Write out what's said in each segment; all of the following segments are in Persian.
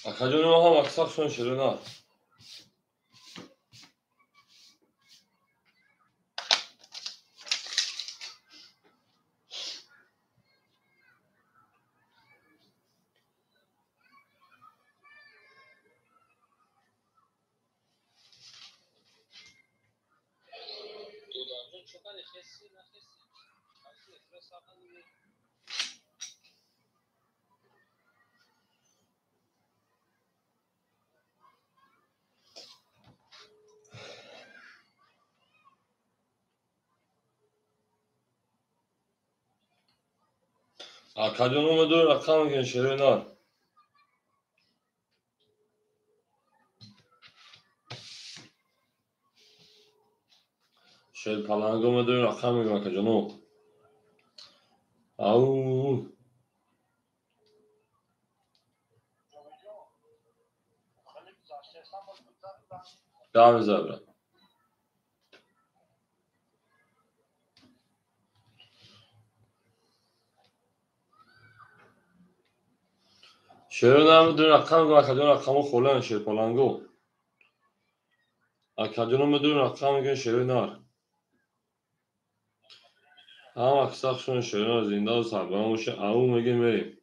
Akademi هم اکساق شون شده نه. Akademi müdür rakam gençleri ne? Şey palangı müdür rakam akademi. Au. Devam zebra. شعر نام بدون رقم akademi rakamı خولن شعر palangı. Akademi müdür rakam gençleri ne? هم اکساق شون شده نه زنده و سربران باشه او میگه میریم.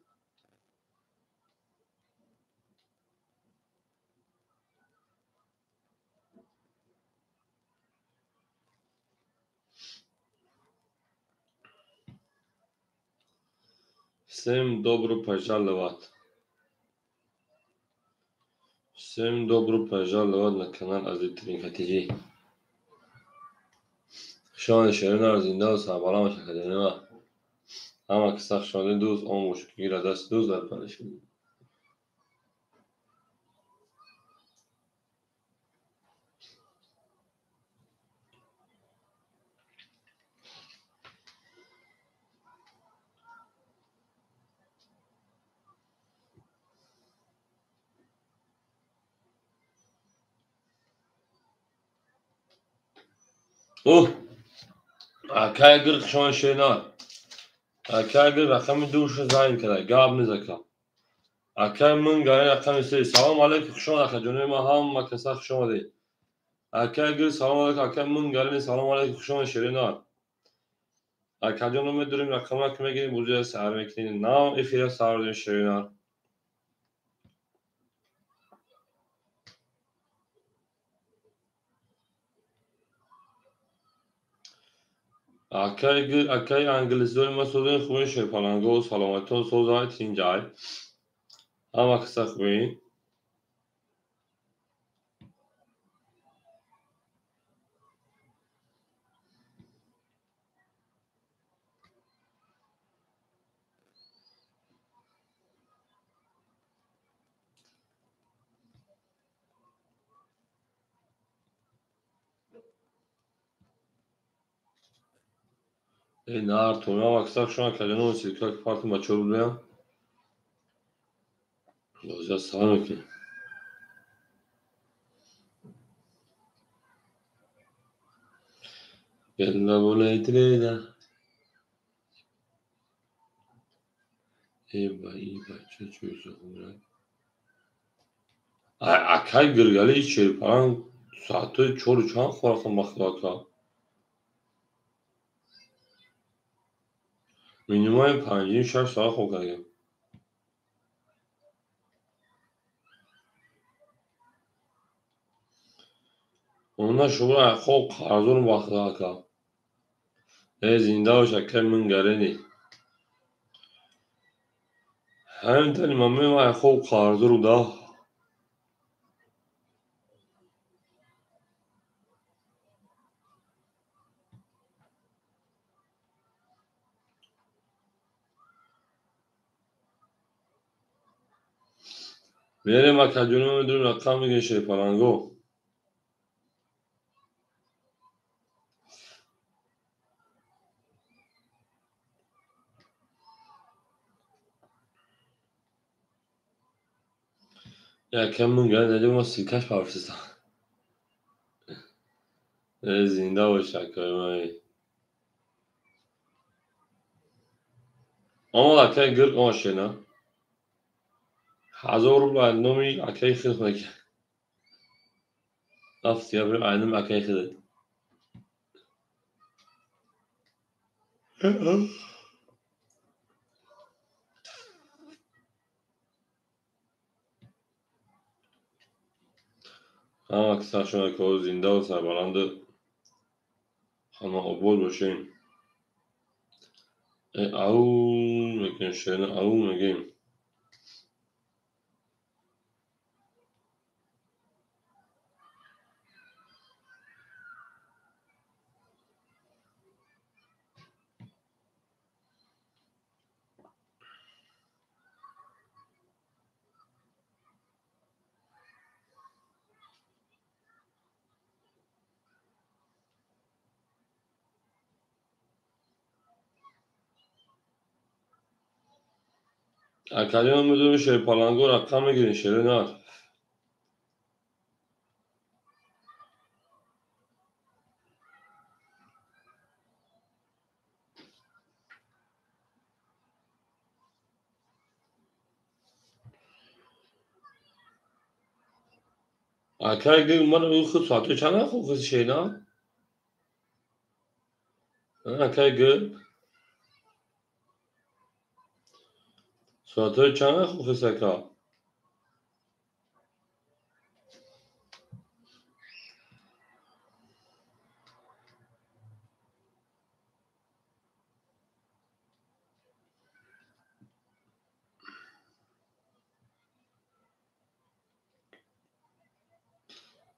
Всем добро пожаловать. Всем добро пожаловать на канал Азитрин Хатиджи. شان شیرین زنده و سربلند باشه akademi. هم اکساق شده دوست آن مشکلی را دست دوست در پنشون. اوه اکای گرگ شان شیرین اکای گرگ رقم دوش زاین کرده گاب نزکا اکای من گاین رقم سی سلام علیکم شان akademi ما هم اکساق شده اکای گرگ سلام علیکم اکای من گاین سلام علیکم شان شیرین akademi müdürüm rakamlar kime gelin buraya sağır mektini nam efire sağır diyor şirin akay anglisler masudun خوبه شپالانگو و سلامتون سوزای تینجای ama kısa koyun ne artıyor ama kısa şu an akademi sirkak parti maçı oluyor ya sağır ki yalla böyle itireyda eyvah çocuğu akay gırgalı içeri falan saati çoru çan korkun bakla minimum 5-6 saat خوب کردیم اونا شغل خوب قرضون وقتا که زنده و شکل من گرنی همینطوری مامی ما خوب قرضون دا میریم اکادمی میدونیم رقم میگه شیپالانگو یکم من گرنی ما سیکش پرسیستم زنده و شکل مایی اما لکه گرگ آشه نه 1000 روبل عندنامی اکی خیلی خنک نفت یا بر عندم اکی خیلی هم اکثر شما که زنده و سربلند خانه آباد باشین او میگن شنه او میگیم اکادی هم میدونی شیر پالانگو رقم میگیرین شیر نه اکای گیر من او خود ساعته چند خوب خود شیر نه اکای گیر ساعته چند خوب خود سکا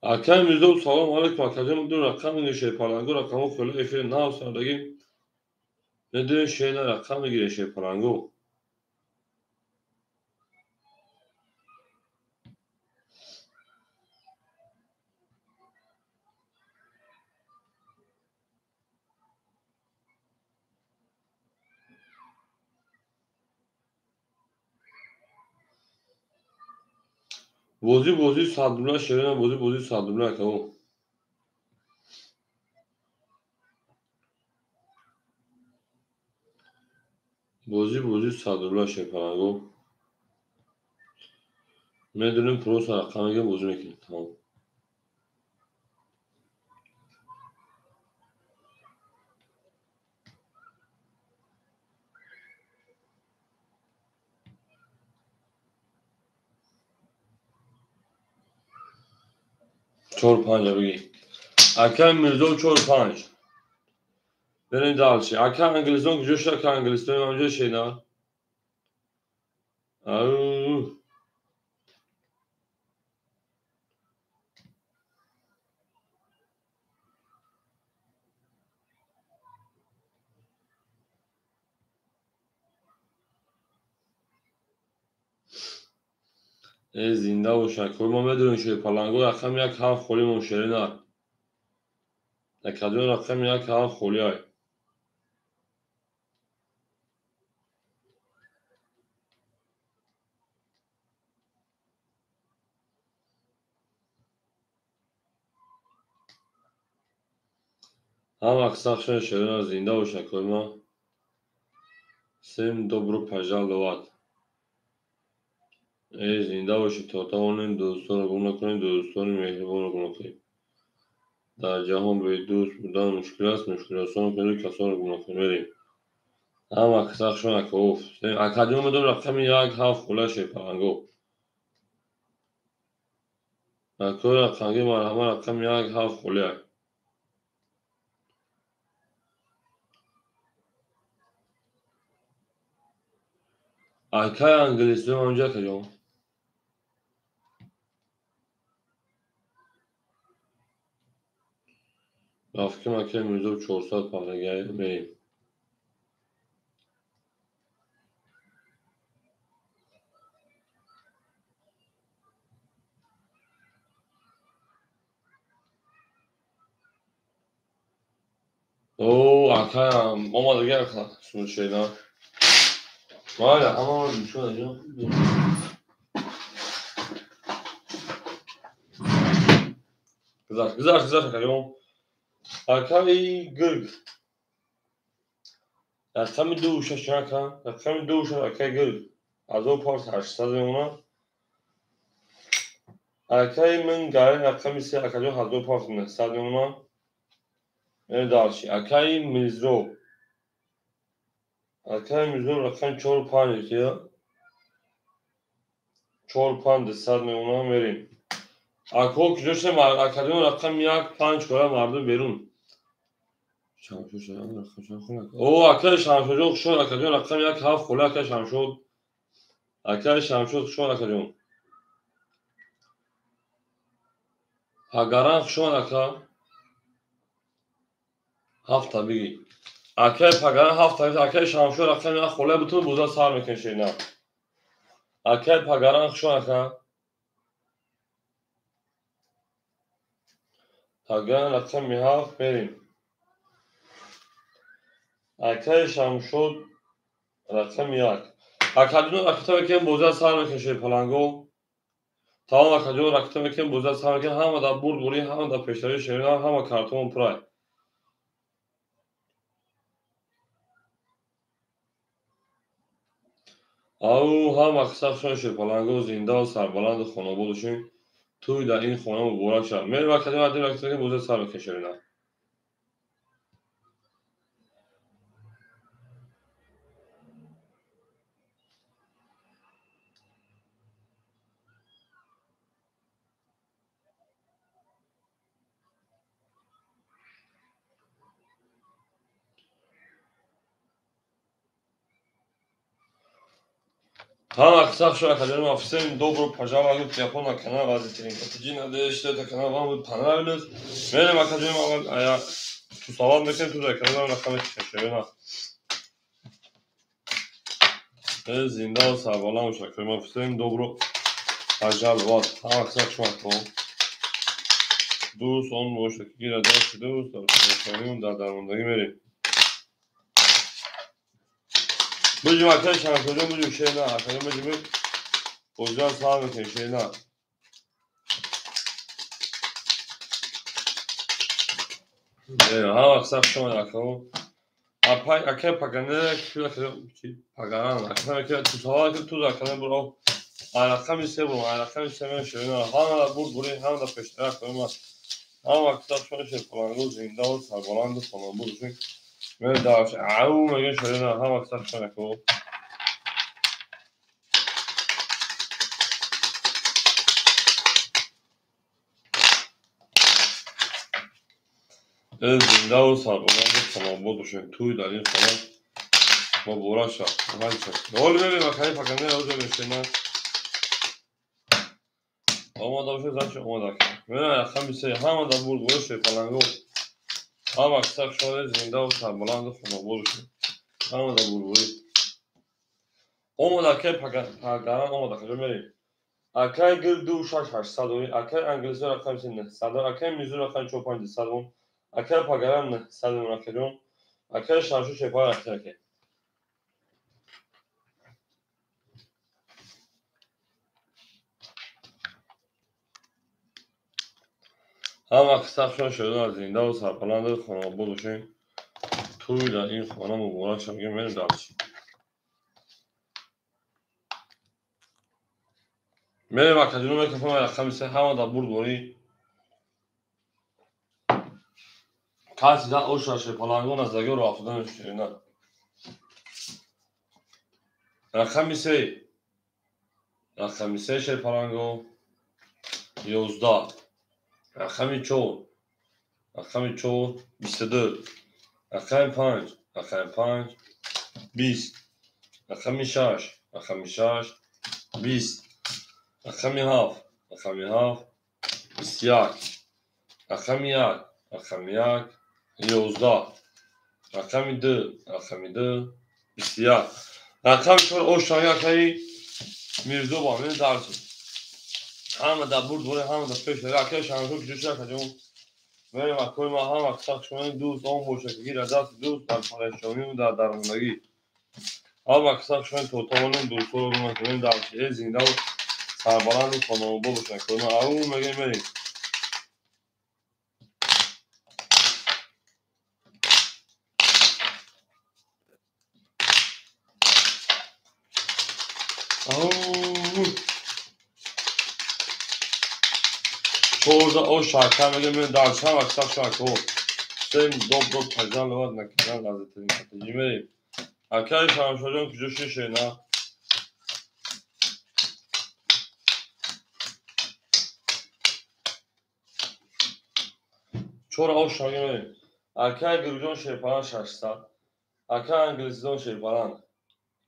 اکای میزو سلام علیکم اکادی هم میدون رقم میگیرین شیر پالانگو رقم خیلی افیر نه سادگی میدونی شیر نه رقم میگیرین شیر پالانگو بازی صدوله شیر نه بازی صدوله که او بازی صدوله شیر پالانگو میدونیم پروس رقم میگیرین بازی میکنیم تمام 4-5 بگی اکای میرزا 4-5 برین دالچی اکای انگلیسون کجاش اکای انگلیسون اونجا شینا او ای زنده و شکر ما میدونیم شیر پالانگو رقم یک هم خولی مشتری نه اکادون رقم یک هم خولی های هم اکثر شن شیرین زنده و شکر ما سیم دوبرو پجال دوات ای زنده و شکر اونین دوستان رو گم نکنین دوستان مهربان رو گم نکنین در جهان به دوست بودن مشکل است مشکل آسان کنید کسان رو گم نکنین بریم هم اکثر شن اکوف اکادون میدون رقم یک هم خوله شیر پالانگو اکو رقم مرحمه رقم یک هم خوله اکای انگلیسی اونجا کجا رفکم اکای میرزا 400 پارگه بریم او اکای ماما دیگه اکا سون شینا مالا اما بیشون اینجا güzel کجا اکای گرگ رقم دوش شکن رقم دوش اکای گرگ از او پارس 800 اونا Akay min garin rakam ise akajo hazor pafne sadunma dalshi akay mizro rakam 4-5 ki 4-5 sadunma verin akol kiloşe mar akajo rakam 1-5 kora mardu berun o akay shamshojo shod akajo rakam 1-7 khola akay shamshod shod akajo pagaran shod akay 7 tabii akay pagaran 7 tabii akay shamshod rakam 1 khola bütün buza sar mekin ne akay pagaran shod akay pagaran rakam 7 verin akay shamshod rakam 1 akadino rakta mekin buza sar mekin palango tamam akadino rakta mekin buza sar mekin hama da burd buri hama da peşleri şerina hama karton pray او هم اقصاف شد پلنگو زنده و سربلند خانوادشون توی در این خانه مبارک شد میل و کدیم عدیم رکتر که بوزه سر بکشیدن هم اقصاف شد کدیم افسین دوبرو پجام اگه تیاپون کنار وازی ترین کتیجی نداشته تا کنار وام بود پناه بلد میل و کدیم اول ایا تو سوال میکن تو در کنار رقم کشیدن زنده و سربلند شد کدیم افسین دوبرو پجام واد هم اقصاف شد کن دوست اون باشه که گیر داشت دوست در پرشانی در درماندگی میریم بجیم اکای شمشوجه بجیم şey ne akademi bجیم ocağı sağ mekin şey ne ha aksak şuna akao apay akay pagane kilo pagaran akay kilo tuzağa kilo tuz akane bro alakam ise bu alakam ise ben şey ne hana da buraya hana da peştere akama ama aksak şuna şey falan bu zinde o sarbalandı falan bu çünkü ben daha şey au megen şey ne ha aksak şuna akao زنده و سربلند خانواده شد توی در این خانه مبارک شد حال ببین مکانی پکنده روزه بشینه آماده باشه زنش آماده کرد ببین یخم بیسه همه در برد گوشه پلنگو هم اکسر شده زنده و سربلند خانواده شد همه در برد گوشه آماده که پگران آماده که بمیریم اکای گل دو شاش هشت صدوی اکای انگلیسی رقم سینه صدو اکای میزو رقم 4-5 صدون اکای پگران نه صدون رقم اکای شمشو شپای رقم که هم اقصاف شده از زنده و سربلند خانواده شد توی در این خانه مبارک شد میگم بریم دارچی بریم اکادیمو میکفم و رقم سه همه در برد باری کسی در او شاشه پلنگون از دگه رو آفدن شده رقم سه شه پلنگو 11 رقم 4 22 رقم 5 20 رقم 6 20 رقم 7 21 رقم 1 11 رقم 2 21 رقم 4 او شاید که میرزو با من درست همه در برد بوده همه در پیش رقم شمشو که جوشه کجون بریم اکوی ما هم اکساق شمانی دوست آن باشه که گیر دست دوست در پرشانی و در درماندگی هم اکساق شمانی توتامانون دوست رو بمان کنیم درشه زنده و سربلند و خانواده باشن کنیم اون مگه بریم Orada o şarkı میگه دارچم اکثر شارکو سن دو پجان لواد نکنن لازم ترین میریم اکای شام شدن کجوش شینا چورا o şarkı میریم اکای گروجون شیپاران 600 اکای انگلیسیدون شیپاران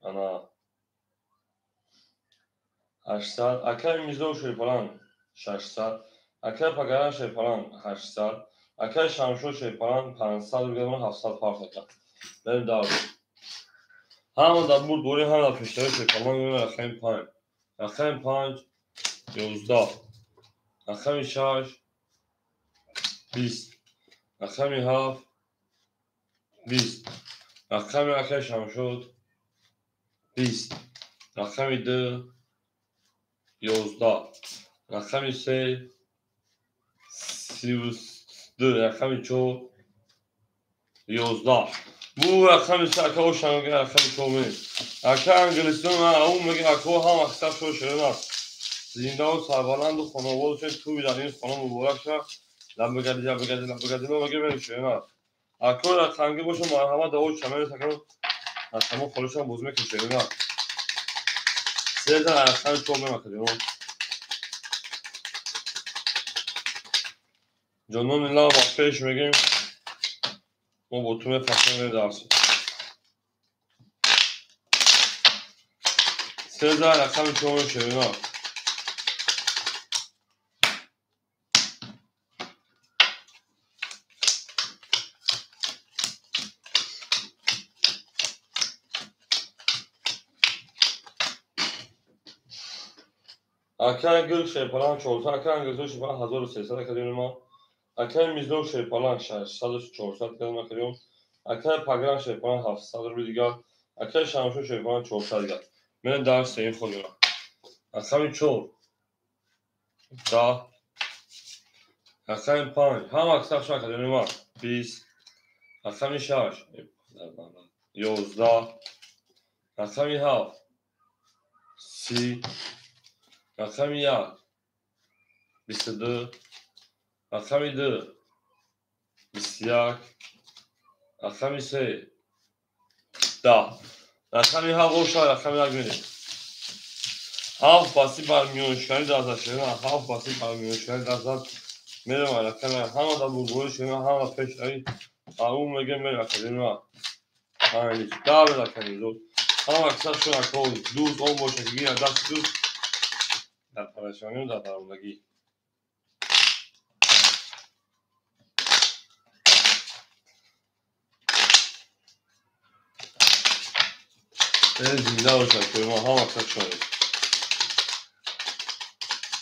انا 800 اکای میزدون شیپاران 600 اکای پگران شیپاران 800 اکای شامشو شیپاران 500 بگیرم 700 fark کرد بریم دارم همه در بود دوری همه در پیشتری شیپاران میریم اخیم 5 اخیم 5 11 اخیم 6 20 اخیم 7 20 اخیم اکای شامشود 20 اخیم 2 11 اخیم 3 32 اخیم 4 11 Bu akşam aka o şanı akşam çoğumu. Akşam İngilizce ben o mega ako ham akşam şo şerina. Zindan sarvalan do konu olsun tu bilanın konu mübarek. Lam begadi mega ben şerina. Ako da kangi boşu marhama da o şamel takım. Akşam konuşan bozmak şerina. Sezar akşam çoğumu bakıyorum. Canım illa başka iş megim. O botume fasıl dersin. Sezar akşam çoğumu şerina. اکای گل شیپالان چهارصد اکای انگلیسی شیپالان 1300 کردیم ما اکای میزدون شیپالان 600 400 کردیم کردیم اکای پگران شیپالان 700 رو دیگر اکای شامشو شیپالان 400 دیگر من درس این خودم اکای 4 10 اکای 5 هم اکثر شما کردیم ما 20 اکای 6 11 اکای 7 30 اکای 1 22 اکای 2 21 اکای 3 10 اکای 7 روشا اکای 1 می‌دیم هاف باسی برمیونشکاری دازد شدن هاف باسی برمیونشکاری دازد میرم اکای همه در بودگوی شدن همه پیش ای اون میگه میرم اکای ما همینیش داره اکای زود همه اکثر شون اکای دوز اون باشگی دست دوز در پرشانی و در درمونگی این زیده باشد که ما هم اکثر شونید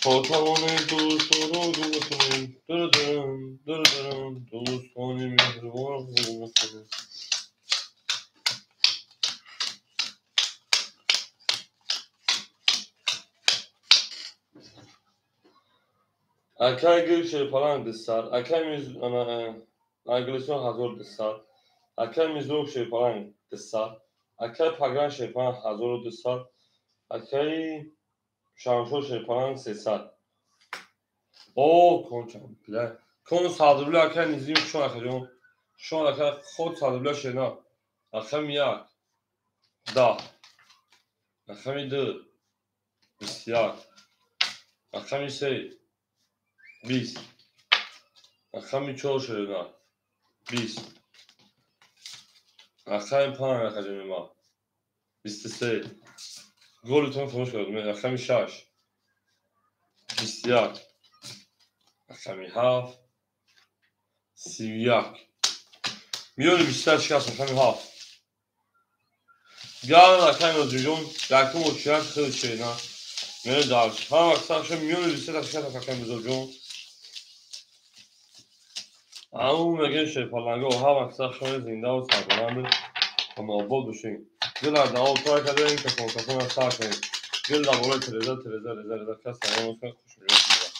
پاتوانه دوستان دوستان دردن دردن دوستانی مهربان دوستان اکای گل شیپالان دستار اکای میز انگلیسون هزار دستار اکای میزدون شیپالان دستار اکای پگران شیپالان 1200 اکای شامشو شیپالان 300 او کنچم بله کن صادربله اکای نزدیم شون اکایون شون اکای خود صادربله شنا اکای 1 10 اکای 2 21 اکای 3 20 اکای 4 شنا 20 اکای 5 اکای ما 23 گلتون فروش کردم اکای 6 21 اکای 7 31 میون بیشتر شکست اکای 7 گرد اکای مزیجون درکم اوچیان خیلی شینا میره دارش هم اکثر شد میون بیشتر شکست اکای مزیجون همون میگه شیپالانگه و هم اکثر شد زنده و سربلنده و معبود بشین گل در آو تای کرده این کفون از سر کنید گل در بالای تریزه کس تمام اسم خوش میاد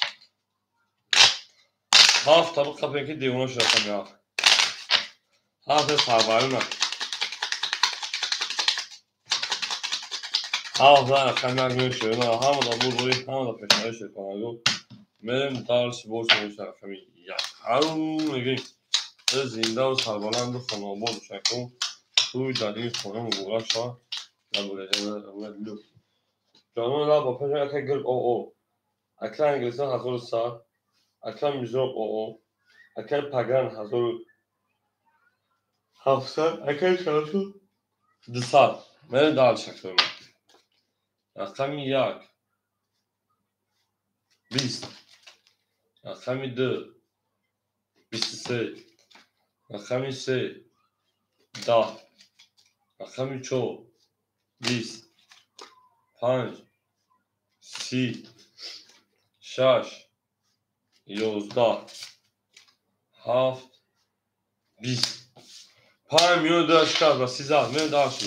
هفت طبق قبل اینکه دیوانه شده خمی هفت سربرونه هفت در خمی اگه میشه همه در بود روی همه در پیشنهای شیپالانگه بریم دارش باشیم شرخمی یک هرون میگیم زنده و سربلند و خاناباد شکم توی در این خانه مبارک شد نبوده لو جانون لا با پنجه اکا گرگ او اکا انگلیسان 1100 اکا میزرق او اکا پگران 1700 اکا شانشو 200 بریم دار شکم رقم یک 20 رقم دو 23 رقم سه 10 رقم چهار 20 5 30 6 11 7 20 5 میلیون داشت و 13 میلیون داشت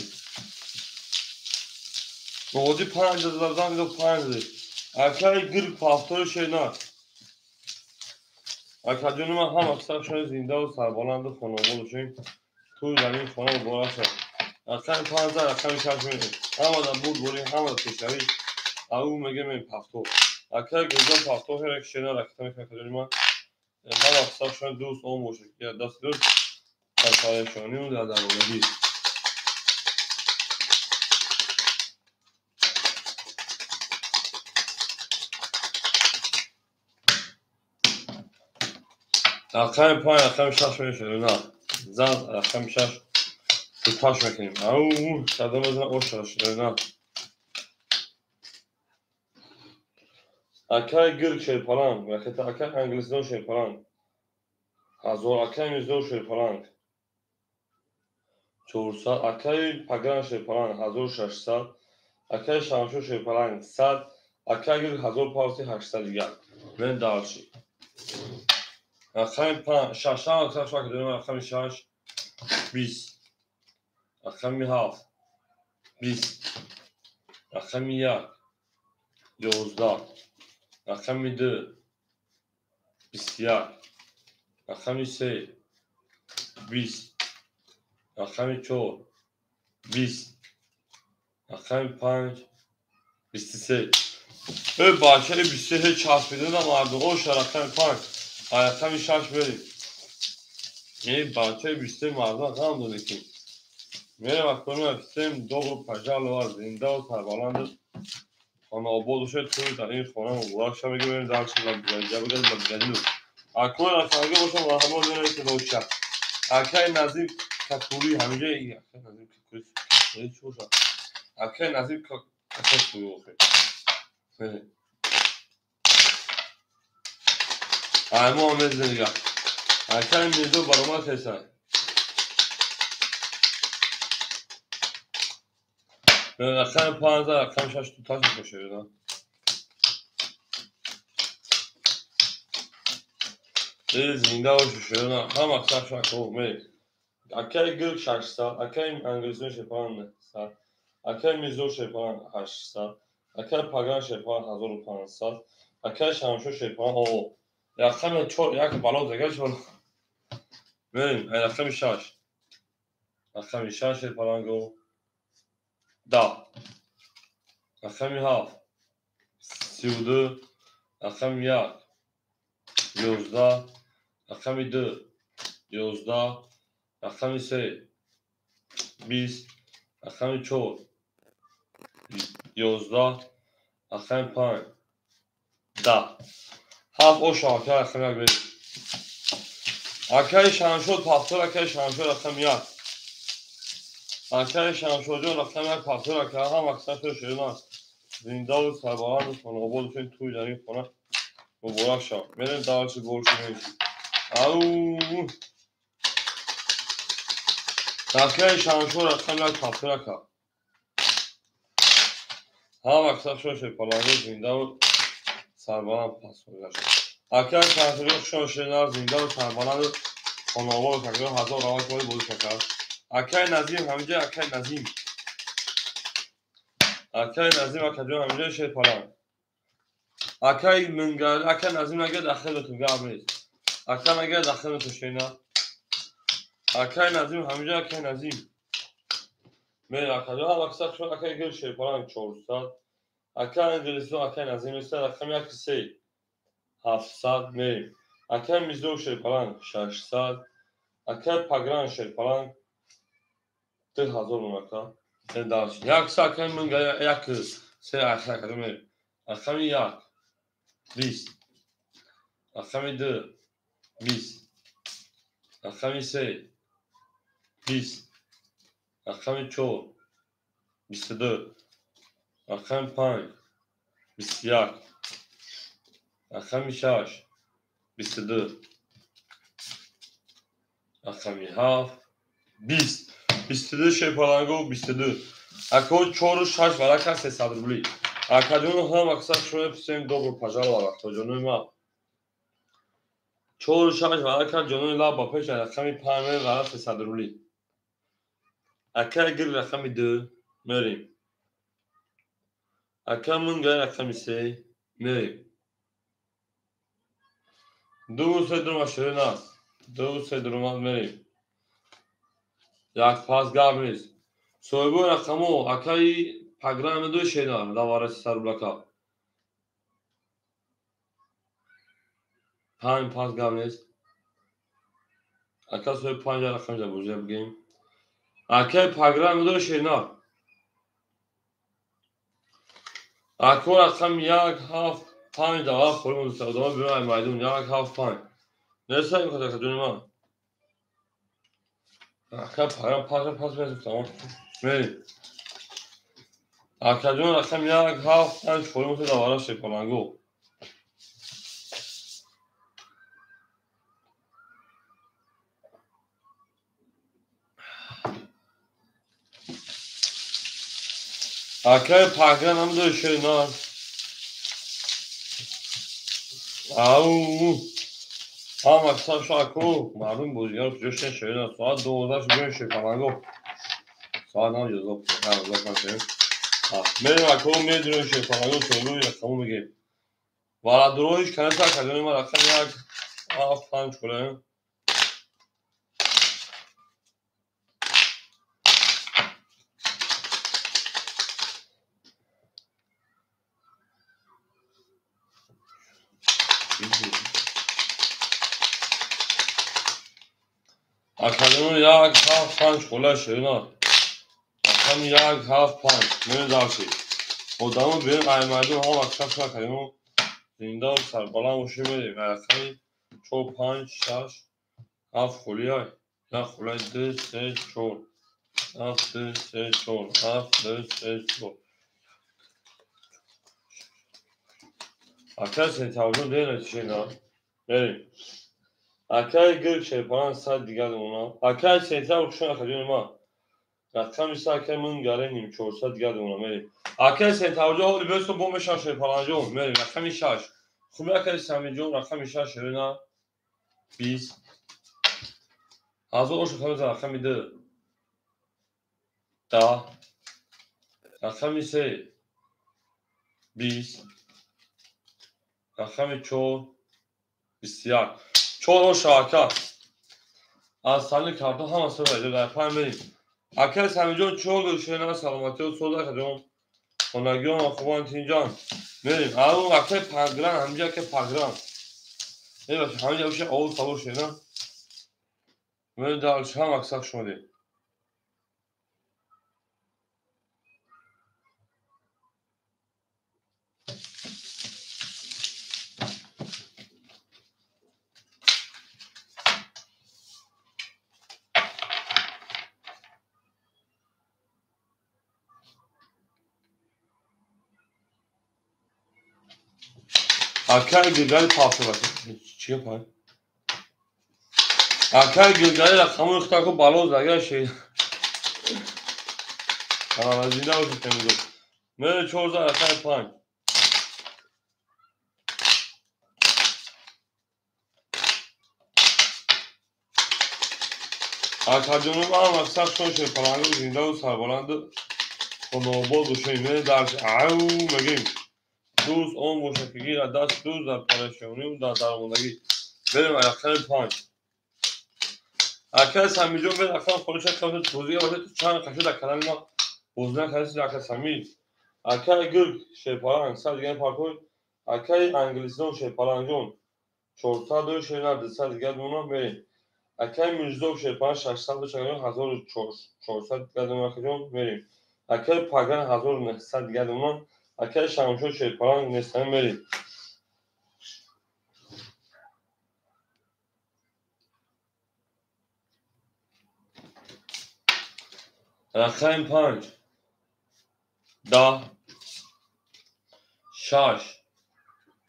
موضوع 5000 زن دو 5000 اکای گرگ پافتور شینا اکا جونم هم اکثر شده زنده و سربلند و خانواده شویم توی زمین خانه مبارک شد اکای 5000 اکای 6 میلیون همه دا بود بوری همه دا پیشنوی او میگه من پافتور اکای گرگ پافتور هر شینا رکتا میکنه جونم هم اکثر شده دوست اون باشه یا دست گرگ پرشانی و در درولگی رقم 5 رقم 6 میشه نه زن رقم 6 تو تاش میکنیم او صدا بزن اوشاش نه اکای گرگ شیرپلنگ وقتی اکای انگلیسان شیرپلنگ هزار اکای میزدور شیرپلنگ 400 اکای پگران شیرپلنگ 1600 اکای شمشو شیرپلنگ 100 اکای گرگ 1581 من دارشی رقم 5 6 اکای شما که داریم رقم 6 20 رقم 7 20 رقم 1 11 رقم 2 21 رقم 3 20 رقم 4 20 رقم 5 23 به باشه 23 چسبیده نه مردم اوش رقم 5 رقم 6 بریم این باشه 23 مردم هم دونه که میره وقت کنیم اپسیم دو گروه پجال و زنده و سربالند خانه آباد شد توی در این خانه مبارک شد میگه بریم در چه جا بگذاریم بگذاریم اکنون اکنگه باشم و همه دونه که دوشه اکای نزدیک کپوری همینجا این اکای نزدیک کپوری چی شد اکای نزدیک کپوری اوخه اما آمد زنگه اکای میزو برامه کسای اکای 15 اکای 6 تو تاش میشه این زنده و شده هم اکثر شد می اکای گرگ 600 اکای انگلیسون شپان 100 اکای میزو شپان 800 اکای پگان شپان 1500 اکای شمشو شپان او رقم 4 یک بالا دیگه شد بریم رقم 6 رقم 6 شپان گو 10 رقم 7 32 رقم 1 11 رقم 2 11 رقم 3 20 رقم 4 11 رقم 5 10 هفت او شاکر رقم یک بریم اکای شمشود پافتور اکای شمشود رقم 1 اکای شمشود جون رقم 1 پافتور اکای هم اکثر شده شده است زنده و سربالند خانه آباد شد توی در این خانه مبارک شد بریم دارچه گل شده او اکای شمشود رقم 1 پافتور اکای هم اکثر شده پلانگه زنده و سربالند پافتور شد اکای شمشود شده زنده و سربالند خانه آباد تقریبا 1000 روش باید بود شکر اکای نظیم همینجا اکای نظیم اکای نظیم اکای جون همینجا شیر پلان اکای منگل اکای نظیم اگه داخل تو گام نیست اکای اگه داخل تو شینا اکای نظیم همینجا اکای نظیم می اکای جون هم اکثر شد اکای گل شیر پلان 400 اکای انگلیسی اکای نظیم است رقم 1 3 700 میریم. اکه میزدو شیپالان 600. اکه پگران شیپالان 2000 مونکا. داشت. یک ساکن من گه یک سه اکه کدوم میریم. اکه یک 20. اکه دو 20. اکه سه 20. اکه چهار 22. اکه 5 21. اکه 6 22. اکه 7 20. 22 شیپالانگو 22. اکه 4 و 6 برای 300 روبلی. اکه جون هم اکثر شما پسیم دوباره پجال وقت و جنوی ما 4 و 6 برای جنوی لا با پیش اکه 5 برای 300 روبلی. اکه گر اکه 2 میریم. اکه من گر اکه 3 میریم. 2 3 درما شیرین است. 2 3 درما میریم. یک پاس گاب نیست. سویبو رقمو اکه پگرام دو شیرین دواره 300 روبلکا. 5 پاس گاب نیست. اکه سوی 5 رقم جا بوجه بگیم. اکه پگرام دو شیرین اکه رقم 1 7 5 دواره خوریم دوست ادامه بیرون میدون 1 7 5 نرسه این خدا که جون ما اکه پگرام پاس میزیم تمام میریم. اکه جون رقم 1 7 5 خوریم دواره شیپالانگو. اکه پگرام دو شیرین او هم اکثر شو اکو معلوم بود یار جوشن شیرین ساعت 12 شو شیپالانگو ساعت هم جزو کنیم. میریم اکو میدونیم شیپالانگو سویلو رقمو میگیم. والا درویش کنه تا کدونی ما رقم 1 7 5 کنیم. اکدونی 1 7 5 کنه شیرین رقم 1 7 5 میریم داشتی ادامه بریم ایمدون هم اکثر شو کنیم زندان سربالان وشی میریم رقم 4 5 6 7 خولی های یک خولی 2 3 4 7 2 3 4 7 2 3 4 اکه سنتاوجون دیگه نتیشه نه بریم. اکه گرگ شیپالان 100 دیگه دونا اکه سنتاوجون اکدونی ما رقم ایسا اکه من گره نیم 400 دیگه دونا میریم. اکه سنتاوجون حالی بیستو بومشان شیپالان جون میریم رقم 6 خوبی اکه سمی جون رقم 6 شیرین 20. از او شو خمیز رقم 2 10. رقم 3 20. رقم 4 21. 4 شاکه از سالی کارتون هم اصلا باید در پایین بریم. اکه سمی جون 4 گوشه سلامتی و صدا که جون خونگیون و خوبان تینجان میریم. اون اکه پگران همجا که پگران میریم باشه همینجا بشه اول سالور شیرین میریم دارش هم اکساک شماریم. اکه گلگلی پاسه باشه چیه پایین اکه گلگلی رقمو اختار که بلوز لگه شیرین زنده باشه تمیزو میریم 4 رقم 5. اکه جونو هم اکثر شون شیپالانگو زنده و سربالند و نوباد و شیمه درش او مگیم دوست اون موشکگی را دست دوست در پرشونی و در درموندگی بریم رقم 5. اکه سمی جون بریم رقم خودش کمتر توضیح باشه تو چند قشو در کلم ما بوزنه کسی اکه سمی اکه گرگ شیپالان 100 دیگه پارکوی اکه انگلیسیون شیپالان جون 400 şeyler desa دیگه اونم بریم. اکای میرزوف شیپان 600 چگونه 1400 دیگه اونم کجا بریم. اکای پاگان 1900 دیگه اونم اکای شمشو شیپان نستن بریم. اکای 5 10 6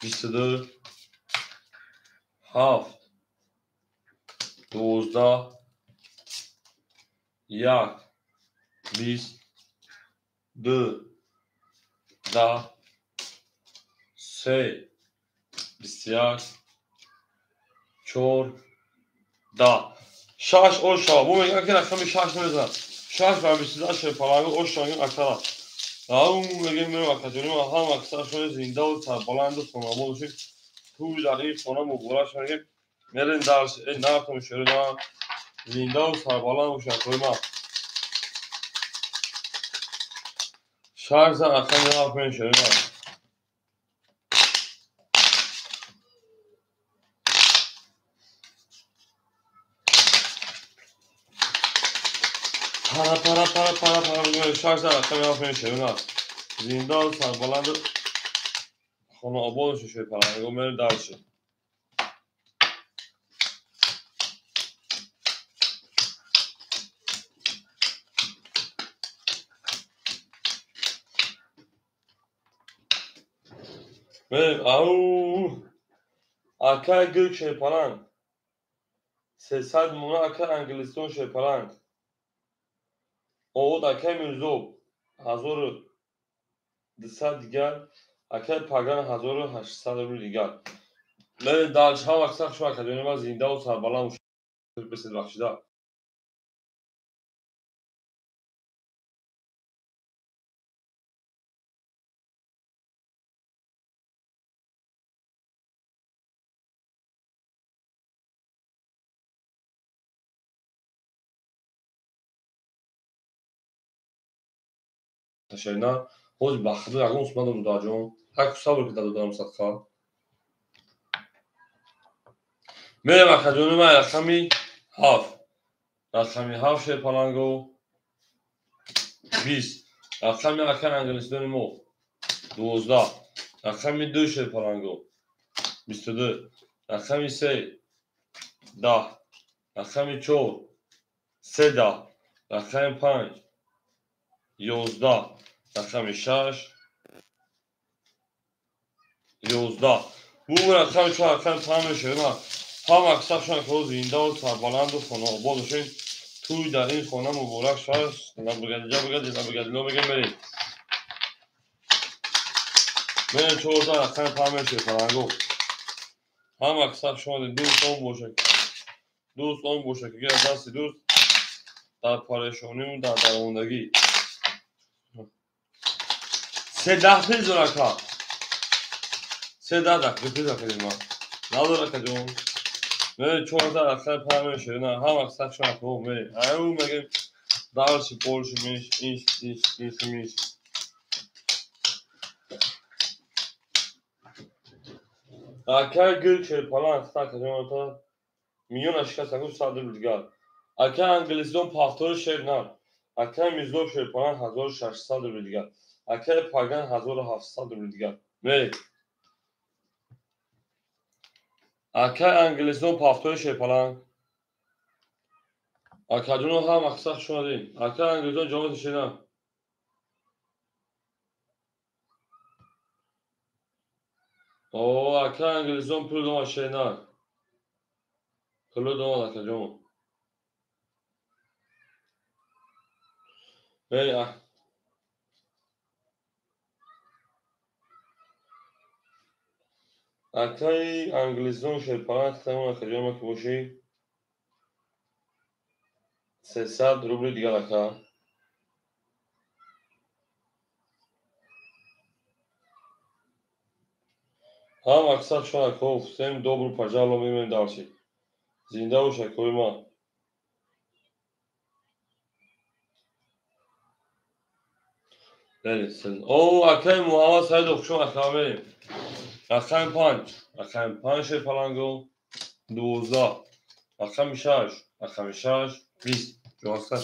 22 7 12 1 20 2 10 3 21 4 10 شش oşağı. Bu mekan rakami şaş mezar. Şaş ve bir şey falan oşağın akara. Ağum mekan benim akademi aha aksa şöyle zinde ol tabalandı sonra bu oluşu. Tu dari sonra bu uğraş var. Merin ders ne yaptım şöyle daha zinde ol tabalan uşak koyma. Şarjdan akşam ne yapayım şöyle daha. Para şarjdan akşam ne yapayım şöyle daha. Zinde ol tabalandı. Sonra bu oluşu şöyle falan. O merin dersi. Benim au akay gök şey falan. Sesad muna akay Angliston şey falan. O da akay mürzob. Hazır disa digar. Akay pagan hazır 800 rubl digar. Ben dalşa vaksak şu akademi var zinde o sarbalan uç. Besil bakşida. Taşayna. Hoz baxdı agun usmadım dacım. Hak sabır kitabı dağım satka. Benim akademi var rakami haf. Rakami haf şey falan go. 20. Rakami akay Angliston mo. 12 رقم 2 شپارانگو 22 رقم 3 10 رقم 4 3 10 رقم 5 11 رقم 6 11 bu rakam şu rakam tam şuna tam aksak şuna koz inda sarbaland و خونه آبادشون توی در این خونه مبارک شد نبگدی برید من 14 رقم tam شپارانگو هم aksak şuna دوست اون باشه دوست اون باشه که از دست دوست در پریشانی و در درماندگی 13 رکا 13 رکا کردیم نداره که جون من 14 رکا پرمه شده نه هم اکسک شما که هم بری او مگه درشی پولشی میش رکا گل که پلان اکسک جون تا میون اشکا سکو ساده بیدگر اکا انگلیسیون پافتور شیر نه اکا میزلو شیر پلان 1600 بیدگر اکا پاگان 1700 بیدگر بری اکا انگلیسیون پافتور شیر پلان اکا جونو هم اکسک شما دیم اکا انگلیسیون جامعه شیر نه او اکا انگلیسیون پول دوما شیر نه پول دوما اکا جون بری اکای انگلیسیون شیر پلان اکتمون اکا جون که باشی 300 روبل دیگر اکا هم اکسک شما که سیم دوبر پجالو میمین دارشی زنده و شکوی ما بری سن او اکای محمد سعید اخشون اکا بریم رقم 5 رقم 5 پلنگو 12 رقم 6 رقم 6 20 درسته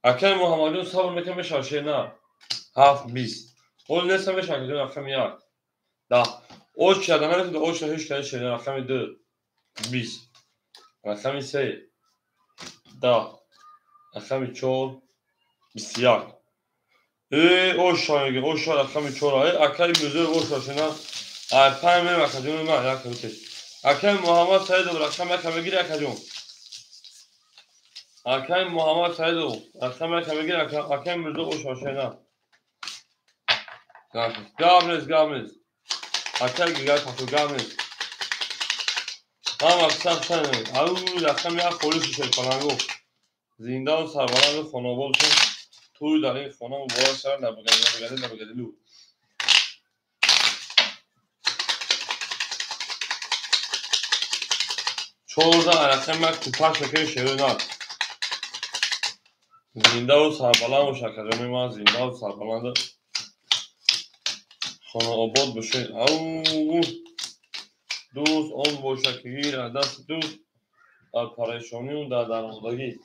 اکل محمدون صبر میکنه میشه نه 7 20 اول نسا میشه که رقم 1 10 اوش کردن نمیتونه اوش هیچ کاری شده رقم 2 20 رقم 3 10 رقم 4 21 اوش رقم 4 اکل میزه اوش شنا پنج میرم اکجون من یک روتش اکل محمد سعید و رقم یک بگیر اکجون اکل محمد سعید و رقم یک بگیر اکل میزه اوش شنا گامنز اکل گیگر پاسو گامنز هم اکسر سنه او رقم یک خوریش شد پلنگو زنده و سربلند خانوال شد توی در این خانه و بالا سر نبگده لو 14 رقم یک کوپش میکنی شیرونات زنده و سربلند و شکرانی ما زنده و سربلند خانه آباد بشه او دوست اون باشه که گیر دست دوست در پریشانی و در درماندگی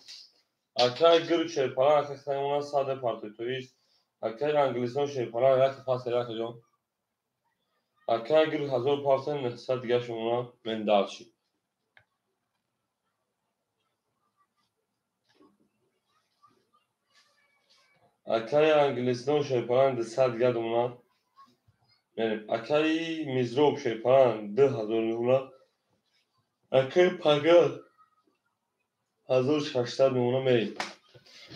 اکل گرگ شیرپلنگ اکل سیمونه ساده پارتیتویست اکل انگلیسان شیرپلنگ یک پاس یک جان اکل گرگ 1000% نحصد دیگه شمونه من دارشی اکل انگلیسان شیرپلنگ 200 دیگه دمونه اکل میزروب شیرپلنگ 2000 نمونه اکل پگل 1600 نمونه میریم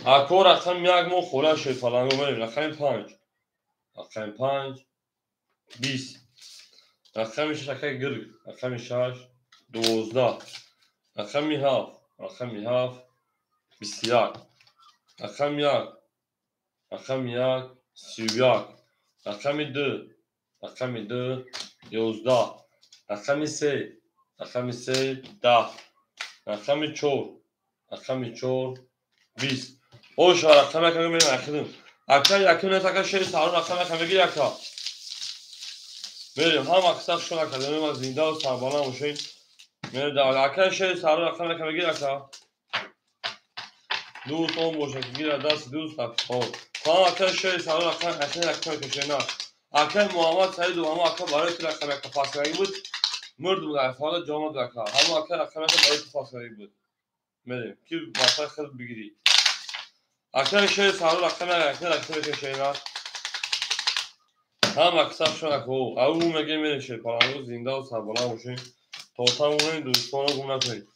اکل رقم یک مو خوره شیرپلنگو میریم رقم 5 رقم 5 20 رقم 6 اکل گرگ رقم 6 12 رقم 7 21 رقم 1 رقم 1 31 رقم 2 11 رقم 3 10 رقم 4 20 اوش رقم یک میریم اخیریم اکل یکی نتاکل شیر سالون رقم یک بگیر اکل میریم هم اکساق شون اکل میریم از زنده و سربالان موشیم میریم در اکل شیر سالون رقم یک بگیر اکل دوست اون باشه که گیر دست دوست هم اکل شیر سالون رقم اکل یک کشه نه اکل محمد سعید و همه اکل برای تو رقم یک پاسگاهی بود مرد بود افعال جامعه دکل همه اکل رقم یک برای تو پاسگاهی بود میریم که واسه خیلی بگیری اکل شیر سالون رقم یک کشه نه هم اکساق شون اکل او مگه میره شیر پلنگو زنده و سربلند باشیم تا تمومه دوستان رو گم نکنید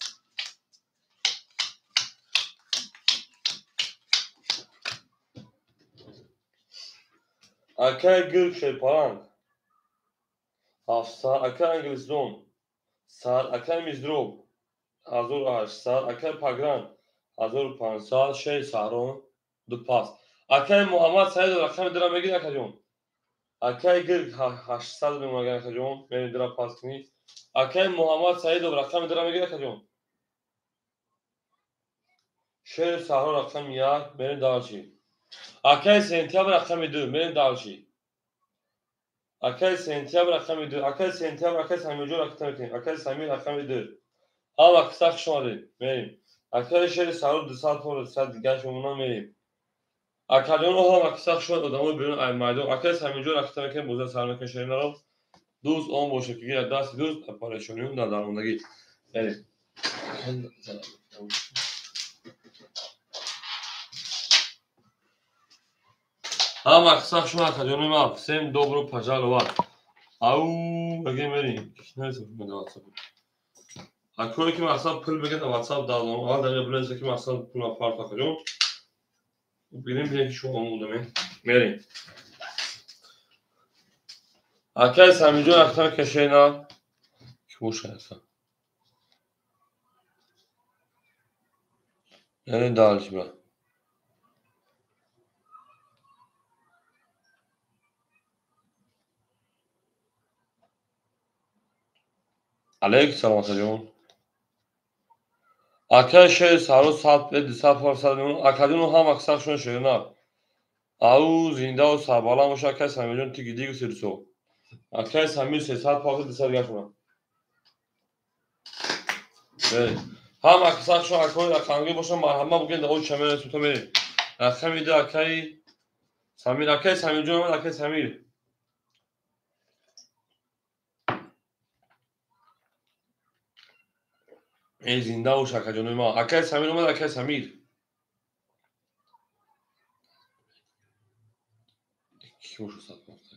اکل گرگ شیرپلنگ 700 اکل انگلیسان اکل میزروب 1800 اکل پگران 1500 شیر سهران دو پاس اکل محمد سعید و رقم درم بگیر اکل جون اکل گرگ 800 نمونه اکل جون میرین درم پاس کنی اکل محمد سعید و رقم درم بگیر اکل جون شیر سهران رقم 1 میرین دارچی اکل سنتیاب رقم 2 میرین دارچی اکل سنتیاب رقم 2 اکل سنتیاب اکل سمیجون اکل سمی رقم 2 هم اکساق شماره میریم اکل شیر سهران 200 دیگه شمونه میریم اکلیون هم اکساق شماره ادامه بیرون ایمایدون اکل سمیجون اکل میکنیم بوزه سر میکن شیرین رو دوست اون باشه که گیر دست دوست پارشونیون در درماندگی میریم هم اکساق شماره اکلیون ما سیم دو برو پجال وقت او بگه میریم نرسیم بده واتساپ اکوی که مثلا پول بگه در واتساپ دادم آن در بلنس که مثلا پول افار فکرون ببینیم که شما آموده میریم اکل سمیجون اکتر کشه نه خوش هستم یعنی دارش با علیک سلام جون اکل شه سارو ساعت به 200% اکلیون هم اکثر شون شده نه او زنده و سربالان باشه اکل سمیجون تیگی دیگو سرسو اکای سمیر 300 پاکت دسر گشتم. بله. هم اکثر شو اکای رقمی باشم مرحمت بگن داوود شمال تو بری. رقمی ده اکای سمیر جون من اکای سمیر. ای زنده و شکر جون ما اکای سمیر اومد اکای سمیر. کی وشو صد پاکت.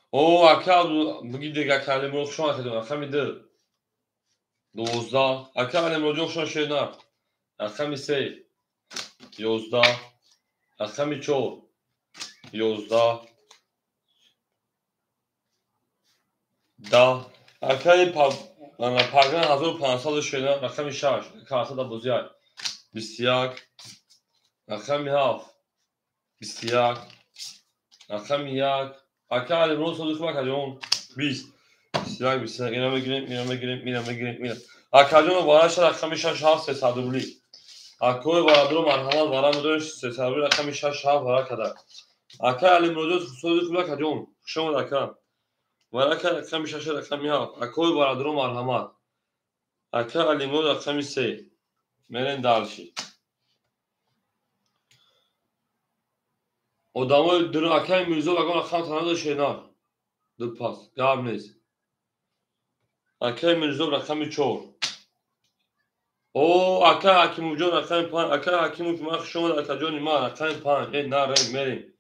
او اکای بگی دیگه کلی مرغ شما اکای رقمی ده. 12 اکای مرغ شما شینا. رقمی 3 11 رقمی 4 11 10 اکای پاگان 1500 شینا رقمی 6 کارت دا بزیاد 21 رقمی 7 21 رقمی 1 اکای امروز صدوق مکجون 20 21 اینا میگیریم اکجون وارش رقمی 6 7 300 روبلی اکوی وارادرو مرحمت وارا مدرش 300 روبلی رقمی 6 7 وارا کدا اکای امروز صدوق مکجون شما اکا وارا کدا رقمی 6 رقمی 7 اکوی وارادرو مرحمت اکا امروز رقمی 3 منن دالشی Odamı dün akşam müziği bakın akşam tanıdığı şeyler. Dur pas. Devam neyiz? Akşam müziği bırakamı çoğu. O akşam hakim ucun akşam pan akşam hakim ucun akşam akşam iman akşam pan narin merin.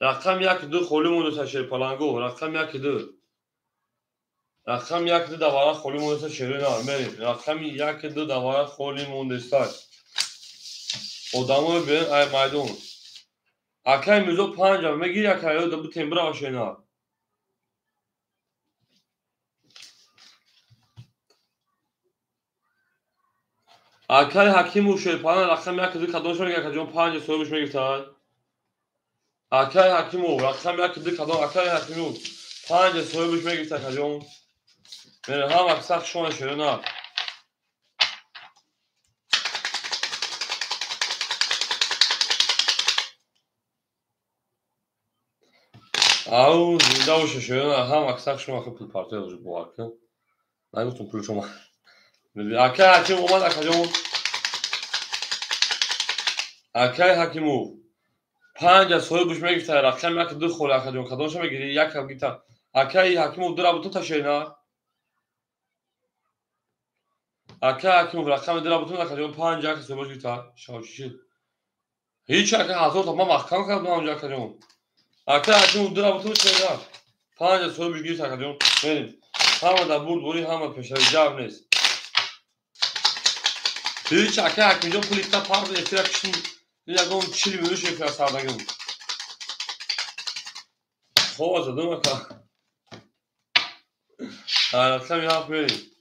Rakam yak du خولمون رو تشیر پلنگو رقم یک دو رقم یک دو دوباره خولمون رو تشیر نه مریم رقم یک دو دوباره خولمون دستای odamı ben ay maydon akşam müziği panca megir akşam da bu tembra şeyler. اکای حکیم و شیپان رقم یک دو کدوم شما کدوم 5 صبحش میگفتن اکای حکیم و رقم یک دو کدوم اکای حکیم و 5 صبحش میگفتن کدوم من هم اکثر شما شده نه او زنده و شده نه هم اکثر شما که پول پارتی روز بوارکه نگفتم پول شما اکای حکیم اومد کدوم اکای حکیم و 5 صبحش میگفتن رقم یک دو خوله کدوم شما میگیری یک هم گیتا اکای حکیم و دو را تو تشینا اکای حکیم و رقم دو را بتون کدوم 5 یک صبحش گیتا شاشید هیچ اکای حضور تمام محکم کردم اونجا کدوم اکای حکیم و دو را بتون شینا 5 صبحش گیتا کدوم بریم همه در برد بوری همه پشت جاب نیست هیچ اکای حکیم جون پولی کتا پارد استیرا کشن یکم چیلی میوش یکم سردگم خواه زدم اکا رقم یک بریم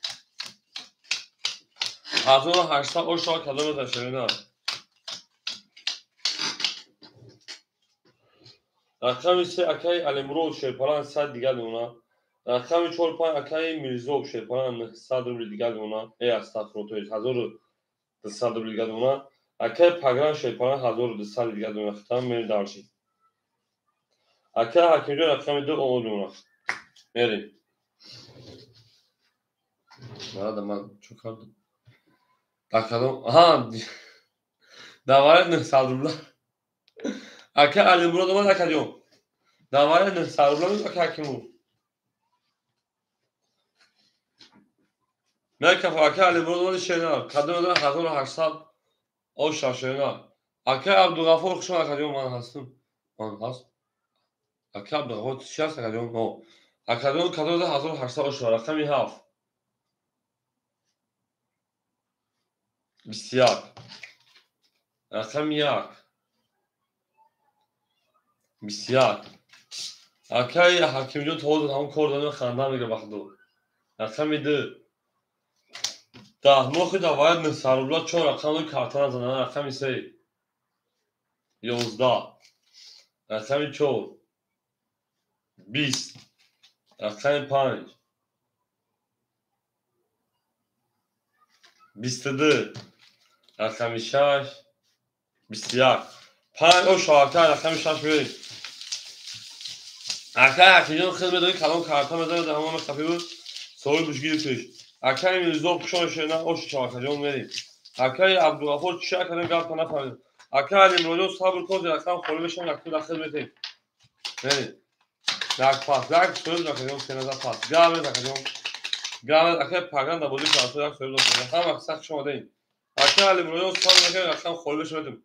1800 او شما کلمه تشرینا رقم 3 اکای الامروز شیرپالان 100 دیگه دونا رقم 4 5 اکای میرزوب شیرپالان 100 روبلی دیگه دونا ای استغفر تو 1200 روبلی دیگه دونا اکای پاگران شیرپالان 1200 دیگه دونا ختم میری دارشی اکای حکیم جون رقم 2 او دونا میریم مرد من چو کردم اکادم ها دواره 900 روبلا اکای الامروز اومد اکادم دواره 900 روبلا اکای حکیمو نه که اکای الامروز شینا کدوم داره 1800 او شاشینا اکای عبدالغفور شما اکادم من هستم من هست اکای عبدالغفور چی هست اکادم او اکادم کدوم داره 1800 او شو رقمی 7 21 رقمی 1 21 اکای حکیم جون توضیح همون کردن خاندان میگه بخدو رقمی 2 ده موقع دواره 900 روبلا چون رقم کارتان زدن رقمی 3 11 رقمی 4 20 رقمی 5 22 رقمی 6 21 5 او شاکر رقمی 6 بریم اکنون خدمت کلام کارتا مزاد همون خفی بود سوال بشگیر توش اکنون میزدم کشان شنا اوش چاکجون میریم اکنون عبدالغفور چی اکنون گفت نفهمید اکنون امروز صبر کن اکنون خالی بشم اکنون خدمتی میریم یک پاس یک سوال اکنون سنازا پاس گاوه اکنون اکنون پاگان دبودی کارتا یک سوال اکنون هم اکثر شما دین اکنون امروز صبر اکنون خالی بشم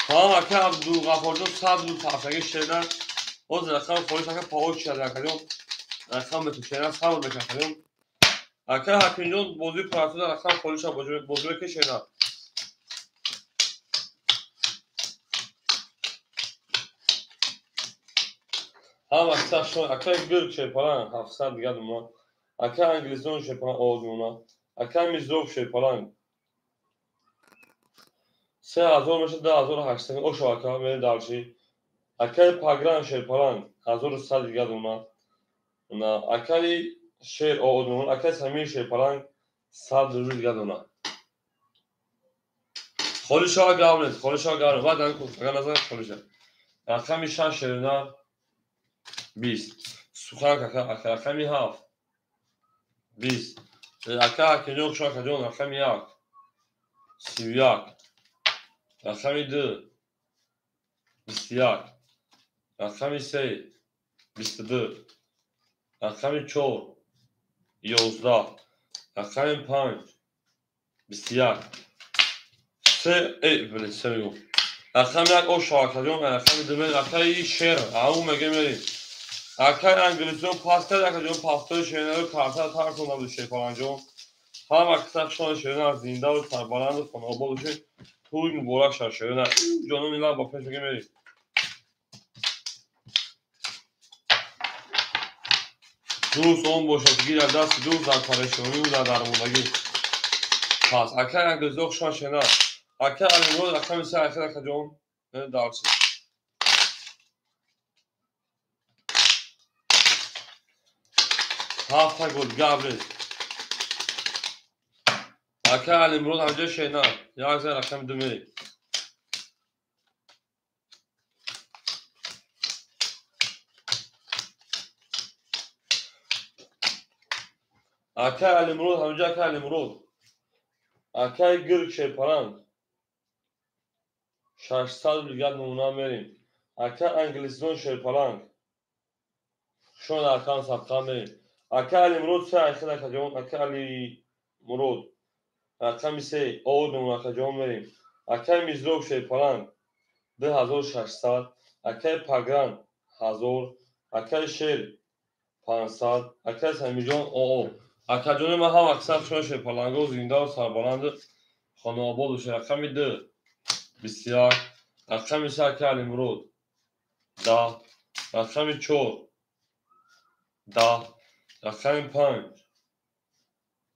ها اکنون عبدالغفور جو صبر بود پاسگی شدن o zaten polis pavuç alakalı. Rakam ve şeyler sağ alakalı. Aka hakkında bozuk parçalar rakam polise bozuk ki şeyler. Ha bak şu aka gök şey falan hafsa diyelim ama. Aka İngilizce şey falan olduğuna. Aka mizrop şey falan. Se azor mesela da azor haksın o şu aka beni dalşı. Aka pagran şey falan azor sad diyelim ama. Na akali şehir olduğuna aka samir şey falan sad diyelim ona. خالشا گاونت خالشا گاونت بعد ان اگر نظر خالشا رقمی 6 شرینا 20 سوخا کا رقمی 7 20 اکا کنیو شو کجون رقمی 1 31 رقمی 2 21 رقمی 3 22 رقمی 4 11 رقمی 5 21 سه بله سه میگم رقم یک او شاکجون رقم دوم رقم شیر او مگه میری اکای انگلیسیون پاستا اکجون پاستا شینر کارتا تارتون نبود شیپالانجون هم اکثر شون شینر زنده و تربالند و خانابا بشه توی مبارک شد شینر جانون ایلا با پیش مگه میری دوست اون باشدگی در دست دوست در پریشانی و در درموندگی پس اکای انگلیسیون شون شینر اکای انگلیسیون رقم سه اکجون دارسی هفت گل گابریل اکا امروز همجا شینا یا از رقم دو میری اکا امروز همجا اکا امروز اکا گرگ شیپران 600 بریگاد نمونه میریم اکا انگلیسیون شیپران شون ارکان سبقا میریم اکا امروز سه اکا اکا جون اکا امروز رقم سه او نمونه اکا جون میریم اکا میزروب شیپران 2600 اکا پاگران 1000 اکا شیر 500 اکا سمیجان او اکجون ما هم اکثر شون شیپالانگو زنده و سربالند خانواباد و رقم 2 21 رقم 3 اکا امروز 10 رقم 4 10 رقم 5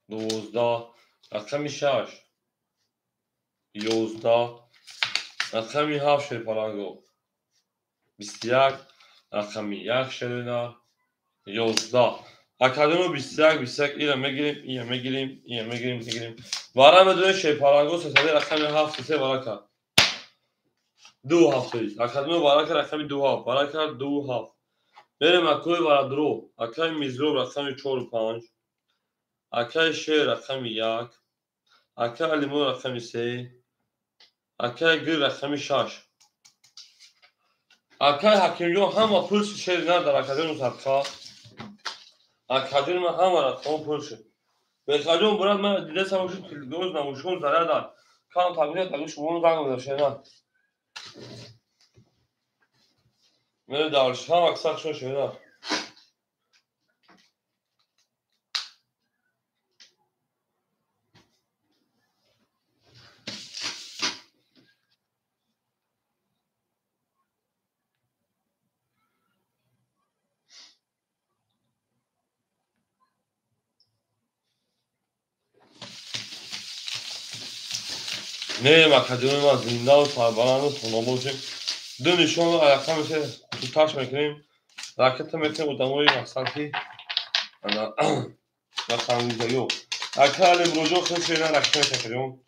12 رقم 6 11 رقم 7 شیپالانگو 21 رقم 1 شرینا 11 اکادمی 21 اینو میگیریم وارم بدون شیپالانگو ستاره رقم 7 سه وارا دو هفته اکادمی وارا رقم 2 هفت وارا 2 هفت بریم اکوی وارا درو اکای میزرو رقم 4 و 5 اکای شیر رقم 1 اکای لیمون رقم 3 اکای گل رقم 6 اکای حکیمیو هم پولس شیر نداره اکادمی صدقا اکادمی هم رقم پولس بخاجون برات من دیده سموشون تلگوز نموشون زره دار کام تاگوش بونو زنگ بزرشه نه میره دارش هم اکساک شو شده نه اکادمی ما زنده و سربالند و خانواباشیم دو نشان رو علاقه میشه تو تاش میکنیم راکت میکنیم و دموی مقصدی و خانویزیو اکا امروزو خیلی شیرن رکشن میکنیم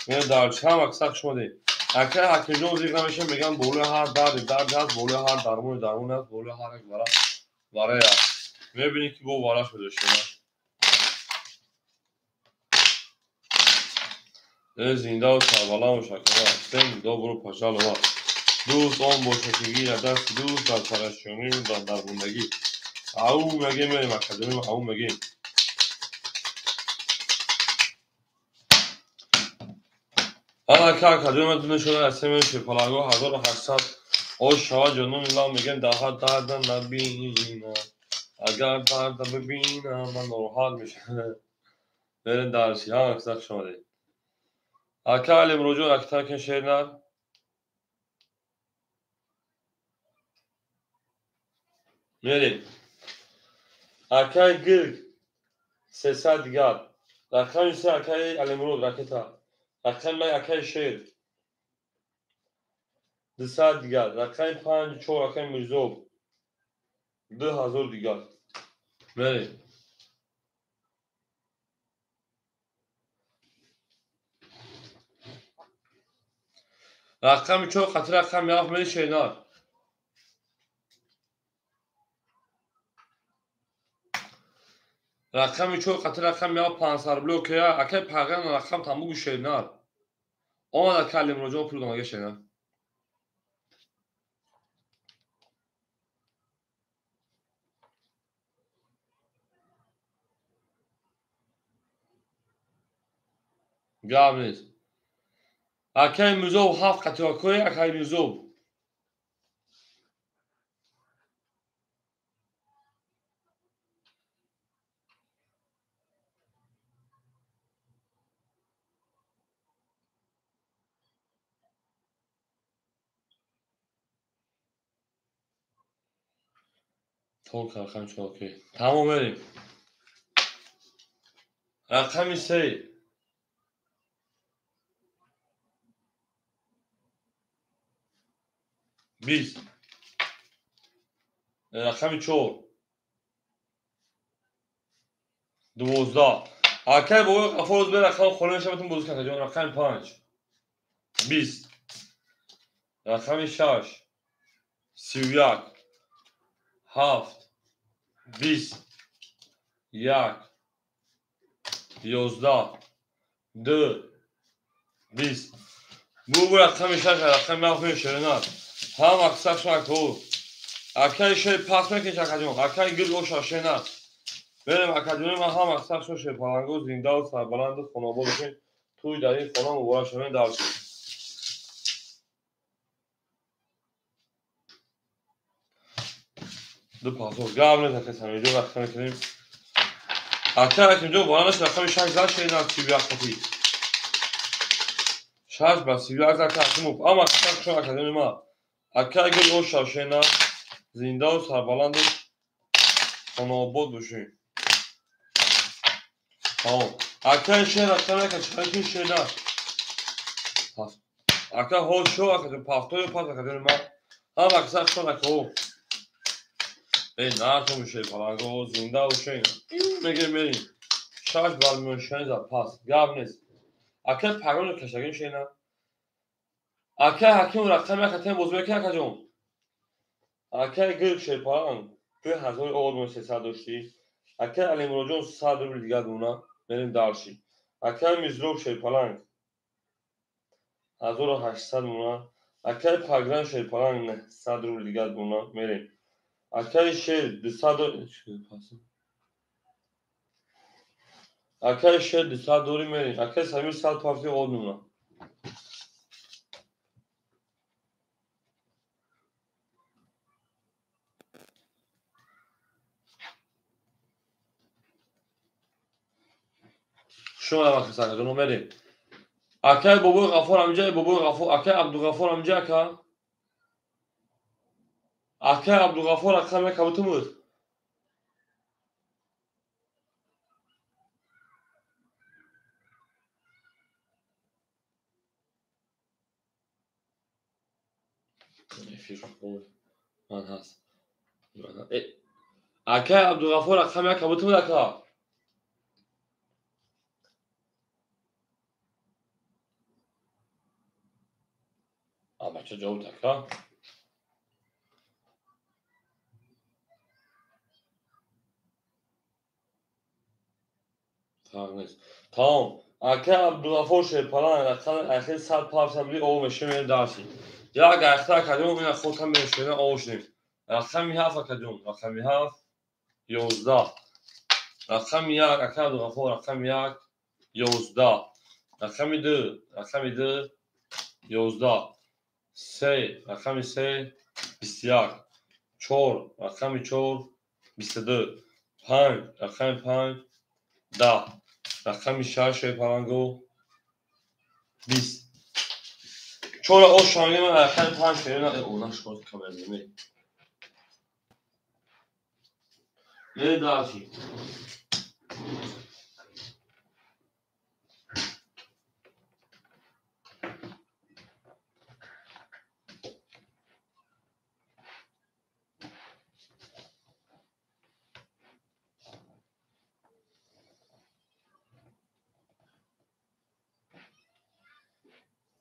میره دارش هم اکساک شما دی اکه حکیمجان زیگه میشه میگن بوله هر درد هست بوله هر درمون هست بوله هر یک برای هست میبینی که با وارش بده شما زنده و سربلند و شکره هستیم دو برو پاشال و دوست آن باشه که گیر دست دوست در پرشانی و در درموندگی او مگه میریم اکادمی او مگه حالا که اکادمی دونه شده هستیم شپلاگو 1800 آش شوا جنون الله میگن دهات دردن نبینم اگر درد ببینم من ناراحت میشه برین درسی ها اکساک شما دید اکه علم رجوع اکتر کن شیرنر میریم اکه گرگ 300 دیگر رقم سه اکه علم رود رکتا رقم اکه شیر 200 دیگر رقم 5 4 اکه مرزوب 2000 دیگر میریم رقم 4 قطر رقم یافت میری شیرنر رقم 4 قطر رقم یافت 500 بلوک یا اکه پاگان رقم تموم شیرنر آمد اکه علم رجوع پول دماغه شیرنر گاب نیست اکه مرزوب 7 قطر کوی اکه مرزوب توک رقم 4 کوی تمام بریم رقم 3 20 رقم 4 12 اکه بابا قفوز به رقم خونه شبتون بزرگ کنه جان رقم 5 20 رقم 6 31 7 20 1 11 2 20 بو رقم 6 رقم محفوظ شرنات هم اکثر شاکو اکه شی پاس میکنی چکا جان اکه گل و شاشنات بریم اکادمی ما هم اکثر شو پلنگو زنده و سربلند و خانواده باشین توی در این خانه مبارک شوین درس دو پاسور گام نیست که سمیجو وقت میکنیم اکثر اکنجا بارانش رقم 6 زد شدید از سی بی اختی 6 با سی بی اختی تحکیم اما اکثر شو اکادمی ما اکثر گل و شاشنات زنده و سربلند و خانواده باشین اکثر شهر اکثر که چکین شدید اکثر هول شو اکثر پافتوی پاس اکادمی ما هم اکثر شو نکو نه تو میشه پلنگو زنده و شین میگه میریم 6 برمیون شین زد پاس گاب نیست اکه پرون رو کشگین شینه اکه حکیم رقم یک حتیم بزرگ که اکه جون اکه گرگ شیر پلنگ 2000 آدم 300 داشتی اکه علیم رو جون 100 روبل دیگه دونه میریم دارشی اکه میزروب شیر پلنگ 1800 مونه اکه پاگران شیر پلنگ 100 روبل دیگه دونه میریم اکه شیر 200 اکه شیر 200 دوری میریم اکه سمیر 100 پافتی آدمونه شما وقت ساکتون میریم اکه بابای غفور امجا بابای غفور اکه عبدالغفور امجا اکه عبدالغفور رقم یک کبوتو بود من هست اکه عبدالغفور رقم یک کبوتو بود اکه بچه جواب تکا tamam. Akı Abdülgafur Şehpalan akıl saat parçamlı o meşhur dersi. Ya gayet kadın من خودم meşhur oluşum. رقم هفت کدوم رقم هفت 11 رقم یک اکه عبدالغفور رقم یک 11 رقم دو 11 سه رقم سه 21 چهار رقم چهار 22 پنج رقم پنج 10 رقم شش پرانگو 20 چهار او شانگی من رقم پنج پیرون اونش خود کامل نه داشتی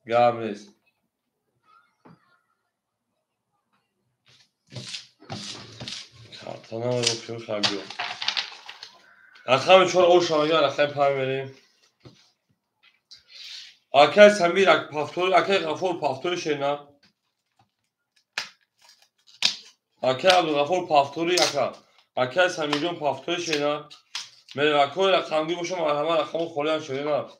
گرم نیست کارتانا رو پیو خرگو رقم چهار او شانگی من رقم پنج بریم اکه سمیر پافتوری اکه غفور پافتوری شینا اکه عبدالغفور پافتوری اکه سمیرون پافتوری شینا من اکه رقمگی باشم همه رقم خولیان شینا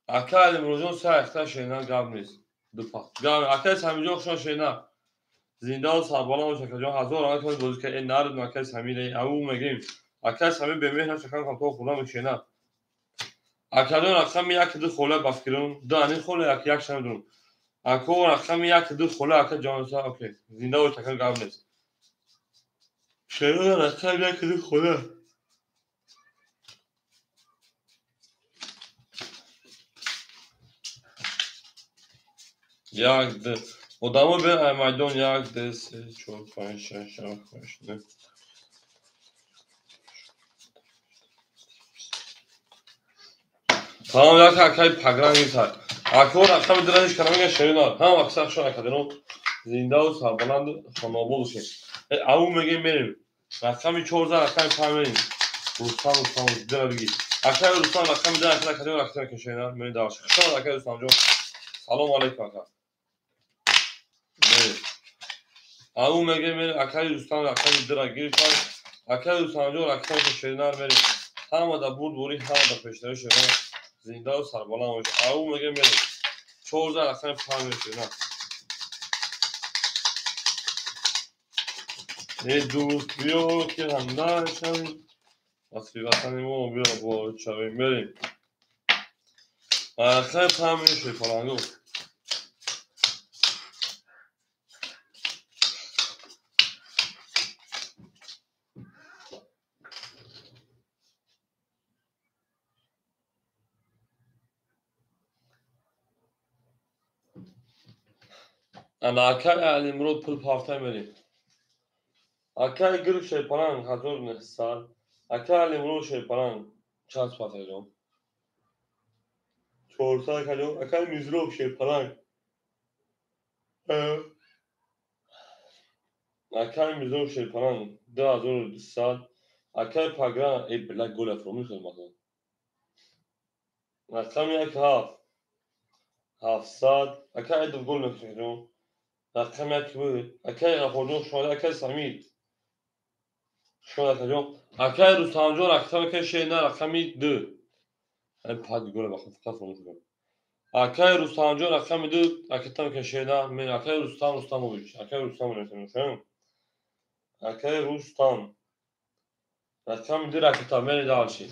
اکه المروزون سه اختر شینا گرم نیست دو پاک گرم اکه سمیرون خشان شینا زنده و سربالا و شکل جان هزار آنها که بازی که این نرد اکه سمیره او مگیم اکه سمیر به مهر شکل کن تو خدا میشینا اکه دون رقم یک دو خوله بفکرون دو انین خوله یک شنیدون اکه رقم یک دو خوله اکه جانسا اوکی زنده و شکل گرم نیست شینا رقم یک دو خوله یک ده odamı به میدان یک ده سه چهار پنج شش هفت هشت نه tamam ya kakay pagran gitar akor akşam direniş kanamı şerinar ha akşam şu akadeno zinda و سربلند خانابود شه او میگه میریم رقم 14 رقم 5 رستم در بگی اکای رستم رقم ده اکای رقم کشینا می داش شما اکای رستم جو سلام علیکم اکا او میگه میریم اکای رستم رقم در گیر کن اکای رستم جو رقم کشینا میریم همه دا بوری همه دا پیشتری شما زنده و سربلند باش او میگه میریم 14 رقم 5 کشینا نه دوست بیو که همدار شویم وقتی وطن ما بیا با شویم بریم خیلی پرم شوی پرانگو انا اکای الیمرود پل پافتای بریم اکای گرگ شوی پرانگ هزار نهستان اکای الیمرود شوی پرانگ چند پافتای جام 400 کجام اکای میزروب شوی پرانگ اکای میزروب شوی پرانگ 2200 اکای پاگران ای بلک گل افرومی خیلی مخصوص رقم یک هفت 700 اکای دو گل نکشم رقم یک بود اکای غفوردون شما اکای سمیر شما کجام اکای رستم جان رقم که شینا رقمی 2 این پاد گل بخوام فقط فراموش کنم اکای رستم جان رقم 2 اکتام که شینا من اکای رستم ویچ اکای رستم نمیتونم اکای رستم رقم 2 اکتام من دالشی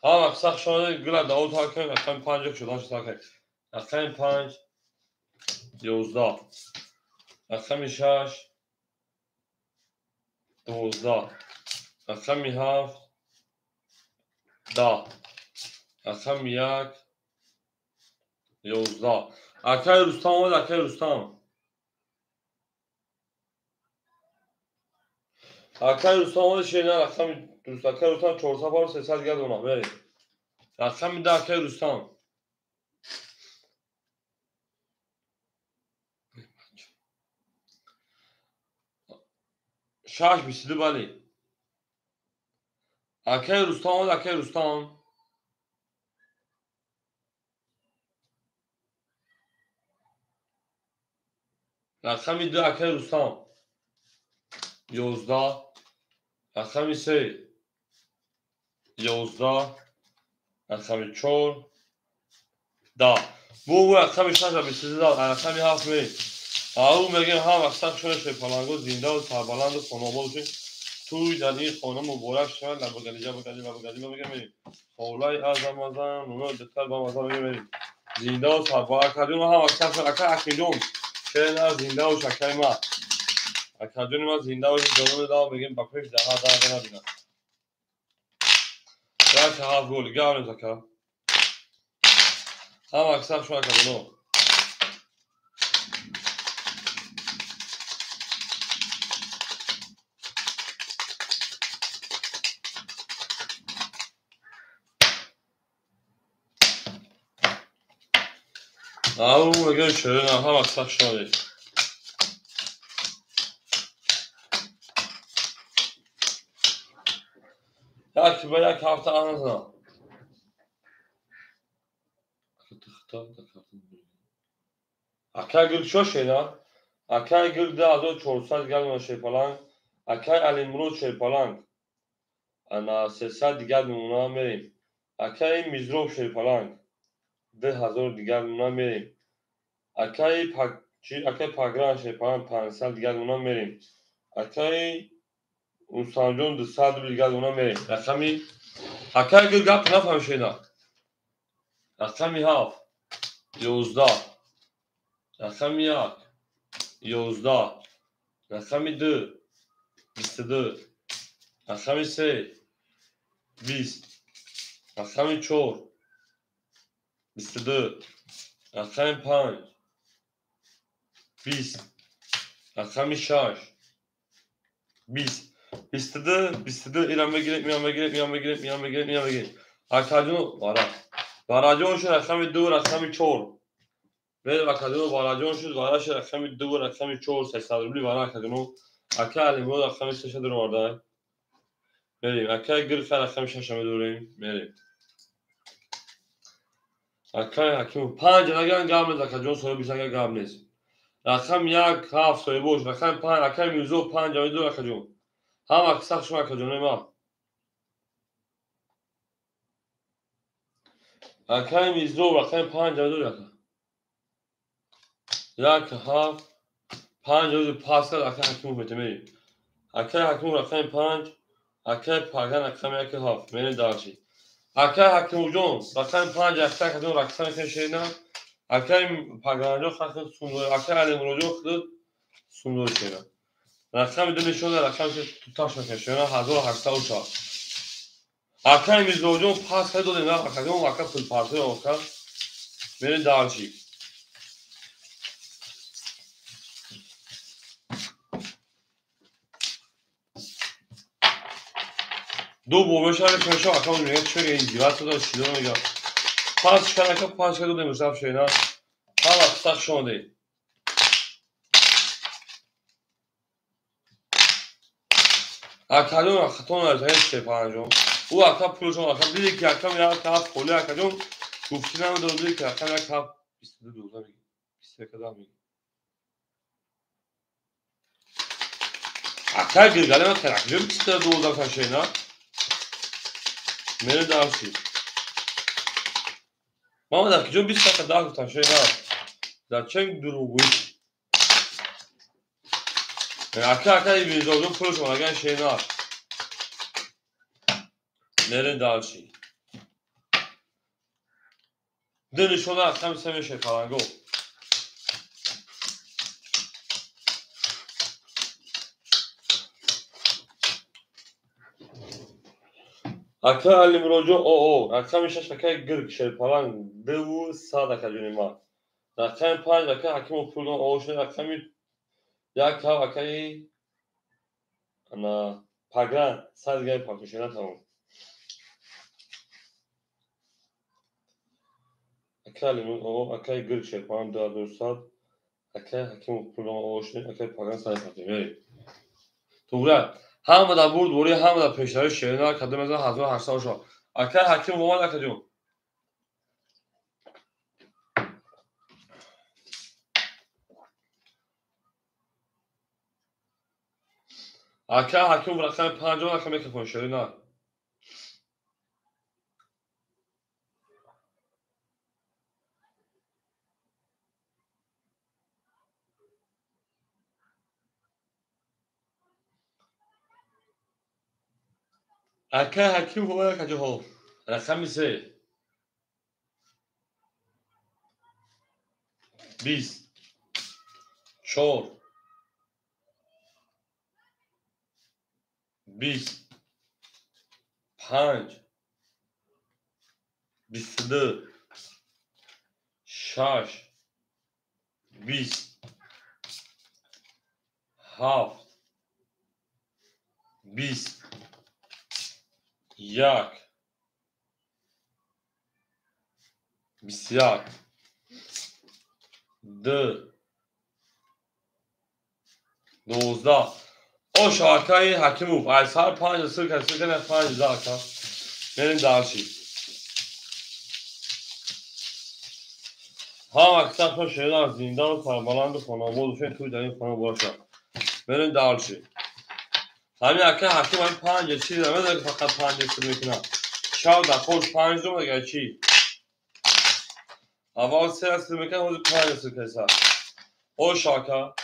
هم اکسخ شما گل داوود ها که رقم 5 شدن شد رقم 5 11 رقم 6 12 رقم 7 10 رقم 1 11 اکای رستم و اکای رستم اکای رستم شینا رقم دوست اکای رستم 400 بار 300 گرد اونا بریم رقم 10 اکای رستم شش بیسیدی بله. اکای رستم اکای رستم. رقمی 2 اکای رستم. 11. رقمی 3. 11. رقمی 4. 10. Bu رقمی 6 و 22. رقمی 7 می. او میگیم هم اکثر شده پلنگو زنده و سربلند و خانواده‌اش توی در این خانه مبارک شد. لبگلی میگیم اولای اعظم اونو دکتر با مزار میگیم زنده و سربلند کردیم هم اکثر شد. اکای اکیدون چه نه زنده و شکای ما اکادون ما زنده و جانون دام میگیم با پیش ده نبینم. یا که هاف گل گاون زکا هم اکثر شد اکادونو. او میگیم شده نه هم اکثر شده. یک به یک هفته آنها. اکای گل شو شینا. اکای گل ده از 400 گل نشه پلنگ. اکای الیمرو شه پلنگ. انا 300 دیگر نمونه میریم. اکای میزروب شه پلنگ. 10,000 دیگر نمونه میریم. اکای پاگران شه پلنگ 500 دیگر نمونه میریم. اکای اوسانجون 200 دیگر نمونه میریم. رقمی اکای گل گپ نفهم شینا. رقمی 7. 11. رقمی 1. 11. رقمی 2. 22. رقمی 3. 20. رقمی 4. 22. رقمی 5. 20. رقمی 6. 20. 22 اینم بگیریم میام. اکادون باراجون شد رقمی 2 رقمی 4. به اکادون باراجون شد باراش رقمی 2 رقمی 4 300 روبلی برای اکادون. اکا لیمو رقمی 3 شد رو وارد. بریم اکای گل رقمی 6 دوریم بریم. اکای حکیم 5 نگن گام نیست اکادون سوی بیشتر گام نیست. رقم 1 7 سوی باش رقم 5 اکای میوزو 5 دو اکادون. هم اکثر شما اکادون ما. اکای میزو رقم 5 دو رقم. یک هفت 5 دو پاس کرد اکای حکیم میتونیم. اکای حکیم رقم 5 اکای پاگان رقم 1 هفت میره داشتی. اکای حکیم جون رقم 5 اکای حکیم رقم کشیدن. اکای پاگان جو خاطر سوندور اکای علیمرو جو خود سوندور شدن. رقم دو نشون رقم تاش کشیدن 1804. اکای میزو جون پاس کرد دو نه اکای اون اکای پول پارتی اوکا میره داشتی. دو بومش هر شما اکاون میگه چه این دیوات داد شیلو میگه پاس کنه که پاس کرد دو مصاف شینا ها وقت شده اکادون خطون از هیچ پنجم او اکا پولشون اکا دیدی که اکا میاد تا پولی اکادون گفتی نم دادی که اکا اکا 22 میگه 21 میگه اکا گلگله ما ترکیب 22 تا شینا میره داشتی ما در کجا 20 تا تا شینا در چنگ دروغی اکا میزودون پولشون اگه شینا میره داشتی دلشون اکا میشه پلنگو اکا الیمروجو او اکا میشه اکا گرگ شه پلنگ دو ساده کجونی ما رقم 5 اکا حکیم پولون او شده رقم یک ها اکای انا پاگران ساز گای پاکشینا تمام اکا لیمون او اکای گرگ شه پلنگ دو ساد اکا حکیم پولون او شده اکای پاگران ساز پاکشینا توغرا همه دا برد وری همه دا پیشتری شیرنا کدام از 1800 شد اکر حکیم اومد اکجون اکر حکیم رقم 50 رقم یک کن شیرنا اکر حکیم اومد اکجون رقم 3 20 4 20 5 22 6 20 7 20 1 21 2 12 او شاکای حکیموف از هر 5 سر کسی کنه 5 زاکا بریم دارچی هم اکثر تو شیران زندان و سربلند و خانواده توی در این خانه باشه بریم دارچی همین اکه حکیم همین 5 چی نمیده که فقط 5 سر میکنه شاید در خوش 5 دو مگه چی اول 3 سر میکنه حوض 5 سر کسا او شاکا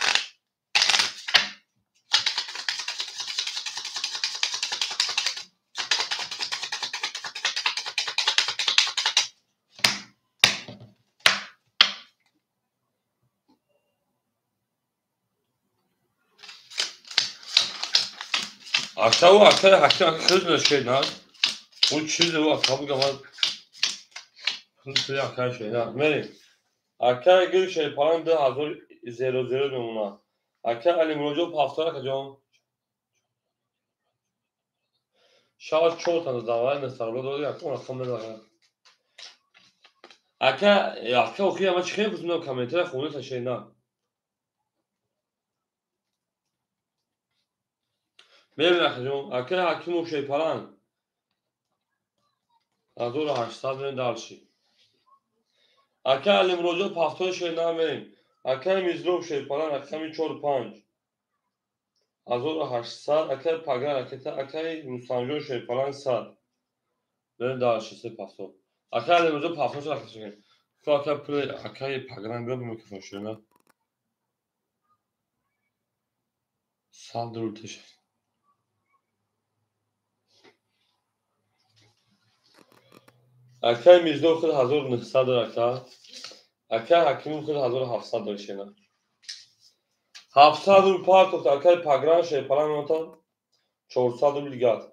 اکه او اکه حکیم خیلی نشکه نه او چیزی او اکه بگم خیلی اکه شده مریم اکه گیر شده پران 2000 نمونه اکه علی مروجو پافتار اکه جان شاید 4 تا دوای نسترلو دادی اکه اون رقم نداره اکه اوکی اما چی بزنم کامنتر خونه تشه نه ببین اکه جان اکه حکیم و شیپران 1800 برین دارچی اکه علی مروجو پافتار شده برین اکه میزلو شیپران اکه 4 5 1800 اکه پاگران اکه مستانجو شیپران 100 برین دارچی سه پافتار اکه علی مروجو پافتار شده اکه شده که اکه پلی اکه پاگران بیا بمیکفون شده نه 100 درول تشه اکه میزلو خود 1900 اکه اکه حکیمو خود 1700 داشته نه 700 رو پارت اکه پاگران شیپران نوتا 400 رو لیگات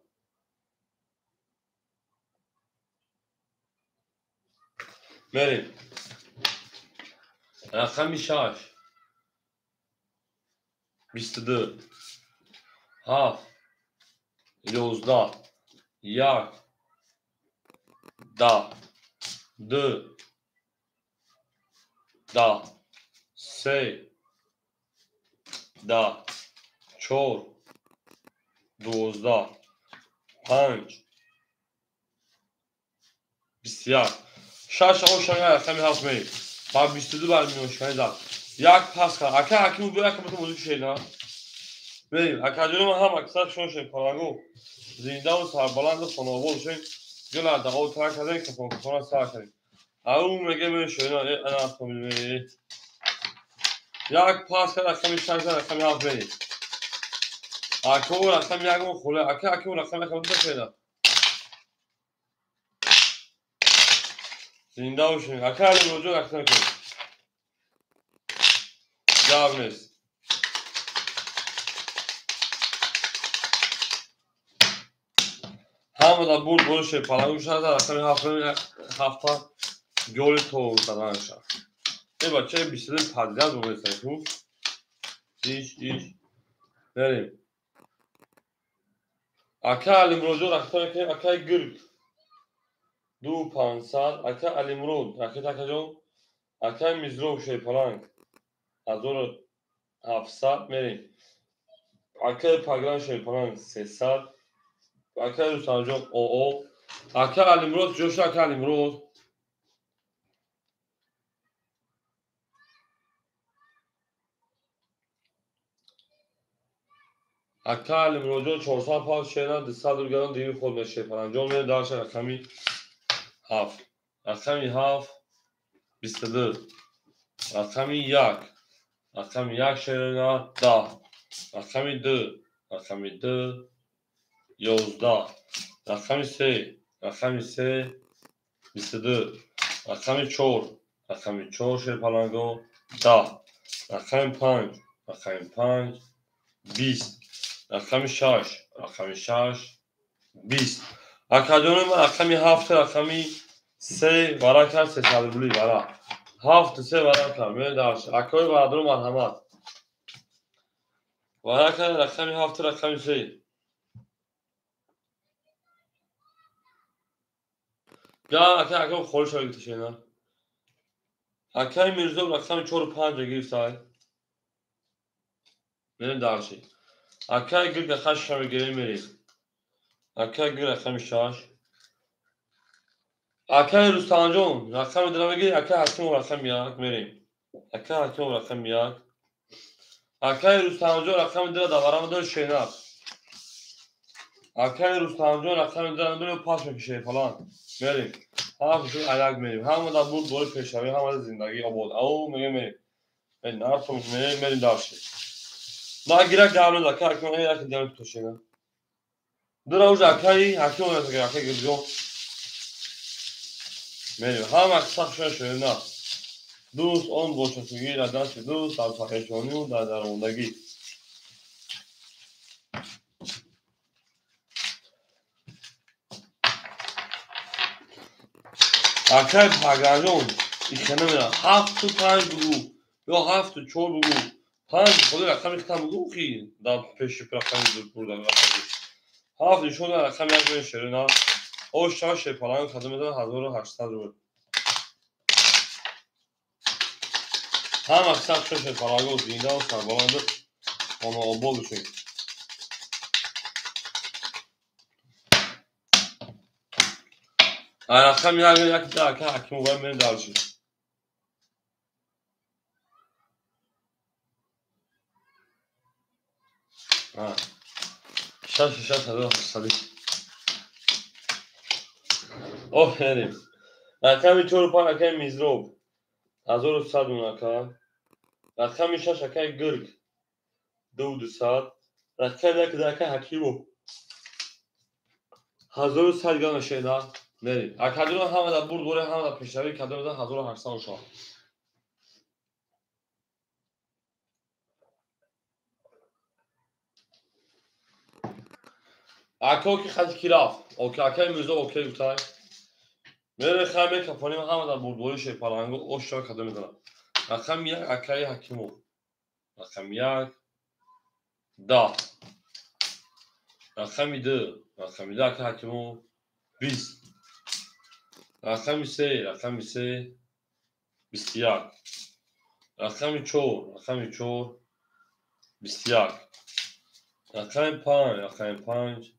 مریم رقم 6 22 7 11 1 10 2 10 3 10 4 12 5 21 شش آشنای رقم 7 می با 22 برمی آشنای داد یک پاس کرد اکه حکیمو بیا که بتون موضوع شینا بریم اکه جلو من هم اکثر شون شد پرانگو زنده و سربلند و خانوابال شد جلو دقاو ترک کردن که فانکسان سر کردیم او میگه من شینا انا افتم بیمید یک پاس کرد رقم 6 رقم 7 می اکه او رقم یکم خوله اکه او رقم یکم بوده شینا زنده و شنید اکه علی موجود رقم کنید جواب نیست همه دا بود بولشه پلنگو شده رقم 7 گل تو زدن شد ای بچه 22 پدیده رو بسید تو ایش بریم اکه علی مروجو رقم که اکه گرگ 2500 اکه علی مرود رقم اکه جان اکه میزرو شه پلنگ 1700 میریم Akay pagran şey falan sesar. Akay Rusancan o. Akay Alimrod Josh Akay Alimrod. Akay Alimrod'un 400 pound şeyler dışa durganın değil kolme şey falan. John beni daha şey rakami haf. Rakami haf. Bistedir. Rakami yak. Rakami yak şeyler da. Rakami dı. Rakami dı. 11. Rakami se. Rakami se. Bistedir. Rakami 4. Rakami 4 şey falan go. Da. Rakami 5. Rakami 5. 20. رقم 6 رقم 6 20 اکادون من رقمی 7 رقمی 3 برا کرد 3 بولی برا 7 3 برا کرد من داشت اکای برادر مرحمت برا کرد رقمی 7 رقمی 3 یا اکای خول شو گیتشینا اکای میرزو رقمی 4 و 5 گرفتای من داشت اکای گرگ خش شو گیری میری اکای گرگ رقمی 6 اکای رستانجون رقم درمگی اکای حکیم رقم یک میریم اکای حکیم رقم یک اکای رستانجون رقم در داورم دار شینار اکای رستانجون رقم در دور پاس میکشه فلان میریم هم شو علاق میریم هم دا بود دور پیشاوی هم زندگی آباد او میریم من نرفتم میریم داشت ما گیرک دارم اکای حکیم یک دارم تو شینار دور اوج اکای حکیم اکای گرجون میریم هم اکساق شو نه دوست آن باشندگی را دست دوست در پریشانی و در درماندگی اکای پگرجون ایشه نمیدن 7 و 5 بگو یا 7 و 4 بگو 5 خود رقم کم بگو که در پیش رقم زود بردن رقم 7 شد رقم یک بین شیرین او شاش پلان کدام میدن 1800 رو هم اکثر شش پلاگو زینده و سربلند اما آباد بشین رقم یک در حکیم و باید درشید شش 1800 اوه بریم رقم 4 و 5 اکای میزروب 1100 اون اکا رقم 6 اکای گرگ 2200 رقم یک اکای حکیمو 1100 گان شیدن بریم اکادون همه در برد بوره همه در پیشروی کدام دادن 1800 شاه اکا که خط کلاف اوکی اکای میزو اوکی بتای میره خیلی کپانی همه در برد بوره شی پالانگو اوشا کدام دادن رقم یک اکای حکیمو رقم یک 10 رقم 2 رقم 2 اکای حکیمو 20 رقم 3 21 رقم 4 21 رقم 5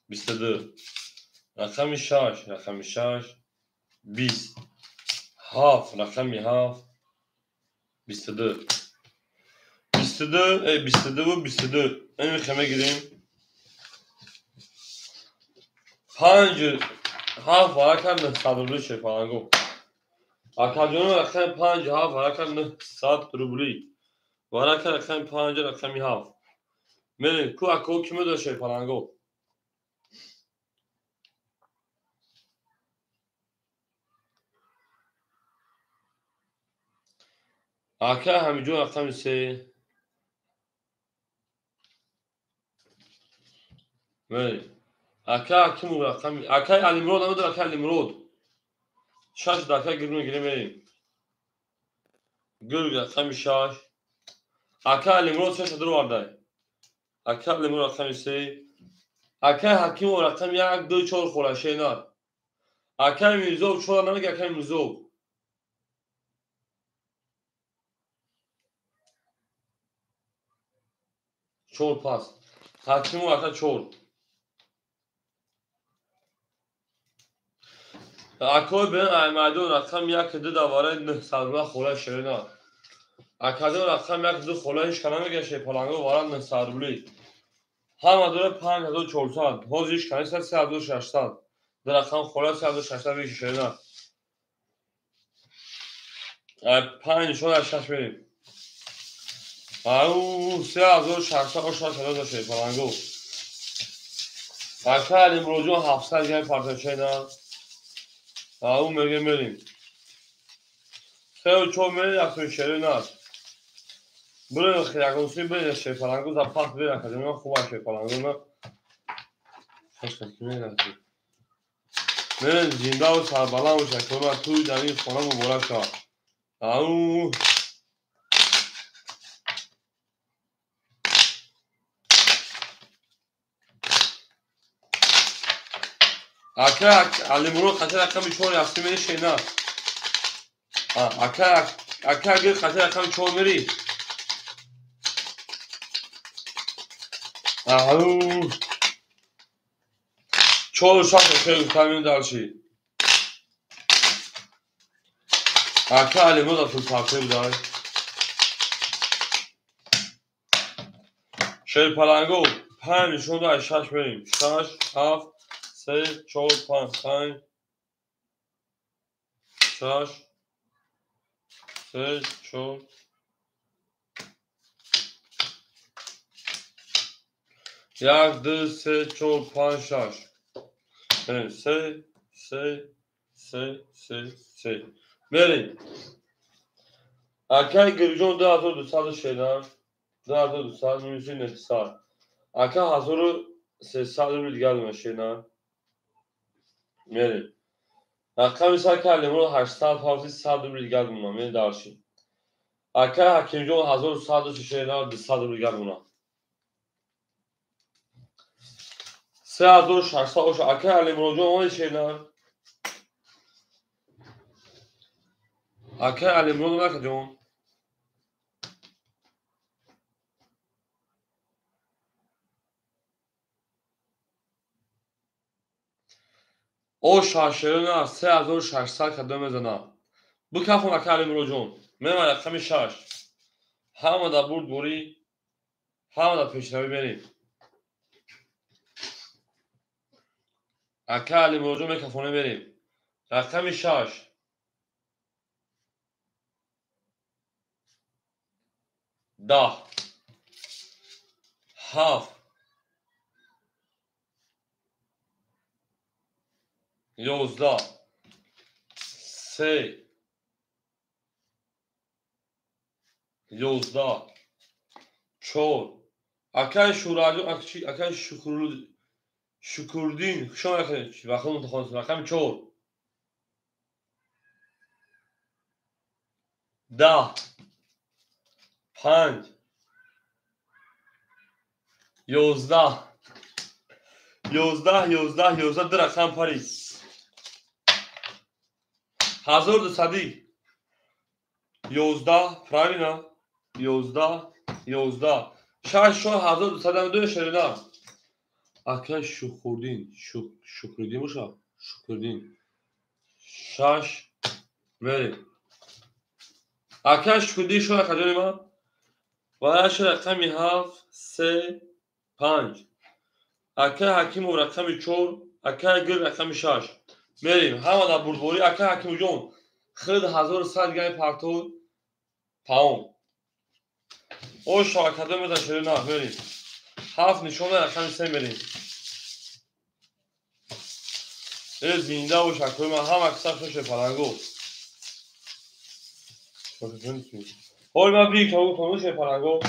22 رقم 6 20 7 رقم 7 22 22 این میخوامه گیریم 5 7 ورکن صدر شه پانگو اکادون رقم 5 7 ورکن 100 روبلی ورکن رقم 5 رقم 7 میریم کو اکو کیمو داشه پانگو اکا همینجور رقم 3 میریم اکا کیمو رقم اکا الیمرود هم داره اکا الیمرود 6 دکا گیریم میریم گرگ رقم 6 اکا الیمرود 6 درو ورده اکا الیمرود رقم 3 اکا حکیم رقم 1 2 4 خوره شینار اکا میرزو 4 نمیگه اکا میرزو 4 pas. Hakim aka 4. Akoy ben Ahmadi raqam 1 davara 900 xola shirina. Akadon raqam 1 xola ish kana megash palango vara 900 rubli. Hamma dora 5400. Hoz ish kana 3600. Dar raqam xola 3600 ish shirina. 5 shona shash merim. Au 3600 oshara dashte palango. Akal imrojo 700 gam partashena. Au merim. Khayr chom merim akun shirina. Buraya خیلی بین شیپالانگو زپاس بین اکادمی خوبه شیپالانگو نه خوش کسی نگرفتی من زنده و سربلند و شکرم توی در این خانه مبارک شد او اکا علیمونو خطر اکامی چون یفتی منی شینا اکا اگر خطر اکامی چون میری او چون شاک که تامین دارشی اکا علیمونو تو پارتی بدای شیپالانگو 5 شده 6 بریم 6 7 3 4 5 6 3 4 1 2 3 4 5 6 3 3 3 3 3 بریم اکا گرجون 2200 شدن 2200 میشه نفسار اکا 1300 رو دیگر میشینن میریم اکا مثال که لیمون 800 حافظ 100 رو دیگر میمونم میریم دارشیم اکا حکیم جون 1100 شدن 200 رو دیگر میمونم 3600 اکا لیمون جون اون شدن اکا لیمون نکه جون او شاشرنا 3600 کدوم میزنم Bu kafon akalim rojon. Men raqam 6. Hamada burd buri. Hamada peshravi berim. Akalim rojon me kafone berim. Raqam 6. 10 7 11 3 11 4 Akay shuraju akay shukurdin شما کنید وقتی متخصص رقم 4 10 5 11 11 در رقم پاریس 1200 11 правильно 11 شش 1202 شرینا اکا شکردین باشه شکردین 6 بری اکا شکردین شو کجایی ما ولی رقمی 7 3 5 اکا حکیم و رقمی 4 اکا گر رقمی 6 بریم همه در بردباری اکا حکیم جون خیلی 1100 گرم پرتو پاون او شاکده میدن شرینا بریم 7 نشونه رقمی 3 بریم زنده و شکر من هم اکثر شوشه پلنگو حال من بی که او کنوشه پلنگو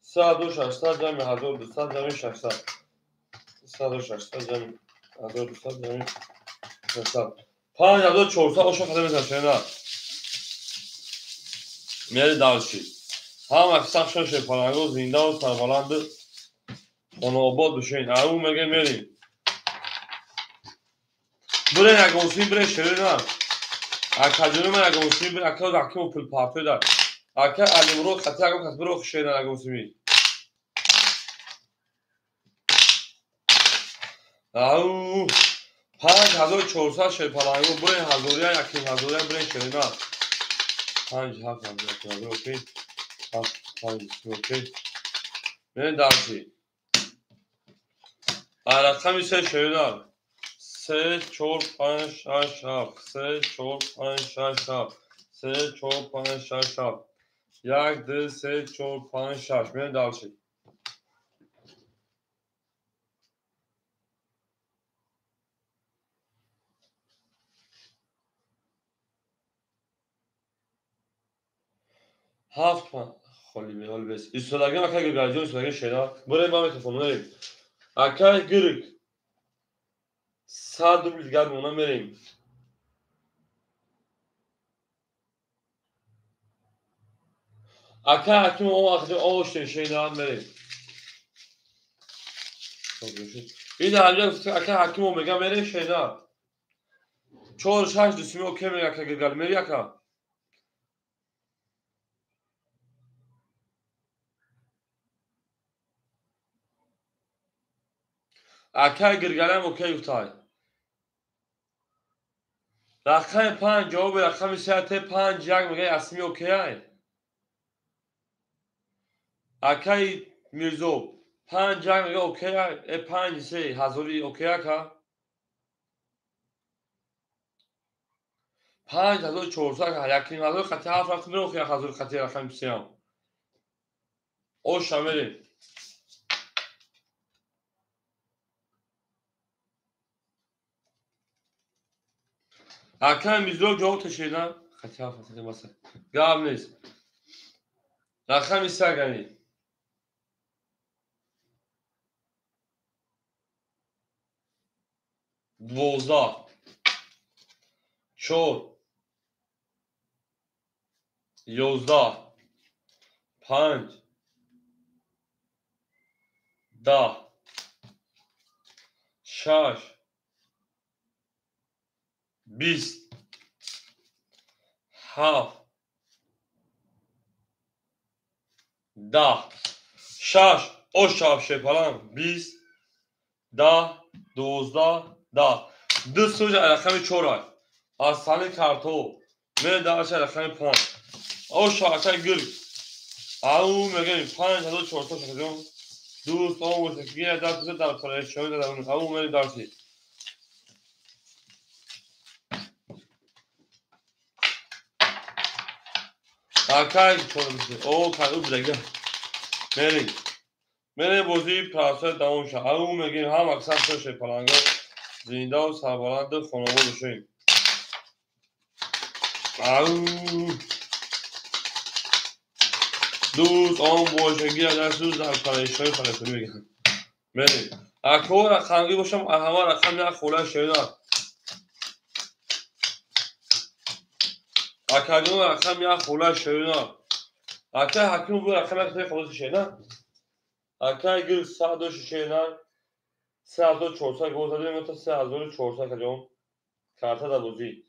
100 جمعی 1200 جمعی 600 100 جمعی 1200 جمعی 600 5400 او شکده میزن شرینا میری دارشی هم اکثر شوشه پلنگو زنده و سربلند خانه آباد بشین او مگه میریم Buraya negosim buraya şerina. Akademi negosim buraya akad hakim pul parti dar. Akad alimro khati agam kasbro khshena negosimi. او 5400 شوی پلنگو برین هزاریا یکی هزاریا برین شوینا 5700 یکی اوکی 7 اوکی برین درسی رقم 3 شوینا 3 4 5 6 7 3 4 5 6 7 3 4 5 6 7 1 2 3 4 5 6 برین درسی 7 خالی میال بس استوداگی اکا گرجون استوداگی شینا برین با میکروفون بریم اکا گرگ 100 دوبل دیگر به اونا بریم اکا حکیم او اخجا آوشتن شینا هم بریم این در همجا اکا حکیم او میگم بریم شینا 4 6 دوسمی اوکی میگه اکا گرگل میری اکا اکا گرگل هم اوکی افتای رقم 5 جواب رقم 3 5 یک میگه اسمی اوکی های اکای میرزو 5 یک میگه اوکی های 5 3 هزاری اوکی اکا 5400 یکی هزار خطی هفت رقم میره یک هزار خطی رقم بسیام او شاملی اکا میرزو جواب تشیدن خطی هفت خطی مثلا گاب نیست رقم سگنی 12 4 11 5 10 6 20 7 10 6 او شاب شپالان 20 10 12 10 دو سوژ رقم 4 آستانه کارتو من داشت رقم 5 او شاکر گل او میگم 5400 شدم دوست او وسیله دست در پرشون دادم او من داشتی اکای چون او کارو بگم میری بازی پراسه داون شد او میگیم هم اکثر سرش پلنگا زنده و سربلند خانواده شیم او دوست آن باشگی از دوست در پرشون پرشون میگم میری اکو رقمی باشم همه رقم یک خوله شیدن اکادون رقم یک خوله شیدن اکا حکیم بود رقم یک خوله شیدن اکا اگر 100 شیدن 3400 گل زدیم تا 3400 کجام کارتا دا بازی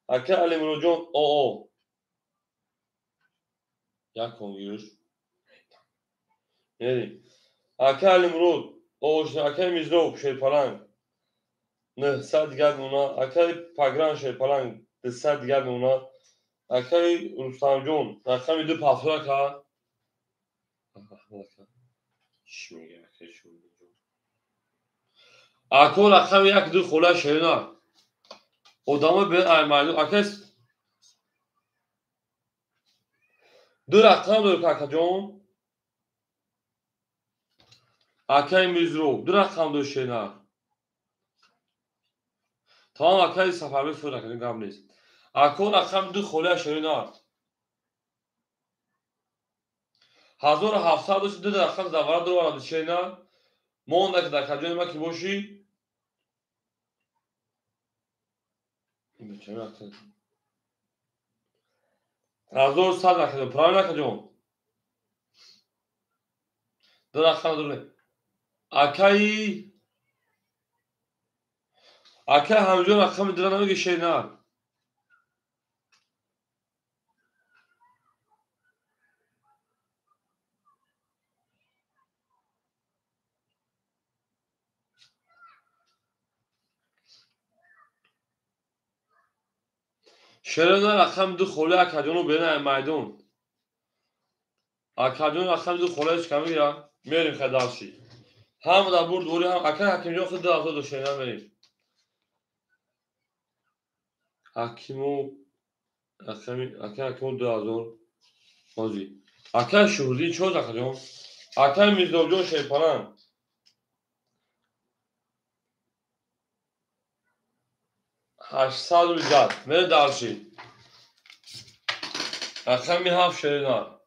اکا علی مروجون او یک کنگیرش میری اکا علی مرود اوش اکا میزرو شیرپلنگ نه 100 دیگر اونا اکا پگران شیرپلنگ 100 دیگر اونا اکا رستم جون رقم 2 که چی میگه اکا رقم یک دو خوله شیرنا ادامه به معلوم اکس دو رقم دور کاکا جون اکای میزرو دو رقم دو شیرنا تمام اکای سفر به فور نکنیم گم نیست اکا رقم دو خوله شیرنا 1700 دو رقم زوارا دو وارد شیرنا مونده که در کجای ما که باشی این بچه رقم 1100 نکنیم پرای نکنیم دو رقم دو اکای اکای همجور رقم دو نمیگه شیرنا شیرنا رقم دو خوله اکادیونو بینه میدون اکادیون رقم دو خوله کمی یا میریم خداشی هم در برد دوری هم اکا حکیمجو خود دو دو شیرنا میریم حکیمو حکیمو دو موزی اکا شهودی چوز اکادیون اکا میزدوجون شیپانم 800 جد میره دارشی اکا می هفت شیرنا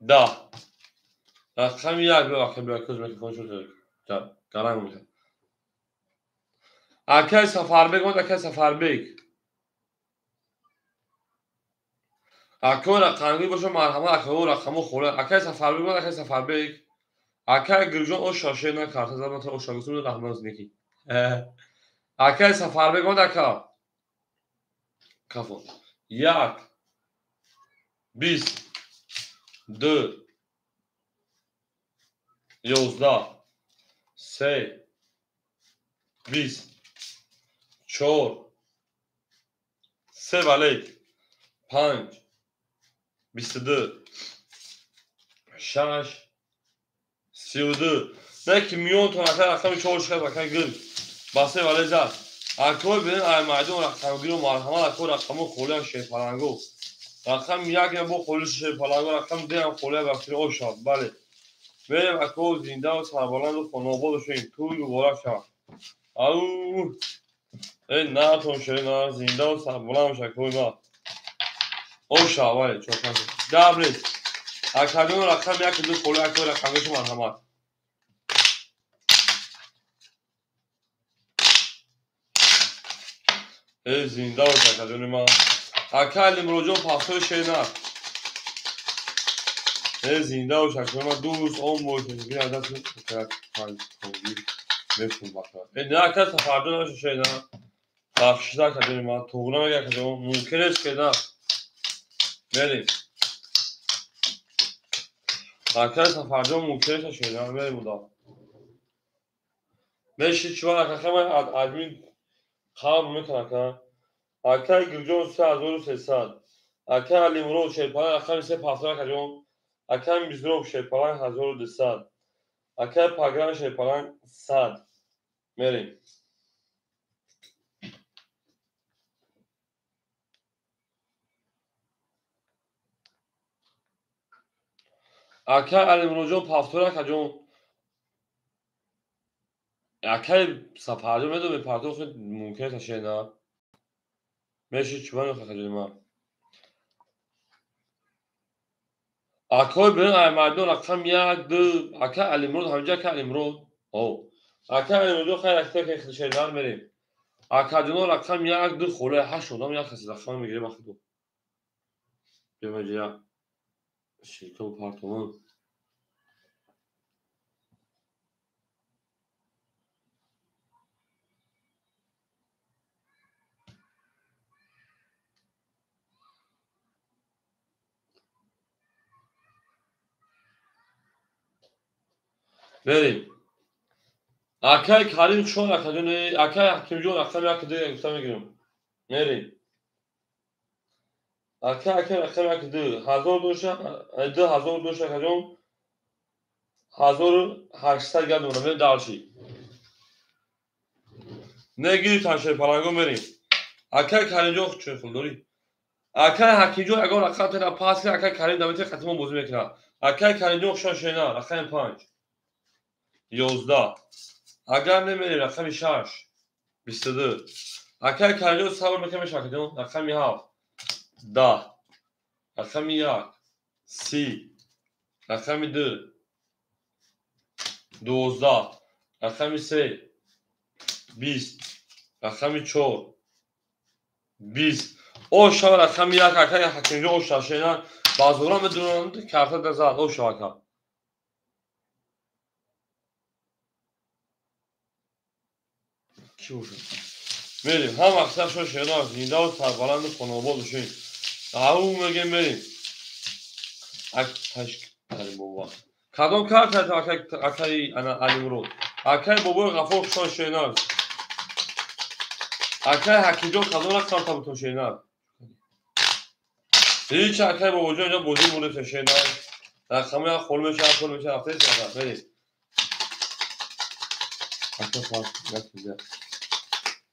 ده رقم یک به اکا بیا کز میکفون شد گرنگ میشه اکا سفر بیگ مود اکا سفر بیگ اکا رقمی باشه مرحمه اکا رقمو خوله اکا سفر بیگ مود اکا سفر بیگ اکا گرجون او شاشه نه کارت زدم تا او شاگسون رحمان از نیکی اکا سفر بیگ مود اکا کفون یک 20 2 11 3 20 4 3 بله 5 22 6 32 نه که میون تو نکه رقم 4 شکر بکن گل بسه ولی زد اکوی بین ایمایدون رقم گیرو مرحمه اکوی رقمو خوله شیپالنگو رقم یک نبو خوله شیپالنگو رقم دیم خوله بکتری او شد بله بریم اکو زنده و سربالند و خانواباد شویم توی دوباره شد او ای نه تون شوی نه زنده و سربالند شکوی ما او شد بله چوکن شد دبریز اکادیون رقم یک دو خوله اکوی رقم گیرو مرحمه ای زنده و اکادیون ما اکل امروجون پاسوی شینا ای زنده و اکادیون ما دوست اون باشه بین عدد کرد پنج کنگی بشون بخواد ای نه اکل سفردون نشه شینا بخشیده اکادیون ما توغنا مگه اکادیون ممکن است که نه بریم اکل سفردون ممکن است شینا بریم بودا بشی چوان اکل من ادمین خواب میکنه که اکل گرجون 3300 اکل امروز شیپانه رقم 3 اکادیون اکل میزروب شیپانه 1200 اکل پاگران شیپانه 100 میریم اکل امروز پافتور اکادیون اکل سفردون میدونم پارتو خود ممکن است شینا میشه چوان اکادیون ما اکل بین مردم رقم یک دو اکل امروز همینجا اکل امروز او اکل امروز خیلی اکتر که شینا میریم اکادیون رقم یک دو خوله 8 شدم یک کسی رقم میگیره وقتی دو بیام اینجا شرکت و پارتمان بریم اکل کریم چون اکادیون اکل حکیمجون رقم یک دیگه گفتم میگیرم میریم اکل رقم یک دو 2002 اکادیون 1800 گرد میریم دارشی نگیری تنشه پلنگو میریم اکل کریمجون چه خون داری اکل حکیمجون اگر رقم تینا پاس که اکل کریم دمیتی ختمون بوزی میکنه اکل کریمجون خشان شینا رقم 5 11 اگر نمیری رقم 6 22 اکل کریمجون صبر میکنه اکادیون رقم 7 10 رقم 1 30 رقم 2 12 رقم 3 20 رقم 4 20 او شاور رقم 1 اکل حکیمجون او شاشینا بازورا میدونند کارت دزاد او شاکا کی بود میریم هم اکثر شو شینا زنده و سربلند خانواباد شویم او میگه میریم تشک کریم بابا کدام کارت اکل انا علی مرود اکل بابا غفور شو شینا اکای حکیجو خزون رقم تا تو شینا هیچ اکای با وجود اینجا بودی مورد تو شینا رقم یا خول میشه افته سینا برید اکا فاس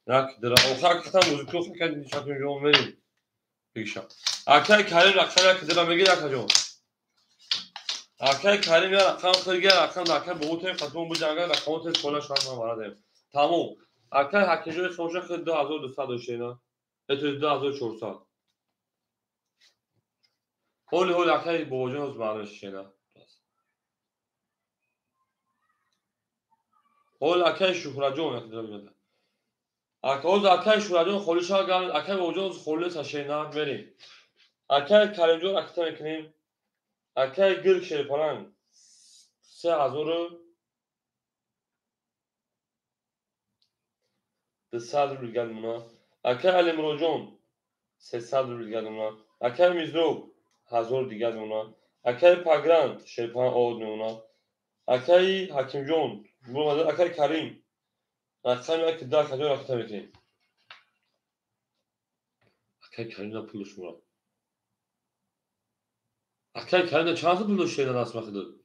یک درا اوخا کتم موزیکو فکر نیشتون جو برید بگیشم اکای کریم رقم یک درا میگی اکا جو اکای کریم یا رقم خیلی رقم اکای بوته خطون بود جنگل رقم تست کلا شاید ما وارد تمام اکای حکیجو خوشه خیلی 2200 شینا اتوز 2400 هول اکای با وجود از معلومش شینا هول اکای شکراجون یک درا میده اکاوز اکای شکراجون خولی شا گل اکای با وجود از خولی تا شینا بریم اکای کریمجو اکتا میکنیم اکای گل شیپانن 3200 روبل گل مونا اکای الیمروجون 300 روبل گل مونا اکای میزروب 1000 دیگه مونا اکای پاگران شیپان آود مونا اکای حکیم جون بو اکای کریم رقم یک ده کجا رقم میکنیم اکای کریم دا پولش مونا اکای کریم دا چند تا پولش شینا دست مخدود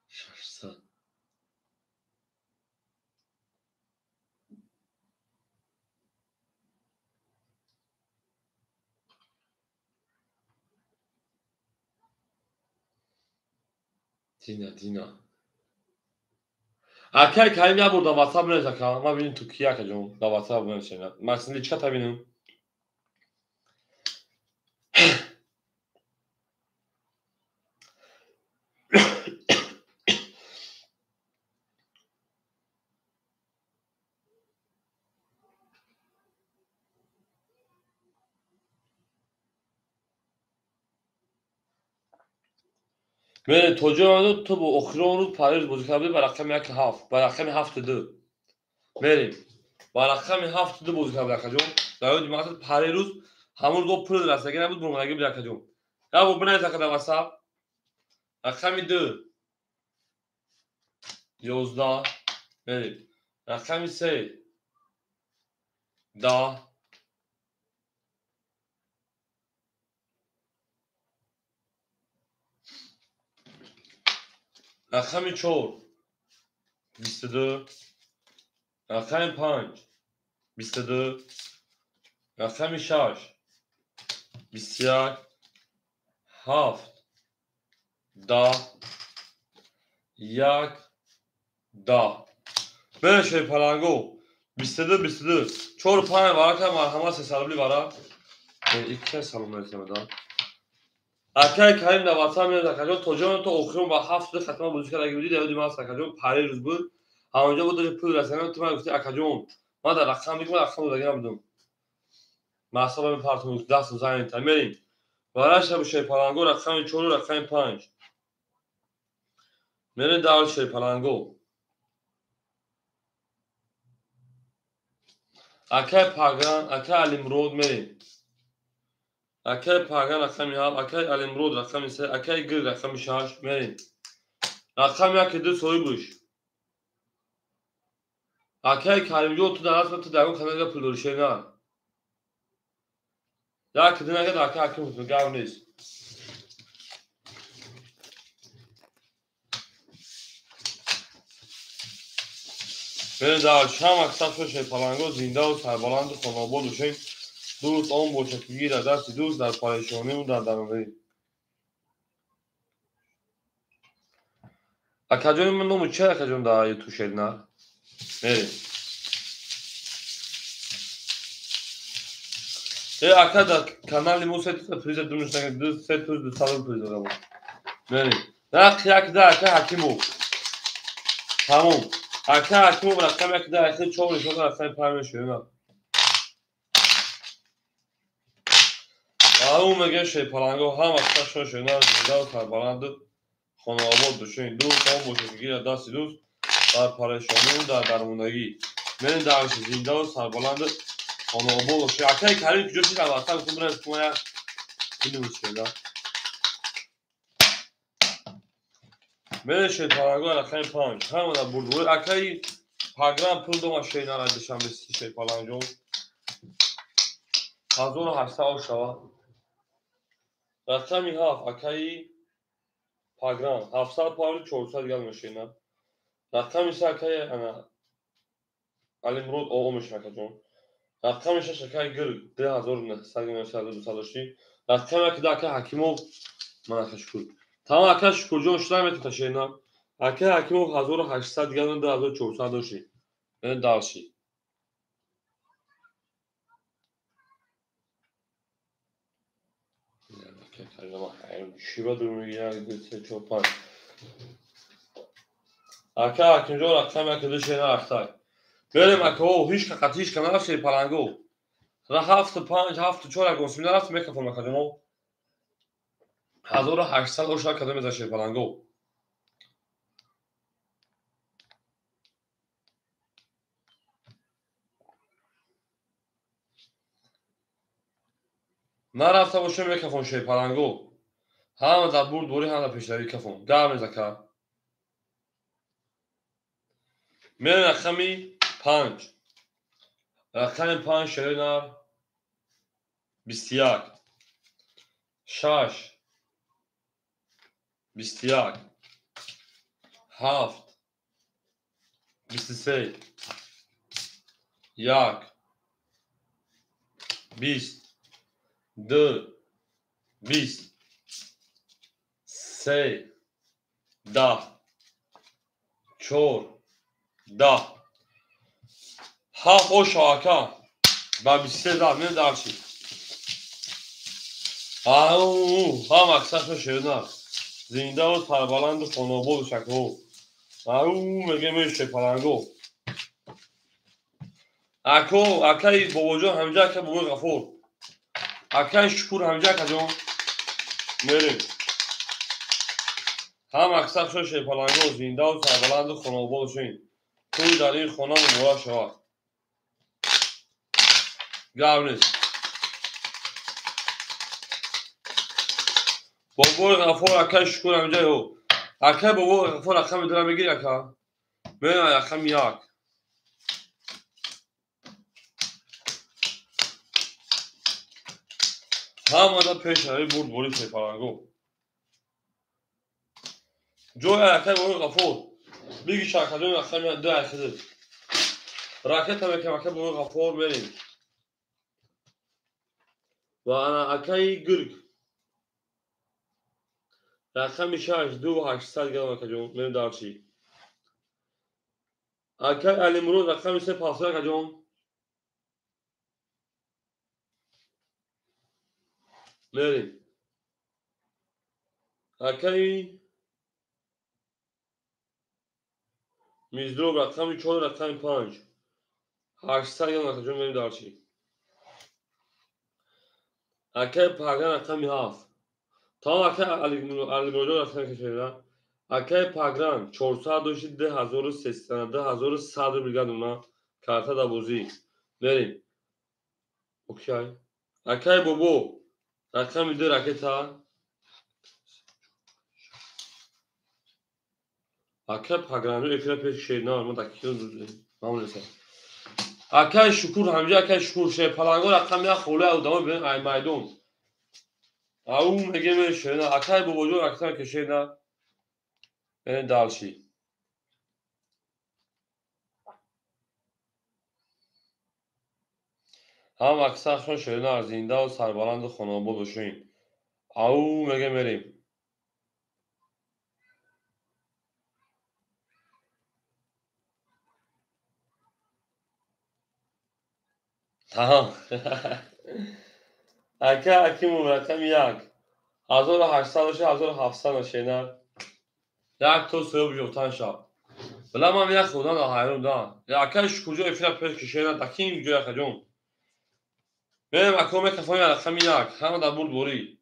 ششصد دینا اکای کریم یا burada WhatsApp نمیشه که ما ببینیم تو کیا که جون دا WhatsApp نمیشه ماکسیملی چقدر ببینیم ببین توجه تو با اخرون رو پاییز بازی کردی با رقم یک هفت با رقم 72 بریم با رقم 72 بازی کردی جون در اون جماعت پری روز همون دو پول رسیدگی نبود برو مگه بیا جون یا بو بنای زکات واتساپ رقم 2 11 بریم رقم 3 10 رقم 4 22 رقم 5 22 رقم 6 21 7 10 1 10 بشه پلنگو 22 4 5 varken marhama hesablı var. İki kez salonda istemeden. اکای کریم در واتساپ میاد اکاجون توجه تو اخرون با 7 ختم بازی کرده بودی در دیگه ماست اکاجون پری روز بود همونجا بود پول رسیدن تو من گفتی اکاجون ما در رقم میگم رقم دیگه نبودم محساب پارتون دست زنگ تمرین وارش بشه پلنگو رقم 4 رقم 5 میرین داول شه پلنگو اکای پاگان اکای الیمرود میرین اکای پاگان رقم ها اکای الیمرود رقم 3 اکای گل رقم 6 میرین رقم یک دو سوی بوش اکای کریمجو تو در تو در اون کانال پول داشته نه یا کدی نگه اکای حکیم تو گاو نیست برین در شام اکساف شه پلنگو زنده و سربلند و خاناباد وشین دوست آن بوچکگی در دست دوست در پریشانی و در درمانی اکاجون من نمو چه اکاجون در تو شد نه برین اکا در کانال مو ست پریز دونش نگه دو ست دو سال پریز دارم برین رقم یک ده اکا حکیمو تموم اکا حکیمو رقم یک ده اکا چهار شده رقم پرمش شده اون میگه شه پلنگو هم اکتا شده شده زنده و سربلند خانواباد داشتین دوست آن بوچکگی در دست دوست در پریشانی و در درماندگی من درش زنده و سربلند خانوابه باشه. اکای کریم کجا شید البته بکنم برای اسمایا اینو میشه من شد پارانگو اکای پانج همه در بردوری اکای پاگرام پول دو ماشین را داشتم بسیار شد پارانگو 1800 شوا رقمی هاف اکای پاگرام 700 پاولی 400 گل ماشین رقمی اکای انا الامرود اومش مکجون رقمش شکای گل 2900 رقمی که داکه حکیمو مناخش کول تمام اکاش کجا شدم تو تشینا اکای حکیمو 1800 گل 2400 داشتی من داشتی که کلمه حیران شیبا دور میگیره گوشه چوپان اکا حکیمجو رقمی که داشتی نه اختای بریم اکا هیچ که قطعیش که نفسی پلنگو را 7 5 7 4 گوش میدن رفت میکفون مکجونو 1800 اوشا کدام داشتی پلنگو نرفته باشه میکفون شی پلنگو هم در برد بوری هم در پیشتری کفون گرم زکا میرین رقمی 5 رقم 5 شرینار 21 6 21 7 23 1 20 2 20 3 10 4 10 7 او شاکا و 23 10 من درچی هم اکسر شیرنار زنده و سربلند و خانوابه و شکو میگه میشه پلنگو اکای بابا جان همجا که بابا غفور اکای شکور همجا که جان میریم هم اکسر شده پلنگو زنده و سربلند و خانوابه و شین توی در این خانه مبارک شود گرم نیست بابا غفور اکای شکور همجا هو اکای بابا غفور اکای دارم بگیر اکا میریم اکای یک هم دا پیش هایی برد بوری شده پلنگو جو اکای بابا غفور بگی شاکدون اکای دو اکده راکت هم اکای بابا غفور میریم و انا اکای گرگ رقم 6 2800 گرم اکجون میریم دارچی اکای الامرود رقم 3 500 اکجون میریم اکای میزدروب رقم 4 رقم 5 800 گرم اکجون میریم دارچی اکای پاگان رقم 7 تا اکای الامرود رقم کشیدن اکای پاگان 400 دوشی 2300 2100 بیگن اونا کارتا دا بوزی میریم اوکی اکای بابو رقم 2 راکتا اکای پاگانو اکرا پیش شیرنا ما دکیون معمول است اکای شکور همجا اکای شکور شه پلنگو رقم یا خوله او دام بین ای میدون او میگه میشه نه اکای بابا جو رقم کشیدن این دالشی هم اکثر شون شیرنا زنده و سربلند و خانوابه باشین او میگه میریم تمام اکی رقم 1 1800 شه 1700 شیرنا یک تو سه بیوتن شب بلا من یک خدا دا حیرون دا یا اکایش کجا افرا پیش کشیدن دکیم جو اکجون میرم اکو میکفون رقم 1 همه در برد بوری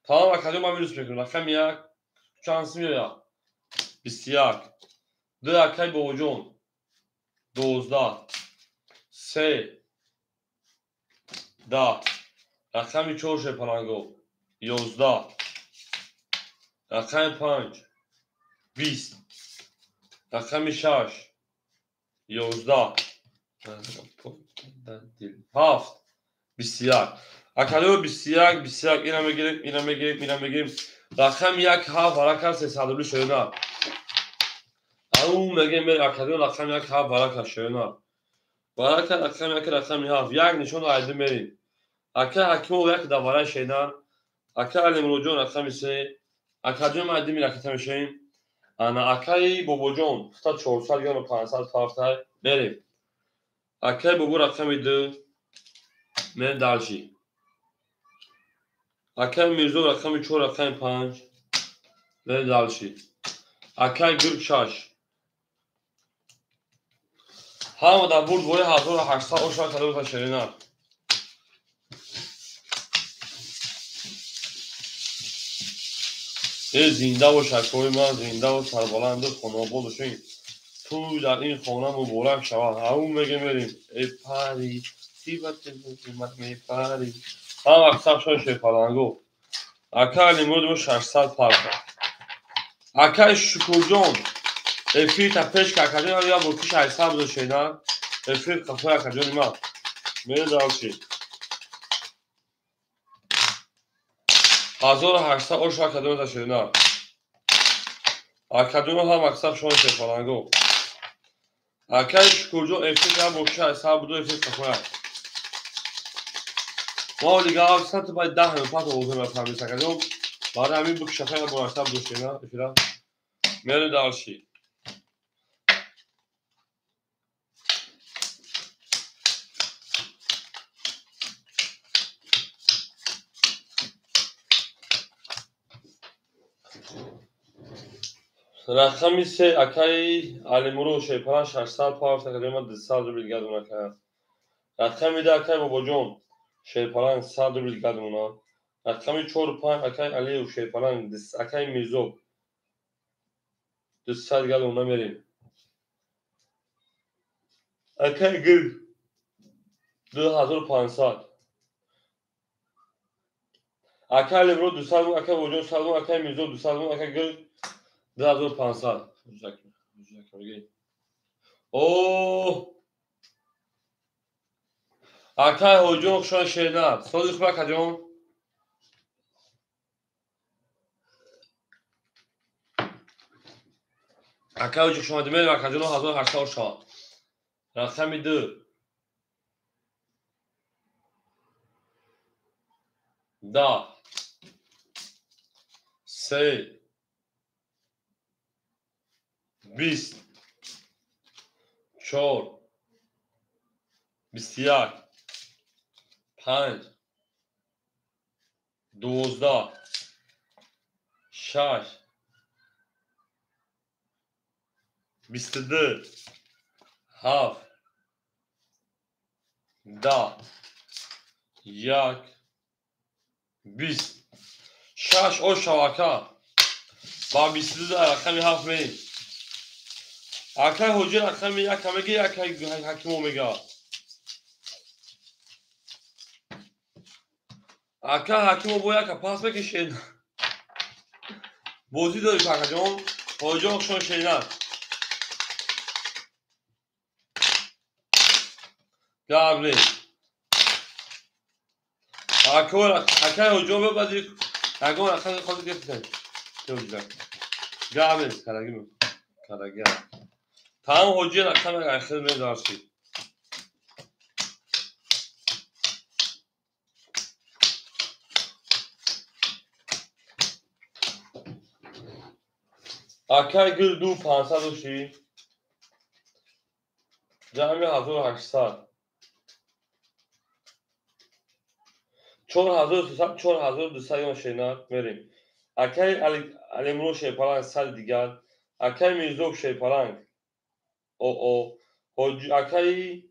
تمام اکجون من میروس میکنم رقم 1 شانس میاد 21 دو اکای بابا جون 12 3 10 رقم 4 شیپالانگو 11 رقم 5 20 رقم 6 11 7 21 اکادو 21 21 اینم بگیریم اینم بگیریم اینم بگیریم رقم 1 7 برکر 300 شونا او میگه میره اکادو رقم 1 7 برکر شونا برکر رقم 1 رقم 7 یک نشون عیده میریم اکا حکیمو یک دواره شیدن اکا علیمرو جون رقم 3 اکادو عیده میره که تمشیم انا اکای بابا جون تا 400 یا 500 فافتای بریم اکای بابا رقم 2 من دالشی اکای میرزو رقم 4 رقم 5 من دالشی اکای گرگ شاش همه در برد بوری 1800 اوشا کلو تا شرینا این زنده و شکوی من زنده و سربلند و خانواباد و شویم تو در این خانه مبارک شود همون میگه میریم ای پری تیبت قیمت می پری هم اکساب شای شیپالانگو اکا لیمود 600 فرق اکا شکر جان افیر تا پیش که اکا یا برکش 800 بوده شیدن افیر کفای اکا جان ما میره دالشی 1800 اوش اکا جان تا شیدن اکا جان هم اکساب شای شیپالانگو اکا شکر جان افیر تا برکش 800 بوده افیر کفای ما دیگه آفیسات باید 10 پات اوزن بفهمی سکردم بعد همین بکشه خیلی بونشتم دوشتی نه افیرا میره دالشی رقمی 3 اکای علیمرو شیپالان 600 پاور تقریبا 200 روبل گردونه کرد رقمی 10 اکای بابا جون شیپالان 100 روبل گردونه رقمی 4 و 5 اکای علی و شیپالان اکای میرزو 200 گردونه میریم اکای گرگ 2500 اکای علیمرو 200 اکای بابا جون 100 اکای میرزو 200 اکای گرگ 2500 اوه اکای هجوم شان شیدن صادق بکا جون اکای هجوم شما دمیر بکا جون 1800 شان رقمی 2 10 3 20 4 21 5 12 6 22 7 10 1 20 6 او شواکا با 22 رقمی 7 می اکای هجوم رقمی 1 میگه اکای حکیمو میگه اکای حکیمو بو یک پاس بکشید بازی داری کاکا جون هجوم شان شیدن قبلی اکای هجوم ببازی اگه اکای خود گرفتن چه قبلی کارگی تمام هجوم رقم اخیر می داشتی اکای گل 2500 شی جمعی 1800 4300 4200 شینار میریم اکای علیمرو شیپالان 100 دیگر اکای میرزوب شیپالان او اکای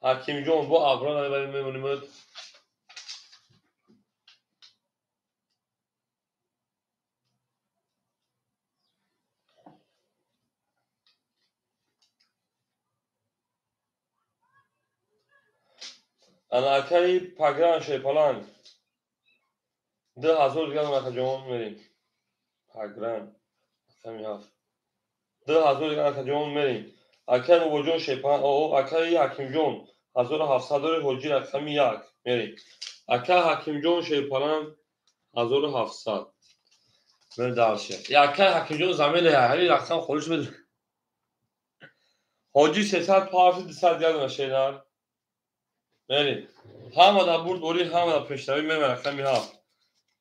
حکیم جون با ابران برای میمونیم Anakay pagran şey falan. 2000 دیگه نخجون میریم پگرن همین هفت 2000 دیگه نخجون میریم اکر وجون شیپان او اکر حکیم جون 1700 حجی رقم یک میریم اکر حکیم جون شیپان 1700 من درشه یا اکر حکیم جون زمینه هری رقم خودش بده حجی 300 پارت 200 دیگه نشیدن میریم همه دا برد اولی همه دا پیشتوی میریم رقم هفت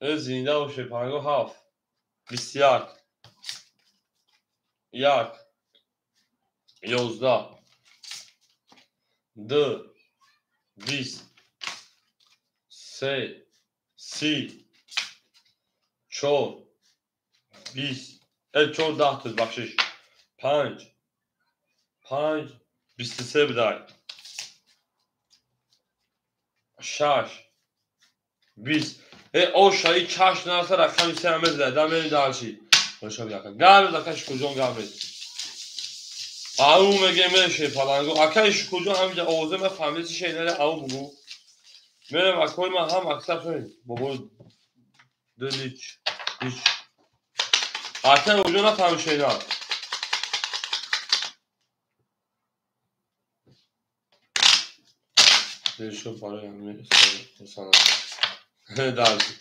زینده و شیپانگو هفت 21 یک 11 2 20 3 30 4 20 4 10 تا بخشش 5 23 بدای 6 20 او شایی چاش ناسه رقم 3 همه زده میری دارشی باشه بیا گام دکش کجون گامید او میگه میشه پلنگو اکش کجون همینجا اوزه من فهمیدی چه نه او بگو میرم اکوی من هم اکسپ شدیم بابا دلیچ هیچ اکش کجون نفهم شینا değişiyor para yani sana dersi.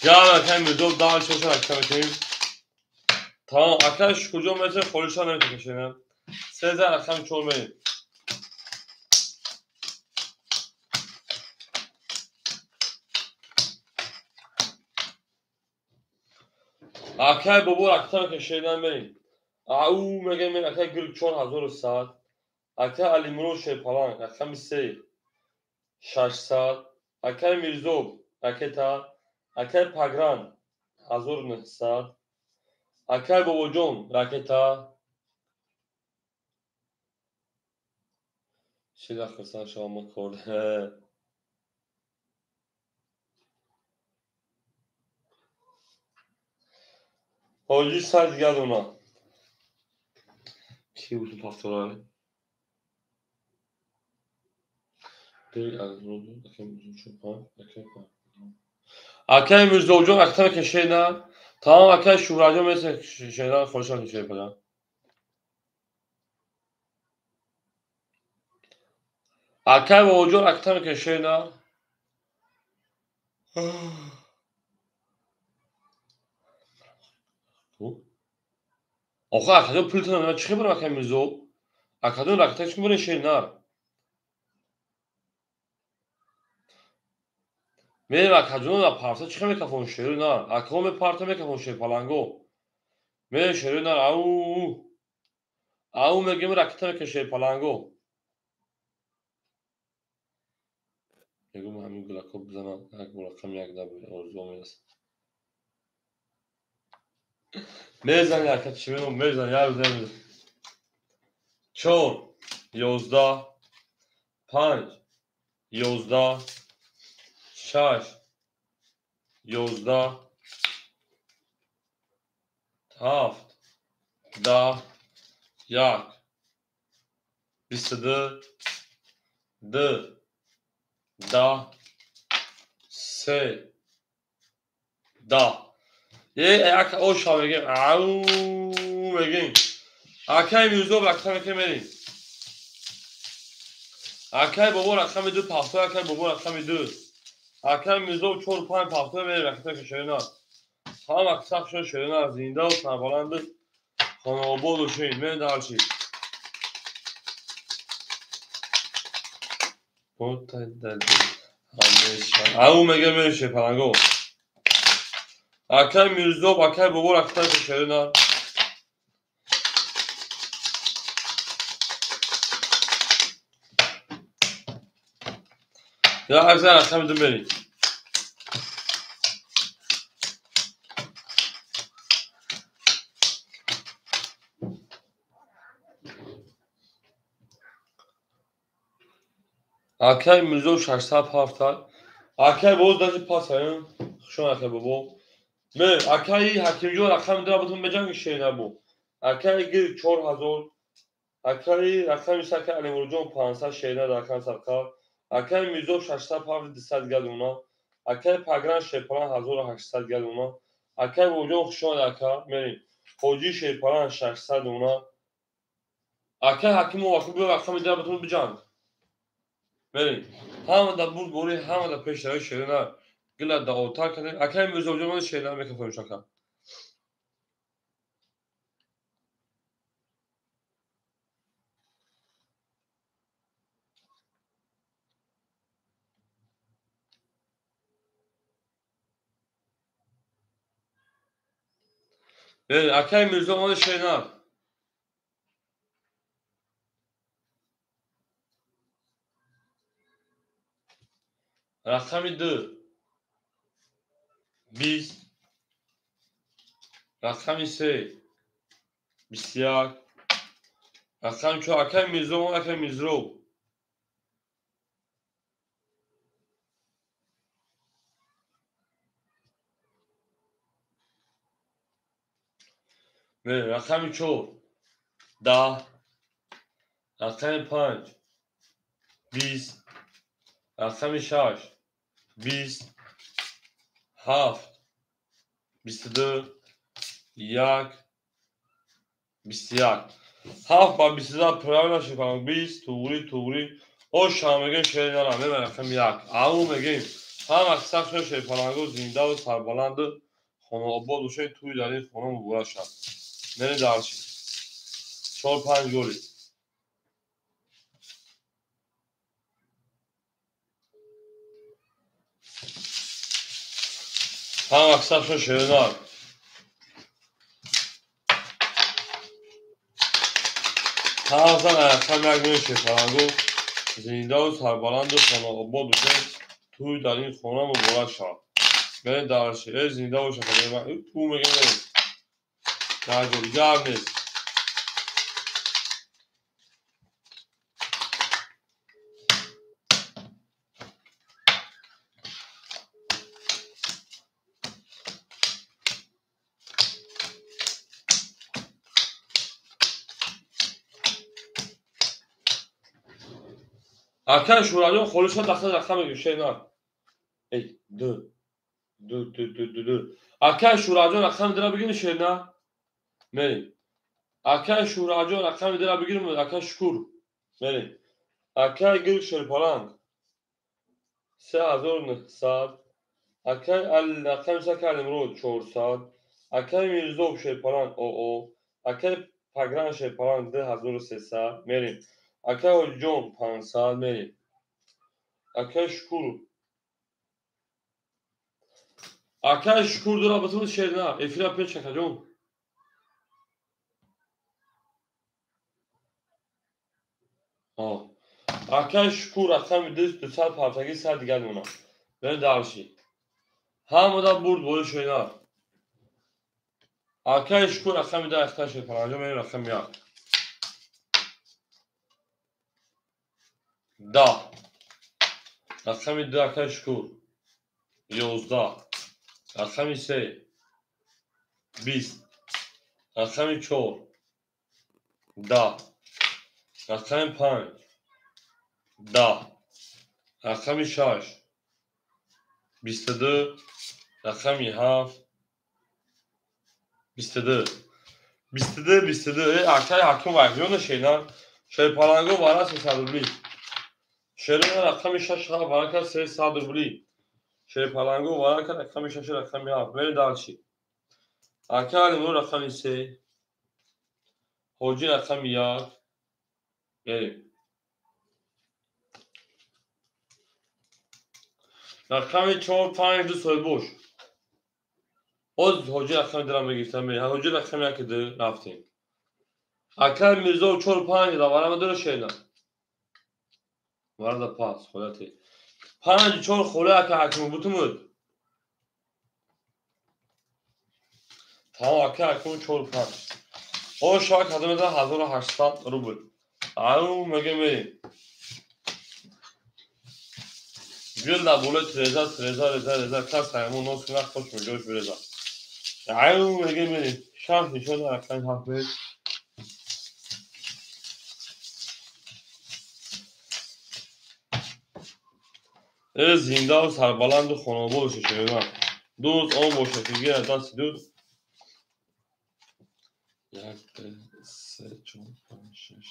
Ya hem de daha çalışarak çalışayım. Tamam arkadaş kucağım mesela konuşan evet arkadaşlar. Sezer akşam çorbayı. Akay baba akşam köşeden benim. Au megemen akay gül çon hazır saat. Akay alimro şey falan akşam ise 6 saat. Akay mirzov aketa akay pagran hazır saat. Akay babacan raketa چه دقیقه شما کرده حاجی سر دیگه دونا کی بود تو پافتورانه اکای مزدوجون اکتر کشیدن تمام اکای شوراجو مثل شیدن خودشان کشید بدن اکای وجود اکتر کشیدن آخه اکادون پلتون چی برای اکای مزدو اکادون رکتش که برای شیدن میریم اکادون را پارتا چی میکفون شیدن اکادون پارتا میکفون شید پلنگو میریم شیدن او میگیم رکتر کشید پلنگو میگم همین گلکو بزنم یک گلکم یک دبیر ارزو میرسه میزنی اکت چی بینم میزنی یه روزه میزنی 4 11 5 11 6 11 7 10 1 22 2 10 3 10 یک اوشا بگیم او بگیم اکای میوزو رقم که میریم اکای بابا رقم 2 پافتو اکای بابا رقم 2 اکای میوزو 4 5 پافتو میریم رقم که شیرنا هم اکساق شد شیرنا زنده و سربالند خانواباد و شیر میریم دارشی او میگه میشه پلنگو اکای میوزو اکای بابا رقم که شیرنا یا اگزر رقم 2 بریم اکای میوزو 670 اکای باز داشتی پاس هایم شون اکای بابا من اکای حکیم جو رقم دارم بودم بجنگ شیرنا بو اکای گیر 4000 اکای رقم سکه علی مرجان 500 شیرنا رقم سرکار اکای میزو 600 گل اونا اکای پگران شیپلان 1800 گل اونا اکای وجو خشون اکا میریم خوجی شیپلان 600 اونا اکای حکیم و واقعی بیو اکا میده بتون بجان میریم همه دا بود گوری همه دا پیش روی شیرنا گلت دا اوتا کنیم اکای میزو وجو شیرنا میکفیم شکا میریم اکای میزو وجو شیرنا رقمی 2 20 رقمی 3 21 رقم 4 اکای میزو وجو اکای میزرو میریم رقمی 4 10 رقمی 5 20 رقمی 6 20 7 22 1 21 7 با 22 پراوی نشه کنم 20 توری او شامگه شیرین را میبرم رقم 1 او میگیم هم اکساق شده پرانگو زنده و سربلند خونه آباد و شده توی دارین خونه مبورا شد میری دارشی 4-5 گولی هم اکساق شده شیرین را هم زن رقم 1 میشه پرانگو زنده و سربلند و خونه آباد و شده توی دارین خونه مبورا شد میری دارشی زنده و شده تو میگه میری نه گولی گرم نیست اکای شورایون خلوصا داخل رقم میگیم شیرین ای دو اکای شورایون رقم درا بگیرین شیرین میریم اکای شورایون رقم درا بگیریم اکای شکور میریم اکای گل شرپالانگ 3900 اکای رقم سکر امرود 400 اکای میرزوب شرپالانگ او اکای پگران شرپالانگ 2300 میریم اکای جون 500 میریم اکای شکور اکای شکور درا بتون شیرین افیلا پیچ جون اکای شکور رقم 200 100 گل اونا بره دارشی همه دا برد بولی شیرین اکای شکور رقم دا اختار شد پرانجا میریم رقم 1 10 رقم 2 اکای شکور 11 رقم 3 20 رقم 4 10 رقم 5 10 رقم 6 22 رقم 7 22 اکای حکم وحیون شیرین پرانگو بارا 300 روبلی شیرین رقم 6 بارا کرد 300 روبلی پرانگو بارا کرد رقم 6 رقم 7 میری دارشی اکای لیمو رقم 3 حوجی رقم 1 بریم رقم 4-5 دو سوی بوش از حوجی رقم درم بگیرتم بریم حوجی رقم 1 دو رفتیم اکای میرزو 4-5 دا وارم دور شیرین وارد پاس خودتی 5-4 خوله اکای حکم بوتمود تمام اکای حکم 4-5 او شاک هدم ده 1800 روبل او مگه میریم گل دا بوله تریزا کس همون نوز کنه خوش میجوش بریزا او مگه میریم شانس نشون اکای حکم زنده و سربلند و خانواده‌اش شدن. دوست آن باشه که گیر دست دوست. یک سه چهار پنج شش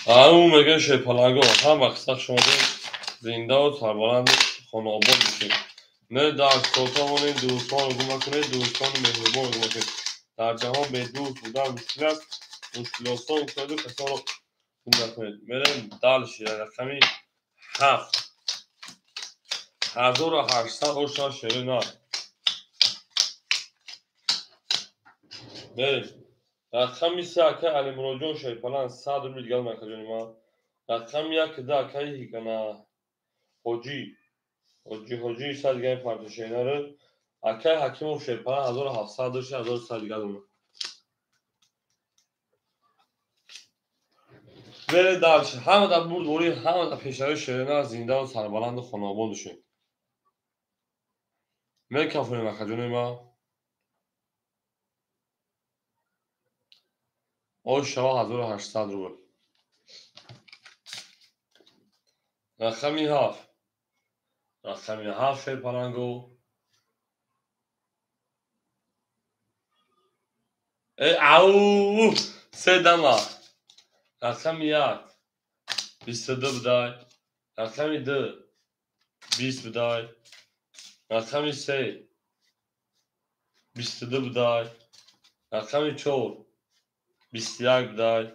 هفت همون میگه شیپالنگو هم مقصد شده زنده و سربلند خانواد بشید. نه در کاتمون دوستان رو گم کنید، دوستان مهربان رو گم کنید. در جهان به دوست بودن مشکل است. مشکلاتان افتاده کسان رو گم نکنید. میریم دالشی رقمی 7800 اوشا شیرینار. میریم رقمی 3 اکه علی مروجون شیپالن 100 روی دیگر مرکزونی ما. رقم 1 ده اکه هیگنا حجی 100 دیگر پارت شیرینار. اکه حکیم و شیپالن 1700 دوشی 1100 دیگر دونه. میریم دالشی همه در بود بوری همه در پیشهای شیرینار زنده و سربلند و خانوابان دوشیم. میریم کافونی مرکزونی ما. اوشا 1800 روی. رقمی 7 شیپالنگو او سه دما. رقم 1 22 بدای. رقم 2 20 بدای. رقم 3 22 بدای. رقم 4 21 بدای.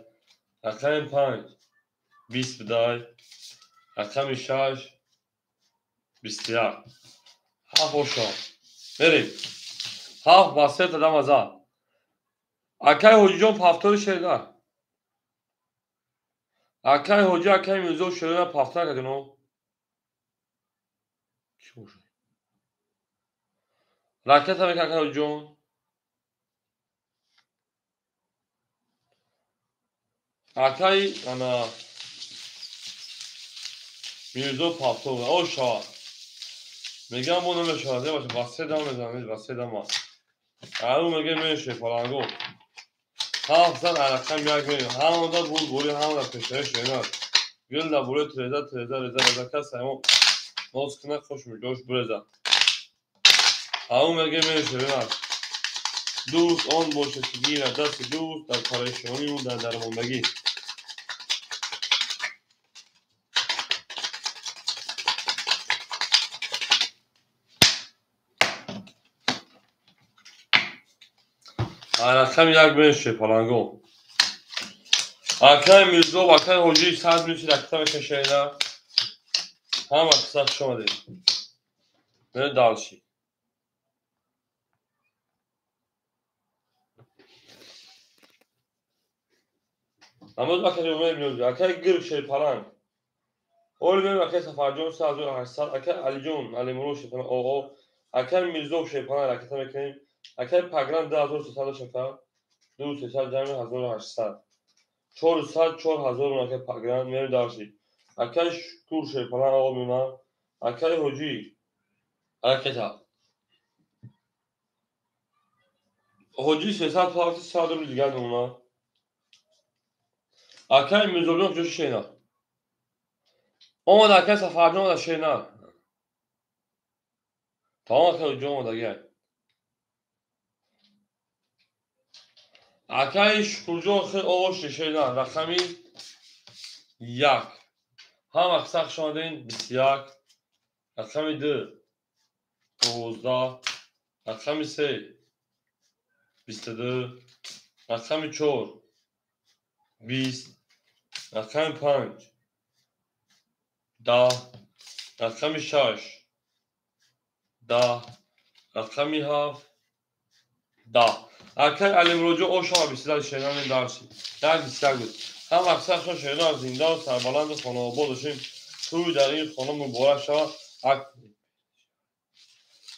رقم 5 20 بدای. رقم 6 21. هفت اوشا بریم 7 با 3 تا دم ازا. اکای حجی جان پافتور شیرینار. اکای حجی اکای میوزو شیرینار پافتور کدنو. راکت هم اکای حجی جان. اکای انا میوزو پافتور اوشا. میگم اونو نشاده باشه با 3 دم بزنید با 3 دم. اون میگه میشه پالانگو. Hafızan Arap'tan bir görüyor. Hamada bul hamada peşine şeyler. Gül de buraya treza kasayım. Noskına koşmuş coş buraya. Hamı mege şeyler. Dost on boşa sigina dast dost در پریشانی و در درماندگی. Arap'tan bir şey پالانگو. Akay Mirzo و Akay Hoca 100 میشه دکتر کشیدن. هم اقصاد شما دید. نه دالشی. Ama Akay Mirzo Akay gır şey پالانگ. اول اکای سفرجون 1800 اکای علی جون علی مروش شپن او اکای میرزو شپن حرکت میکنیم. اکای پگران 10300 شپن 2300 جمع 1800 400 اکای پگران میره داشتی. اکای شکور شپن او مینا اکای حجی حرکت ها حجی 300 پارتی 100 رو دیگر دونا. اکای میرزو جوش شینا اون اکای سفرجون شینا tamam akay da gel. اکای شکورجو خیلی اوش شینا رقمی 1 هم اقصاق شدین 21. رقم 2 12. رقم 3 22. رقم 4 20. رقم 5 10. رقم 6 10. رقم 7 10. اکای علی مروجو او شما بیشتر شنان دارشید در بیشتر بود. هم اقصاق شما شنان زنده و سربلند خانوابا داشتیم توی در این خانه مبارک شما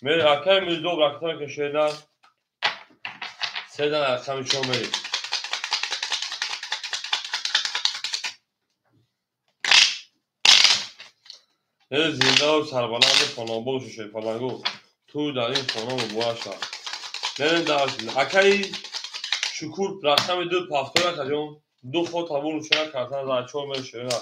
میره اکای میزدو برکتر که شنان 3 دن رقم شما میرید. زنده و سربلند خانوابا و شیپالنگو توی در این خانه باشه. بریم درشیم. اکی شکور رقم 2 پافتور کردیم. 2 خود تابون روشن کردن در 4 میل شده.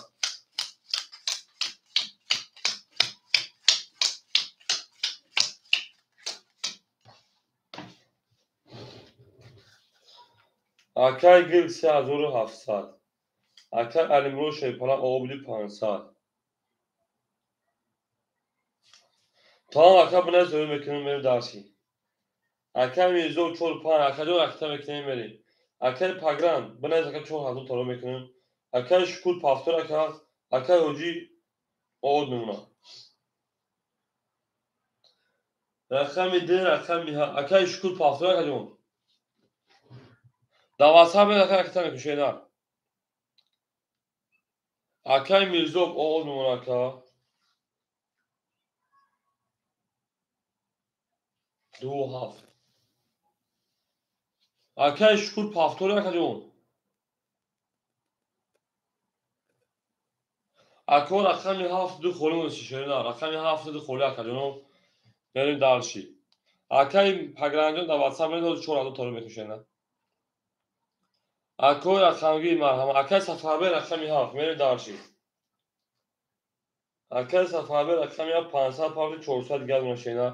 اکی گل 3700. اکی الیمرو شیپالا آبلی 500. تا اکی بنا زور میکنیم بریم درشیم. اکی میزو 45 اکی دو رقم میکنیم بریم. اکی پاگران بنا اکی 4000 تارو میکنیم. اکی شکور پافتور اکی هوجی آود نمونه. رقم 2 رقم اکی شکور پافتور کردیم. دوازده به اکی میکنیم. اکی میزوب آود نمونه اکی 27. اکی شکور پافتور کردیم. اکی رقم 7 دو خولی میشه نه رقم 7 دو خولی کردیم. بریم درشی. اکی پاگرانجون دوازده به 4000 تارو میکنیم. اکی رقمگی مرهم. اکی صفحه رقم 7 بریم درشی. اکی صفحه رقم 500 پافتور 400 گل میشه.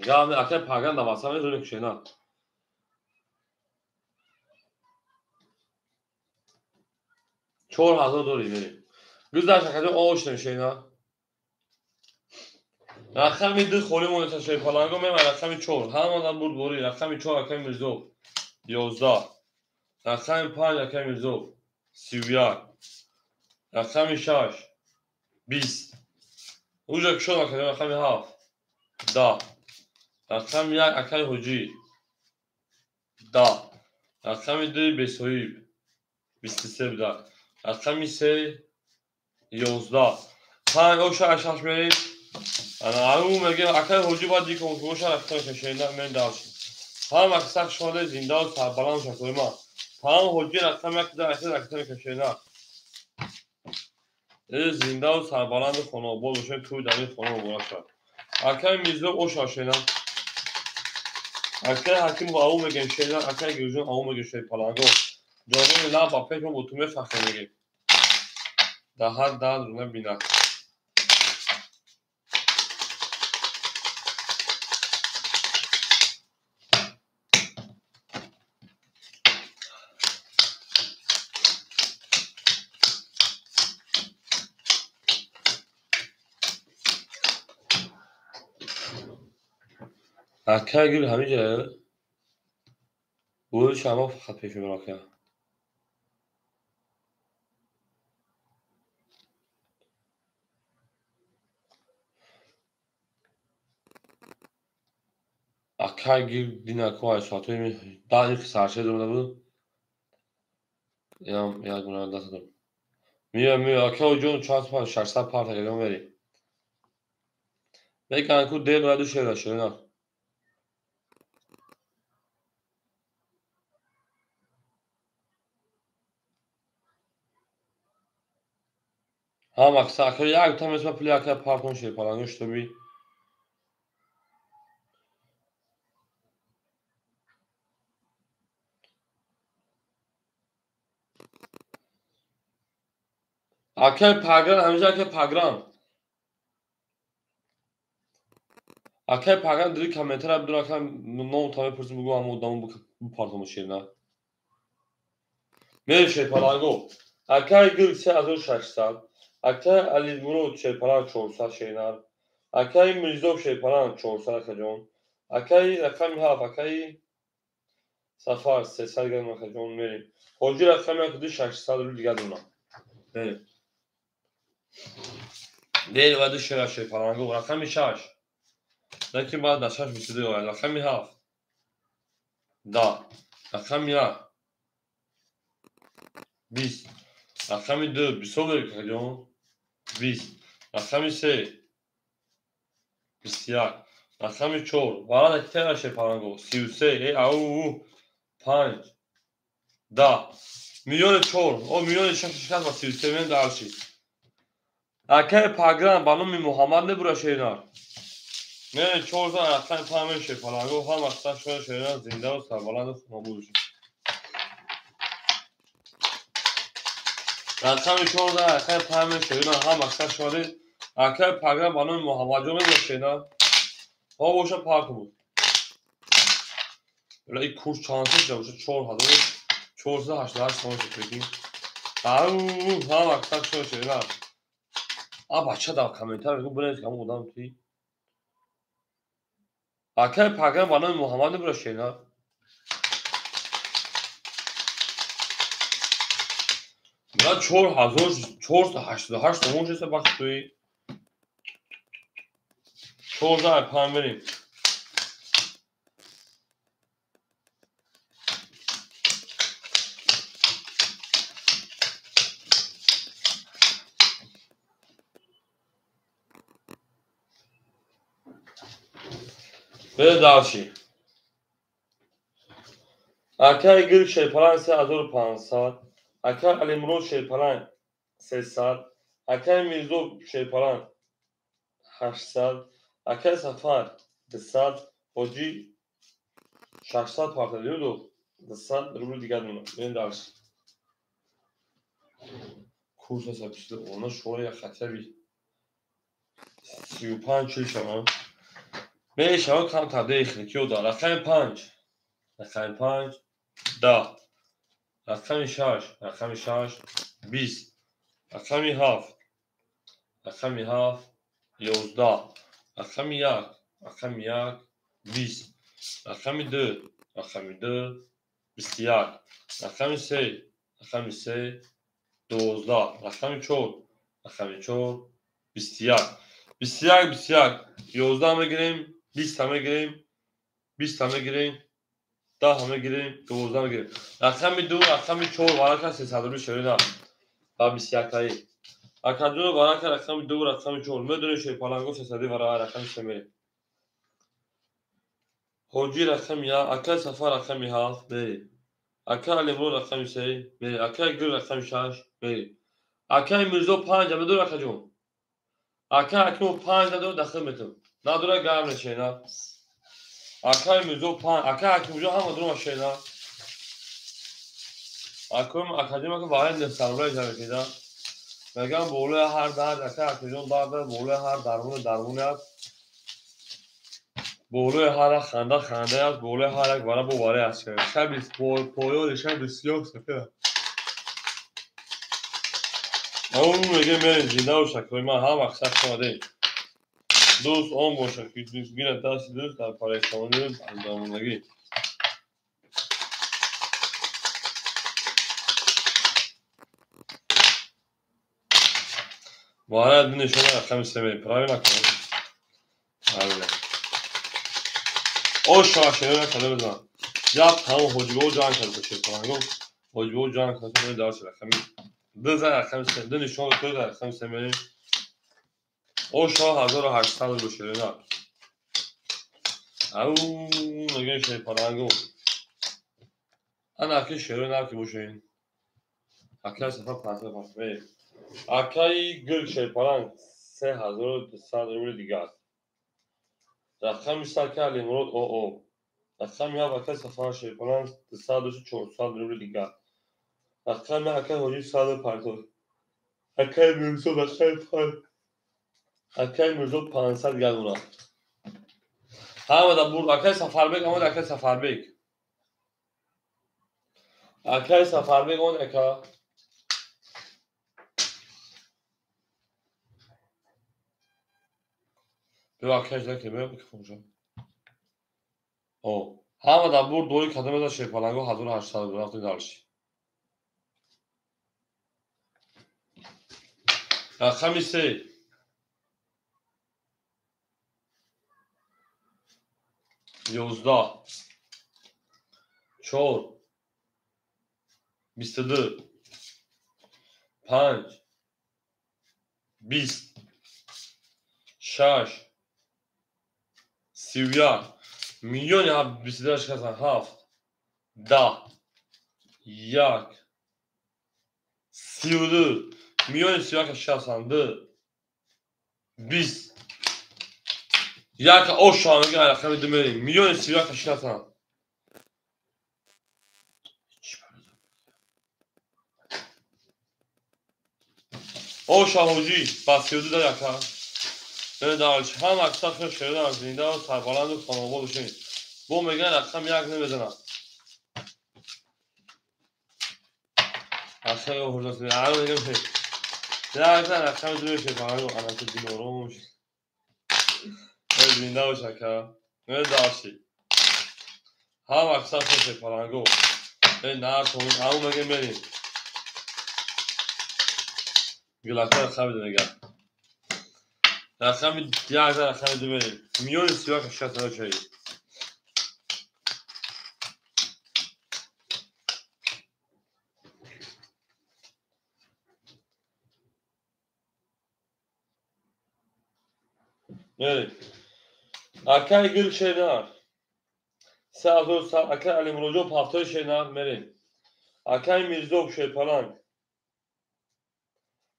گام اکی پاگران دوازده به میکنیم. 4000 دوری بریم. گذشت کردیم آوش نمیشه. رقم 2 خولی مونتا شی پالانگو میرم رقم 4 همون بود بوری رقم 4 اکی میزو 11. رقم 5 اکی میزو 31. رقم 6 20. اوجا کشون کردیم رقم 7 10. رقم 1 اکی هوجی 10. رقم 2 27 23 بوده. رقم 3 11. 5 اوش 6 میریم. انا اون میگه اکی هوجی باید دیگه اوش رقم کشیدن من داشت. هم اکثر شده زنده و سربلند شده ما. هم هوجی رقم 1 در رقم کشیدن. این زنده و سربلند خانه باشه توی در این خانه باشه. اکی میزو اوش شدن. اکی حکیم با او میگن شدن اکی گوزون او میگه شی پلانگو. جانون لا با پیش من بوتومه فخر میگه. در هر در رو نبینه. اکی گل همیشه بود شما فقط پیش میرا که. اکی گل دینا کوه شاتوی می دانی که سرچه دونه بود. یا یاد منو دست دارم. میام اکی هوجون 400 600 پارت کردم بری. میگن کو دل و دو شیر شده نه. هم اکثر اکی یک تا مثل پلی اکی پارتون شیر پلانگوش تو بی. اکی پاگران همیشه اکی پاگران. اکی پاگران دیگه کامنتر اب دور اکی نو تا میپرسیم بگو همون دامون بو پارتون شیر نه. میره شیر پلانگو. اکی گل 3600. اکی الیمرو شیر پلانگ 400 شیر نه. اکی میزو شیر پلانگ 400 کجون. اکی رقم 7 اکی سفر 300 گرم کجون میریم. هوجی رقم 1 600 رو دیگه دونا. بریم. دیر و دو شیر پلانگو رقم 6. لكن بعد 16 بيصيروا رقم 7 10. رقم 1 20. رقم 2 بيساوي كجون 20. رقم 3 21. رقم 4 وارد كتير شيء پارانگو 33 او 5 10 میلیون 4 او میلیون 6 و 33 من دارشی. اکی پاگران بانو می محمد نبرا شینار. نه 14 رقم پنج شیپالنگو هم اصلا شده زنده و سربلند خونابوش رقم 14 رقم پنج شده هم اصلا شده اکر پاگر بانون محمد جون میشه ها باشه پاک بود ولی این کورس چانسش باشه 4000 1488 سال شدیم هم اصلا شده بچه در کامنتر بگو برنج که همون بودم توی اکر پاگر بانون محمد برشه نه من 4488 همون چیزه بخش توی 14 پنج بریم بده داشی اکر گل شیپالن 3500 اکر علیمرو شیپالن 300 اکر میزو شیپالن 800 اکر سفر 200 حاجی 600 پارتلیو دو 200 روبل دیگر دونم بده داشی کورس سپشده اونا شوره خطری 35 چی شما بده شما کم تبدیل خیلیو دار رقم 5 رقم 5 10 رقم 6 رقم 6 20 رقم 7 رقم 7 11 رقم 1 رقم 1 20 رقم 2 رقم 2 21 رقم 3 رقم 3 12 رقم 4 رقم 4 21 21 21 11 همه گیریم 20 همه گیریم 20 همه گیریم 10 همه گیریم 12 همه گیریم رقم 2 رقم 4 برای کسی 300 شده و 21 تایی اکادون برای رقم 2 رقم 4 میدونه شیپالنگو 300 برای رقم 3 میره حاجی رقم 1 اکل سفر رقم 7 بری اکل علیمرو رقم 3 بری اکل گل رقم 6 بری اکل میرزو 5 میدونه اکل جون اکل اکنو 5 نداره داخل میتون نداره گرم نشه نه اکل میرزو 5 اکل اکنو هم نداره ماشه نه اکادمی که واقعا نسترولای جمع کده میگم بوله هر درد اکل اکنو دارد بوله هر درمون است بوله هر خنده است بوله هر یک برای بواره است شب پایان شب سیاه سفید اون میگه میرین زنده و شکوی من هم اکسر شده دوست آن باشه که دوست گیره دست دوست در پریشانی از دامونگی وارد نشونه رقم 3 پرای نکنم او شاشه نکنه بزن یا همون حجبه و جان کرده بشه کنم حجبه و جان کرده داشت رقم بزن رقم 3 نشون تو در رقم 3 او شاه 1800 بشه نه او میگه شیپالنگو انا که شروع نه که بشه اکل سفر پاسه پاسه اکای گل شیپالنگ 3200 روبل دیگه است رقم سرکه علیمرود او رقم یا اکل سفر شیپالنگ 400 روبل دیگه رقم اکل حاجی 150 اکل میرزو رقم 5 اکل میرزو 500 گلونا همه دا بود اکل سفر بیگ آمد اکل سفر بیگ اکل سفر بیگ آمد اکل به اکلش دکه بیگ بکنم او همه دا بود دوی کدام دا شیپالنگو 1800 رفت دارش رقم 3 11 4 22 5 20 6 31 میلیون یا 22 کسان 7 10 1 32 میلیون 32 62 20 یک آشانگی رقم دو میریم میلیون سیاه کشیدن آشانگی بسیاری داره یکا به دارش هم اکثر شده از زنده و سربالند و خانواده باشید با میگن رقم یک نمیزنن اصلا یه حرزاست میگن الان میگم که نه رقم دو میشه فقط و انت دینارو میشه زنده و شکر به دارشی هم اکثر شده پرانگو به نار کنون همون میگن بریم گلکه رقم دو میگن رقم یک رقم دو بریم میلیون سیاه کشیدن شده بریم اکای گل شدن سه هزار سال اکای علی مروجو پافتای شدن بریم اکای میرزوب شیپالان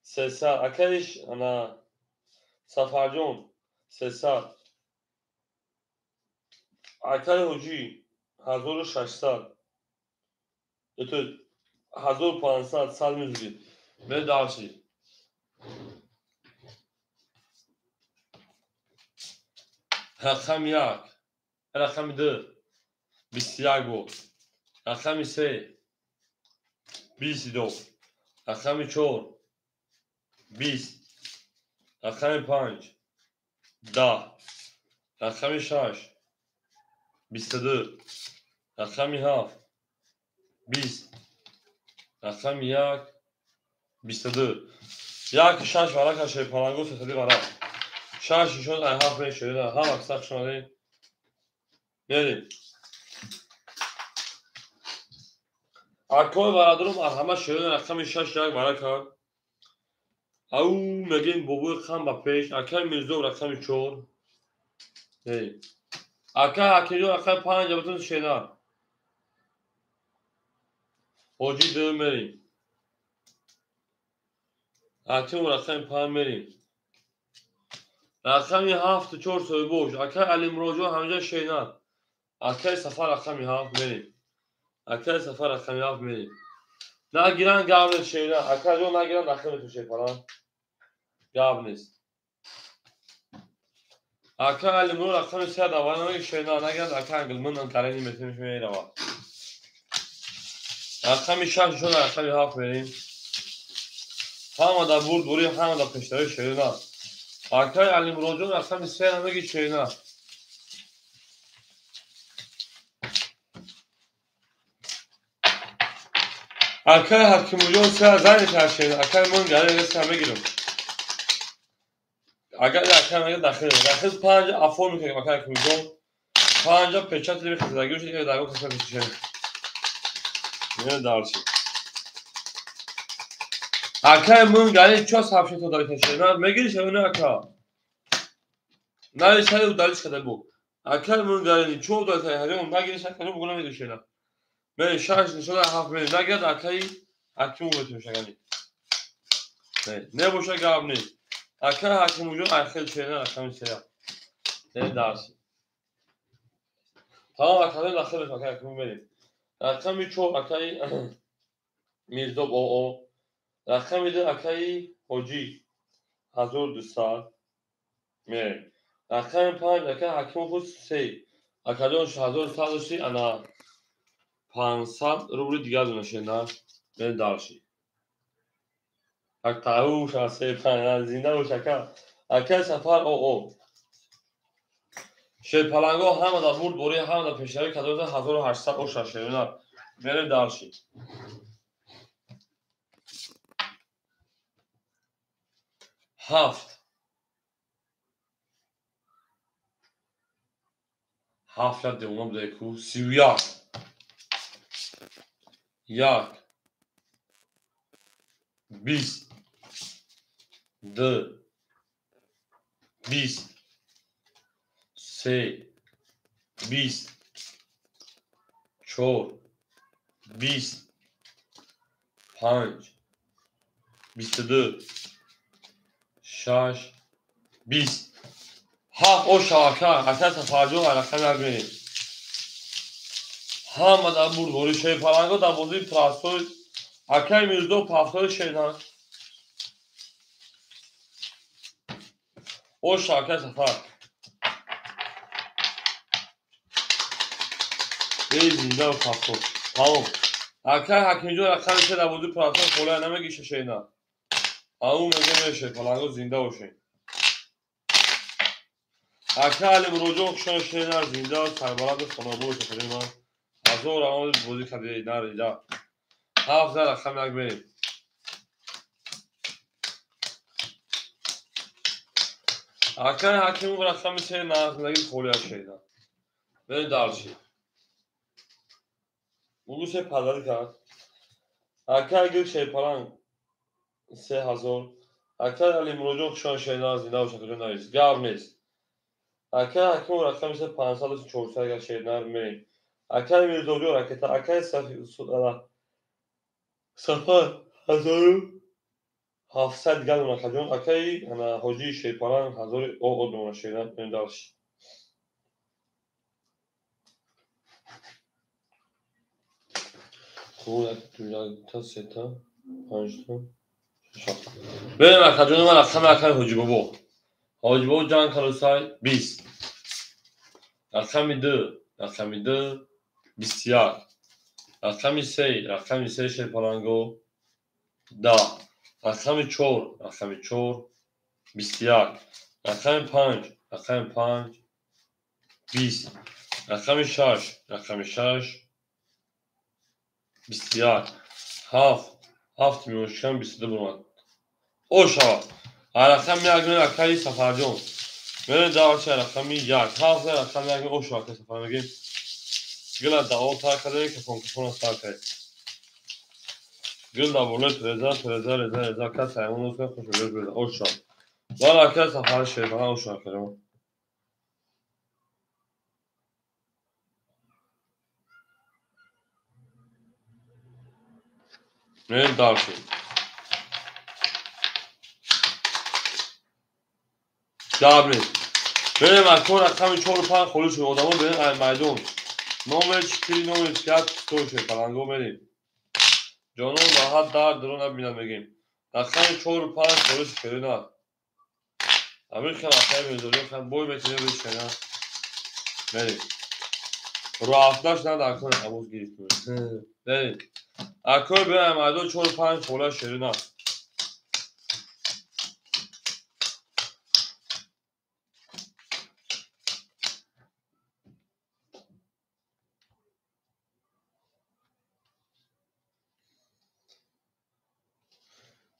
سه سال اکایش انا سفرجون سه سال اکای حجی 1600 تو 1500 سال میزدی به دارشی رقم یک رقم دو 21 بود رقم سه 22 رقم چهار 20 رقم پنج 10 رقم شش 22 رقم هفت 20 رقم یک 22 یک شش ورق شش پرانگو ستلی ورق شش شد هفت میشه هم اکثر شده بریم اکای برادرم همه شده رقم شش یک ورق کرد او میگیم بابوی خم با پیش اکای میرزو رقم چهار اکای حکیجو رقم پنج بتون شده حاجی دو میریم اکای رقم پنج میریم رقم هفت چهار سوی بوش اکای علی مروجو همجا شده اکای سفر رقم هفت میریم اکای سفر رقم هفت میریم نگیرن گاو نیست شیران اکای جو نگیرن رقم تو شیپاران گاو نیست اکای علی مرو رقم سه دوانه نگی شیران نگیرن اکای انگلمون انترینی میتونش میره با رقم شش شد رقم هفت میریم همه دا برد بریم همه دا پشتوی شیران اکای علی مرو جو رقم سه نگی شیران اکای حکیمو جو سه زنی تر شیران اکای من گره رسه همه گیرم اگر اکای مگه داخل پنج افور میکنیم اکای حکیمو جو پنجا پچت لیبی خزدگی شد که داگو کسا کسی شده نه دارشی اکای من گره چه سابشی تو داری تشید نه میگیری شونه اکا نه شده او داریش کده بو اکای من گره چه داری تشید اون نگیری شده کنه بگونه میدو شده من شش نشده هفت میدو نگرد اکای حکیمو بتون شگنی نه باشه گاب نیست اکای حکیمو جو اخیل شده اکای سیا نه دارشی تمام اکای داخلش اکای حکیمو بریم اکای چو اکای میرزوب او رقم میده اکای حجی 1200 میریم رقم پنج اکای حکیمو بود سه اکالونش 1130 انا 500 روبل دیگه دونشه نه به دارشی اکتاوش از سه پنج زنده و شکر اکای سفر او شی پلنگو همه دا برد بوری همه دا پیشتری کدوز 1800 او ششه نه میریم دارشی هفت هفت لد دیونا بده کو 31 یک 20 دو 20 سه 20 چهار 20 5 22 6 20 7 او شبکه اکل تفاجع و رقم یک بریم همه در بردوری شی پلنگا در بازی پرستوی اکل میرزا و پفتای شیدن او شبکه سفر ای زنده و پفتای تمام اکل حکیمی جو رقم شد در بازی پرستوی خولای نمگیشه شیدن همون میگه میشه پلنگا زنده باشین اکل علی مروجو خشان شیدن زنده و سربلد خانابور شکرین من از او رقم بازی کبیری نریده 7 رقم یک بریم اکل حکیمی و رقم سه نزدگی خولی ها شیدن بریم دارچی بگو سه پدری کرد اکل گل شی پلنگ 3000 اکل علی مروجو خشان شیدن زنده و شکرین نریز گاب نیست اکل حکیمی و رقم سه 500 و 400 اگر شیدن بریم اکل میرزوجو رکتا اکل سفر 1700 گل نخجون اکل حاجی شی پلنگ 1000 او دونه شیدن بریم دارچی خوب تا سه تا 5 تا بریم اکجون من رقم اکل حاجی بابا حاجی بابا جان کلوسای 20 رقم 2 21 رقم 3 شی پلنگو 10 رقم 4 21 رقم 5 20 رقم 6 21 7 میوشکم 22 برمد او شوا رقم یک من اکلی سفرجون من دارچه رقم 1 7 رقم یک من او شوا که سفر میگیم گل دعوال تا کرده که کپون استار کرد گل دعواله رزا کس ایمون روز که خوش بگیر او شوا والا که سفر شیفه او شوا کرده من دارچه جابری بریم اکور رقم 4 و 5 خلوش شد آدم ها بریم میدون نومر 4 نومر 5 ستوی شد پلنگو بریم جانون راحت درون نبینم بگیم رقم 4 و 5 خلوش شده نه امیر خیلی اخیر میدونیم خیلی بوی بکنیم بشکنم بریم رو افتاش نه در کنه عبوز گیرید کنیم بریم اکور بریم میدون 4 و 5 خلوش شده نه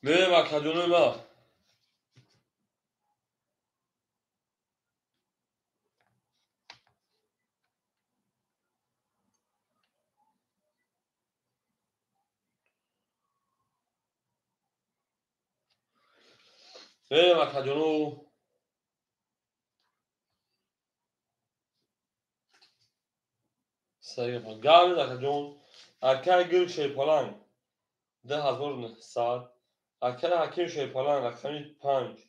بریم اکجونه ما بریم اکجونه سریع پا گاوی اکجون اکر گل شی پلنگ 10,900 اکل حکیم شی پلنگ رقم 5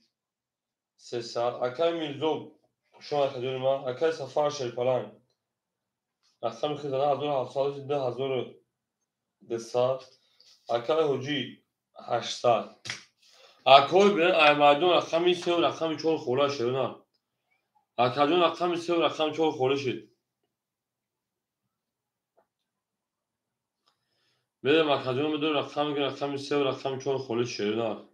300 اکل میرزو شما خجون ما اکل سفر شی پلنگ رقم خزانه 1700 10,200 اکل حجی 800 اکل برن ایمدون رقم 3 و رقم 4 خوله شد نه اکجون رقم 3 و رقم 4 خوله شد بریم اکجون بدون رقم 3 و رقم 4 خوله شد نه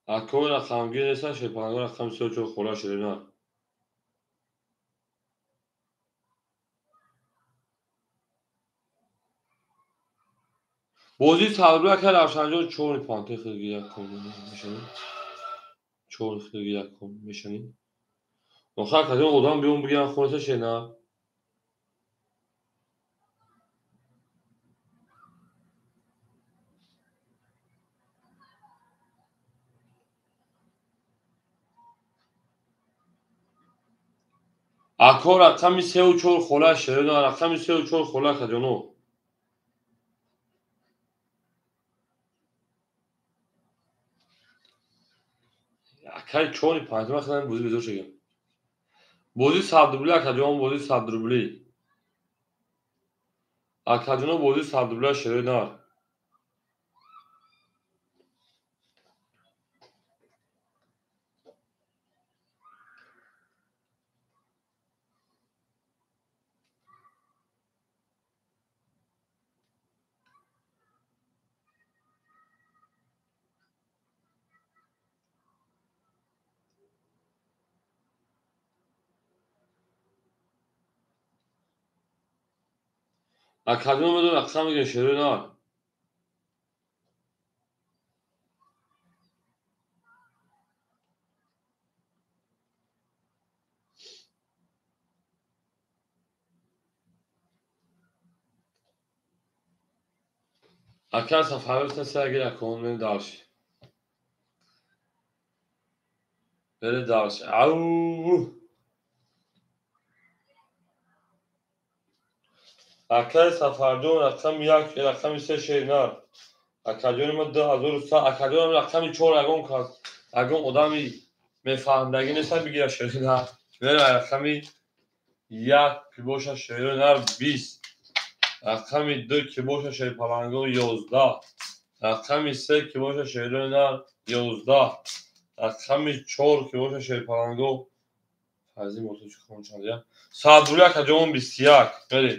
اکل رقم گیر نیست شی پلنگ رقم 3 و 4 خوله شد نه بازی تبریک کرد افشانجان 4 پانته خیلی یک کن میشنی 4 خیلی یک کن میشنی آخر کدوم آدم بیون بگیرن خونتش نه اکو رقم 3 و 4 خوله شده نه رقم 3 و 4 خوله کدونو Akay çoni paytma kadar bozi bezor şegim. Bozi sabdurbuli akadyon bozi sabdurbuli. Akadyon bozi sabdurbuli şere nar. Akadyon bedon akşam gün şere nar. Akay safarı sergi akon beni darşı. Beni darşı. Au. Akay safardon akşam yak akşam ise şere nar. Akadyon mu da hazır sa akadyon akşam çor agon kas. Agon odami mefahimdagi nesa bigir şere nar. Beni akşam یک کیبوش شیرینار 20 رقم 2 کیبوش شیر پلنگو 11 رقم 3 کیبوش شیرینار 11 رقم 4 کیبوش شیر پلنگو فرضی موتور چکون چندیا صادرولی اکجون 21 بله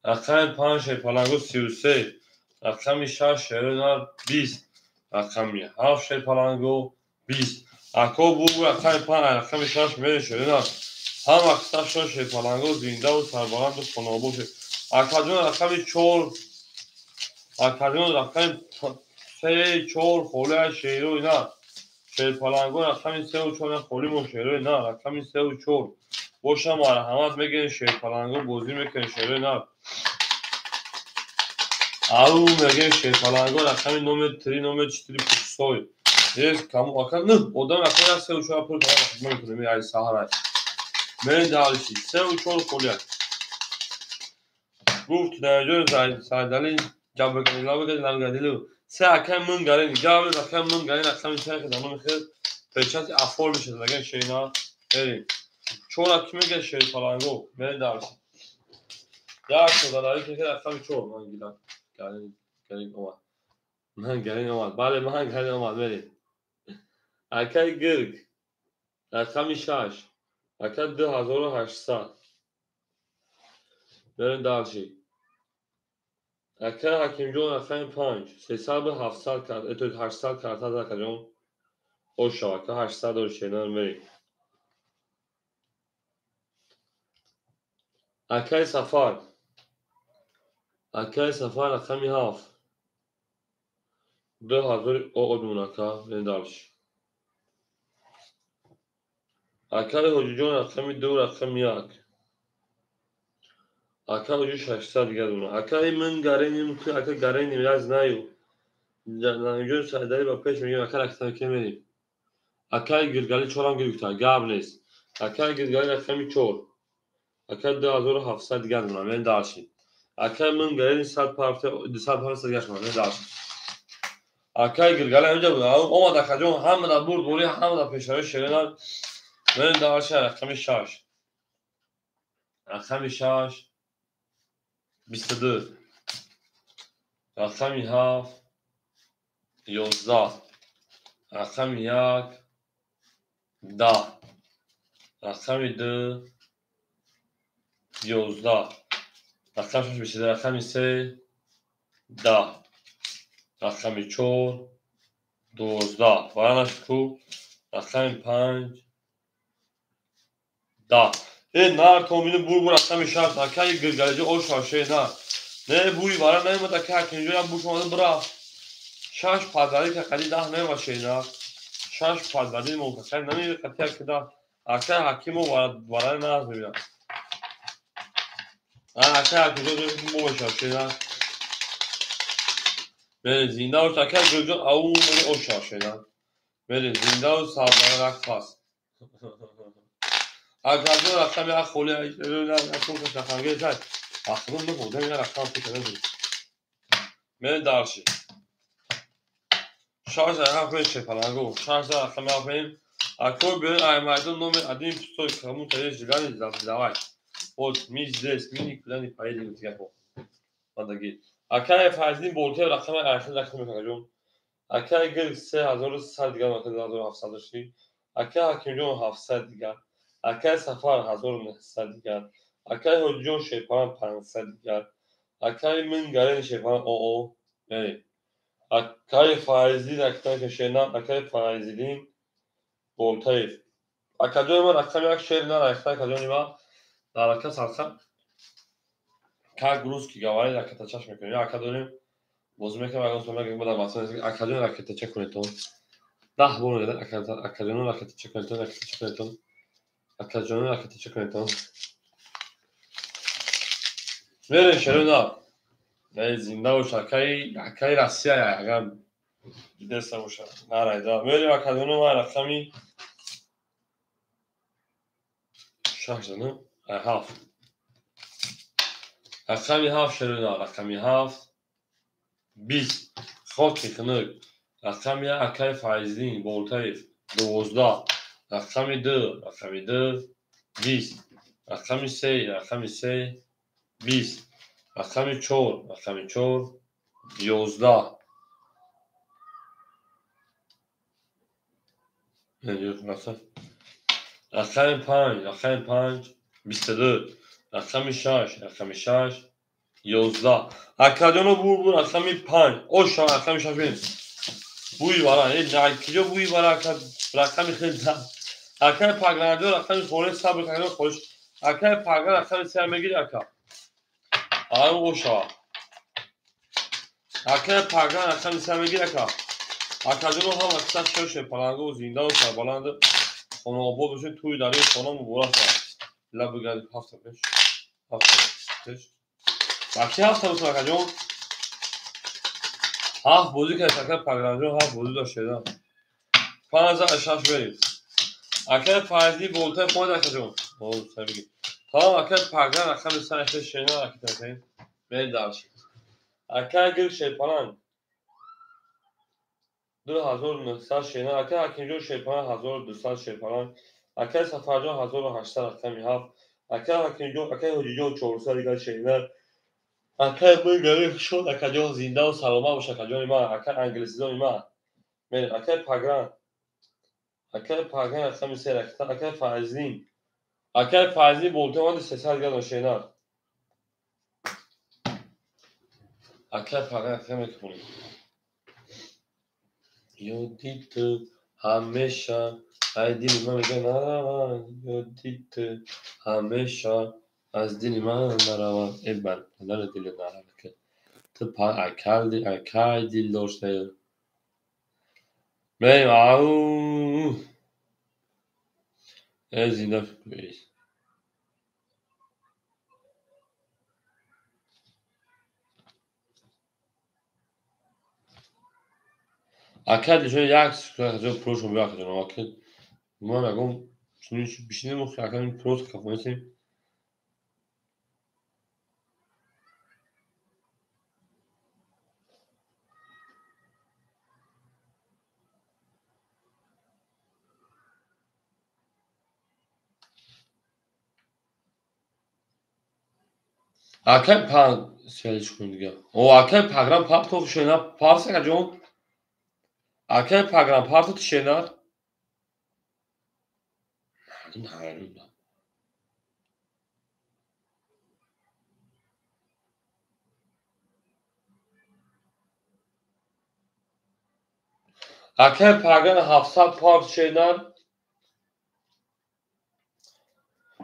رقم 5 شیر پلنگو 33 رقم 6 شیرینار 20 رقم 7 شیر پلنگو 20 اکو بو رقم 5 رقم 6 میره شیرینار هم اکثر شش پلنگو زنده و سربلند و خنابوش اکادون رقم 4 اکادون رقم 3 4 خوله شیرو اینا شیر پلنگو رقم 3 و 4 خولی مو شیرو اینا رقم 3 و 4 باشم مرحمت میگن شیر پلنگو بازی میکنه شیرو اینا او میگن شیر پلنگو رقم نومر 3 نومر 4 پوستوی یک کم اکاد نه odam رقم 3 و 4 پول خدمت میکنه ای سهار من دارشی سه و چهار خولیت گفت در جور سایدالی جاب بکنی لا بکنی لام گدیلو سه اکم من گرین جاب اکم من گرین اکم سه که دامن خیر پیشات افول میشه لگن شینا بریم چهار اکم میگه شی فلانگو من دارشی یا خداداری که اکم چهار من گیرم گرین اومد من گرین اومد بله من گرین اومد بریم اکای گرگ اکم شش اکم 2800 بریم دارشی اکر حکیم جون اکر 5 300 به 700 کرد اتو 800 کرد از اکر جون او شبکه 800 رو شنان میری اکر سفر اکر می هاف 2000 او ادمون اکر بندارش اکر حجی جون اکر می دور اکر می یک اکر حجی 600 دیگه دونه اکر من گرینیم که اکر گرینیم از نیو نمیجون سایداری با پیش میگیم اکر اکر که میریم اکر گرگالی چورم گرگتا گاب نیست اکر گرگالی اکر می چور اکر 2700 دیگه دونه من دارشیم اکر من گرین 100 پارت 200 پارت دیگه شما من دارشیم اکر گرگالی اینجا بود اومد اکر جون هم دا برد بوری هم دا پیشروی شیرینار من دارشیم اکر 6 اکر 6 22 اکر 7 11 اکر 1 10 اکر 2 11 اکر 6 22 اکر 3 10 اکر 4 12 برانش کو اکر 5 10 nar tomini bur aksam şart akay gırgarıcı o şaşe na ne buri var ne mata ka kinjoya bu şomadı bra şaş pazarı ka kali dah ne başe na şaş pazarı mo ka sen ne katya kida akay hakim var na azmıyor akay hakim bu şaşe na ben zinda o akay gırgır au o şaşe na ben zinda o sabara kas اکادون رقم یک خوله اکون که شخنگه زد اکادون نبوده میگه رقم تو کنه بود من دارشی شارز رقم کنید چه پلنگو شارز رقم یک کنید Акой берем аймайдон номер один пустой кому-то есть желание давай. Вот ми здесь, ми никуда не поедем тяпо. Мандагид. Акай файзин болте рақами айхил рақам мекажон. Акай гир 3300 дигар мақсад 1700 ши. Акай ҳакимҷон 700 дигар. Акай сафар 1900 дигар. Акай ҳоҷиҷон шепаран 500 дигар. Акай мин гарен шепаран оо. Яни Акай файзин рақами кашена, акай файзин болтаев. Акаҷони ман рақами як шер нарахта акаҷони ман дар рака сархам как русский говорит ракетачаш мекунем. Ака дорем боз мекунем агон то мегем бада масъул акаҷони ракетача кунетон 10 бор мегӯяд акаҷони ракетача кунетон ракетача кунетон акаҷони ракетача кунетон мерем шеру на зинда бош акаи Россия агар деса боша нарайда мерем акаҷони ман рақами 6 не 7 рақами 7 шеру на рақами 7 20 хоки хунук рақами акай файзин болтаев 12 рақами 2 20 рақами 3 20 рақами 4 11 рақами 5 22 рақами 6 11 акаҷоно бур рақами 5 оша рақами 6 бинем буи бара киҷо буи бара рақами хеле акай пагранҷо рақами холес сабр кардем холиш акай пагран рақами 3 мегири ака ам оша акай пагран рақами 3 мегири ака акаҷоно ҳам аксар шоше паланго зиндао сарбаланд хонобод бошед туи дарёи хона муборак лаб гарди 7 бахши 7 бусун акаҷон 7 бозӣ кардем акай пагранҷон 7 бозӣ доштеда 5-6 берем акай файзи болтаи хонад акаҷон тамом акай пагран рақами 3 шена ракетакай медарш акай гир шепаран 2900 шена акай ҳакимҷон шепаран 1200 шепаран акай сафарҷон 1800 рақами 7 акай ҳакимҷон акай ҳоҷиҷон 400 дигар шена акай мин гарем шод акаҷон зиндаву саломат бош акаҷони ман акай англисизони ман мерем акай пагран рақами 3 ракета акай файзин болтаи ман 300 дигар шена акай пагран рақами мекунем ёди ту ҳамеша ай дили ман мега наравад ёди ту ҳамеша аз дили ман наравад эбан надаре дили наравад ту акай дил доштаи мерем ау зинда акай дишони як акаҷон пурӯшон биё акаҷон акай ман ягон бишинем акаи пурӯш кафонисем акай связиш кунем дигар акай пагран партов шена парс акаҷон акай пагран партов шенар акай пагран 700 парт шенар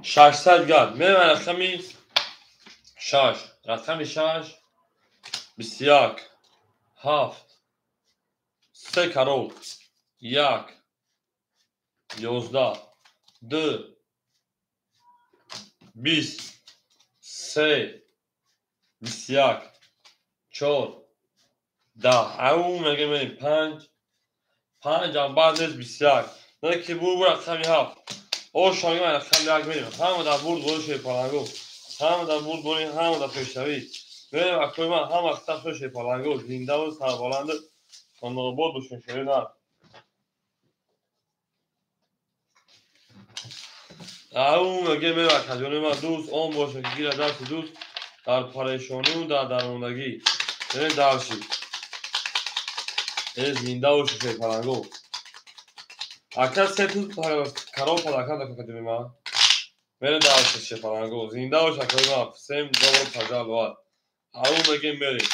600 дигар мерем рақами 6 рақами 6 21 7 3 карол 1 11 2 20 3 21 4 10 ау мегем мерем 5 баъд нез 21 не ки бур рақами 7 ошоги ман рақами 1 мерем ҳама дар бурд бори шепаланго ҳама дар бурд бори ҳама дар пешравӣ мерем акои ман ҳама актар шепаланго зиндаву сарбаланду хонобод бошен шерина او میگه میره کجانی ما دوست آن باشه که گیره دست دوست در پریشانی و در درماندگی برین درشی این زنده و شوشه پرنگو اکر سه تو کرام پدکن دکا کدومی ما برین درشی شوشه پرنگو زنده و شکلی ما سیم دور پجال واد او میگه میریم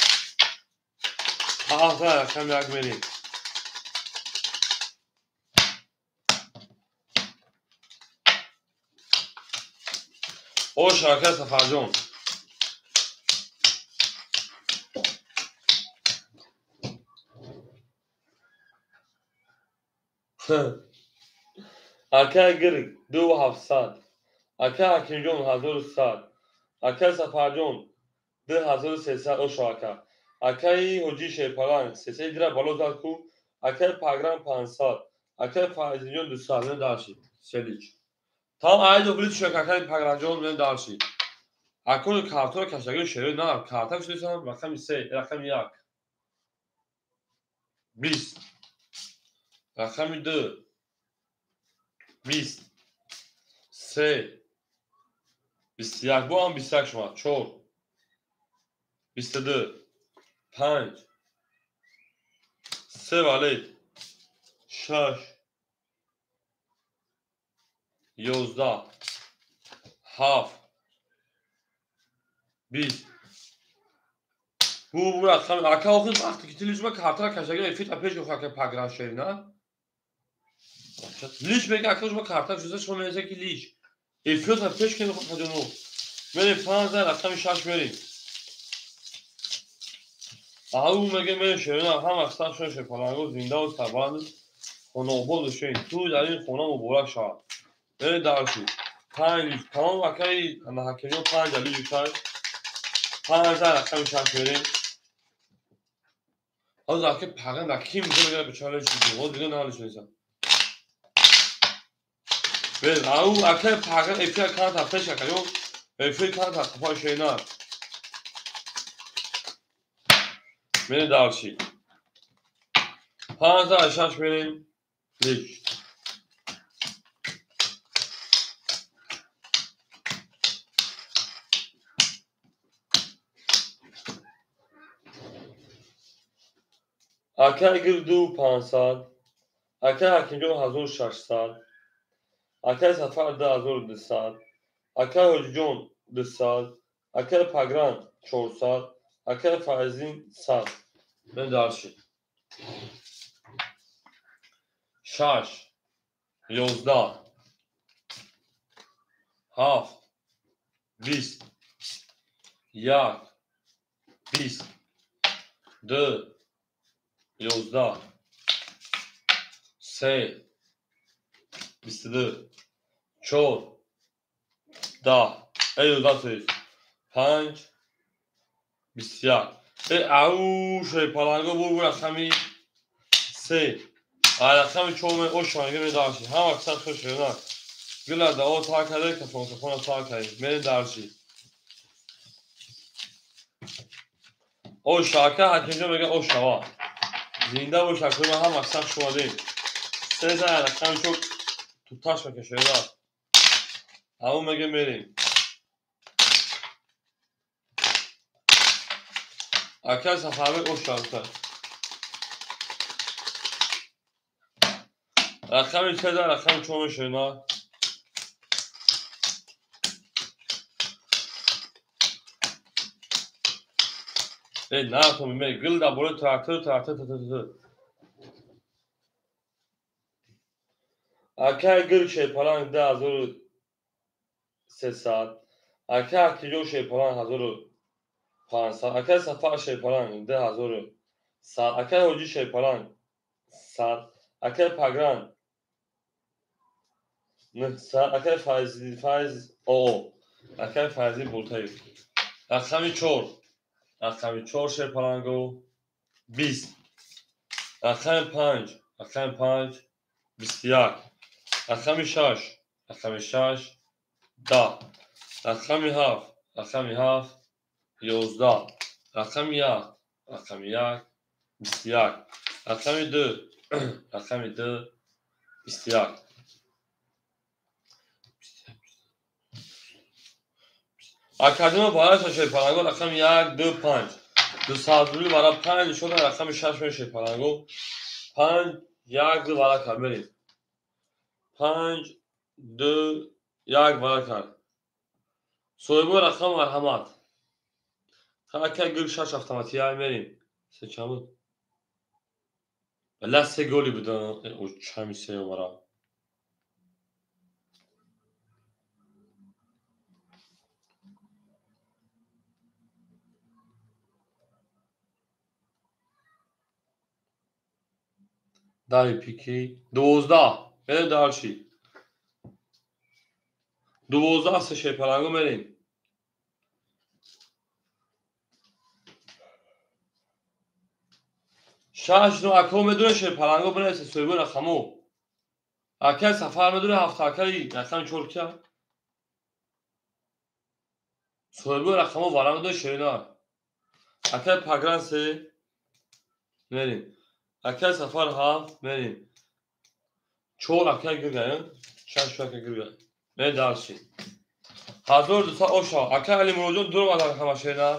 آها کم یک میریم او شاکر سفرجون اکر گرگ 2700 اکر حکیم جون 1100 اکر سفرجون 2300 او شاکر اکر حجی شیپلان 300 دیره بالو زد کو اکر پاگرام 500 اکر فایزی جون 200 من داشتی سلیچ tam ayda bulup düşüyor kakayı pagranca olmayan darşı. Akolu kartona kaşagı şöyle ne yap? Karta düşüyorsan rakam ise rakam yak. Biz. Rakam 2. Biz. Se. Biz yak. Bu an biz yak şuma. Çok. 22. 5. Se valet. 6. 11. 7. Biz. Bu rakam arka okul vakti gittiğinizde kartona kaşagı efit apeş yok kakay pagran şöyle ne? Liç belki arkadaşıma karta düşürse şuna menze ki liç. Efit apeş kendi kakacını. Böyle panzer rakam şaş vereyim. او میگه من شیرین هم اصلا شون شپالانگو زنده و سباند خوناباد شین تو در این خونه مبارک شد برین درشی 5 تمام وکای حکیمی 5 علی جوشای 5000 رقم شد برین از که پاگن و کی میگه بگه بچاله چیزی و دیگه نحالش نیستم برین او اکه پاگن افیر کانت هفتش اکیو افیر کانت هفتش شینار برین درشی 5000 شش برین لیش اکه اگر 2500 اکه حکیمی 1600 اکه سفر 2200 اکه حجون 200 اکه پاگران 400 اکه فایزین 100 من درشی 6 11 7 20 1 20 2 11 3 22 4 10 11 5 21 او شوی پالانگو بو رقمی 3 رقمی چومه او شانگه می داشتی هم اکسان خوش شدن گله دا او تا کرده که فونسفون تا کرده می درشی او شاکه حکیمجا میگه او شوا زنده و شکل هم اکسان شواده 3 زن رقمی چوک تو تاش بکشه دار او میگه میریم اکل سفرهای او شانگه رقمی 3 زن رقمی چومه شنا نه تو میگه گل دا بوله تراکتور اکه گل شیپالان 10300 اکه کیلو شیپالان 1500 اکه سفر شیپالان 10100 اکه حجی شیپالان 100 اکه پاگران 900 اکه فایز او اکه فایزی بولتایی رقمی 4 شیپالانگو 20 رقم 5 21 رقم 6 10 رقم 7 11 رقم 1 21 رقم 2 21 اکادمی بالا شش پلنگو رقم 1 2 5 دو سازولی برای 5 شده رقم 6 میشه پلنگو 5 1 2 بالا کار بریم 5 2 1 بالا کار soybu رقم مرحمت که گل 6 автоматي میریم سه چمود بلا سه گلی بدون او چمی سه ورا دای پیکی 12 بده دارچی 12 سه شی پلنگو میریم 6 نو اکو میدونه شی پلنگو برسه soybu رقمو اکل سفر میدونه هفت اکلی رقم چورکیا soybu رقمو وارا میدونه شینا اکل پاگران سه میریم اکل سفر هفت میریم چور اکل گرگایم 6 اکل گرگایم نه دارچی hazır dursa oşa اکل علی مرودون دور بالا رقم شینا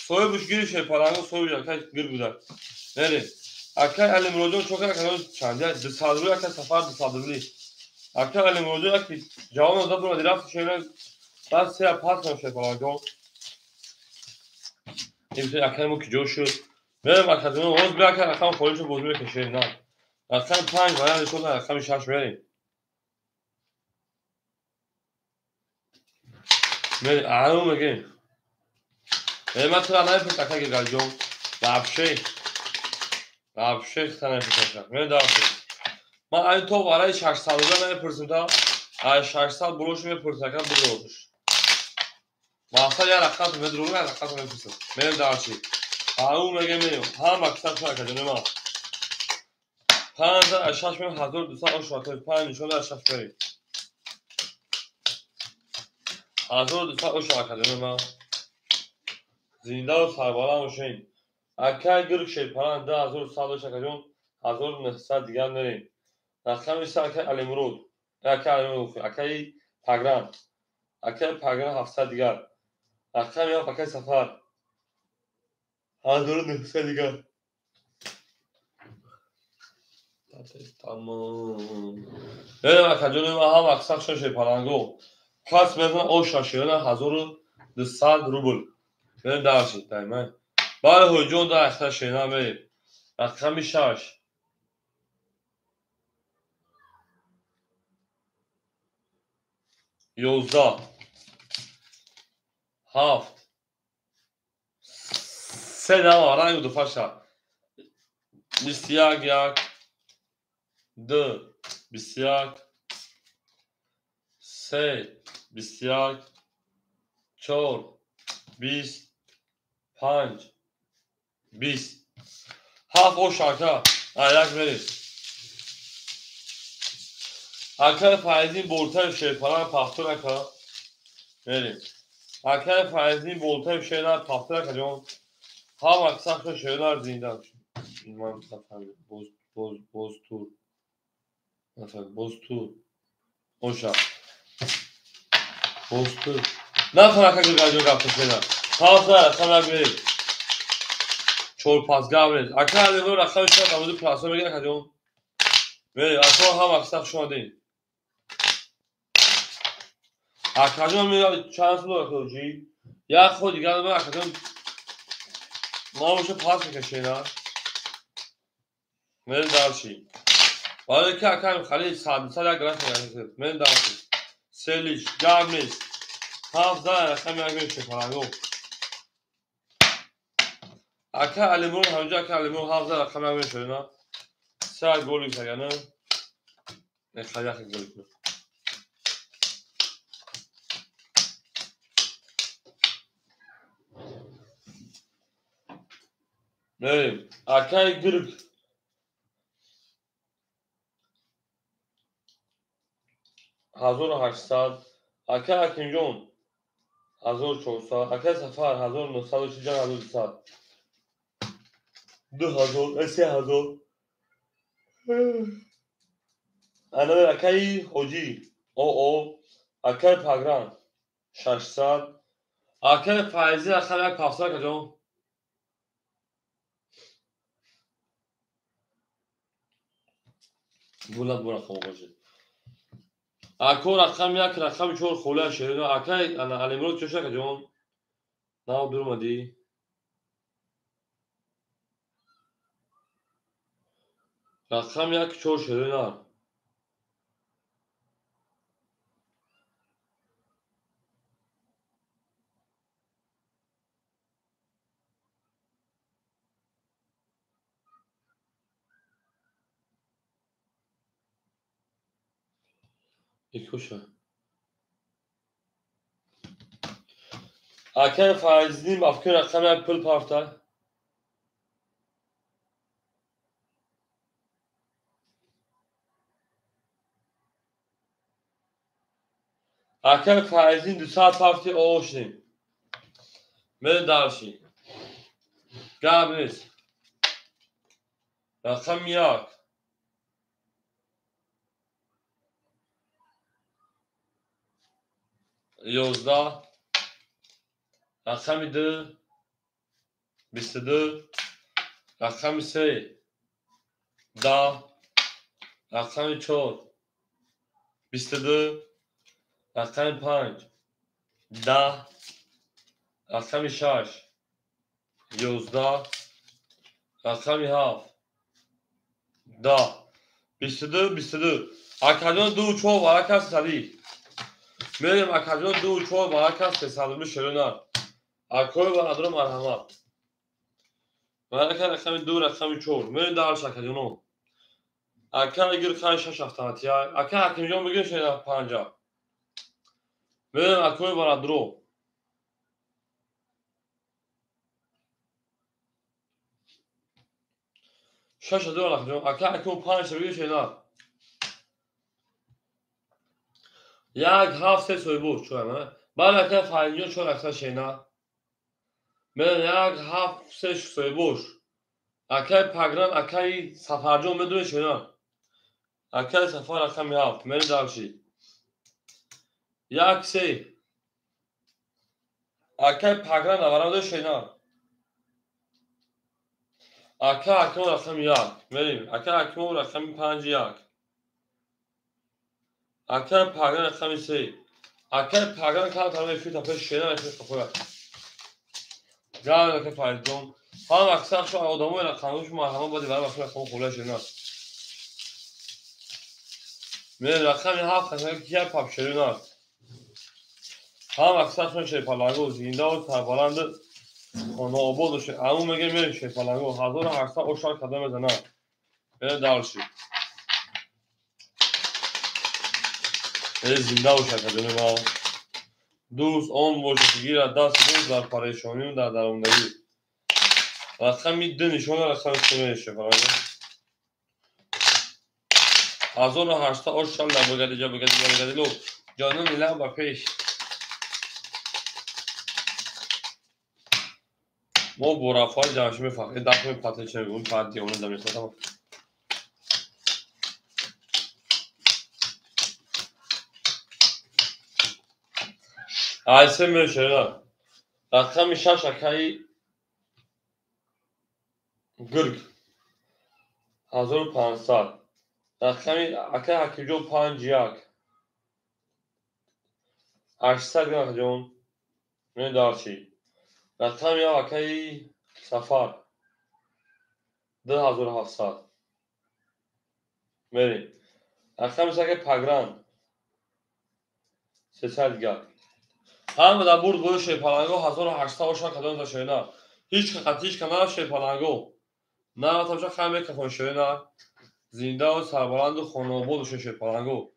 soybuş giriş şی پلنگو soybu اکل گرگودار میریم اکل علی مرودون çok اکل چنده دسادولی اکل سفر دسادولی اکل علی مرودون اکل جوان da buna direkt şeyler ben size patron şey falan این اکل که جوشو میرم اکادمی روز بیا که رقم خودشو بزرگ کشه نه رقم 5 باید شد رقم 6 بریم میریم اعلام میگیم میریم من تو را نمیپرد اکل گل جو لبشه اختنه پرسن میریم دارم من این تو برای 6 سال دیگه نمیپرسیم تا از 6 سال بروش میپرسیم اکل بروش مثلا یه رقم تو بدرو یه رقم تو میپرسیم میریم دارچی اعلام میگیم میریم هم اکثر تو اکادمی ما 5000 از 6 میریم 1200 آشواتر 5 نشون از 6 بریم 1200 آشو اکادمی ما زنده و سربالان باشین اکل گرگ شی پلنگ 10000 سال اکادمی 1900 دیگر میریم رقم ایسا اکل علی مرود اکل علی مرود اکل پاگران 700 دیگر رقم یا اکل سفر 1900 دیگر تمام بریم اکادمی ما هم اکثر شی پلنگو کس بزن او شاشیران 1200 روبل بریم درشید دایما بله هجوم در اختر شینا بریم رقم 6 11 7 سه دما رنگ دو فاشا 21 1 2 21 3 21 4 20 5 20 7 o şarkı ayak verir اکل فایزین بولتر شی پلنگ پختون اکا بریم اکل فایزین بولتر شینا پختون اکا جون هم اکثر شینا زنده من مثلا boz tur مثلا boz tur oşa boz tur نه فرقه که گاجو گفته شینا خاطر خلا بریم چور پاسگاه بریم اکل علیمون رقم شما قبول پلاسو میگه اکا جون بریم اکل هم اکثر شما دیم اکادمی میاد چند سال اکادمی یا خود دیگر من اکادمی ما میشه پاس میکشه اینا من دارچی ولی که اکادمی خالی سال گراش میاد من دارچی سلیش جامنیس هفته رقم یک میشه پلنگو اکا علیمون همونجا اکا علیمون هفته رقم یک میشه اینا سه گلی سگنه نخواهی اخی گلی کنه بریم اکای گرگ 1800 اکا اکنجون 1400 اکا سفر 1900 1200 2000 3000 انا اکای خوجی او اکای پاگران 600 اکه فایزی رقم یک 700 کجا بولد بو رقم باشه اکو رقم یک رقم 4 خوله شده اکه انا الامرو چشه کجا نه دور مدی رقم یک 4 شده نه یکوشه اکه فایزی مفکر رقم یک پل پافته اکه فایزی 200 پافتی آوشنیم میره درشی گاب نیست رقم یک 11 رقم 2 22 رقم 3 10 رقم 4 22 رقم 5 10 رقم 6 11 رقم 7 10 22 22 اکادون 2 4 برکت سری میریم اکادون 2 4 برکت سلام شرونار اکوی برادر مرحمت برکت رقم 2 رقم 4 میریم درش اکادون اکا اگر خواهی 6 افتادی اکا حکیم جان بگیر شده 50 میریم اکوی برادر شش دو رقم اکا حکیم 5 بگیر شده یک 7 3 سوی بود چون بعد اکا فاینجون چون اکا شینا میریم یک 7 3 سوی بود اکای پگران اکای سفرجون میدونی شینا اکای سفر رقم 7 میریم درشی یک 3 اکای پگران نورانده شینا اکا حکیم رقم 1 میریم اکا حکیم رقم 5 1 اکای پگران رقم 3 اکای پگران کار تمام فیت پیش شینا افیت کپویا گاو اکای فایزون هم اکثر شو آدمای رقمش مرحمت بودی برای وقتی رقم خوله شینا میریم رقم 7 خواهد که پاپ شینا هم اکثر شون شیپالاگو زینده و سربالند خانه آباد باشه اما میگه میریم شیپالاگو 1800 اوشار قدم بزنه میره دارشی زنده باشه کدوم ما دوست آن باشه که گیر دست دوست در پریشانی و در درماندگی رقم میده نشانه رقم سونه شیپالاگو 1800 اوشار لبگدی جا بگدی لو جانو میلم با پیش ما برافای جمعش میفهم این دفعه پاتل چه اون پاتی اون دمیستا آیسه میشه رقم 6 اکای گرگ 1500 رقم اکای حکیجو 5 1 800 گرگ جون می دارچی رقم یا اکای سفر 2700 میریم رقم سکه پگران 300 گرگ هم در برد گوش پلنگو 1800 وشان کدام تا شینا هیچ خطیش کنار شی پلنگو نه تا خمه کفون شینا زنده و سربلند و خانواباد شی پلنگو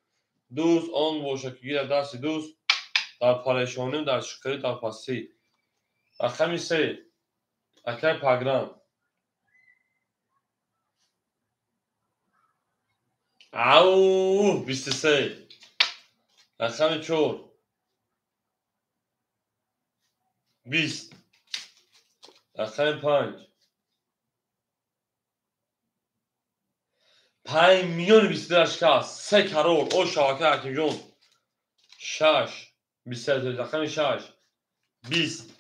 دوست آن باشه که گیر دست دوست در پریشانی در شکری در پستی رقم 3 اکای پگران او 23 رقم 4 20 رقم 5 میلیون 22 اشکال 3 کرور او شاکه حکیم جون 6 23 رقم 6 20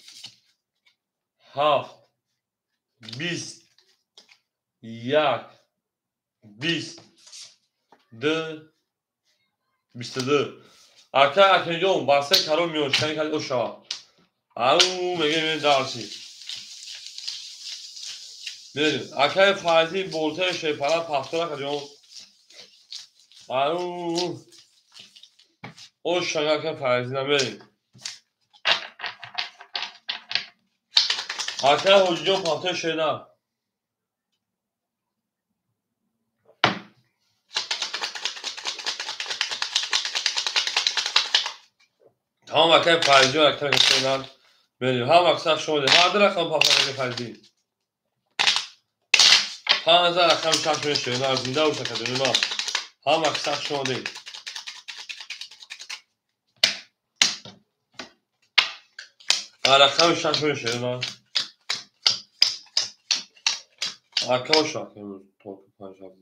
7 20 1 20 2 22 اکنون باسه کارو میوشکنی کلی اوشا او میگه دارسی بریم اکای فازی بولته شیپالا پاستورا کجون او اوشا اکای فازی نمیریم اکای حجون پاستور شینا تمام اکای فازی و اکای شینا بریم هم اکسا شده ها در رقم پاستور فازی 5000 رقم شش شینا زنده اوشا کجون ما هم اکسا شده رقم شش شینا اکای اوشا که تو پنجاه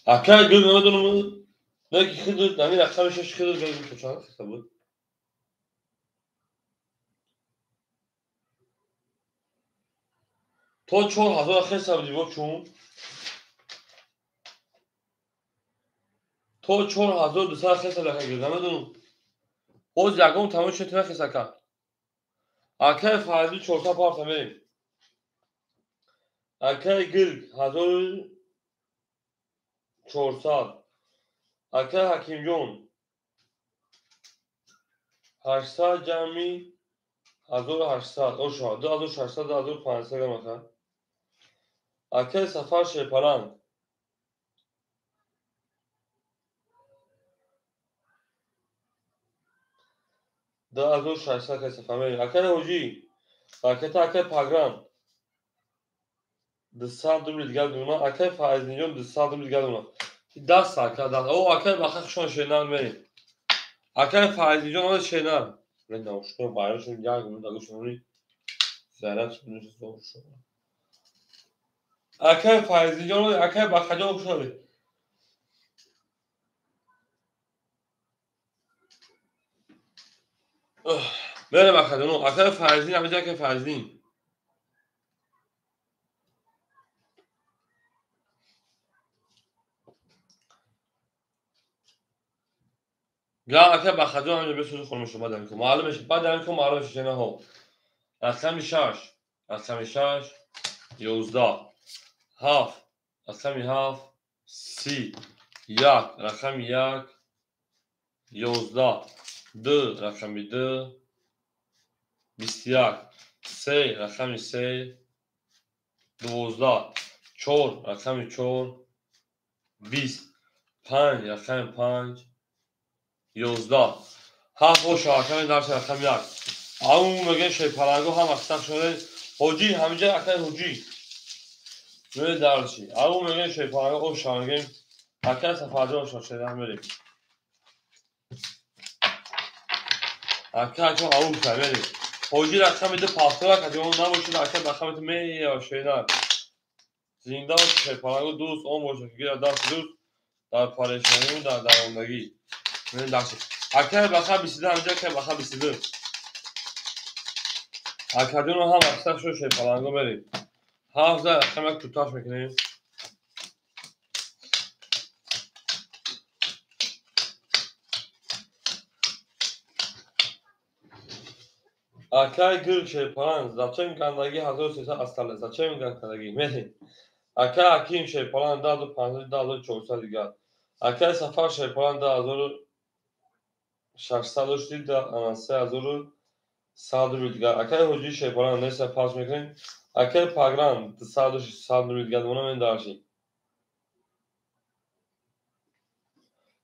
اکای گل نمیدونم نه کی خدود نمی رقم شش خدود گل تو چند خسته بود تو 4000 خسته بودی با چون تو 4200 خسته لکه گل نمیدونم او زگم تمام شد نه خسته کرد اکای فازی 400 پارت میریم اکای گل 1400 اکای حکیم جون 800 جمعی 1800 اوشا 2600 2500 گم اکای سفر شیپالان 2600 که سفر میریم اکای حجی اکای پاگران 200 روبل دیگر دونم اکای فازی جون 200 روبل دیگر دونم 10 ساعت داد او اکای بخش شون شینان میریم اکای فازی جون اون شینان من نوشتم بایرشون جاگم داگوشونی زرات نمیشه شو اکای فازی جون اکای بخش جون شده بله بخش جون اکای فازی نمیشه که فازی گا اکای بخش جون همینجا بسوز خونم شما دارم که معلومش بعد دارم که معلومش شنا ها رقم 6 رقم 6 11 7 رقم 7 30 1 رقم 1 11 2 رقم 2 21 3 رقم 3 12 4 رقم 4 20 5 رقم 5 11 7 و شاکم درس رقم 1 اون میگه شیپالانگو هم اکسق شده حجی همینجا اکای حجی میره درسی اون میگه شیپالانگو او شانگیم اکای سفاده و شده هم میریم اکای چون اون شده حجی رقم میده پاستورا که اون نباشید اکای رقم می یا شیدن زنده و شیپالانگو دوست اون باشه که گیر دست دوست در پریشانی و در درماندگی میره درسی اکای بخم 22 همینجا که بخم 22 اکادون رو هم اکسق شده شیپالانگو بریم 17 رقم یک توتاش میکنیم اکای گل شیپالان زچه گندگی 1300 استله زچه گندگی میریم اکای حکیم شیپالان 10500 10400 دیگر اکای سفر شیپالان 10600 داشتید 3100 روی دیگر اکای حجی شیپالان نیست پاس میکنیم اکای پاگران 200 روی دیگر دونه من دارشیم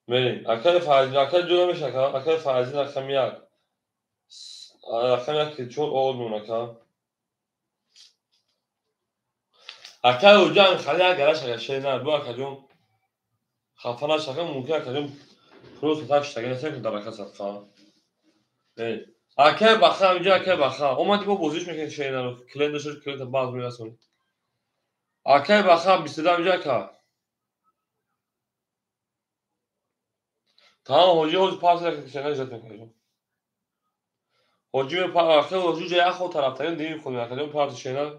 میریم اکای فازی اکای جدا میشه اکای فازی رقم 1 رقم 1 که چون اول مون اکای حجی هم خیلی گرش اگر شیر نه بو اکای جون خفنه شکم ممکن اکای جون پروس تاش تگه نسیم که درکه صدقه اکای بخه همینجا اکای بخه اومدی با بوزیش میکنی شیر نه رو کلید داشت کلید باز tamam hoca pas şener icad میکنم hoca آخه hoca جای خود طرفداران دیگه میکنه آخه پاس شنر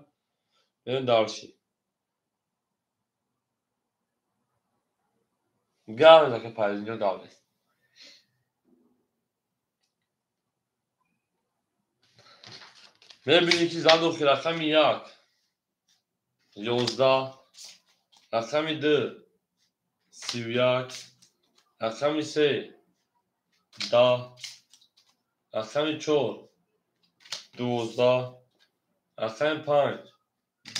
بریم دارشی گاو که پایینجا گاو ببینید که زد و رقم 1 11 رقم 2 31 رقم 3 10 رقم 4 12 رقم 5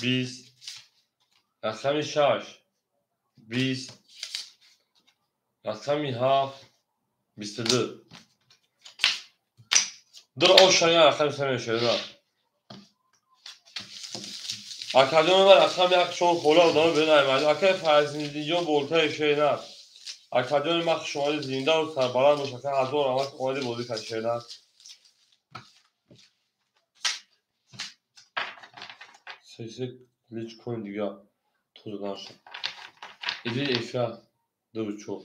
20 رقم 6 20 رقم 7 22 در آشنای رقم 3 شده اکادمی و رقم 1 شما خولا ادامه بدن احمدی اکای فرزندی بولتای شیرن اکادمی مخ شمال زنده و سربلند باشه که هزار آمد قواعد بازی کرد شیرن سیسی لیچ کن دیگه توز داشت ایدی افیا دو چو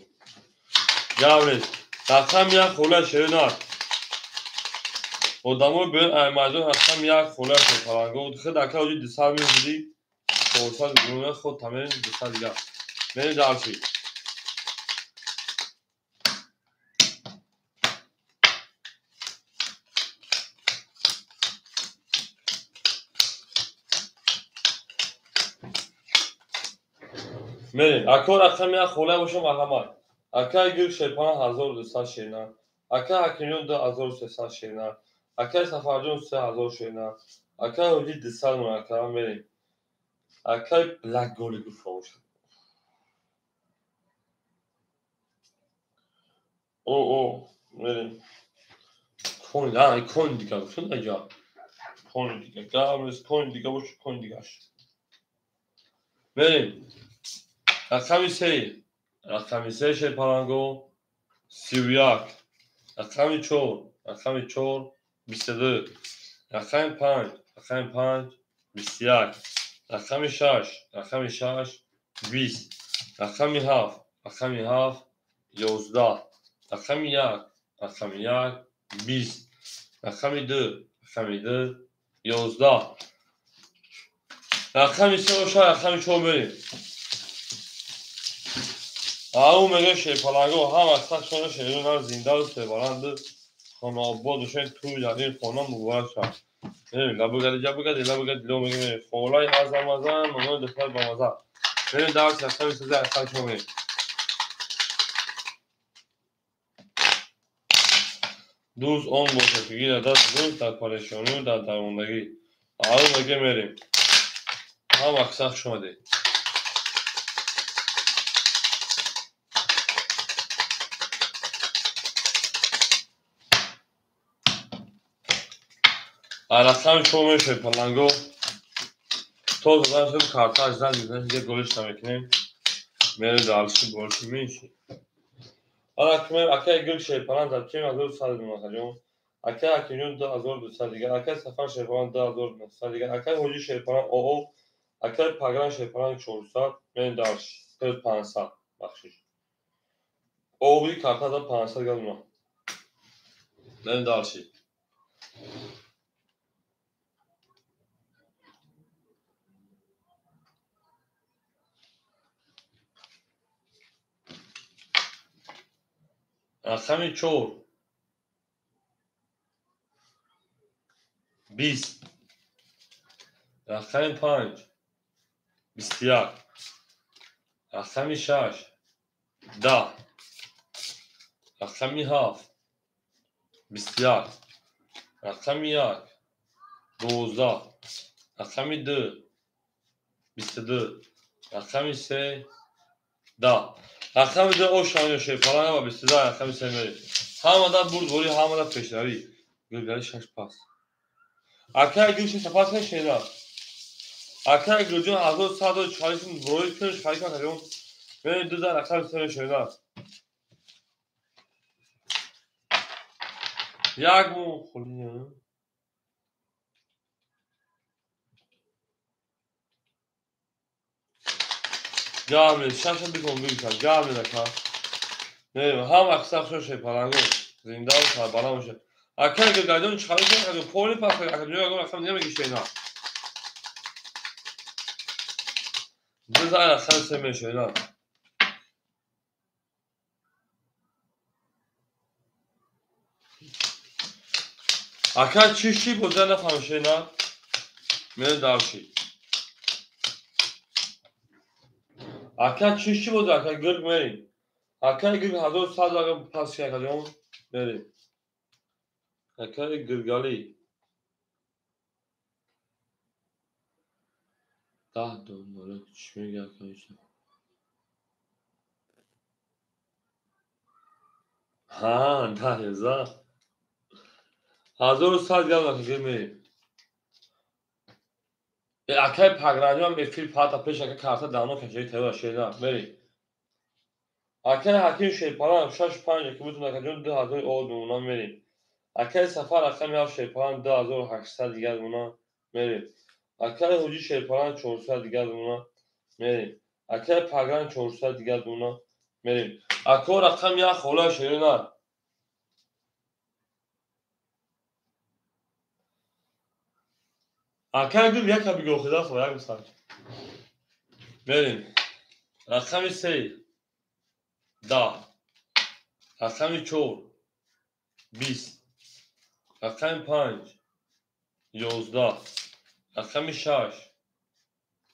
گاوریز رقم 1 خولا شیرن ادامه بدن احمدی رقم 1 خولا شیرن گفت خود اکا وجود دسال میزدی فرصت گونه خود تمرین دسال دیگه بین دارشی بریم اکا رقم 1 خولا باشه مرحمت اکا گیر شیپان 1200 شیرن اکا اکینیون 2300 شیرن اکا سفرجون 3000 شیرن اکا وجود دسال مرکبم بریم اکا بلک گولی گفت باشه او بریم کن lan کن دیگه باشه نجا کن دیگه گامرز کن دیگه باشه کن دیگهش بریم رقم 3 رقم 3 شیپانگو 31 رقم 4 رقم 4 22 رقم 5 رقم 5 21 رقم 6 رقم 6 20 رقم 7 رقم 7 11 رقم 1 رقم 1 20 رقم 2 رقم 2 11 رقم 3 باشه رقم 4 بریم او میگه شیپالنگو هم اصلا شده شیرون زنده و سیبارند خانه آباد وشن توی جدید خانه مبارک شد بریم لبگردی جبگردی لبگردی لو میگه خولای ازم ممنون دختر با مزه بریم درس اصلا سزه اصلا شما بریم دوز اون باشه که گیر دست روز در پریشانی و در درماندگی او میگه میریم هم اکسخ شده رقم شما میشه پلنگو تو زدن شد کارتا اجزن دیدن یه گلش نمیکنیم میره دارشی گلشی میشی رقم اکای گل شیپان در چیم 1200 میمونم اکای اکینیون 2200 دیگر اکای سفر شیپان 2900 دیگر اکای هوجی شیپان او اکای پاگران شیپان 400 میره دارشی 500 بخشش اوی کارتا دا 500 گل میمونم میره دارشی رقم 4 20 رقم 5 21 رقم 6 10 رقم 7 21 رقم 1 12 رقم 2 22 رقم 3 10 رقم 2 o şanıyor şey falan ama biz size رقم 3 میریم همه برد ولی همه پیشداری گلگلی 6 پاس اکای گوش سپاس شینا اکای گوجون 1140 بروی کنش خالی کنم بریم 2000 رقم 3 شینا یک مو خلی گامل شش بیکن بیکن گامل کا میریم هم اکثر شوی پلنگو زنده و سربالا میشه اگر گردون چالی کنه اگر پولی پس اگر جو اگر نمیگی شینا بذار اصلا سه شینا اگر چی بوده نفهم شینا میره دارشی اگر چی بوده اگر گرگ میریم اگر گرگ هزار سال اگر پس که اگر جون میریم اگر گرگالی 10 دنباله چی میگه اگر ها 10,000 هزار سال گرد اگر میریم اگر پاگرانی هم افیل پاتا پیش اگر کارتا دانو کشی تیوا شینا میریم اگر حکیم شیپالان شش پنج که بودن اگر جون 2000 اول اونا میریم اگر سفر اگر میاف شیپالان 2800 دیگه اونا میریم اگر حجی شیپالان 400 دیگه اونا میریم اگر پاگران 400 دیگه اونا میریم اگر رقم یا خولا شینا اگر گم یک بیگو خدا خدا مثلا میریم رقم 3 10 رقم 4 20 رقم 5 11 رقم 6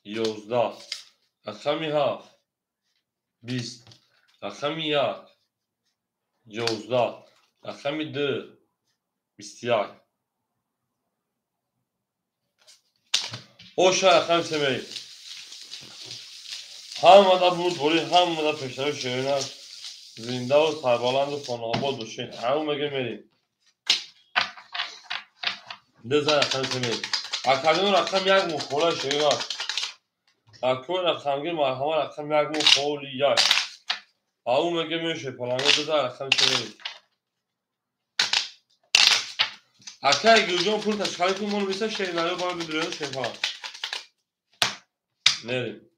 11 رقم 7 20 رقم 1 11 رقم 2 21 او شا رقم 3 میریم همه دا بود بولی همه دا پیشتر شیرین زنده و سربالند و خاناباد و شین همه مگه میریم دزن رقم 3 میریم اکادون رقم 1 مخوله شیرین اکو رقم گیر مرحمه رقم 1 مخولی 1 همه مگه میشه پلانگو دزن رقم 3 میریم اکا گیوجون پول تشکالی کن مونو بیسه شیرین رو باید بدرون شیرین ها میریم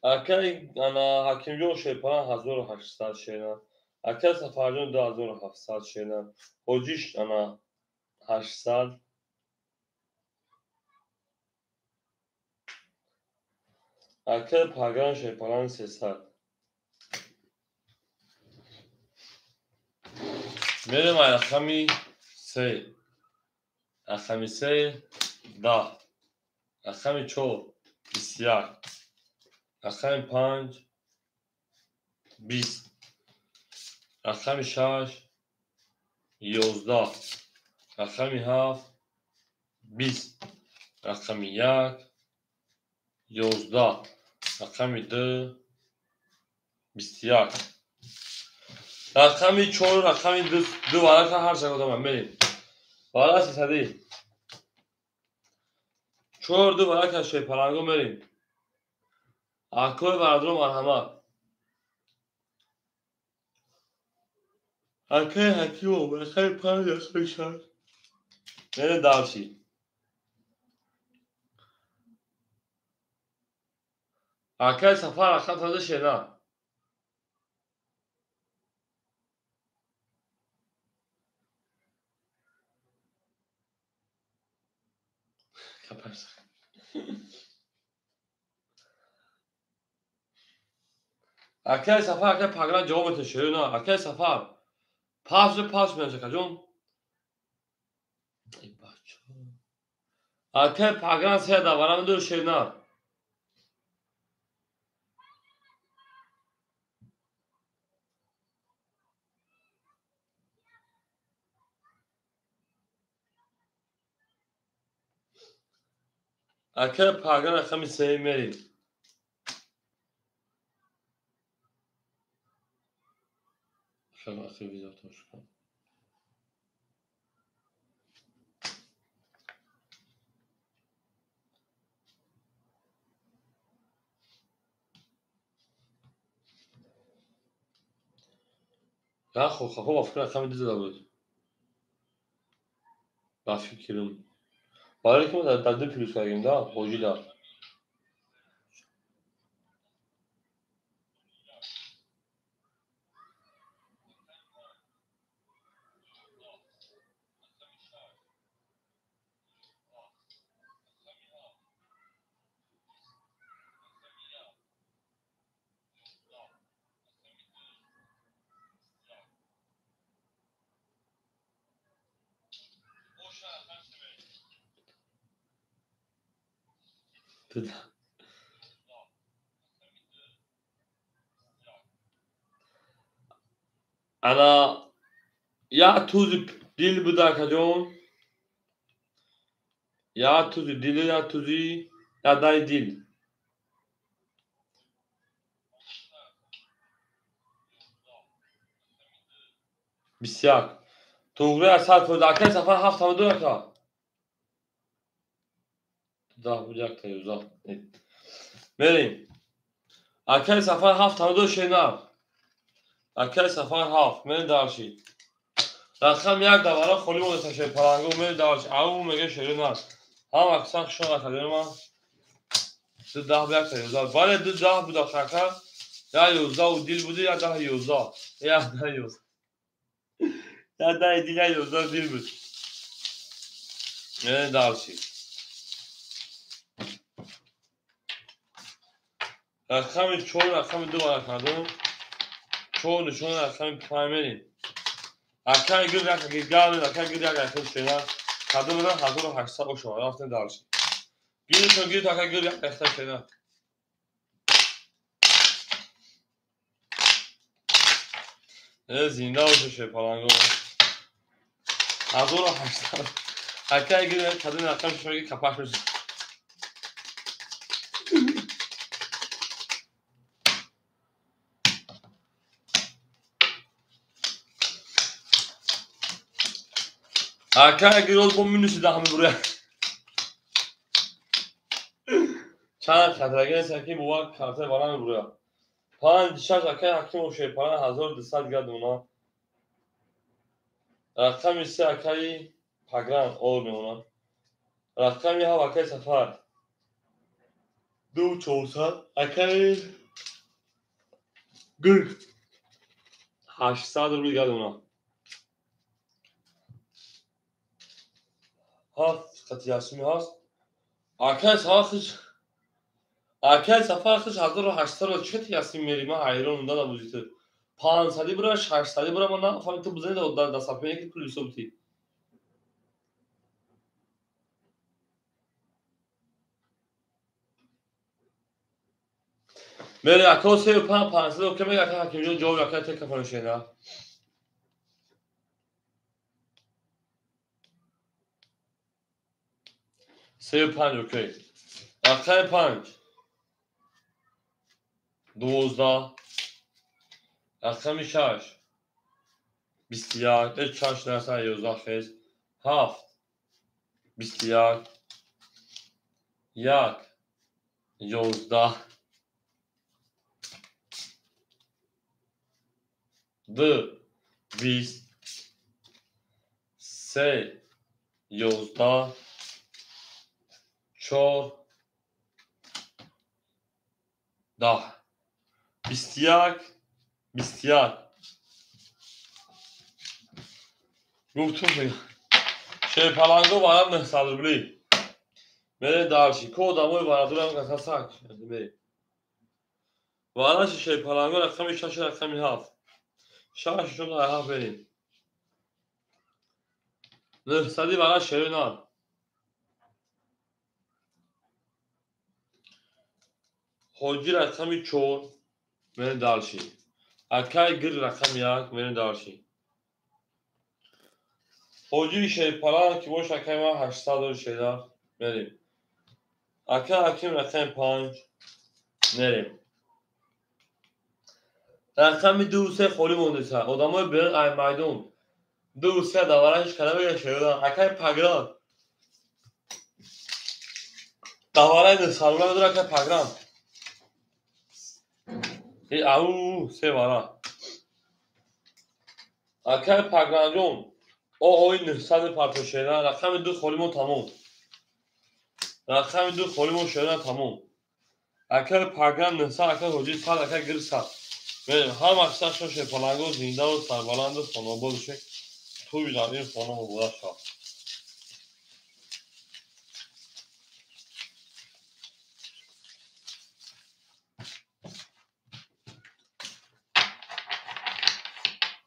اکای انا حکیم جون شیپان 1800 شیرین اکای سفر جون 2700 شیرین حجیش انا 800 اکای پاگران شیپان 300 میریم رقمی 3 رقمی 3 10 رقمی 4 21 رقمی 5 20 رقمی 6 11 رقمی 7 20 رقمی 1 11 رقمی 2 21 رقمی 4 رقمی 2 برای هر جگه دارم بریم برای 300 4 2 برای کشوی پلنگو بریم اکوی بردرو مرحمت اکوی حکیمو بخیر 5 اکوی شد بریم دارچی اکوی سفر رقم تازه شینا اکوی سفر اکوی پاگران جواب تشینا اکوی سفر پاس میشه کجون ای بچه اکوی پاگران 3 برام دور شینا اکوی پاگران رقمی 3 میریم شما اخی ویزا توش کن یا خب خب افکر رقمی 2 بود بس فکرم برای که ما در دو پلیس کردیم دا حاجی دا انا ya tuzu dil budakajon ya tuzu dili ya tuzu ya day dil بسیار توغری از سال فرداکه سفر 72 کا دا بودک تا یوزا بریم اکل سفر 72 شناب اکل سفر 7 من دارشی رقم یک دوباره خالی مونده تشه پرانگو من دارشی او میگه شیرین هست هم اکسان شما اکادر من دو ده بیک تا یوزا بله دو ده بود آخر یا یوزا و دیل بوده یا ده یوزا یا ده یوزا یا ده دیل یا یوزا دیل بود من دارشی رقم 4 رقم 2 بارا کردم 4 نشون رقم پرایمری اکل گل رقم گل اکل گل رقم شیرین کدوم را 1800 شما رفتن دارشی گیری تو گیری تا اکل گل رقم شیرین زنده باشه پالانگو 1800 اکل گل کدوم رقم شما کپاش میشه اکل گل با منوسی ده همه برای چند خطرگه سکی بوا کارت باران برای پان دیشاش اکل حکیم و شیپان 1200 گرد اونا رقم 3 اکلی پگران اور میمونا رقم ها اکل سفر 2400 اکل گل 800 روی گرد اونا هفت قطعی اسمی هست اکل سفر خش 1800 چه تصمیم میریم حیران مونده در موزیت 500 برای 600 برای من نفهمم تو بزنید در صفحه یک پلیس بودی میره اکل 35 500 که میگه اکل حکیم جان جواب اکل تک کفن شینا سه 5 اوکی اکل 5 12 اکل 6 21 چاش نسا 11 خیز 7 21 1 11 2 20 3 11 4 10 21 21 گفتم دیگه شی پلنگو وارد نسالبلی میره دارشی کوداموی واردورم کساک میره وارد شی پلنگو رقم 6 رقم 7 شاشون را بریم نسادی برای شیرینان حاجی رقم 4 میره دارشی اکای گر رقم 1 میره دارشی حاجی شی پلنگ که باش اکای ما 800 شیدا میریم اکای حکیم رقم 5 میریم رقم 2 3 خالی مونده سر آدمای برق ای میدون 2 3 دوارش کلمه شیرینان اکای پگران دواره نسالونه داره اکای پگران او سه بارا اکل پگرانجون O oyun sade parça şeyler. Rakam dü خالیمو tamam. Rakam dü خالیمو şeyler tamam. Akar pagan nisa akar hoji sal akar gir sal. Ve her maçta şu şey palango zinda ve sarbalandı sonu bol şey. Tuy zaten sonu mu bulaşa.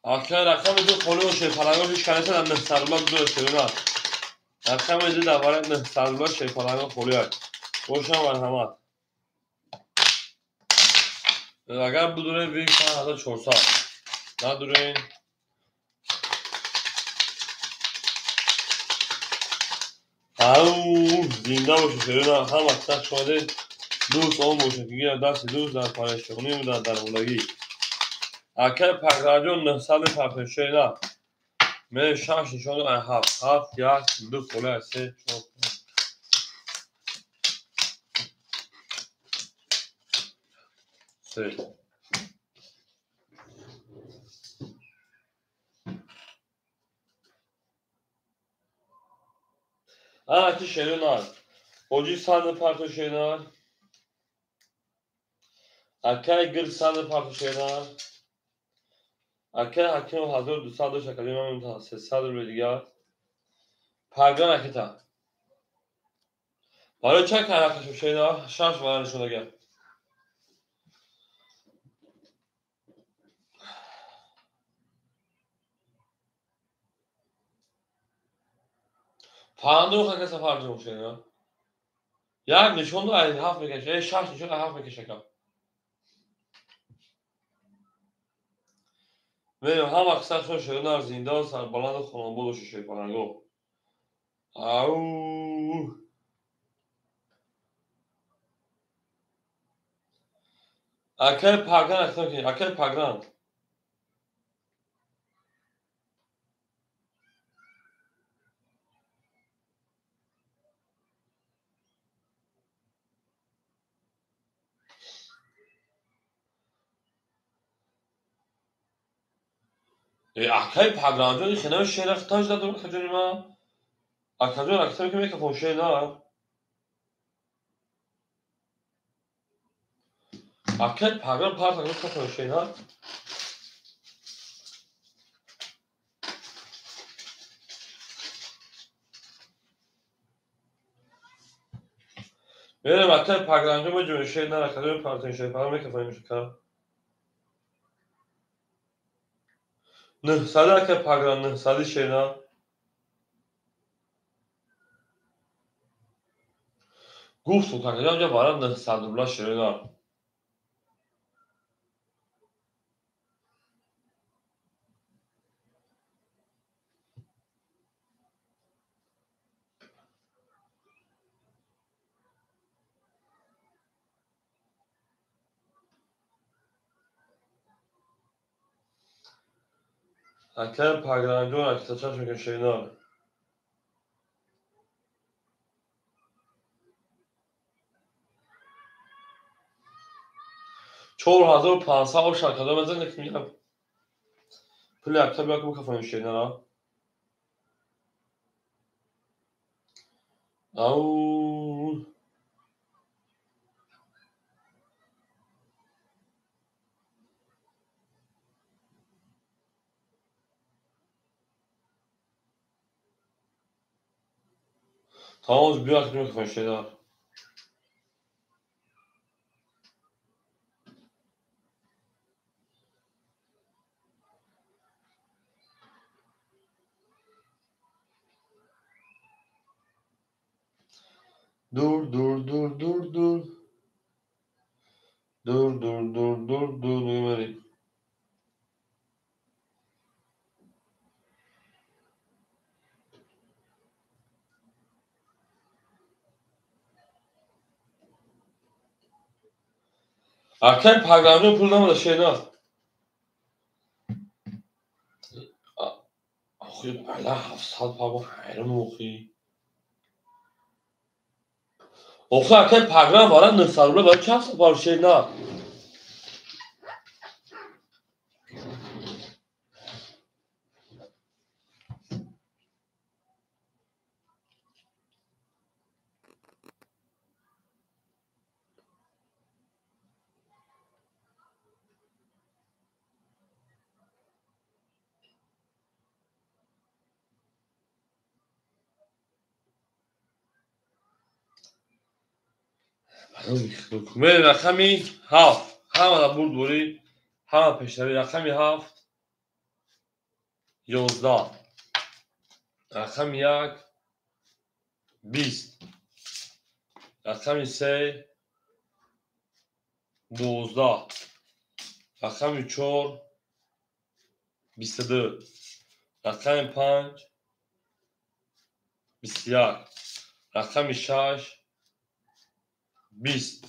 Akar rakam dü خالیمو şey palango hiç kanete de sarbalan dü şeyler. Rakam dü de var ne sarbalan şey palango خالیه. Boşan var hemen. Agar bu durum büyük falan hata çorsa. Ne durum? Au زنده باشه شروع هم وقتا شده دوست اون باشه که گیره دست دوست در پرشتگونی و در درمولگی اکر پکراجون 954 نه من شش نشون دو هفت یک دو خوله سه چون سه اکی شروع نه اوجی سند پرتو شروع نه اکر گر سند پرتو شروع نه اکر حکیم 1200 شکلی من تا 300 رو دیگر پرگان اکی تا برای چه کرکش شروع شش وارنشون دیگر پرنده رو خیلی سفر جمع شروع یک نشون دو از هفت میکشه شش نشون از هفت میکشه کم میریم هم اکثر شون شده در زنده و سربلند خانبود و ششه پرنگو او اکر پرگان اکثر کنی اکر پرگان اکر پرگان جانی خنم شیر اختاج دادم کجانی ما اکر جان اکثر کنی که فوشه نه اکر پرگان پرت اکر که فوشه نه میریم اکر پرگان جان جون شیر نه اکر جان پرت شیر پرگان میکه فوشه کم نه ساده اکر پرگان نه ساده شیر نه گفت و اکر جان جا بارم نه ساده بلا شیر نه اکر پرگان جان اکثر چاش میکه شیر نه 4500 شرکت مثلا میگم پول اکتا بیا که کافه میشه نه او tamam bia که کافه میشه نه دور دور دور دور دور دور دور دور دور دور میمری اکر پرگرامجو پول نموده şey نه آخی بله 700 پا حیرم آخی آخی اکر پرگرام بارد نفسروله باید چه هفت پا şey نه من رقمی هفت همه را برد بوری همه پیشتری رقمی هفت 11 رقم یک 20 رقم 3 12 رقم 4 22 رقم 5 21 رقم 6 20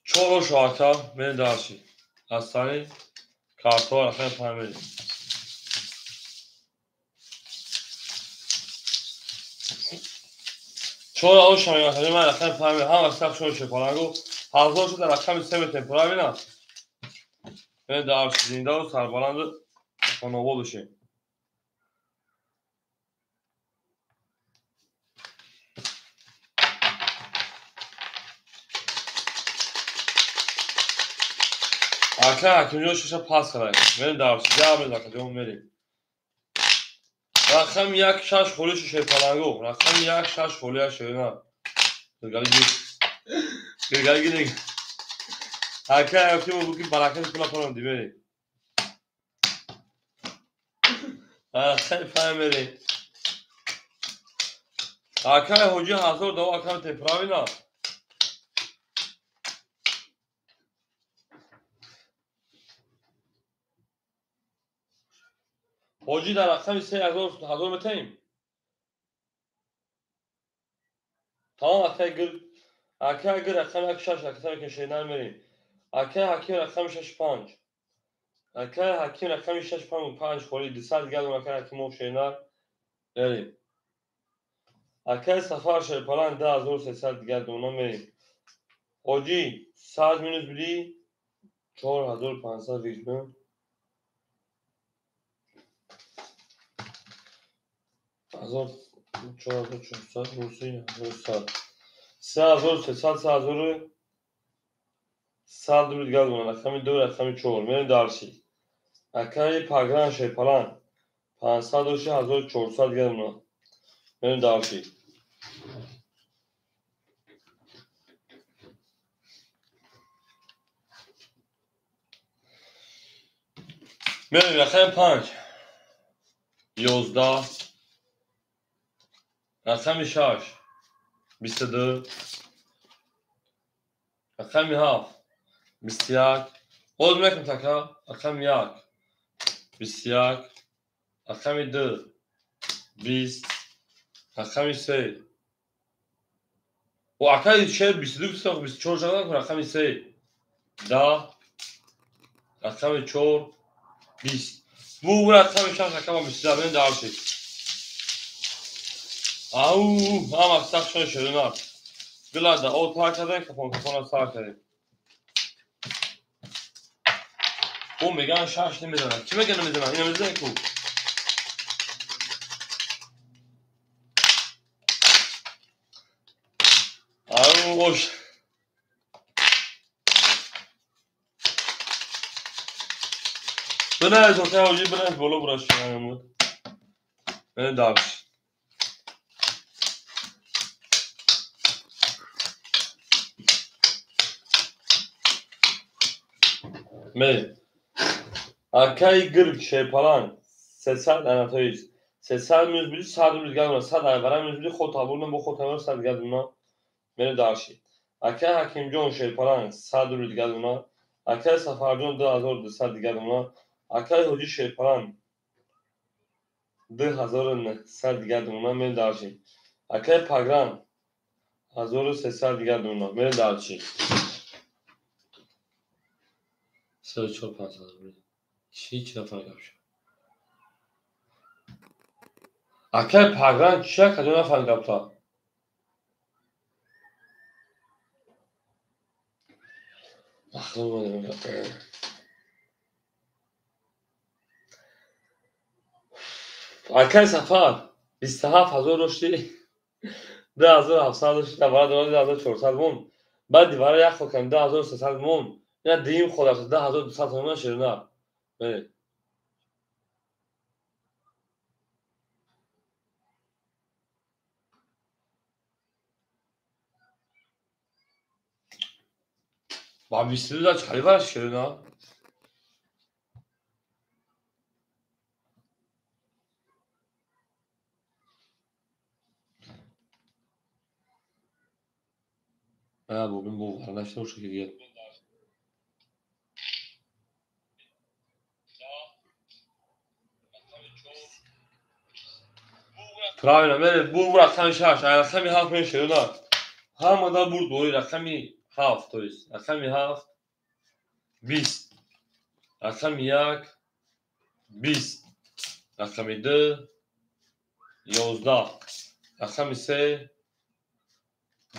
4 شاکر من داشتی از ثانی کارتور رقم 5 چون او شما میگم من رقم 5 هم از طرف شما شپارنگو حاضر شده رقم 3 تمپورا بینم من داشتی زنده و سربلند خانوابا بشیم اکه حکیمی شش پاس کرد من داشتی جواب میدم که اون میریم رقم 1 6 خولیش شپارنگو رقم 1 6 خولیش شینا گرگالی گیریم اکه حکیمی بگی برکت کلا کنم دی میریم رقم 5 میریم اکه حجی حاضر دو اکه تمپورا بینم حجی در رقم 3 حاضر میتیم تمام اکه اگر رقم 1 6 اکه شینا میریم اکه حکیم رقم 6 5 اکه حکیم رقم 6 5 خوری 200 دیگه اون اکه حکیم و شینا بریم اکه سفر شیپالان 10300 دیگه دونا میریم حجی 100 مینوس بلی 4500 ریجمن 4400 روسی 1100 3300 100 دیگه دونا رقم 2 رقم 4 میریم دارشی اکه پاگران شیپالان 500 دیگه دونا میریم دارشی میریم رقم 5 11 رقم 6 22 رقم 7 21 باز میکنم تکا رقم 1 21 رقم 2 20 رقم 3 و اکای شهر 22 24 شده رقم 3 10 رقم 4 20 bu رقم 6 رقم 22 من دار شد او هم اکتاق شده شده نه بلاده او تا کردن کپان سار کردیم او میگن 6 نمیدونن کی میگن نمیدونن اینو میزنه کو او باش بنا از اون حاجی بنا بالا براش میامد من دارش می اکای گرگ شیپالان 300 اناتویز 300 میز بلی 100 میز گردونه 100 برای میز بلی خود تابونم با خود تابونم 100 گردونه من دارشی اکای حکیم جون شیپالان 100 روز گردونه اکای سفر جون 2200 گردونه اکای حجی شیپالان 2900 گردونه من دارشی اکای پاگران 1300 گردونه من دارشی 34 500 هیچ نفرم شد اکای پاگران چیه کجا نفرم تا اکای سفر 27000 رشدی 10700 رشدی دوباره 12400 مون بعد دیواره یک خود کنم 10300 مون یا دیم خود است 10200 مون شیرنا بله با 22 da خیلی ورش کرده نه؟ نه bugün bu arkadaşlar o şekilde geldi. Правильно, بله bu رقم 6 رقمی 7 میشه نه همه دا برد دوی رقمی 7 то есть رقمی 7 20 رقمی 1 20 رقمی 2 11 رقمی 3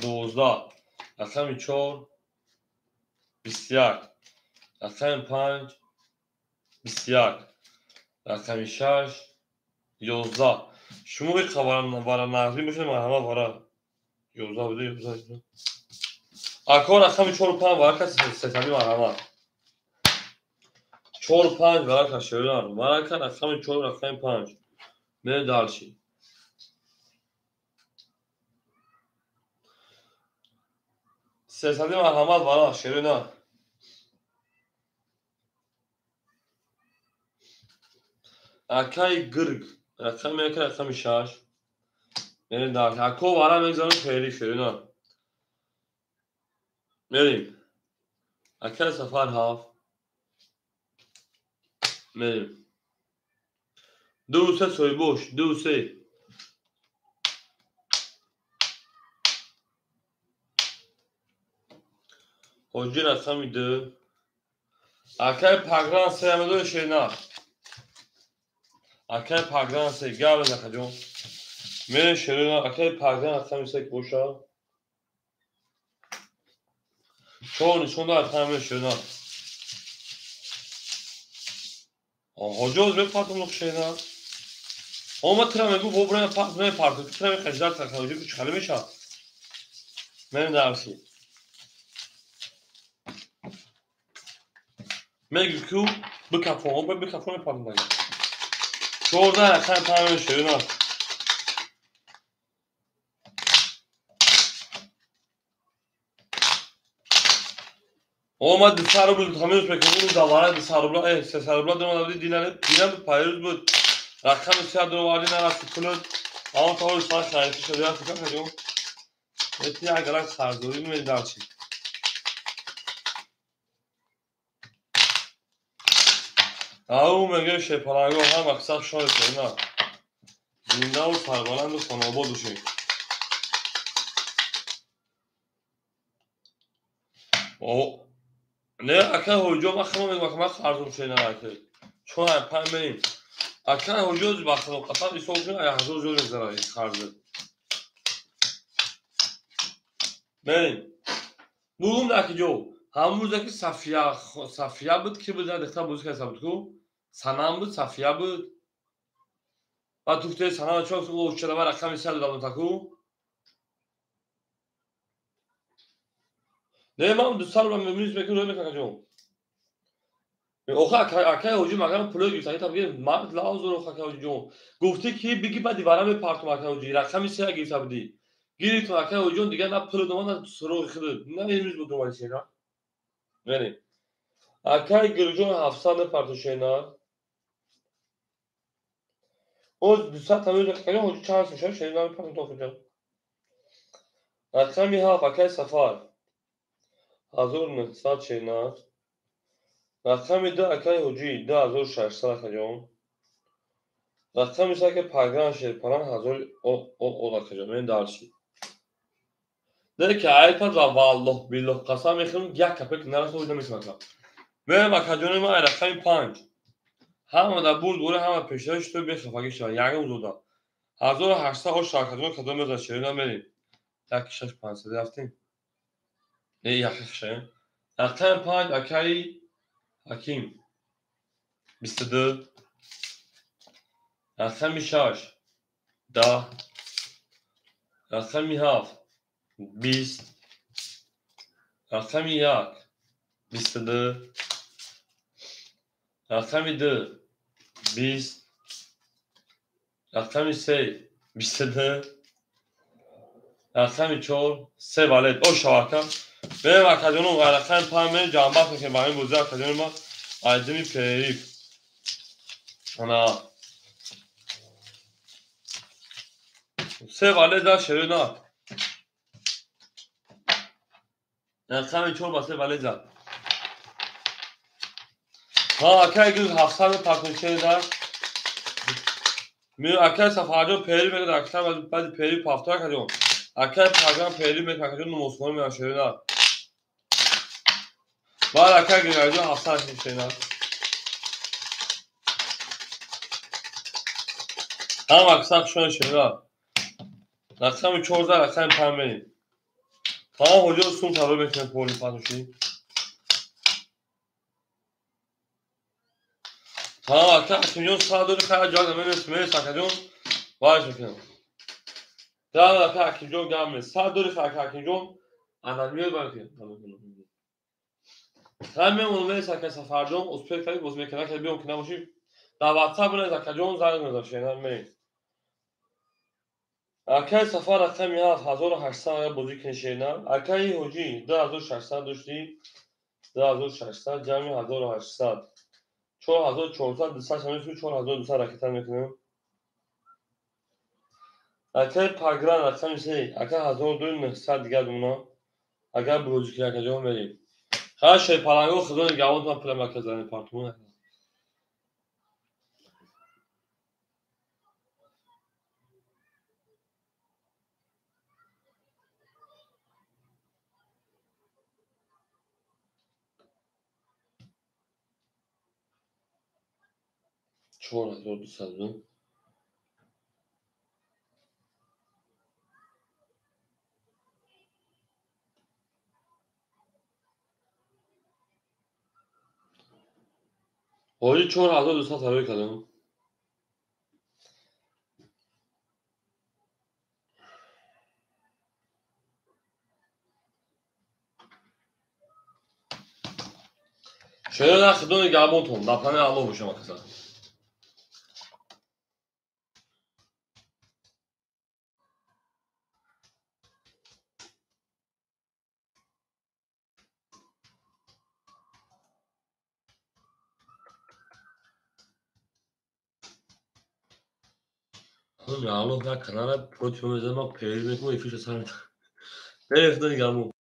12 رقمی 4 21 رقمی 5 21 رقمی 6 11 شما bir vara nahri میشه مرحبا vara 11 بوده 11 اکار رقمی 4 و 5 vara کسی ستمی مرحبا 4 و 5 vara کشیران مرکن رقمی 4 رقمی 5 میره دالشی ستمی مرحبا vara شیران اکای گرگ رقمی 1 رقمی 6 میره دالشی اکو vara میگذارم خیلی شیران میریم اکای سفر 7 میریم 2 3 soy boş 2 3 Hoca رقمی 2 اکای پاگران 3 همه شیران اکای پاگران 3 گاو نخجون میره شیران اکای پاگران رقمی 3 boşa çoğu nişonda رقمی شیران Hoca özbek patronluk şeyler. Ama tramegu bu buraya patronaya parti. Tramegu kaçlar takılacak küçük halime şart. Benim dersi. Megükü bu kapon, o bir kapon yaparım. Şurada sen tamamen şeyin al. Olma dışarı bu tamamız peki bu davara dışarı bu ses arabla dönüyor dinle payırız bu. Rakam siyah duvarın arası kulun. Ama tabii sana şahit şöyle fikir ediyorum. Eti agarak sardığı mı dersi. او میگه شپرنگا هم اکثر شاید نه زنده و سربلند و خانواباد باشین نه اکه هجوم اخما میگه اکما خرزم شینه اکه چون هم بریم اکه هجوم بخصم قطعا ایسا باشین اگه هزار جور میگذاره این خرزه بریم بگم دکی جو همون که صفیه بود که بود دکتر بودی که حساب کو سنم بود صفیه بود و توفته سنم چون او چرا بر رقم سال دادم تکو نه من دو سال من می‌بینیش میکنم روی میکنم جون اوخه اکای هجوم مگم پلو گیرتایی تا بگه مرد لازم رو اوخه اکای هجوم گفته که بگی بعد دیوارم پارتم اکای هجوم رقم سال گیرتا بودی گیری تو اکای هجوم دیگه نه پلو دومان نه سرو خود نه امروز بود دومانی شینا ببین اکای گرجون 700 پارتو شینا او 200 تا میگه که هجوم چند میشه شینا پارتو تو کجا رقمی ها اکای سفر 1900 شینا رقمی 2 اکای هجوم 2600 کجا رقمی ise که پاگران شد پران 1000 o da kacam ben dersi. Dedi ki iPad ve vallahi billahi kasam yakın ya köpek neresi oynamış mesela. Ve bakacağım ama رقمی 5 همه da برد همه پیشش تو به خفاگی شد یعنی اونجا 1800 o şarkıcının kadın mesela şehirden beri یک شش 500 رفتیم نه یک شش رقم 5 اکای حکیم 22 رقمی 6 10 رقمی 7 20 رقمی 1 22 رقمی 2 20 رقمی 3 22 رقمی 4 3 والد o şarkı بریم اکادیون غرقه پامه جنبه که با این بوده اکادیون ما عزیزی پیریف انا سه واله دا شروع رقم 4 با سه واله زد ها اکای گل 700 پاکوچه دار می اکای سفاجو پیری میگه اکثر بعد پیری پافتار کردم اکای پاگام پیری میگه اکای نموسکون می شروع بعد اکای گل 700 شروع هم اکثر شون شروع رقم 14 رقم 5 بریم ها حجور سون تابه میکنه پولی پاتوشی ها اکیون سادور خرج جان من ساکجون باش میکنم daha اکیون گام سادور اکیون anlamıyor belki همه اون ساکه سفردون اسپک تایی باز میکنه که بیام کنه باشیم در واتساپ نه اکیون زنگ میذاره نه اکای سفر رقم 1800 بازی کنشینا اکای حجی 2600 داشتی 2600 جمع 1800 4400 200 4200 رکتن میکنم اکای پاگران رقم سی اکای 1900 دیگه دونا اگر بروزی که اکجام بریم هر شی پلنگو خدای گاوند ما پل مرکز دارن پارتمون چون 1200 حالی چون 1200 تبریک کردم شاید خدای گاوند تون دا پنه الله بشه مثلا اون الله دا کنار پروتون میذارم ما پیری میکنم ایفیش سر نه خدای گاوند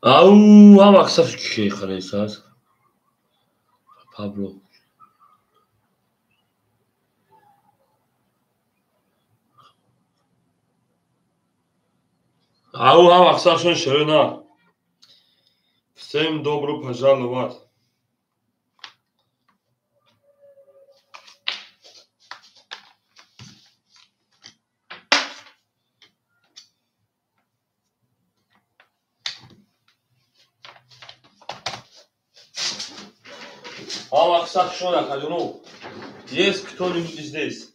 او هم اکسف کی خلیص پابلو او هم اکسف شون شرنا всем добро пожаловать. Ама, кстати, что я хочу, есть кто-нибудь здесь?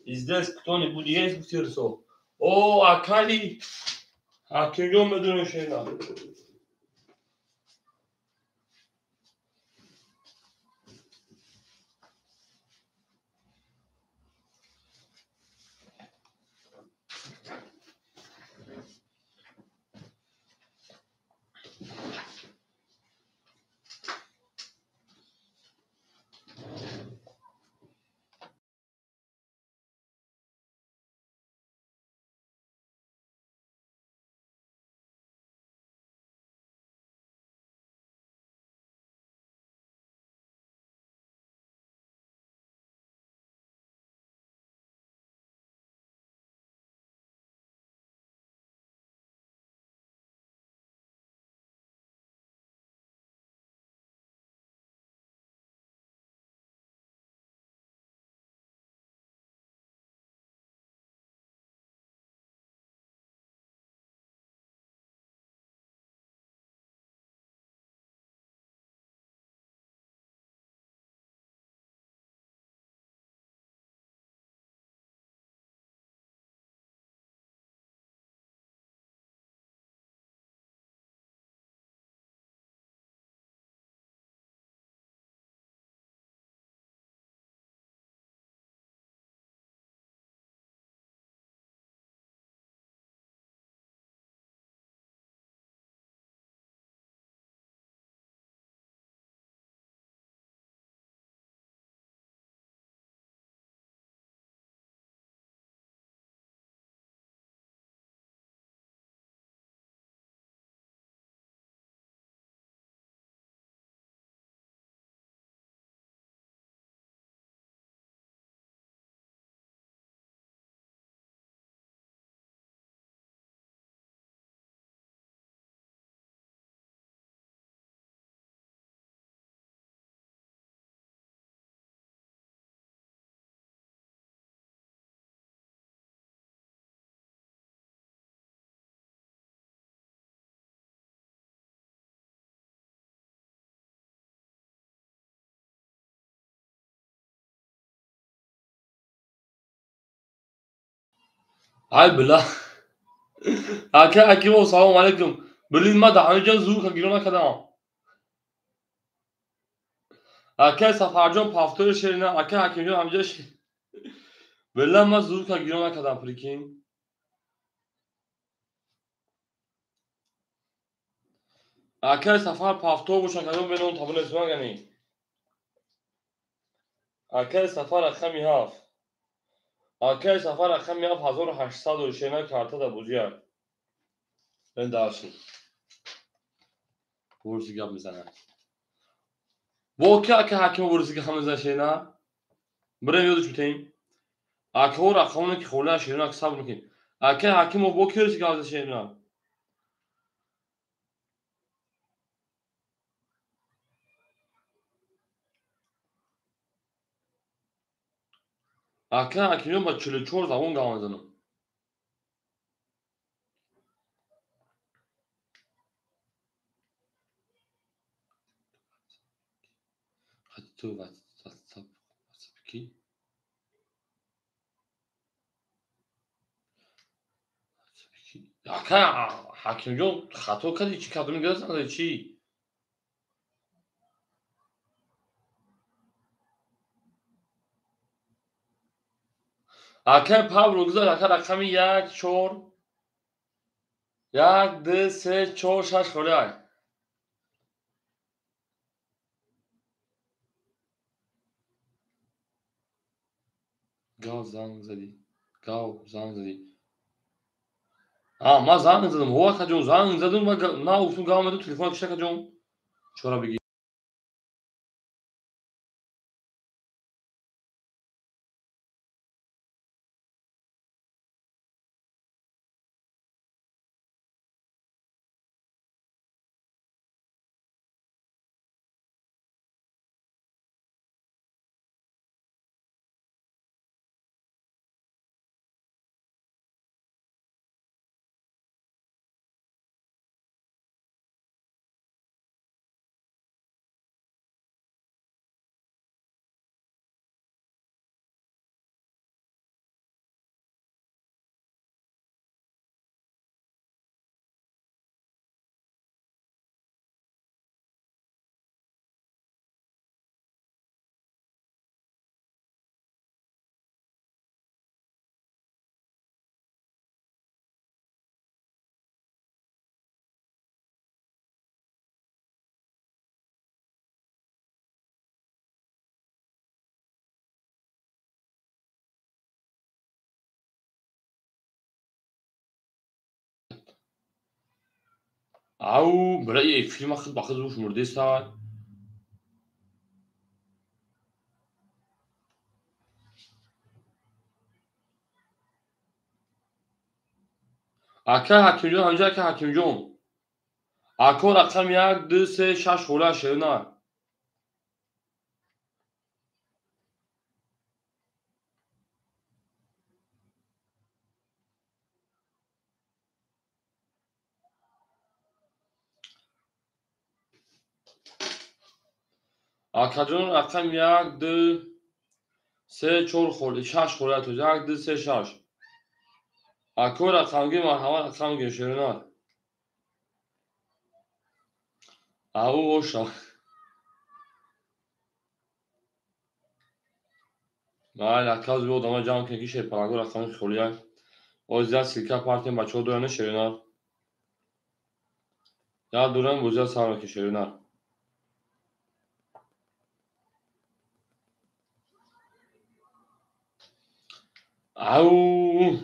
Здесь кто-нибудь есть в Тирсо? О, Акали, а кем мы думаем, что Ay bela. Aki o salam aleyküm. Bilin ma daha önce zul girona kadar. Aki safarjon paftör şerine aki hakimjon amca şey. Bela ma zul girona kadar prikin. Aki safar paftör bu şakadan ben onu tabun etmem yani. Aki safar akşam haf. Aki safar akşam haf 1800 şerine karta da buziyar. Ben dersin. Vursi gap میزنه. Bu ki hakim vursi gap میزنه şerine. Buraya yolu tutayım. Aki o rakamını ki kola şerine aksa bunu ki. Aki hakim o bu ki gap şerine. Aki hakim ba 44 zaman gap میزنه. Hadi tu WhatsApp ki. Aki hakim jo خطا کردی چی کدوم گرفتن چی؟ Aki Pablo güzel aki rakamı 1 4 1 2 3 4 6 خورای. گاو زنگ زدی. گاو زنگ زدی. من زنگ زدم هوا جون زنگ زدم و نه گفتم گام تلفن کشه جون چرا بگی او برای فیلم خود باخد روش مرده سال اکه حکیم جون همجا که حکیم جون اکو رقم 1 2 3 6 خورده شده اکه جون رقم 1 2 3 4 خورده 6 خورده تو 1 2 3 6 اکو رقم گی مرحبا رقم گی شده او اوشا بله اکاز بود اما جام که کیشه پرانگو رقم خولیه o yüzden silke partinin maçı olduğunu şerinar. Ya duran güzel sağlık şerinar. Au.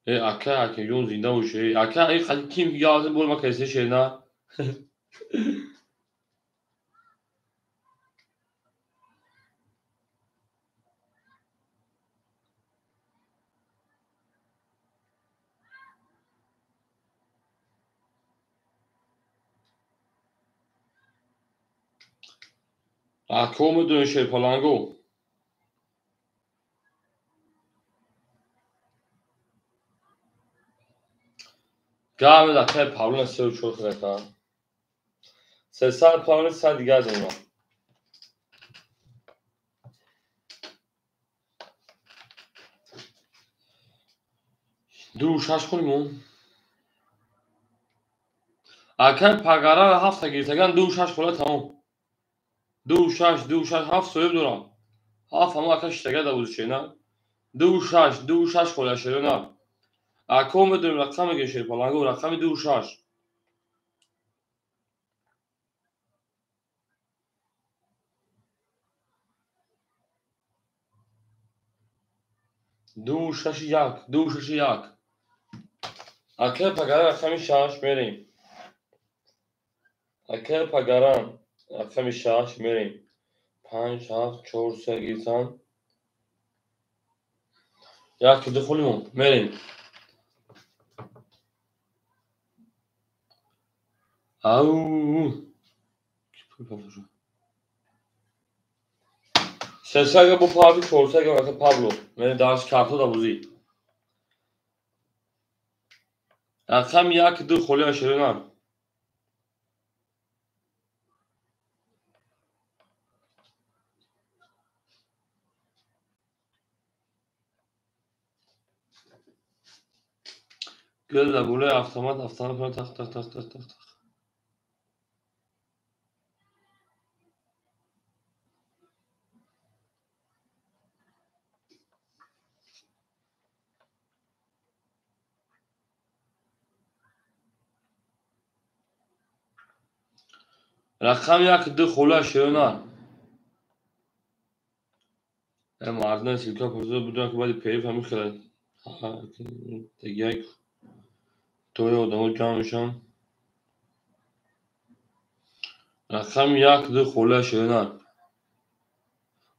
Aka yol zindan o şey. Aka kim yazı bulmak istiyor şerinar. Aka mı dön şey palango. Gami da te Pavlon sev çok reklam. Sesal Pavlon sen diğer zaman. Du şaş konum. Aka pagara hafta girtegen du şaş kola tamam. Du şaş hafta soyup duram. Hafta ama aka ştege da bu şeyna. Du şaş kola şerinar. Aka mı dön rakam geçir palango rakam du şaş. دو شش یک دو شش یک اکه پگران رقم 6 میریم اکه پگران رقم 6 میریم 5 7 4 3 گیتان یک دخولیم میریم او سساگه bu Pablo çorsaga bakın Pablo. Beni ders kartı da buzi. Rakam yak du kholi ashirina. Göz de böyle avtomat falan tak. Rakam yak du kholi ashirina. مردان سیلکا پرزور بودن که باید پیری فهمی خیلی یک توی آدم جمع میشم. رقم یک دو خوله شدن.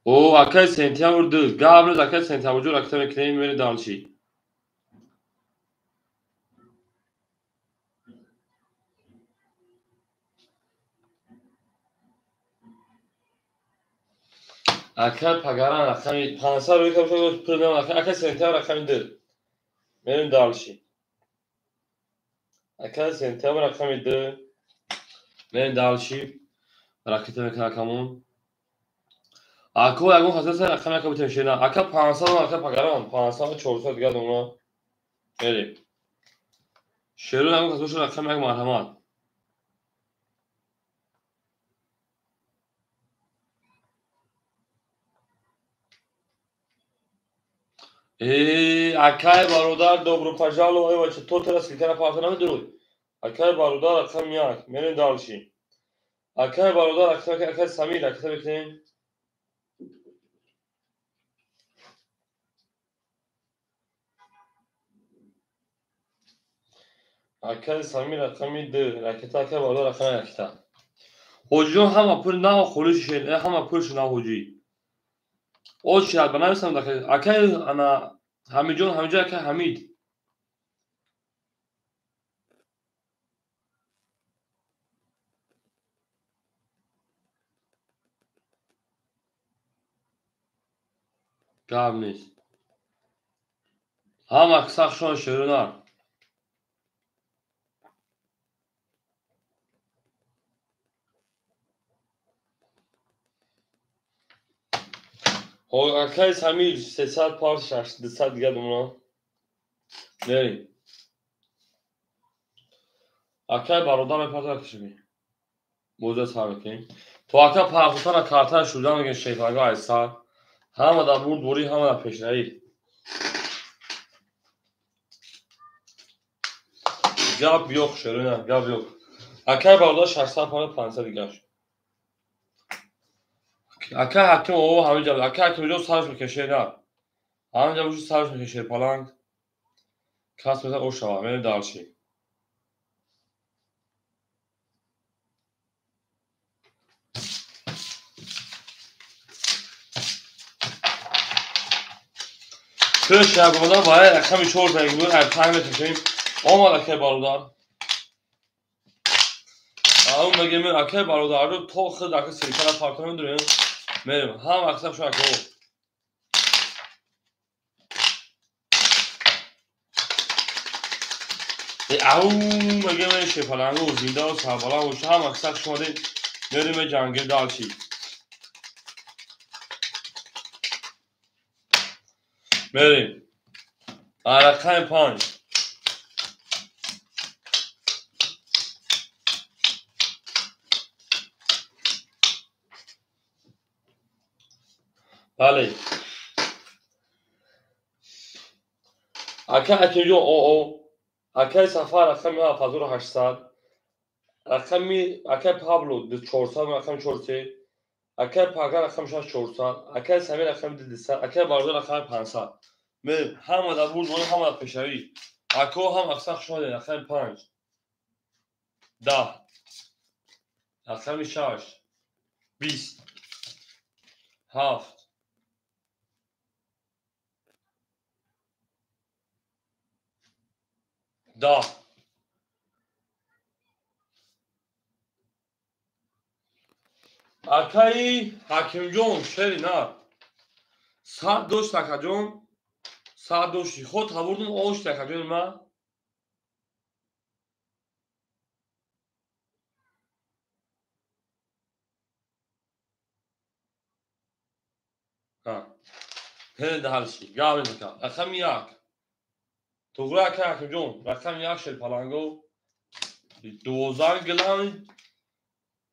او اکای سنتیامبر دو قبل اکای سنتیامبر جو رکتم کنیم میری دانشی. اکای پگران رقم 500 روی کم شد پردم اکای سنتیامبر رقم دو میریم دانشی. اکای سنتیامبر رقم دو میریم دانشی. رکتم کنه کمون. اکو اگه خاصه رقم یک بتونیم شدن. اکای 500 اکای پگران 500 400 دیگه دونا میریم. شروع اگه خاصه شد رقم یک مرحمت. اکای برادر دوبرو پژالو ای بچه تو ترس که پارتو نمیدرود. اکای برادر رقم یک میریم دانشی. اکای برادر رقم یک اکای سمیر رکتم کنیم. اکای سمیر رقم دو رکتا اکای برادر رقم یکتا. حجی همه پول نه خلوش شد همه پولش نه حجی. او شاید بنویسم داخل اکای انا حمیدجان همینجا اکای حمید. گرم نیست. هم اکسخشان شروع او اکای سمیر 300 پارت 600 دیگه دونا بریم. اکای برادر پارت کشمی موزه سر بکنیم. تو اکای پافتان کارتن شدن میگن شیفاگاه ایسار همه در بود دوری همه در پیشنهی گب yok شروع نه گب yok. اکای برادر 600 پارت 500 دیگه شد. اکای حکم او همینجا اکای حکم جو سرش میکشه نه همینجا بوشو سرش میکشه پلنگ کس مثلا او شوا میریم دارشی. توی شب بودن باید اکمی چور بگیم بود ارتنگ بکشیم آمد اکای برادر اون بگیم اکای برادر رو تو خود اکای سریکل پارتنر میدونیم میریم هم اکسم شو اکای اون بگیم این شپلنگو و زنده و سربالا و هم اکسم شما دید میریم جنگل دالشی میریم رقم 5 بله اکای حکم جو او اکای سفر رقم 7800 رقمی اکای پابلو 400 رقم 400 اکای پاگر رقم 400 اکای سمیر رقم 200 اکای برادر رقم 500 میریم همه در بود همه در پیشروی اکو هم اکسخ شده رقم 5 10 رقم 6 20 7 10 اکای حکیم جون شری نه ساعت دوش تکا جون ساعت دوشی خود تبوردم اوش تکا جون ما ها هل دهالشی گاوی نکا رقم 1 تو گروه اکای حکیم جون رقم 1 شل پلنگو 2000 گلان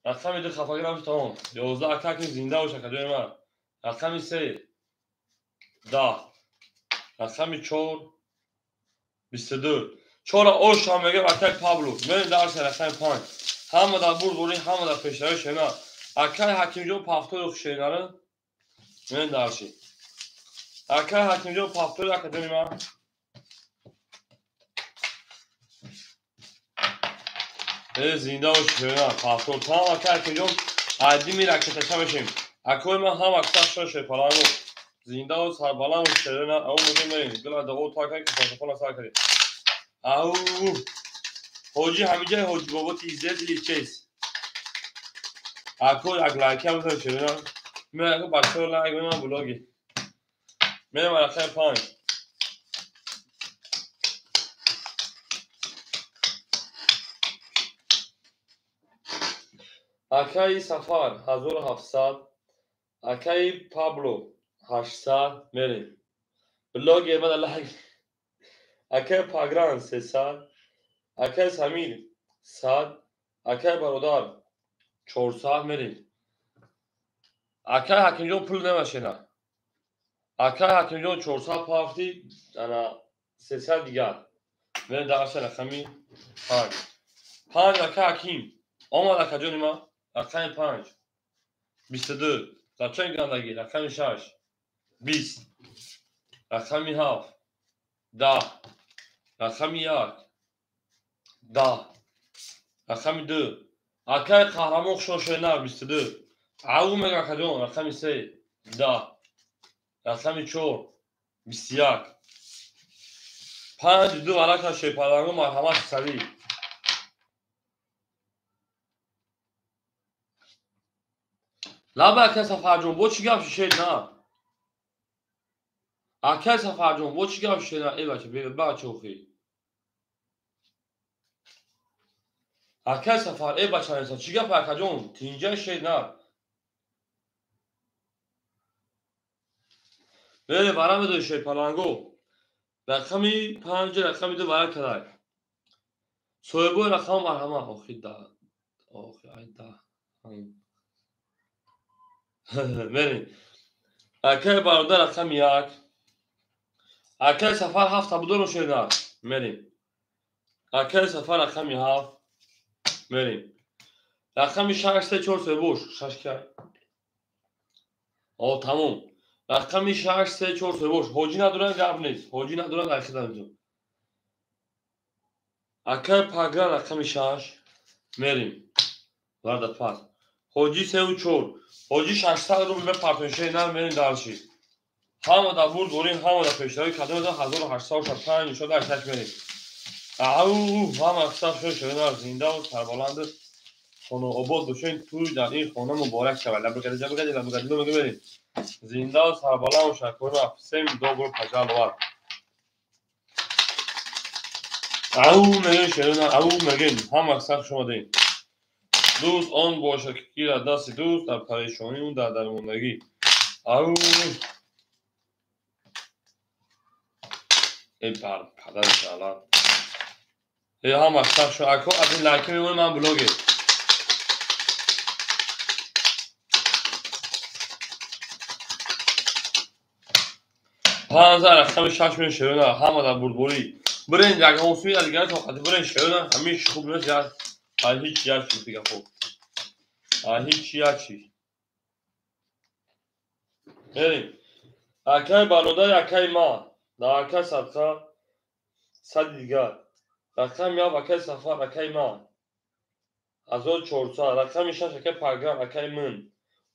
رقم 2 خفاگی نمیشه تمام 11 اکای زنده و شکا جون ما رقم 3 10 رقم 4 22 4 اوش هم میگه اکای پابلو من درس رقم 5 همه در برد بوری همه در پیشتری شنا اکای حکیم جون پافتور خشیناره من درشی اکای حکیم جون پافتور اکادمی ما زنده و شیرین پاسور تمام اکر کنجم عادی میره که تشمشیم اکوی من هم اکثر شوشه پلانگو زنده و سربالان و شیرین او مگه میرین دل دو تا کنی که پاسپورت سر کنی او حاجی همیشه حاجی بابا تیزه دلی چیز اکوی اک لایک هم بزن شیرین میره اکو بچه رو لایک من بلاگی میره مرخه پایین اکای سفر 1700 اکای پابلو 800 میریم بلاگی من لایک اکای پاگران 300 اکای سمیر 100 اکای برادر 400 میریم اکای حکیم پول نمیشه اکای حکیم 400 پاختی انا 300 دیگر میریم درست رقمی 5 اکای حکیم آمد اکای جون ما اکای 5 22 در چند گندگی رقمی 6 20 رقمی 7 10 رقمی 1 10 رقمی 2 اکای قهرمان شوشنر 22 عو مگا کجون رقمی 3 10 رقمی 4 21 5 2 علاقه شیپالانگو مرحمت سری لابا اکای سفر جون بو چی گپ شید نه اکای سفر جون بو چی گپ شید نه ای بچه خوی اکای سفر ای بچه انسان چی گپ اکای جون تینجا شید نه بله برام دو شیپالانگو رقمی 5 رقمی 2 برای کدای صوبو رقم مرحمت آخی ده آخی ای ده بریم اکای برادر رقم 1 اکای سفر 7 بدون شیدار میریم اکای سفر رقم 7 میریم رقم 6 3 4 3 بوش 6 که آه تموم رقم 6 3 4 3 بوش حاجی ندارن گپ نیست حاجی ندارن در خدمتتون اکای پاگران رقم 6 میریم وارد پاس حاجی 3 و 4 حاجی 600 روبل به پارتنرشی نه میریم دارشی همه دا برد بریم همه دا پیشتری کدوم دا 1865 شده اشتش میریم او همه اکثر شده زنده و سربلند خانه آباد باشین توی در این خانه مبارک شود لبگده میگه بریم زنده و سربلند و شکر و افسیم دو برو پجال وار او میگه شیرین او میگه هم اکثر شما دین دوست آن باشه که گیر دست دوست در پریشانی اون در درماندگی او ای پدر شالات ای هم اکثر شما اکو از این لایک میمونه من بلوگه 5000 رقم 6 میلیون شیرین همه در بردبوری برین یک موسمی در دیگر تا خاطر برین شیرین همیشه خوب نیست یاد هیچ یاد چی دیگه خوب هیچ یاد چی برین اکای برادر اکای ما در اکای صدقه صد دیگر رقم یا اکای سفر اکای ما 1400 رقم 6 اکای پاگرام اکای من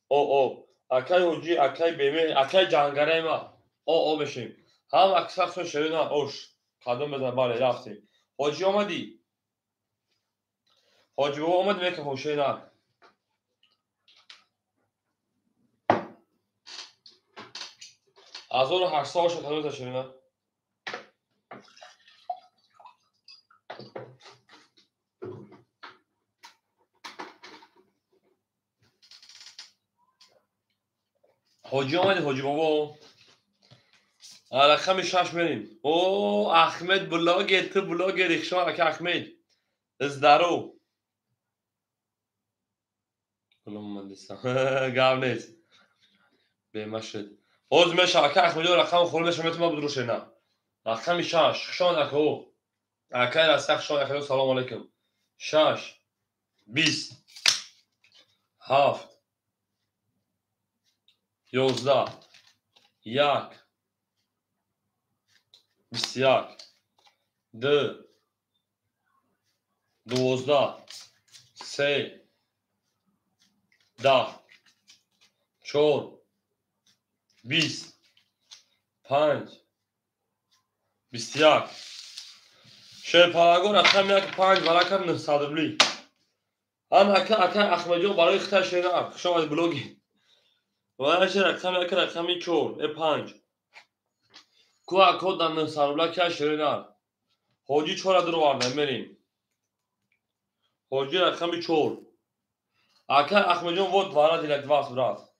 او اکای حجی اکای بیمه اکای جهانگره ما او بشیم هم اکثر شیرین اوش قدم بزن بله رفتیم حاجی آمدی حاجی بابا آمد میگه حسین 1800 شد هنوز شیرین حاجی آمدی حاجی بابا رقم 6 بریم او احمد بلاگ تو بلاگ ریخشان که احمد ازدارو کلام مهندسم گام نیست به مشهد حوز میشه که احمد رقم خور میشه میتونم بدروش نه رقم 6 شان اکو اکای رسخ شان اکو سلام علیکم 6 20 7 11 1 21 2 12 3 10 4 20 5 21 شیپاگو رقم یک 5 برکم نصادبلی هم اکا احمدیو برای اختار شینا شما از بلوگی وایش رقم یک رقمی 4 5 کو اکو دن نصادبلا که شینا حاجی 4 درو وارد میریم حاجی رقمی 4 اکا احمدیو وقت وارد دیلت واس برات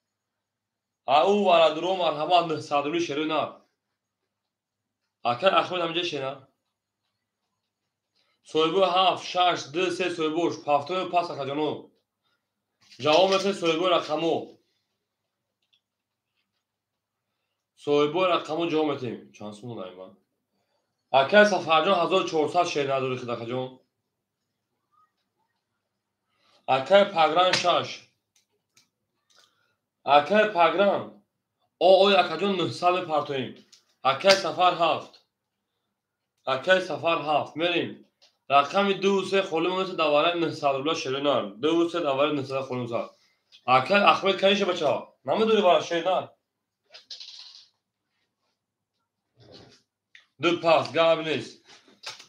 او وارد درو مرحبا نصادبلی شینا اکا احمد همجا شینا سویبو 7 6 2 3 سویبوش پافتو پاس اکجانو جواب مثل سویبو رقمو سویبو رقمو جواب میتیم چانس مون نایما اکای سفرجان 1400 شیر نداری خدا خجون اکای پاگران 6 اکای پاگران او اکجون 900 پارتویم اکای سفر 7 اکای سفر 7 میریم رقم 2 3 خولم مثل دواره 900 روبلا شیرینار 2 3 دواره 900 خولم سا اکای احمد کنیشه بچه‌ها نمیدونی برای شیرینار دو پاس گاب نیست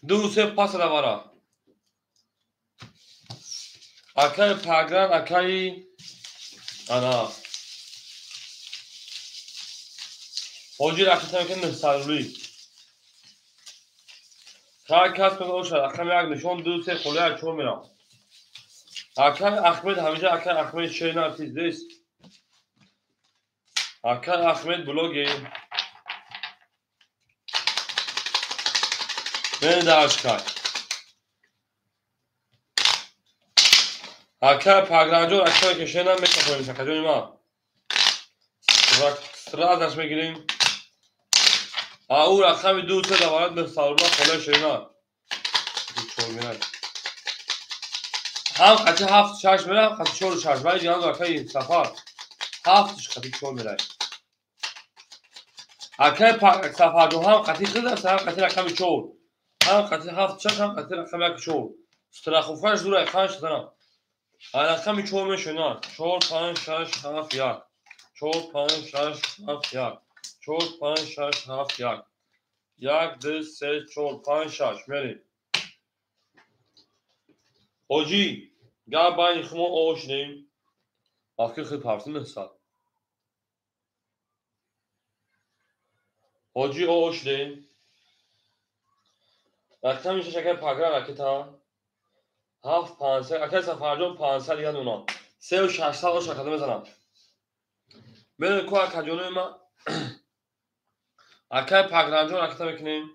2 3 پاس دواره اکای پاگران اکای انا حاجی رقم که 900 روبلی کار کس کنه اوش رقم یک نشون 2 3 خوله چون میرم اکای احمد همیشه اکای احمد شیرینار تیز دیست اکای احمد بلوگی بین درش کار اکای پاگرانجو اکای که شیرینار میکنیم شکجونی ما سراز دست میگیریم او رقم 2 3 دوارد به سالبا خوله شیرینار هم قطعه 7 6 میره هم قطعه 4 6 ولی جهاز اکای سفر 7 قطعه 4 میره اکای سفر جو هم قطعه خود است هم قطعه رقم 4 هم قطعه 7 6 هم قطعه رقم 1 4 استراخوفش دور 5 شدن رقم 4 میشونن 4 5 6 7 1 4 5 6 7 1 4 5 6 7 1 1 2 3 4 5 6 میریم حاجی گه باید خمو آشنیم آخی خیلی پارتون نستاد حاجی آشنیم رقم میشه شکر پاگران رکتا 7 500 اکای سفرجان 500 یاد اونا 3 و 600 آش رکتا میزنم میریم که اکجانوی ما اکای پاگرانجان رکتا میکنیم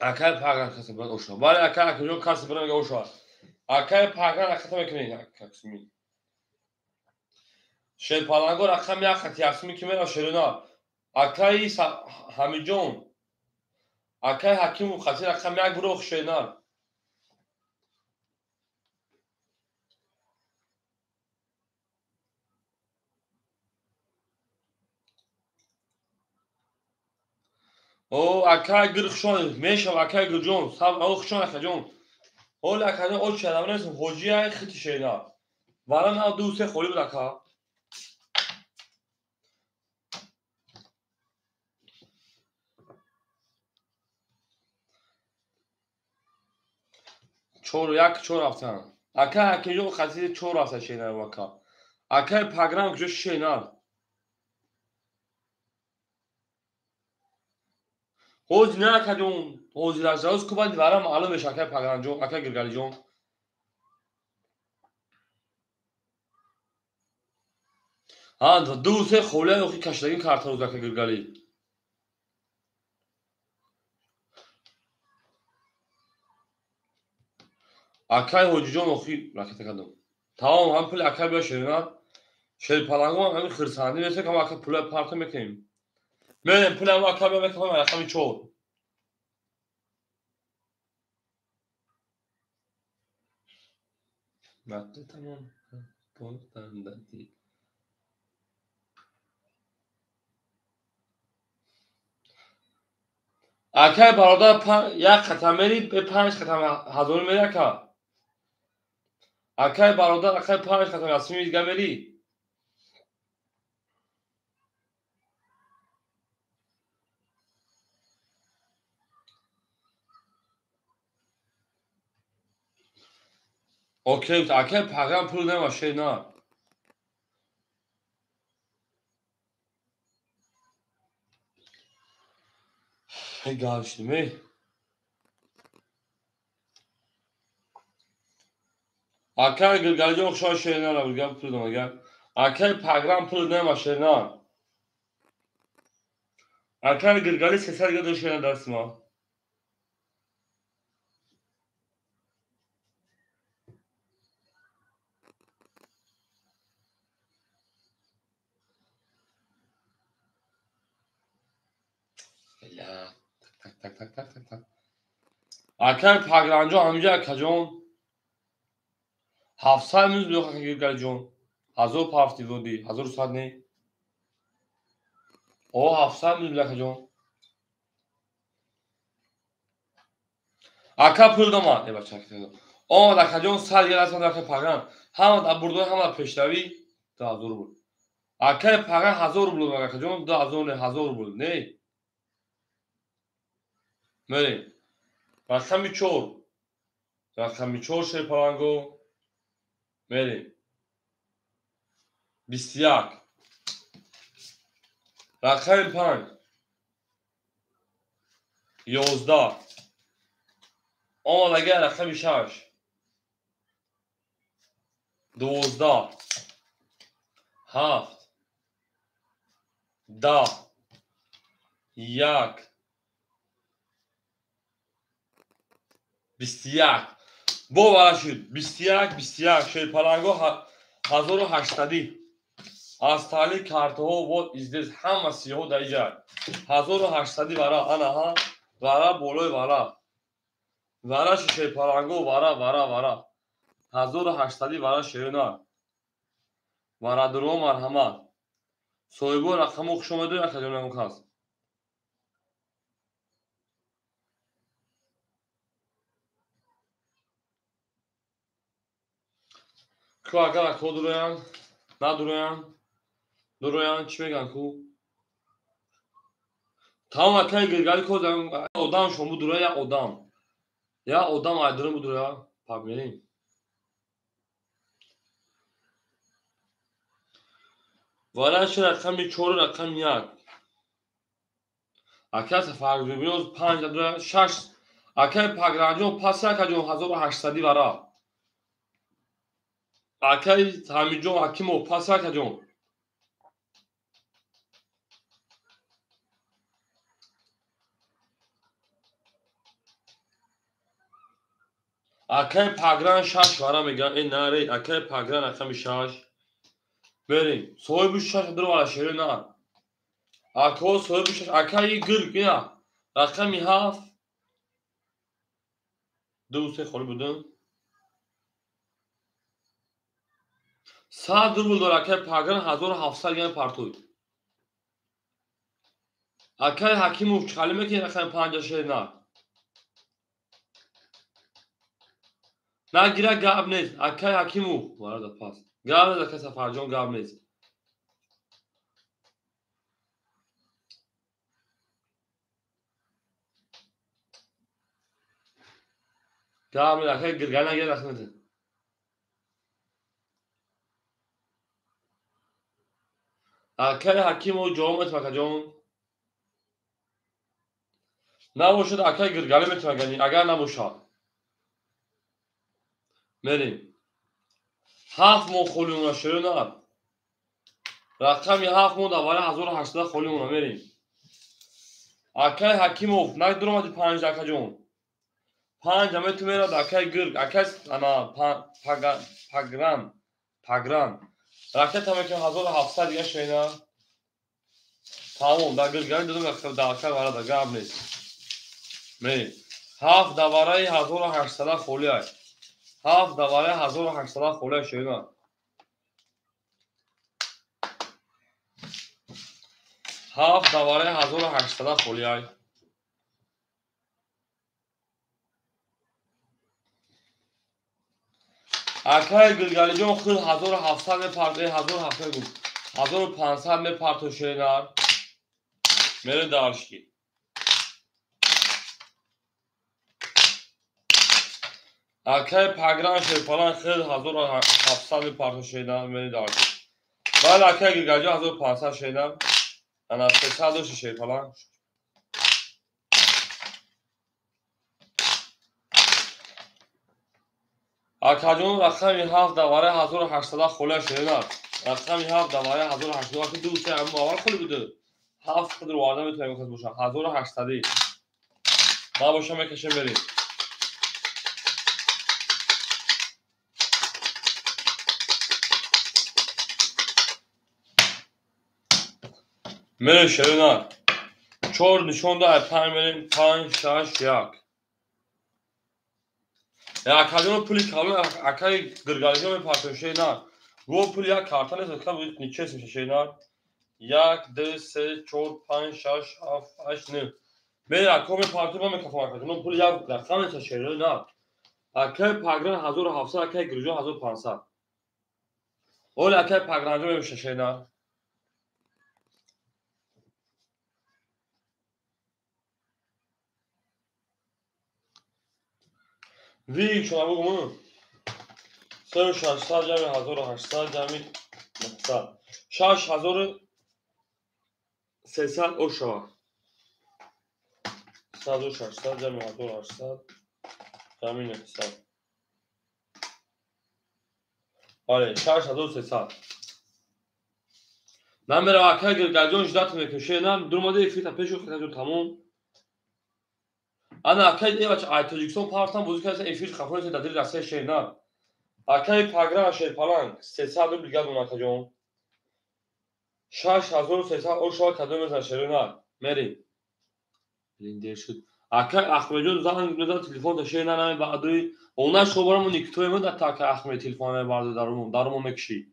اکای پاگران کسی برد اوشا ولی اکای اکجان کسی برد میگه اوشا اکای پاگران رکتا میکنیم کسی شیرپالانگو رقم 1 خطی اسمی که میره شیرینار اکای همیجون اکای حکیم و خطی رقم 1 بروخ شیرینار او اکای گرخشون میشه اکای گرجون سب او خشون اکجون اول اکجون او چرا نیست حاجی های خطی شیرینار وارن او 2 3 خولی بود اکا چور یک چور افتن اکای اکجون خطی چور افت شیرینار وکا اکای پاگرام جو شیرینار حاج نه اکجون حاجی راجوز کو باید وارن معلوم میشه اکای پاگرام جو اکای گرگالی جون ها 2 3 خوله او کشتگی کارتا روز اکای گرگالی اکای حاجی جون اخی رکت کردم تمام هم پول اکای بیا شیرینار شیر پلنگو همین خرسندی مثل که ما اکا پوله پارتو میکنیم میریم پوله ما اکا میکنیم رقمی 4 مدده تمام اکای برادر یک خطم میری به 5 خطم هزار میری اکا اکای برادر اکای 5 خطم اصلی میگه میری اوکی اکای پاگرام پول نما شیر نه گاوشتی می اکای گرگاجی اخشای شیر نه رو بگم پول نما گم اکای پاگرام پول نما شیر نه اکای گرگالی 300 گدو شیر نه دست ما تک تک تک تک تک اکای پاگرانجو همینجا کجون 700 میز بیو که گرگالی جون 1000 پافتی ودی 1100 نی او 700 میز بیو کجون اکا پول نما ای بچه که او دا کجون سال یه راست دا که پاگران هم دا بردو هم پیشتاوی 1000 بود اکای پاگران 1000 بود دا کجون 1000 بود نه میریم رقمی 4 رقمی 4 شیر پلنگو میریم 21 رقم 5 11 آمدگه رقم 6 12 7 10 1 21 باور شد 21 شیر پلنگو 1800 از تالی کارت ها و ازدیز همه سیاه در اینجا 1800 وارا انا ها وارا بولوی وارا شیر پلنگو وارا 1800 وارا شیرنا وارا درو مرحمت صویبو رقم خوشم دو یک جمله مکاس کو اگر کو درویان درویان چی میگن کو تمام اکای گرگالی کو دارم آدم شما دروی یا آدم ایدرم دروی پاک میریم وارا شیر رقم 4 رقم 1 اکای سفر بیوز 5 دروی 6 اکای پاگرانجو پاس یک جون 1800 وارا اکای همیجو حکیمو پاس یک جون اکای پاگران 6 وارا میگن این نره اکای پاگران رقم 6 بریم صاحب 6 درو وارا شیر نه اکو صاحب 6 اکای گرگ یا رقم 7 دو سه خالی بودن 100 درو دور اکای پاگران 1700 گن پارتوی اکای حکیمو خالی میکنی رقم 5 شیر نه نه گیره گاب نیست اکای حکیمو وارد پاس گاب نیست اکای سفرجان گاب نیست گاب نیست اکای گرگان نگیر رقم نیست اکای حکیمو جامعت مکجان نباشد اکای گرگانی میتونه گنی اگر نباشد میریم 7 مون خولی اونا شیر نه رقم 7 مون دواره 1800 خولی اونا میریم اکای حکیمو نه درو مدی 5 دکه جون 5 همه تو میرد اکای گرگ اکای انا پاگران رکت هم که 1700 دیگه شینا تمام در گرگانی دادم اختر داخل وارد گاب نیست می 7 دواره 1800 خولیه 7 دواره 1800 خولیه شینا 7 دواره 1800 خولیه اکای گرگانی جون خود 1700 میپرده 1700 گفت 1500 میپرد شینا میره دارشکی اکای پگران شیپالان خود 1700 میپرد شینا میره دارشکی بعد اکای گرگانی 1500 شینا انا 300 شیپالان اکاجون رقمی 7 دواره 1800 خوله شینا رقمی 7 دواره 1800 وقتی دوسته اما اول خولی بوده 7 خود رو وارده میتونیم کس باشم 1800 ما باشم میکشیم بریم میره شینا 4 نشون ده 5 بریم 5 6 1 اکاجون پولی کامل اکای گرگانی میپرد شینا گو پولی یک کارتان است که بود نیچه میشه شینا 1 2 3 4 5 6 7 8 9 میره اکوم پارتو با میکفم اکاجون پولی یک رقم است شینا اکای پگران 1700 اکای گرجون 1500 اول اکای پگران جو میشه شینا وی شما بگم 3600 جمع 1800 جمع 900 6300 اوشا 1600 جمع 1800 جمع 900 آره 6300 من میرم اکای گرگجون جدت میکشه نم درماده فیتا پیشو خیلی تمام انا اکای ای بچه ایتوجیکسون پارتم بزرگ است افیش خفنه در دل راسته شینا اکای پگران شیپالان 300 بیگاد اوناکاجون 6300 اوشا کدوم از شینا میریم لینده شد اکای احمدجون زنگ بزن تلفن داشته نه بعدی اونها شمارمون نیکتوی من در تا که احمد تلفن برده درمون مکشی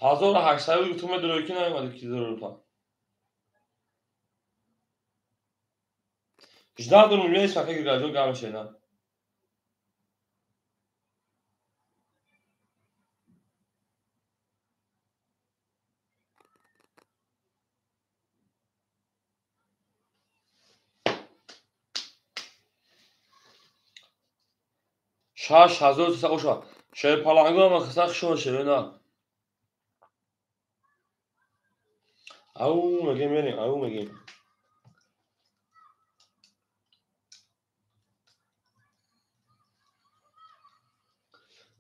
1800 تو مدروکی نمیاد کی ضرورت ها 18 درون میای صفحه گرجون گام شینا شاش هزار سه اوشا شی پالانگو ما خسخ شو شینا او مگه میریم او مگه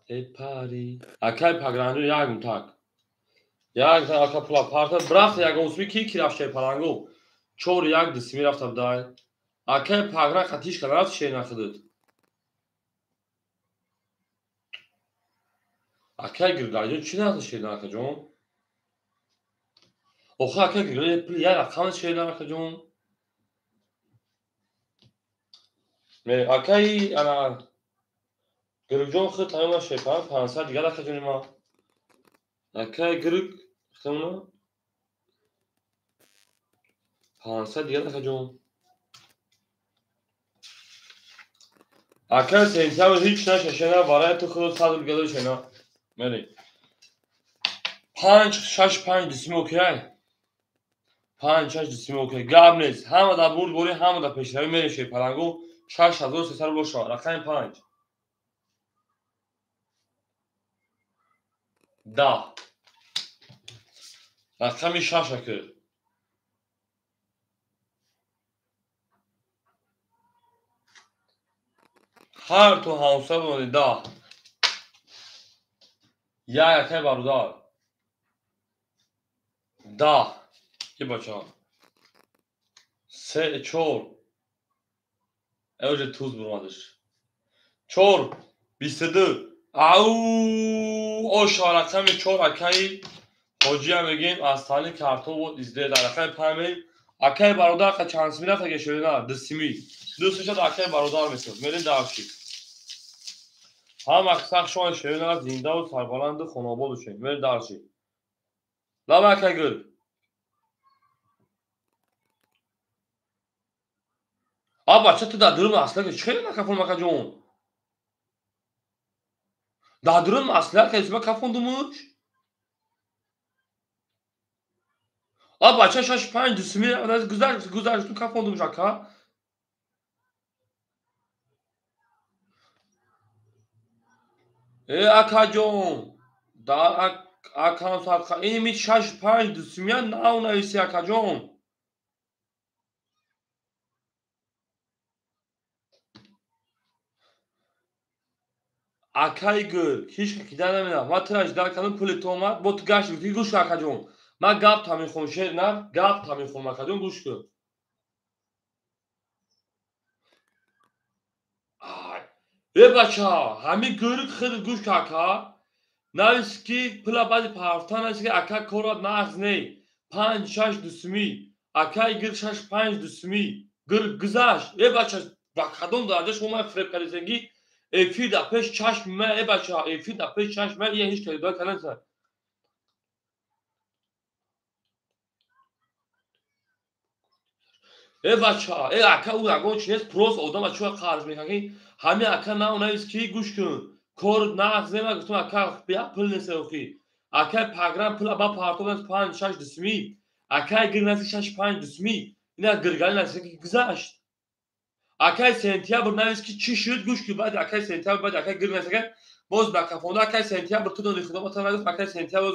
ای پاری اکای پگراندو یاگم تاک یاگ تا اکا پلا پارتا برافت یاگ اسمی کی کی رفت شی پالانگو چور یاگ دسمی رفت دای اکای پگرا خطیش کنات شینا خدت اکای گرگاجون چی ناز شینا کجون oxa اکای گرگاجون پلی یا رقم شینا کجون می اکای انا گرگجون خود تمام شی پال 500 دیگه کجون ما اکای گرگ خمنا 500 دیگه کجون اکای سینتیا هیچ نشه شینا برای تو خود 100 دیگه شینا میری 5 6 5 دسمی اوکی 5 6 دسمی اوکی گاب نیست همه در برد بوری همه در پیشروی میره شی پلنگو 6300 باشه رقم 5 10 رقم 6 که هر تو همسر بودی 10 یا یکی برادر 10 کی بچه ها 3 4 اوج توز برمادش 4 22 او آشا رقم 4 اکای حاجی هم بگیم از تانی کارتون بود ازده در رقم 5 اکای برادر که چانس میرفت اگه شده نه دستیمی دوستش داد اکای برادر میسد میرین دارشی هم اکساق شوان شده نه زنده و سربلند خاناباد شد میرین دارشی لام اکای گل آب بچه تو در درم اصلا که چه نکفون مکا جون در درم اصلا که اسمه کفون دوموش آب بچه شش 5 دسمی گذشت تو کفون دوموش اکا ای اکا جون در اکا ساعت این می 6 5 دسمی نه اون ایسی اکا جون اکای گل هیچ کی در نمیدم ما ترش در کدوم پول تو اومد با تو گشت بودی گوش کن اکا جون من گپ تامین خون شه نه گپ تامین خون اکا جون گوش کن آی ای بچه همین گل خیلی گوش کن اکا نویسکی پلا بعد پافتان است که اکا کورات ناز نی 5 6 دسمی اکای گل 6 5 دسمی گل گذشت ای بچه با کدوم درجه شما فریب کردی افید اپش چشم من ای بچه افید اپش چشم من یه هیچ کاری دار کنن سر ای بچه ای اکا او اگه چیز پروس آدم چوه قرض میکنی همین اکا نه اونایست کی گوش کن کور ناز نی من گفتم اکا بیا پل نسه اوکی اکا پاگرام پلا با پارتون 5 6 دسمی اکای گل نسی 6 5 دسمی اینا گرگال نسی که گذشت اکای سنتیابر نویس که چی شد گوش که بعد اکای سنتیابر بعد اکای گل نسی که باز بکافونه اکای سنتیابر تو دونی خدا متن نگفت اکای سنتیابر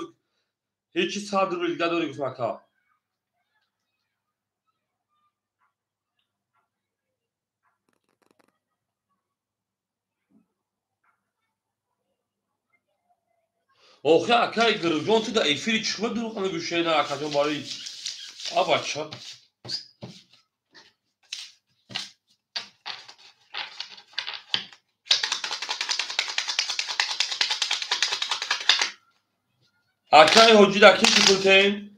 هیچی صادر رو لیگا دوری گفتم اکا اوخه اکای گرجون تو دا ایفیری چخمه درو کنه گوشه نه اکا جون باری آبا چا اکای حجی دا کی کلتین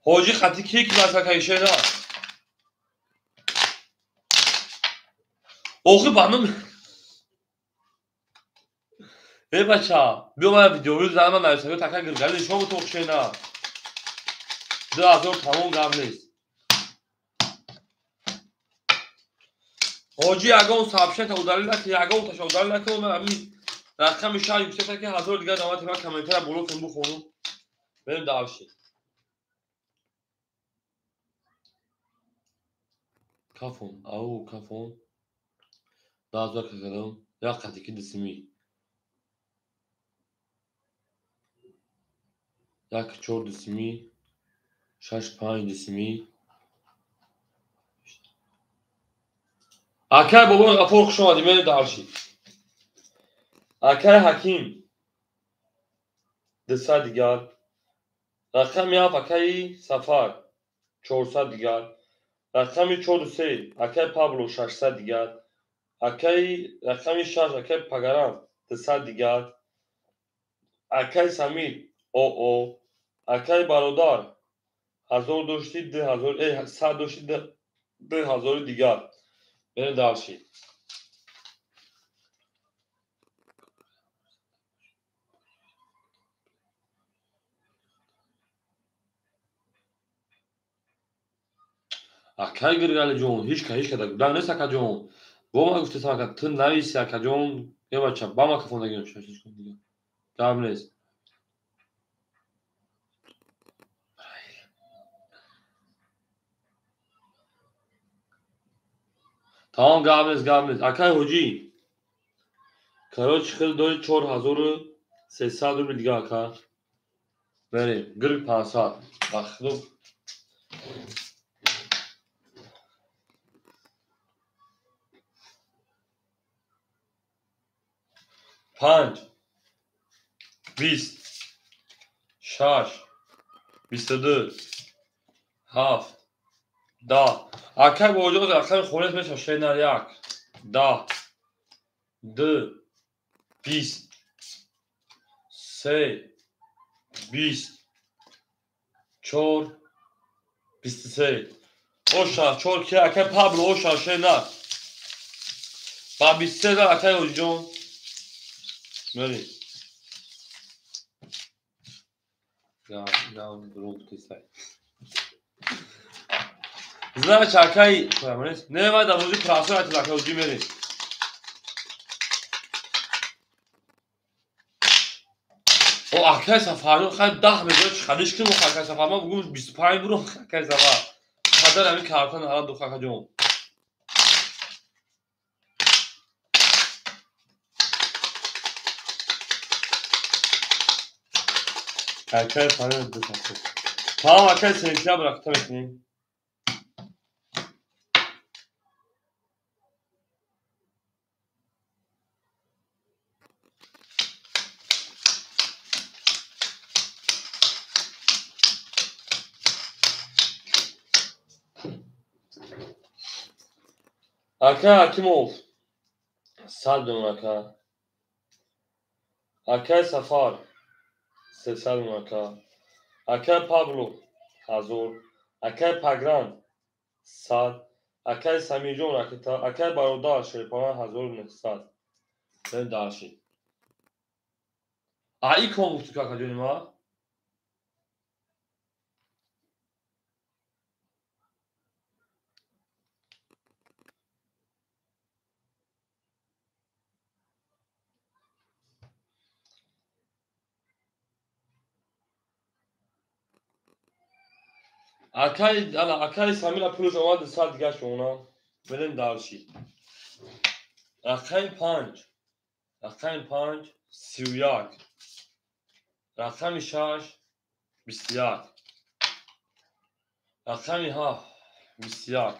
حجی خطی کی که مثلا کایشه نه اوخه بانم ای بچه بیا من ویدیو رو زنم من نویسه تکا گرگل شما تو خشه نه 2000 تمام قبل نیست حاجی اگه اون صاحبشه تا udali نکنی اگه اون تاشا udali نکنی من همین رقم شهر یکسه که 1000 دیگه دامت من کامنتر بلو کن بخونم بریم دعوشی کافون او کافون دازا کردم یا قطعی که دسمی یک 4 دسمی 6 5 دسمی اکای بابا غفور خوش اومدی بریم دعوشی اکای حکیم دسا دیگر رقم یا اکای سفر 400 دیگر رقم 43 اکای پابلو 600 دیگر اکای رقم 6 اکای پگرام 300 دیگر اکای سمیر او اکای برادر 1000 داشتی 10000 100 داشتی 2000 دیگر بریم دارشی اکای گرگال جون هیچ که در نیست اکا جون با ما گفته ساکا تو نویسی اکا جون یه بچه با ما کفون دگیم شش کن دیگه قبل نیست تمام قبل نیست اکای حجی کراچ خیلی داری 4300 رو دیگه اکا بریم گرگ 500 بخدو 5 20 6 22 7 10 اکای با وجود رقم خونت میشه شینر یک 10 2 20 3 20 4 23 اوشا 4 که اکه پابلو اوشا شنا با 23 در اکه اوجون بری ya برو تیسای زنا چاکای فرامنس نه ما دا موزی پراسو ات لا کوجی میری او اکه سفارو خد 10 میلیون خلیش که مخ اکه سفار ما بگم 25 برو اکه سفار خاطر همین کارتون حالا دو خاک جون اکه فاره دو خاک tamam اکه سنتیا bıraktım etmeyi اکه hakim ol صد اکه اکه سفار 300 اکه اکه پابلو 1000 اکه پگران 100 اکه سمیجون اکه برادر شیپان 1900 ben داشی ای کوم تو کاکا جونی ما اکه سمیلا پولش اومد سال دیگه شونا بدن داشی اکه 5 31 رقم 6 21 رقم 7 21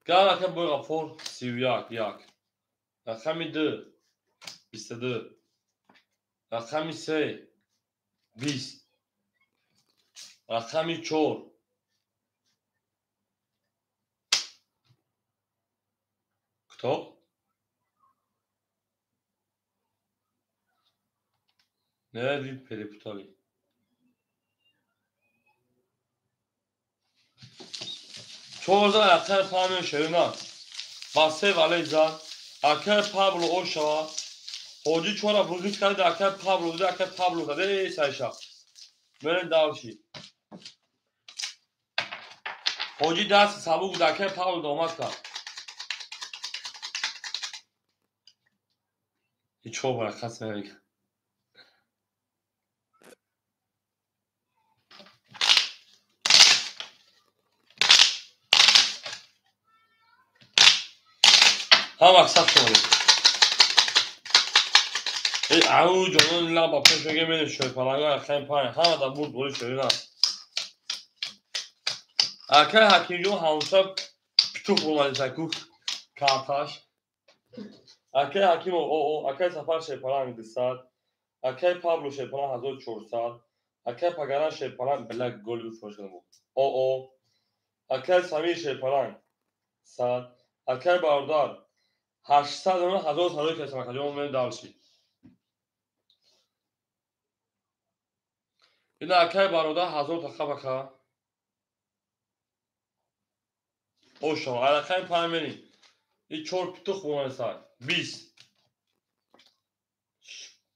گل اکه بوی غفور 31 رقم 2 22 رقم 3 20 رقم 4 kto? نه دی پریپتالی 14 اکه پامن شرینا باسه ولی زن اکه پابلو اوشا Hoca çora bugün kaldı akar Pablo da akar Pablo da de sayşa. Böyle davşi. Hoca ders sabu da akar Pablo da olmaz ka. Hiç o bırak kasmaya. Ha bak saçma. Au canın la bak şöyle gemenin şöyle falan var kan pan. Ha da bu böyle şöyle lan. Akar hakim hamsa çok olmalı sakuk. Kartaş. Akar hakim o akar safar şey falan gidisat. Akar Pablo şey falan hazır çorsat. Akar pagana şey falan belak gol bir fırçalı bu. O akar samir şey falan. Sad. Akar bardar. 800 اون 1000 ساله که اسمش کجا اون دارشی این اکای برادر 1000 تا خبکا او شما الکای پایمنی این چور پیتو خوبان سال 20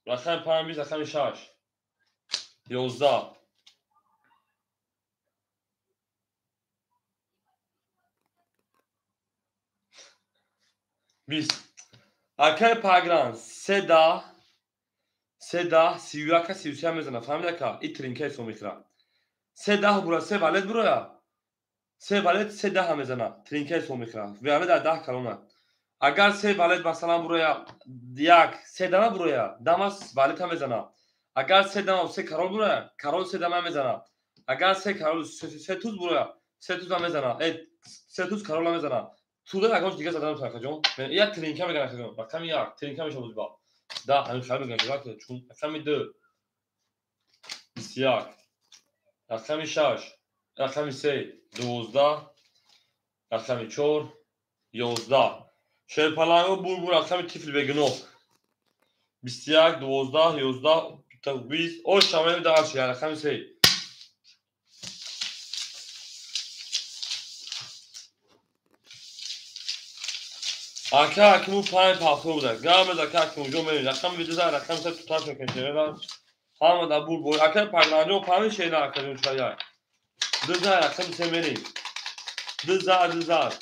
رقم پایین 20 رقم 6 11 20 اکای پاگران 3 31 33 میزنه فهمیده که این ترینکه سو میخوره 3 برو 3 ولد برو یا 3 ولد 3 میزنه ترینکه سو میخوره ولد 10 کلمه اگر 3 ولد مثلا برو یک 3 دمه برو یا دمس ولد هم میزنه اگر 3 دمه 3 کرول برو یا کرول 3 دمه میزنه اگر 3 کرول 3 توز برو یا 3 توز هم میزنه 3 توز کرول هم میزنه توده اگرش دیگه زدم تو کجا یک ترینکه میگن کجا رقم 1 ترینکه میشه بود با ده همین خیلی میگن که چون رقم 2 21 رقم 6 رقم 3 12 رقم 4 11 شیپلانگو بور رقم تیفل بگنو 21 12 11 تا 20 او شامل دارش یا رقم 3 اکا کیمو 5 پاخته بوده گام دکا کیمو جو می رقم ویدیو رقم 3 تو تاش میکنه هم دا بور اکا پاگنانجو 5 şeyler akadın çaya دزا رقم 3 میری دزا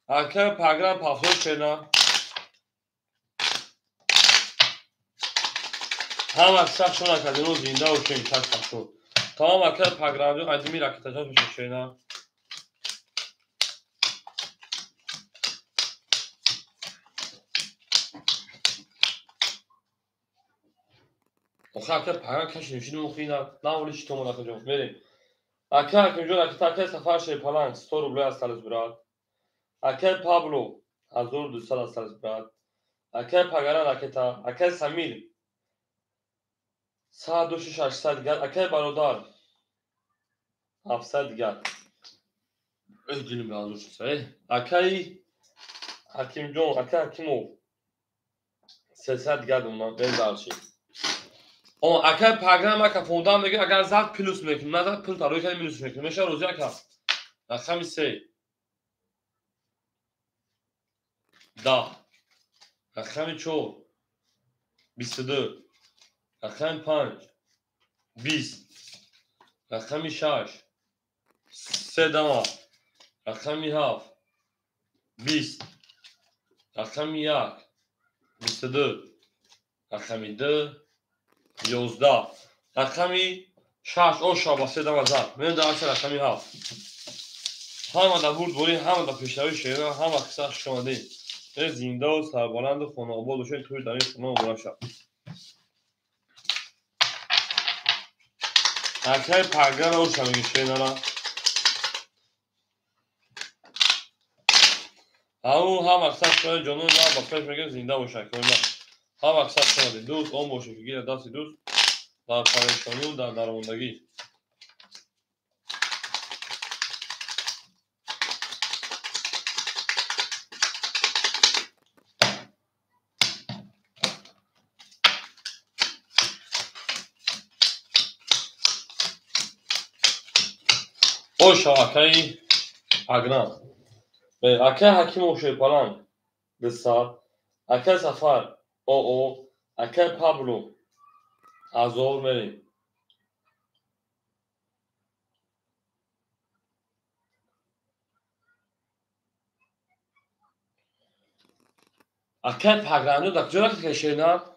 اکا پاگران پاخته şeyler هم اکثر شون akadın o زنده و şey تاش پاخته tamam اکا پاگرانجو ادمی راکتاجا şeyler اخه پاگران کش نشین مخینا نه ولیش تو ملاقات میری اکا کیمو جو راکتا سفر شیپلان 100 روبل استالز برات اکا پابلو 1200 استالز برات اکا پاگران راکتا اکا سمیر ساعت 2800 گل اکای برادر 700 گل özgünüm razı olsun akay hakim John akay hakimov 300 گل ondan ben darşı ama akay program ka fondan bege agar zat plus mekin nazar pul taro kan minus mekin meşa rozya ka rakam ise da rakam 4 22 rakam 5 20 rakam 6 3 dama rakam 7 20 rakam 1 22 rakam 2 11 rakami 6 او شابه 3 12 من داشت رقمی 7 همه دا برد بوری همه دا پیشروی شیران همه قصه شماده زنده و سربلند و خاناباد و شوی توی دانی خونه و برا شد اکای پرگر او شمیگی شیران همه قصه شماده جانون با پیش میگه زنده و شکر همه قصه شماده دوست اون باشه که گیره دستی دوست در پریشانی و در درماندگی اوشا اکای اگنا اکای حکیم شیپلان بسار اکای سفر او اکای پابلو ازور میریم اکای پاگرانجو دکتر که شیران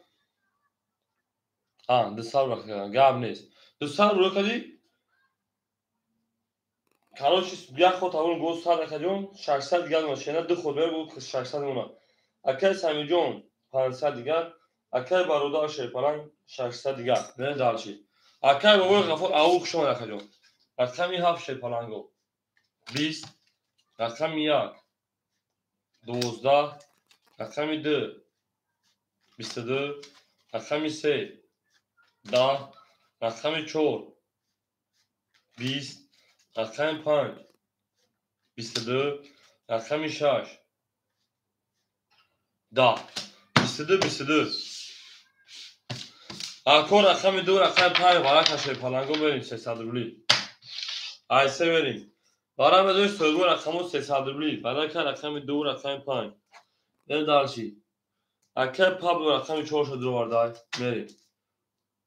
دسال بخیران گاب نیست دسال رو کدی کاروش بیا خود اون گوش سال کدیون 600 گل ماشینا دو خود بر بود 600 اونا اکای سامیجون 500 گل اکای برادر شیپلان 600 گل نه دالشی اکای بابا غفور اوخ شما کدیون رقمی 7 شیپلانگو 20 رقمی 1 12 رقمی 2 22 رقمی 3 10 رقمی 4 20 رقمی 5 22 رقمی 6 10 22 اکو رقمی 2 رقمی 5 ورق شیپلانگو بریم 300 روبلی ایسه بریم برام بدوی سوگو رقمو 300 روبلی برای که رقمی 2 رقمی 5 نه دارشی اکای پابلو رقمی 4 شد رو واردای میریم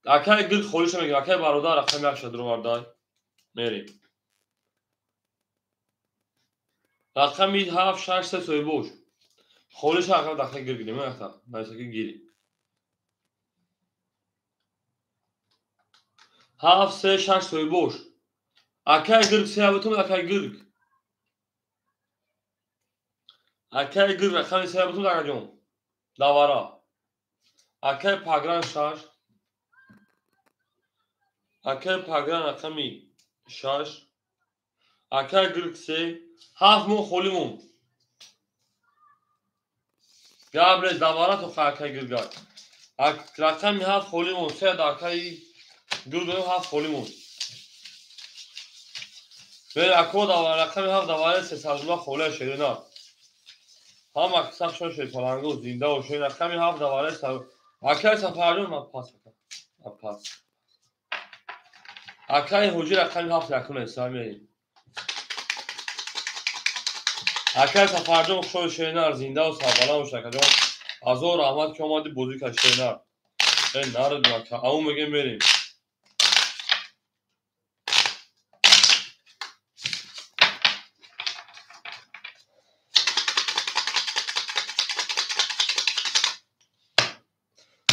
اکای گل خولیش میگه اکای برادر رقمی 1 شد رو واردای میریم رقمی 7 6 3 سوی بوش خولیش رقم داخل گل گیریم نه که گیری 7 3 6 سوی بوش اکای گل سیابتون اکای گل اکای گل رقمی سیابتون داخل جون داورا اکای پاگران 6 اکای پاگران رقمی 6 اکای گل 3 7 مون خولیمون گابرز داورا تو اکای گل گاد رقمی 7 خولیمون 3 اکای گل 7 خولیمون Ve akko da rakam hav da var ses alma khola şerina. Ham aksak şo şey palango zinda o şey rakam hav da var ses. Akay safarım ma pas. Pas. Akay hoca rakam hav rakam İslami. Akay safarım şo şeyler zinda o savalan o şaka. Azor Ahmet ki اومدی بازی کشته نه نرد مکه اما میگه بریم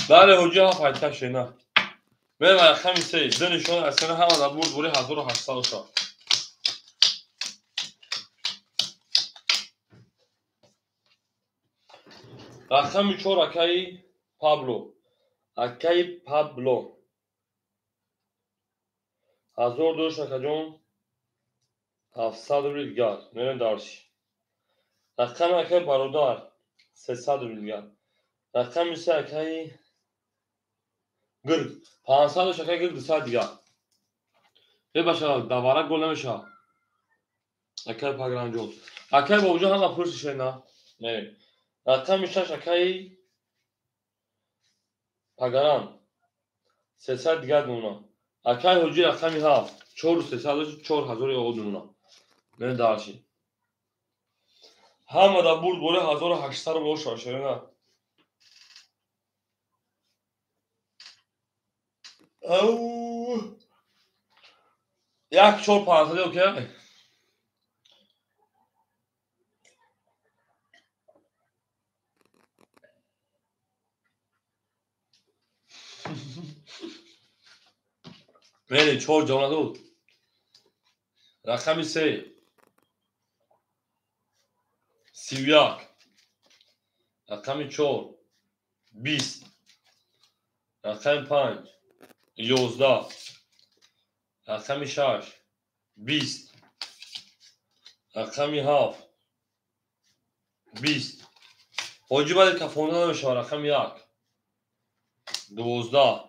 بله حجه ها فایده کشته نه بریم خمیسه دنشون اصلا همه در برد بوری 1800 شد رقم 4 اکای پابلو 1002 شکه جون 700 ریلگر نه دارشی رقم اکای برادر 300 ریلگر رقم 3 اکای گرگ 500 شکه گرگ 200 دیگر یه باشه دواره گل نمیشه اکای پاگران جون اکای با وجود همه پرسش نه نه رقم 6 اکای پاگران 300 دیگر دونا اکای حجی رقمی 7 4 300 4000 یاد دونا نه دارشی همه دا برد بوله 1800 رو باشه شده نه او یک 4 500 اوکی بله 4 جانه دو رقمی 3 31 رقمی 4 20 رقمی 5 11 رقمی 6 20 رقمی 7 20 حاجی باید کفانه نمیشه رقم 1 12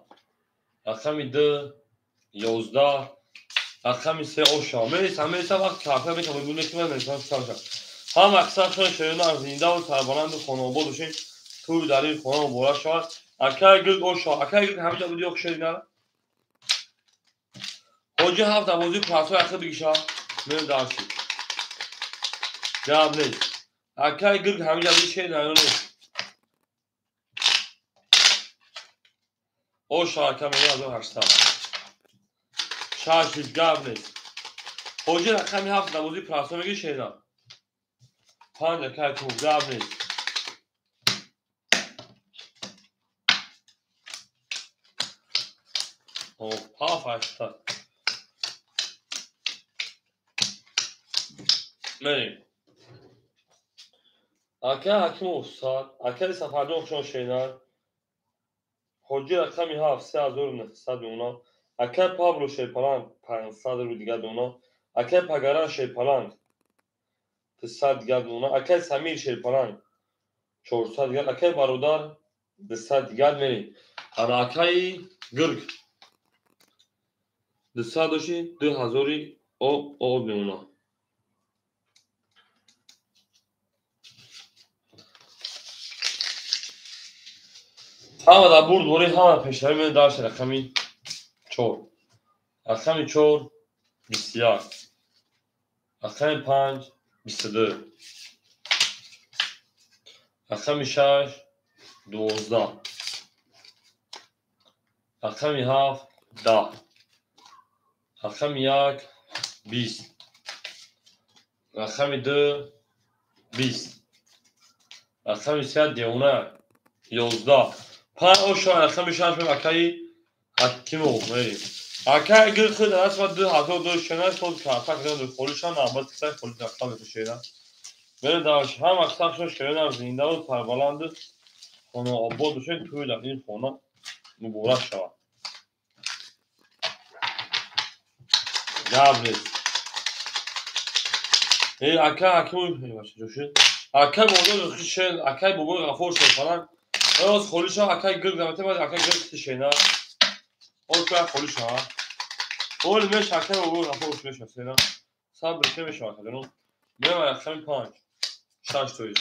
رقمی 2 11 رقمی 3 اوشا میریسه وقت کافه میکنم بدون که من نمیتونم سرشم هم اکثر شده شیرین ارزینده و سربلند خانه آباد باشین توی در این خانه مبارک شود اکای گرگ اوشا اکای گرگ همینجا بودی اخ شیرین حاجی هفت دوازی پرسوی اخیر بگیشه میرم درشی جواب نیست اکای گرگ همینجا بودی شیرین نیست اوشا اکای میگه از اون 800 شاش نیست جواب نیست حاجی رقمی هفت دوازی پرسوی میگه شیرین 5 اکای توب جواب نیست پافشتا بریم اکای حکیم استاد اکای سفرده اخشان شیرین حجی رقمی 7 3900 دونا اکای پابلو شیپلند 500 رو دیگر دونا اکای پگران شیپلند 300 دیگر دونا اکای سمیر شیپلند 400 دیگر اکای برادر 200 دیگر میریم اما اکای گرگ 200 داشتی 2000 او دونا همه در برد دوری همه پیشتری میره داشت رقمی 4 رقمی 4 21 رقمی 5 22 رقمی 6 12 رقمی 7 10 رقمی 1 20 رقمی 2 20 رقمی 3 دیونه 11 5 اوشا رقمی 6 به اکای حکیمو میریم اکای گرگ خود از و 2002 شنای خود کارتا کردن خودشان نامبر کسای خود رقم بشیدن بره داشت هم اکثر شد شیرین زنده و سربلند خانه آباد بشین توی در این خانه مبارک شود جواب نیست اکای حکیمو اکای بابا شیرین اکای بابا غفور شد فلان از خودشان اکای گرگ دمته باید اکای گرگ شیرین اول که خودشان اول میشه اکای بابا غفور شد شیرین صبرش نمیشه کنم میرم رقم 5 6 توی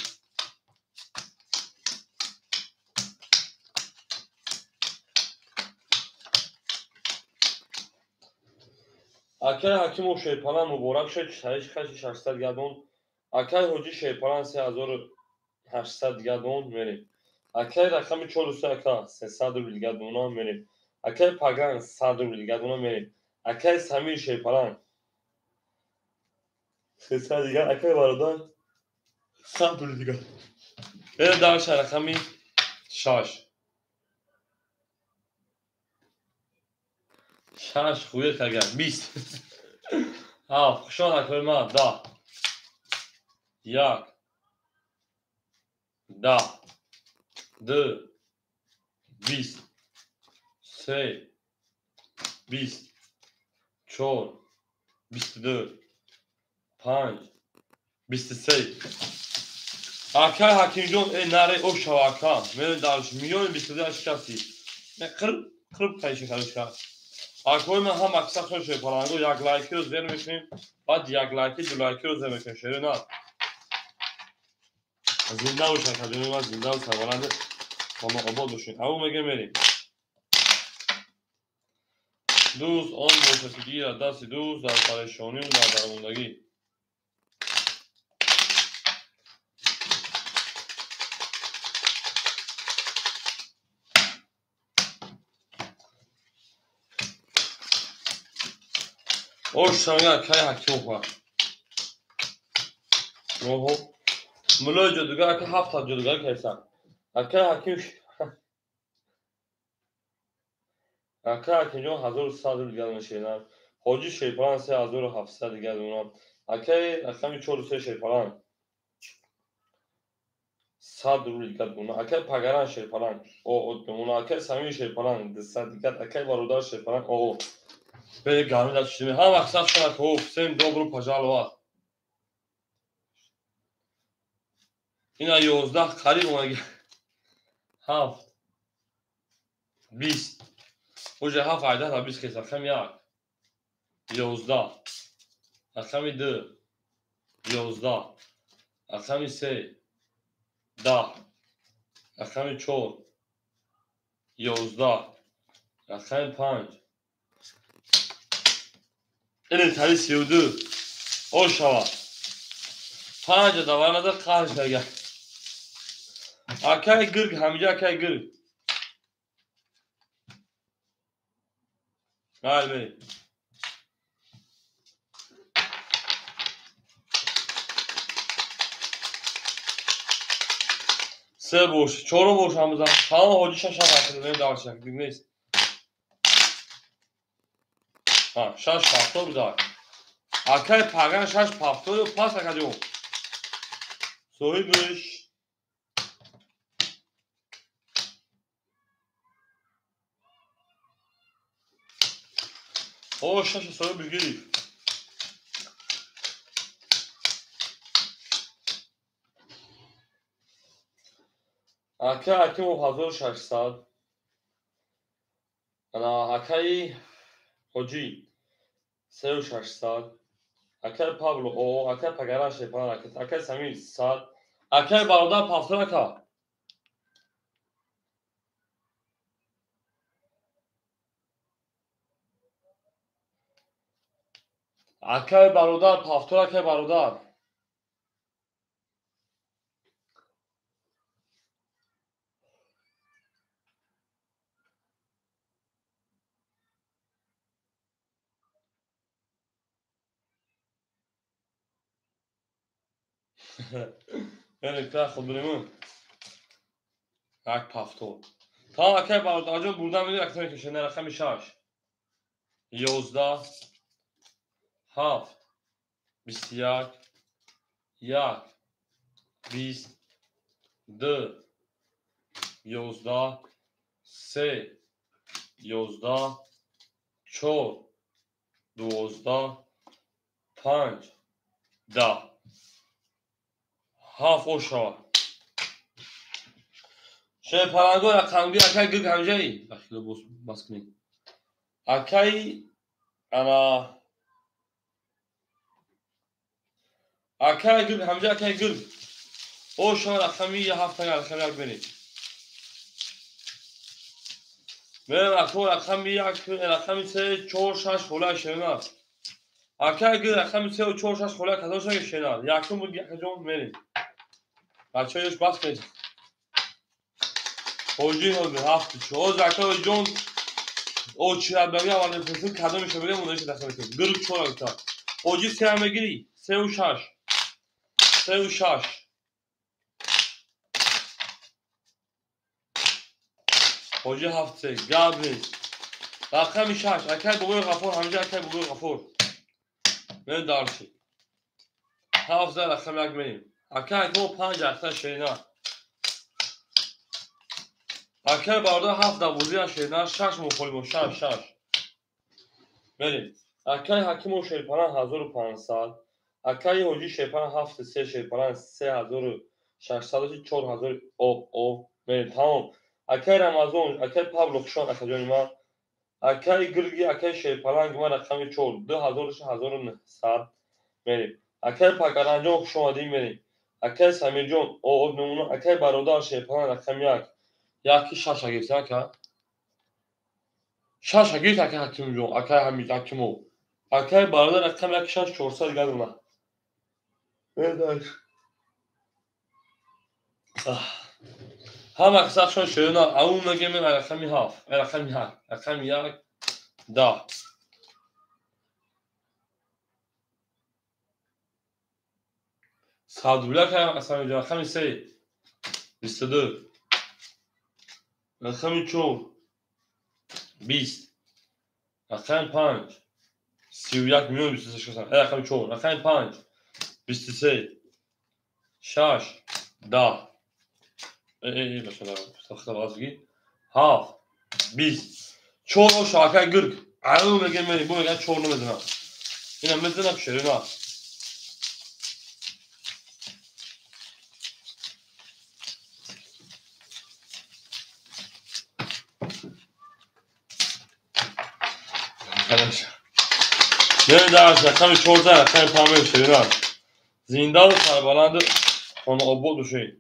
اکای حکیم و شیپالان مبارک شد شریش خشی 600 گردون اکای حجی شیپالان 3800 گردون میریم اکای رقم 43 اکا 300 روبل گردون میریم اکای پاگران 100 روبل گردون میریم اکای سمیر شیپالان 300 دیگر اکای برادر 100 روبل دیگر بریم دارش رقمی 6 خویه کگر 20 خوشان اکای ما 10 1 10 2 20 3 20 4 22 5 23 اکای حکیم جون نره او شواکا میریم دارش میلیون 22 شکستی قرب پیش خرش کرد اکای من هم اکثر خود شیپالانگو یک لایکی رو زیر میکنیم بعد یک لایکی دو لایکی رو زیر میکنیم شیره نه زنده و شکرجونی من زنده و سرورنده با ما آباد بشین او میگه میریم دوست آن موسیقی را دست دوست در پریشانی و در درموندگی اوش سنگه اکای حکیم خواه ملای جدوگر اکای 7 جدوگر کیسن اکای حکیم اکای حکیم جون 1100 دیگر نشینن حاجی شیپالان 3700 دیگر دونم اکای رقم 43 شیپالان 100 روبل دیگر دونم اکای پگران شیپالان او دونم اکای سمیر شیپالان 200 دیگر اکای برادر شیپالان او به گرمی در چشمی هم اکثر شده که سیم دوبرو پجال وقت اینا 11 قریب اومده 7 20 اوجه 7 عیده تا 20 کیس رقم 1 11 رقم 2 11 رقم 3 10 رقم 4 11 رقم 5 این تری 32 او شوا 5 دوانه ده قرش بگه اکای گرگ همینجا اکای گرگ بله سه boş. Çorum boşamızdan. Tamam hoca şaşar beni dağılacak. Dinleyiz. Ha şaş paftör bu da. Akay pagan şaş paftör pas akadıyor. Soymuş. O şaşı soyu bilgili. Akay hakim o hazır şaşsad. Ana akay hoci. Sev şaşsad. Akay Pablo o akay pagaran şey falan akay Samir sad. Akay barda paftör aka. Akay barudar paftör akay barudar. Yani kral خودمون یک paftör. تا اکای barudar جون buradan میره اکتر کشه نه رقم 6 11 7 21 1 20 2 11 3 11 4 12 5 10 7 oşa şey parango raqamgi akay gig hamjai daxilo bas کنید akay ana اکای گرگ همجا اکای گرگ او شما رقمی یه هفت تنگ رقمی یک بینید من رقمی یک رقمی سه چهار شش خلای شنار اکای گرگ رقمی سه و چهار شش خلای کدام شنگ شنار یکم بود یک جون میرید بچه هایش بس کنید اوجی ها به هفت چهار زکای جون او چی را بگی اول نفسون کدامش بگی مونهش دخل کنید گرگ چهار اکتا اوجی سه هم بگیری سه و شش سه و شش اوجی هفت سه گاب نیست رقمی شش اکای بگوی غفور همجا اکای بگوی غفور من دارشی هفت زر رقم یک میریم اکای تو پنج اکتا شینا اکای بارده هفت دوازی شینا شش مخولیم شش بریم اکای حکیم و شیرپناه 1500 اکای حجی شیرپناه هفت سه شیرپناه 3600 4000 او بریم تمام اکای رمضان اکای پابلو خشان اکای جانی ما اکای گرگی اکای شیرپناه گما رقمی 4 2900 بریم اکای پاکرانجان خوش آمدیم بریم اکای سمیر جان او نمونه اکای برادر شیرپناه رقم یکی شش گرفت اکا شش گرفت اکای حکیم جان اکای حمید حکیمو اکای برادر رقم یک شش 400 گرم نه هم اکساکشون شیرنا اون مگه من رقمی هاف رقمی ها رقمی یک ده سادولا که اصلا رقمی سه 22 رقمی 4 20 رقم 5 31 میلیون 23 رقم 4 رقم 5 23 6 10 ای مثلا سخت بازگی هاف 20 4 و شاکه گرگ اون مگه من بو مگه 4 نمیدونم اینا میدونم شیرنا نه داشت رقم 14 رقم 5 شیرنا زنده و سربلند خانه آباد دوشه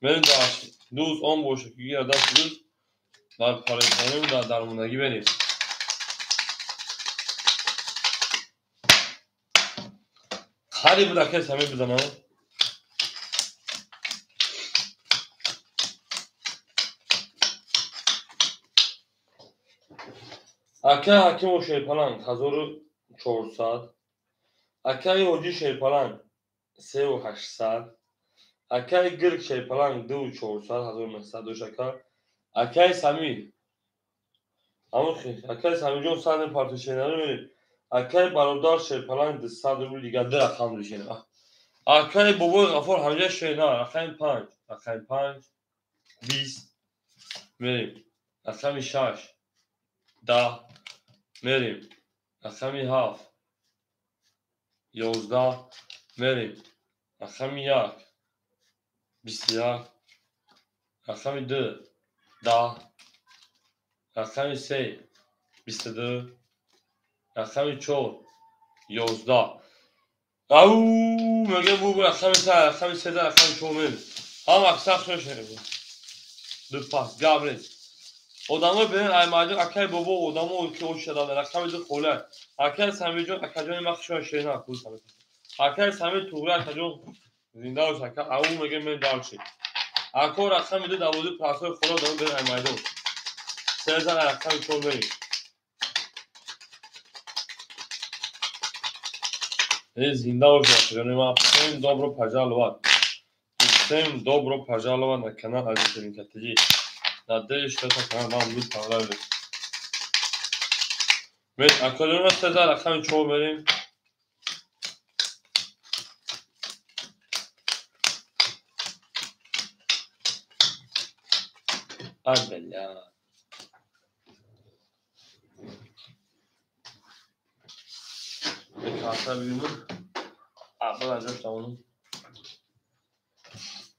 من داشت دوست آن باشه که یه دست دوست در پریخانه و در درموندگی بریم خری بود اکه سمی بزنم اکه حکیم و شیرپلنگ 1400 اکه حجی شیرپلنگ 3800 اکه گرگ شیرپلنگ 2400 1900 دوش اکه سمی همون خیلی اکه سمی جون سند پارتیشنری بریم اکه برادر شیرپلنگ 200 روبل دیگه در رقم دوشینه اکه بابای غفور همجا شیرنا رقم 5 رقم 5 20 بریم رقم 6 10 بریم رقم 7 11 بریم رقم 1 21 رقم 2 10 رقم 3 22 رقم 4 11 او مگه بو رقم 3 رقم 13 رقم 4 بریم هم اکساق شده دو پاس گابریل odamı benim aymancı akay baba odamı o ki o şeyler akşam bir kola akay samijon akajoni makşon şeyine akul samet akay samet tuğra akajon zinda o şaka avu mege men dalşi akor akşam bir davudu pasör kola odamı benim aymancı sezar akşam çol beni zinda o şaka yani ma sen dobro pajalovat sen dobro pajalovat na kanal azizlerin kateci Надеюсь, что это вам будет понравилось. Мен академия Сезар рақами 4 بریم. بله. یک کاسه بیمون. اول ازش تمونم.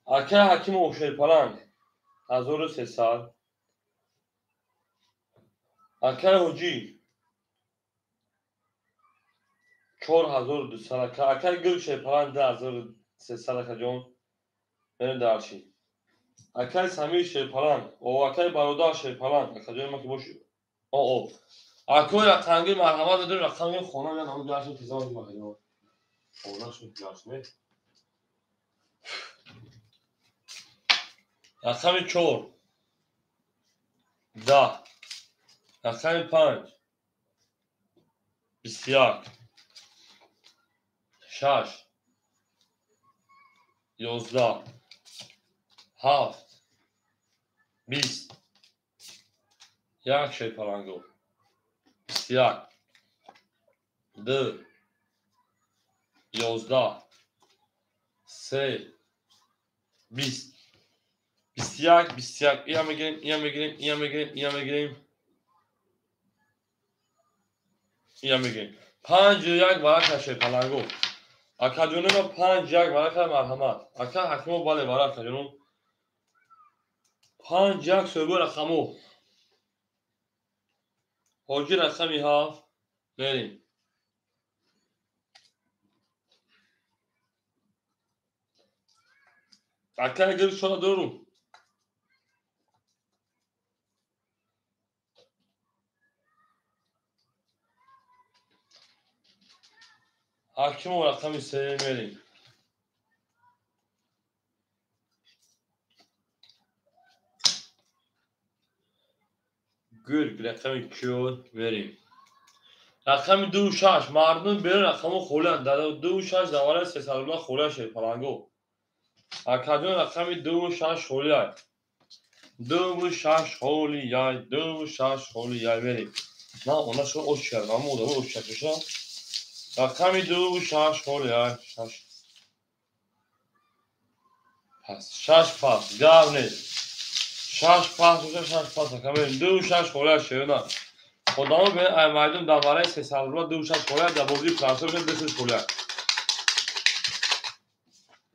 اکه حکیم و شیرپلنگ 1300 اکه حجی 4200 اکای گل شیپلان 10300 جون من دارچی اکای سمی شیپلان او اکای برادر شیپلان اکای ما که باش او اکای رقمی مرحمت بدون رقمی خونه یا نام جاشو تیزان ما کنیم اونا شو جاش نه رقمی 4 10 رقمی 5 21 6 11 7 20 یک شیپلان گو 21 2 11 3 20 21 21 اینو میگیریم اینو میگیریم اینو میگیریم اینو میگیریم اینو میگیریم 51 برای شیپلان گو اکا جونم 5 یک برای مرحمت اکا حکمو بالا برای جونم 5 یک سوبر رقمو حاجی رقمی ها بریم اکا گل شده دارم حکمو رقمی 3 بریم گرگ رقمی 4 بریم رقمی 2 6 مردم بر رقمو خولن در 2 6 دواره 300 خوله شیپلان گو اکا جون رقمی 2 6 خوله 2 6 خولی یای 2 6 خولی یای بریم نه اونا شو اوش کردم اما او اوش کردم رقمی 2 6 خولی یای 6 پس 6 پس گاو نیست 6 پس 6 پس رقمی 2 6 خولی شیرنا خدامو به مردم دواره 300 2 6 خولی در بازی پراسو شد 2 خولی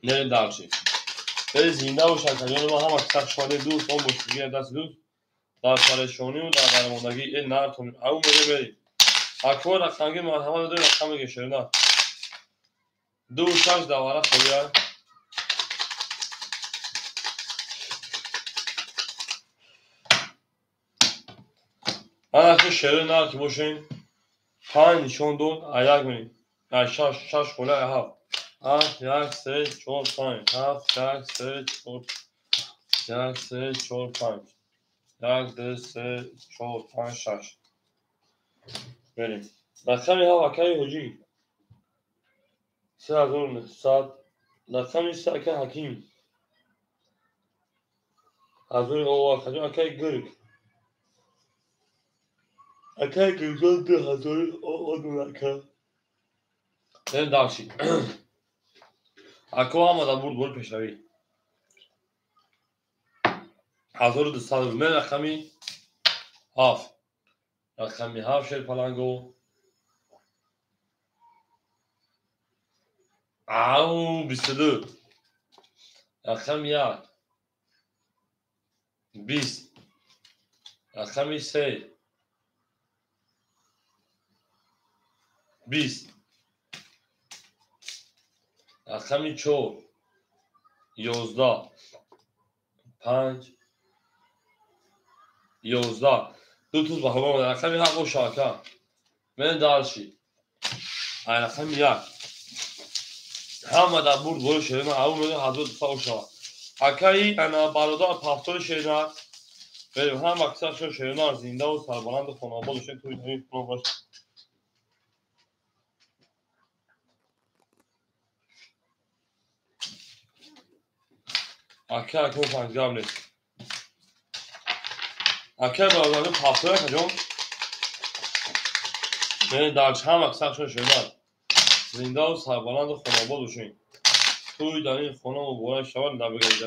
نه دارچی به زنده و شکایت ما هم اکثر شده دوست اون مشکلی دست دوست در پریشانی و در درماندگی این نرتون او میگه بریم اکو رقمی مرحمت بدون رقم گشرنا 2 6 دواره خوبیه من اکو شعر نر که باشین 5 نشون دون ایک میریم 6 خوله 7 8 1 3 4 5 7 1 3 4 1 3 4 5 1 2 3 4 5 6 بریم رقمی ها وکای حجی 3900 رقمی 3 اکای حکیم از اون او اکای گرگ اکای گرگان 2000 او اکای نه داشتی اکو هم آدم بود گل پیشروی 1200 من رقمی 7 رقمی 7 شیپلان گو او 22 رقمی 1 20 رقمی 3 20 رقمی 4 11 5 11 دو توز با همه رقمی 7 و شاکه من دارشی رقمی 1 همه در برد گل شده من او میدون 1200 شد اکایی انا برادر پاستور شیرنر بریم هم اکثر شد شیرنر زنده و سربلند و خاناباد شد توی دنیای کنو باش اکای اکو پنجگام نیست اکای برادر پاستور کجام من درش هم اکثر شد شیرنر زنده و سربلند و خاناباد شد توی دنیای خانه و بوره شوال نبگرد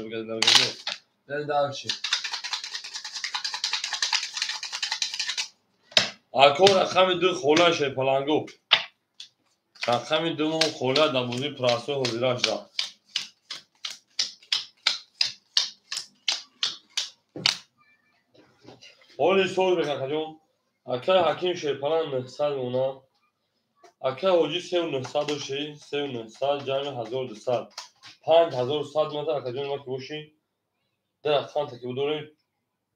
من درشی اکو رقم 2 خوله شیپلان گو رقم 2 خوله در بازی پراسو حضیرش دار حالی سوز بکن کجون اکای حکیم شیپلان 900 اونا اکه اوجی 3900 باشی 3900 جمع 1200 5100 متر اکه جون ما که باشی در خان تا که بدونیم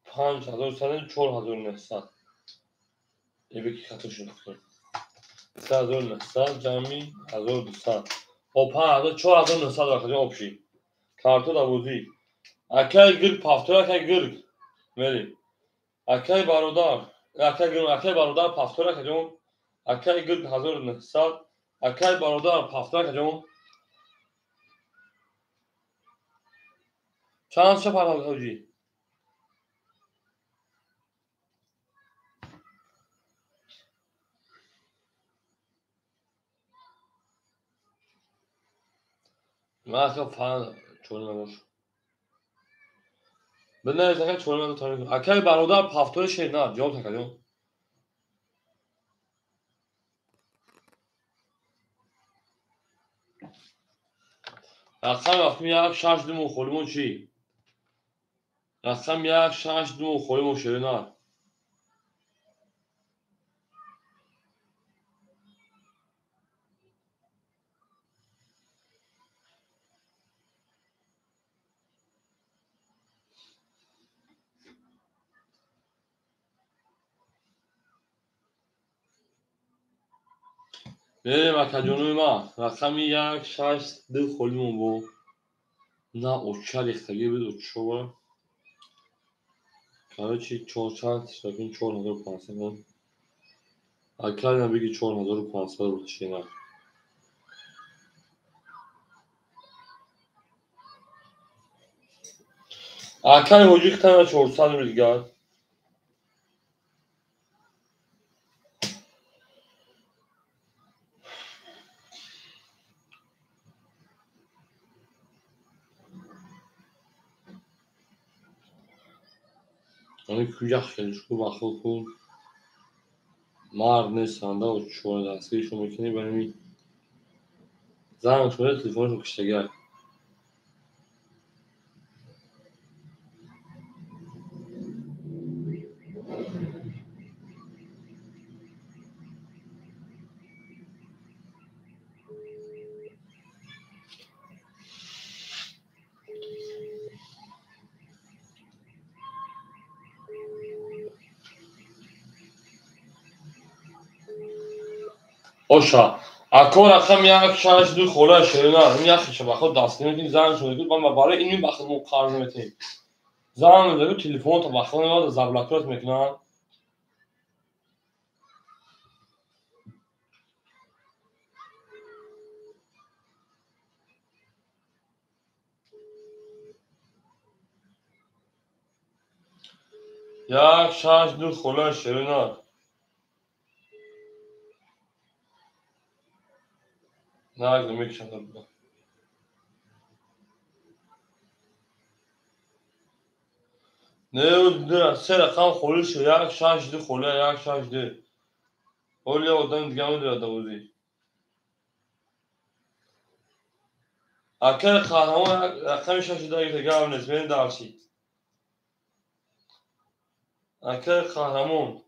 5100 4900 یه بکی خطا شد 3900 جمعی 1200 o 4900 اکه جون آبشی کارتو da بودی اکه گرگ پافتور اکه گرگ میری اکه برادر اکه برادر پافتور اکه جون اکه گرگ 1900 اکه برادر پافتور اکه جون چند چه پرهال خوجی من اصلا فعلا چون نباش بنده از اکه چون نباش تاریخ اکه برادر پافتور شیر نه جواب تکه جون رقم وقتی یک شش دومون خولیمون چی رقم یک شش دومون خولیمون شیر نه بریم اکه جونوی ما رقم یک شش دو خولیمون بو نه اوچه ریختگی بود اوچه برم که چی چون چند تشتاکین 4500 اکه هم بگی 4500 رو شیر نه اکه حجی کتن 400 رو دیگر یعنی کجا خیلی شو بخور کن مرد نیستن دا و چون دستگیرشو میکنی برمی زنگ شده تلفونش رو کشتگر اوشا اکو رقم یک شش دو خوله شیرینه این یخیشه بخور دستی میکنی زنگ شده بود من برای این بخور مقارنه میتیم زنگ میده بود تلفون تا بخور نمید زبلکرات میکنن یک شش دو خوله شیرینه نه اگه میکشن در بودم نه سه رقم خوله شد یک شش دو خوله یک شش دو اولی آدم دیگه میدونه دوزی اکر قهرمان رقم شش دو دیگه هم نیست بین درشی اکر قهرمان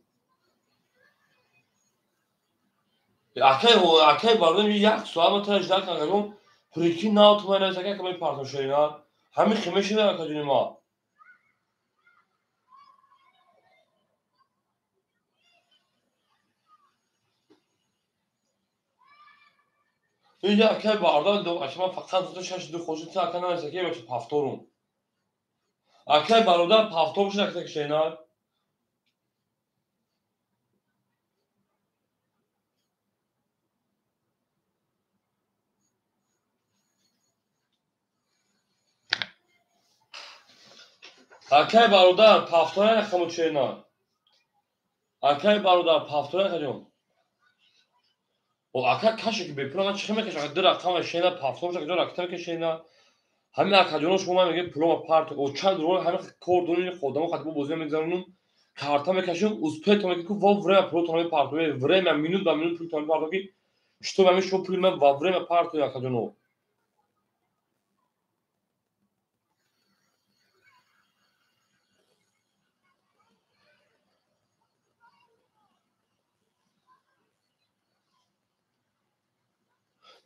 اکای بردم یک سوال من تاش دارم کنم پریکی نه تو من نزدیک که من پارتون شدینا همین خیمه شده اکادمی ما این اکای بردم دو اشما فقط دو شش دو خوشی تا اکای نزدیکی بچه پافتورم اکای برادر پافتور شده که شدینا اکای برادر پافتور نخمود شدینا اکای برادر پافتور نخجون و اکای کاشی که بپرم چه خیمه کشی در رقم شدینا پافتور شده در رقم که شدینا همین اکاجونش شما میگه پلوم پارت او چند رول همین کوردونی خودمو خاطر بوزه میگذارونم کارتا میکشم успеть میگه که во время پروتون پارتو время минут до минут پروتون پارتو که что вам еще примем во время парту اکاجونو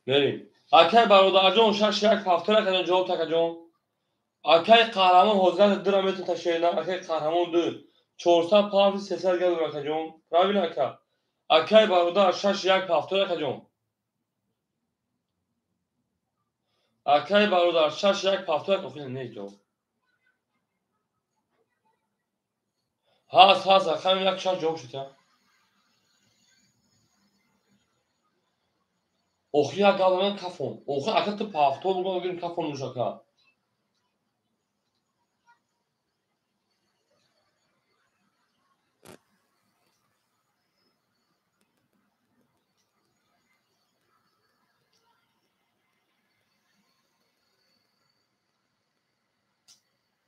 بریم. اکای برادر جان شش یک هفتره کنه جواب تک جان. اکای قهرمان حضرت درامت تشینا اکای قهرمان دو 400 پاند 300 گرم تک جان. راوی نکا. اکای برادر شش یک هفتره کنه جان. اکای برادر شش یک هفتره کنه نه جان. هست اکای یک شش جواب شد. اوخی اگه کافون. اوخی اگه تو پافتو بگو بگیم کافون میشه.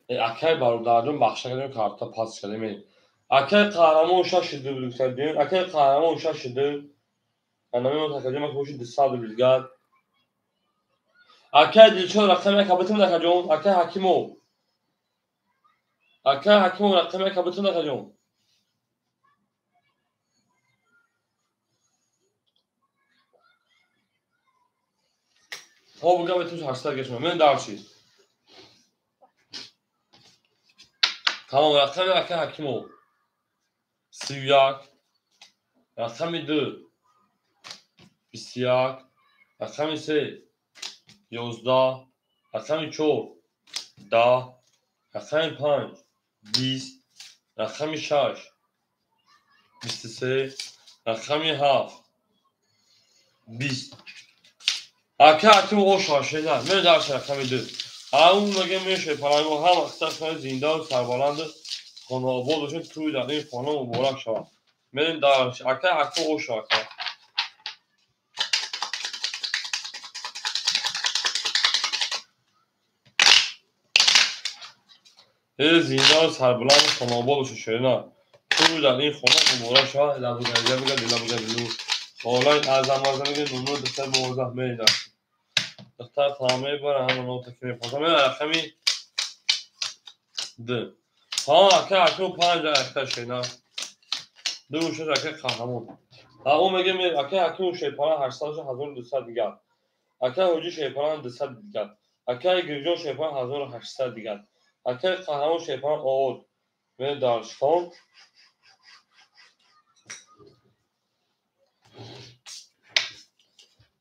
اکای برادران بخش کردیم کارتا پاس کردیم. اکای قهرمان شاشیده بودیم کردیم. اکای قهرمان شاشیده. انامی متکلم که باشید دستاد بیلگاد. اکای دیلچو رقم یک کبوتر نکجون. اکای حکیمو. اکای حکیمو رقم یک کبوتر نکجون. ها بگم تو هشتاد گشم. من دارچی. تمام رقم اکای حکیمو. 31 رقم 2 21 رقم 3 11 رقم 4 10 رقم 5 20 رقم 6 23 رقم 7 20 اکای حکیمو او شاشیده. من دارچی رقم 2 اون مگه میشه پرنگو هم اختر زنده و سربلند خانه آبادشون توی در این خانه مبارک شود. من دارچی اکای حکیمو او شاشیده. ای زنده و سربلند خانه آبادشون شیرنا توی در این خانه مبارک شود. لبوگرگه بگه لبوگرگه دلو خالای اعظم میگه نونو دستر موازه من دارچی دختر تمامه باره همون نو تکیمی پاسم من رقمی ده ها اکای حکیمو 5 اختر شیرنا دو شد اکای قهرمان. اون میگه می اکای حکیمو شیپانه 8200 دیگر. اکای حجی شیپانه 200 دیگر. اکای گرجان شیپانه 1800 دیگر. اکای قهرمان شیپانه آود من دارشفان.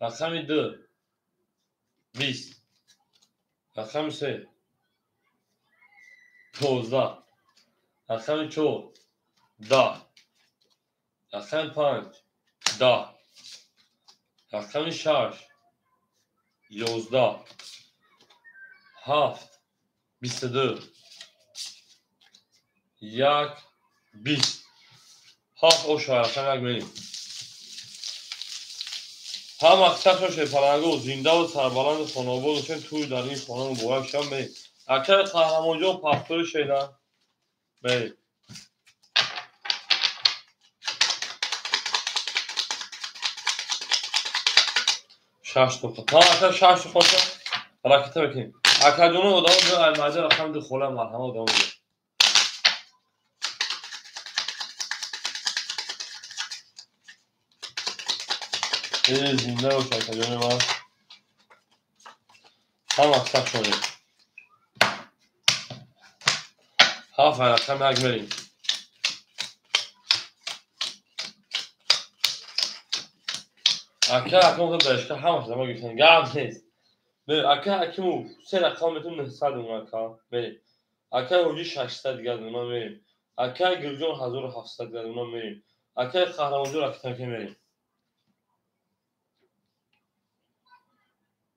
رقم 2 20 رقم 3 12 رقم 4 10 رقم 5 10 رقم 6 11 7 22 1 20 7 او رقم یک میریم. هم اختر شیپانگو زنده و سربلند خانه آبادشون توی در این خانه مبارک شد. میریم اکای قهرمان جان پافتور شیدن. میریم 6 تا تا اکای 6 تا خواهد حرکت بکنیم. اکای جانو ادامه بیا المعده رقم دو خوله مرحمه ادامه بیا. این زنده و شاید جان من هم اختر شدیم. هفت رقم یک میریم. اکای حکیمو تو بشکه همش دماغ گفتن گرم نیست. بریم اکای حکیمو 3 رقم بتون 900 اون اکا. بریم اکای حجی 600 دیگر اونا میریم. اکای گرجان 1700 دیگر اونا میریم. اکای قهرمان جان رقم که میریم.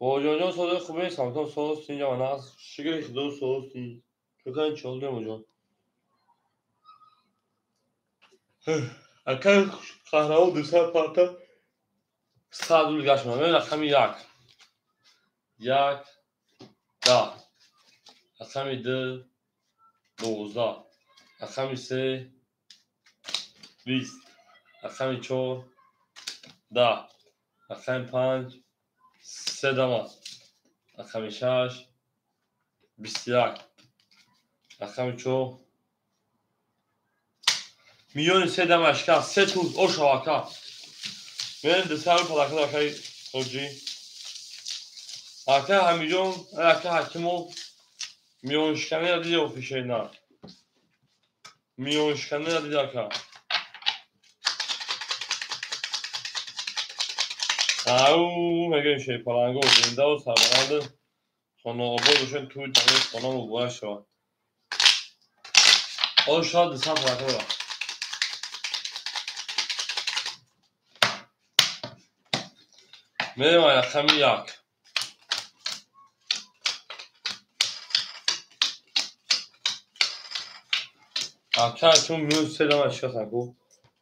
جان صدای خوبه سمتون صوت اینجا من از شگری دو صوتی تو کن چالده مجان. اکای قهرمان 200 پاتا 100 دول گشت من رقم 1 1 10 رقم 2 12 رقم 3 20 رقم 4 10 رقم 5 3 دما رقم 6 21 رقم 4 میلیون 3 دما اشکال 3 توز او شواکا من دسال پلاکت اکای حجی Aka hamilyon, aka hakimov miyoşkanı ya diyor bir şeyler. Miyoşkanı ya diyor aka. Au, mega şey falan go. Windows sabanadı. Sonra o boşun tu tane sonra bu başlıyor. O şad sat var. Merhaba ya kamiyak. Aka hakim miyoş selam aşağı sanko.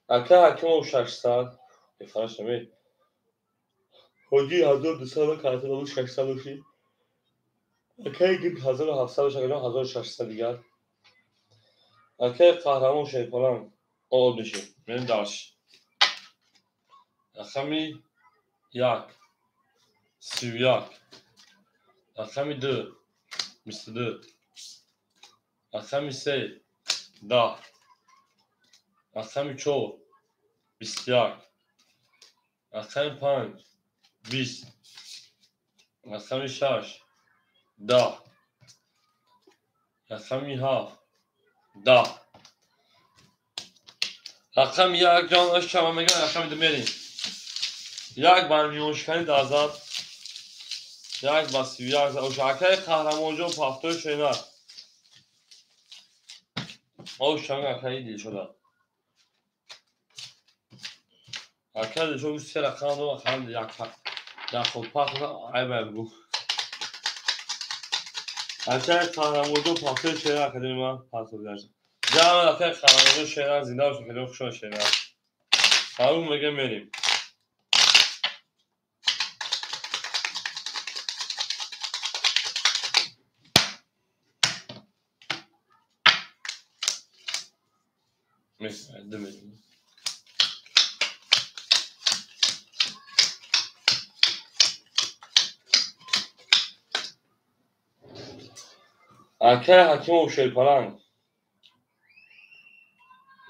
Aka hakim o şarşsal. Efendim mi? Hoji hazır dışarıda kartı şarşsal şey. Akay gibi hazır hafsalı şekilde hazır şarşsal diğer. Akay kahraman şey falan. O oldu şey. Benim ders. Akami yak. Sivyak. Akami de. Misli. Akami sey. Da. Akami ço. Bisyak. Akami panç. Bis. Akami şaş. Da. Akami haf. Da. Akami yak can aşağı megan akami de merin. Yak ben miyoşkani da azat. Yak bas sivyak. O şakay kahramanca paftör şeyler. O şanga akayı değil şurada. Akayı çok üst yere kanı var. Kanı yakar. Yakıl pakla ayber bu. Akayı kahramanca paftör şeyler akademi paftör gerçek. Canım akayı kahramanca şeyler zindan şekilde okşan şeyler. Harun ve gemelim. Mesela demedim. Akayı hakim o şey falan.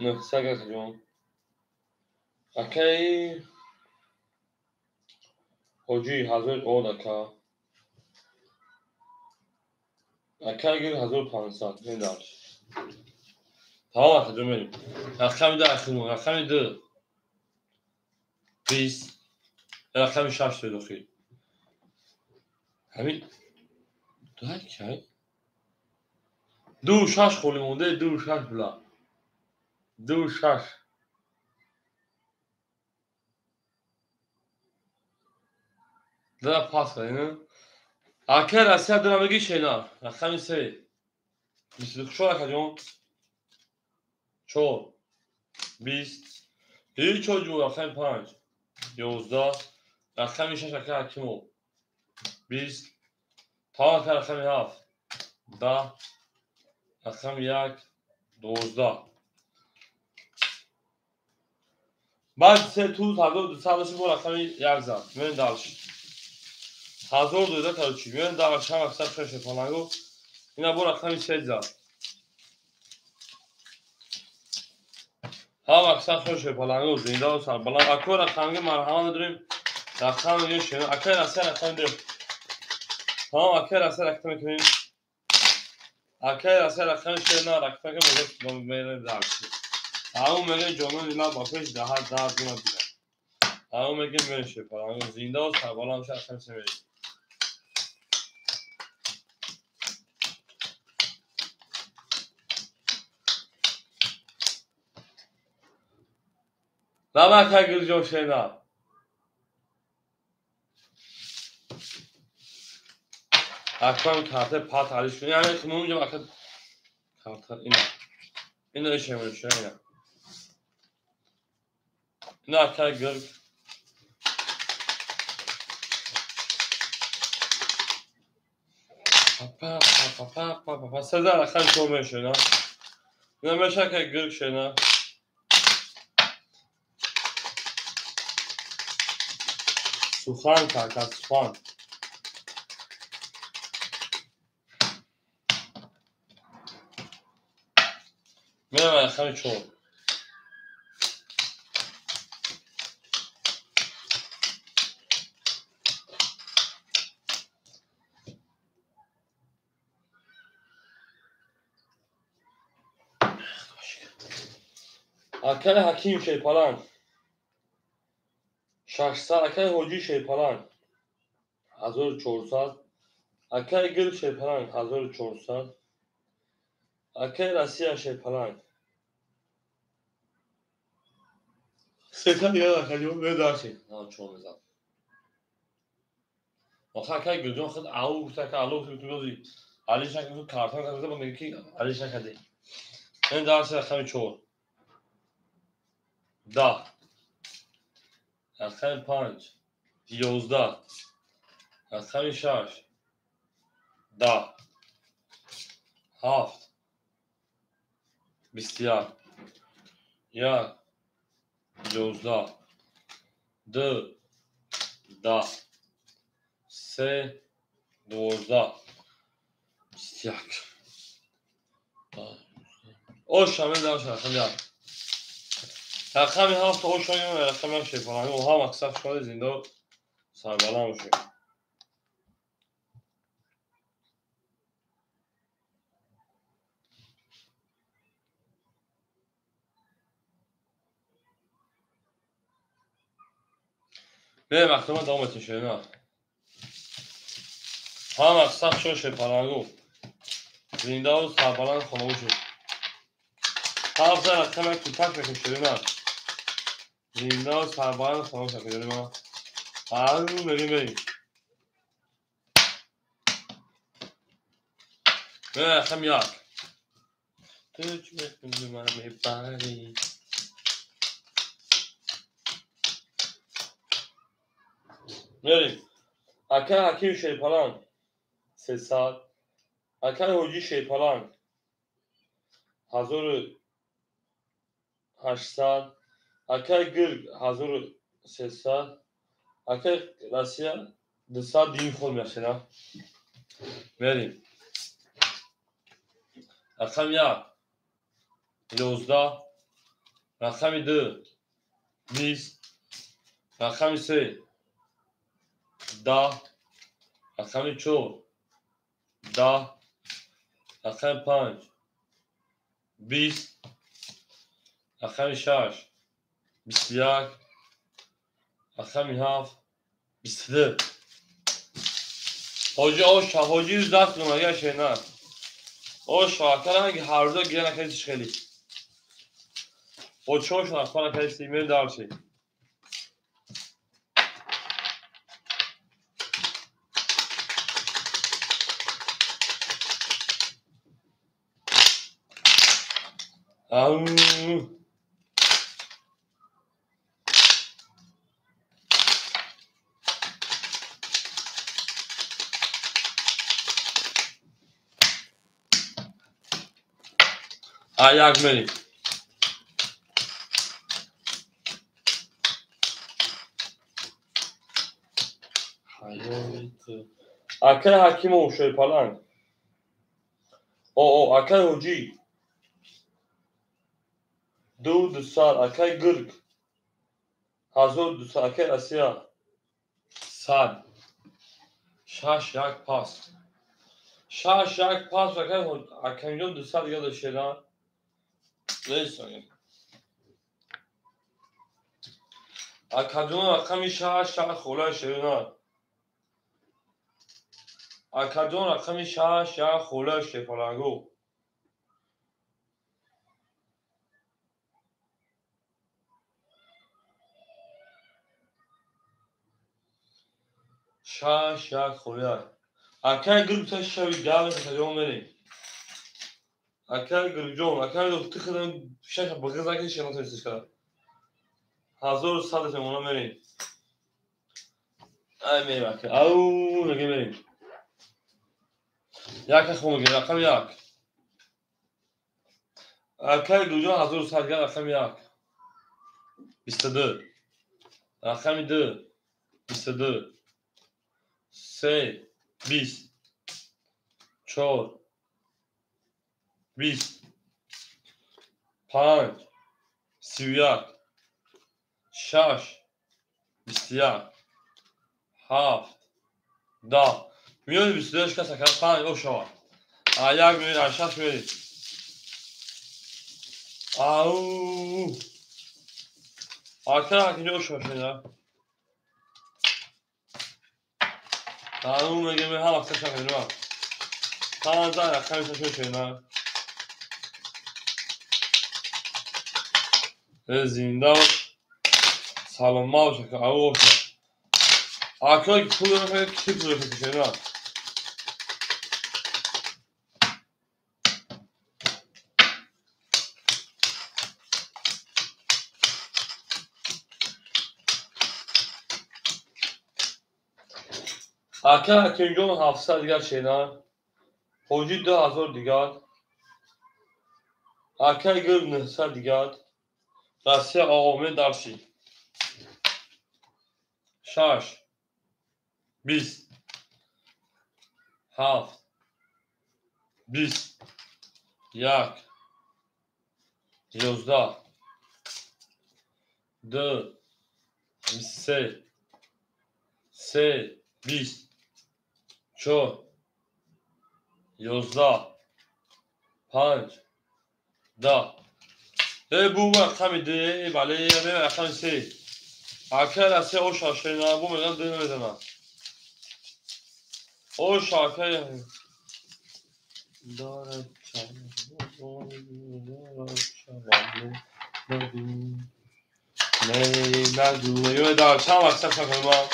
Ne saga kacım. Akayı hoci hazır o dakika. Akayı gül hazır pansat. Ne der? Tamam akacım benim. Akayı da akıllı. Akayı da. Biz. Akayı şaş söylüyor. همین دو کی؟ دو شش خالی مونده دو شش بلا دو شش ده پاس کنیم اکر اسیا دارم بگی شینا رقم سه مثل شو رقم چو بیست هیچ چو رقم پنج 11 رقم شش اکر حکیمو بیست تا اکر رقم هفت 10 رقم یک 12 بعد سه تو تابلو دو سالش با رقم یک زد من دالش hazır duyda tabii. Ben daha akşam akşam şaşı falan go. Yine bu rakam şey zat. Ha akşam şaşı falan go. Zinda o sar. Bala akor rakamı marhaman durum. Rakam diyor şunu. Akar asar rakam diyor. Tamam akar asar rakam kimin? Akar asar rakam şey ne rakam ki böyle böyle dağıtıyor. Ağam megen canın ila bakış daha buna bir. Ağam megen böyle şey falan go. Zinda o sar. Bala akşam rakam şey. La bakar gülüyor şeyler. Akşam kartı pat alış. Yani kimunca bakın kartı ina işe mi şöyle. ina akar gül. Pa. Sezar akar şöyle şöyle. ina meşaka gül şöyle. Suhan kanka suhan. Merhaba akar çoğu. اکل حکیم شیپالان 600 اکل حجی شیپالان 1400 اکل گرگ شیپالان 1400 اکل رسیا شیپالان ستا دیگه اکلیون بدارشی چون بزن آخه اکل گرجان خود اوه گفته که الو گفته بازی علی شکل تو کارتان کرده با میگه که علی شکل دی این درسی اکل چور 10 اکل 5 11 اکل 6 10 7 21 1 11 2 10 3 12 21 اوش همه داشت رقم یاد رقم 7 اوش همه رقم هم شیپانه و هم اکسف شده زنده سرباله هم شد به مختمه دامتون شده نه هم اکسف شده شیپانه زنده و سرباله خونه شد هم زن رقم یک توپک بکن شده نه زنده و سرباله خونه شد کنید ما بریم به رقم یک توچ بکنیم من میبری بریم اکل حکیم شیپالان 300 اکل حجی شیپالان 1800 اکل گرگ 1300 اکل رسیا 200 دین خود میشه بریم رقم 1 11 رقم 2 20 رقم 3 10 رقم 4 10 رقم 5 20 رقم 6 21 رقم 7 22 حاجی آش حاجی روز دست کنم اگر شده نه آش اکل هنگی هر روزا گیره نکردیش خیلی خود شما شما اخوان نکردیش ایمیل دار شد یک بریم اکل حکیم و شیپالان اکل حجی 200 اکل گرگ 1200 اکل رسیا 100 6 یک پاس 6 یک پاس اکل 200 دیگه داشته نه لیست اکادون رقم 6 خوله شده نه اکادون رقم 6 خوله شیپالانگو شش یک خوله اکل گرگ تا شوی گاوی خیلیون بریم اکل گرگ جون اکل دکتی خیلیون شش بغیز اکل شیران تایستش کرد 1100 تمونا بریم ای میریم اکل اوه نگه بریم یک خون بگیر رقم 1 اکل گرگ جون 1100 رقم 1 22 رقم 2 22 3 20 4 20 5 31 6 21 7 10 میونی 22 کس اکل 5 او شما یک میونی 6 میونی اوه Arkadaşlar hoş başına. Tamam میگم ها وقت شب ما. تا زار خمسه شوشنا. زنده سلام ما باشه که او باشه. آخه پول رو کی پول رو بکشه آخه کنجون 700 دیگر شینا. حجی 2000 دیگر. آخه گر 900 دیگر. راستی آقامه درسی. شش 20 7 20 1 11 2 23 3 20 4 11 5 10 bu رقم ده بله رقم 3 آخر از 3 او شاشینا bu میگم ده نمیدونم او شاکه داره نه دار چند وقت شکر ما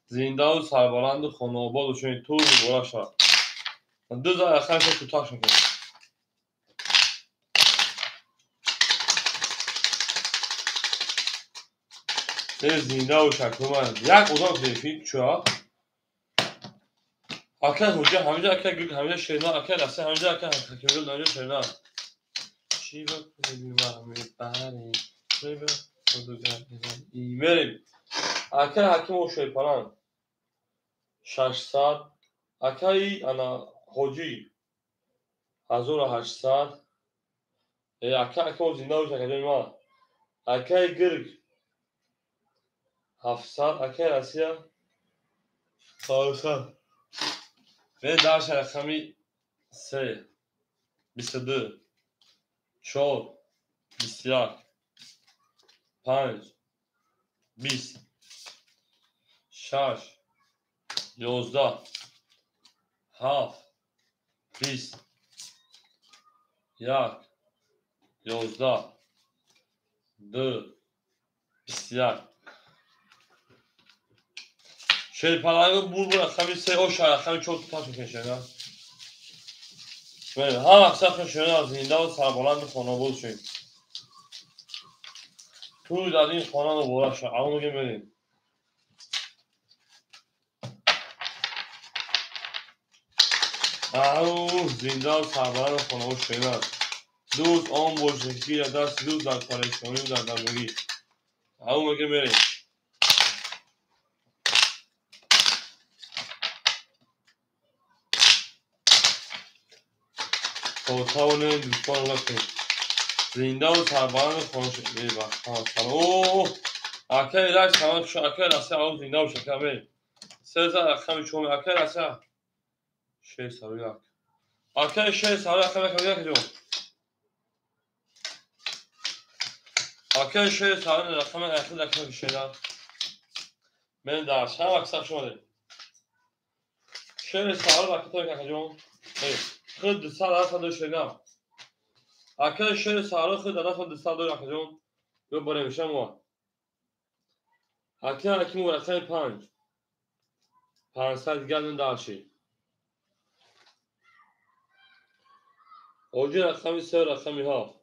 زنده و سربلند و خانواباد و چون طول میبورا شد 2000 اخیر شد کوتاه شکر زنده و شکر من یک اتاق دیفید چرا آخر حجه همینجا آخر همینجا شینا آخر اصلا همینجا آخر حکیمی رو نانجا شینا چی با کنی برمی بری چی با خودگر ایمیل آخر حکیم و شیپانان 600 آخری انا حجی 1800 آخر حکیم و زنده و شکر ما آخر گرگ 700 آخر اسیا 400 ve daha رقمی 3 22 4 21 5 20 6 11 7 20 1 11 2 21 şeypaları bu رقمی 3 o رقمی çok tutar میشه بله هم اکثر شما زنده و سربلند خانواد شدیم تو در این خانه رو بورا شد اما میگه بریم او زنده و سربلند خانواد شدیم دوست آن بزرگی دست دوست در پریشانی و در درگیری اما میگه بریم تاونه دوستان لکنیم زنده و سربلند خانواد شدیم اوه اکر ایلش سلام شو اکر اصلا او زنده و شکر بریم 3000 رقم چون اکر اصلا 601 اکر 600 رقم کمیه که اکر 600 رقم اخیر رقم شده من در چند وقت شده 600 رقم که جون خود 200 رقم شده اکر 600 خود در خود 200 رقم جون به باره میشه ما اکر رقم رقم 5 500 دیگر من دارشی اوجی رقمی 3 رقمی ها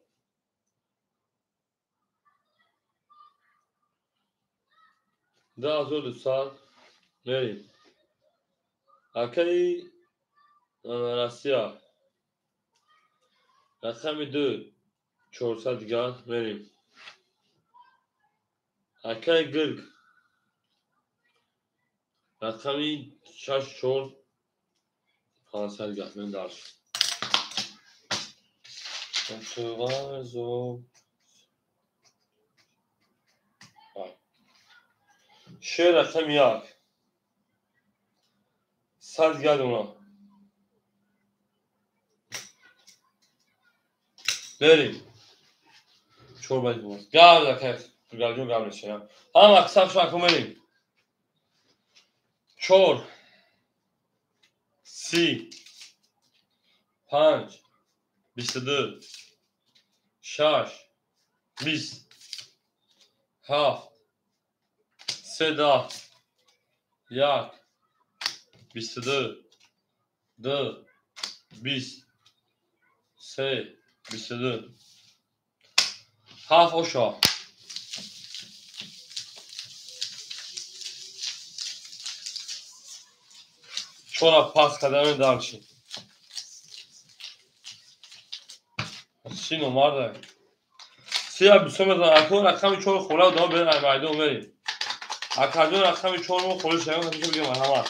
10200 بریم اکری راسیا رقمی 2 400 دیگر بریم اکری گرگ رقمی 6 4 500 دیگر من دارشی شیر رقم 1 100 دیگر اونا بریم چور باید بود گرد رقم گلجو قبل میشینم هم اکثر شو کنیم 4 30 5 22 6 20 7 3 1 22 2 20 3 22 7 aşağı çorap pas kademe dalşin سی نمار داره سی ها بیستم بزن اکو رقمی چون خوله و دام برین مایدون برین اکادون رقمی چون رو خوله شنگم همیشه بگم مرحمت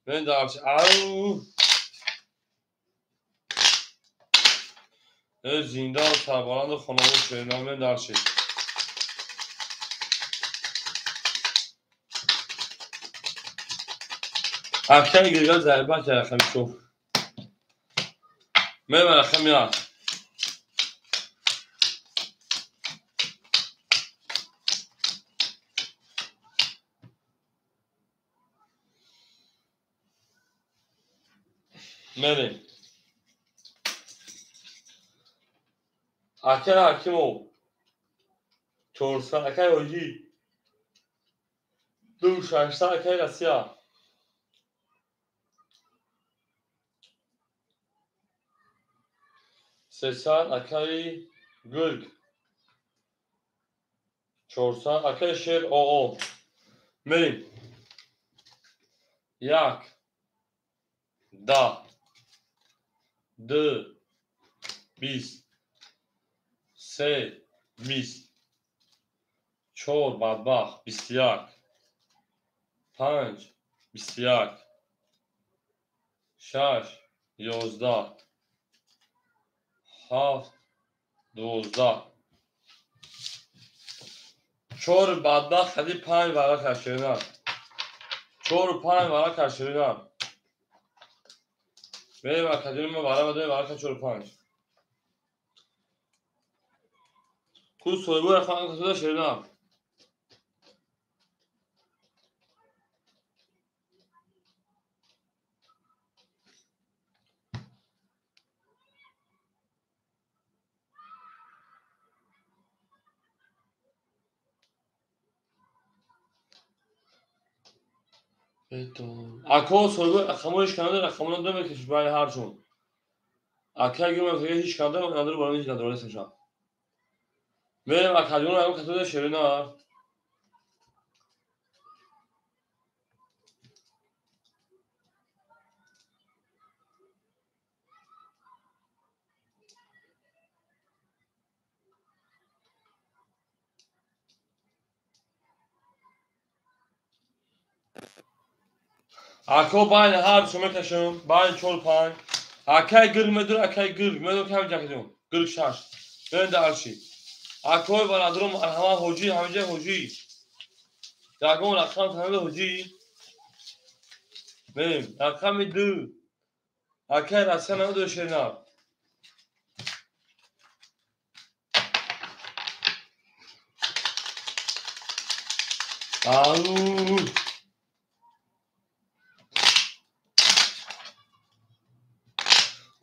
برین دارچه او زنده و سرباران خانم شیرنام برین دارچه اکشن گریگاه زربان که رقمی چون برین رقمی ها برین اکر حکیم او چورسان اکر اوجی دو ششتا اکر رسیا سیسان اکری گرگ چورسان اکر شیر او برین یک ده دو 20 3 20 4 بدبخت 21 5 21 6 11 7 12 4 بدبخت خیلی 5 برای کشیدن 4 و 5 برای کشیدن بریم و کشیدن ما برای 4 و 5 کل سویبو رفتن کشیدن شیدن اکو سویبو رقمش کنده رقمون دو بکش برای هر چون اکه گیرم فکر هیچ کنده و نداره برای هیچ نداره سشا بریم و کشیدن رو کشیدن شیدن اکو باین هر چون میکشم باین 4 5 اکه گرگ مدور اکه گرگ مدور کم جکدیم گرگ شش برین دارچی اکوی برادرم همه حجی همه حجی داگون رقم همه حجی بریم رقم دو اکه رسن همه دو شیرنا آووو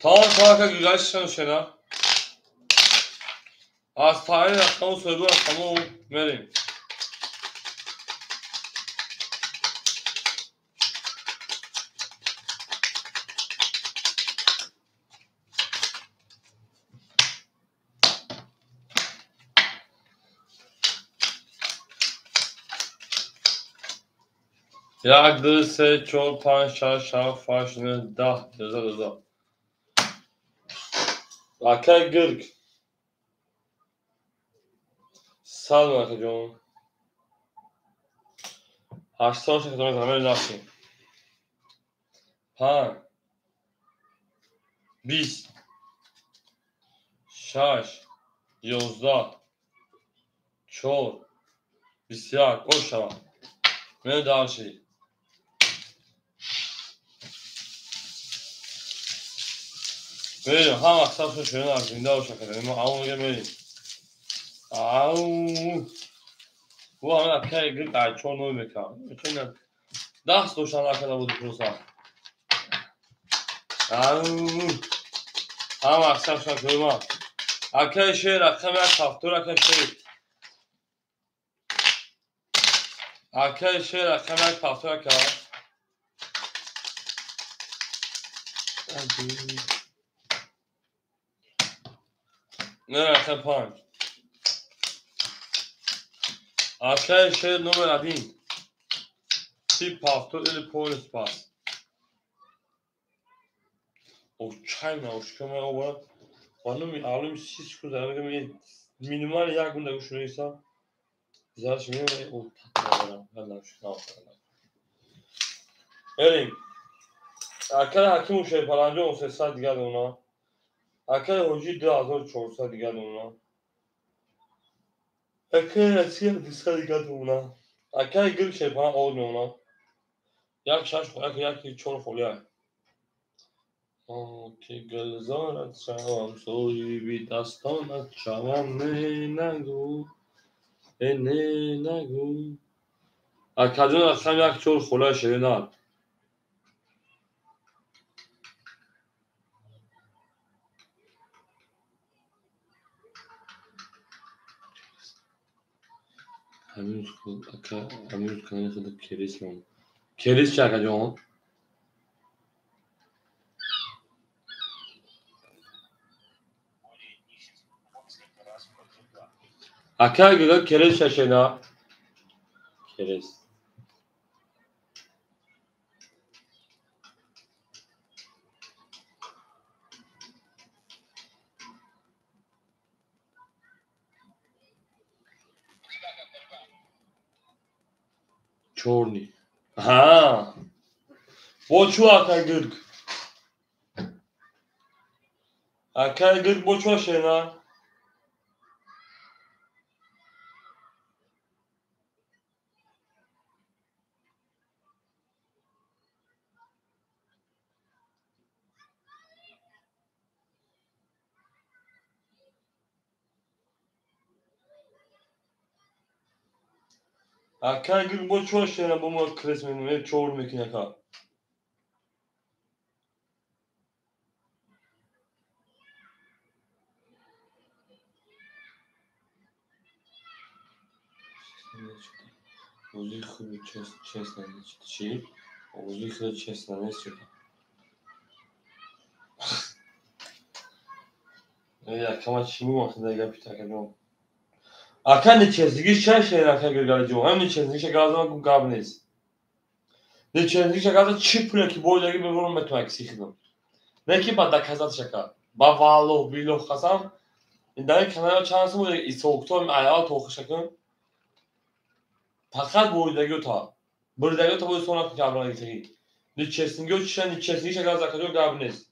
تا که گیگاش شنا از پایین رقم و سویبو رقم بریم یک دو سه چهار پنج شش هفت هشت نه ده دوزار اکه گرگ سلام اکه جون هشتاش که دارم همه نفسیم 5 20 6 11 4 21 oşama من دارشی بریم هم اقصاب شو شدن از زنده و شکره ما همون میگه بریم Au. Bu همه اپکای گرگ بچه ها نوی میکنم چون دست دوشن نکنه بودی پروسا همه اکسم شکل ما اپکای شیر اکم یک هفتور اکای شیر اپکای شیر اکم یک هفتور اکای نه اکم پانج اپکای شیر نومر ادین تیپ هفتور ایلی پولس پاس او چای نه اوش کمه او باید خانم اولیم سیس کن دارم میگم مینیمال یک گونده گوشونه ایسا زارش میگم او تطمه برم هلا شکاو بریم اکل حکیم و شیر پلنجه و 300 دیگر اونا اکل حجی 2400 دیگر اونا اکل رسی 200 دیگر اونا اکل گرگ شیر پلنجه آود اونا یک شش خو یک چور خولیه که گلزارت شوم سوی بی دستانت شوم نه نگو نه نگو اکل جون اکل یک چور خولیه شیرینات امروز خود اکل امروز کنی خود کریس من کریس چه اکل جون اکل گل کریس چه شینا کریس چورنی ها بوچو اکل گرگ اکل گرگ بوچو شینا اکل گرگ بوچو شینا بومو کریس میکنه چور میکنه که اوزی خوبی چست نمیشه چی؟ اوزی خوبی چست نمیشه یا کما چی میگم خدا دیگه پیتا کنم اکن چستگی چش اکن گرگال جو هم چستگی شگازم گم گاب نیست نه چستگی شگازم چی پوله کی بود دیگه بگم متو اکسی خدم نه کی بعد دکازات شکا با والو بیلو خسام این در کنار چانس بود ای سوکتوم ایال توخ شکن فقط بود دیگه تا بود دیگه تا بود سونا که کابران دیگه نه چستگی چش نه چستگی شگازم کجا گاب نیست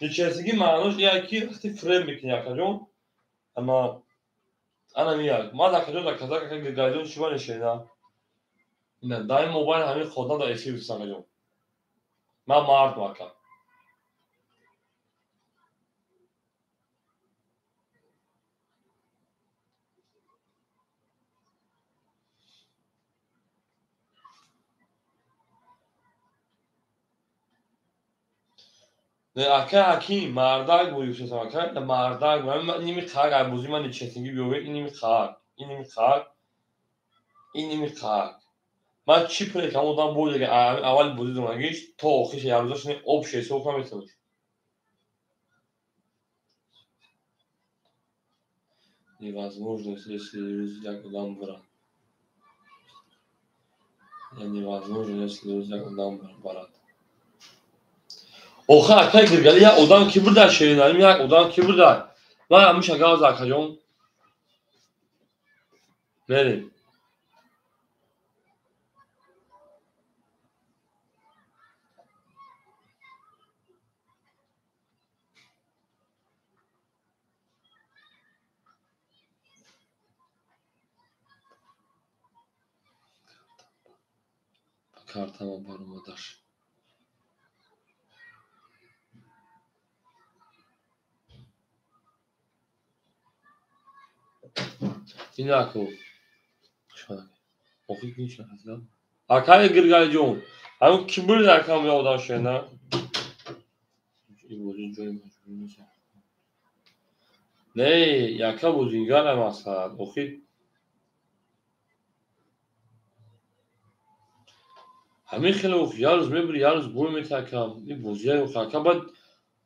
نچستگی معنوش یکی وقتی فریم میکنی اکجون اما انا میاد ما در کجا که گایدون شما نشیدم نه دایم موبایل همین خودنا دا اسی بسن کجون من مارد واکم نه اکه حکیم مرداگ بود یوسف اکه نه مرداگ من نیمی خاک عبوزی من نچستگی بیوه این نیمی خاک این نیمی خاک این نیمی خاک من چی پره که همون بود دیگه اول بودی دونگیش تا آخیش یاروزاش نه ob şey soğukla mesela. Невозможно, если рюкзак дам брат. Невозможно, если рюкзак dam брат. Oha tek gel ya odan ki burada şeylerim ya odan ki burada. Var ama şaka zakacağım. Nereye? Kartama barıma dar. این اکو اوکی میشه اصلا اکای گرگای جون همون کی بود اکام یاداشه نه این بودین جوی مجبور میشه نه یکا بودینگار هم اصلا اوکی همین خیلی اوکی یارز میبری یارز بول میتکم این بوزیه اوکی باید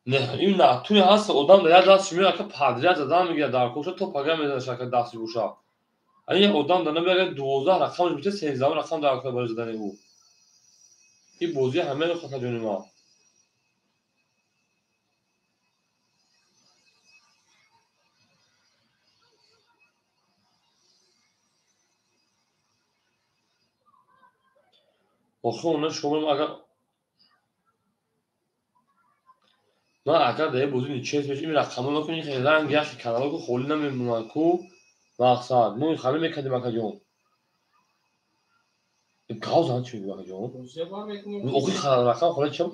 نه این نتونی هست آدم در دست میگه که پادریات زدن میگه در کوچه تو پاگه میزنه شکل دستی گوشا این آدم داره میگه 12 رقمش میشه 13 رقم در کوچه برای زدن او این بوزی همه رو خاطر جون ما آخه اونا شما اگر ما اگر در بوزی نیچه میشه این رقم رو کنی خیلی رنگ یخ کانال کو خولی نمیمونه کو مقصد مو خاله میکردیم اگه جون این کاوز هم چی میگه جون اوکی خاله رقم خاله چه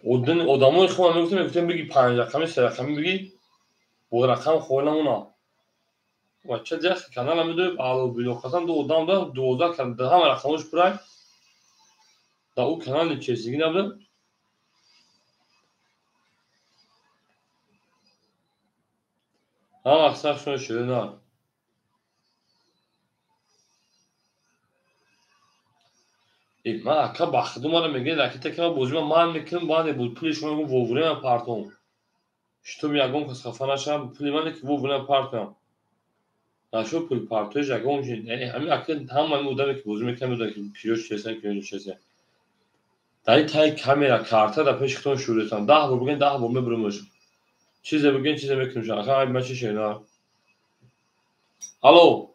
اودن آدمای خودم میگفتم بگی 5 رقمی 3 رقمی بگی با رقم خودمونا و چه دیگه کانال هم میدونی آلو بیلو خواستم دو آدم دا 12 کن ده هم رقمش برای دا او کانال چیزی نبوده هم اکثر شون شده نه ای من اکا بخدو ما رو میگه لکه که من بوزی من میکنم باید بود پولش من وووره من پارتون شتو یگون کس خفه نشم پولی من که وووره من پارتون نشو پول پارتوش یگون یعنی همین اکا هم من بودم که بوزی میکنم بودم که پیروش چیزن که چیزن دایی تای کامera کارتا da پیش خودتون شروعتان 10 بار بگین 10 بار میبرمش چیزی بگین چیزی میکنم شما آخه من چی شینا الو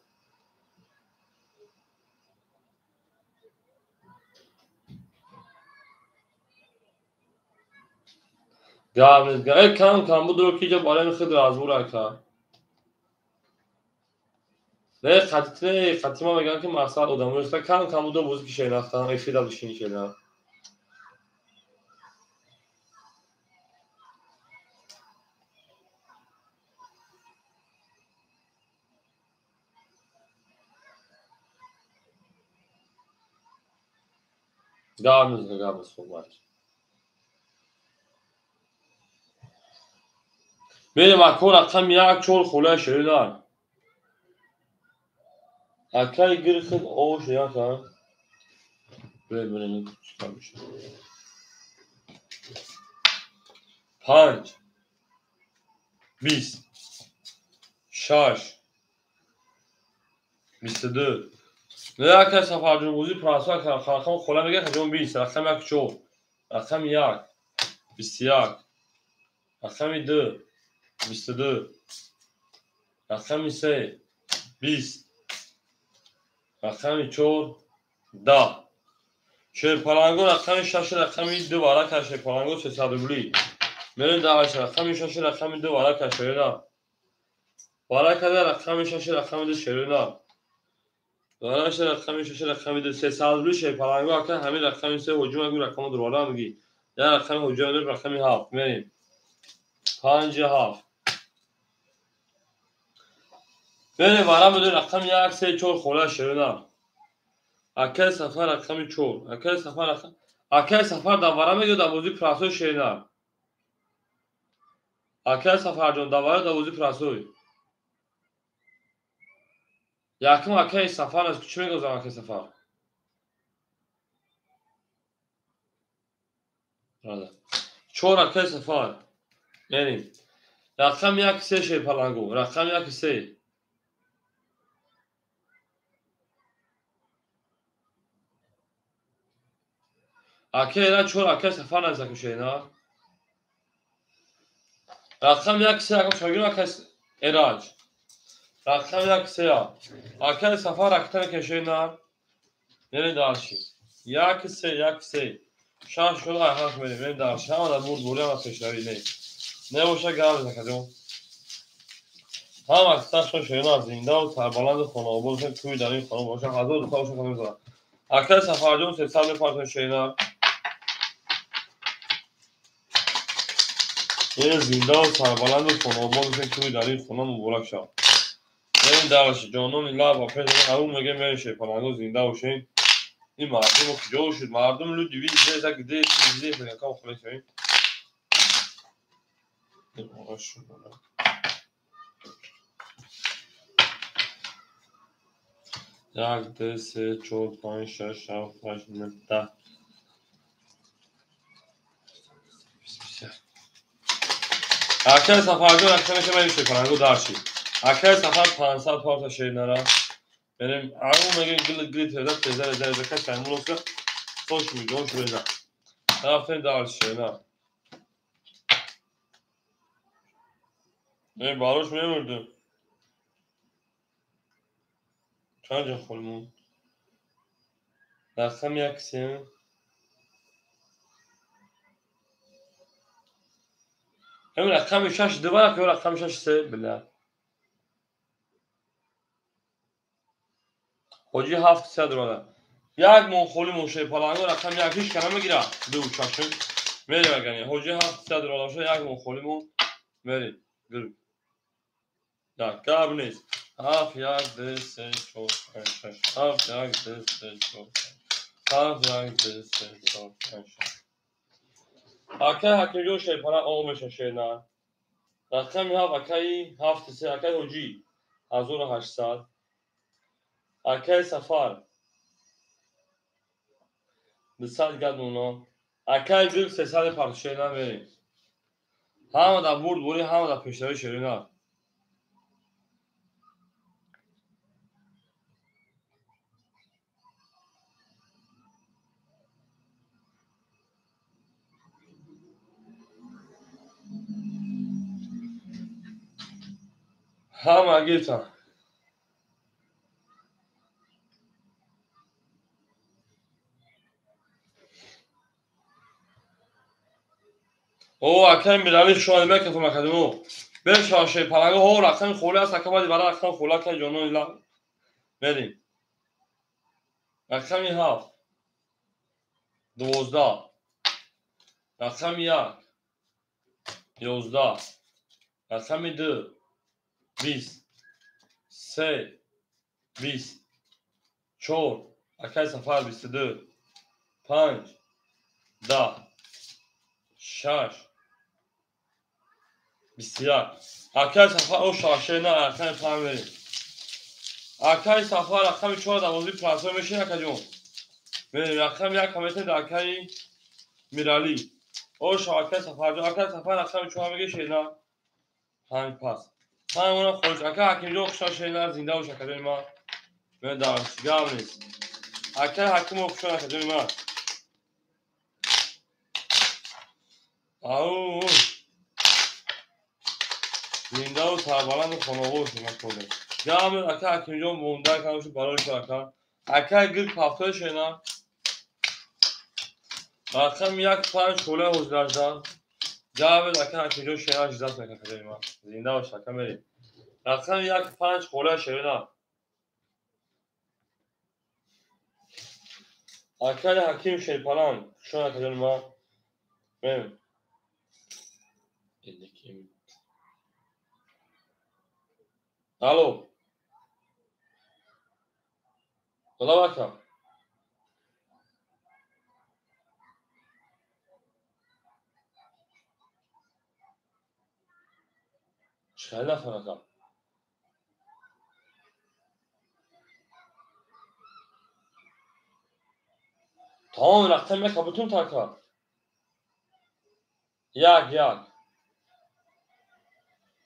گام گام کام بود رو کی جا بالا خود راز بود اکا نه خاطر ما میگن که مقصد آدم است کام بود بوزی که شیناختن افید داشتین شینا گام صحبت میرم اکو رقم یک چول خوله شینا اکای گرخد او شیا کن ببینیم چیکار میشه 5 20 6 22 نه اکا سفر جون بوزی پراسا که رقم خوله میگه که جون 20 رقم یک چول رقم یک 21 رقم 2 22 رقم 3 20 رقم 4 10 شیرپالانگو رقم 6 رقم 2 بارا که شیرپالانگو 300 روبلی میریم دعوش رقم 6 رقم 2 بارا که شیرنا بارا که رقم 6 رقم 2 شیرنا بارا که رقم 6 رقم 2 300 روبلی شیرپالانگو که همین رقم 3 هجوم اگه رقم دو بالا میگی یا رقم هجوم دو رقم 7 میریم 5 7 میریم بارا بدون رقم 1 3 4 خوله شیرنا اکل سفر رقم 4 اکل سفر رقم اکل سفر دواره میگه دوازی پراسو شیرنا اکل سفر جون دواره دوازی پراسوی یکم اکل سفر از چی میگه زمان اکل سفر راده 4 اکل سفر یعنی رقم 1 3 شی پلنگو رقم 1 3 اکل 4 اکل سفر از اکل شیرنا رقم 1 3 اکل شاگیر اکل اراج رقم 1 3 اکل سفر اکتر کشینا یعنی دارشی 1 3 1 3 شانس شده احاط میدیم این دارشی همه در بود بوله هم پیشنوی نه نه باشه گرم بزن کجون هم اکثر شده شیرنا زنده و سربلند خانه باشن توی در این خانه باشن حضور دوتا باشن کنیم زن اکل سفر جون 300 میپارتن شیرنا این زنده و سربلند و خاناباد بشن توی در این خونه مبارک شد. این درش جانان ایلا با پیدا اون میگه میشه پناهگاه زنده باشین. این مردم کجا شد؟ مردم لو دیوید زیاد گده چیزی فکر کنم خلاص شد. یک دو سه چهار پنج شش هفت هشت نه ده. اکثر سفرجو اکثرش میشه پناهگاه داشتی. اکثر سفر 500 پارت شیر نرا. بریم اون میگه گل تزار کاش تامون olsa خوش میگه شده. رفتیم داشتی نه. نه باروش میمردم. چند جا خلمون. رقم یک سیم. همین رقم 6 دوباره که رقم 6 سه بله. حاجی 700 دلار. یک منخولی موشه پلنگو رقم یکیش کنم میگیره. دو چاشم. میری بگنی. حاجی 700 دلار شد یک منخولی مون میری. گرو. در کاب نیست. هفت یک دو سه چهار پنج شش. هفت یک دو سه چهار. هفت یک دو سه چهار پنج شش. اکه جو شی پلا آمشه شی نه. رقم اکه 7 سه اکه حاجی 1800. اکه سفر 200 گدونا. اکه گل 300 پارچه نمیری. همه دا برد بوری همه دا پیشتری شیرینه. همه گیرتن. او اکه میرالی شوانه میکفم اکدمو. بش هاشه پلنگو ها رقم خوله است اکه بادی برای رقم خوله که جانون ایلا بریم. رقم 7 12. رقم 1 11. رقم 2 20. 3 20. 4 اکه سفر 22. 5 10 6 21. اکه سفر او شاشه نه اکه پلنگ بریم. اکه سفر رقم 4 دوازی پلاسور میشین اکه جون. بریم رقم 1 کمیتن در اکه میرالی. او شاکه سفر جو اکه سفر رقم 4 میگه شینا. همین پس. همون خوش اکه حکیم جو خوشا شینا زنده و شکرین ما. من دارم گام نیست. اکه حکیم و خوشا شکرین ما. آو زنده و سربلند و خانواش ما کنه. گام اکه حکیم جو مونده کنمش برای شاکر. اکه گل پافتای شینا. رقم 1 5 کوله حضرت. جواب اکه حکیم جو شینا جزاست میکنه ما. زنده و شکر میری. رقم 1 5 کوله شینا. اکه حکیم شیپالان شون اکه ما. بریم. الو خدا بکر چه نفر کم تمام رقم یک بتون تاکا یک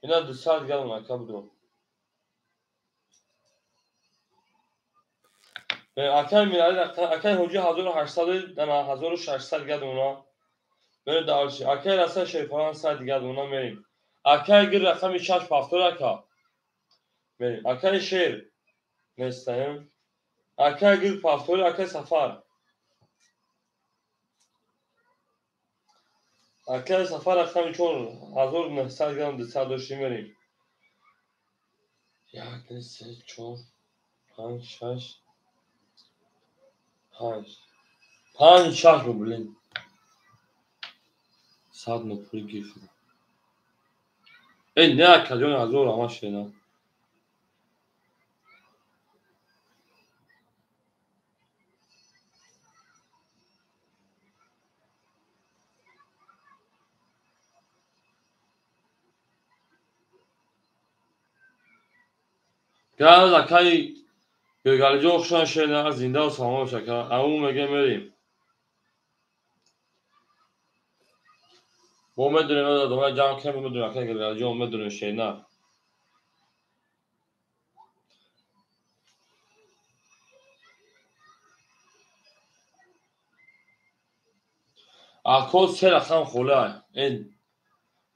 اینا 200 گرم نکا بدون اکای میرالی رقم اکای حجی 1800 دنا 1600 گرم اونا بره دارشی اکای رسا شیپان 100 گرم اونا میریم اکای گیر رقم 6 پافتور اکا بریم اکای شیر نستیم اکای گیر پافتور اکای سفر اکای سفر رقم 4 1900 گرم 200 داشتی میریم 1 2 3 4 5 6 5 شهر رو بلین 100 نفری گیر شده نه کجون از اون همه شینا گرد لکای گرگالی جو خشان شینا زنده و سامان بشه که اون میگه میریم با میدونیم دوباره جمع کنیم میدونیم که گرگالی جو میدونیم شینا اکل سه رقم خوله این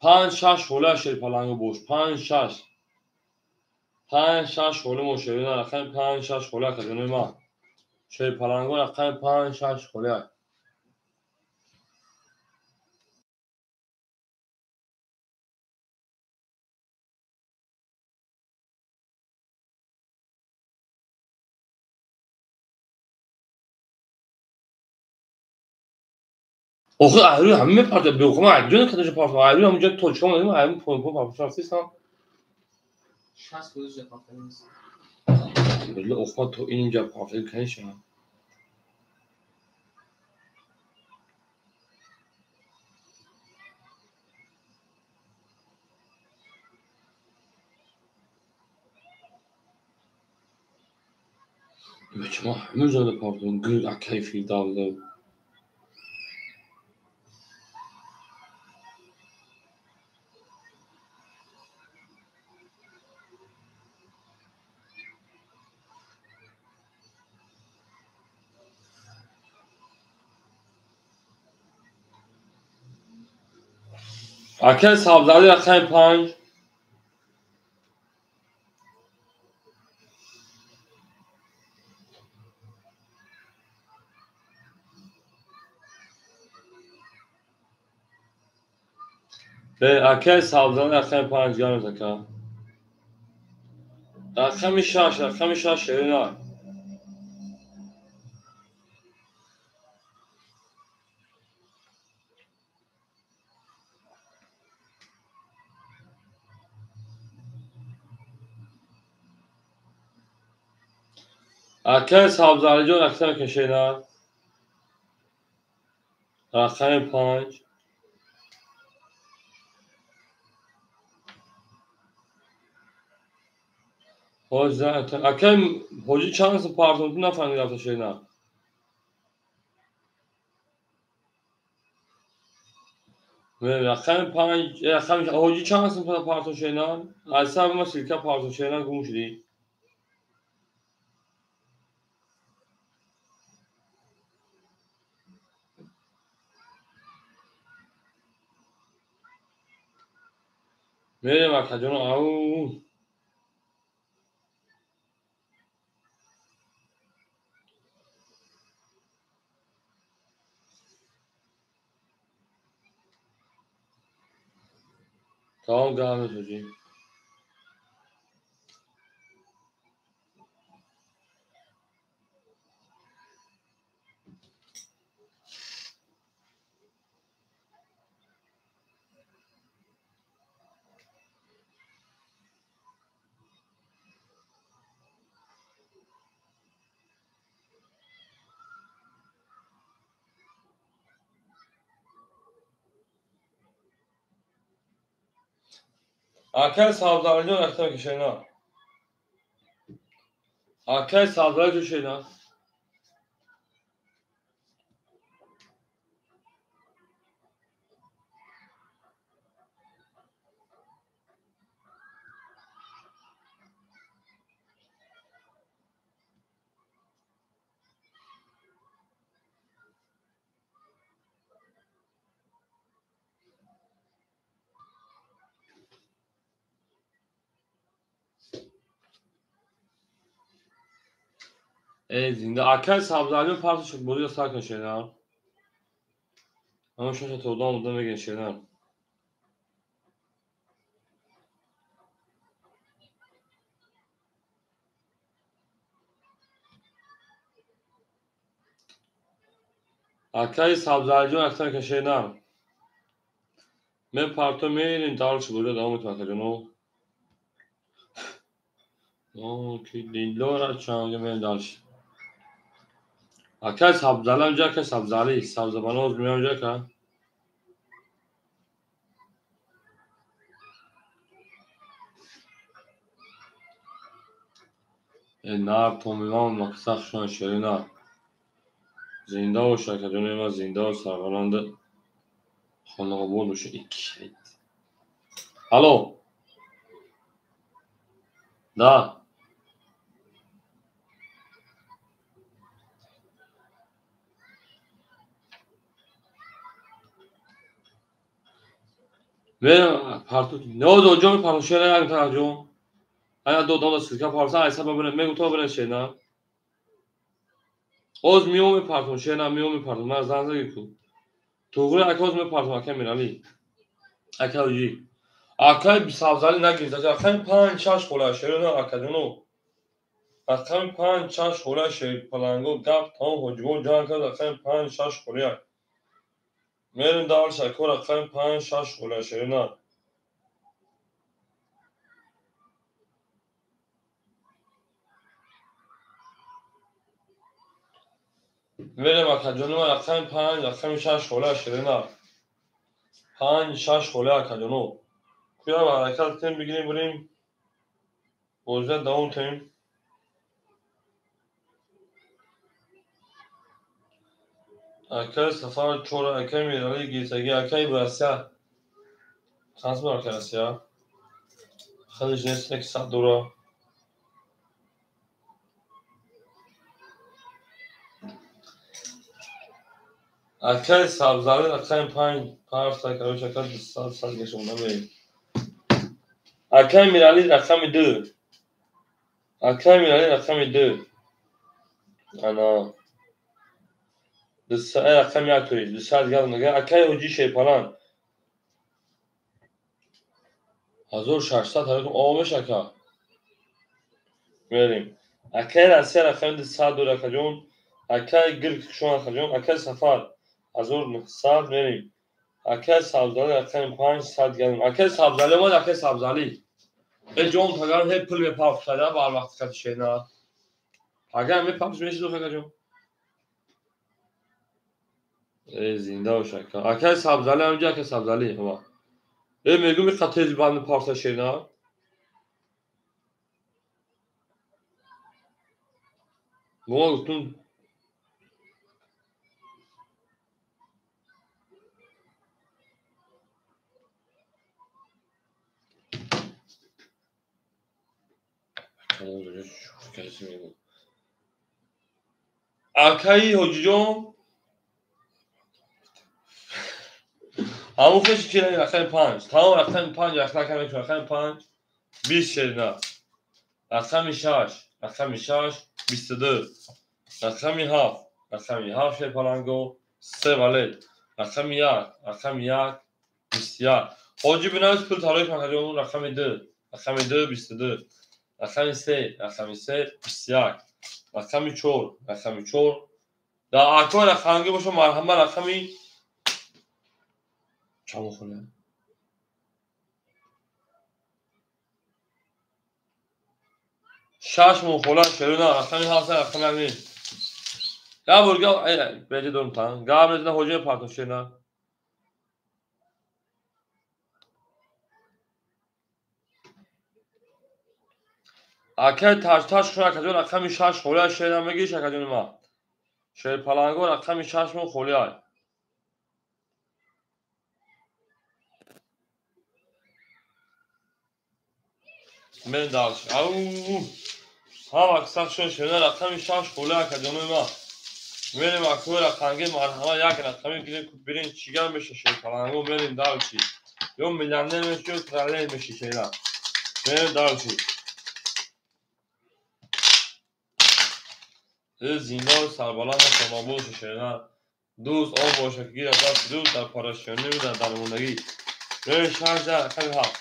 5-6 خوله شیر پلنگو بوش 5-6 خوله مشاهده رقم 5-6 خوله که دونه ما شیر پلنگو رقم 5-6 خوله آخه ایرو همه پارت بیوخم عجون کدوم پارت ایرو همونجا توچون داریم ایرو پون پارت هستم 60 گوشه پارتنرز ولی آخه تو اینجا پارت کنیش ما همه زده پارت گل کیفی داده اکل سبزاری رقم 5 به اکل سبزاری رقم 5 گرم زکا رقم 6 شیرین اکل سبزاری جو رقم کشیدن رقم 5 اکل حاجی چند سه پارتون نفهمید رفته شیدن رقم 5 رقم حاجی چند سه پارتون شیدن از سر ما سیلکه پارتون شیدن گم شدی میریم اکجون او tamam devam et hocam. Akıl savcılarca rəxtər ki şeylə. Akıl savcılarca şeylə. Zinde akıl savcılarca parça çok bozuyor sakın şeylə. Ama şu todan olmadan ve şeylə. Akıl savcılarca rəxtər ki şeylə. من پارتو میرین دارش بوده دامت مکانو. که دیلورا چانگه من دارش. اکه سبزالم جا که سبزالی سبزبانوز میام جا که. نار تومیمان مقصد شون شرینا. زنده و شکرونه ما زنده و سرگرانده خانه بود بشه ایک. الو. دا. من پارتو نه دو جون پارتو شده نگم تا جون. ایا دو دو سرکه پارسا ایسا ببینه میگم تو ببینه شینا. اوز میوم پارتو شینا میوم پارتو من زنده کو. توغری اکوز می پارتو اکه میرالی. اکه اوجی. اکه بیسابزالی نگیر. اکه پنج شش خوله شیرنا اکه جونو. اکه پنج شش خوله شیر پلنگو گپ تام حجبو جان کرد اکه پنج شش خوله. میریم دار شکر اکه پنج شش خوله شیرنا. میریم اکه جونو اکه پنج اکه شش خوله شیرنا. پنج شش خوله اکه جونو. کیا برکت تیم بگیریم بریم. وجود داون تیم. اکه سفر چور اکه میرالی گیتگی اکه برسیا. خاص بار کرسیا. خیلی نیست که صد دورا. اکه سبزالی اکه پنج تا کروش اکه سال گشتم نمی. اکه میرالی رقم دو. اکه میرالی رقم دو. انا. دست رقم یک توی. دست دیگر نگه اکه حجی شیپالان. 1600 هرکم آمش اکه. میریم. اکه راستی رقم دست دو اکه جون. اکه گرگ شون اکه جون. اکه سفر 1900 میریم. اکه سبزالی اکه 500 گرم. اکه سبزالی ما اکه سبزالی. به جون تاگر هی پول میپاپ شده بار وقت که شینا. اگر میپاپش میشه دو اکه جون. زنده و شکر. اکه سبزالی همونجا اکه سبزالی هوا. میگم می قطعی بند پارسا شینا. ما گفتم اکه حجی جون. همون فش چیه رقم 5 تمام رقم 5 رقم 5 20 شینا. رقم 6 رقم 6 22. رقم 7 رقم 7 شیر پالانگو 3 والد. رقم 1 رقم 1 21. حاجی بنویس پول تاریخ مکجون رقم 2 رقم 2 22. رقم 3 رقم 3 21. رقم 4 رقم 4 دا اکو رقمگی باشه مرحمه رقمی چمو خونه. شش مخوله شروع رقم 7 رقم نمی. Ya burga bence de unutma. Gabriel'den hocaya pardon şeyler. Akıl taş şuna kadar akşam şaş xoliya şeyler mi giş akşam ma. Şey palangor akşam şaş mı xoliya. Ben dağış. Au. Ha akşam şuna şeyler akşam şaş xoliya akşam ma. Benim aklıma kange marhama yakın akşam gidip birin çiğer mi şey palangor benim dağışı. Yok milyarder mi şey traller mi şeyler. Benim dağışı. زینده و سربلند سماموش شینا دوست آن باشه که گیر دست دوست در پاراشیونی و در درموندگی روی شهر در اکم هفت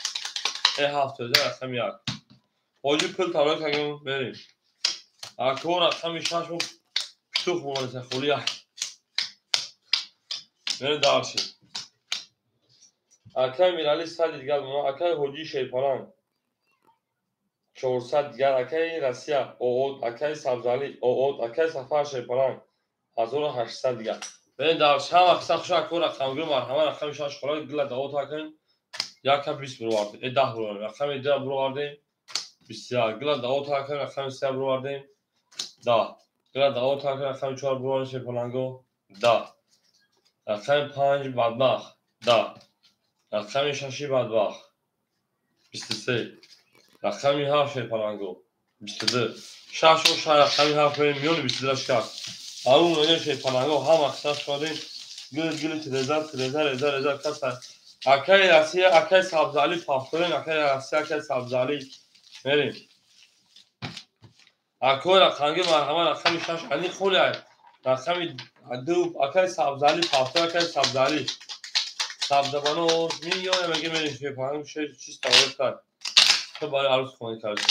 ای هفت در اکم یک حاجی پل تبایی کنیم بریم اکور اکم شهر شون پشتوخ ممانسه خولی بریم دارشی اکای میرالی 100 دیگر اونا اکای حجی شیپاران 400 دیگر اکای رسیا اوود اکای سبزالی اوود اکای سفر شیپاران 1800 دیگر ببین در شام اکثر خوش اکو رقم گرم همه رقم شاش خلای گل دعوت هاکن یا که 20 برو واردیم 10 برو واردیم رقم 10 برو واردیم 20 گل دعوت هاکن رقم 3 برو واردیم 10 گل دعوت هاکن رقم 4 برو واردیم شیپارانگو 10 رقم 5 بدبخت 10 رقم 6 بدبخت 23 رقم 7 شیپارانگو 22 شش و 6 رقم 7 میون 22 لشکر اون میون شیپارانگو هم اکثر شدیم گل تلزار کسر اکای رسیه اکای سبزالی پافتورین اکای رسیه اکای سبزالی میریم اکای رقمگی مرحمه رقم 6 انی خولی رقم 2 اکای سبزالی پافتور اکای سبزالی سبزبانو میونه میگه میریم شیپارانگو چیز تاورد کرد تو برای عروض خونی کردیم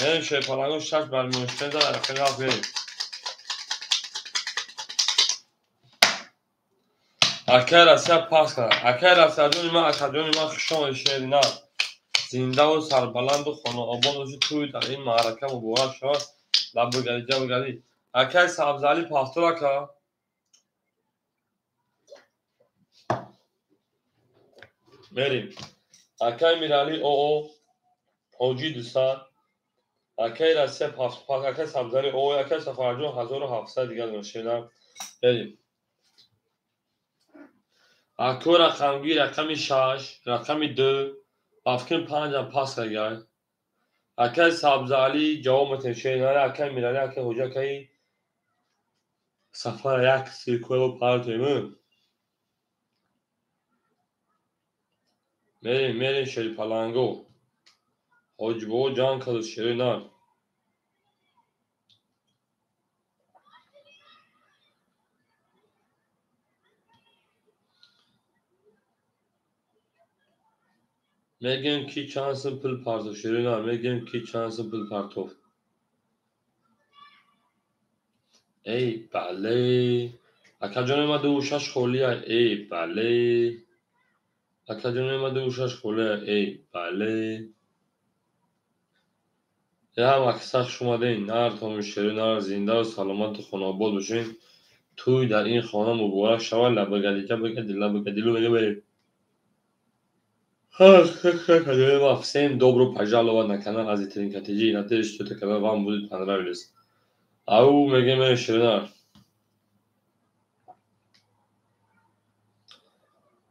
میریم شیپارانگو 6 برمیونشتن داره رقم 7 میریم اکای رسیه پاس کرد اکای رسیه جونی من خشون شیرینه زنده و سربلند و خانه آباد باشی توی در این معرکه مبارک شد لب بگردی جا بگردی اکای سبزالی پافتور اکا میریم اکای میرالی او حوجی دوستان اکای رسیه پافتور اکای سبزالی او اکای سفرجون 1700 دیگر نوشیدم بریم اکو رقمگی رقم 6 رقم 2 افکن 5 هم پاس کرد اکای سبزالی جواب متشیناره اکای میرالی اکای حوجی اکای سفر یک سیرکوه و پارتیمون میریم شیپالانگو حجبو جان کدو شیرینان میگیم کی چانسın pıl parto şirinan میگیم کی چانسın pıl parto ای بله اکا جان ما دوشش خولیه ای بله اکا جان ما دوشش خولیه ای بله یه هم اکسر شما دین نر تامون شیرینان زنده و سلامت و خاناباد باشین توی در این خانه مبارک شود لبگدی که بگدی لبگدیلو بگه بریم всем добро пожаловать на канал Азитрин Катиджи. Надеюсь, что это канал вам будет понравился. Ау, мегеме ширинар.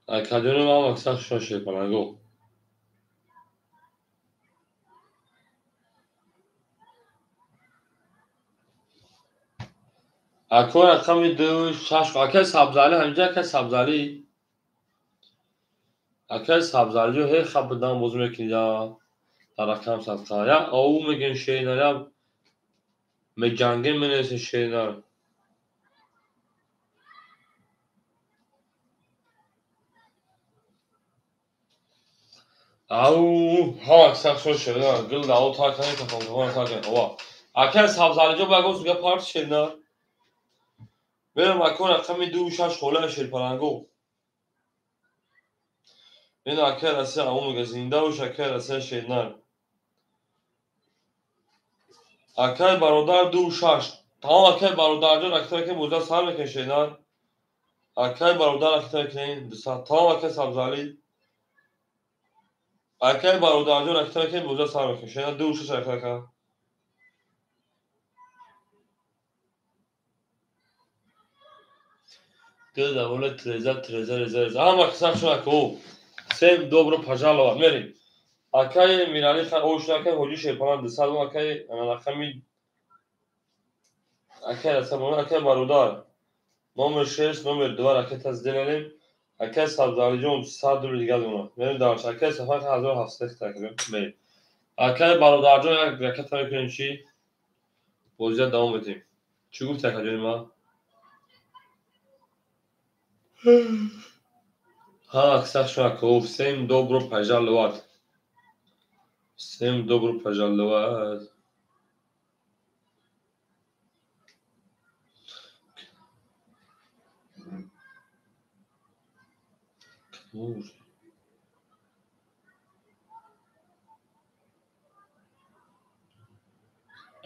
Академия вам аксар шоше панагу. Ако рақами 2 6 ака сабзали ҳамҷа ака сабзали ака сабзали ҷо ҳе хабдан боз мекунӣ я рақам сабқа я ау мегин шейнар я меҷангем менеси шейнар ау ҳам аксар шоше на гил дао та кани та фонтон та кани ова ака сабзали ҷо багос га парт шейнар мерам ака рақами 2 6 хола ширпалангу мен ака раси ау мега зинда уш ака раси шейнар акай бародар 2 6 тамом акай бародарҷон актар ки бузда сар мекашенанд акай бародар актар ки тамом акай сабзали акай бародарҷон актар ки бузда сар мекашенанд 2 6 актака гил давола треза ҳам аксар шуд ку всем добро пожаловать мерим акай мирали хан ошна акай ҳоҷи шепаланд 200 акай рақами акай расамон акай бародар номер 6 номер 2 ракета сделали акай сабзалиҷон 100 рубли дигар донад мерим дарш акай сафар 1700 такрибан мерим акай бародарҷон як ракета мекунем чӣ бозида давом медиҳем чӣ гуфти акаҷони ман ҳа аксар шуна ку всем добро пожаловать всем добро пожаловать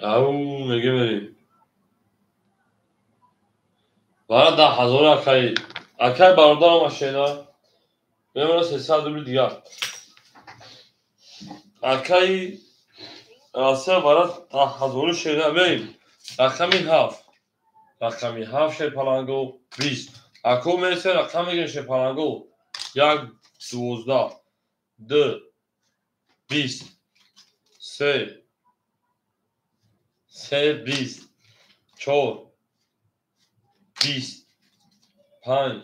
او میگه بریم برای 10,000 اکای برادرم ماشینا میمونه 300 روبل دیگر اکای راسته برای 10,000 شینا بریم رقمی 7 شی پلنگو 20 اکو میرسه رقم میگه شی پلنگو 1 12 2 20 3 20 4 20 5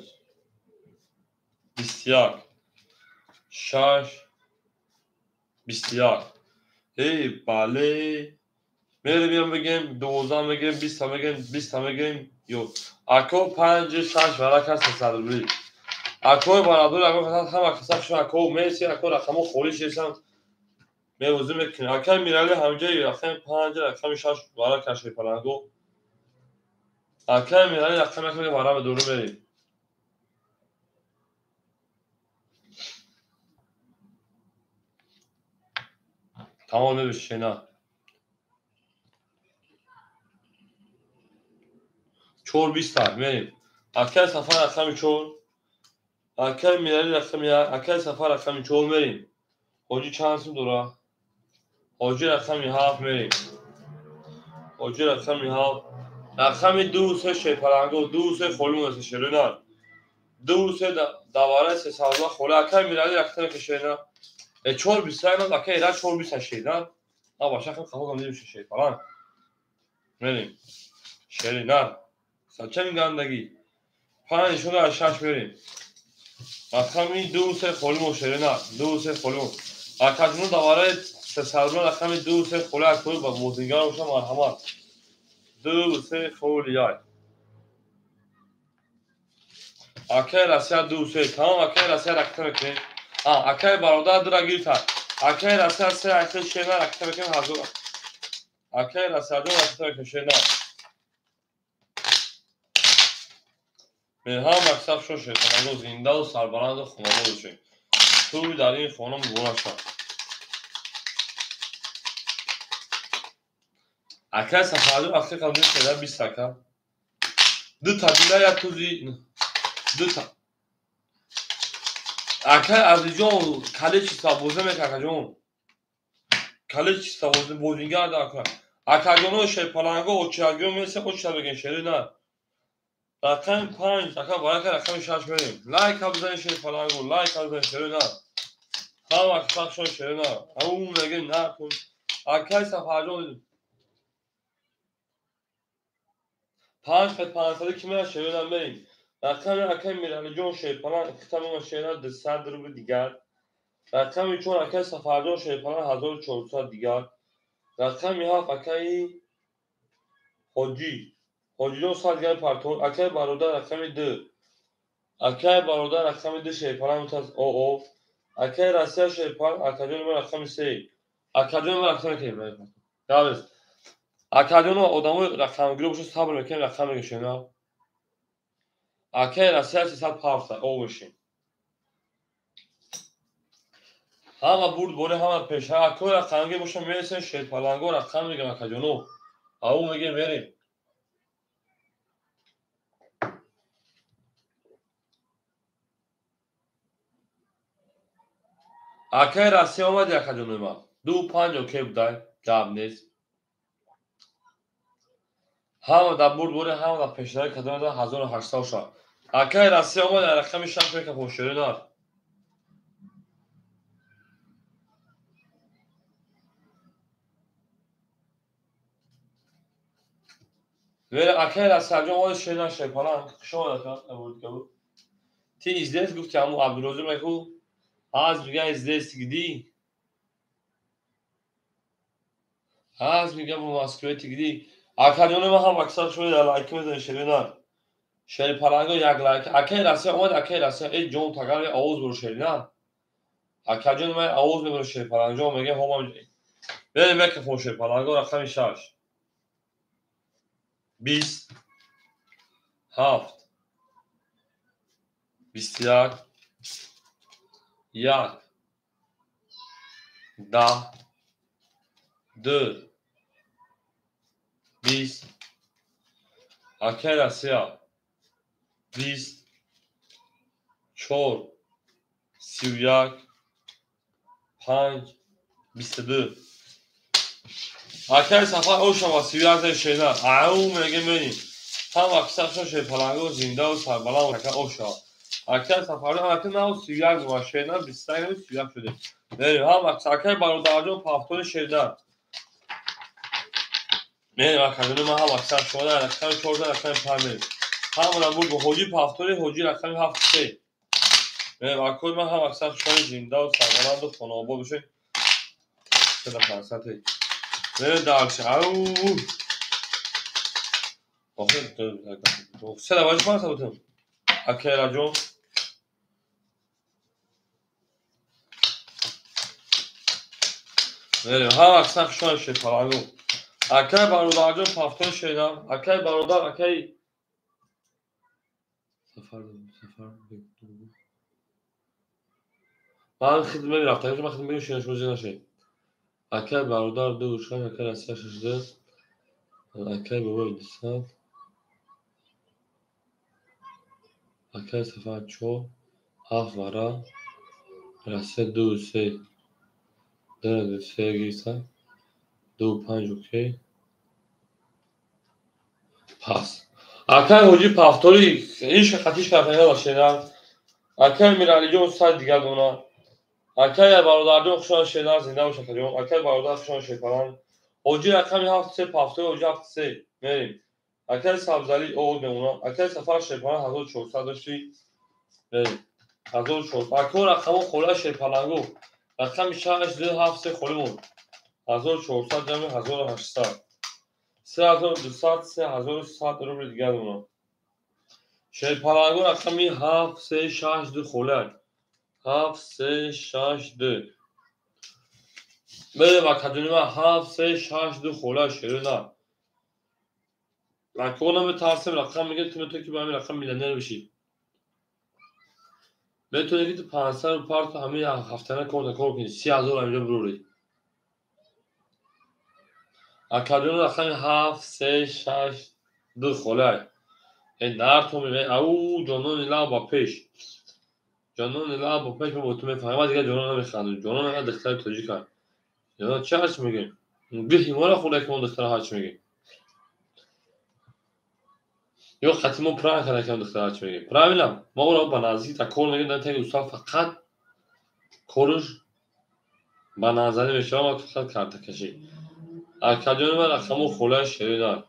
21 6 21 ای بله میریم بگیم 12 میگیم 20 میگیم 20 میگیم یو اکو 5 6 برای کس 300 روبل اکو برادر اکو کسات هم اکساب شما اکو میسی اکو رقمو خوریش هستن میوزی میکنه اکای میرالی همجایی رقم 5 رقم 6 برای کشی پلنگو اکای میرالی رقم یک میگه برای دورو بریم تمام نمیشه نه چور 20 تا میریم اکای سفر رقم چور اکای میرالی رقم یک اکای سفر رقم چور میریم حاجی چند سو دورا حاجی رقم 7 میریم حاجی رقم 7 رقم 2 3 شی پلنگو 2 3 خلوم است شلونار 2 3 دواره 300 خله اکای میرالی رقم کشینا چور 20 نه اکای را چور 20 شینا باشه خب قبول کنیم شی فلان میریم شینا سچن گندگی 5 شده 6 میریم رقم 2 3 خلوم شینا 2 3 خلوم اکاجون دواره 300 رقم 2 3 خله اکوی با موزینگار روشن مرحمت 2 3 خلیای اکای راسیا 2 3 تمام اکای راسیا رقم کنیم اکای برادر درا گیرتا اکای راسیا 3 اکای شینا رقم کنیم حاضر اکای راسیا دو رقم شینا هم مکتب شو شد خانه زنده و سربلند خانه شد توی در این خانه مبونه شد اکای سفرده وقتی قبلی شده 20 اکا دو تا دیگه یا توزی دو تا اکای از جون کلی چی سابوزه میکه جون کلی چی سابوزه بودینگر دا اکا جونو شی پلنگو و چی اگیو میسه خود شده بگین شده نه رقم 5 اکا باید که رقم 6 بریم لایک ها بزنی شی پلنگو لایک ها بزنی شده نه هم اکا شد شده نه همون میگه نه کن اکای سفرده 5 خط 500 کمی شیران بریم رقم اکای میرالی جون شیپلان اختمام شیران 200 روبل دیگر رقم چون اکای سفرجون شیپلان 1400 دیگر رقم هفت اکای حاجی جون سال دیگر پرتون اکای برادر رقم 2 اکای برادر رقم 2 شیپلان متاز او اکای راسیا شیپلان اکادون رقم 3 اکادون رقم کی بریم یاوز اکادون آدمو رقم گیرو بشه صبر میکنه رقم میگه اکای راسیا 300 پارسا او بشین همه برد بوده همه پیش اکای رقم میگه بشه میرسه شیر پلنگو رقم میگه اکادونو او میگه بریم اکای راسیا اومد اکادونو ما 2 5 اوکی بودای جاب نیست همه در برد بوده همه در پیش دای کدوم دا 1800 شد اکای راسیا اومد رقم شش میگه پوشیده نه ولی اکای راسیا جو اومد شینا شیر پلنگ شما دکتر بود که تی ازدیس گفت که همون عبدالروزی میگو از میگه ازدیس گیدی از میگه با مسکویتی گیدی اکادونو ما هم اکثر شده در لایک میزنه شیرینان شیر پلنگو یک لایک اکای راسیا اومد اکای راسیا ای جون تاگر آواز برو شیرینان اکاجون من آواز میبره شیر پلنگو میگه هم بریم یک فون شیر پلنگو رقم 6 20 7 21 1 10 2 20 اکه رسیا 20 4 31 5 22 اکه سفر اوشا و 31 شینا اعو میگه منی هم اکثر شوی پلنگو زنده و سربلند اکه اوشا اکه سفر اکه نه 31 و شینا 25 و 31 شده بریم هم اکه برادرجان پافتون شینا میریم اکه ما هم اکثر شده اکه 14 اکه 5 میریم همون بود به حجی پافتون حجی رقم 7 3 میریم اکه ما هم اکثر شده زنده و سربلند و خانوابا بشه سه فرصتی میریم درچه او آخه سه دواجه فرصت بودم اکه راجون میریم هم اکثر شده شد پلنگو اکه برادرجان پافتون شینا اکه برادر اکه سفر من خدمت رفتم من خدمت شینا شما زینا شد اکه برادر دو شان اکه رسیا شده اکه بابای دستان اکه سفر چو هفت ورا رسیا دو سه دو سه گیسا دو پنج اوکی پس اکه حجی پافتوری این شقتیش کردنه باشیدن اکه میرالی جون سال دیگر دونا اکه برادرجان خوشان شینا زنده و شکریم اکه برادر خوشان شکران حجی رقمی هفت سه پافتوری حجی هفت سه میریم اکه سبزالی اوه بمونا اکه سفر شیپانان 1400 داشتی بریم 1400 اکه رقمو خوله شیپانانگو رقمی شهش ده هفت سه خولیمون 1400 جمعی 1800 3200 3100 روبل دیگر دونا شیپانانگو رقمی هفت سه شهش ده خوله 7 3 6 2 بریم اکه ما 7 3 6 2 خوله شیرونه اکه اونم ترسیم رقم میگه تو که با همین رقم میلیونر بشی بتونی که تو 500 رو پارت همین هفتانه کار کنی 30000 اینجا بروری اکادون رقم 7 3 6 2 خوله این نار تو میگه او جنون لا با پیش جنون لا با پیش با تو میفهمم دیگه جنون نمیخواد جنون نه دختر توجی کن یا چه هست میگه بیخی مورا خوله که اون دختر هاچ میگه یا ختمو پران کنه که اون دختر هاچ میگه پرامیلم ما اون با نازی تا کور میگه نه تا استاد فقط کورش با نازنی میشه ما فقط کارت کشی اکادون ما رقمو خوله شیرین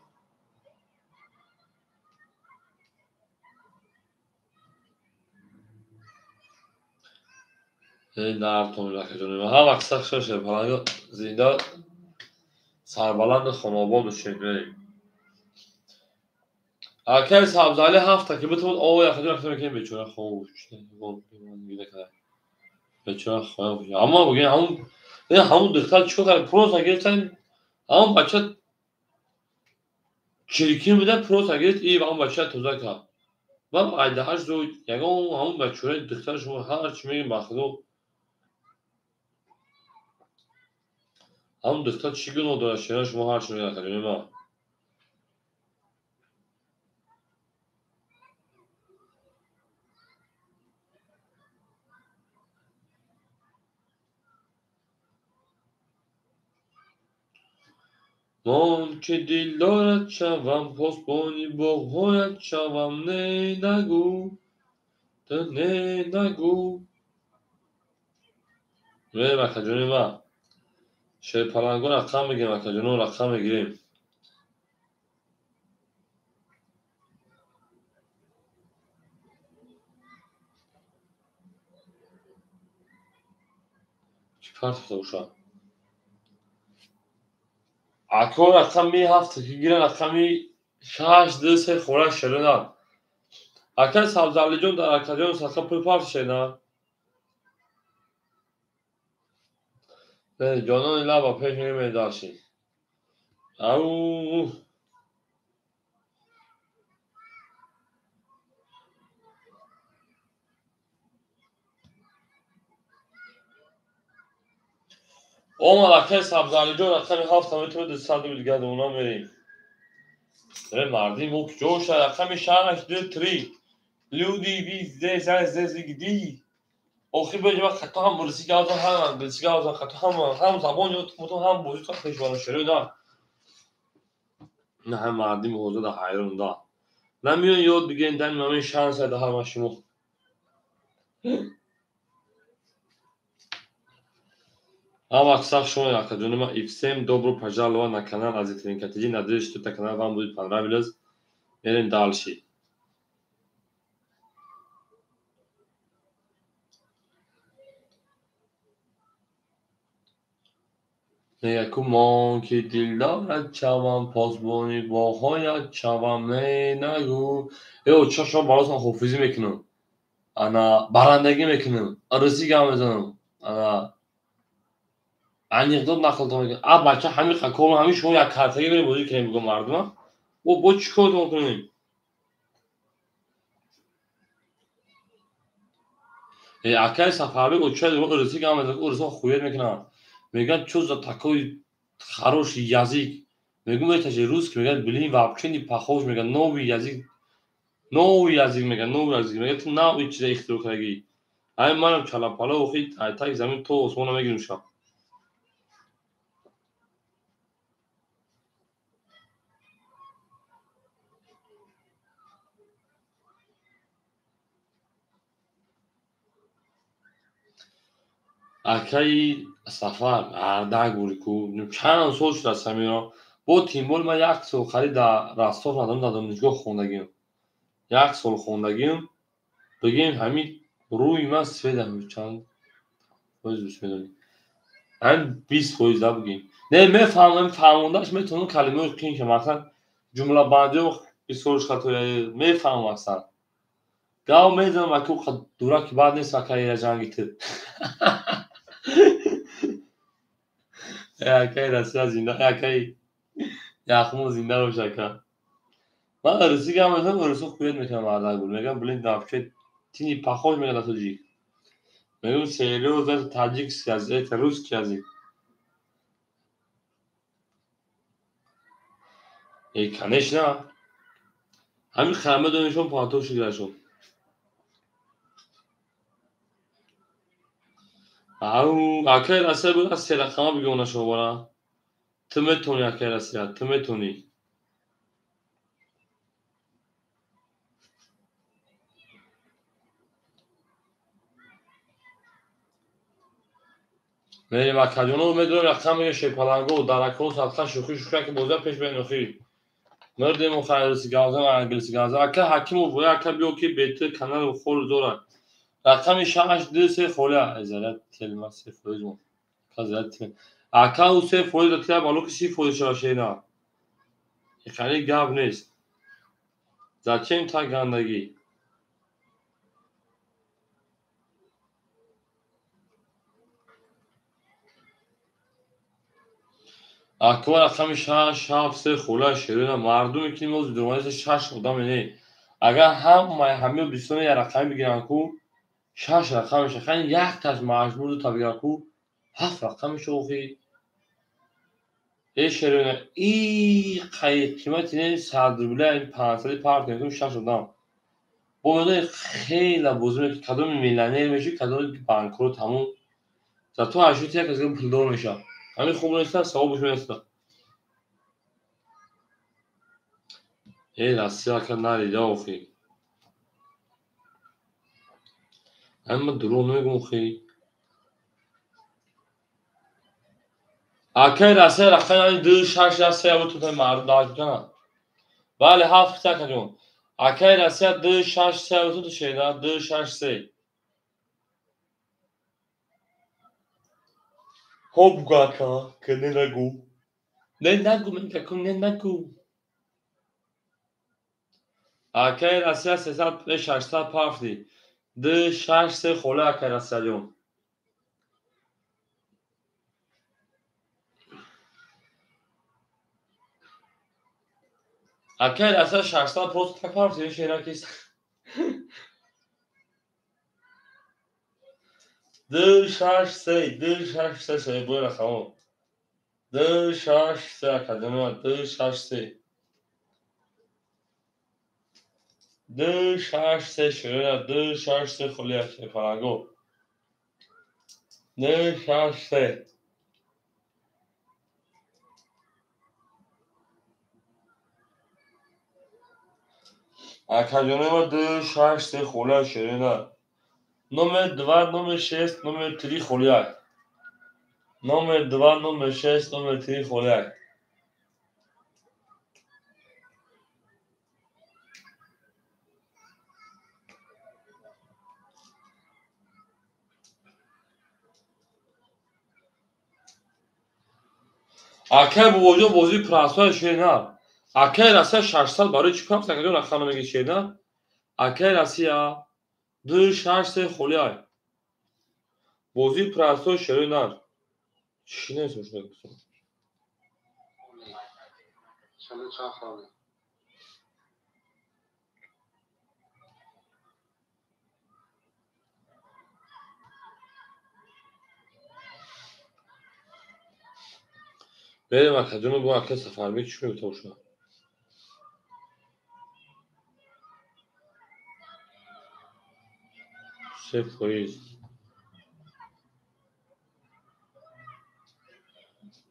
در تونل کنیم هم اکثر شده پلنگ زنده سربلند خانواباد بشید اکه سبزالی هفته که بتون آوه یخدی رفتم که بچوره خوب بچوره خوب اما بگیم همون دختر چیکار کرد پروسا گرفتن همون بچه چریکی میده پروسا گرفت ای و همون بچه توزه کرد و ایده هشت دو یکم همون بچوره دختر شما هرچی میگیم بخدو همون دختر چی گناه داره شیران شما هرچی میگیم خیلی ما من که دل دارد شوم پاسبانی باغ‌هایت شوم نه نگو نه نگو بریم اکجونی ما شیر پلنگو رقم میگیریم اکجونی رقم میگیریم چی پرت افتاد باشم اکو رقم می هفته که گیرن رقمی 6 2 3 خوره شیرینه اکل سبزالی جون در اکجون سخت پول پارت شیرینه نه جانان لبا پیش میگیم داشتیم او اما اکل سبزالی جون رقمی هفته میتونه 200 دیگه اونا میریم مردی موک جوش رقم 6 2 3 لودی بی زز گدی آخی بجا خطا هم برسی که آزان هم برسی که آزان خطا هم زبان یا تو هم بوجود تا پیشوان شروع دا نه هم مردی موضوع دا حیرون دا نمیون یاد بگین دن همین شانس ده هم شما А аксар шумо якадунима и всем добро пожаловать на канал Азитрин Катиджи. Надеюсь, что этот канал вам будет понравилось. Мерим дальше. Некумон ки дилдорад шавам посбони боҳоят шавам менагӯ. Чо шумо баротон хофизӣ мекунам. Ана барандагӣ мекунам. Арӯзӣ гам мезанам. Ана анекдот нақлтон мекунам. Бача ҳамин кор ҳамин шумо як картагӣ берем бозӣ кунем мегӯям мардума. бо чӣ кортон кунем? акаи Сафарбек очаи арӯзӣ гам мезанам. арӯзҳо хуёд мекунам. Мегӯяд чӯ за такои хороший язык. Мегӯям этаже русский. Мегӯяд блин вообще не похож. Мегӯяд новый язык. Новый язык мегӯяд новый язык. Мегӯяд ту навъи чиза ихтироъ кардагӣ. Ҳамин манам чалапала охи тай замин то осмона мегирим шаб. акаи Сафар ардак бури ку чанд сол шуд аз ҳамино. бо Тимбол ман як сол қариб дар Ростов надам дар донишгоҳ хондагиам. як сол хондагиам. бигем ҳамин рӯи ман сфеда чанд фоиз медонӣ? ҳамин 20% да бигем. Не мефаҳмам фаҳмондаш метавонам калимаҳои қиён ки масалан ҷумлабандиҳо бисёрш хатояе мефаҳмам аксар. гав мезанам аку дураки бад нест акаи ҷангитӣ. акаи Россия зинда акаи яхмо зинда бош ака. ман арӯзӣ гам мезанам арӯзҳо хуёд мекунам ардак буд. мегӯям блин вообще ты не похож мегӯяд на таҷик. мегӯям серьёзно это таҷикский язык это русский язык. конечно. ҳамин хама донишон палто шигарашон. акаи Россия буд аз серақама бигона шумо бора. ту метавонӣ акаи Россия ту метавонӣ. мерим акаҷоно медонем рақам мегӯям шепаланго даракҳо садқа шӯхӣ шӯхӣ ки бозиам пеш берен охи. мардем охайрси гавзам англиси гавзам ака ҳакимов воя ака биё ки бети канал хол дора. рақами 6 2 3 холя изарат телма 3% мо. казат ака у 3% датя балоки 30% шашена. ихани гап нест. зачем так гандагӣ? аква рақами 6 7 3 хола ширина мардуме ки мо дурманиси 6 одам не. агар ҳамаи бистон я рақами бигиранд ку 6 рақамаш хани якташ маҷбур табигар ку 7 рақамаш охи. ширина и қимати не 100 рубля 500 парт мекунем 6 одам. бо медони хела бозӣ ки кадоми миллионер мешавӣ кадоми банкрот ҳамон зато ашоти як азга пулдор мешавад. ҳамин хуб неста савобаш неста. Россия ка нарида охи. ҳамин дурӯғ намегӯям охи. акаи Россия рақами 2 6 6 3 бутун мардум дават мекунад. бале 7 акаҷон. акаи Россия 2 6 3 бутун шеда 2 6 3. ҳоб гака ки не нагӯ. Не нагӯ мекакун не нагӯ. акаи Россия 300 600 пафти 2 6 3 хола акаи Россияҷон. акаи Россия 600 просто так пафти шеракис. 2 6 3 2 6 3 бо рақамо 2 6 3 академия 2 6 3 دو شش سه شروع دو شش سه خلیه شفرگو دو شش سه اکاجونه دو شش سه خلیه شروع نمر دو نمر شست نمر تری خلیه نمر دو نمر شست نمر تری خلیه اکای بوجو بوزی پراسای شینا اکای راسه 600 برای چی کار کنه رخانه میگه شینا اکای راسیا دو شش سه خلیای بوزی پراسای شینا چی نمیشه شده چله چند خانه بریم اکاجونه بو اکای سفر میگه چی میگه تو شما سه پویز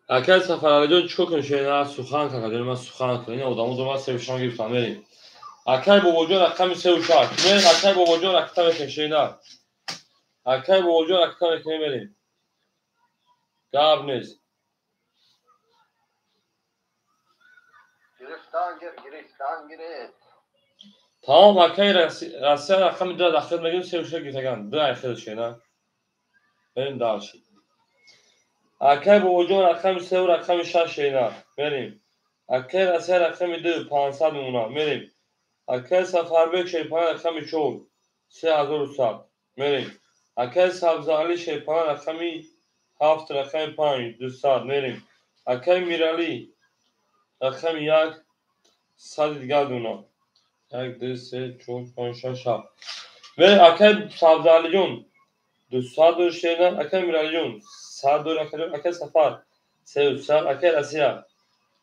اکای سفر جان چوکن شینا سخن کنه من سخن کنه این آدمو دو ما سه شما گفتم بریم اکای بوجو رقم سه و شش بریم اکای بوجو رقم شینا اکای بوجو رقم کنه بریم گاب نیست گرفتان گرفت tamam اکای راسته رقم دو داخل میگیم سه و شش گیتگان دو اخیر شینا بریم دارشی اکای بوجو رقم سه و رقم شش شینا بریم اکای راسته رقم دو 500 مونا بریم اکای سفر بک شیپان رقم 4 3100 بریم اکای سبزالی شیپان رقم 7 رقم 5 200 بریم اکای میرالی رقم 1 100 دیگر دونا 1 2 3 4 5 6 7 بریم اکای سبزالی جون 200 دور شینا اکای میرالی جون 100 دور اکای سفر 300 اکای راسیا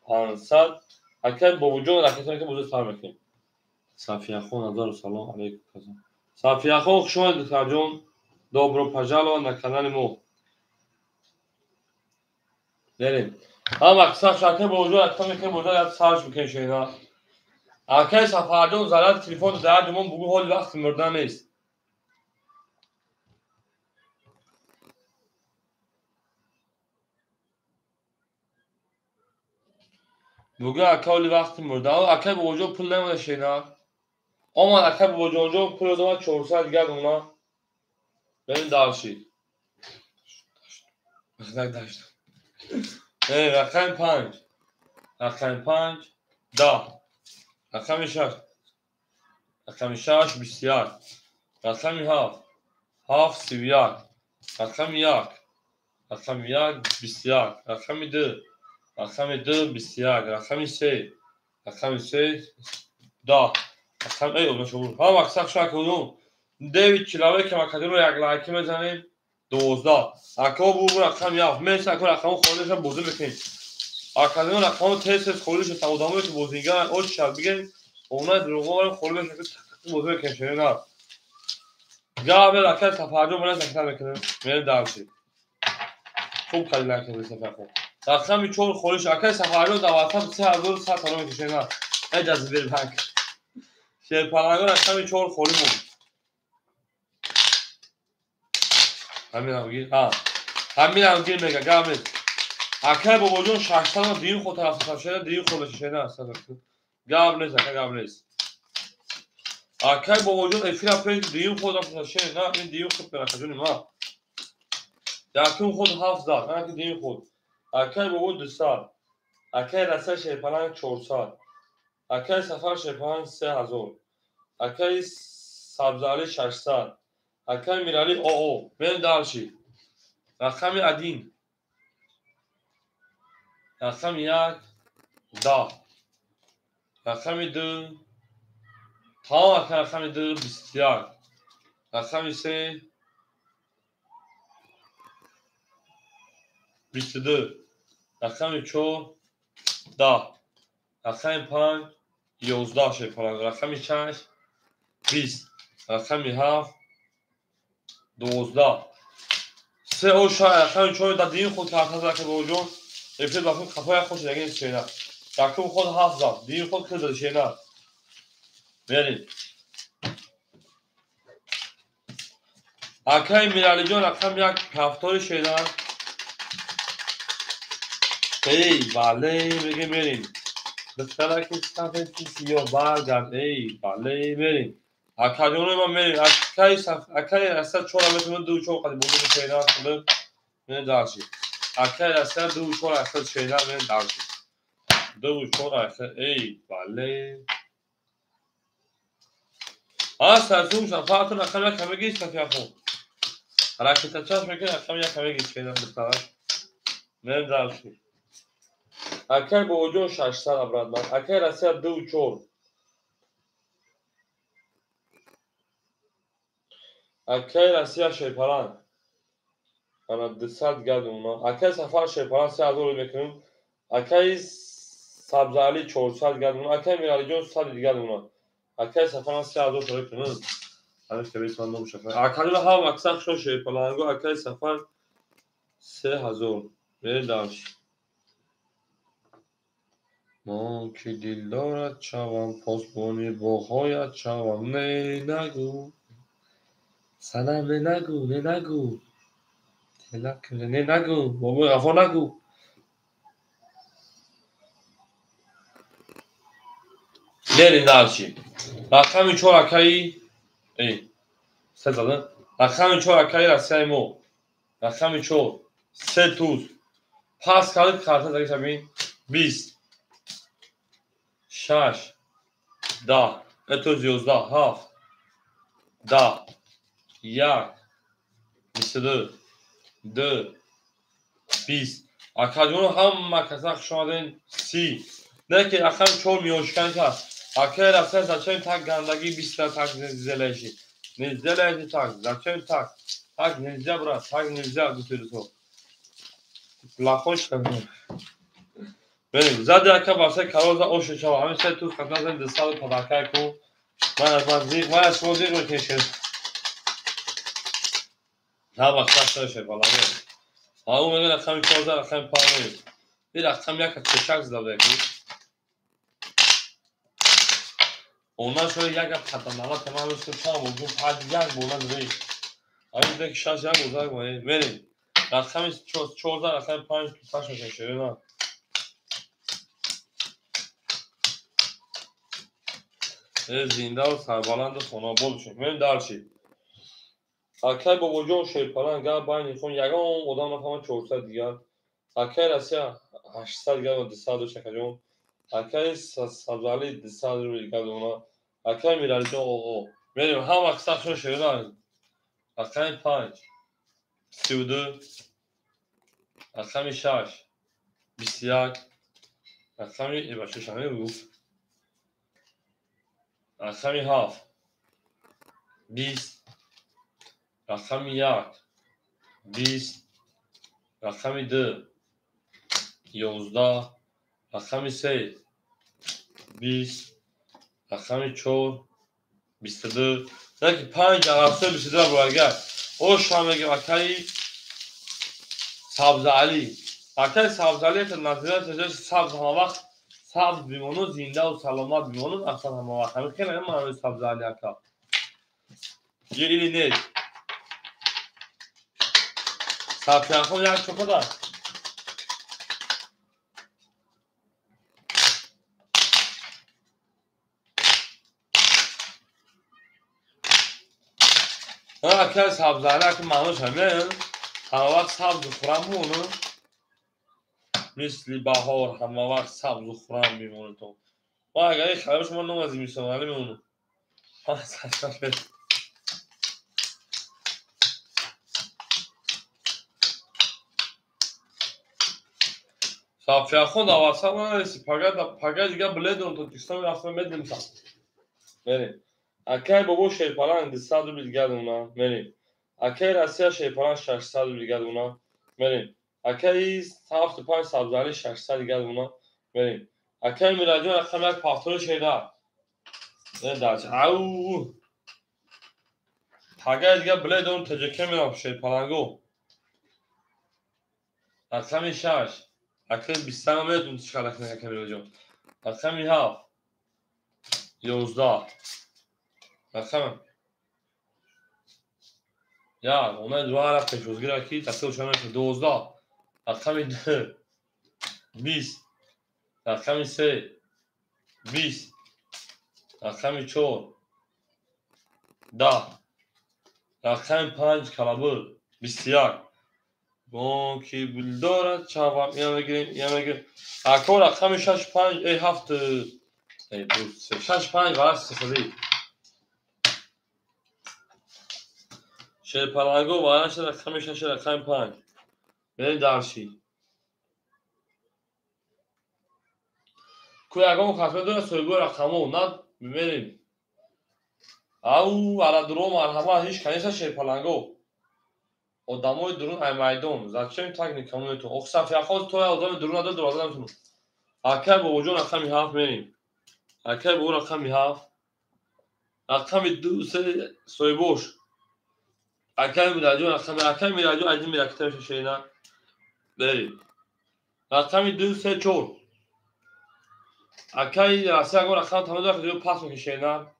500 اکای بوجو رقم که بوجو سفر میکنیم صافی خون نظر سلام علیکم صافی خون خوش اومدید جون добро пожаловать на канал ما بریم هم اکثر شاکر بوجود اکثر میکنه بوجود از سرش میکنه شینا اکثر سفردون زرد تلفن درد من بگو حال وقت مردن نیست بگو اکالی وقت مردن اکثر بوجود پول نمیده شینا اما اکثر بوجود پول دو 400 دیگر اونا بریم دارشی داشت رقم 5 رقم 5 10 رقم 6 رقم 6 بسیار رقم 7 7 سویار رقم 1 رقم 1 بسیار رقم 2 رقم 2 بسیار رقم 3 رقم 3 10 رقم ای اون شو ها مقصد شو کدوم دیوید کلاوه که مکدون رو یک لایکی بزنید 12 اکو بو رقم 1 مثل اکو رقم خودش هم بوزه میکنید اکادون رقم تست خودش تاودامو که بوزینگان او شب بگین اونا دروغو خودش بوزه میکنه نه جا به رقم تفاجو من ذکر میکنم میرم دارشی خوب خیلی نکنید سفر خوب رقم 4 خودش اکای سفارو دواسط 3100 تا میشه نه اجازه بیر بانک شیرپالانگو رقم 4 خودی بود همین هم گیر ها همین هم گیر میگه گامید اکای با وجود 600 دین خود طرف شده دین خودش شده است گام نیست اکای گام نیست اکای با وجود افیل اپریل دین خود طرف شده نه این دین خود برکجون ما داکون خود 7000 نه دین خود اکای با وجود 200 اکای رسه شیرپالانگ 400 اکای سفر شیرپالانگ 3000 اکای سبزالی 600 اکای میرالی او بریم دارشی رقم ادین رقم 1 10 رقم 2 تمام اکای رقم 2 بسیار رقم 3 22 رقم 4 10 رقم 5 11 شیرپالانگ رقم 6 20 رقمی 7 12 سه او شاید رقمی 4 دادیم خود کارت زد که با جون افراد بافون خفای خوش دیگه شینا رقم خود 7 زد دیم خود که شینا بریم اکای میرالی جان رقم یک کفتار شینا ای بله میگه بریم دختره که صفحه سیاه برگرد ای بله بریم اکادیون ما بریم اکای اصلا 4 متر دو چون قد بوده شینا خود من داشتی اکای اصلا دو 4 اصلا شینا من داشتی دو 4 اصلا ای بله سرسوم شفاعت رقم یک همه گیش کفی خون حرکت چشم میکنه رقم یک همه گیش شینا دختره من داشتی اکای با وجود 600 ابراد من اکای رسید دو 4 اکای رسید شیپران انا 200 گرد اونا اکای سفر شیپران 3000 میکنیم اکای سبزالی 400 گرد اونا اکای میرالی جون 100 دیگر اونا اکای سفر 3000 توی کنن همش که بیس من نمیشه اکای ها مکسخ شو شیپران گو اکای سفر 3000 به داش ما که دل دارد چوام پاسبانی باهایت چوام نه نگو سلام نگو نگو نه نگو بابا افا نگو بریم دارچی رقم 4 اکایی ای سه زدن رقم 4 اکایی رسیای مو رقم 4 3 توز پاس کارت کارت دیگه شبین 20 6 10 اتوز 11 7 10 1 22 2 20 اکادیون هم مکسخ شدن 30 نه که رقم 4 میوشکن کرد اکای رسیای زچین تک گندگی 20 تک زلشی نزدلشی تک زچین تک نزده برا تک نزده بسید تو لخوش کنیم بریم زده اکا باسه کروز اوش شما همین سه توز خدنا زن دستال پداکای کو من از من زیغ من از شما زیغ رو کشید نه بخشت شده بالا بریم اون میگه رقم 14 رقم 5 bir raqam yakın çeşak zdawy ondan sonra jak katanala tamam üstü tamam bu hadi jak bu lan değil aynı şans jak uzak mı verin raqam çoğda raqam 5 tutaş şöyle ha زنده و سربلند و خوناباد شد من درچی اکای با وجود شیپران گا باین خون یگان آدم نفهم 400 دیگر اکای رسیا 800 گرم و 200 شکجون اکای سبزالی 200 دیگر اونا اکای میرالی جون اوه بریم هم اکساق شو شیران اکای 5 32 اکای 6 21 اکای بچه شامل بود اکای 7 20 رقم 1 20 رقم 2 11 رقم 3 20 رقم 4 22 دیگه 5 عرفه 22 برگر او شامگه اکای سبزالی که نظریات ازش سبز همه وقت سبز بیمونو زنده و سلامت بیمونو اصلا همه وقت همه خیلی هم همه سبزالی اکا یه ایلی نیست سبزیان خود یک چوکو دار اکای سبزالی اکا مانوش همه وقت سبز خورم مونو مثل بهار همه وقت سبز خورم میمونه تو و اگر یک خرابش من نمازی میسنم میمونو صافیا خود آواسا من رسی پاگه دیگه بلیدون تو تیستان رفتم بدیم سا مریم اکای بابو شیپران 200 دیگر اونا مریم اکای رسیا شیپران 600 دیگر اونا مریم اکای 75 سبزالی 600 دیگر اونا مریم اکای میراجون رقم یک پافتور شیدار نه درچه او اگر دیگه بلید اون تجکه میرم شیر پلنگو رقم 6 اکل 20 هم میتون چیکار رقم که میره جون رقم 7 11 رقم یا اومد رو رفت پیشوزگی را کی دسته وشانه 12 رقم 2 20 رقم 3 20 رقم 4 10 رقم 5 کلابر 21 بون کی بل دارد چاوام یا میگیریم اکو رقم 6 5 ای 7 ای 6 5 واسه سفری شیر پلنگو وارش رقم 6 رقم 5 بریم درشی کوی اگه خاطر داره سویگو رقمو نه میبینیم او علا درو مرحبا هیچ کنیسا شیر پلنگو آدمای درون ای میدان زچم تکنیک کامونتون اخصاف یخوز تو آدم درون نداره درازه نمیتونم اکر با وجود رقم 7 میریم اکر با رقم 7 رقم 2 3 سویبوش اکر میراجو رقم اکر میراجو از این میراکتر شینا بریم رقم 2 3 4 اکر راست اگه رقم تمام داره پاس میکشینا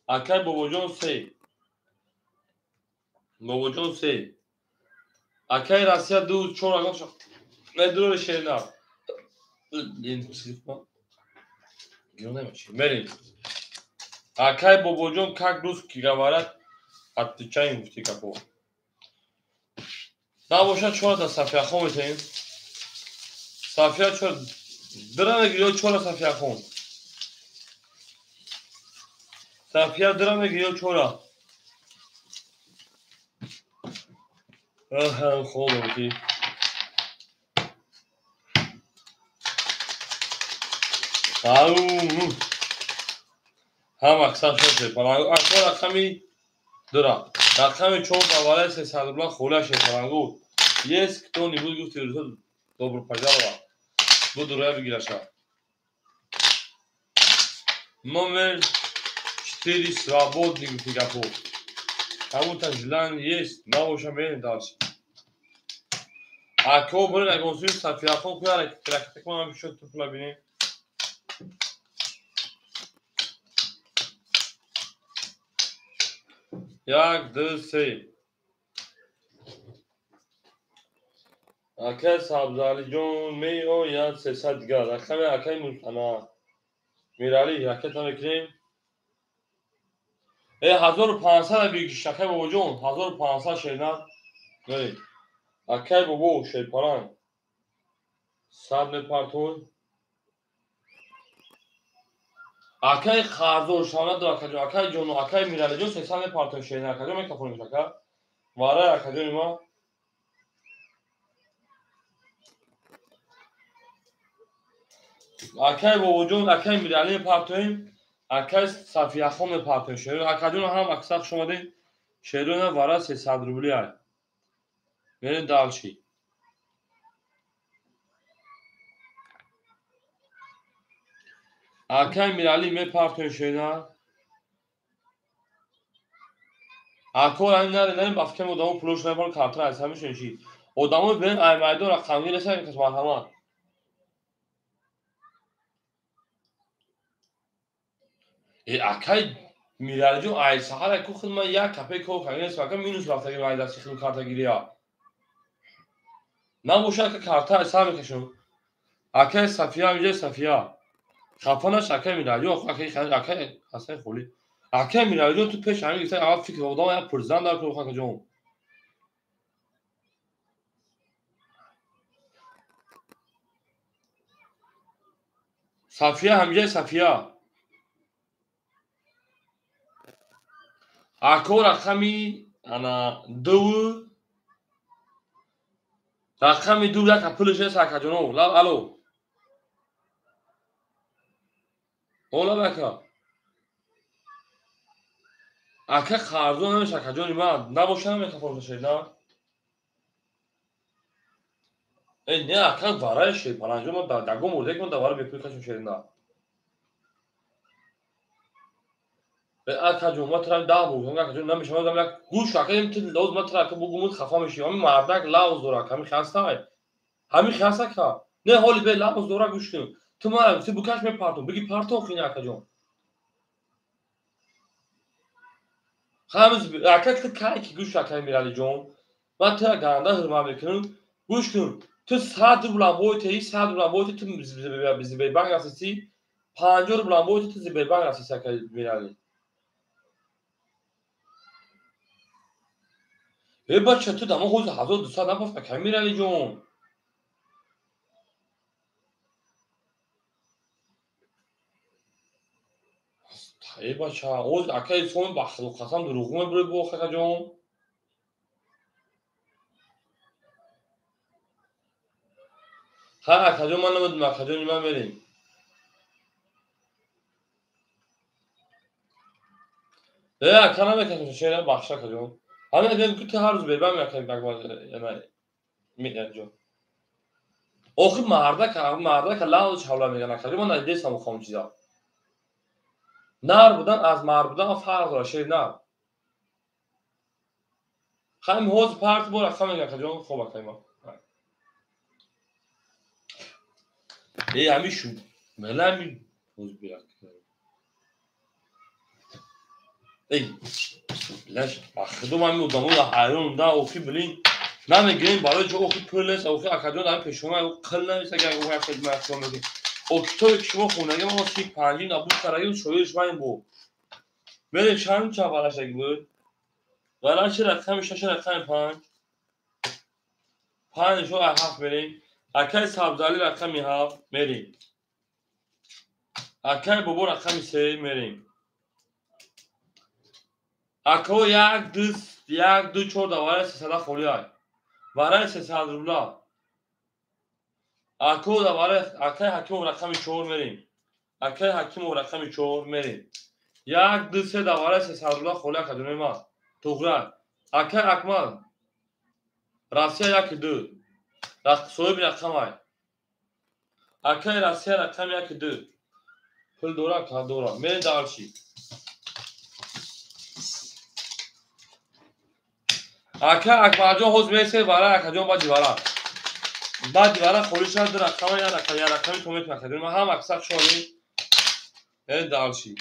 اکر با وجود 3 با وجود 3 اکر راست 2 4 اگه نداره شینا این سیفما گیرو نمیشه بریم اکر با وجود کاک روز کی говорят отвечаем муфти капо نباشد چهار تا صفحه خون میتونیم صفحه چهار درنه گیرو چهار صفحه خون صفحه درنه گیرو چهار هم خوب بودی هم اکثر شده پلنگو اکثر رقمی درا رقمی چون دواره 300 روبلا خوله شده پلنگو یک تو نیبود گفتی روزا دوبر پجاروا بود رویا بگیره شد номер 4 свободный график. Кому-то желание есть, но уже менее дальше. А кого были на консульстве, Софиахон, куда так мы еще тут лабиринт. Як дсы. Акай сабзали جون می او یا 300 گاد. رقم اکای مستنا. میرالی رکت هم بکنیم. 1500 بیگی شکای بابا جون 1500 شینا. برید. اکای بابا شیر پران. صد پارتون. اکای خازور شانه دو اکای جون اکای میرالی جون 300 پارتون شینا. اکای می کفون میشکا. واره اکای ما. اکای بابا جون اکای میرالی پارتون. اکای صفیه خون پارتون شیر. اکای جون هم اکثر شما دین. شیرونه واره 300 روبلی های. برید دالچی. اکای میرالی می پارتون شینا. اکور این نریم بافکم ادامو پلوش نمی‌کنه کارتر از همیشه اینچی ادامو بریم ایمیدو رقمی رسه که سوال همان اکای میرالی جو ای سهار اکو خود من یک کپی کو خیلی است واقعا مینوس رفته که وای دست خود کارت گیری ها نباشه که کارت از هم میکشون اکای صفیا میگه صفیا خفنش اکای میرالی جو اکای خیلی اکای اصلا خولی اکای میرالی جو تو پیش همین گفته اول فکر ادامو یک پرزن دار کنه خاک جون صفیا همیشه صفیا اکو رقمی انا دو رقمی دو یک پولش است اکجونو لا الو اولا بکا اکه خارزو نمیشه اکجونی من نباشه نمیشه پولش نه ای نه اکه وارای شی پلنجو من دگو مرده که من دوباره بپیل کشم شیرین نه اکجون ما ترام ده بودم اکجون نمیشه ما دارم گوش اکیم تو لوز ما ترام که بگویم خفا میشی همین مردک لاوز دورا کمی خسته همین خسته که نه حالی به لاوز دورا گوش کن تو ما تو بکش می پارتون بگی پارتون خینه اکجون خامز اکک کی گوش اکیم میرالی جون ما تو گاندا هرما میکنم گوش کن تو ساعت بلا بویتی ساعت بلا بویتی تو bizi به بانک اساسی 50 بلا بویتی تو زی بانک اساسی که میرالی بچه تو دما خوز 1200 نفس اکیم میرالی جون ای بچه اوز اکای سون بخلو قسم دروغ میبره بو خکا جون ها اکا جون من نمید اکا جون من بریم ای اکا نمیکنم شیره بخش اکا جون همین اگه که هر روز بیرم اکا بگوز یعنی میگن جون آخه مرده که لاوز حالا میگن اکا جون من ندیستم خواهم چیزا نار بودن از مرد بودن فرق داره شیر نار خواهیم حوز پارت بور اکا میگن اکا جون خوب اکا ما ای همی شو مله همی حوز بیرک ای لش خودم هم میگم اون حیران دا اوکی بلین نمیگیم برای جو اوکی پلیس اوکی اکادون دارم پیشومه او کل نمیشه که او هفته مرسوم میگه اوکی تو یک شما خونگی ما سی پنجی نبود کرایه شویش من بو بریم چند چه بالاش اگه بود بالا چه رقمش چه رقم پنج شو هفت بریم اکای سبزالی رقمی هفت بریم اکای بابو رقمی سه بریم اکو یک دو چهار دواره 300 خوری های برای 300 روبلا اکو دواره اکای حکیم رقمی 4 میریم اکای حکیم رقمی 4 میریم یک دو سه دواره 300 روبلا خوری کدوم ما توغرا اکای اکمال راسیا یک دو صاحب رقم های اکای راسیا رقم یک دو پول دورا که دورا میریم دارشی اکای اکماجو حوز میسه برای اکجون با دیوارا بعد دیوارا خوری شد رقم یا رقمی تو میتونه کدوم ما هم اکثر شوری میریم دارشی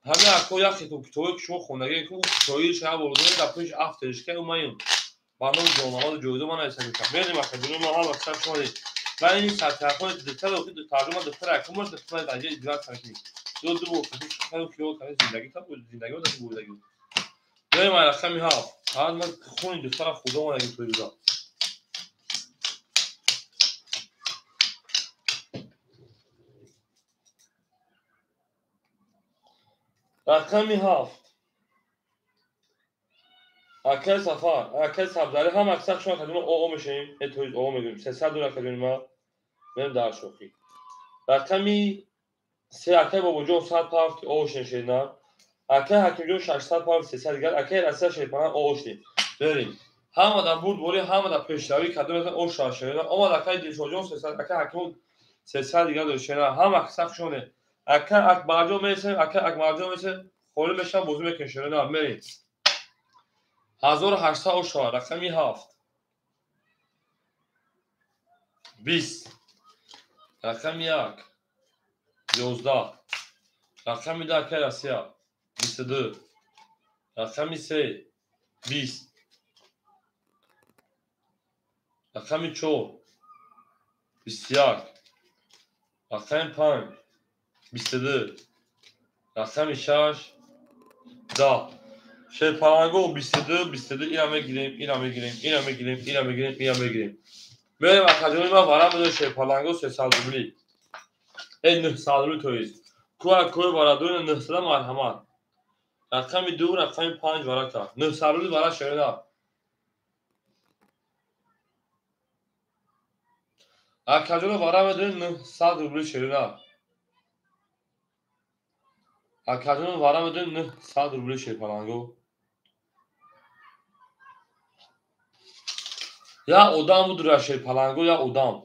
همه اکو یا خیتو که شما خونگی که توی شب بودن در پیش افترش که اومیم بانو جوانان جوزو من اسم میکنم بریم اکادمی ما هم اکثر شما و این سرطرفان دکتر و ترجمه دکتر اکمال دکتر درجه ادوار تکنیک دو بخشش کنم که او کنه زندگی تا بود زندگی بود بودگی بریم رقمی ها حالا من خون دکتر خدا من اگه توی روزا رقمی ها اکل سفر اکل سبزاری هم اکثر شما کدوم او میشیم اتوی او میگیم 300 دلار کدوم ما بریم در شوخی رقمی سه اکل با وجود 100 پاوند او شنشینا اکل حکیم جون 600 پاوند 300 دیگر اکل راستا شیپان او شدی بریم هم در بود بولی هم در پیشروی کدوم او شاشینا اما اکل دیسوجون 300 اکل حکیم 300 دیگر داشتن هم اکثر شونه اکل اکباجو میشه اکل اکباجو میشه خوری میشن بوزو میکشن بریم 1804 رقمی 7 20 رقمی 1 11 رقمی 2 که راسیا 22 رقمی 3 20 رقمی 4 21 رقمی 5 22 رقمی 6 10 şey parango 22 اینا میگیریم اینا میگیریم اینا میگیریم اینا میگیریم اینا میگیریم بریم اکادمی ما وارم بده şey parango 300 روبلی این 900 روبلی تویز کوی وارادون 900 مرحمت رقمی 2 رقمی 5 وارا کرد 900 روبلی وارا شده اکادمی وارم بده 900 روبلی شده اکادمی وارم بده 900 روبلی şey parango یا اودام budur şey palango ya odam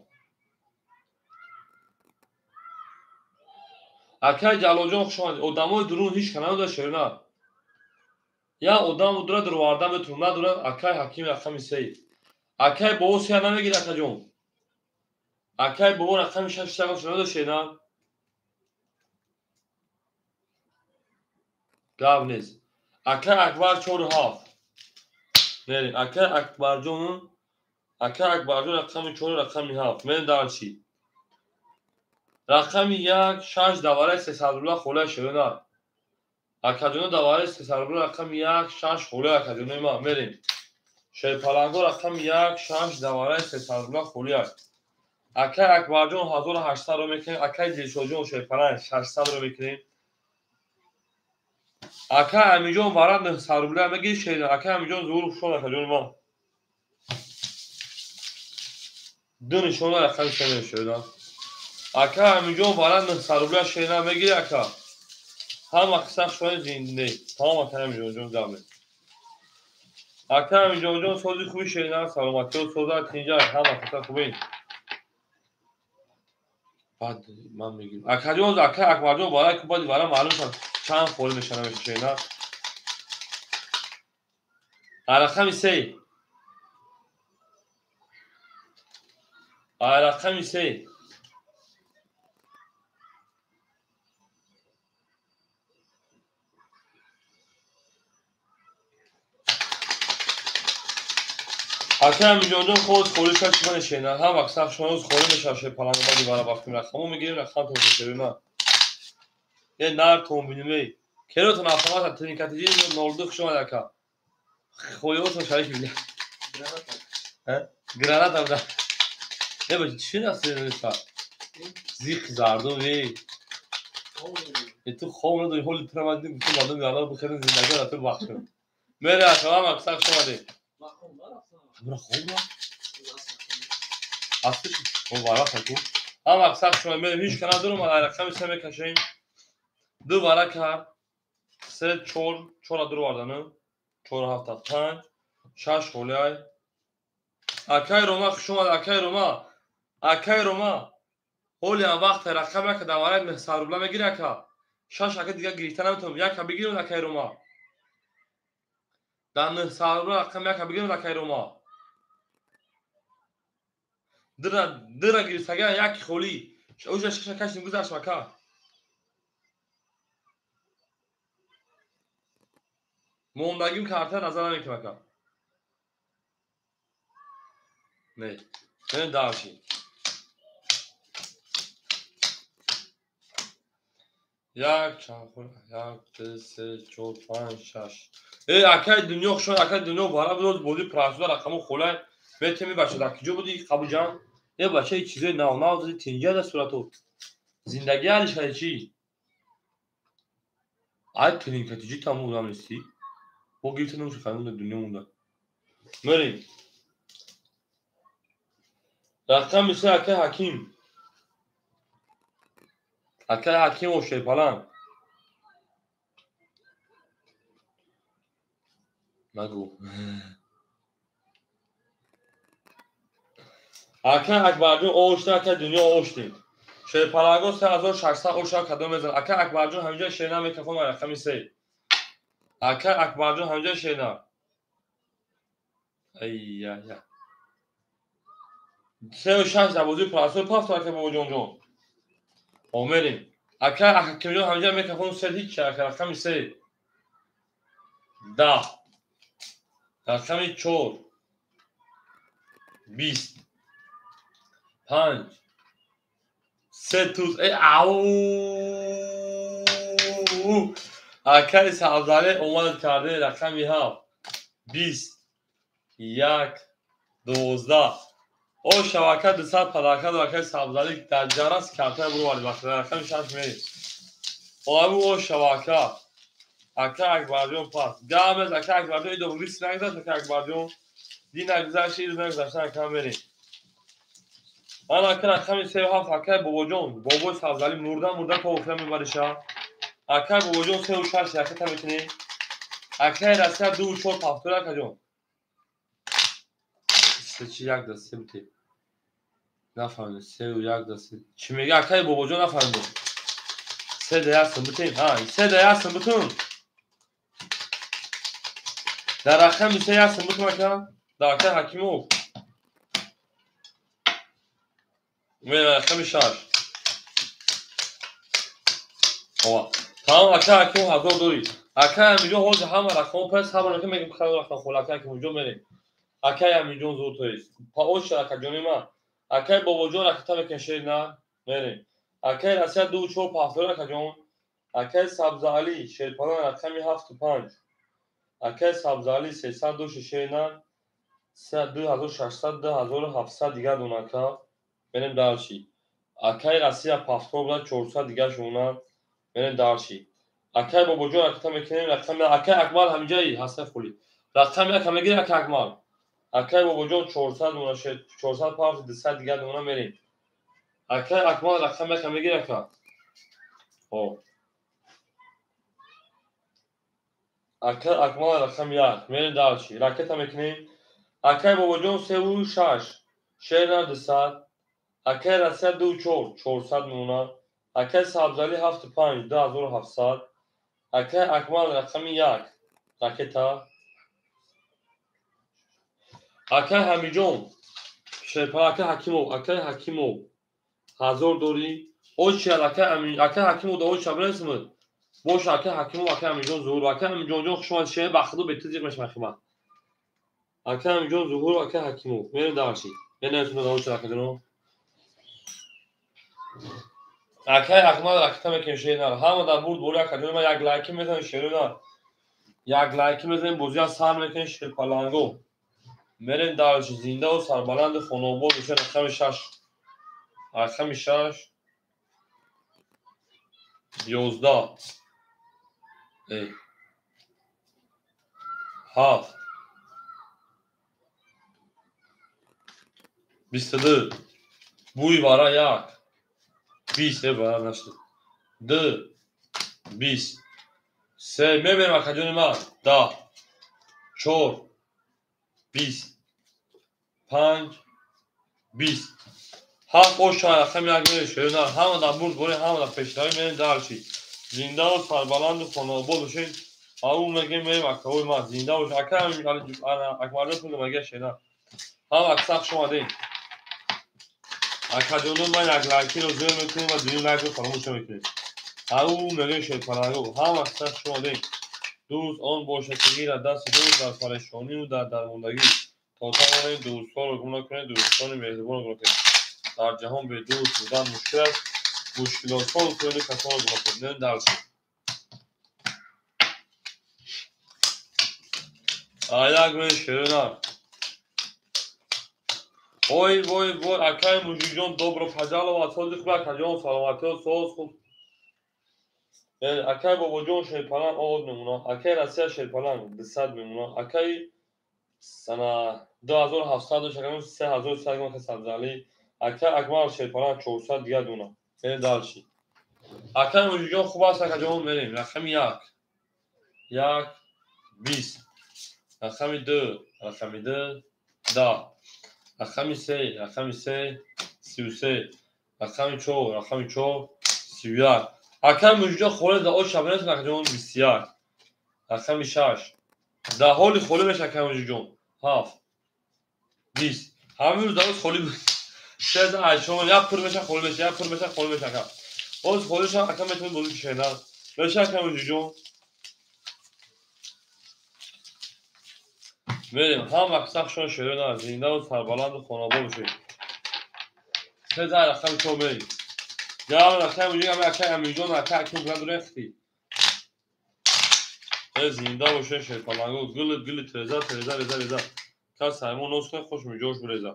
اکای جلوجان خوش آمدید. آدمای درون هیچ کنار داشته نه یا odam dura durvardan betun na dura akay hakim rakam sey akay bo se yana megir akajom akay bo rakam shash shama shuna shena gavniz akay akbar chor haf neri akay akbar jon rakam chor rakam haf men darchi rakam yak shash davara se sadullah khola shona akajona davara se sadullah rakam yak shash khola akajona ma merim شیپالانگو رقم 1 6 دواره 300 خولیه اکای اکبرجون 1800 رو میکنیم اکای جیشوجون شیپالانگ 600 رو میکنیم اکای امیجون وارد 900 روبله همه گیش شیدن اکای امیجون زور شون اکجون ما دونشون رقم شنه شیدن اکای امیجون وارد 900 روبله شیدن همه گیر اکا هم اکساق شوی زینده تمام اکای امیجون جون دامه اکای امیجون جون سوزی خوبی شیدن سلامتی و سوزا تینجا هم اکساق خوبی بعد من میگم اکادیون اکبرجون بالای کوبا دیواره معلوم شد چند خوری نشانه میشه اینا رقم 3 رقم 3 اکرم میجون خود خوری شد چی نشینه هم اکثر شما خوری نشه پلنگ با دیواره وقتی رقمو میگیریم رقم تو میشه یه نار تومبینی کلوتون اصلا تکنیکاتی نولدوک شما دکا خویوتون شریک بیلی گرانات هم ده نه بچه چی نسته نیستا زیق زردو وی تو خوب نداری حالی ترمندی بکن مردم یالا بخیرن زندگی را تو بخش کن میره اصلا هم اکثر شما دی برا خوب را اصلا اون بارا خطو هم اکثر شما میره هیچ کنه دارم رقم سه میکشیم دو بارا کرد سه چور دور واردانه 4 7 5 6 خولیای اکای روما خشوم اکای روما هولی هم وقت رقم یک دواره محصار روبلا میگیره که 6 اکای دیگه گریشتن نمیتونم یک بگیرم اکای روما در محصار روبلا رقم یک بگیرم اکای روما در گریستگه یک خولی اوجه 6 کشیم گذاشت وکا موندگیم کارتر نظر نمیکنم وکا نه نه داشتی یک چند خور یک دو سه چهار پنج شش اکای دنیا خشون اکای دنیا بارا بود بودی پراسودا رقمو خولای بهتمی باشه در کجا بودی قبو جان یه بچه چیزای ناو زدی تینجا در صورتو زندگی حالش خیلی چی آی کلینکاتیجی تموم بودم نیستی با گیرت نمیشه خانم دنیا مونده مریم رقم مثل اکای حکیم و شیپالان نگو اکای اکبرجون اوشته اکای دنیا اوشتیم شیپالانگو 3600 اوشتا کدوم میزن اکای اکبرجون همینجا شینا میکفون و رقمی 3 اکای اکبرجون همینجا شینا ای یا 36 دوازی پلاسو پاس اکای بابا جون اومدیم اکای حکیمجون همینجا میکفون سر هیچ اکای رقمی 3 10 رقمی 4 20 5 3 توز ای او اکای سبزاله اومد کرده رقمی 7 20 1 12 او شبکه 250 اکای سبزاله در جرس کارتر برو ولی وقت رقم 6 میری او شبکه اکای اکبرجون پاس گامز اکای اکبرجون ایدو ریس نگذاشت اکای اکبرجون دی نگذاشت ایدو نگذاشتن اکای میری من اکای رقم 3 و 7 اکای بابا جون بابا سبزاله مردن تا اخرى میبرشا اکای بابا جون 3 و 6 اکای تا میکنی اکای رسته 2 و 4 پافتور اکای جون سه چی یک دسته بیتی نفهمید 3 و 1 دسته چی میگه اکای بابا جون نفهمید 3 ده هستم بتیم 3 ده هستم بتون در رقم سه هستم بکنم که در که حکیمو میره رقم شش تمام اکه حکیمو هزار دوری اکه همیجون حوض همه رقم پس همه رقم میگم خیلی رقم خول اکه همیجون میریم اکه همیجون زور تویست پا اوش اکه جونی من اکه بابا جون اکه تا بکشه نه میریم اکه رسیت دو چور پافتور اکه جون اکه سبزالی شیرپانان رقم 75 اکه سبزالی 326 2600 2700 دیگر دونکا بریم دارچی اکای رسی پافتور بلا 400 دیگر شونا بریم دارچی اکای بابا جون اکتا میکنیم رقم اکای اکمال همینجایی هسته خولی رقم یک همه گیر اکای اکمال اکای بابا جون 400 دونا شد 400 پافت 200 دیگر دونا میریم اکای اکمال رقم یک همه گیر اکا اکای اکمال رقم یک میریم دارچی رکت هم میکنیم اکای بابا جون 36 شیرنا 200 اکه رسیت دو چور 400 مونا اکه سبزالی 75 2700 اکه اکمال رقم یک رکتا اکه همیجون شیپا اکه حکیمو هزار دوری اوچی اکه حکیمو دا اوچی برسمد boş hakem hakem zuhur hakem John şu an şeye baktı bitti dikmiş mahkema hakem John zuhur hakem benim darşı ben ne şunu da o çarkıdan o hakem akmal hakem ki şey nar hamı da burada buraya kadar ama yak like mesela şeruna yak like mesela bozya sar mekan şer palango benim darşı zinde o sarbalandı khonobo düşen hakem şaş 11 هفت 22 بوی برای یک 20 برای نشد 2 20 3 میبریم اکجون من 10 4 20 5 20 هفت او شاید خمی یک میره شده نه همه در برد بوری همه در پیشتایی میریم درچی زنده و سربلند و خانابا بشین اون میگیم میریم اکتاوی من زنده و اکه همین اکمارده پول مگه شده هم اکساق شما دیم اکجون من یک لایکی رو زیر میکنیم و دونیم لایک رو فراموش میکنیم اون میگیم شد پرنگو هم اکساق شما دیم دوست آن باشتگی را دست دوست در پریشانی و در درماندگی تا توانید دوستان رو گمراه کنید دوستان مهربان رو کنید در جهان به دوست بودن مشکل است مشکلات ها و کنید کسان رو گمراه کنید نه درسی آیدک من شرونم وای وای وای اکای موجی جان dobro پجال و اطفال دیخ بر کجان سلامتی و سوز خود اکای بابا جان شیپلان آد میمونا اکای رسیه شیپلان 200 میمونا اکای سنه 2700 شکرم 3100 که سبزالی اکای اکمال شیپلان 400 دیگه دونا بریم دالشی اکای موجی جان خوب است که جان بریم رقم یک 20 رقم 2 10 رقم 3 33 رقم 4 31 اکای موجی جان خوله دا او شبنه که جان 21 رقم 6 در حال خوله میشه اکای موجی جان 7 20 همه روز دارد خولی بود شاید عشان یا پر میشه خولی میشه یا پر میشه خولی میشه اکا باز خولیش هم اکا میتونید بودی که نه میشه اکا موجی جان بریم هم اکساق شان شده نه زنده و سربلند و خانابا بشه سه در رقم تو بریم یا اکا موجی هم اکا امیجان اکا اکا گرد رختی زنده باشه شیپالانگو گل ترزه که سایمون نوز کنه خوش میجوش بریزه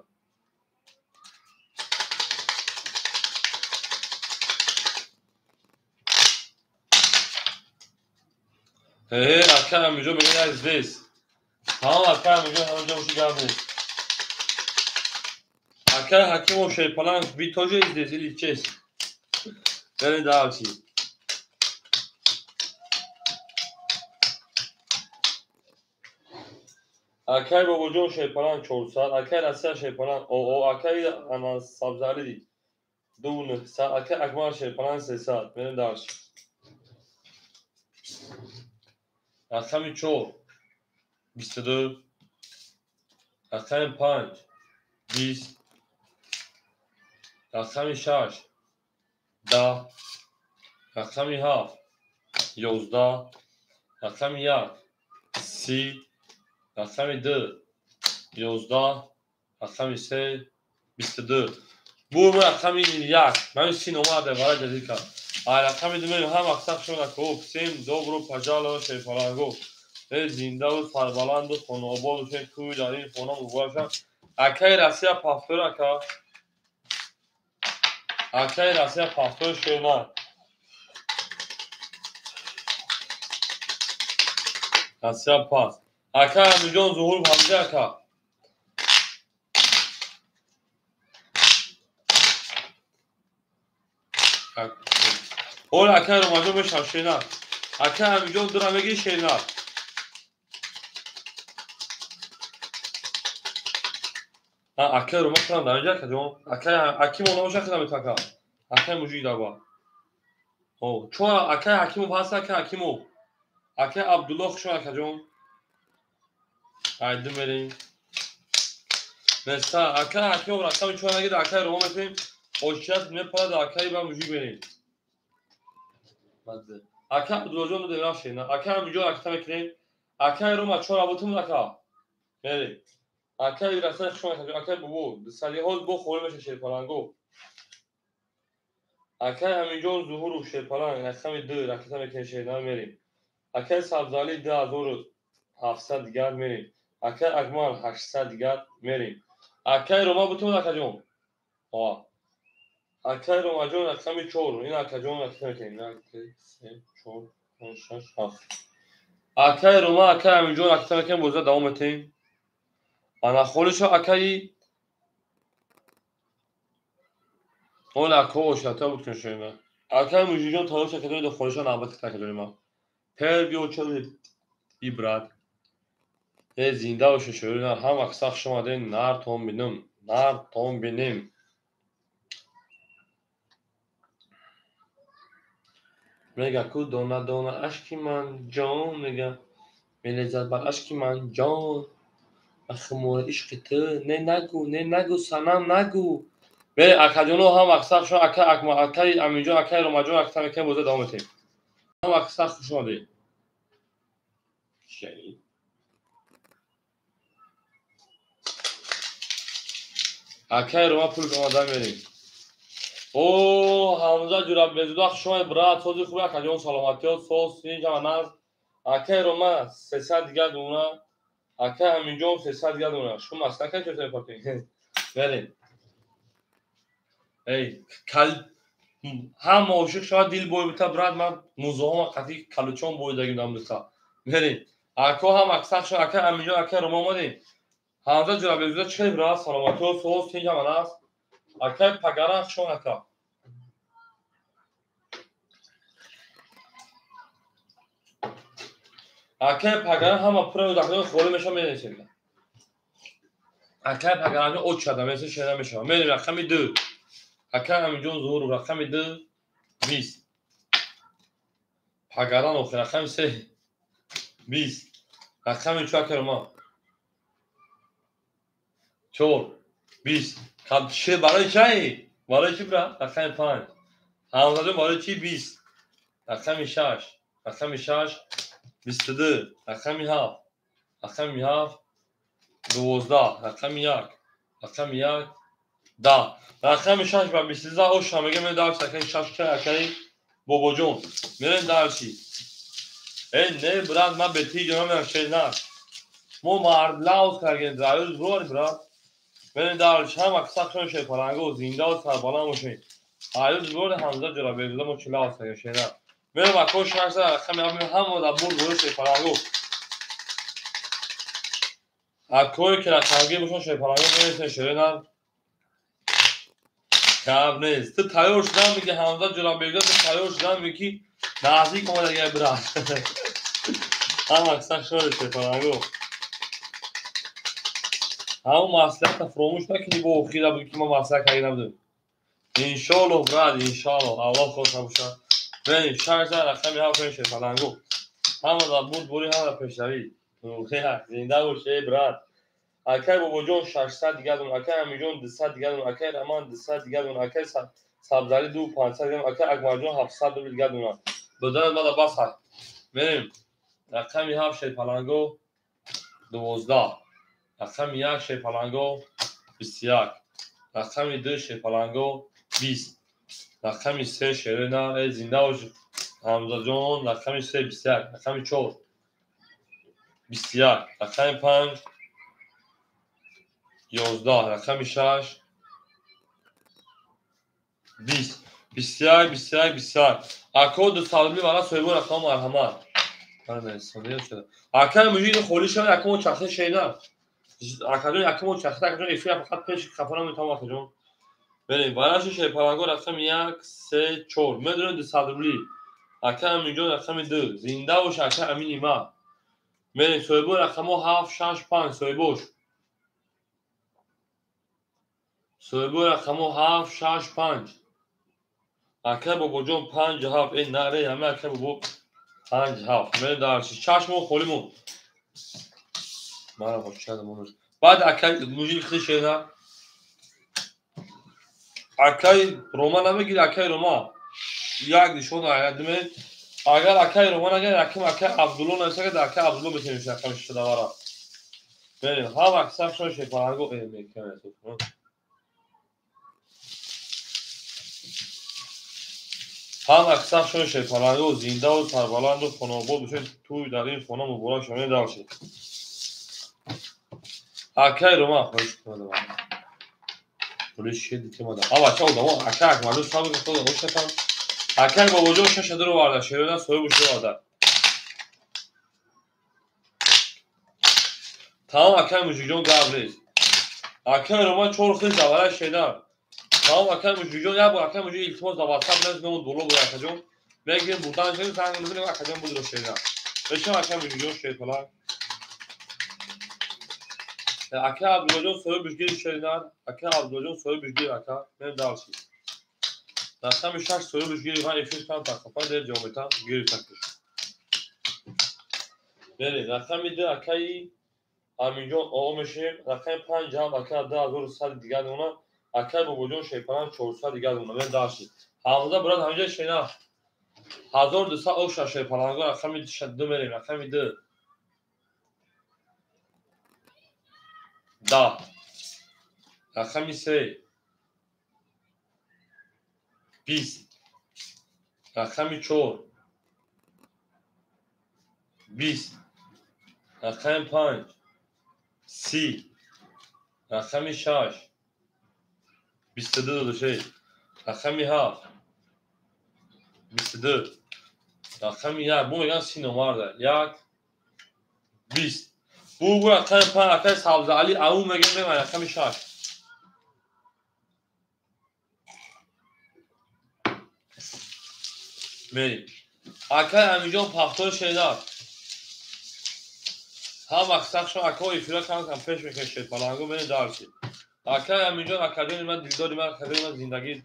اکا امیجان میگه از دیست tamam اکا امیجان همونجا باشی گرد نیست اکا حکیم و شیپالانگ بی توجه از دیست ایلی چیست برین دارچی اکای بابا جون شیپالانگ 400 اکای رسیه شیپالانگ او اکای انا سبزالی دی دونه اکای اکمال شیپالانگ 300 برین دارچی رقم 4 22 رقم 5 20 رقم 6 10 رقم 7 11 رقم 1 30 رقم 2 11 رقم 3 22 bu رقم 1 من سین اومده وارد جدید کرد رقم دوم هم اکثر شما کو سیم دو برو پجال و شیفالانگو زنده و سربلند و خانواباد و شین کوی دارین خانم مبارشن اکای رسیه پافتور اکای رسیه پافتور شیرنان رسیه پاس اکای میلیون ظهور بحمده اکا اول اکای رو ماجون بشم شیرنان اکای میلیون درمگی شیرنان اکای رو مکنم دارنجا کجون اکی مونو باشن کدام تاکا اکای موجی دابا چون اکای حکیمو پاس اکای حکیمو اکای عبدالله خوشون کجون haydi vereyim. Mesela Akay hakim olarak tabii çoğuna göre Akay Roma yapayım. O şart ne para da Akay'ı ben müzik vereyim. Hadi. Akay Abdülhocam da devran şeyine. Akay müzik olarak tabii ki Akay Roma çoğu rabıtım da ka. Nereye? Akay biraz daha şu an Akay bu. Salihol bu خورمش şey falan go. Akay همیجون ظهور و şey falan رقم 2 رقم که şeyden vereyim. Akay Sabzali 2700 دیگر میریم. اکای اکمال 800 دیگر میریم. اکای روما بتون اکجون. اکای روما جون رقم 4 این اکجون رقم که اینا 3 4 5 6 7. اکای روما اکای همینجون رقم که بوزه دوام میتیم. انا خودشو اکای اون اکوش تا بود که شما. اکای موجیجون تاوش که دو خودشو نابط تکجون ما. پر بیو چل ایبراد. زنده و ششورینا هم اکساق شما دین نار توم بینم میگه کو دونا اشکی من جان میگه میلزد بر اشکی من جان اخمور عشق تو نه نگو سنم نگو به اکجونو هم اکساق شما اکای امیجون اکای روماجون اکتر که بوده دامتیم هم اکساق شما دین شهید اکای روما پول کمادن میریم حمزه جوراب بزوداخ شما برات توضیح خوبه کجون سلامتیات سوس اینجا مناز اکای روما 300 دیگر دونا اکای همینجا 300 دیگر دونا شما مسکن که چطور پاکین بریم کل هم عاشق شما دیل بوی بتا برات من موزه هم قطعی کلوچون بوی دگیم دام بتا بریم اکا هم اکساق شما اکای همینجا اکای روما مادیم حمزه جوراب بزوداخ چه برات سلامتیات سوس اینجا مناز اکای پگران شما اکا اکای پگران هم اپرای داخل خوری میشه میدونید اکای پگران اوت شده مثل شده میشه میدونید رقم 2 اکای همینجون ظهور رقم 2 20 پگران اخر رقم 3 20 رقم 4 کرما 4 20 خب چه برای چی برا رقم 5 همونجا برای چی 20 رقم 6 22 رقم 7 12 رقم 1 10 رقم 6 و 23 او شامگه می دار سکن 6 که اکری بابا جون میرن دارچی نه برات من به تی جنام نشه نه مو مرد لاوس کردن درایز روار برات میرن دارچ هم اکساخشون شه پرانگو زنده و سربالا موشه آیوز روار حمزه جرا بزدا مو چلاوس کردن نه میرن اکو 6 رقم هم و دبور روار شه پرانگو اکوی که رقمگی بشون شه پرانگو میرسن شرنا کم نیست تو تایور شدن میگه حمزه جرا بگذار تو تایور شدن میگی نزدیک اومده دیگه برات هم اکساق شده شه پرانگو همون مسئله فراموش نکنی با خیلی بود که ما مسئله کردی نبودیم انشالله براد انشالله الله خود نبوشه ببین 6000 رقمی ها کنی شه پرانگو همون دا بود بوری هم دا پیشتری زنده باشه برات. اکای بابا جون 600 دیگه دون، اکای امی جون 200 دیگه دون، اکای رمان 200 دیگه دون، اکای سبزاری 500 دیگه دون، اکای اکبر جون 700 دیگه دون. بدون ما بس ها. بریم. رقم 7 شی پلنگو 12. رقم 1 شی پلنگو 21. رقم 2 شی پلنگو 20. رقم 3 شیرنا زنده باشه حمزه جون. رقم 3 21. رقم 4 21. رقم 5 11. رقم 6 20. 21 21 21. اکود سالمی برای سویبون رقم مرحمت. من سونیا شده. اکل مجید خولی شده اکمو چخته شینا. اکادون اکمو چخته اکادون افیا فقط پیش خفنا میتونم اکادون. بریم بالاش شی پلنگو رقم 1 3 4 مدرن دو صدری. اکل میجون رقم 2 زنده و شکر امینی ما. بریم سویبون رقم 7 6 5 سویبوش. سویبون رقم 7 6 5. اکل بابا جون 5 7 این نره همه اکل بابا 5 7 من دارش چشمو خولیمون ما خوش شدمون بعد اکل موجی خیلی شینا اکل روما نمیگیر اکل روما یک نشون آیدمه اگر اکل روما نگیر اکل عبدالله نمیشه که اکل عبدالله بتونیم شکم شده دارا بریم هم اکثر شون شفاهنگو میکنه هم اکثر شون شفاهنگو زنده و سربلند و خانواباد بشه توی در این خانه مبارک شما داشتید اکل روما خوش کنه پولیس شدید که مادر بچه‌ها دما اکل معلوم صاحب خود خوشتم اکل با وجود شش درو وارد شیرنا سوی بشه وارد تمام اکل مجیجون قبلیست اکل روما چور خیز دواره شیدن تمام اکل مجیجون یا با اکل مجیج التماس دا واتساپ نز نمون دولو بود اکل جون بگیم بودن شدیم سنگ نزدیم اکل جون بود رو شیدن بشیم اکل مجیجون شید فلان اکل عبدالله سوی بشگیر شیدن اکل عبدالله سوی بشگیر اکل من دارشید رقم 6 سوی بشگیر من افیش کنم تا خفای در جامعتا گیری تکش برید رقم 2 اکل امیجون آقا میشه رقم 5 هم اکل 10100 دیگه دونه اکل با وجود شیپران 400 دیگه دونه من داشتید حمزه برات همینجا شینا 1200 او شیپرانگو رقم 2 میریم رقم 2 10 رقم 3 20 رقم 4 20 رقم 5 30 رقم 6 22 شی رقم 7 22 رقم 1 بو میگن 30 نمبر ده 1 20 بو رقم 5 رقم سبز علی او میگن من رقم 6 میریم اکل امیجان پختار شیدار هم اکسخ شما اکل ایفیرا کم پیش میکشید پلانگو بینید دارشید اکل امیجان اکادین من دیلداری من اکادین من زندگی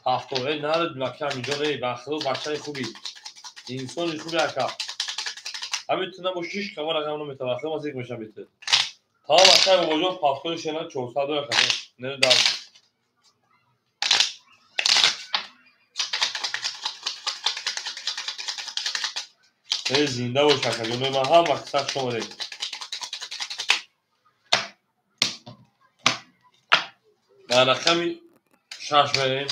پختار ای نرد اکل امیجان ای بخدو بچه خوبی انسان خوبی اکل همیتونم با 6 کمار اکل میتوقع ما زیگ میشم بیتر تا هم اکل با وجود پختار شیدار 400 اکادین نرد دارشید ای زنده باش اکادین من هم اکسخ شما دید و رقم 6 بریم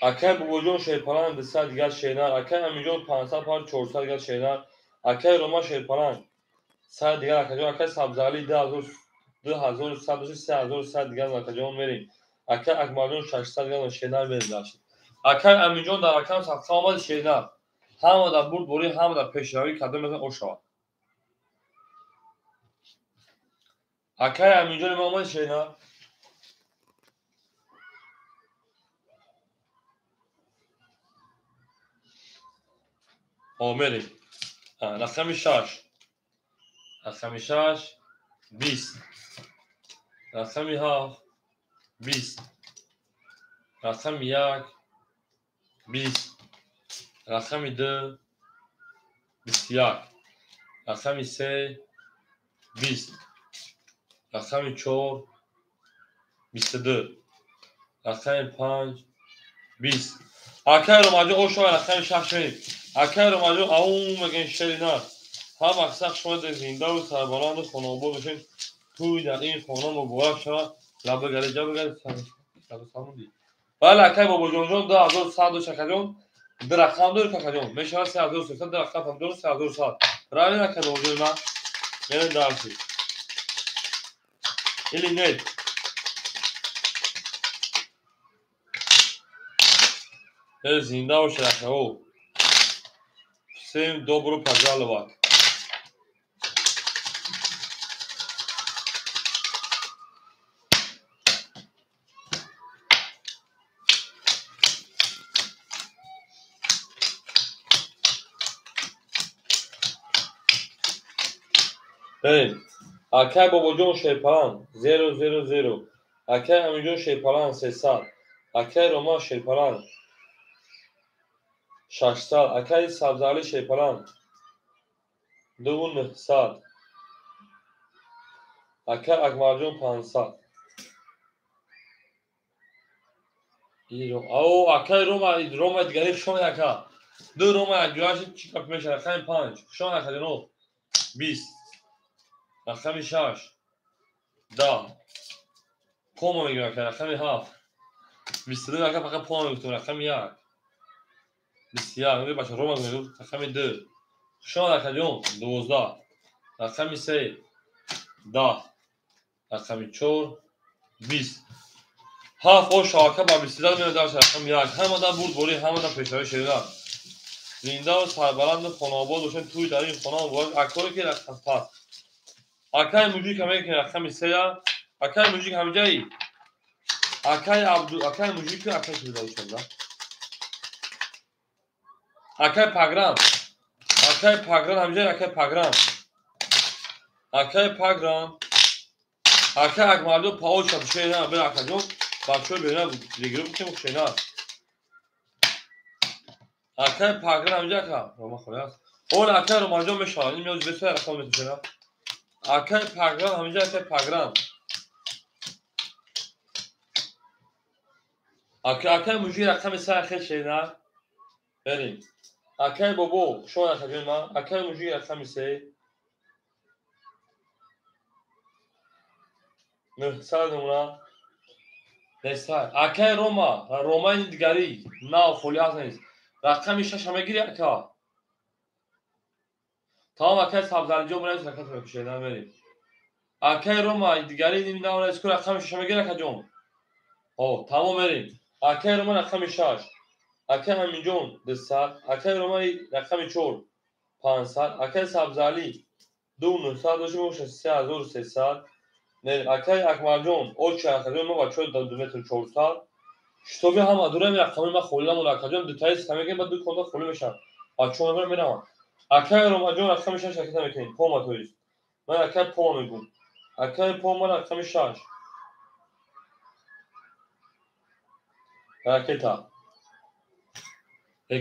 اکل با وجود شیپران 200 دیگر شیدار اکل امیجون 500 پار 400 دیگر شیدار اکل روما شیپران 100 دیگر اکل سبزالی 2100 3100 دیگر اکل میریم اکل اکمالون 600 دیگر شیدار میریم داشت اکل امیجون در اکل سبزا آمد شیدار هم در برد بوری هم در پیشروی کدام مثلا اوشا اکل امیجون ما آمد شیدار میریم رقم 6 رقم 6 20 رقمی 7 20 رقمی 1 20 رقمی 2 21 رقمی 3 20 رقمی 4 22 رقمی 5 20 اکای روماجو اوشو رقمی 6 بریم اکای روماجو اون مگن شرینا هم اکساق شما در زنده و سربالان و خانوابو بشین توی در این خانه مبارک شما لبه گره جا بگره سامون دید بله اکای بابا جون جون 2100 شکرون در رقم دور ککرون میشه 3300 در رقم هم دور 3100 رای اکای بابا جون من میرن درسی ایلی نید زنده و شرخه او سیم دو برو پجال باد بریم اکای بابا جون شیرپلان 000 اکای امی جون شیرپلان 300 اکای روما شیرپلان 600 اکای سبزالی شیرپلان 2900 اکای اکمال جون 500 او اکای روما دیگری شما اکا دو روما اگراش چی کپ میشه رقم 5 شما اکا دینو 20 رقم 6 10 پومو میگم که رقم 7 22 رقم فقط پومو میگم رقم 1 21 میگه باشه روما میگم رقم 2 شما اکا جون 12 رقم 3 10 رقم 4 20 هفت او شاکه با 23 میلیون داشت رقم 1 همه دا بود بوری همه دا پیشوی شیران زنده و سربلند خانواباد دوشن توی در این خانه مبارک اکایی که رقم پس اکای موجی که میگه که رقم 3 اکای موجی که همه جایی اکای موجی که اکای شده داشتن اکای پاگرام همه جایی اکای پاگرام اکای اکمالدو پاول شد شیران بر اکای جون بچه بیرون دیگری بود که مخشینا اکای پاگرام همه جایی که روما خوری هست اول اکای رومانجون میشه این میاد بسیار رقم میتوشینا اکای پاگرام همه جایی اکای پاگرام اکای موجی رقم 3 خیلی شیران بریم اکای بابو شما اکای ما اکای موجی رقم 3 900 نمونه نستار اکای روما این دیگری نه خولیاز نیست رقم 6 همه گیری اکا تمام اکای سبزاری جو برای رقم میکشیدن بریم اکای روما دیگری نمی نه اسکو رقم 6 همه گیری اکا جون او تمام بریم اکای روما رقم 6 اکای همین جون 200 اکای روما رقم 4 500 اکای سبزالی 2900 باشه 3300 نه اکای اکمال جون او چه اکا جون ما با 2 متر 400 شتوبی هم ادوره می رقمی ما خولیدم و اکا جون دیتایی سیستمی که بعد دو کنده خولی میشن آچون رو میرم اکای روما جون رقم 6 شرکت میکنیم پوما تویست من اکای پوما میگم اکای پوما رقم 6 حرکتا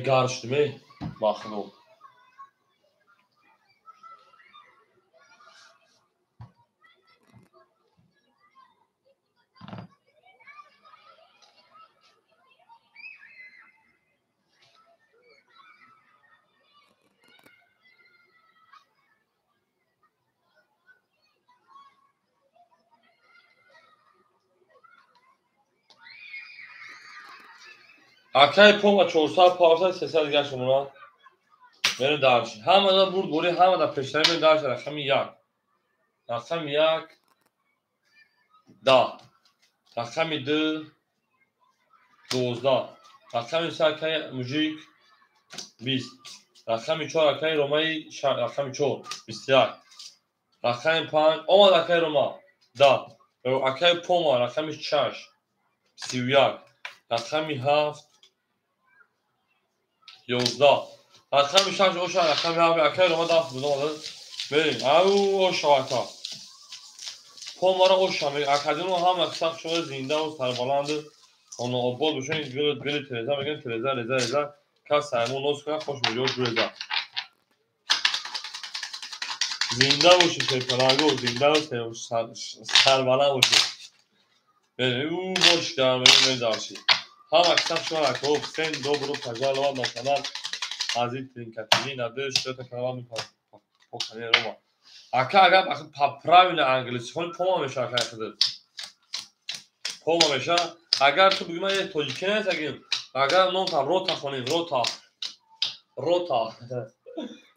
گارشت می مخلوق اکای پوما 400 500 300 دیگه شما میرن دارش همه دا برد بوری همه دا پیشتری میرن دارش رقم 1 رقم 1 10 رقم 2 12 رقم 3 اکای موجیک 20 رقم 4 اکای رومایی رقم 4 21 رقم 5 اومد اکای روما 10 اکای پوما رقم 6 31 رقم 7 11 رقم 6 اوش رقم 7 اکای روما 10 بدون بریم او شواکا پامارا اوشام اکادمی هم اکثر شده زنده و سربلند آن آباد بشن گل تلزا میگن تلزا رزا کاس سایمون نوز کنه خوش میجور رزا زنده باشه شیپلانگو زنده و سربلند باشه بله او boş gelmeyi dağışı. Ham akşam şu an akşam sen dobro pazarlama na kanal Azit Katarina de что то kanal по каналу Рома. Aga по правильно английский он помощь акаdı. Помощь اگر تو بگی من یه تاجیکی نتگیم اگر نام تا روتا خونیم روتا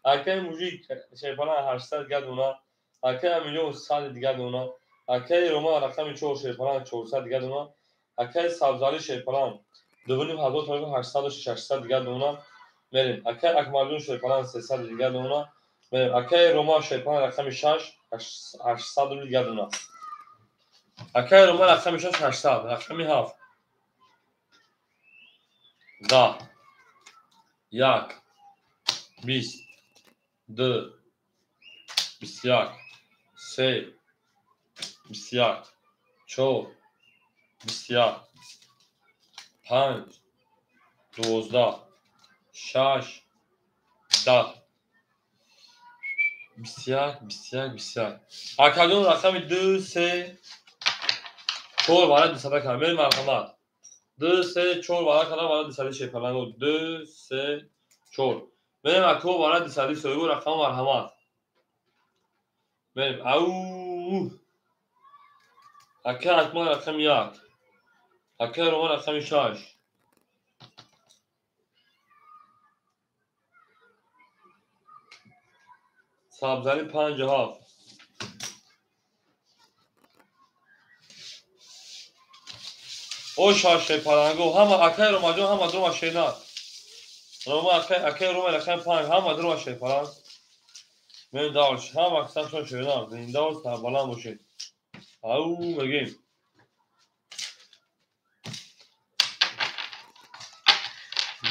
اگر موجی شیپانا 800 گد اونا اگر میلیون 100 دیگه اونا اگر روما رقم 4 شیپانا 400 دیگه اونا اگر سبزاری شیپانا 2500 تا 800 و 600 دیگه اونا بریم اگر اکمالون شیپانا 300 دیگه اونا بریم اگر روما شیپانا رقم 6 800 دیگه اونا اگر روما رقم 6 800 رقمی 7 Da, jak, bis, bisyak, bisyak, ço, bisyak, panç, 12, şaş, da, bisyak. Akadyon rakamı 2, çor var, dışarıda kalmıyor merhamet. 2 4 والا کنم والا دسالی شیپلانگو 2 3 4 بریم اکو والا دسالی سویگو رقم مرحمت بریم او اکه اکما رقم 1 اکه روما رقم 6 سبزاری 5 7 او شاش شیپلانگو هم اکه روما جو هم درو ماشینا روما اکه روما رقم 5 هم درو ماشیپلانگ من دارش هم اکثر شون شینا زنده و سربلند باشید او بگیم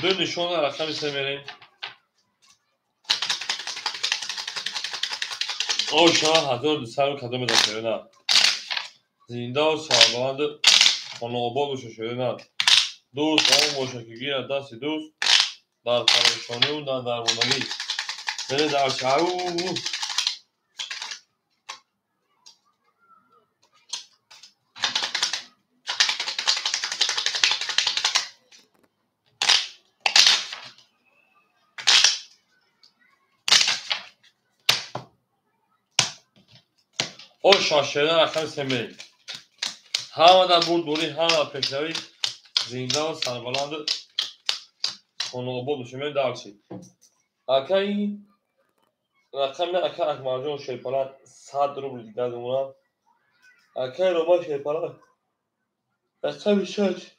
دو نشون رقم 3 میریم او شاه هزار دو سر و کدام داشته نه زنده و سربلند خانه آباد باشه نه دوست آن باشه که گیر دست دوست در پریشانی و در درماندگی بره در او او شاشیدن رقم 3 میریم همه در برد دوری همه پکروی زنده و سربلند خانه آباد باشه میریم درچی اکه این رقم اکه اکمرجان شیپلان 100 روبل دیگه دمونه اکه روما شیپلان رقم 6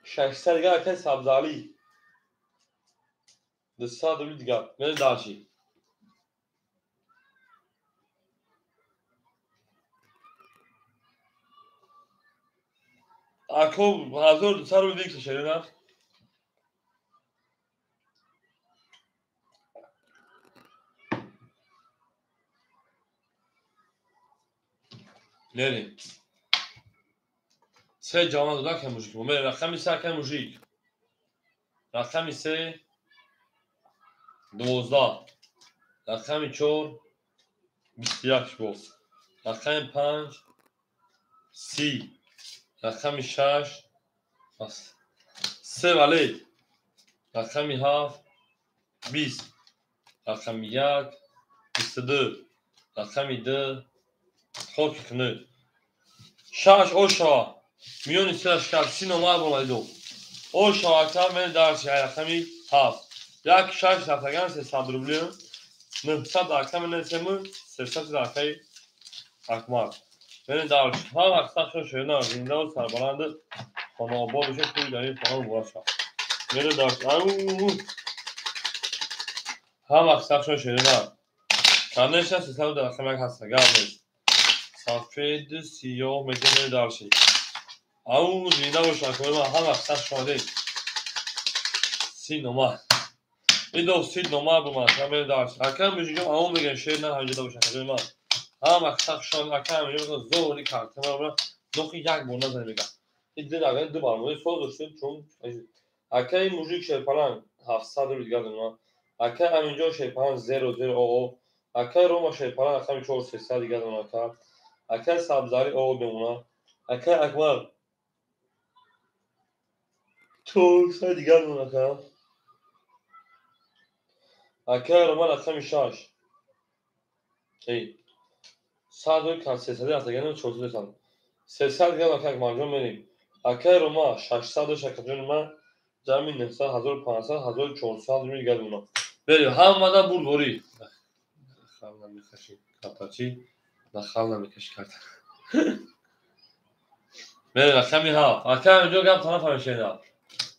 600 دیگه اکه سبزالی 200 روبل دیگه میریم درچی اکو هزار دو سر روبل دیگه شده نریم سه جامعه دودا که موشیک بریم رقم 3 که موشیک رقم 3 12 رقم 4 21 بود رقم 5 30 رقم 6 3 ولی رقم 7 20 رقم 1 22 رقم 2 خوک کنه شاش اوشا میون سرش کرد سی نمار بومدو اوشا اکتر من درسی رقمی 7 یک شاش رفتگان 300 روبلیون 900 اکتر من نسیمون 300 درکی اکمار من درسی هم اکتر شو شوینا زنده و سربلند خانه آباد بشه توی داریم خانه باشا من درسی هم اکتر شو شوینا کندش نه 300 درکی مک هست گرد سفید سیاه میگه درسی او زنده و شکر من هم اکتر شده سی نمار این دو سی نمار بومد من درسی اکر میگم اون میگن شیر نه همجده و شکر من هم سخشان اکر میگه زوری کارت ما دوخی یک بونا زنیگه این دو نگه دو بار موی سوز داشتیم چون اکر موجود شیپالان 700 رو دیگه دونم اکر همینجا شیپالان 00 او اکر روما شیپالان اکر 4300 دیگه دونم اکر سبزاری او بمونه اکر اکبر 400 دیگه دونم اکر روما اکر 6 ای 100 کار 300 هست دیگه 400 سال 300 دیگه اکر ماجون میریم اکر روما 600 شکجون من جمعی 900 1500 1400 دیگه دونم بریم هم مدام بولگوری نخال نمیکشی کاتاچی نخال نمیکش کرد بریم رقمی ها رقم اینجا گم طرف همیشه اینا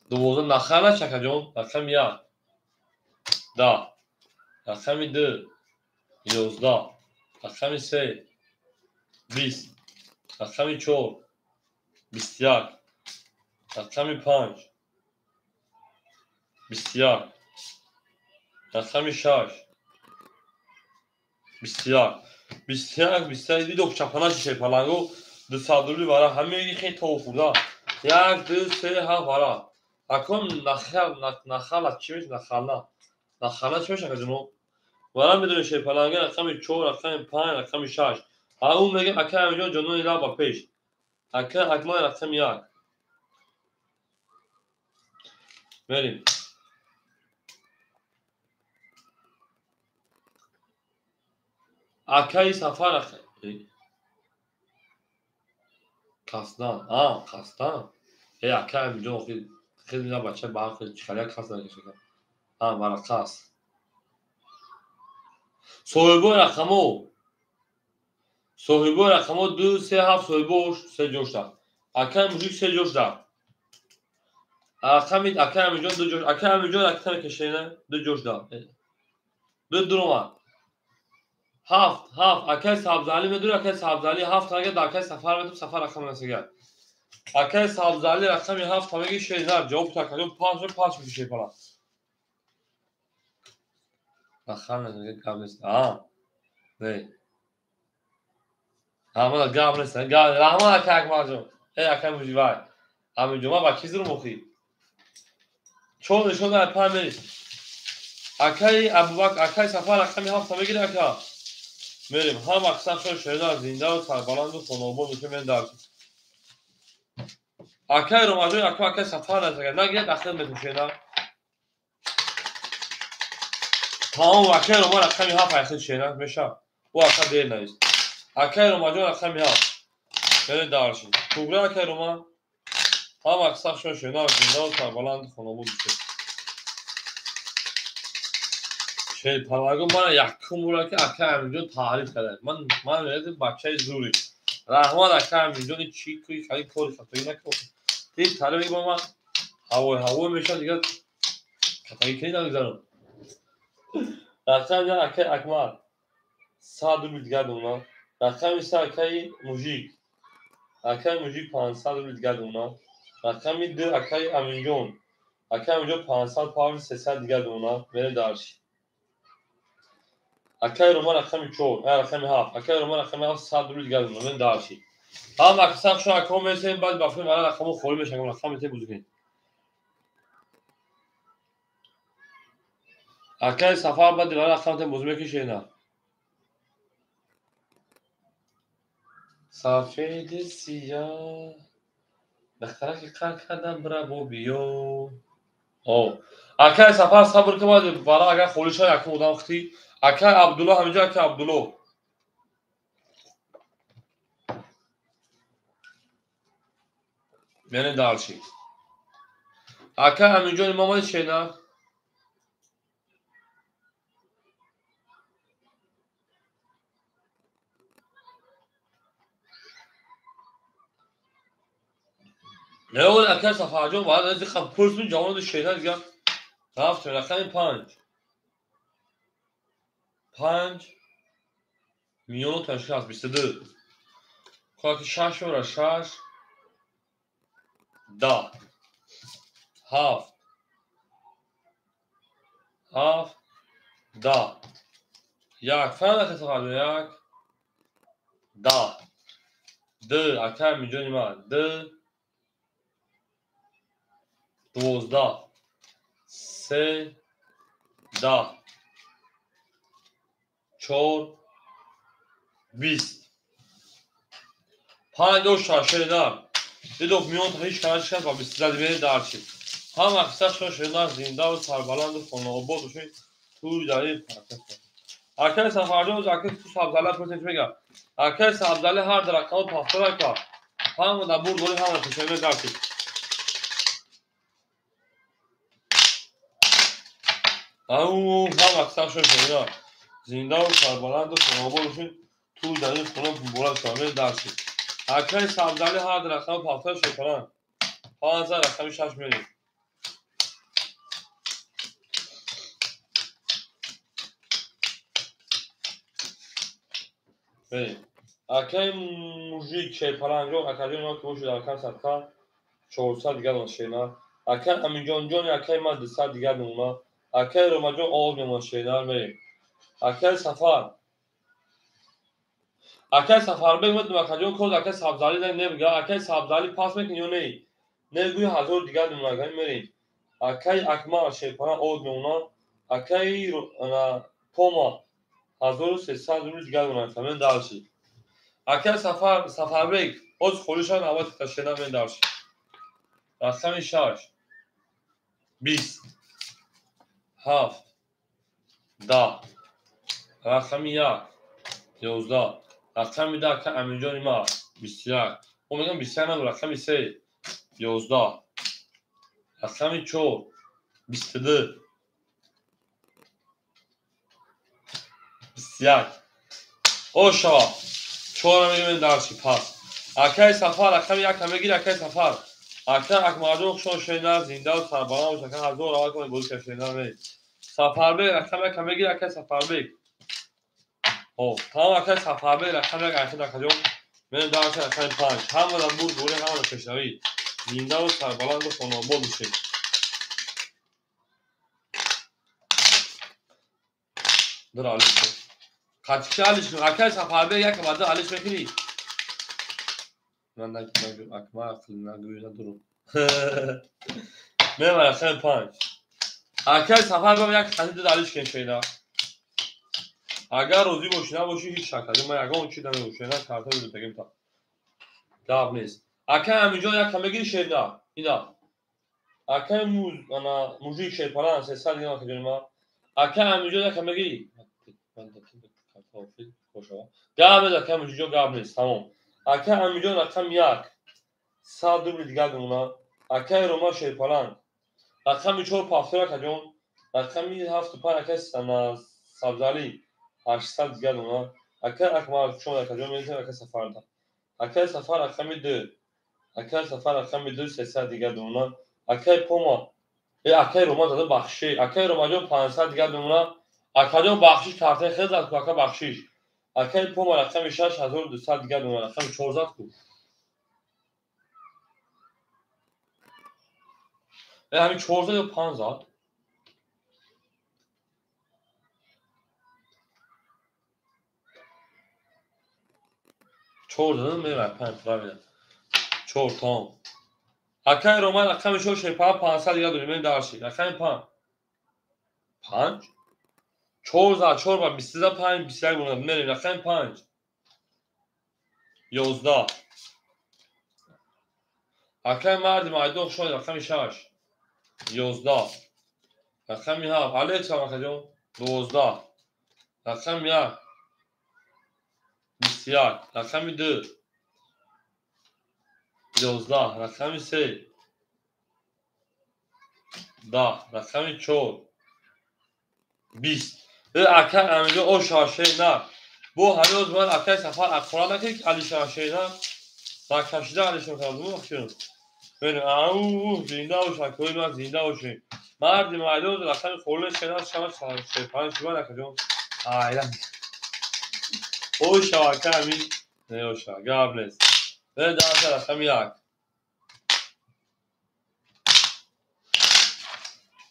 12 نخال چکه جون رقم 1 10 رقم 2 11 رقم 3 20 رقم 4 21 رقم 5 21 رقم 6 21 21 21 دو چپانا چه پلنگو دو صدولی برای همه خیلی توفودا 1 2 3 ها برای اکم نخال چی میشه نخال چی میشه جنو برای میدونی چه پلنگه رقم 4 رقم 5 رقم 6 اون میگه اکه اینجا جنو اینا با پیش اکه اکما رقم 1 بریم اکه سفر رقم کاسدان کاسدان اکه اینجا خیلی اینا بچه با خیلی چخاله کاسدان کشه مرکز صاحبو رقمو 2 3 7 صاحبو 3 جوشتا اکه موجود 3 جوشتا اکه اینجا 2 جوش اکه اینجا رقم کشه نه 2 جوشتا 2 دروما 7 اکه سبزالی میدونه اکه سبزالی 7 اگه داکه سفر بدم سفر رقم نسیگه اکه سبزالی رقم 7 همگی شیزار جواب تا کجا 5 میشه پلا رقم نسیگه قبل است نه همه قبل است قبل رحمان اکه اکماجو اکه موجی وای همین جمعه با چیز رو مخی چون نشون در پا میرید اکه ابوبکر اکه سفر رقم 7 همگی اکه میریم هم اکثر شهدا زنده و سربلند و خونابون میشه من در اکه رو ماجو اکه سفر نزد نگید داخل میشه نه تمام اکه رو ما رقم 7 اخیر شهدا میشه و اکه دیر نیست اکه رو ماجو رقم 7 برید دارشین کوبرا اکه رو ما هم اکثر شهدا زنده و سربلند و خونابون میشه شی پالاگو من یکم بوده که اکه همینجا تعریف کرده من میگم بچه زوری رحمان اکه همینجا چی کوی خیلی کاری خطایی نکن دیگه تعریف با من هوا میشه دیگه خطایی کنی نمیذارم رقم جان اکه اکمال 100 رو دیگه دونا رقم 3 اکه موجیک 500 رو دیگه دونا رقم 2 اکه امینجون اکه امینجا 500 پاور 300 دیگه دونا بره دارش اکه رو ما رقم 4 رقم 7 اکه رو ما رقم 7 100 رو دیگه دونا بره دارشی هم اکثر شو اکم میسیم بعد بافیم برای رقم خوری میشه رقم میته بزرگی اکه سفر بعد برای رقم ته بزرگی کشه نه سفید سیاه بخاطر که کار کردم برای بیو اکه سفر صبر که باید برای اگر خوریش های اکم بودم وقتی اکه عبدالله همینجا اکه عبدالله یعنی دارچی اکه همینجا امامای شینا نه اول اکه سفر جون باید از خب پرسون جوان شینا دیگه رفت رقم 5 میلیون تا 22 که 6 و 6 10 7 10 یک فرد که سفر یک 10 2 اکه همینجا نیمه 2 12 3 10 4 20 5 شنیدم دیدم میون تا هیچ کنش کرد و 20 میره درچی هم اکثر شنیدم زنده و سربلند و خانه آباد و شوی توی داری پرکت اکه سفرجان و اکه تو سبزاله پرسنج میگم اکه سبزاله هر درکان پافتر که هم در بود گولی هم تشمیه درچی هم اکثر شنیدم زنده و سربلند و خانه آباد و شوی توی داری خانه بولد شامل درچی اکه سبزاله هر درکان پافتر شکنن 15 رقمی 6 میلیون بریم اکه موژیک چه پرنجان اکه ما که باشید اکه صدقه 400 دیگر ماشینا اکه امینجان جان اکه ما 200 دیگر نمونه اکه رمجان آب ماشینا بریم اکه سفر بگمت اکه جان کد اکه سبزالی نمیگه اکه سبزالی پاس میکنی نه گوی هزار دیگر نمونه بریم اکه اکما شیپران آب نمونه اکه پوما 1300 روز دیگر نمونه من دارشی اکه سفر بگ از خودشان آواز تشکیل من دارشی رقم 6 20 7 10 رقم 1 11 رقم 10 که امینجان ما 21 او میگم 21 نگو رقم 3 11 رقم 4 22 21 او شا 4 میگم من دارشی پس اکه سفر رقم 1 همه گیر اکه سفر اکه مردم شون شنیدن زنده و سربلند و شکن هزار آقای کنه بود که شنیدن برید سفر بگ رقم 1 همه گیر اکه سفر بگ تمام اکه سفر بگ رقم 1 اکه دکه جون من دارشی رقم 5 همه دم بود دوره همه دم کشنوی زنده و سربلند و خانه آباد بشید در علیش کن قطعی علیش کن اکه سفر بگ یک بعد علیش میکنی من نگو اکما اقل نگوی ندارم من رقم 5 اکه سفر بگ یک قطعی در علیش کن شیده اگر روزی باشی نباشی هیچ شک ندارم من اگر اون چی دمی باشی نه کارتا رو بگیم تا داغ نیست اکه همینجا یک کمگی شیده اینا اکه موژیک شیپران 300 دیگه که جنما اکه همینجا یک کمگی من دکتر کارتا خوشا گاب اکه موژیک گاب نیست تمام اکه همینجا رقم 1 100 دوبل دیگه دونه اکه روما شیپران رقم 4 پافتر که جون رقم 7 پای اکه سبزالی 800 دیگر دونه اکه اکمال شما اکه جون میشه اکه سفر ده اکه سفر رقم 2 اکه سفر رقم 2 300 دیگر دونه اکه پوما اکه روما داده بخشی اکه روما جون 500 دیگر دونه اکه جون بخشش کارت خیلی از اکه بخشش اکه پوما رقم 6200 دیگر دونه رقم 400 کو همین 400 یا 500 400 میره 5 فرا 4 تا اکه روما رقم شو شیپا 500 دیگه داریم دارشی رقم 5 4 با 23 5 21 بونه میریم رقم 5 11 اکه مردم ایدو شو رقم 6 11 رقم 7 علی چما کجا 12 رقم 1 21 رقم 2 11 رقم 3 10 رقم 4 20 اکه همینجا او شاشه نه بو هنوز من اکه سفر اقرا نکنی علی شاشه نه با کشیده علی شاشه بو اخشون ببین او زنده و شکوی من زنده و شی مرد مایدوز رقم خورده شنا شما شیطان شما نکنم ایران او شاکه همین نه او شاکه گاب نیست به دست رقم 1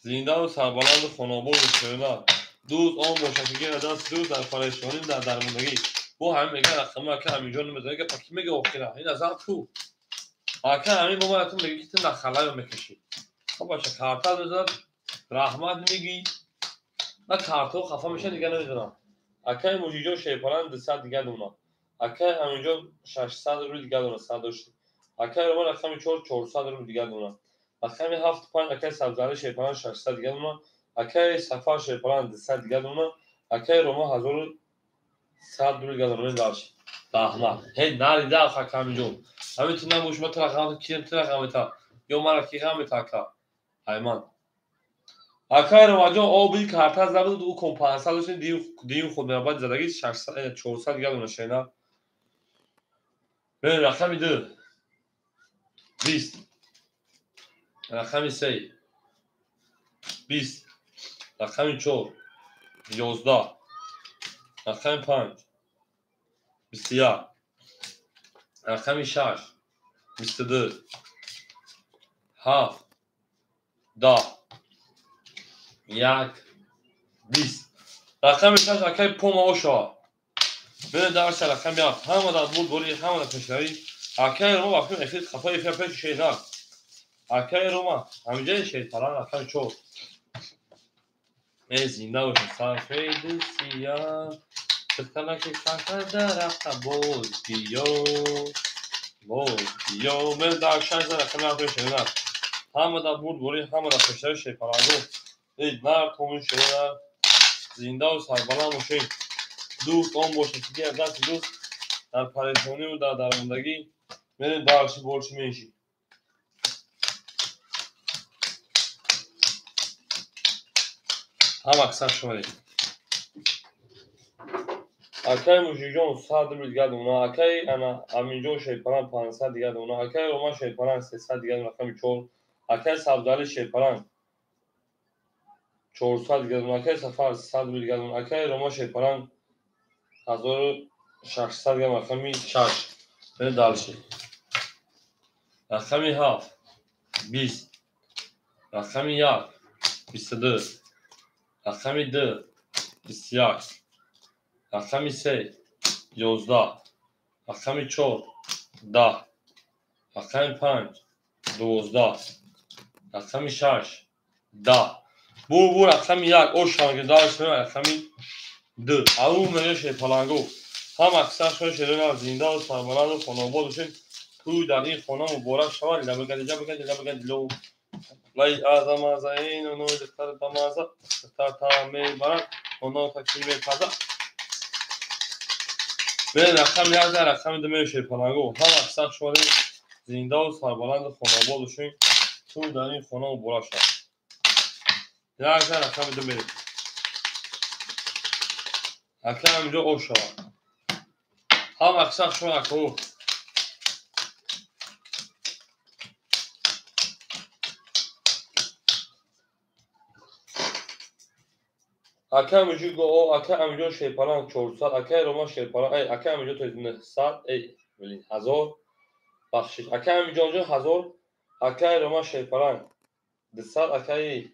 زنده و سربلند خانوار و شیرنا دوست آن باشکگی دست دوست در پریشانی در درماندگی بو همین میگن رقم اکه همینجا نمیزنه که پاکی میگه اوکینا این از تو اکه همین با من میگه که تو نخلای میکشی خب باشه کارتا بذار رحمت میگی من کارتو خفا میشه دیگه نمیدونم اکه موجیجو شیپاران 200 دیگه دونا اکه همینجا 600 رو دیگه دونا 100 داشت اکه رو رقم 400 رو دیگه دونا رقم 7 پایین اکه سبزاری شیپاران 600 دیگه دونا اکه سفر شیپاران 200 دیگه دونا اکه روما 1100 رو دیگه دونا داشت رحمت هی نری ده حکم جو همین تو نموش مت رقم کیم تو رقم تا یو مرا کی رقم تا کا hayman اکه رو واجو آبی کارتا زدن دو کمپانسا داشتن دیو خود من بعد زدگی 600 400 دیگه دونا شینا به رقم 2 20 رقم 3 20 رقم 4 11 رقم 5 21 رقم 6 22 7 10 1 20 رقم 6 اکه پوما اوشا به درس رقم 7 همه دا بود بولی همه دا پشتری اکه رو وقتی افید خفای پیش شیدار اکه رو ما همینجا شید پران رقم 4 زنده و سفید سیاه ستنه که کنه درخت بود بیو من در شنز رقم 7 شیدار همه دا بود بولی همه دا پشتری شید پرانگو اید نر تومون شیدار زنده و سربلند و شید دوست آن باشه که از دست دوست در پریشانی و در درماندگی بریم درشی برشی میشی هم اکثر شماری اکای موجیجون 100 رو دیگه دونا اکای انا امینجون شیپران 500 دیگه دونا اکای روما شیپران 300 دیگه دونا رقم 4 اکای سبزالی شیپران 400 دیگه دونا اکای سفر 100 رو دیگه دونا اکای روما شیپران 1600 دیگه رقم 6 بریم درشی رقم 7 20 رقم 1 22 رقم 2 21 رقم 3 11 رقم 4 10 رقم 5 12 رقم 6 10 bu رقم 1 o şarkıdaşlar رقم 2 او میشه پلنگو هم اکثر شما شده زنده و سربلند و خانواده داشتین توی در این خانه مبارک شود لبگن لو لای اعظم از این و نوی دختر دمازه دختر تا میبرن و نو تکشیر میپزه به رقم 11 رقم 2 میشه پلنگو هم اکثر شما زنده و سربلند و خانواده داشتین توی در این خانه مبارک شود 11 رقم 2 میره اکه همینجا او شود هم اکثر شما اکو اکه همینجا گو او اکه همینجا شیپران 400 اکه روما شیپران ای اکه همینجا تو 100 ای بلین 1000 بخشش اکه همینجا 1000 اکه روما شیپران 200 اکه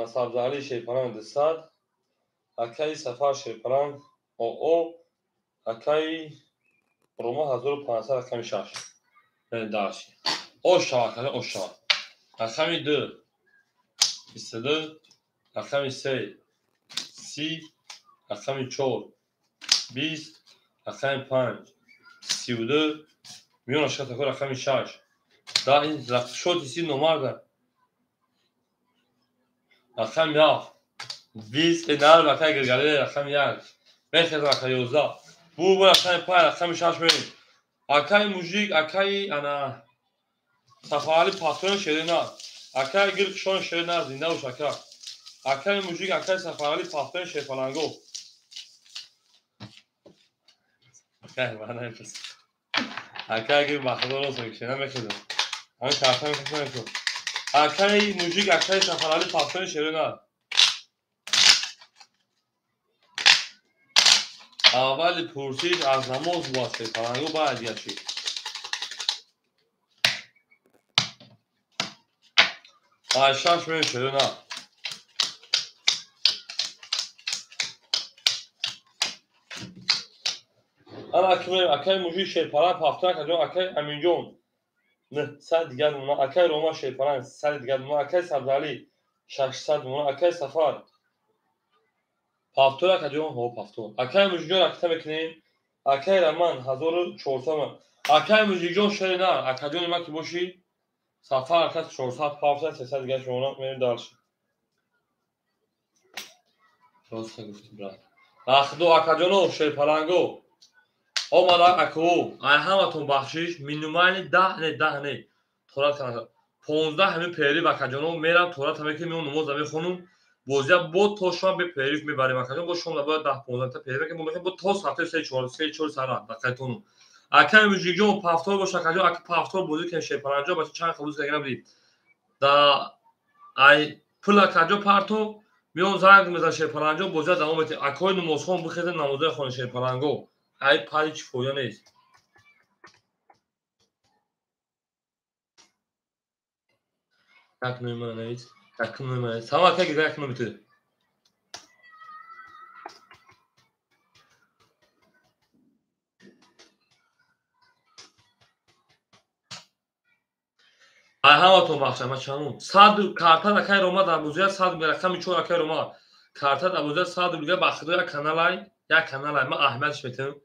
سبزالی شیپران 200 اکه سفر شیپران او اکه روما 1500 رقم 6 داشت او شاکره او شاک رقم 2 22 رقم 3 30 رقم 4 20 رقم 5 32 میون اشکال تکو رقم 6 دا این شد سی نمار ده رقم 7 20 نال رقم گرگره رقم 1 بخیر رقم 11 bu رقم 5 رقم 6 بریم اکای موژیک اکای انا سفالی پاترون شده نه اکای گرگ شون شده نه زنده و شکر اکای موژیک اکای سفالی پاترون شده پلنگو اکای معنی پس اکای گرگ بخدار رو سکشنه میکنه همین کارتا میکنه اکای موژیک اکای سفالی پاترون شده نه اول پرسید از نماز واسه پلنگو باید یکی آشاش میشه نه Ana akay muji şeyparan paftana kadar akay aminjon. Ne sen diğer buna akay Roma şeyparan sen diğer buna akay Sabzali. Şaşsad buna akay Safar. Paftona kadar ho pafton. Akay mujijon akta bekleyin. Akay Raman Hazor çorsama. Akay mujijon şeyna akadyon ma ki boşi. Safar akas çorsat paftan sesad diğer şona benim darşı. Rosta guftim bra. Ахдо акадёно шепаланго омада аку ай ҳаматон бахшиш минумайни 10 не торат кана 15 ҳамин перив акадёно мерам торат ҳаме ки меон намоз мехонум бозия бо то шоам бе перив мебарем акадён бо шом набояд 10-15 та перив ки мемехем бо то сафтаи 3-4 саат бақайтону акай мужиҷон пафтор бош акадён аки пафтор бозӣ кен шепаланҷо бача чанд хабус кагирам ди да ай пул акадё парто میون زنگ میزنه شیپالنجو بوزه دوام میده اکای نمازخون بخیزه نمازه خونه شیپالنگو ای پای چی فویا نیست یک نویمه نیست یک نویمه نیست همه اکای گیده یک نویمه میده ای همه تو بخشه ما چمون صد کارتا اکای روما در بوزه صد میرکم چون اکای روما کارتا در بوزه صد میگه بخیده یک کانالای ما احمدش میتونم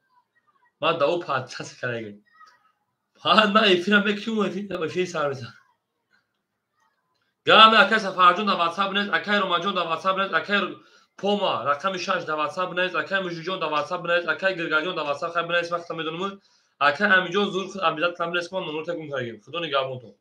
ما دو پادشاه کنیم ها من ایفیرم بکیوم ایفی سر میزن گام اکای سفارجون در واتساپ نیست اکای روماجون در واتساپ نیست اکای پوما رقم 6 در واتساپ نیست اکای مجوجون در واتساپ نیست اکای گرگاجون در واتساپ خبر نیست وقت میدونم اکای امیجون زور خود امیجات تام نیست من نمرت گم کردیم خدا نگهبان تو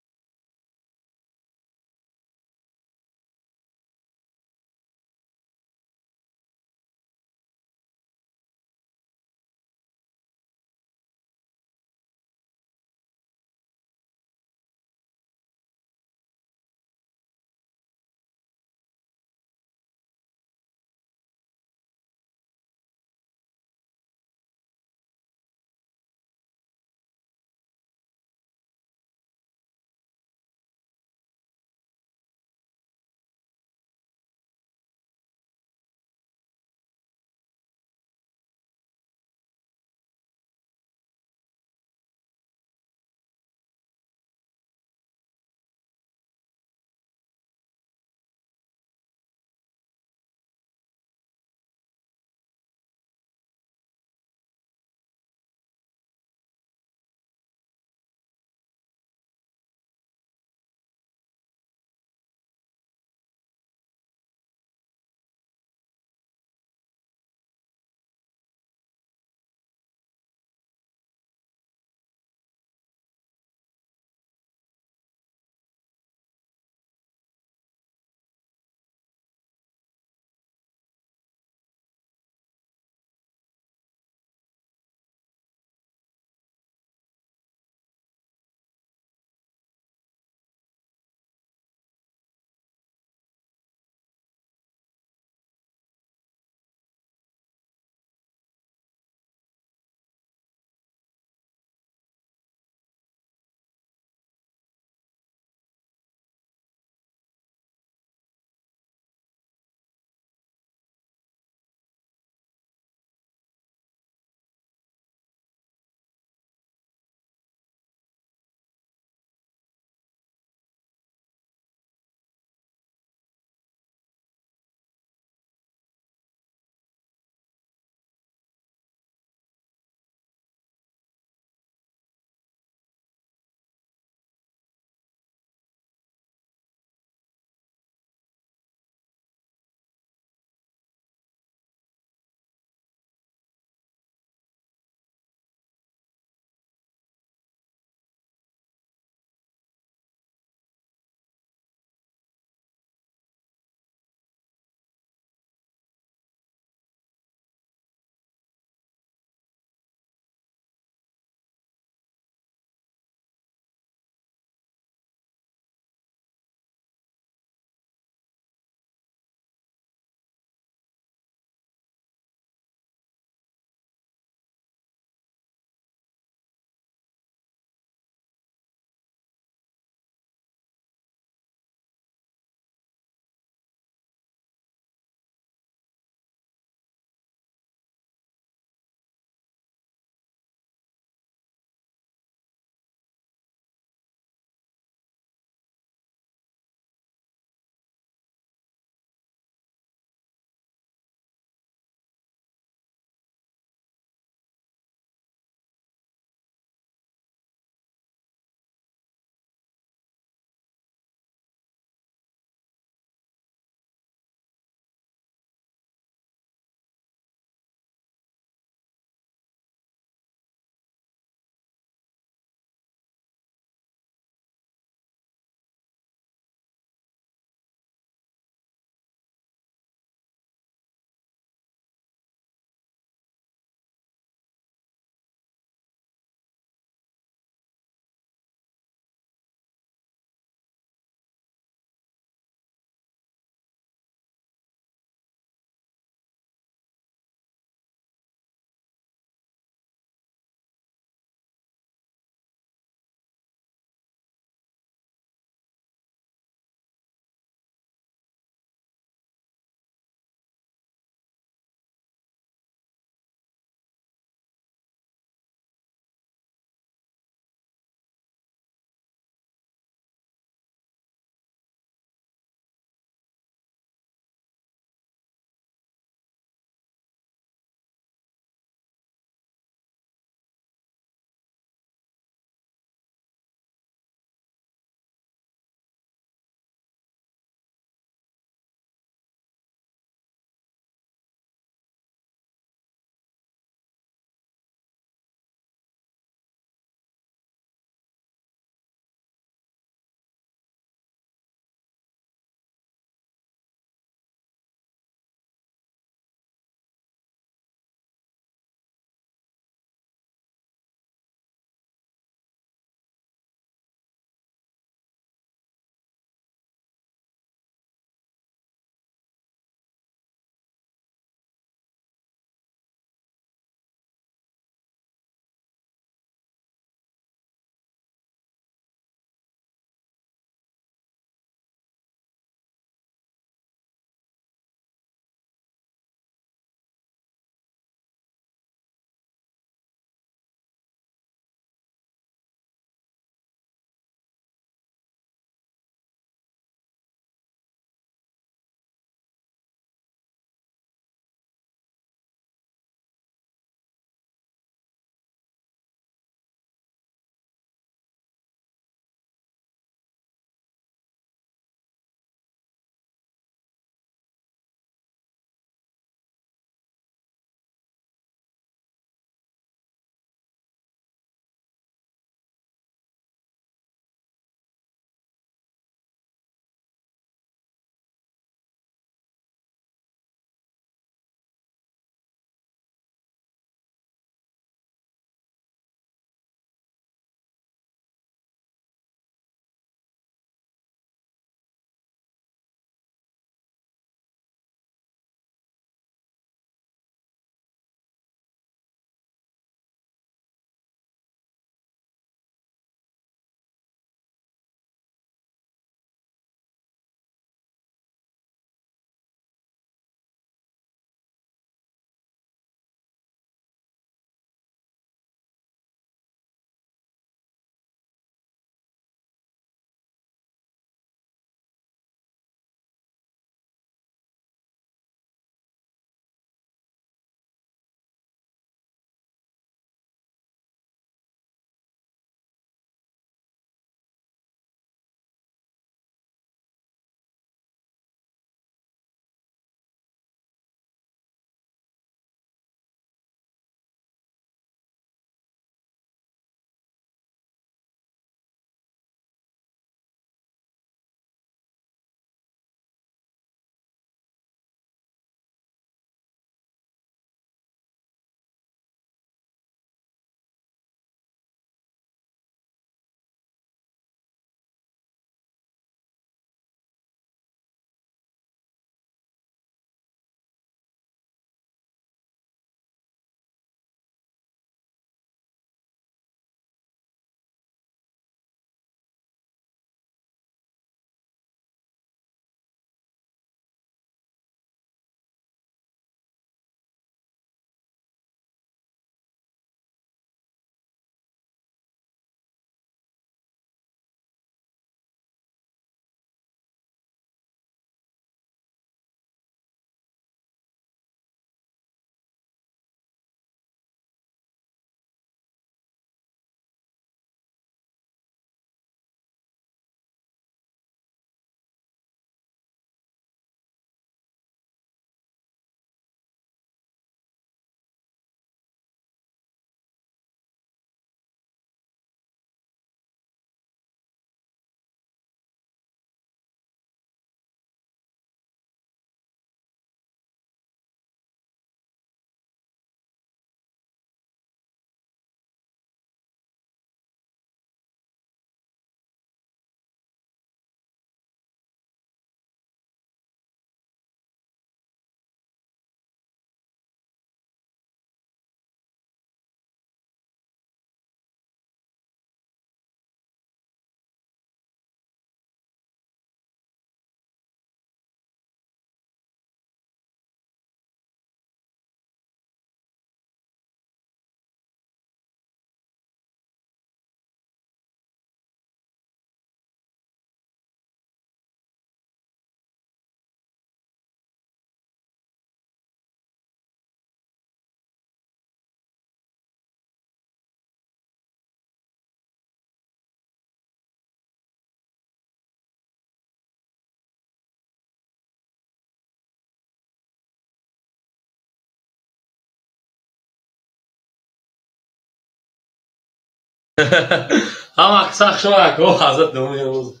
هم اکساق شما اکو حضرت نمونیموز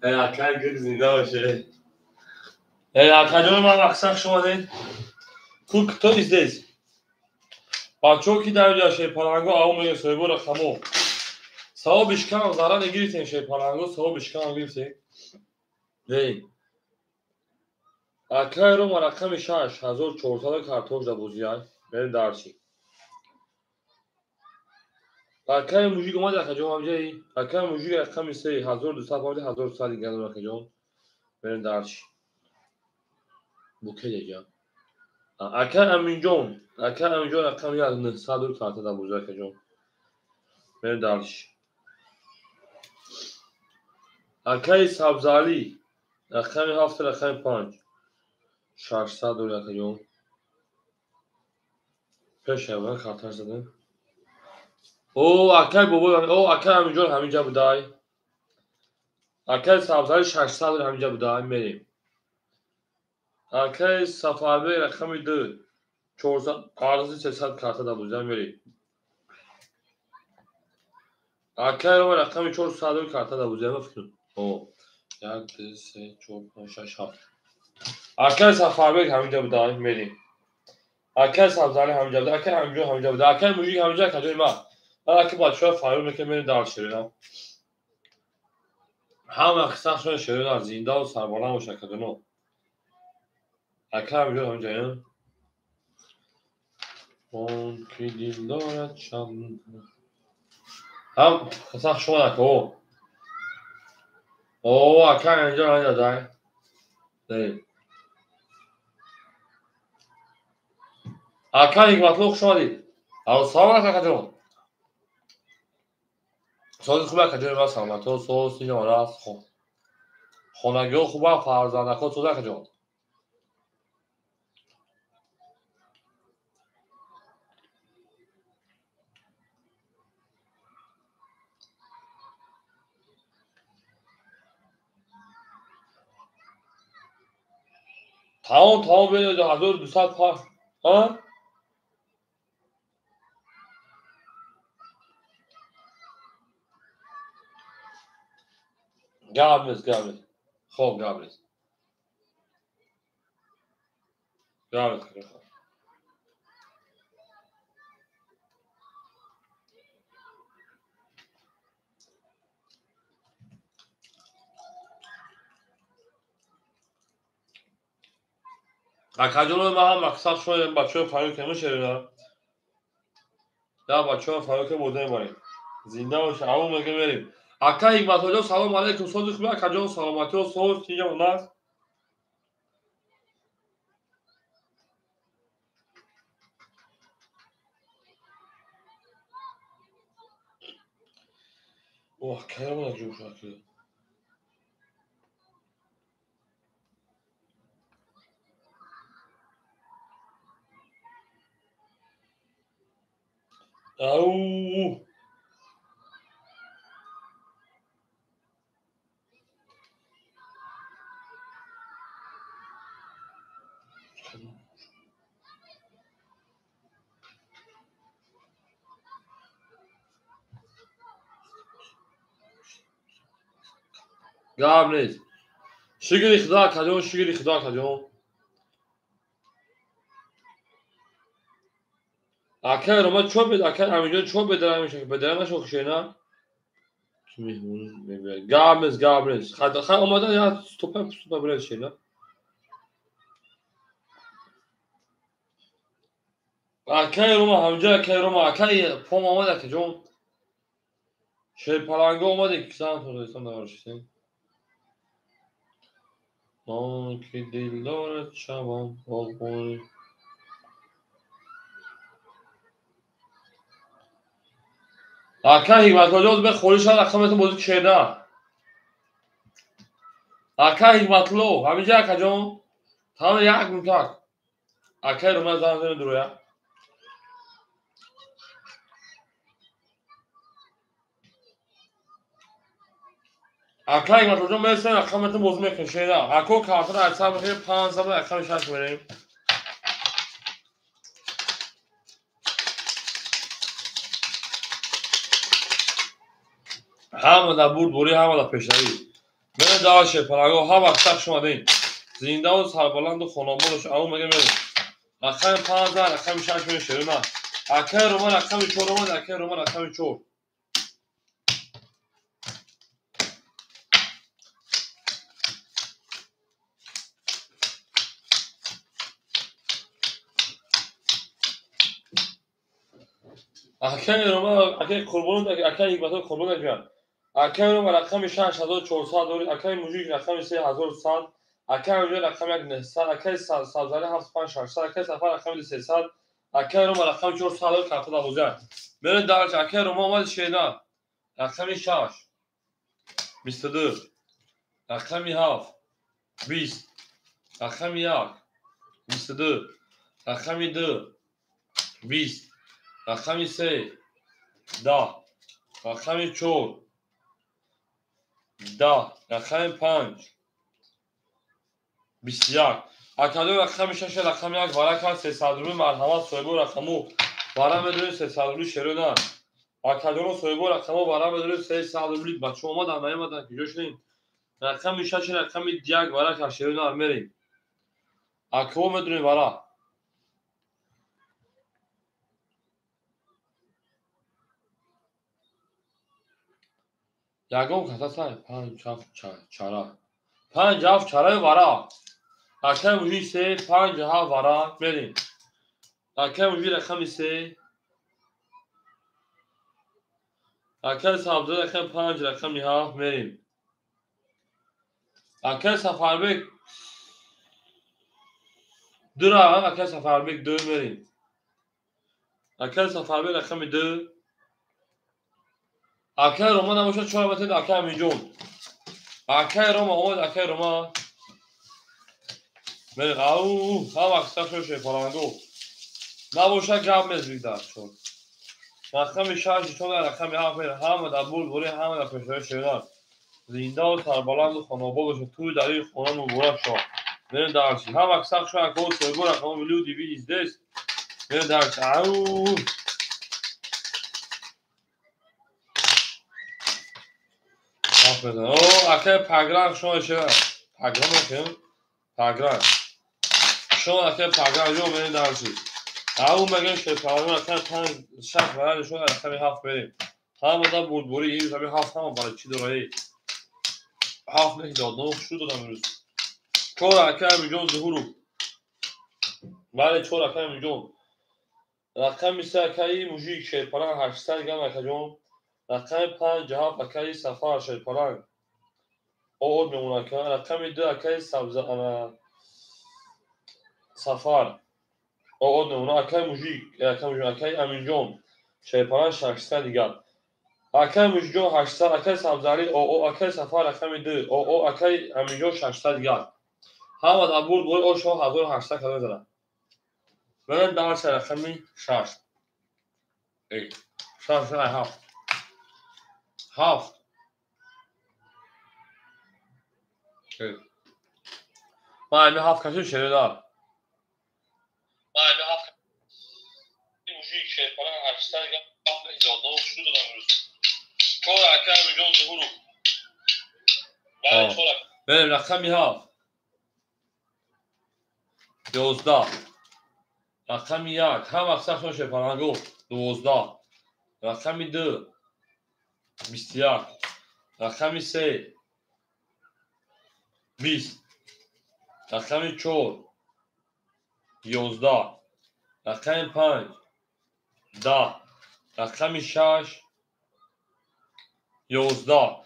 اکای گرگ زنده باشه اکاجون من اکساق شما دید کل کتو izdeyiz. بچه‌ها که در اینجا شیپالنگو آو میگه سویبو رقمو سوا بیشکم زارا نگیریتین شیپالنگو سوا بیشکم گیریتین بین اکای رو مرقم 6400 کارتوش دا بوزیای بریم درچی اکای موجیگ اومد اکاجون همجایی اکای موجیگ رقم 3200 دیگه دارم اکاجون بریم درچی بوکه دیگه اکای امینجون رقم 900 کارت دا بوزیای اکاجون بریم درچی اکای سبزالی رقم 7 رقم 5 600 اکاجون پیش اول کارتر زده او اکای بابا او اکای همینجور همینجا بودای اکای سبزالی 600 همینجا بودای میریم اکای سفاربی رقم 2 4300 کارت دا بودای میریم اکای رو رقم 400 کارت دا بودای مفکر او 1 2 3 4 5 6 7 اکای سفاربی همینجا بودای میریم اکای سبزالی همینجا بودای اکای همینجا بودای اکای موجی همینجا کجای ما اکای بچه‌ها فایل میکنه میریم دار شیرین هم اقصاق شده شیرین از زنده و سربالان و شکدنو اکای همینجا همینجا اون که دل دارد شم هم اقصاق شما نکو او اکای همینجا همینجا دای داریم اکای یک مطلوق شما دید او سلام اکای جون سوز خوبه اکای جون ما سلامت و سوز اینجا مراست خوب خونگی و خوبه فرزانده خود سوز اکای جون تمام بینید 1200 پا ها قابلز خوب قابلز اکای جون ما هم اقصاق شده بچه فایل که میشه یا بچه‌ها فایل که بوده ماریم زنده و شعبون میگه بریم اکای یک مطلوب سلام علیکم سوز خوبه اکای جون سلامتی و سوز اینجا مراست اوه کرم نجوم شده اوه قابلز شکری خدا کجون شکری خدا کجون اکای رو ما چوب بده اکای همینجا چوب بدرم میشه بدرم شو کشینا کی میمون میگه قابلز خدا اومدن یا توپ برای شینا اکای رو ما همینجا اکای رو ما اکای پوم اومد که جون شی پلنگو اومد که سان تو رسون داشتین آن که دل دارد شبان باغبانی اکای حکمت لو به خوریش رقمتون بازی چینا اکای حکمت لو همینجا اکای جون تمام یک میتاک اکای رو من زنگ درویا اکای حکمت لو مثل رقمتون بازی میکنه چینا اکو کارتون اکثر بخیر 500 رقم 6 بریم همه در برد بوری همه در پیشروی من داشت پرنگو ها وقت شما دین زنده و سربلند و خانابانش او مگه میریم رقم 15 رقم 6 میشه شروع اکه روما رقم 4 روما اکه روما رقم 4 اکه روما اکه قربون اکه یک بطور قربون دیگر اکه روما رقم 6400 دوری اکه موجی رقم 3100 اکه موجی رقم 1900 اکه سبزاری 7500 اکه سفر رقم 300 اکه روما رقم 400 کافه دابوزه میره دارش اکه روما اومد شینا رقم 6 22 رقم 7 20 رقم 1 22 رقم 2 20 رقم 3 10 رقم 4 10 رقم 5 21 اکادو رقم 6 رقم 1 برای 300 روی مرحمت صاحب رقمو برای بدون 300 روی شروع اکادو صاحب رقمو برای بدون 300 روی بچه اومدن نیومدن که جوش نیم رقم 6 رقم 1 برای شروع میریم اکو میدونی برای یکم کتا سای 5 7 4 5 7 4 برای اکه موجی 3 5 7 برای میریم اکه موجی رقم 3 اکه سبزه رقم 5 رقم 7 میریم اکه سفر بک دو را اکه سفر بک 2 میریم اکه سفر بک رقم 2 اکه روما نباشه 4 بتید اکه همینجون اکه روما اومد اکه روما میریم او هم اکسا شوشه پرانگو نباشه گم میزوید در چون رقم 6 چون رقم 7 میره همه در بول بوری همه در پیشوری شیدن زنده و سربلند و خانوابا باشه توی در این خونه مبارک شد میریم درچی هم اکسا شو اکو سویبو رقم ولیو دیوی از دست میریم درچی او آفرین او اکه پگران شما شده پگران میکنیم پگران شما اکه پگران جو میریم درچی او مگه شپران اکه 5 6 برای شما رقم 7 میریم همه در بود بوری این زمین 7 همه برای چی دارایی 7 نهی داد 9 شو دادم امروز 4 اکه همینجون ظهورو بله 4 اکه همینجون رقم 3 اکه موجی شپران 800 گم اکه جون رقم 5 7 اکه سفر شپران او میمونه که رقم 2 اکه سبزه سفر او میمونه اکه موجی اکه همینجون شپران 600 دیگر اکه موجی 800 اکه سبزاری او اکه سفر رقم 2 او اکه همینجون 600 دیگر همه در بود بول او شما 1800 کلمه زدن من درس رقم 6 ای 6 7 7 ما همین 7 کسی شنیدم ما همین 7 موجی شیطان 800 گم 7 نهی شو دادم امروز 4 اکه همینجون ظهورو بله 4 بریم رقم 7 11 رقم 1 هم اکثر شما شپرانگو 12 رقم 2 21 رقم 3 20 رقم 4 11 رقم 5 10 رقم 6 11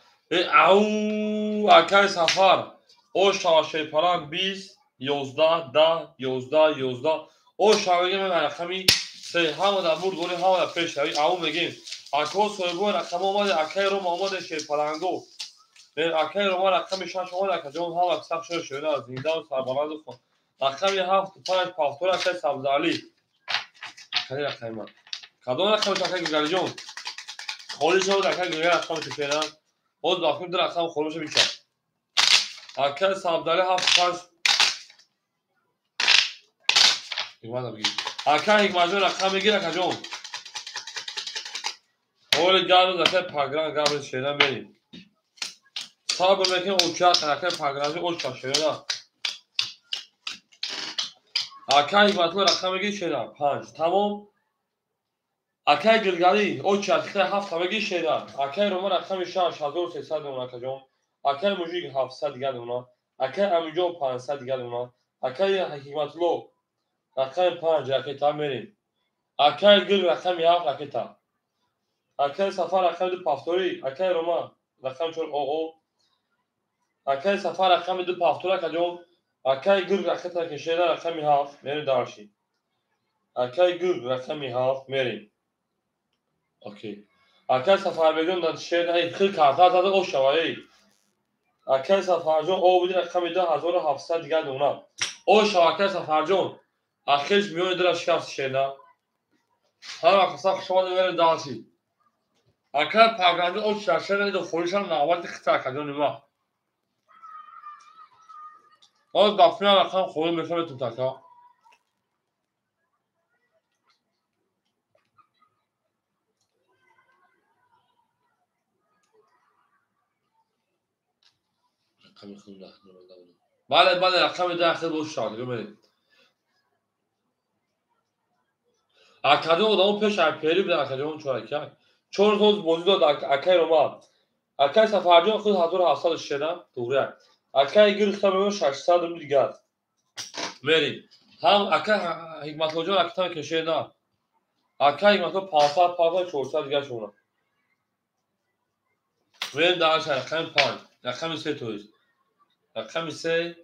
او اکه سفر او شاشه پران 20 11 10 11 11 او شاوگه من رقمی 3 همه در بود گوری همه در پیش روی او میگیم اکو سویبو رقم اومده اکه روم اومده شیپرانگو اکه روما رقم 6 اومده اکه جون هم اکسب شده شده از زنده و سربلند کن رقم 7 5 پافتور اکه سبزالی کلی رقم من کدوم رقم اکه گلی جون خولی شد اکه گلی رقم کشیدن باز داخل در رقم خلوش بیچه اکه سبزالی 7 5 اکه حکمت رقم بگیر اکه جون Öyle geldi zaten pagran geldi şeyden vereyim. Sağ bölmekin o kağıt karakter pagranı o şaşırıyor. Akay hikmatlı rakamı geç şeyler. Panç. Tamam. Akay gılgali o kağıtı hafta geç şeyler. Akay Roma rakamı şaş hazır sesad ona akacağım. Akay mujik hafsa diğer ona. Akay amco pansa diğer ona. Akay hikmatlı rakam panç akay tam vereyim. Akay gıl rakam ya akay tam. Akay safar rakam du paftori. Akay Roma rakam çor o. Akay safar rakam du paftora akacağım. Akay gıl rakam şeyler rakam haf beni darşi. Akay gıl rakam haf vereyim. Okey. Akay safarjon da şeyler kıl karta zaten o şavayı. Akay safarjon o bir rakam 2700 دیگه ona. O şavakay safarjon. Akay milyon lira şans şeyler. Her aksa şova verir dağıtı. Akay pagrandı o şarşıları da folişan navat kıta kadın ma. O da final rakam koyun mesela tutaka. Rakam kılında. Bale rakam dahil boş şarkı gömelim. Akadyon peş peri bir akadyon çoğalken. Çoğu toz bozuda da akay Roma. Akay safarjon kız hazır hasal işlenen doğru. Akay gül kitabı şaşsadım diğer. Meri. Ham akay hikmet hoca aktan köşeye Akay hikmet pasa çorsa diğer şuna. Ve daha şey rakam pan. Rakam ise toz. Rakam ise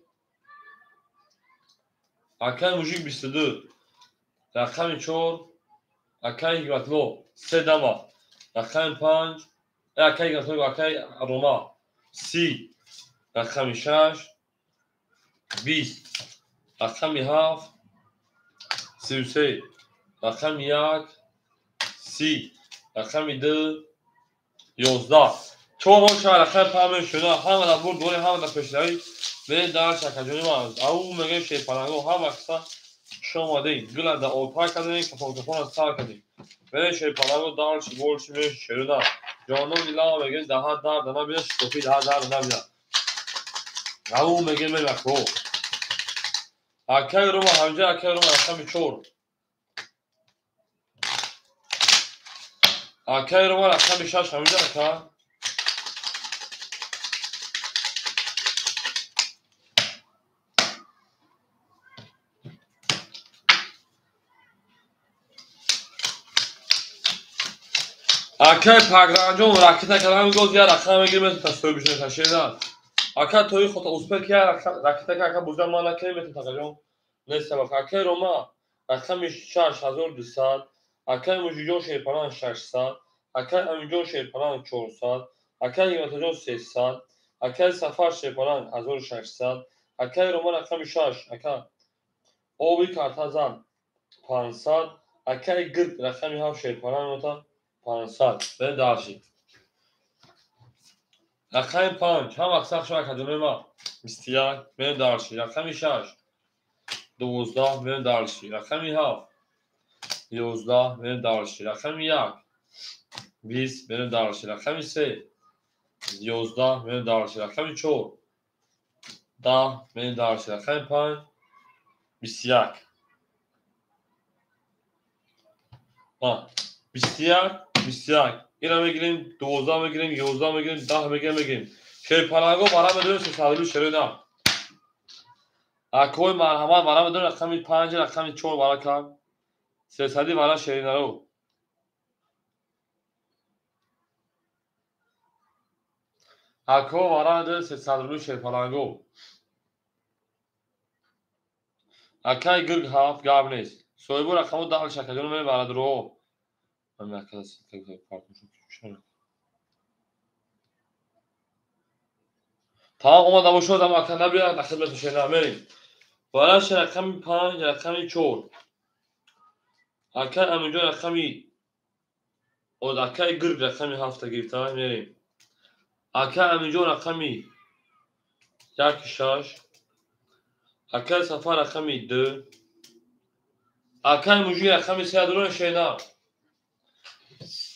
akay mujik bistudu. Rakam çor. Akay hikmet lo. Sedama. Rakam panj. Akay hikmet lo akay Roma. Si. رقم 6 20 رقم 7 33 رقم 1 30 رقم 2 11 چهار رقم پامه شده همه را برد دوره همه را پیشنهایی به در شکجانی ما او میگه شیپرنگو هم اکسا شما دیم گل در اوپای کردیم که پاکتفون از سر کردیم به شیپرنگو دار چی بول چی میشه شده جانو نیلا میگه ده در دنا بیده شکوفی ده در دنا بیده او میگه می مکرو Akay Roma hamca akay Roma rakam çor. Akay Roma rakam şaş hamca rakam. Akay pagranjon raketa kalan goz ya rakam girmez tasvir bir şey taşıyla. Akay toyu khota usper kiya raketa ka buzdan mana kelimet takajon. Neyse bak akay Roma rakam şaş hazır disad. Akay mujijon şey paran şaşsa. Akay amjon şey paran çorsa. Akay yatajon sessan. Akay safar şey paran hazır şaşsa. Akay Roma rakam şaş. Akay o bir kartazan pansad. Akay gırk rakam hav şey paran ota. Pansad. Ben dağışı. Rakam panç. Ham aksak şu akademi ma. Mistiyar. Ben dağışı. Rakam şaş. 12 ben dağışı. Rakam hav. 11 ben dağışı. Rakam 20 ben dağışı. Rakam 11 ben dağışı. Rakam 4 ben dağışı. Rakam panç. Mistiyar. Ha. Mistiyar. اینا بگیریم 12 بگیریم 11 بگیریم 10 بگیریم شیر پلنگو برام بدون سادلو شریدم اکوی مرحمت برام بدون رقمی 5 رقمی 4 برا کار سیصدی برا شریدارو اکو برام بدون سادلو شیر پلنگو اکای گرگ هاف گاب نیست سویبو رقمو دال شکلون می برا درو من مرکز پارتون Tamam ama da شدم اکنه بیا خدمت شما میریم بالاش رقم 5 رقم 4 اکا همینجا رقمی او اکای گرگ رقمی 7 گرفته میریم اکا همینجا رقمی 1 6 اکا سفر رقمی 2 اکا موجی رقمی 3 درون شینا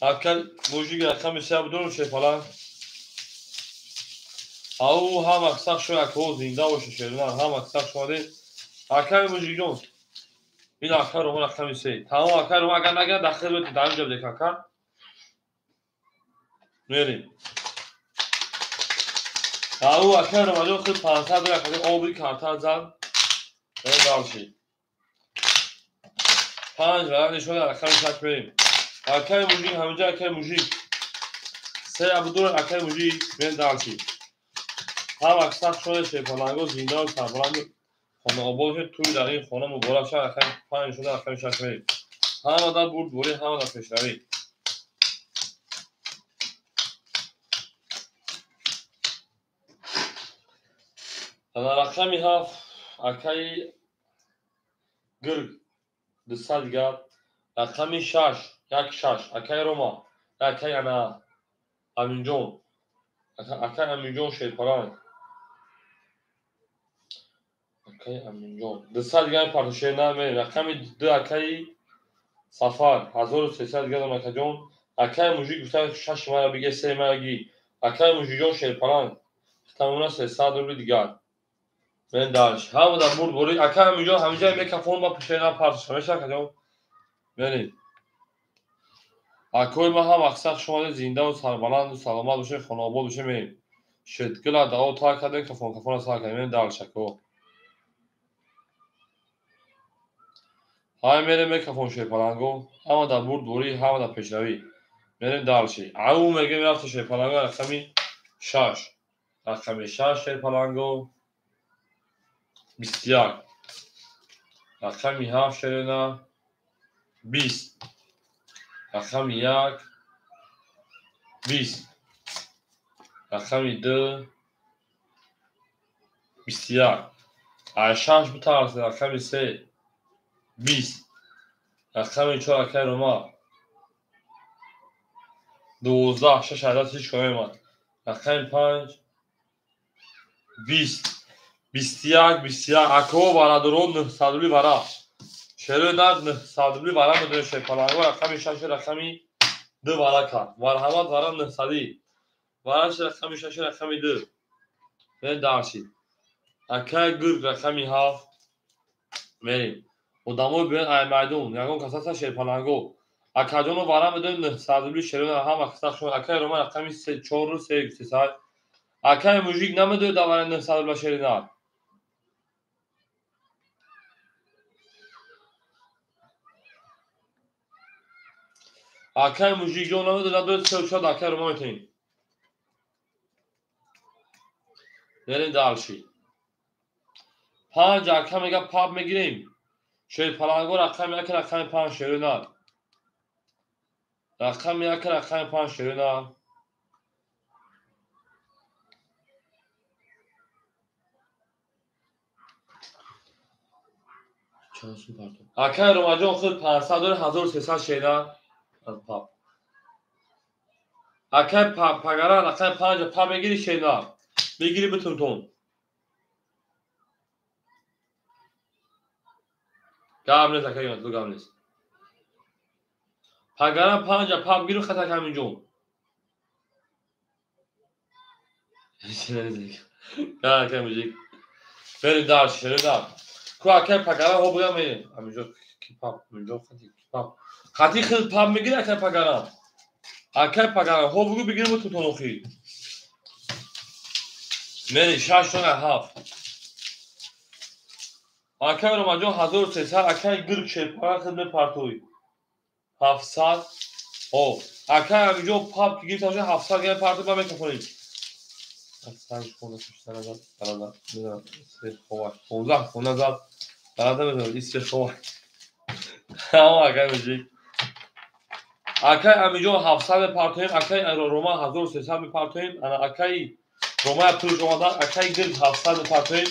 اکل موجی رقم 3 بدون شه falan. او هم اکثر شو اکو زنده باشه شیرنا هم اکثر شده اکل موجی جون این اکل رو رقم 3 تمام اکل رو اگر نگه داخل به دارم جب دیکا کا میریم او اکل رو ماجو خود 500 درصد آبی کارتا زد به دالشی 5 ورق نشون رقم 6 بریم اکل موجی همینجا اکل موجی 3 بدون اکل موجی به دالشی هم اکثر شده شه پلنگو زنده و سربلند خانه آباد توی در این خانه مبارک شد اخیر 5 شده اخیر 6 بریم هم آدم بود بوری هم آدم پیشروی در رقمی هفت اکی گرگ دستت گرد رقمی 6 یک 6 اکی روما اکی انا امینجون اکی امینجون شیر پلنگ اکی امینجون دستت گرد پارتوشیر نمی رقمی 2 اکی سفر 1300 گرد مکه جون اکی موجی گفته 6 مرا بگه 3 مرا گی اکی موجی جون شیر پلنگ تمونا 300 روبل دیگر من دارش هم در برد بوری اکی همینجا همینجا میکروفون با پشینا پارتش همیشه کجا ببینید اکوی ما هم اکثر شما زنده و سربلند و سلامت باشه خانه آباد باشه میریم شدگلا دعا تا کردن کفون سال کردن دارش کو های میریم میکروفون شه پلنگو هم در برد بوری هم در پیشروی میریم دارشی او میگه میرفت شه پلنگو رقمی 6 رقمی 6 شه پلنگو 21 رقمی 7 شیرنا 20 رقمی 1 20 رقمی 2 21 شش بتارس رقمی 3 20 رقمی 4 اکی روما 12 6 عدد هیچ کنه ایمد رقمی 5 20 21 اکو بارا درون 900 روبلی بارا شروع ند 900 روبلی بارا میدونه شه پلنگو رقمی 6 رقمی 2 بارا کرد مرحمت بارا 900 بارا رقمی 6 رقمی 2 من دارشید اکی گرگ رقمی 7 میریم ادامه بیان ای میدون یگان کساتا شه پلنگو اکاجونو بارا میدون 900 روبلی شروع هم اکثر شما اکی روما رقمی 4 رو 3 300 اکی موجیک نمیدونه داور 900 روبلی شروع اکی موجیک جون نمیدونه دو 3 اکی روما میتونیم بریم دالشی 5 اکی میگه پاپ میگیریم شه پلنگو رقمی 1 رقمی 5 شروع رقمی 1 رقمی 5 شروع اکی روما جون خود 500 داره 1300 شینا از پاپ اکی پگران اکی 5 پاپ میگیری شینا بگیری بتون تون گام نیست اکی تو گام نیست پگران 5 پاپ گیرو خطا همین جون گام اکی موجیک بریم دارش شروع کو اکی پگران هو بگم میریم همینجا کی پاپ همینجا خطی خیلی پاپ میگیری اکی پگران هو بگو بگیریم بتون تون اخی میری 6 تون 7 اکی رو مجا 1300 اکی گرگ شیپارا خدمت پارتوی 700 او اکی همینجا پاپ که گیری تاشه 700 گرم پارتوی با میکنیم سنج خونه کشتر ازاد برادر میدونم سری خواه 15 خونه ازاد برادر میدونم ایسری خواه اما اکی میجی اکی همینجا 700 پارتویم اکی روما 1300 پارتویم انا اکی روما پول اومدن اکی گرگ 700 پارتویم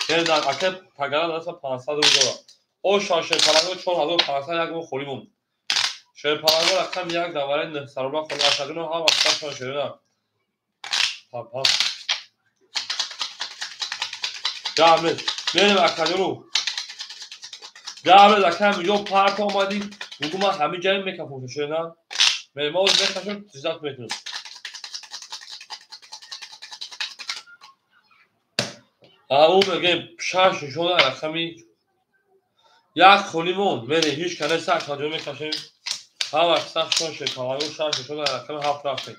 یعنی در اکی پگران دست 500 رو دارم او شاشه پلنگو 4500 یک خوریم شه پلنگو رقم 1 دواره 900 روبل خود اشجونو هم اکثر شما شده پاپ گامل بریم اکاجونو گامل اکی میجون پارت آمدی بگو من همین جایی میکفون شده ما اوج بکشم 13 میتونم. اون میگه شش شون رقمی یک خلیمون بله هیچ کنه سر کجا میکشیم هم اکثر شون شکایت شش شون رقم هفت رفته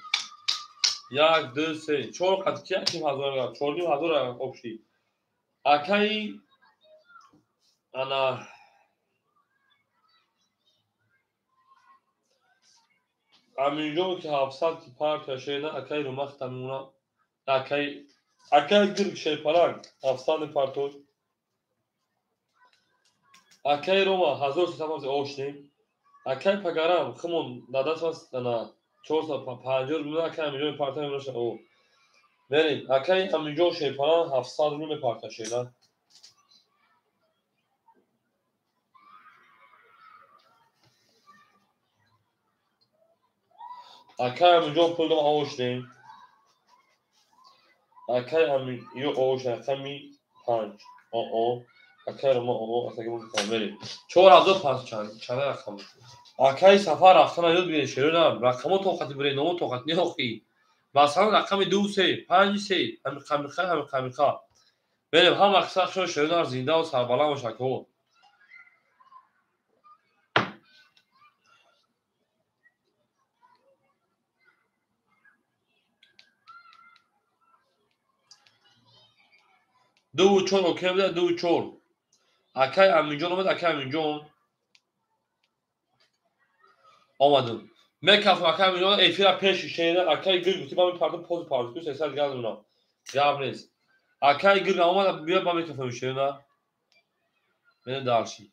یک دو سه چهار قد کیم هزار چهار نیم هزار آبشی اکی انا همینجا که 700 کی پارک کشیده اکی رو مختمونا اکی گرگ شیپران 700 پارتو اکی رو ما 1300 آشنیم اکی پگرام خمون داداش است نه 450 میلیون اکی همینجا پارتو میشه او بریم اکی همینجا شیپران 700 رو پارک کشیده اکی همینجا پول دم آشنیم اکی همینجا آش رقمی 5 اکی رو ما اصلا که بریم 4005 چند رقم اکی سفر رفتن یاد بگیرید شروع رقم طاقت برای نام طاقت نیاخی مثلا رقم 2 3 5 3 هم خمیخه بریم هم اکثر شو شروع زنده و سربلند و شکو دو و چور اوکی بده دو و چور اکی همینجا آمد اکی همینجا آمدم میکف اکی همینجا ایفیرا پیش شیده اکی گل گوتی با می پارتو پوز پارتو سیسر گل اونا جواب نیست اکی گل آمد بیا با میکف میشه نه دارشی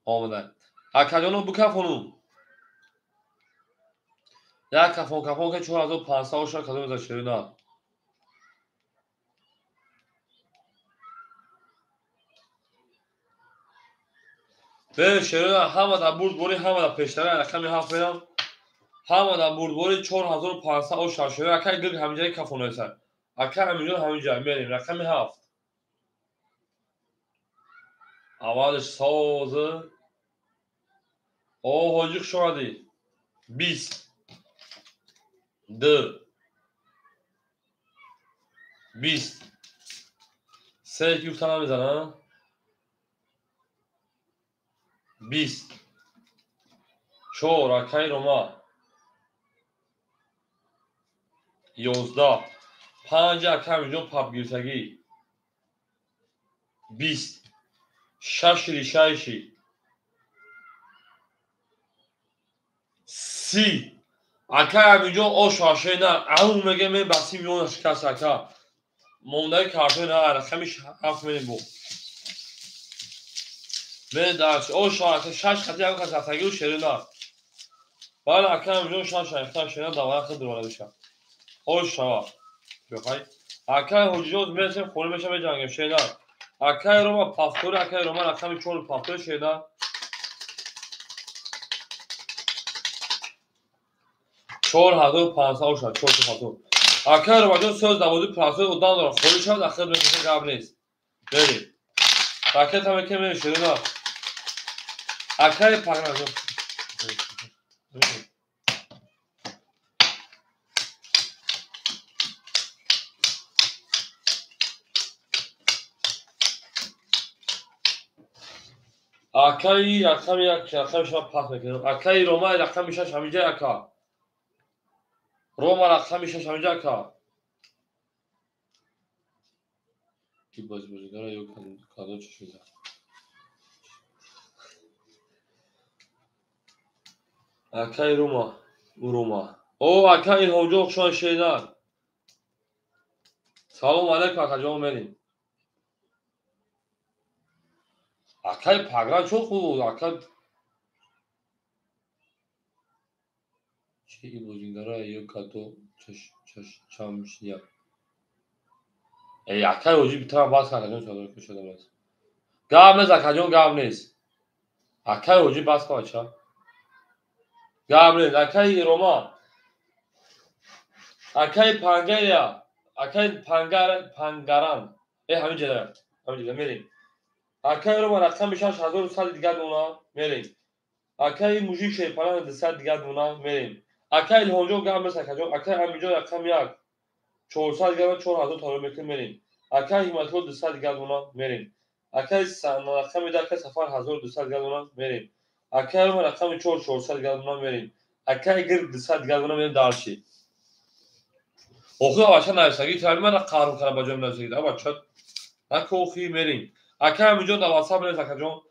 آمدن اکجانو بکفونم یک کفون که 4500 شد کدوم از شیرین به شیرین همه در برد بوری همه در پیشتره رقمی هفت میرم همه در برد بوری 4500 شد شیرین اکی گل همینجای کفون هستن اکی همینجا همینجا میریم رقمی هفت اولش سازه حاجیق شمادی 20 2 20 سه یک تنها میزنم 20 4 اکی روما 11 5 اکی همینجا پاپ گیرتگی 20 6 ریشایشی 30 اکی همینجا آشاشه نه اون میگه من بسی میون شکست اکا مونده کارتون نه رقمش 7 میلیون بود من درش آشاشه 6 خطی هم که زفتگی و شیرین نه بالا اکی همینجا 6 اختار شیرین دواره خود دواره بشم آشاشه بخوای اکی حجوز میرسیم خونه بشم جنگم شیرین اکی روما پافتور اکی روما رقمی 4 پافتور شیرین 4500 شد 4500 اکی روما جون سوز دوادی پراسه و دان داره خوری شد اخیر بکشه قبل نیست بریم پاکت همه که میشه نه اکی پاکت اکی رقم یک رقم شما پاس میکنم اکی روما رقم 6 همینجا اکا روما رقم 6 همینجا اکا کی بازیگر یو کادو چی شده اکی روما او اکی حجوق شون شیدن سلام علیکم اکا جان منیم اکی پاگران چون خوب اکی چی بازیگر یو کادو چمشیا ای اکی حجی بیتر باز کنه جون صادر شده باز گام نیست اکی جون گام نیست اکی حجی باز کنه چا گام نیست اکی روما اکی پانگیا اکای پنگاران همین جلو میریم. اکای رو رقم 6100 دیگه دونا میریم. اکای موجی شیپالان 200 دیگه دونا میریم. اکای هونجو گام بسکجو اکای امیجو رقم 1 400 دیگه 4000 تا میتر میریم. اکای همتو 200 دیگه دونا میریم. اکای رقم دیگه که سفر 1200 دیگه دونا میریم. اکای رو رقم 400 دیگه دونا میریم. اکای گرد 200 دیگه دونا میریم دارشی. اوخی بچه نرسگی تایی من قارم کنم با جمع نرسگی دا بچه اکا اوخی میریم. اکای همینجا دا واسا بریز اکا جون.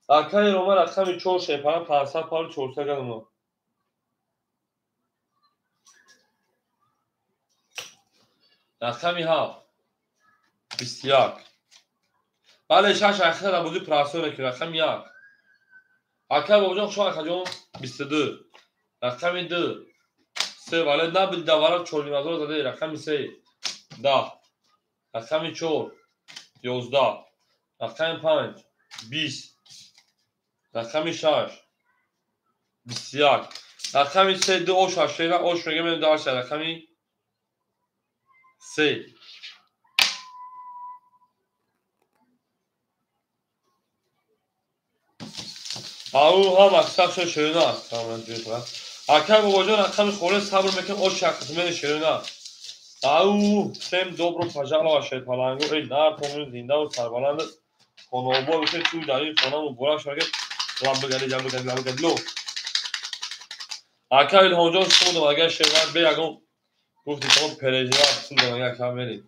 اکای رومه رقم 4 شیپانه 500 پار 400 دیگه دونا. رقمی ها 21 بله شش اخیر را بودی پراسونه که رقم 1 اکای بابا جون شما اکا جون 22 رقم 2 3 ولی نبید دوارا 4000 زده رقم 3 10 رقم 4 11 رقم 5 20 رقم 6 21 رقم 3 2 اوش هاشته و اوش میگه من دارش رقم 3 او هم اکساب شد شروع است اکای بابا جون رقم خوره صبر میکن اوش شکل شروع او سم dobro پجالا شد پلنگو ای نار تومون زنده و سربلند خانوبا بشه توی داری خانم و برا شاگه لامبگلی اکای هونجا سود مگه شوار به یگون گفتی تو پرژیا سود مگه کاملی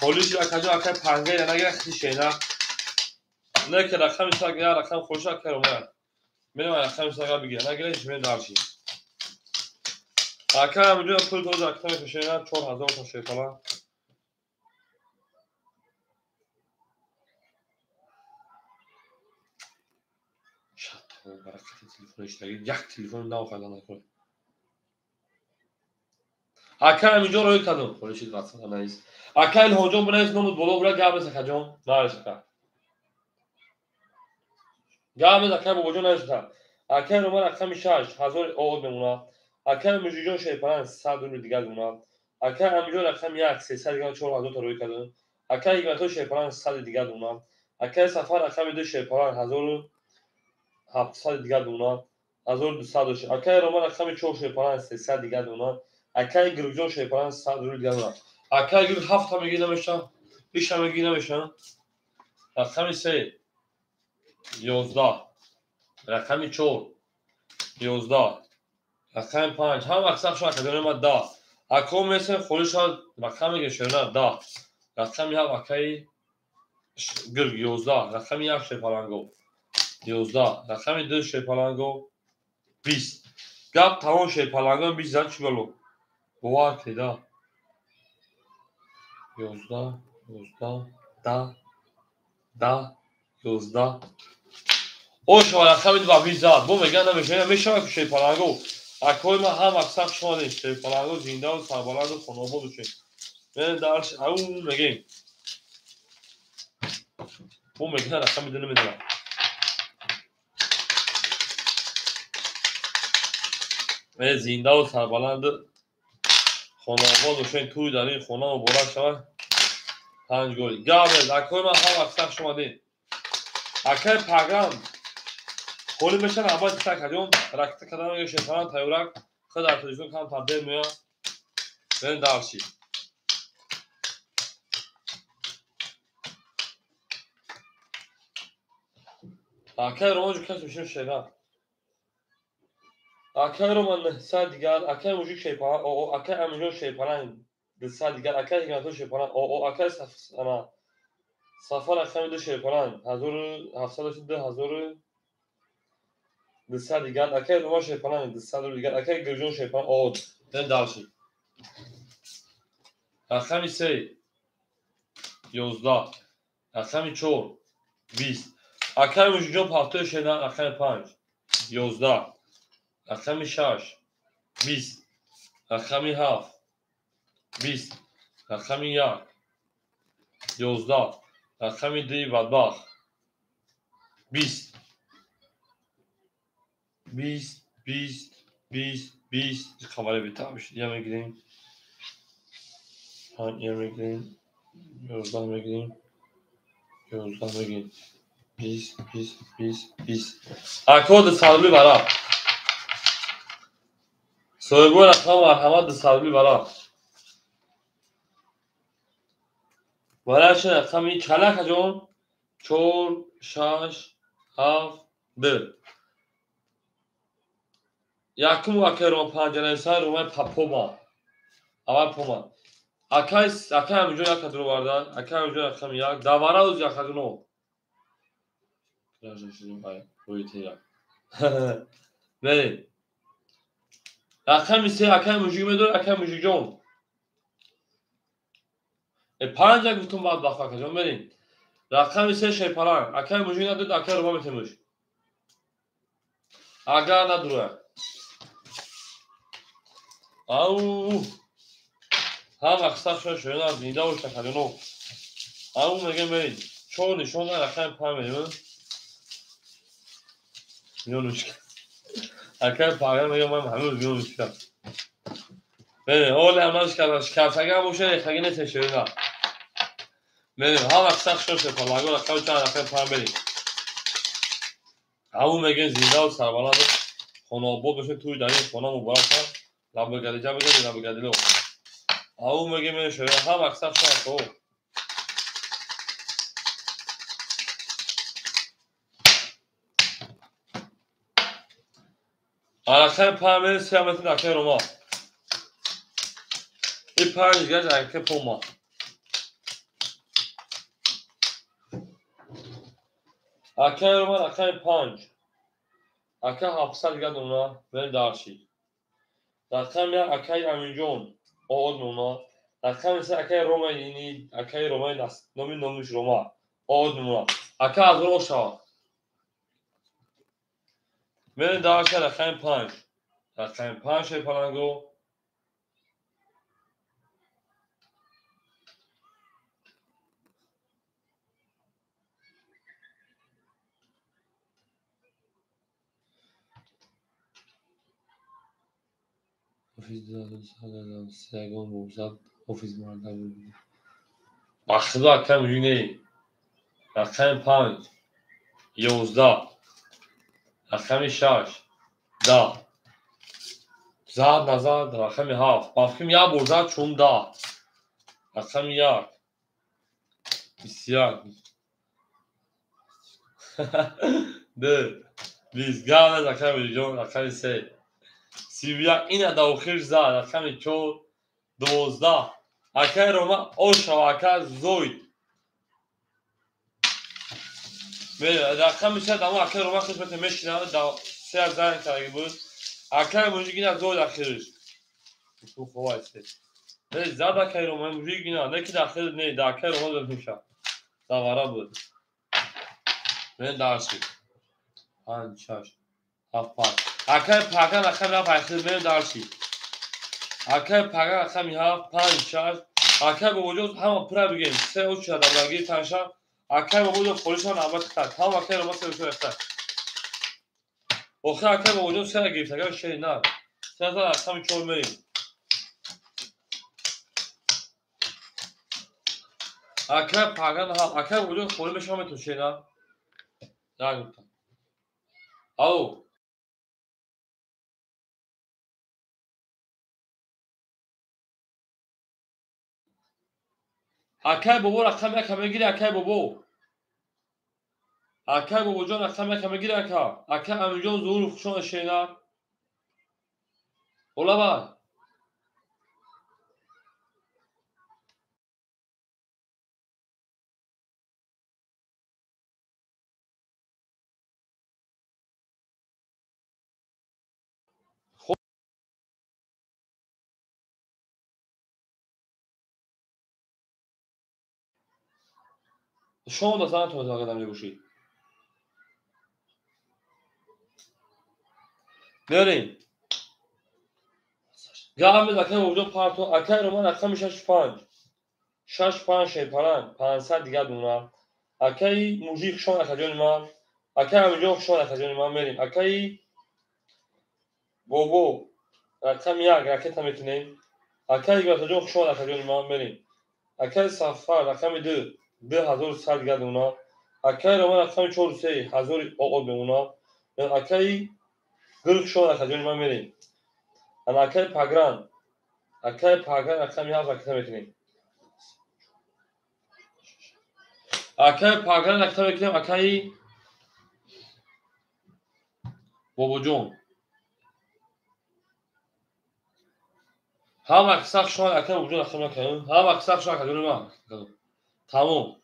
پلیس اکاجو اکای پنگه نگه خیلی شینا نه که رقم ساگ یا رقم خوشا کرم من رقم ساگ بگیر نگیرش من دارشی اکای همونجا پول دو رقم شینا 4000 تا شیپالا شات برکت تلفنش نگید یک تلفن نو خدا نکنه اکای همینجا روی کدوم پلیس واسه نایس اکای هونجا بنایس نمود بلو برا گابه سکجون نایس گام اکای بابا جون نایس اکای رو رقم 6000 اول بمونا اکای مجیجون شیپان 100 رو دیگه بمونا اکای همینجا رقم 1 300 دیگه 4000 تا روی کدوم اکای ایگاتو شیپان 100 دیگه بمونا اکای سفر رقم 2 شیپان 1700 دیگه بمونا 1200 اکای رو رقم 4 شیپان 300 دیگه بمونا اکای گروجون شیپان 100 رو دیگه بمونا اکای گرو 7 تا میگی نمیشه هیچ تا میگی نمیشه رقم 3 11 رقم 4 11 رقم 5 هم اکثر شما کدوم ما دا اکو مثل خودش رقم میگه شونه دا رقم یا اکای گرگ 11 رقم 1 شپالانگو 11 رقم 2 شپالانگو 20 گپ تمام شپالانگو 20 زن چی گلو بوار کدا 11 11 10 10 11 او شما رقم 2 20 زد بو میگن نمیشه میشه که شپالانگو اکوی ما هم اکثر شما نیست شپالانگو زنده و سربلند و خانوبا دوشه من درش او میگیم بو میگن رقم میدونه میدونم من زنده و سربلند خانوبا دوشه توی داری خونه و برا شما 5 گلی گابل اکوی ما هم اکثر شما دین اکای پاگام کولی میشن اما تک کدوم رکت کدام یه شپالان تایورک خود در تلویزیون کام تبدیل میاد من درشی اکای رومانجو کس میشیم شیگان اکای رومان سال دیگر اکای موجود شیپالان او اکای امیجون شیپالان 200 دیگر اکای هیگانتو شیپالان او اکای سفر رقم 2 شیپالان 1700 2200 دیگر اکای رومان شیپالان 200 دیگر اکای گرجون شیپالان او دن دارشی رقم 3 11 رقم 4 20 اکای موجود پالتو شینا رقم 5 11 رقم 6 20 رقم 7 20 رقم 1 11 رقم 2 بدبخت 20 20 20 20 20 خبره بیتر بشید یا میگیریم پنج میگیریم 11 میگیریم 11 میگیریم 20 20 20 20 اکاد سالمی برا سویبو رقم مرحمت سالمی برا برای چه رقمی کلک جون 4 6 7 2 یکم وکر رو پنجره سر رو من پاپوما اول پوما اکای همینجور یک درو بردن اکای همینجور رقم یک دواره اوز یک نو راجع شدیم باید روی تیرا بریم رقم سه اکای موجی میدون اکای موجی جون پنج یک بتون باید بخواه جون بریم رقم سه شیپران اکای موجی ندود اکای رو ما میتیموش اگر ندروه او هم اکسر شد شده از زینده و شکلی نو او میگه بریم چون نشون در رقم پنج میدون میونوش اکای پاگر میگه من همه رو میونوش کرد بریم اول امروز کفتگه باشه ریختگی نیست شده نه بریم هم اکسر شد شده پاگر رقم چند رقم پنج بریم او میگه زینده و سربلند خانه آباد بشه توی در این خانه مبارک هم لب گردی جا بگردی لب گردی لو او میگه من شده هم اکسر شد تو رقم پنج بریم سی هم میتون اکای روما این پنج گرد اکای پوما اکای روما رقم پنج اکای 700 گرد اونا بریم دارشی رقم یک اکای امینجون آد اونا رقم سه اکای روما یعنی اکای روما نامی ناموش روما آد اونا اکای از رو شوا بریم دارشی رقم پنج رقم پنج شای پلنگو ofis dادن سگان موزد ofis مردم بود اخدا اکای موجی نی رقم پنج 11 رقم شش 10 زد نزد رقم هفت بافکیم یک برزد چون 10 رقم یک 21 2 20 گرد رقم جون رقم سه 31 این داخل زد رقم 4 12 اکای روما اوش و اکای زوید رقم میشه دامو اکای روما خدمت میشینه سه از زن کرده بود اکای موجی گینه زوید اخیرش تو خواه است زد اکای روما موجی گینه نه که داخل نه اکای روما دل میشه دواره بود من درسی پنج شش هفت پنج اکای پاکن رقم هفت اخیر من درسی اکای پاکن رقم هفت پنج شش اکای با وجود همه پره بگیم سه او چه دبرگی تنشان اکای با وجود خورشان عباد کرد هم اکای روما سه بسر اختر اخیر اکای با وجود سه گیفت اگر شهی نه سه تا رقم چور میریم اکای پاکن هفت اکای با وجود خوری میشه همه تو شهی نه نه گفتم او اکای بابو رقم یک همه گیری اکای بابو اکای بابو جان رقم یک همه گیری اکای امین جان ظهور خوشان شینا اولا با شما da sana tuvalet kadar ne bu şey. Nereye? Gami da kan vurdu parto akar roman akam şaş pan. Şaş pan şey paran. Pansa diga duna. Akay mujik şon akajon ma. Akay mujik şon akajon ma merim. Akay bobo. Akam ya raket hametine. Akay gatajon şon akajon ma merim. اکای سفر رقم 2 2100 گرد اونا اکای روما رقم 4 3000 آقا به اونا اکای گرگ شو اکای ما میریم انا اکای پاگران رقم 7 رقم میکنیم اکای پاگران رقم میکنیم اکای بابا جون هم اکساق شما اکای بابا جون رقم میکنیم هم اکساق شما اکای ما تمام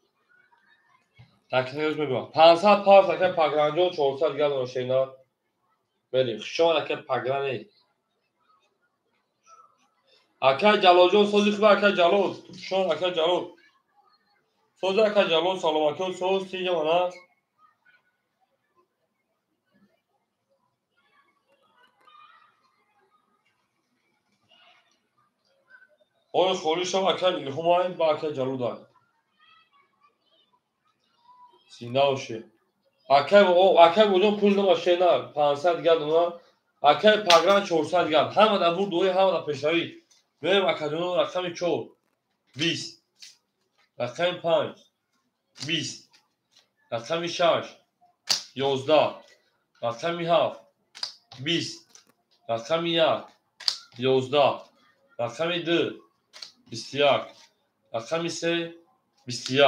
تکلیفش میگم 500 پاس اکای پاگران جون 400 گرد اونا شینا بریم شما اکای پاگران اکای جلال جون سوزی خوبه اکای جلال شما اکای جلال سوز اکای جلال سلام علیکم سوز سی جوانا اوی خوری شما اکای الهام آین با اکای جلال دار سینه اوشه اکای بودون پول نما شینا 500 گرد اونا اکای پاگران 400 گرد همه در بود دوی همه در پیشایی بریم اکای جلال رقم 4 20 رقم 5 20 رقم 6 11 رقم 7 20 رقم 1 11 رقم 2 21 رقم 3 21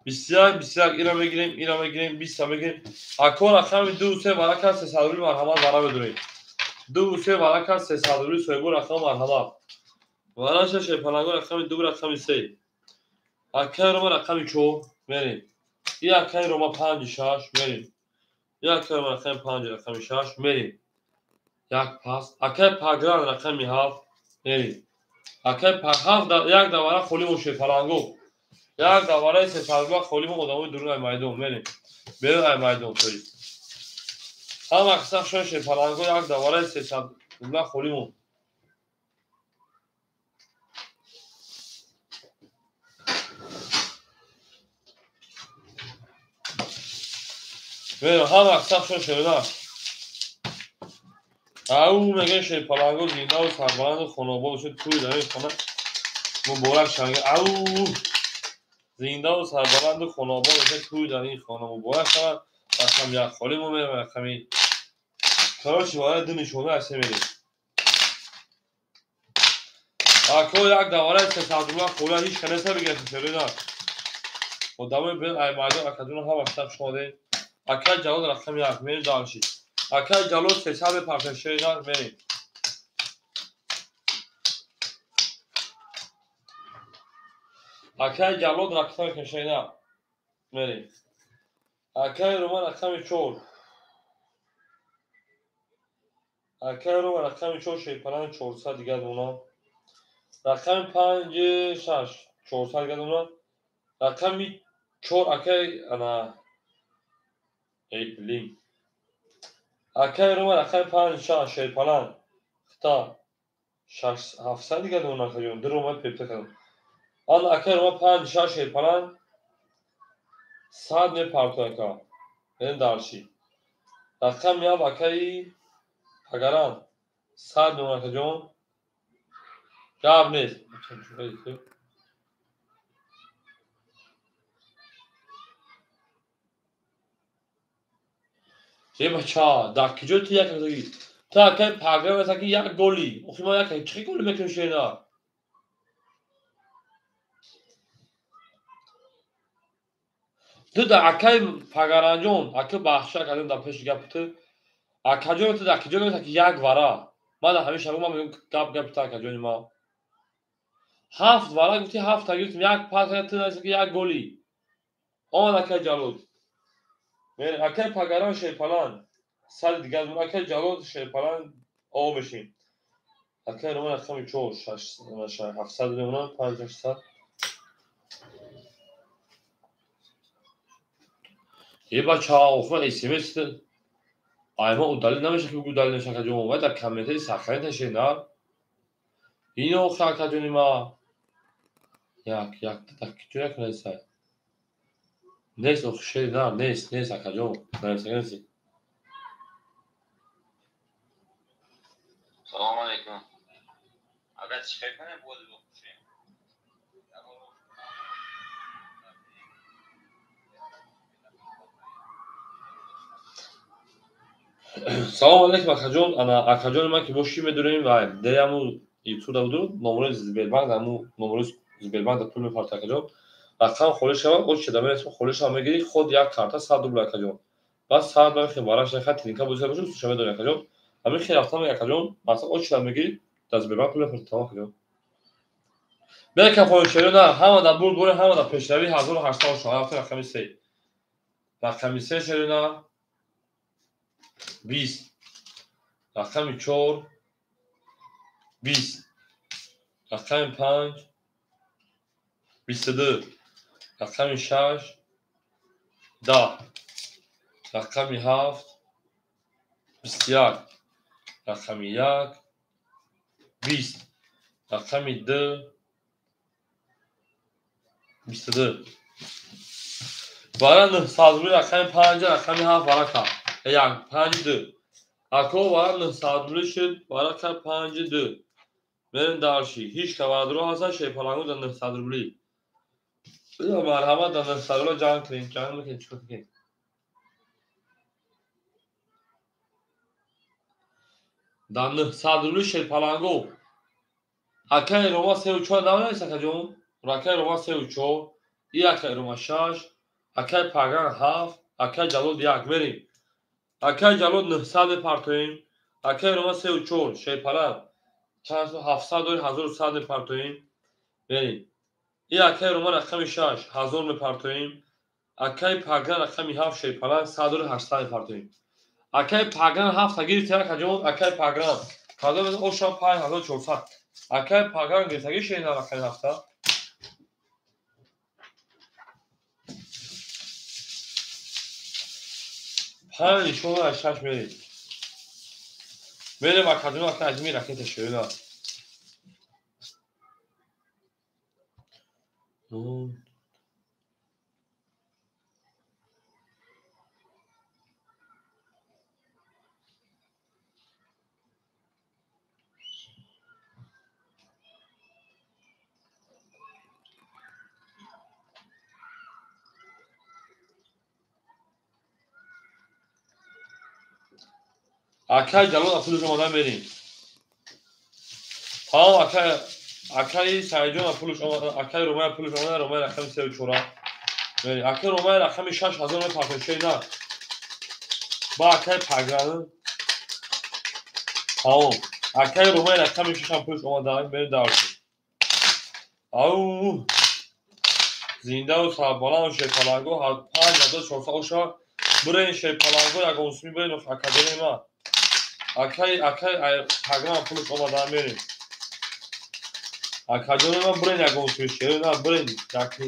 21 اینا بگیریم 20 بگیریم اکو رقم 2 3 برکت 300 مرحمت برا بدونیم 2 3 برکت 300 سویبو رقم مرحمت وراش شپلنگو رقم 2 رقم 3 اکای روما رقم 4 بریم این اکای روما 5 6 بریم یک اکای روما رقم 5 رقم 6 بریم یک پاس اکای پاگران رقم 7 بریم اکای پاگران یک دوره خولیم و شپلنگو یک دوره 300 خولیم و ادامه درون میدون بریم بریم میدون توی هم اکساق شوی شپلنگو یک دوره 300 خولیم بریم هم اکساق شوی شویده او میگه شپلنگو زنده و سربلند و خانوبا شد توی در این خانه مبارک شنگه او زنده و سربلند و خانوبا شد توی در این خانه مبارک شنگه رقم یک خولیم و میرم رقمی کاراشی وارد دو نشونه هسته میریم اکو یک دواره 300 خوله هیچ کنسته بگرد شده نه و دومه بین ایماده اکادون هم اکتب شده اکای جلال رقم 1 میریم دانشید اکای جلال 300 پرتشه نه میریم اکای جلال رقم کشه نه میریم اکای روما رقم 4 اکای روما رقم 4 شیپلان 400 دیگه دونا رقم 5 6 400 دیگه دونا رقم 4 اکای انا ایپلین اکای روما رقم 5 6 شیپلان خطا 700 دیگه دونا کجون در روما پیپته کردم آن اکای روما 5 6 شیپلان 100 می پارتوی که این دارشی رقم یا اکای پاگران 100 دونا کجون جواب نیست چه بچه در کجا تو یک روزی تو اکای پاگران مثلا که یک گلی اخی ما یک چه گلی میکنی شینا تو در اکای پاگران جون اکای بخشه کردیم در پیش گپ تو اکای جون تو در کجا میگه که یک ورا ما در همیشه ما میگم گپ تو اکای جون ما 7 ورا گفتی 7 تا گفتیم یک پاس تو مثلا که یک گلی آن اکای جلال میره اکای پاگران شیپلان سال دیگه اکای جلال شیپلان او بشیم اکای رومان رقم 4 6 700 رومان 5 600 یه بچه ها اوخم اسمس ayma udalina که udalina shakajon و در کمیته سخنی تشینار اینو خاکجونی ما یک تکیه کنه نیست اخشی نه نیست اکجون نیست سلام علیکم. اگر چیکار کنه بود بخوشه. салом алейкум акаҷон. Акаҷони ман ки мо шӣ медонем ва дери ҳамун ютубда буду номарои Сбербанк ҳамун номарои Сбербанкда пул мепарти акаҷон. Рақам холӣ шавад очида мерасем холӣ шава мегирӣ худ як карта 100 рубл акаҷон. Бас 100 мехем бараш нехай тинка буза бошад шуша медонӣ акаҷон. Ҳамин хел рафтам акаҷон масалан очида мегирӣ дар Сбербанк пул мепарти тамом акаҷон. Бекам хоҳишариё на ҳама дар бурд боре ҳама дар пешравӣ 1800 шава рафта рақами 3. Рақами 3 шариё на 20. Рақами 4 20. Рақами 5 22. Рақами 6 10. Рақами 7 21. Рақами 1 20. Рақами 2 22. Баран 900 рубли рақами 5 рақами 7 варака 1 52. Ако баран 900 рубли шуд варака 52. Мерем дарши ҳич каварадро ҳаста шепалангу дар 900 рубли. Биё марҳамат дар 900 рубли ҷанг кунем. Ҷанг мекунем чикор кунем. Дар 900 рубли шепалангу акаи рома 34 намерест акаҷон. Акаи рома 34. И акаи рома 6. Акаи паган 7. Акаи ҷалод 1 мерем. Акаи ҷалод 900 мепартоем. Акаи рома 34 шепалан чанд 700 дори 1100 мепартоем. Мерем. И акаи рома рақами 6 1000 мепартоем. Акаи паган рақами 7 шепалан 100 дори 800 мепартоем. Акаи паган 7 гирифтем акаҷон. Акаи паган паган оша 5400. Акаи паган гирифтагӣ шена рақами 7. Пай нишона 6 мерем. Мерем акаҷон акаи азми ракета шена. Акаи ҷалод пулаш омада мерем. Тамом акаи Саиҷон пулаш омада. Акаи ромаи пулаш омада. Ромаи рақами 34 мерем. Акаи ромаи рақами 6000 мепартоем шена. Ба акаи паган тамом. Акаи ромаи рақами 6 пулаш омада мерем дарши. Ау зиндаву сарбаланд шепалангу 5400 оша бурен шепалангу ягонсуми бурен акаҷони ма. Акаи паган пулаш омада мерем. Акаҷони ма бурен ягонсуми шена бурен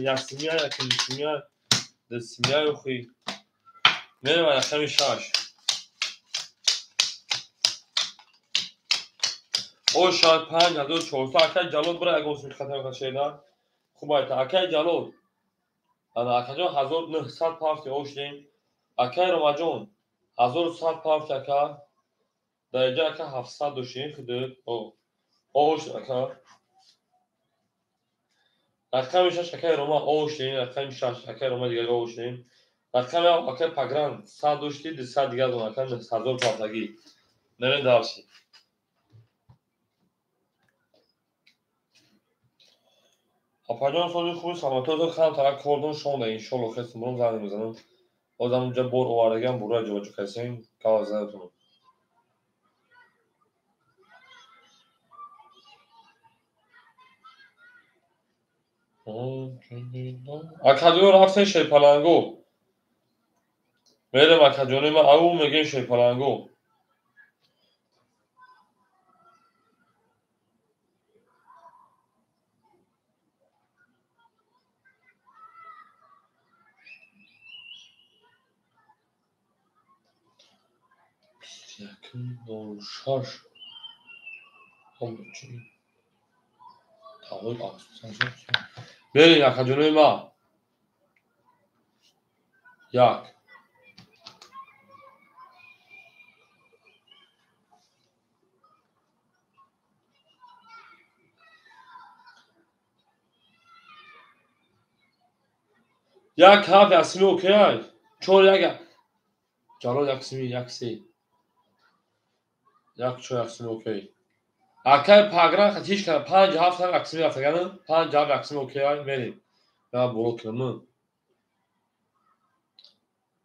яксимия якнисимия десимия ухи мерем рақами 6. оша 5400. Акаи ҷалод бурен ягонсуми хатар шена. Хубайта акаи ҷалод ана акаҷон 1900 пафти оштем. Акаи ромаҷон 1100 пафти ака дариҷа ака 700 доштем худ ош ака. Рақами 6 акаи рома оштем. Рақами 6 акаи рома дигар оштем. Рақами акаи пагран 100 дошти 200 дигар дон ака 1000 пафтагӣ мерем дарши. Апаҷон сози хуби саматоза хан тарак кордон шонда иншолло хестам буром зани мезанам. Озам уҷа бор овардагам бурра ҷоҷо касем кава занатунам. акаҷон рафтем шепалангу мерем акаҷони ма ау мегем шепалангу. Мерем акаҷони ма 1 як ҳафт яксими окей 4 1 ҷалод яксими 1 3 یک چو یکسیم اوکی. اکای پاگران خطیش کنم 5 7 هم اکسیمی رفتگانم 5 7 اکسیمی اوکی های میریم یا بلوکمون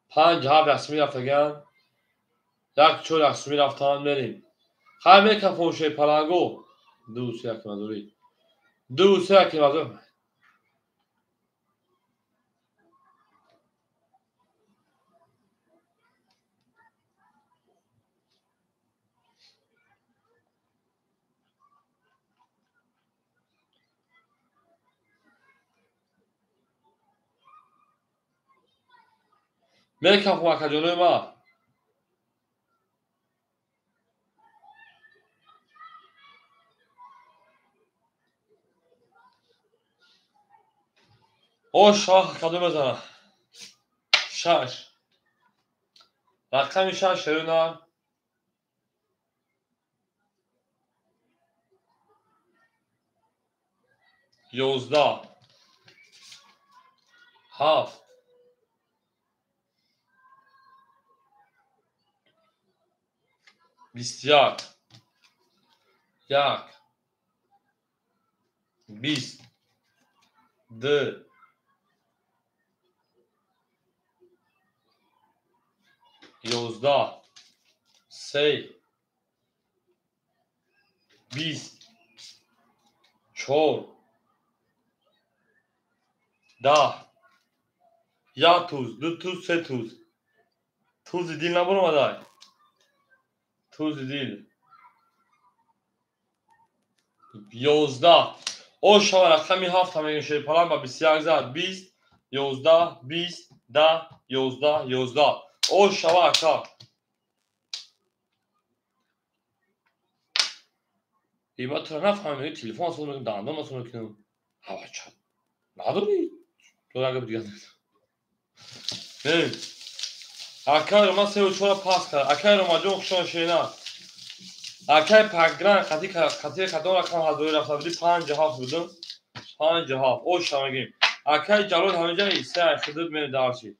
5 7 اکسیمی رفتگان یک چو اکسیمی رفتان میریم خیلی میکن فوشه پلنگو 2 3 یک مزوری 2 3 یک مزوری میکن فوشه جلوی ما او شاه کدوم بزنم 6 رقم 6 شروع 11 7 21 1 20 2 11 3 20 4 10 یا توز 2 توز 3 توز توز دیل نبرم ادای توز دیل 11 او شما رقمی 7 همه شیر پلان با 21 زد 20 11 20 10 11 11 او شما اکا ایبا تو نفهمم تلفن اصلا میگم دندان اصلا میکنم هوا چند نداری تو اگه دیگه نه اکا رو من 3 و 4 پاس کرد اکا رو ما جون خشون شینا اکا پاگران خطی کدوم رقم حضوری رفته بودی 5 7 بودم 5 7 او شما گیم اکا جلود همه جایی 3 خدود من دارشی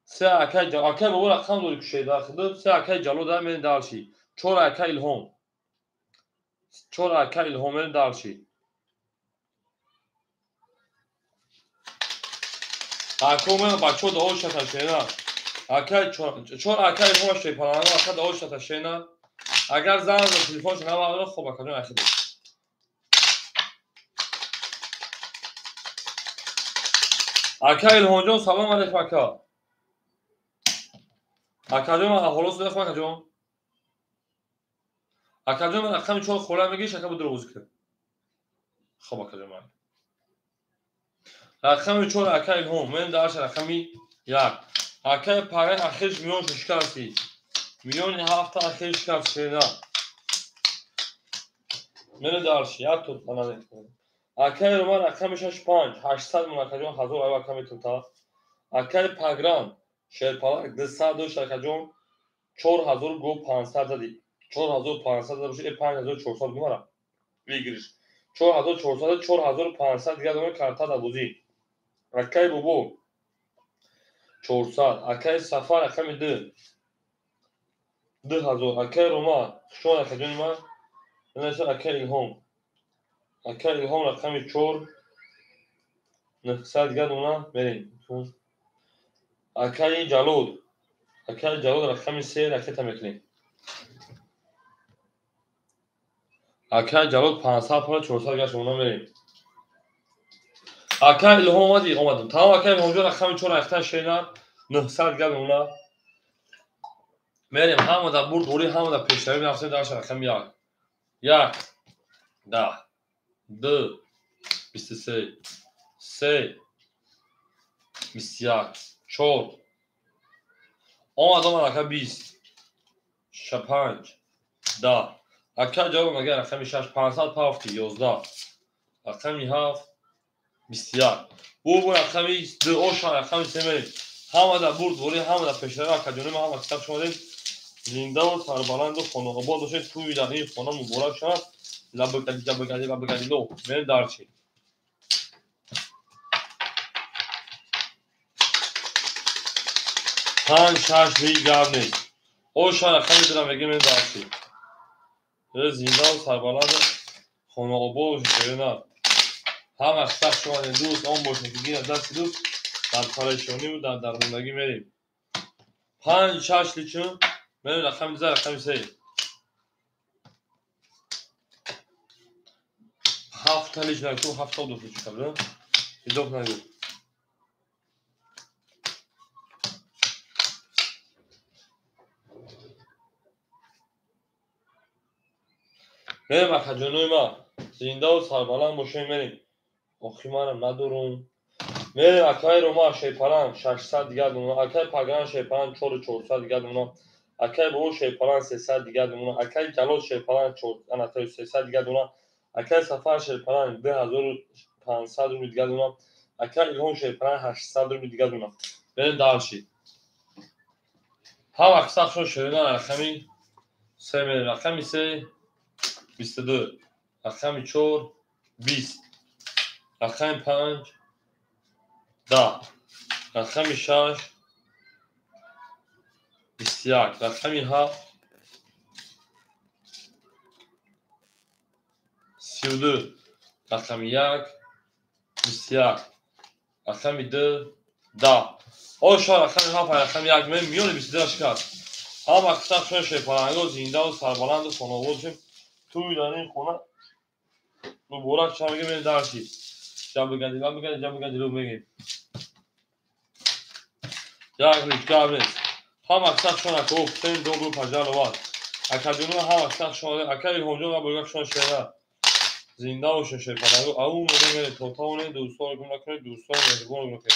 3 اکا جلود اکا بابا رقم دوری کشید در خدود 3 اکا جلود من دارشی 4 اکا الهام 4 اکا الهام من دارشی اکا من بچه داوش شد شینا اکا 4 اکا الهام شد پلانگو اکا داوش شد شینا اگر زن از تلفن شما آدم خوب اکا جون اخیدی اکا الهام جون سلام علیکم اکا اکا جون خلاص بخم اکا جون اکا جون من اکا چون خوله میگیش اکا بود روز کرد خوب اکا جون من اکا چون اکا الهام من دارش اکا یک اکا پاره اخیرش میون شکستی میون هفته اخیرش شکستی من دارش یک تو تمام اکای رومان اکای 65 800 من اکای جون حضور او اکای توتا اکای پاگران شهر پالا 202 اکای جون 4000 گو 500 زدی 4500 باشه 5400 گمارا بگیرش 4400 4500 دیگه دوم کارتا دا بودی اکای بوبو 400 اکای سفر اکای 2000 اکای رومان شون اکای جون ما نشه اکای هم اکای هم اکای 4 900 دیگه دونا بریم اکای جلود رقم 3 رکت میکنیم اکای جلود 500 پول 400 گاش اونا بریم اکای الهام اومدم تمام اکای الهام رقم 4 رفتن شینا 900 گاش اونا بریم همون دا برد دوری همون دا پیشتری میرفتیم داشت رقم 1 10 2 23 3 21 4 اومدم اکای 20 5 10 اکای جلود مگه رقم 6 500 پافتی 11 رقم 7 21 bu raqami o şan raqami semeri hamada burd vori hamada peshara kajone ma ham kitab shomadem zinda و سربلند و خانواباد باشه توی دقیقه خانه مبارک شد لبکدی دو من دارچی پنج شش هیچ گرد نیست اوشان رقم دارم بگیم این دارچی زینده و سربلند خانه آبا و شیرنا هم از سخت شما دوست آن باشن که گیر دست دوست در پریشانی و در درماندگی میریم 5 6 لیچون میریم رقم دیزه رقم 3 7 لیچ نگو 7 تا دوست لیچ کبرم ایدوک نگو میریم اخجانوی ما زنده و سربلند باشیم میریم آخی منم ندارم میریم اکای روما شیپران 600 دیگر دونم اکای پاگران شیپران 400 دیگر دونم اکای برو شیپران 300 دیگر دونم اکای جلال شیپران 300 دیگر دونم اکای سفر شیپران 2500 رو دیگر دونم اکای ایلهون شیپران 800 رو دیگر دونم بریم دارشی هم اکساق شو شریدن رقمی 3 میریم رقمی 3 22 رقمی 4 20 رقمی 5 10 رقمی 6 21 رقمی 7 32 رقمی 1 21 رقمی 2 10 اوشا رقمی 7 رقمی 1 من میون 22 شکست هم اکساق شو شیپرانگو زنده و سربلند و خانواده شیم توی دانین خونه مبارک شما میگم این دارشی جا بگردی رو بگیم یک ریش جاب نیست هم اکساق شو نکو سین دو گروپ هجال واد اکادونو هم اکساق شو اکای هونجو و بگرد شو شیره زنده و شیپرانگو او میگه توتاونه دوستان گم نکنه دوستان مهربان نکنه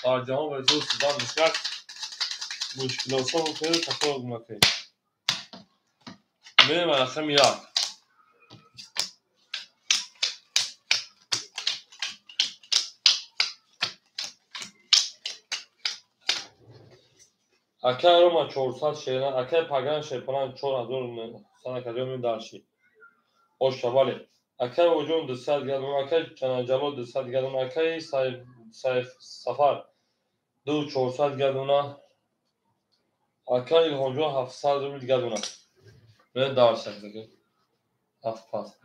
در جهان و زود سودان مشکل مشکلات ها کنه تفاوت نکنه میرم رقم 1 اکای روما 400 شیران اکای پاگران شیپران 4000 سنه کلیوم دارشی اوشابالی اکای وجون 200 گردون اکای جلال 200 گردون اکای سفر 2400 گردون اکای هونجو 700 رو گردون من دارشی دیگه 7 پاس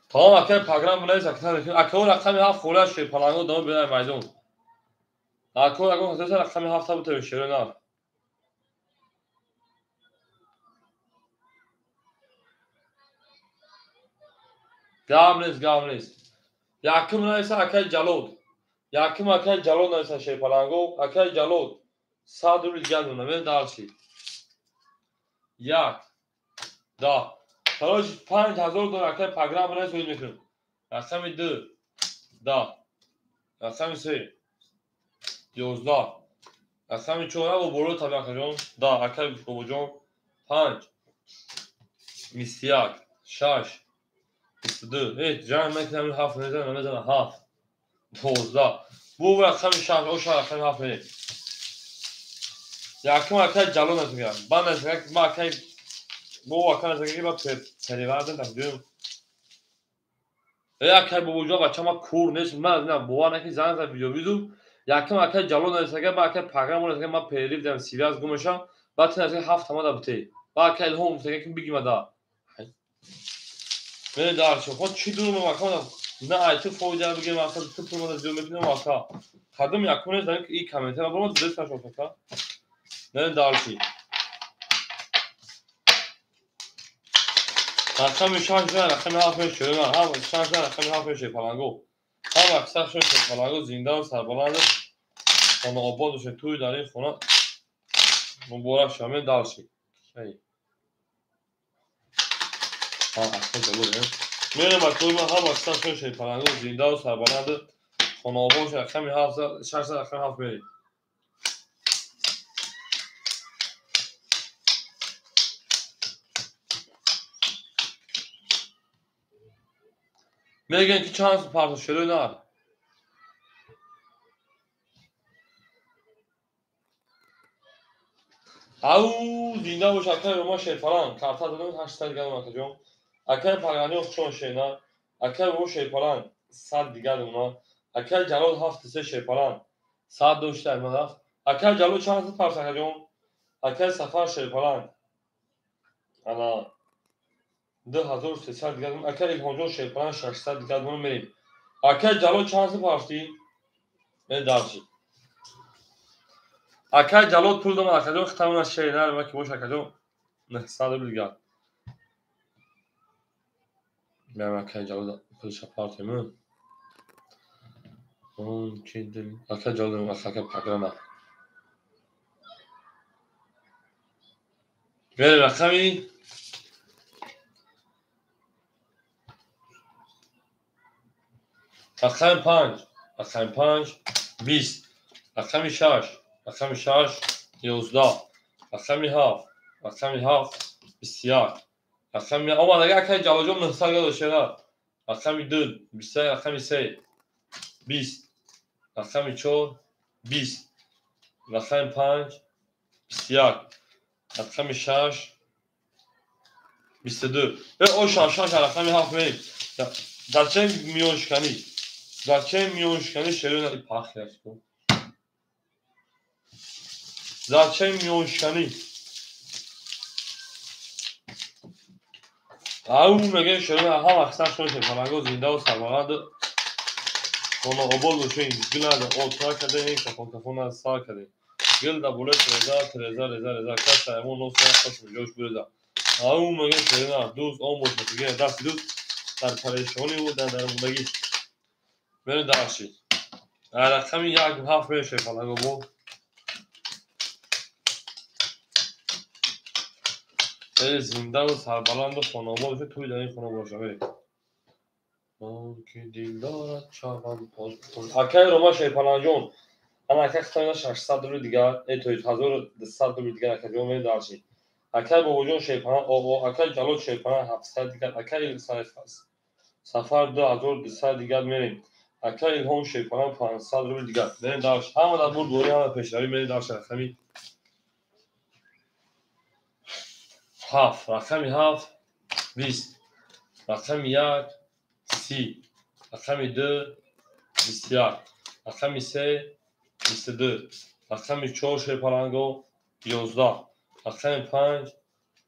تمام اکای پاگران بنایز اکای رقم 7 خوله شیپرانگو دام بیای میدون اکای رقم 7 بود شیران گام نیست یکم نایسه اکای جلود یکم اکای جلود نایسه شیپرانگو اکای جلود 100 رو گردونه من دارشی 1 2 تلاش 5000 دلار اکای پاگران بنایز وید میکنم رقم 2 10 رقم 3 11 رقم 4 و برو طبقه جون 10 اکای بابا جون 5 21 6 22 هیچ جان میکنم 7 میزنم 7 12 بو رقم 6 اوش رقم 7 میره یکم اکای جلو نمیگم من از یک ما اکای بو اکای از یک با پریوردن نمیدونم اکای بو وجود بچه ما کور نیست من نه بو نه کی زنگ زد ویدیو یکم اکای جلو نمیگم ما اکای پاگرام نمیگم ما پریو دم سیریاس گمشم بعد از 7 ما دبته با اکای هم فکر کنم بگیم دا من دارشو خود چی دور ما کنم نه ایتو فوجا بگم اصلا تو پرمون زوم میکنم واقعا خدم یکونه زنگ این کامنت رو برام درست نشون فکر من دارشی رقم 6 رقم 7 شده نه هم 6 رقم 7 شیپرانگو هم اکثر شده شیپرانگو زنده و سربلند خانه آباد و توی در این خونه مبارک شامل دارشی ها اکثر جلوه میرم اکوی ما هم اکثر شده شیپرانگو زنده و سربلند خانه آباد و رقم 7 6 رقم 7 میریم میگن که چند پارت شده نه او زنده و شکر روما شیپران کارتا دادن 800 گرم اکجون اکای پاگانی چون شینا اکای و شیپران 100 دیگر اونا اکای جلال 7 3 شیپران 100 دوشتر مدف اکای جلال چند پارت اکجون اکل سفر شیپلان انا 2300 دیگه اکل ایلهانجان شیپلان 600 دیگه دونم میریم اکل جلو چند سپارشتی؟ من دارشی اکل جلو پول دوم اکل جون ختمون از شیرنر و که باش اکل جون 900 دیگه من اکل جلو پول شپارتی من اون که دل اکل جلو دونم اکل پاکرانه میریم رقمی رقم 5 20 رقم 6 رقم 6 11 رقم 7 رقم 7 بسیار رقم اما دیگه اکل جلو جون 900 داشته نه رقم 2 23 رقم 3 20 رقم 4 20 رقم 5 بسیار رقم 6 22 او شاشاش رقم 7 میریم در چه میونشکنی در چه میونشکنی شیرون پاخیش کن در چه میونشکنی او میگه شیرون ها اکثر شده پناهگاه زنده و سرمایه اونا قبول بشین گل از اوترا کده این کفون کفون از سا کده گل دا بولش رضا کس همون نو سر خوش میجوش بردا او میگه شیرون دوست اون باشه دیگه دست دوست در پریشانی و در درموندگی بره داشتی رقم 1 7 میشه پناهگاه بو زنده و سربلند و خانواده باشه توی در این خانه باشه بریم آن که دل دارد چاقم پاس بکن اکه روما شیپانان جون انا اکه ختاینا 600 دلار دیگر توی 1200 دلار دیگر اکه جون می داشتی اکه با وجون شیپانان او اکه جلو شیپانان 700 دیگر اکه این سفر 2200 دیگر میریم اکه این هم شیپانان 500 دلار دیگر میریم داشت همه در بود دوری همه پیشتری میریم داشت رقمی 7 رقمی 7 20 رقمی 1 30 رقمی 2 بسیار رقمی 3 22 رقمی 4 شیپالانگو 11 رقمی 5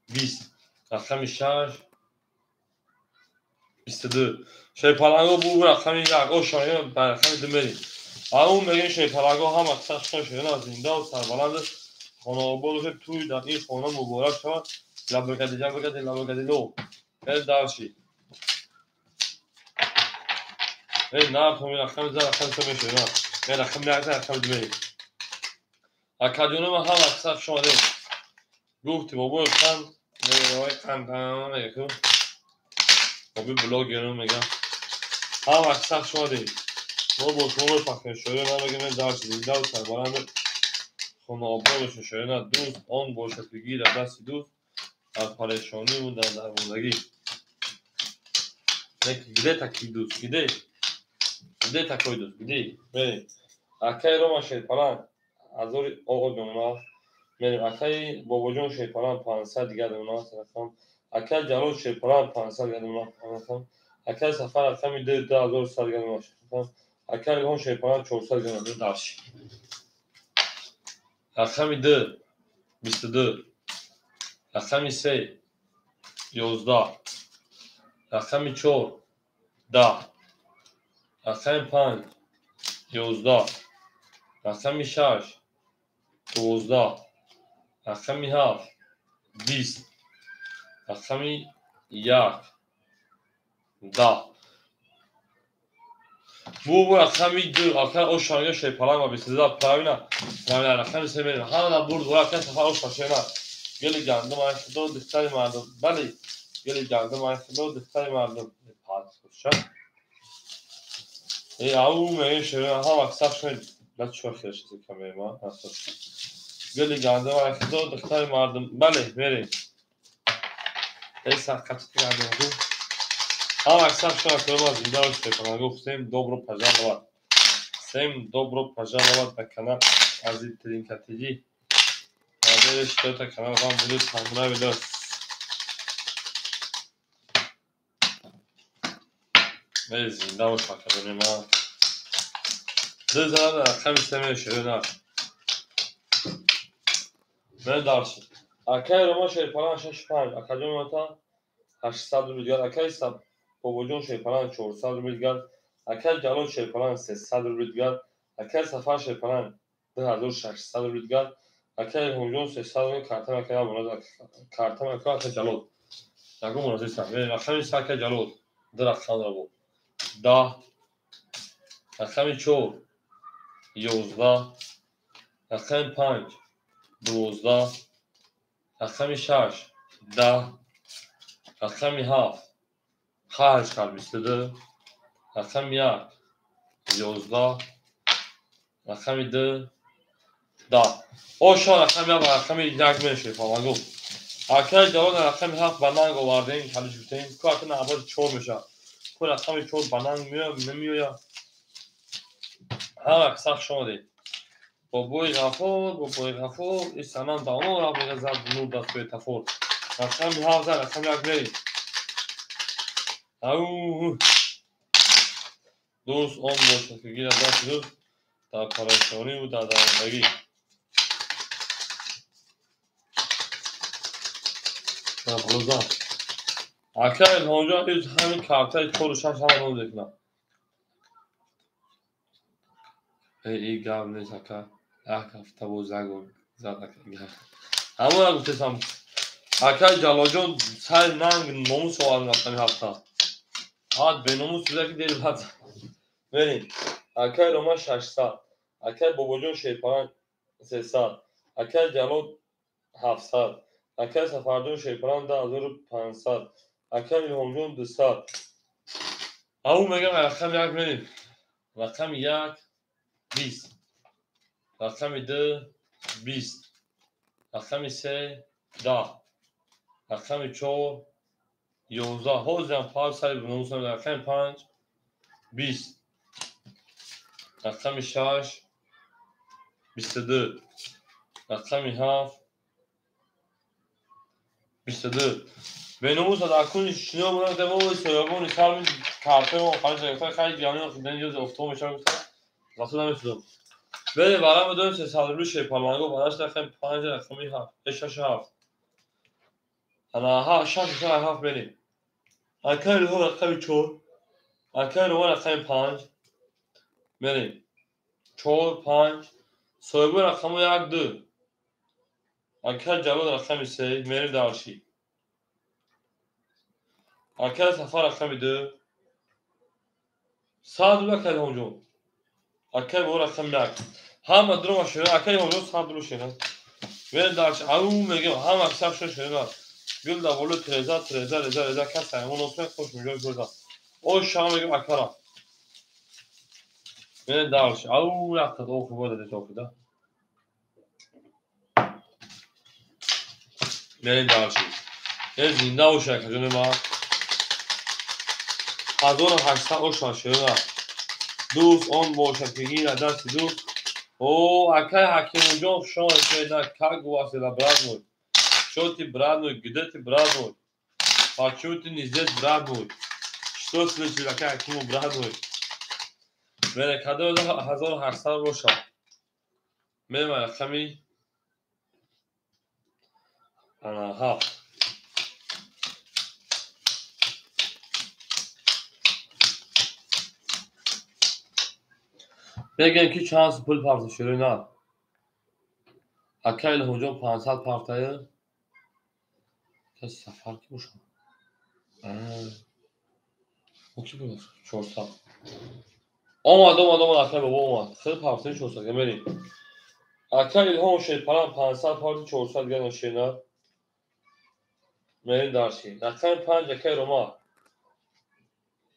20 رقمی 6 22 شیپالانگو بو رقمی 1 او شایان بر رقمی 2 میریم اون میگه شیپالانگو هم اکثر شایان زنده و سربلند خانواده توی در این خانه مبارک شد لبگدی لو بل دارشی این نه تومی رقم زر رقم تو میشه نه این رقم نه رقم دو میریم اکادیونم هم اکثر شده گفتی بابا کن نگاه کن نگاه بابی بلاگ یعنی میگم هم اکثر شده بابا شما پاکن شده نمیگه من داشت زنده و سربلند خونه آبادش شده نه دوست آن باشه بگیر دست دوست از پریشانی و در درموندگی گیده تکی دوست گیده تکوی دوست گیده بریم اکای روما شیپالان ازور آقا دونما میریم اکای بابا جون شیپالان 500 دیگر دونما رقم اکای جلو شیپالان 500 دیگر دونما رقم اکای سفر رقمی 2100 دیگر دونما رقم اکای هم شیپالان 400 دیگر دونما داشت رقمی 2 22 رقمی 3 11 رقمی 4 10 رقمی 5 11 رقمی 6 12 رقمی 7 20 رقمی 1 10 بو رقمی 2 آخر او شانگه شیپالان و 22 پراوینا رقمی 3 میریم همه در برد ورا که سفر او شاشینا گلی گندم آیسته و دختری مردم بله گلی گندم آیسته و دختری مردم پاس کشن ای او میگه شیرین هم اکثر شد بچه ها خیلی شده کمی ما گلی گندم آیسته و دختری مردم بله میریم ای سرکتی که گندم بود هم اکثر شد که ما زنده و شیپانان گفت سیم دوبرو پجان به کنار از این ترین کتیجی برش تا کنار غام بودید تنگونه بیدار بله زنده و شاکرونی ما دو زنده در رقم 3 شیرین من دارشی. اکای روما شیپلان 65 اکاجون متا 800 روبیل اکای سب بوجون شیپلان 400 روبیل اکای جلو شیپلان 300 روبیل اکای سفر شیپلان 2600 روبیل اکای هونجون 300 روبیل کارتم اکای مناسب کارتم اکای جلو نگو مناسب سام رقمی ساکای جلو درخشان رو 10 رقمی 4 11 رقمی 5 12 رقمی 6 10 رقمی 7 خواهش کرد 22 رقمی 1 11 رقمی 2 10 اوشا رقمی 7 رقمی 1 میشه فهمگو اکای جلو رقمی 7 بنانگ آوردیم حالا جوتیم که اکنون عوض 4 میشه که رقمی 4 بنانگ نمیویا همه سخت شده با بوی غفور این سنان دامون را بگذد نور دست به تفور رقمی 7 رقمی 1 میریم اوه دوست اون باشه که گیر دست دوست در پریشانی و در درماندگی اکای الهامجا همین کارتای 4 و 6 همه رو دیکنم ای گاو نیست اکا هفته و زگون زد اکا همون را گفتم اکای جلاجون سر ننگ نموس آورد رقمی هفته آد به نموس بوده که دیر بعد بریم اکای روما 600 اکای باباجون شیپان 300 اکای جلو 700 اکای سفردون شیپان 10500 اکای الهامجون 200 همون میگم رقم 1 بریم رقم 1 20 رقم 2 20 رقم 3 10 رقم 4 11 حوزم پاس سری بنویسم رقم 5 20 رقم 6 22 رقم 7 22 بنویس در کنی شنو بودم که ما سیابون سال کارت ما خارج گرفته خیلی جانی خدای جز افتو میشم گفتم واسه نمیشدم بله برام بدون 300 روبل شیپالمانگو براش رقم 5 رقمی 7 6 7 انا ها 6 7 بریم اکای رو رقم 4 اکای رو رقم 5 بریم 4 5 صاحب رقم 1 2 اکای جلو رقم 3 میریم دارشی اکای سفر رقم 2 صاد رو اکای هونجون اکای بو رقم 1 هم درو ماشین اکای هونجون صاد رو شینه میریم دارشی او میگم هم اکسپ شو شینه گل دا ولو رزا کس همون اصلا خوش میگه گل دا او شام میگم اکارا میریم دارشی او رفت دو خوبه ده تو کدا میریم دارشی یه زنده و شکر ما 1800 اوشان شده دوست آن باشد که گیر دست دوست او اکای حکیم اونجا شما شده کار گواسته براد بود شوتی براد بود گدتی براد بود پاچوتی نیزت براد بود شتو سلچی اکای حکیم براد بود میره کده 1800 روشان میره رقمی ها بگن کی چانس پول پارت شده نه اکای هجوم 500 پارتای که سفر کی باشه او کی بود 400 اومد اکای بابا اومد خیلی پارتای 400 بریم اکای الهام شیپلان 500 پارتی 400 گرم شینا میریم دارشی رقم 5 اکای روما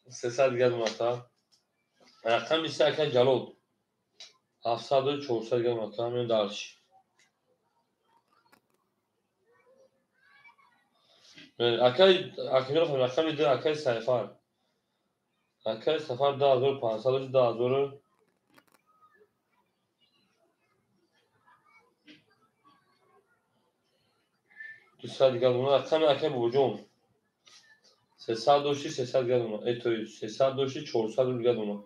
300 گرم اتا رقم 20 اکای جلود 700 و 400 گرم اتا میریم دارشی اکای رقم 2 اکای سفر اکای سفر 2500 و 2000 200 گرم رقم اکای بوجون 300 دوشی 300 گرم ای توی 300 دوشی 400 گرم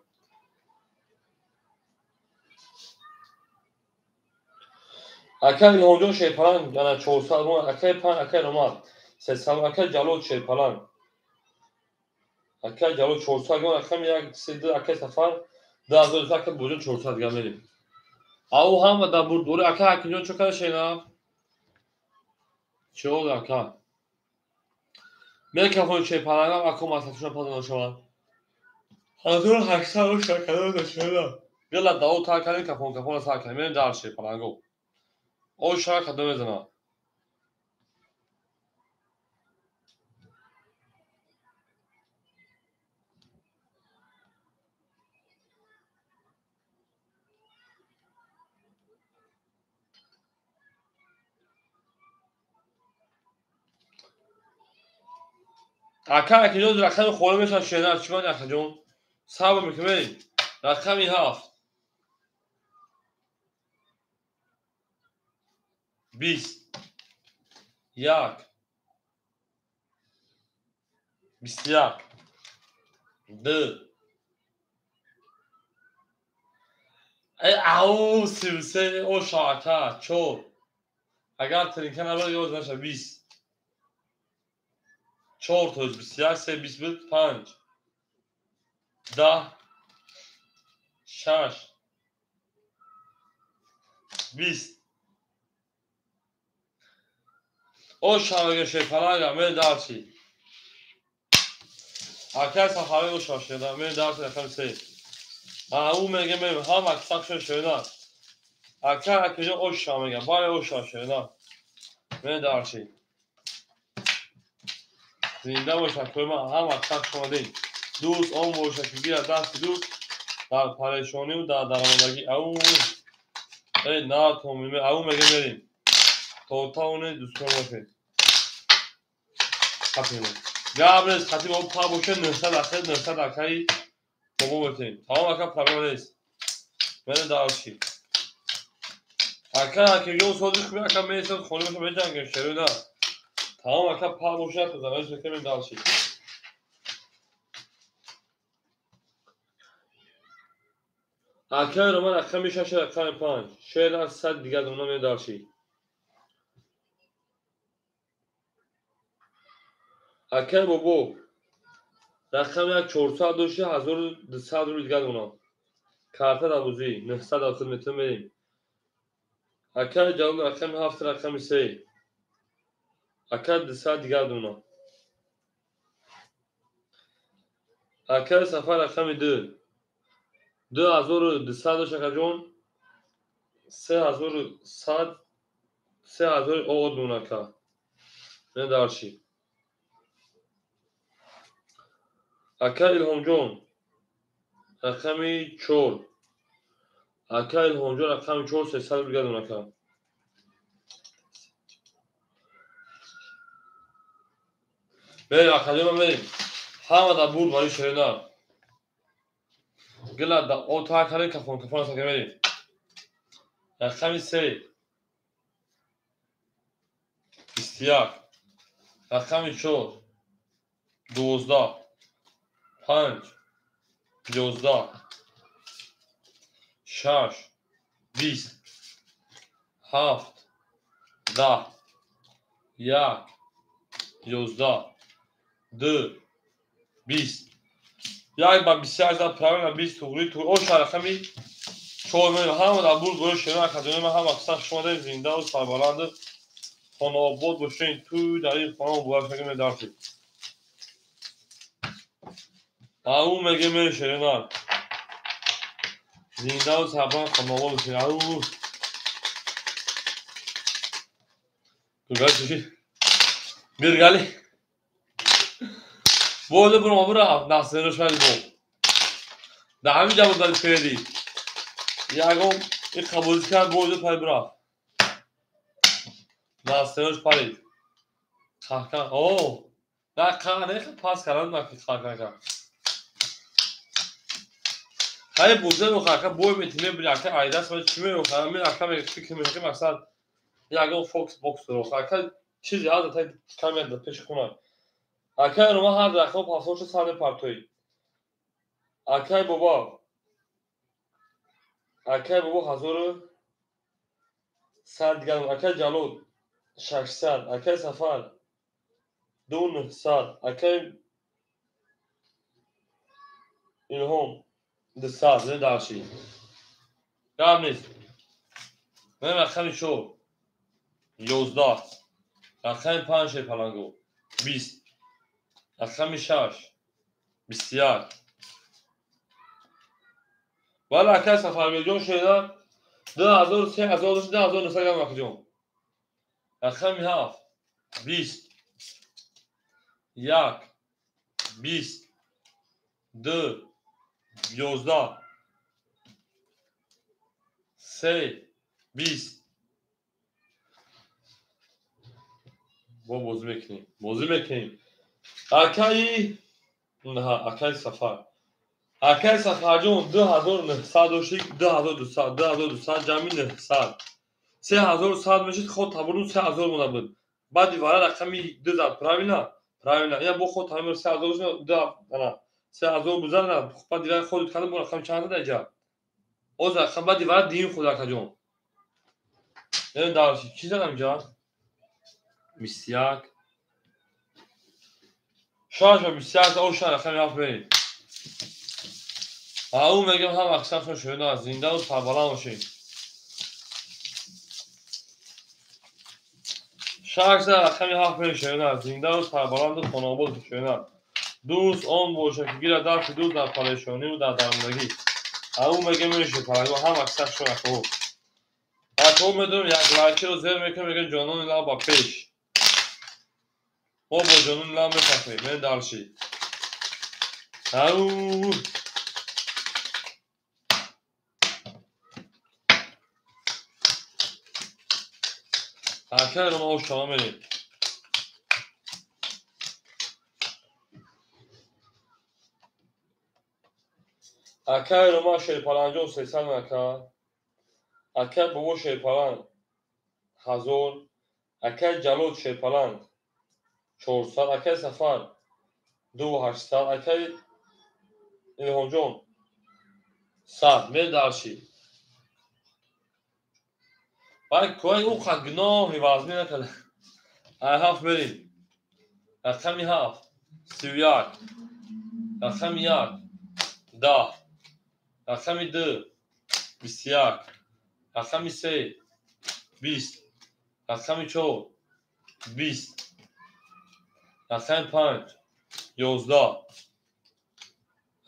اکای لونجو شیپلان یعنی 400 مون اکای پان اکای رومان 300 اکای جلو شیپلان اکای جلو 400 مون اکای یک سید اکای سفر 10000 اکای بوجن 400 گاملی او هم دا بردور اکای اکینجو چوکا شینا چو اکای میکافون شیپلان اکو ماساشون پادن شما حاضر 800 شکل شینا گلا داو تا کاری کافون ساکن من دار شیپلان گو او شا قدم بزنا اکای اکینجو رقم خوره میشن شینا چیکار اکجون صبر میکنی رقمی 7 20 یک 21 2 او 33 او شاکا 4 اگر ترینکن اول یاد نشه 20 4 تا 21 3 20 بود 5 10 6 20 او شاگه شیپلاگا من دارچی اکای سفاری او شاشیدا من دارچی رقم 3 او میگه من هم اکساکشن شینا اکای اکیجو او شا میگه بای او شاشیدا من دارچی زنده باشه که ما هم اکساکشن شدیم دوست اون باشه که بیا دست دوست در پریشانی و در درماندگی او ای نه تو میگه او میگه بریم تو اون دوست باشه خاطر گابرس خاطر اون پا باشه نسل اکای بابا بتیم تمام اکا پرواز نیست من دارچی اکا که یو سوزی خوبه اکا میسن خونه باشه بجنگه شروع نه تمام اکا پا باشه تو زمانش که من دارچی اکای رومان اکا میشه شد اکا 5 شاید از 100 دیگه دونه من دارچی اکای بابا رقم یک 400 دوشه 1200 رو دیگه دونه کارتا دابوزی 900 آسل میتون بریم اکای جواب رقم 7 رقم 3 اکای 200 دیگه دونه اکای سفر رقم 2 2200 شکر جون 3100 3000 او دونه کا نه دارچی اکای الهام جون رقمی 4 اکای الهام جون رقمی 4 300 دیگه دونه کا بریم اکادمی بریم همه دا بود ولی شرینا گلا دا او تا کاری کفون ساکه بریم رقمی 3 21 رقمی 4 12 5 11 6 20 7 10 1 11 2 20 یک با 28 دا پراوی 20 توغری تو او رقمی 4 میلیون همه دا بود گروه شیرین اکادمی ما هم اکثر شما در زنده و سربلند خانه آباد باشین توی در این خانه آباد شکل می دارشید او میگه می شیرین زنده و سربلند خانه آباد باشین او گرگالی چشی گرگالی بوده برو برو نستینش ولی بو در همین جا بود داری پیدی یکم این قبولی کرد بوده پای برا نستینش پارید خاکن اوه نه کنه پاس کردن نکی خاکن کن خیلی بوده رو خاکن بوی میتونه بری که ایداس ولی چی میرو خاکن می اکم یک فکر میشه که مثلا یکم فوکس بوکس رو خاکن چیزی از تا کمی از پیش کنن اکای رو ما هر رقم پاسورش ساده پارتوی اکای بابا هزار صد دیگر اکل جلود 600 اکل سفر 2900 اکل ilhom 200 نه دارشی کم نیست من رقم شو 11 رقم 5 پلنگو 20 رقم 6 21 ولی اکل سفر بیجون شده 2000 3000 2900 گرم رقم رقم 7 20 1 20 2 11 3 20 با بازی میکنیم اکای نه اکای سفر اکای سفر جون 2900 2200 2200 جمعی 900 3100 میشه خود تبرون 3000 مونه بود بعد دیواره رقمی 2000 правильно я бо خود تمام 3000 да نه 3000 بزنه بعد دیواره خودت کردم با رقم چند درجه اوز رقم بعد دیواره دین خدا کجون نه داشت چی زدم اینجا 21 شاش و 21 او شان رقم هفت بریم او میگم هم اکثر شده زنده و سربلند باشیم شخص رقم هفت بریم شده زنده و سربلند و خانواده شده دوست آن باشه که گیره دست دوست در پریشانی و در درماندگی او میگه میشه پرگاه هم اکثر شده خوب تو میدونم یک لایکی رو زیر میکنم میگه جانون اینا با پیش ما با جانون اینا میفهمیم من دارشی او اکل رو ما شما میریم اکل رو ما شیپالان جون 300 مکه اکل بابا شیپالان 1000 اکل جلود شیپالان 400 اکل سفر 2800 اکل ilhom جون 100 می دارشی باید کوی او خد گناهی وزنی نکرده هفت بریم رقمی هفت 31 رقمی 1 10 رقمی 2 21 رقمی 3 20 رقمی 4 20 رقمی 5 11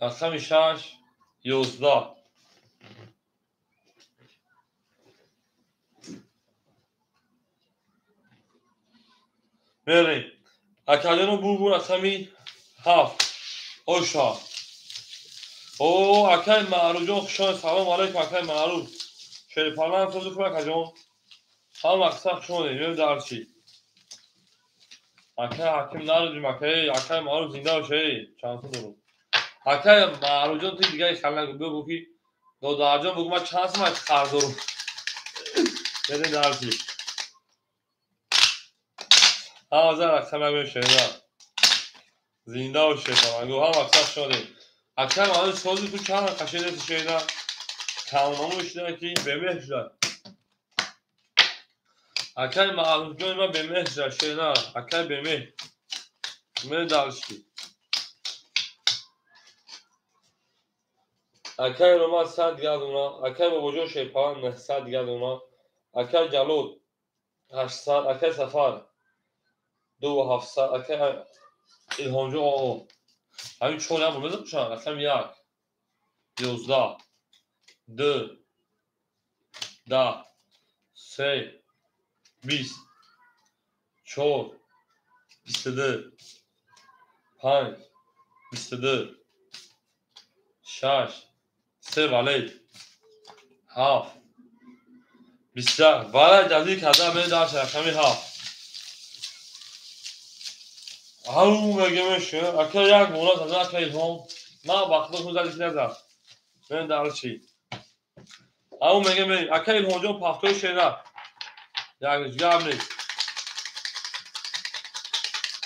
رقمی 6 11 بریم اکادیانو بو رقمی 7 اوشا او اکای معروف جون خوشان سلام علیکم اکای معروف شیپالان سوزو کنه کجون هم اکثر شونه میم دارچی اکای حکیم نارجیم اکای معروف زنده باشه چند سو درو اکای معروف جون توی دیگه خلنگو بگو که دو جان بگو من چند سو خرد درو بدین دارچی هم ازر اکثر مگوی شنیدم زنده باشه شیپالان هم اکثر شونه اکای معروف سوزو تو چند قشنه شنیدم کامنامو اشتره که بمه شده اکای معروف جون ما بمه شده اکای بمه من دارشی اکای روما 100 گردونا اکای با وجود شیپان 900 گردونا اکای جلود 800 اکای سفر 2700 اکای ilhom جو او همین چون هم بمیزم کشن اکای 1 11 2 10 3 20 4 22 5 22 6 3 vale 7 20 vale جدید کده من داشت رقمی 7 او میگه میشه اکا یک مولاد از اکا ilhom نه وقتا خود زدیش نزد من دارشی او میگه میشه اکا ilhom جون پاختوی شده یک جگه هم نیست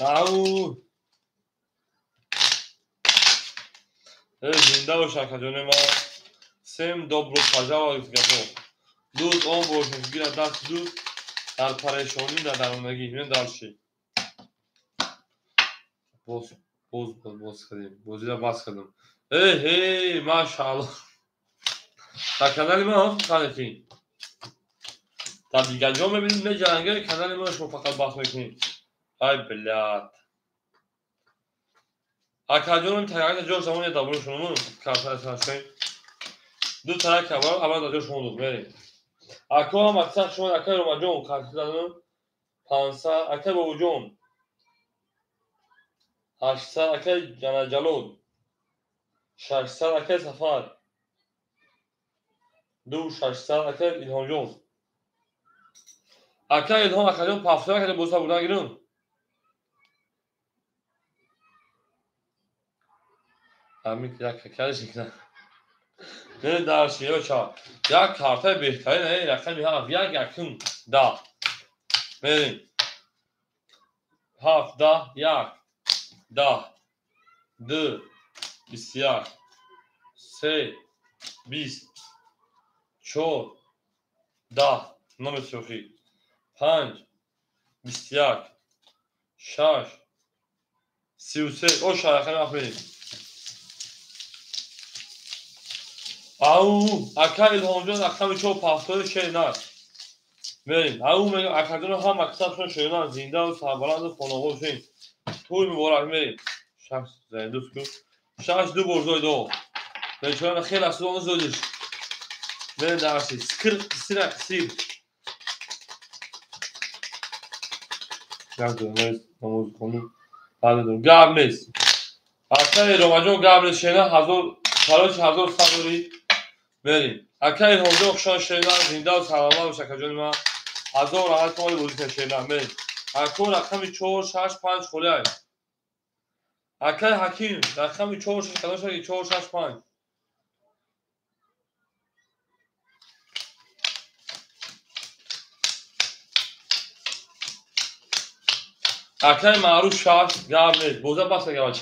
او زنده باشه اکا جون ما سیم دوبرو پجا و گفت دوست آن باشد گیرد دست دوست در پریشانی در درمانگی این دلشی باز کردیم بازی را باز کردم هی ماشاءالله در کانال ما خانفین در دیگر جا میبینید نه جنگه کانال ما شما فقط بحث میکنیم ای بلاد اکاجون تاگه جو زمانی دابلو شما کارت هستین دو تا کباب اول داده شما دو بریم اکو هم اکثر شما اکای رو مجون کارت دادن 500 اکای با وجون 800 اکای جلود 600 اکای سفر 600 اکای الهام جون اکای الهام اکاجون پافتا که بوسا بودن گیرون همین که یک کارش کنه نه درسیه بچا یک کارت بهترین این رقمی ها یک یکون دا بریم 7 10 1 10 2 21 3 20 4 10 نام سوخی 5 21 6 33 او شاید خیلی وقت بریم او اکا الهام جان اکا چو پافتور شینار بریم او میگه اکادون هم اکسابشون شینار زنده و سربلند و خانواده شین توی مبارک بریم شخص زندوست کن شخص دو برزوی دو بچه‌ها خیلی از اون زودش بریم درسی سیر گردو نیست نموز کنیم بعد گاب نیست اکای روماجون گاب نیست شینار فراش 1000 سالوری بریم اکای الهام جان شینار زنده و سلامت و شکرجان ما 1000 راحت مال بودی شینار بریم اکو رقمی 4 6 5 خوله اکای حکیم رقمی 4 6 4 6 5 اکای معروف شخص گاب نیست بوزه بس که بچه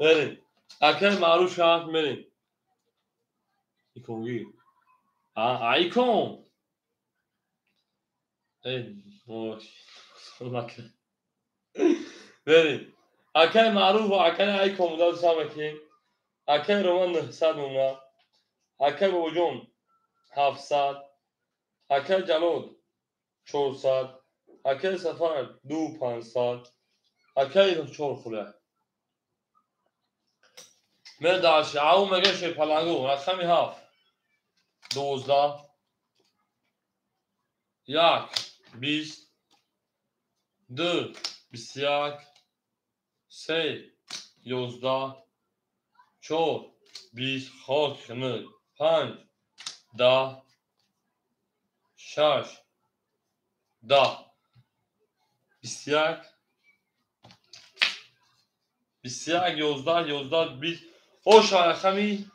بریم اکای معروف شخص بریم ایکونگی ایکون ای موش بریم اکای معروف و اکای ایکون داد سامکی اکای رومان 900 مونا اکای بوجون 700 اکای جلود 400 اکای سفر 2500 اکای چور خوله من داشت او مگه شی پلنگو رقمی 7 12 1 20 2 21 3 11 4 20 خاک کنه 5 10 6 10 21 21 11 11 20 خوش رقمی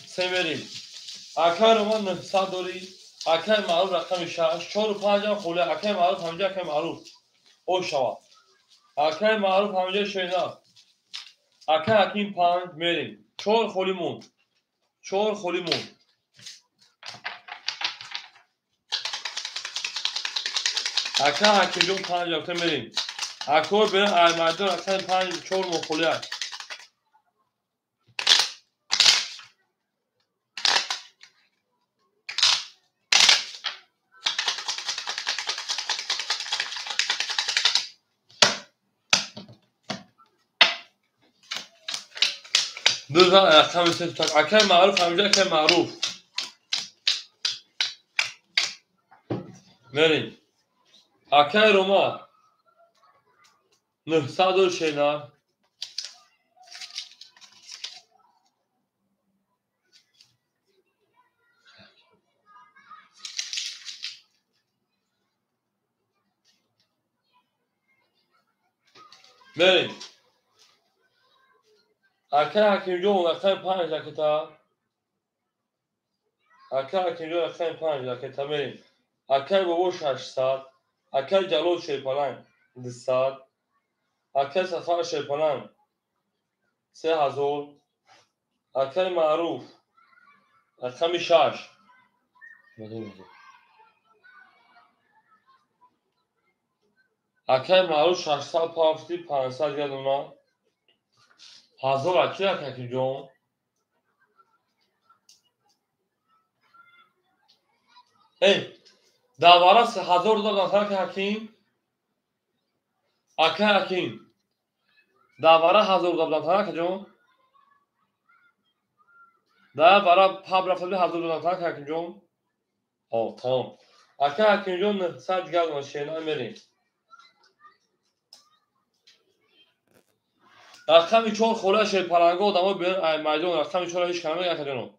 سه بریم اکای رومان 900 دوری اکای معروف رقمی 6 4 و 5 هم خوله اکای معروف همینجا اکای معروف خوش شما اکای معروف همینجا شینا اکای حکیم 5 میریم 4 خولیمون 4 خولیمون اکای حکیم جون 5 رفته میریم اکای بریم ارمدان اکای 5 4 مخوله دو تا رقم سه اکای معروف همینجا اکای معروف بریم اکای روما 900 شینا بریم اکای حکیم جون اکای 5 اکتا اکای حکیم جون اکای 5 اکتا بریم اکای بابو 600 اکای جلود شیپالن 200 اکای سفر شیپالن 3000 اکای معروف رقمی 6 اکه معروف 600 پافتی 500 گردونا هزار اکی اکی جون ای davara 1000 dolar tak hakim اکه حکیم davara 1000 dolar tak جون davara pub رفته 1000 dolar tak hakim جون tamam اکه حکیم جون 100 گردونا شینا میریم رقم 4 خوله شی پلنگو آدمو بیان میدون رقم 4 هیچ کلمه اکه جون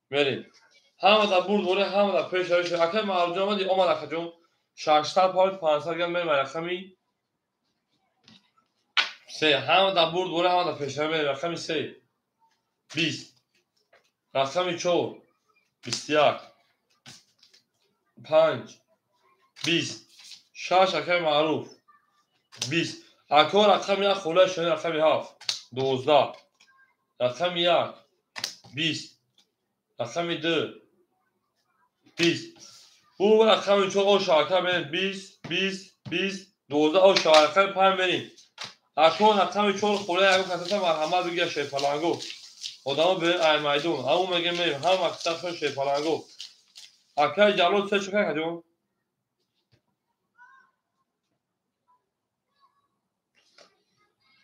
میریم همه در برد وره همه در پیش هایش اکه معروف جون آمد اکه جون 600 پاوند 500 گرم میریم رقمی سه همه در برد وره همه در پیش هایش رقمی 3 20 رقمی 4 21 5 20 6 اکه معروف 20 اکه رقم یک خوله شده رقمی 7 12 رقمی 1 20 رقمی 2 20 او رقم 4 او شاکر بریم 20 20 20 12 او شاکر 5 بریم اکه رقم 4 خوله یک کسیت مرحمت بگیه شی پلنگو آدمو بریم ای میدون همون میگه میریم هم اکثر شد شی پلنگو اکه جلو سه چکه کجون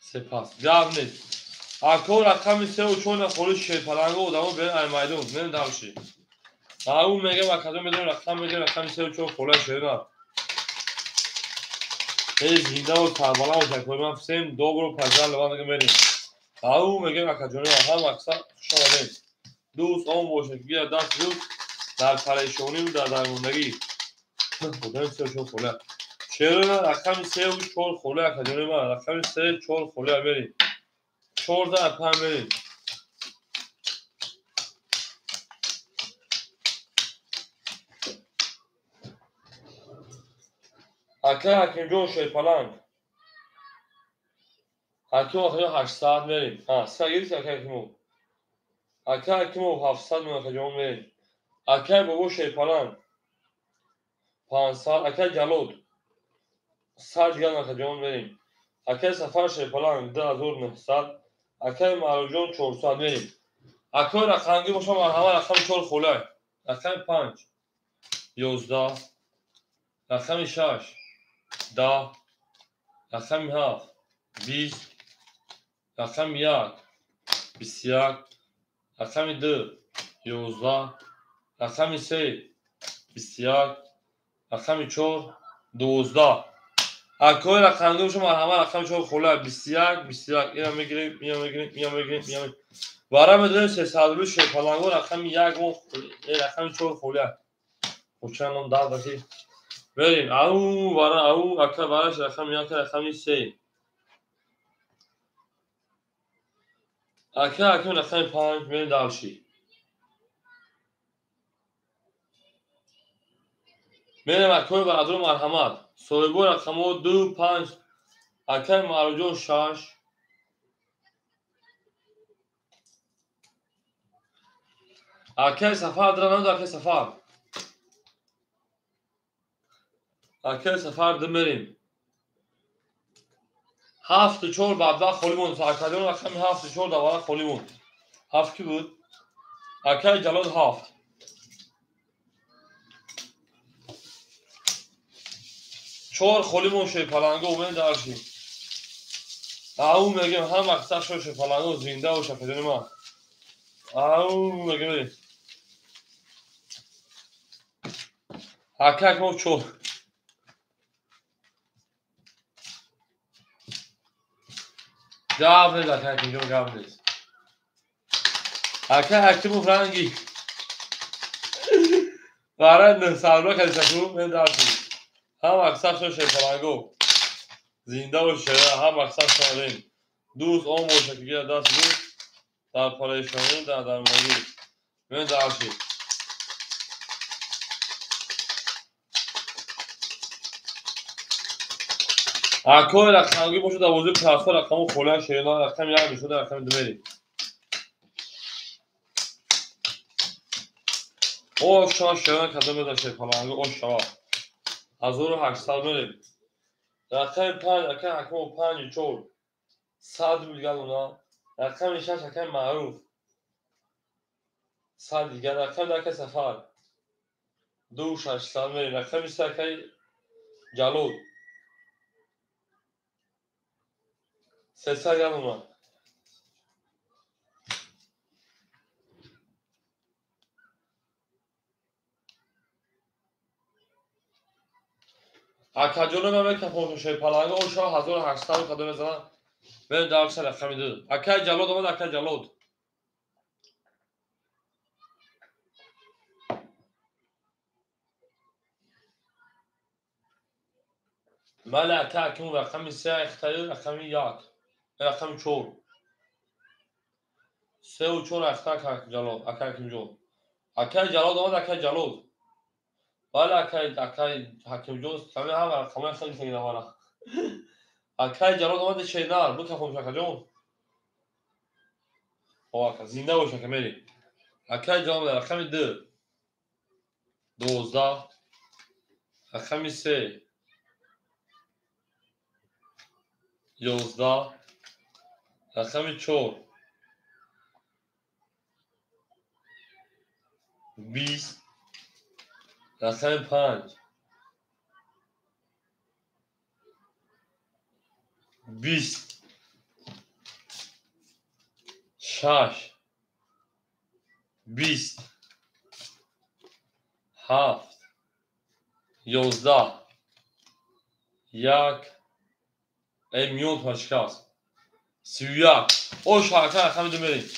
سپاس گاب نیست اکه رقم 3 و 4 خوله شی پلنگو آدمو بریم ای میدون من داشی همون میگه و کدوم میدون رقم میگه رقم 3 و 4 خوله شده نه ای زنده و کربلا و تکوی من فسیم دو گروه پجر لبان دیگه میریم همون میگه و کدوم هم اکثر شما دیم دوست آن باشه که گیره دست دوست در پریشانی و در درموندگی خودم 3 و 4 خوله چرا رقم 3 و 4 خوله کدوم من رقم 3 4 خوله میریم 14 5 میریم اکه حکیم جون شی پلنگ حکیم آخری 800 میریم سگیری که اکه حکیمو اکه حکیمو 700 میریم اکه جون میریم اکه بابو شی پلنگ 500 اکه جلود 100 گرم اکه جون میریم اکه سفر شی پلنگ 10900 اکه معروف جون 400 میریم اکه رقمگی باشم مرحمه رقم 4 خوله رقم 5 11 رقم 6 10 رقم 7 20 رقم 1 21 رقم 2 11 رقم 3 21 رقم 4 12 اکه رقمگی باشم مرحمه رقم 4 خوله 21 21 اینو میگیریم اینو میگیریم اینو میگیریم اینو برای میدونیم 300 شی پلنگو رقم 1 و رقم 4 خوله خوشن هم در باشی بریم او برای او اکه براش رقم 1 رقم 3 اکه رقم 5 بریم دالشی بریم اکه برادر مرحمت صاحبو رقمو 2 5 اکه معروف جون 6 اکه سفر درنم اکه سفر اکه سفر دمیریم 7 و 4 بعد خولیمون اکه جون رقم 7 و 4 دوباره خولیمون 7 کی بود اکه جلود 7 4 خولیمون شی پلنگو من دارشی او میگم هم اکثر شو شی پلنگو زنده و شکدن ما او میگم اکه مو 4 گاب نیست اکه اینجا گاب نیست اکه مو فرنگی برای نسالو که شکو من دارشی هم اکثر شو شی پلنگو زنده و شده هم اکثر شدیم دوست آن باشه که گیره دست دوست در پریشانی در درمانی من دارشی اکه رقمگی باشه در وضوع پرسا رقمو خوله شینا رقم 1 میشده رقم 2 میریم شما شیران کدام داشته پلنگو شما 1800 میریم رقم 5 رقم حکم 5 4 100 میگن اونا رقم 6 رقم معروف 100 دیگه رقم در سفر 2600 میریم رقم 3 رقم جلود 300 میگن اونا اکجون من که فوتوشوپ پلنگو شما 1800 کدام بزنن بریم در سر رقم 2 اکای جلود اومد اکای جلود مال اکای کم رقم 3 اختیار رقم 1 رقم 4 3 و 4 اکای جلود اکای کم جو اکای جلود اومد اکای جلود ولی اکای حکیم جوز کمی هم رقم خیلی خیلی نماره اکای جلود اومد شینار بو که خوب شکر جون واقعا زنده باشه که میری اکای جلود رقم 2 12 رقم 3 11 رقم 4 20 رقم 5 20 6 20 7 11 1 میوت مشکاس 31 او شاکر رقم 2 میریم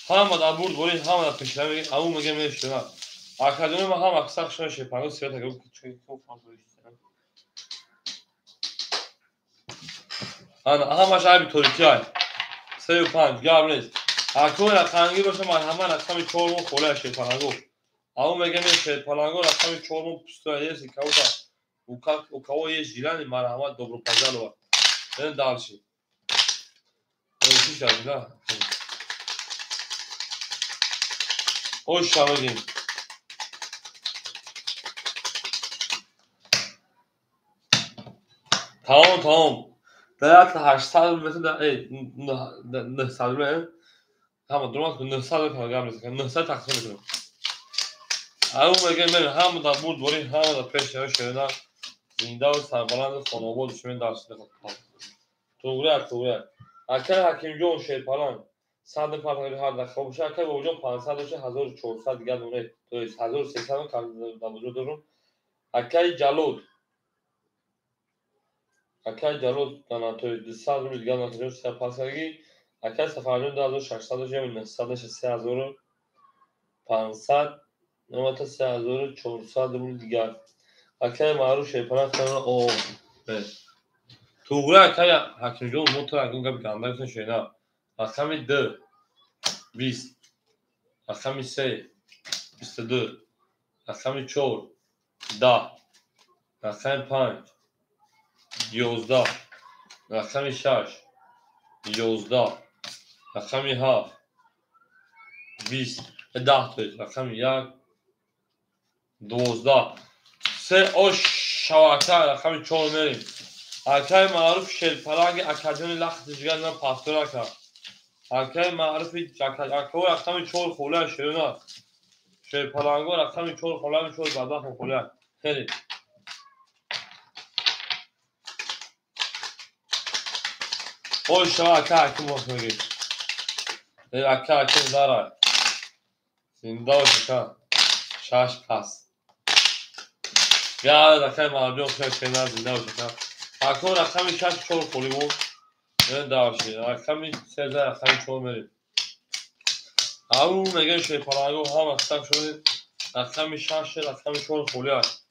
همه در برد بوری همه در پیشنه میگیم همون میگه میشتونه اکادمی ما هم اکثر شما شیپانگو سیات اگه چون خوب فانتوریش همش عیبی توریکی های 35 گرم نیست اکوی رقمگی باشه من همه رقم 4 مون خوله شیپانگو همون میگه شیپانگو رقم 4 مون پستوه یه سیکاو تا اوکاو یه جیلانی من همه دوبرو پزل و این دالشی چی شد نه خوش شمگیم تمام در 800 مثل در 900 میره همه درمان کنه 900 کارگر میزنه 900 تقسیم میکنه همون میگه میره همه در بود بوری همه در پیش های شیرنا زنده و سربلند خانواباد شمین درسته توگره اکر حکیم جون شیرپلان 100 پرتگاری هر دخواه باشه اکر با جون 500 باشه 1400 دیگر دونه تو 1300 در وجود دارم اکر جلود اکای جلود داناتوی 200 میلیون دیگر ناتوی سپاسگی اکای سفرجون 2600 و 900 3500 نوبت 3400 میلیون دیگر اکای معروف شیپان خانه او توگره اکای حکیم جون موتور اکون گب گنده کن شینا رقم 2 20 رقم 3 22 رقم 4 10 رقم 5 11 رقم 6 11 رقم 7 20 10 توی رقم 1 12 3 اوش شواکه رقم 4 میریم اکای معروف شیرپلنگ اکادمی لخت جگر من پاستور کرد اکای معروف اکای رقم 4 خوله شیرنا شیرپلنگو رقم 4 خوله 4 بدبخت خوله خیلی اوش شواکه حکم وقت میگی اکای داره زنده و شکر شش پس یا رقم معروف شیرنا زنده و شکر اکو رقم 6 4 خولی بود نه داشتی رقم 13 رقم 4 میریم همون میگه شیپانگو هم اکثر شده رقم 6 رقم 4 خولی هست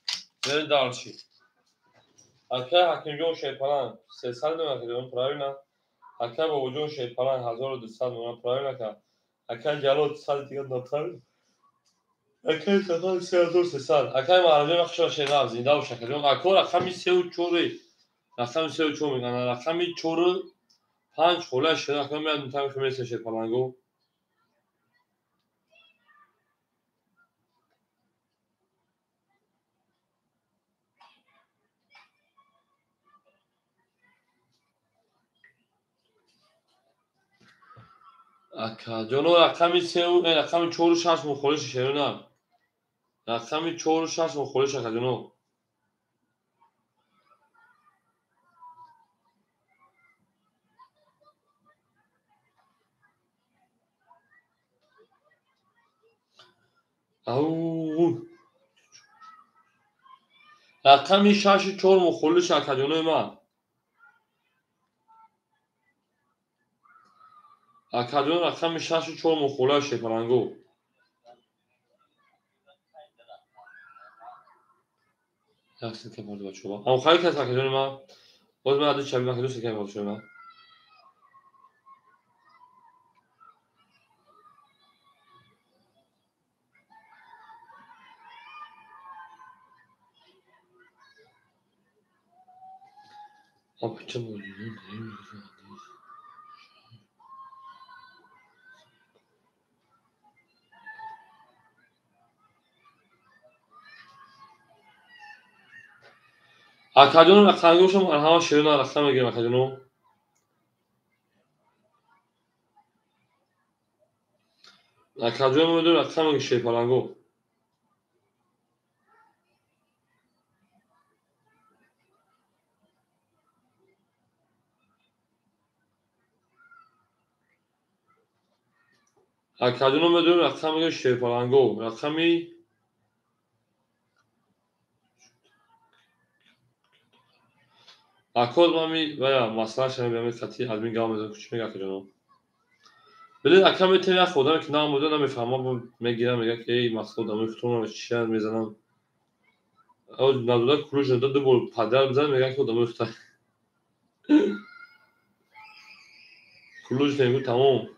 نه داشتی اکه حکیم جون شیپانگ 300 نمیکنه پرایی نه اکه با وجود شیپانگ 1200 نمیکنه پرایی نکرد اکه جلود 100 دیگه نتر اکه سفر 3300 اکه معلومه مخشو شینا زنده و شکرون اکه رقم 3 و 4 رقم 3 و 4 میگن رقم 4 5 خوله شده اکه میاد میتونم که میشه شیپانگو акаҷоно рақами севу рақами чору шаш мухолиш шерунам рақами чору шаш мухолиш акаҷоно ау рақами шаши чор мухолиш акаҷонои ман акаҷон рақами шаши чор мухолиш шепаранго як силка парду бачаҳо амхайр кас акаҷони ман боз ман аду чаби акаҷон силка парду шуд ман акаҷоно рақамга бошам ҳама шерона рақам мегирам акаҷоно акаҷоно медон рақам мегирам шепаранго акаҷоно медон рақам мегирам шепаранго рақами акоз мами вая масъалаша мебиям қати админ гап мезанам чӣ мега акаҷоно вале рақам метавонам як одаме ки намуда намефаҳмам мегирам мегӯяд ки эй масъала одамои худтонро чия мезанам надода кулӯш дода ду бор падар бизанам мегӯяд ки одамои хута кулӯш мегӯ тамом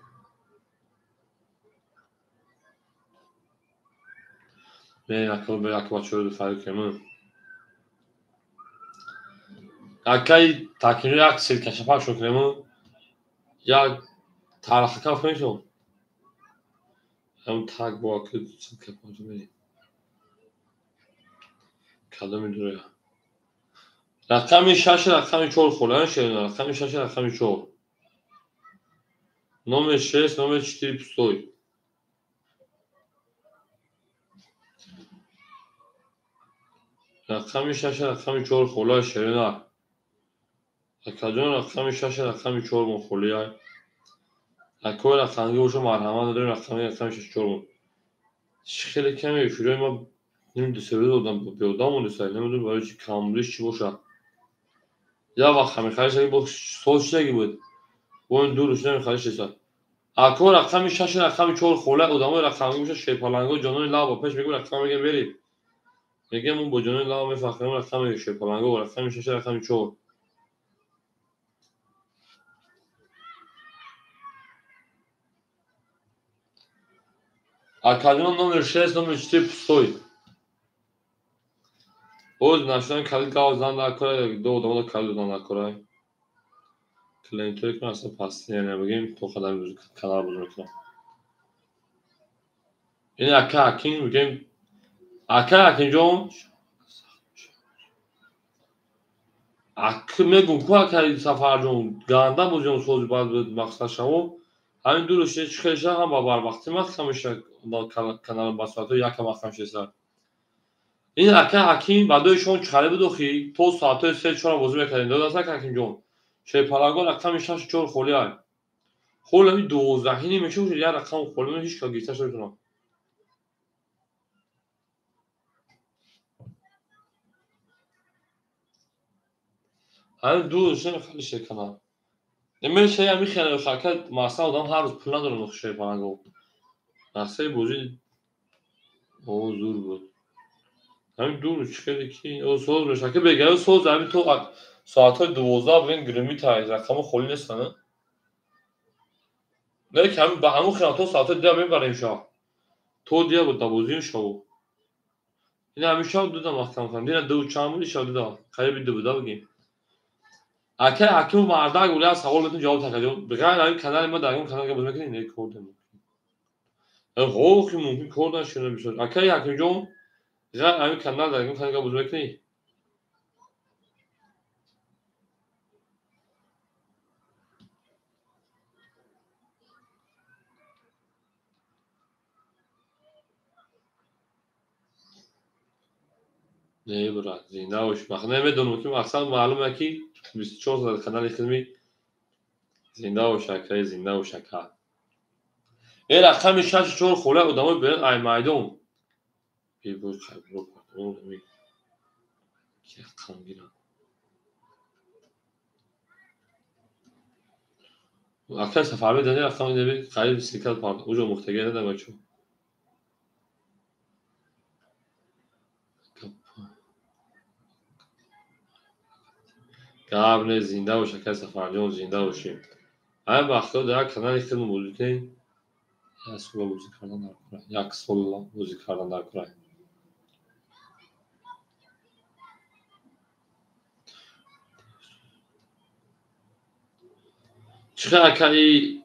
як бачаро фарқ кунем акай такмири як силкашапак шукрему як тархака фуншон ҳам так бо аки силкапак мери кадоми дуроя рақами шаши рақами чор холаан шерона рақами шаши рақами чор номер 6 номер 4 пустой рақами шаши рақами чор холаан шерона акаҷон рақами шаши рақами чор мухолия акои рақамга боша марҳамат надорем рақами шаши чор хеле каме фирои ма дусавӣ додам беодам мондаста намедонам барои чи камбудиш чӣ бошад як вақт хамехаришаги бо сол чидаги буд бо ин ду рӯз намехариштеса ако рақами шаши рақами чор холаи одамои рақамга боша шепаланго ҷонони лаба пеш мегӯ рақам мегирам берем мегӯям он бо ҷонони лаба мефарқем рақам мегирам шепаланго рақами шаши рақами чор акаҷон номер 6 номер 4 пустой боз нашудан калид гав зан накора ду одамода калид додан накора клиентори кун аслан пасти намегем то қадами канал буз мекунам ин ака акин мегем ака акинҷон ак мегум ку акаи сафарҷон ганда бузён сози баъд мақсад шамо ҳамин ду рӯз чӣ хелиша ҳам ба барвақти мақсад меша канал ба соато якам мақсад мешеса ин ака акин баъдои шом чиқаре бидохӣ то соатои 3-4 бозӣ мекардем додаст ака акинҷон шепаранго рақами шаши чор холиай холами 12 мешавад як рақам холи ҳеҷ кас гирифташ наметавонам ҳамин ду рӯз намехалише канал меша ҳамин хеле хака масъала одам ҳар рӯз пул надорад нохи шепаранго масъалаи бозӣ зур буд ҳамин ду рӯз чӣ хеле ки соз меша ки бегаро соз ҳамин то соатҳои 12 бигӯем гиромитр рақамо холӣ нестанд не ки ҳамин ба ҳамон хиёна то соатҳои 10 мебарем шо то 10 12 шаву ин ҳамин шав дудам вақтам кардам дина ду чанд буди шав дудам қариби 2 буда бигем ака акиму мардак буд як савол метавонӣ ҷавоб такаҷон биғайр ҳамин канали ма дар ягон канал боз мекунӣ не кор дем ҳохи мумкин кор нашуда бисёр акаи акимҷон ғайр ҳамин канал дар ягон канал боз мекунӣ نه برای زنده باش. من نمیدونم که اصلا معلومه که 24 ساعت کانال خدمی زنده باشه که زنده باشه که. این رقم 64 خوله آدمای برن ای میدان. بی بود خبر اون می که رقم گیرم. اکثر سفر دادن رقم دیگه قریب سیکل پارت. اوجو مختگی نداره بچه. قبل زنده باشه که سفر جان زنده باشیم. همه وقتا در کانال خدمت موجود است. یک سال موزیک کردن در کره. یک سال موزیک کردن در کره. چقدر کلی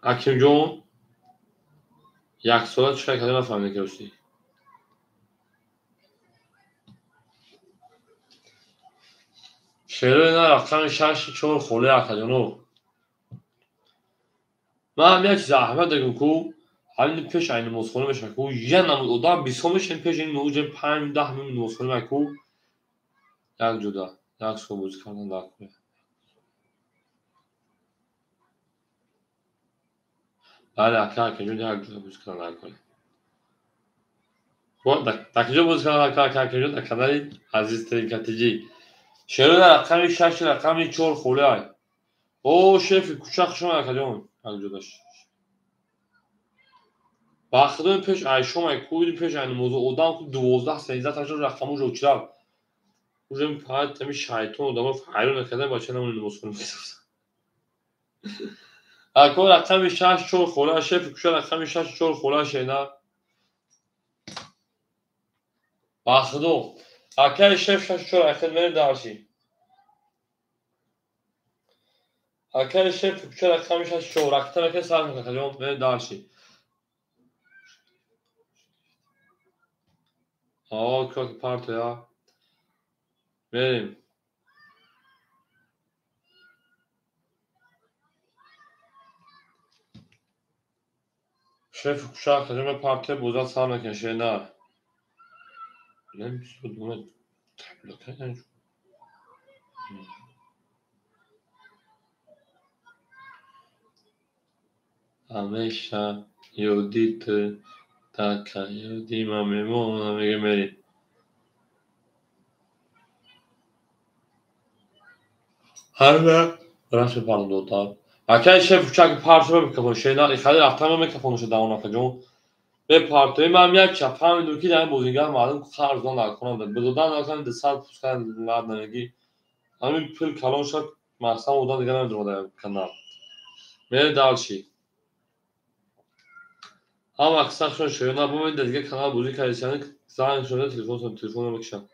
اکیم جون یک سال چقدر کلی نفهمیده که باشی. شعر اینا رقم 64 خوله اکادیونو. من هم یک چیز احمد دارم که همین پیش این مسخره میشه که یه نمود آدم 20 میشه پیش این موج 5 10 میلیون مسخره میکنه یک جدا یک سال موزیک کردن در کره. بله اکادیون یک جدا موزیک کردن در کره. با دکتر موزیک کردن در کره اکادیون در کانال عزیز ترین کاتیجی. شعر رقم 6 رقم 4 خوله ای. او شف کوچک شما اکادیون یک جداش. باخدن پیش ایشون کوید پیش این موضوع آدم که 12 13 تا رقمو جو چرا اونم فقط تمی شیطان آدم فایل نکردن با چه نمونه مسخره می‌سازن. اکو رقم 6 چور خوله شف کوچک رقم 6 چور خوله شینا باخدو اکای شف 6 چور اخر من داشی اکای شف کوچک رقم 6 چور رقم که سال می‌کنه من داشی که پارت یا بریم شف کوچک خدمت پارت بوزا سال میکنه نه نمیشه دونه تبلیغ همیشه یودیت تاکا یودیما میمونم میگه میری همه راست پارن دوتا اکای شف کوچک پارت رو میکنه شینا ایخالی رفتم میکفونش داون اکجون به پارتوی من یک چپم دوکی در بوزینگر معلوم خرزان نکنم داد بدودن نکنم دسال پوسکن لاد نمیگی همین پل کلان شد مثلا اون دیگه نمیدونم در کانال میره دالشی هم اکثر شون شینا بومید دیگه کانال بوزی کردن زنگ شده تلفن رو بکشم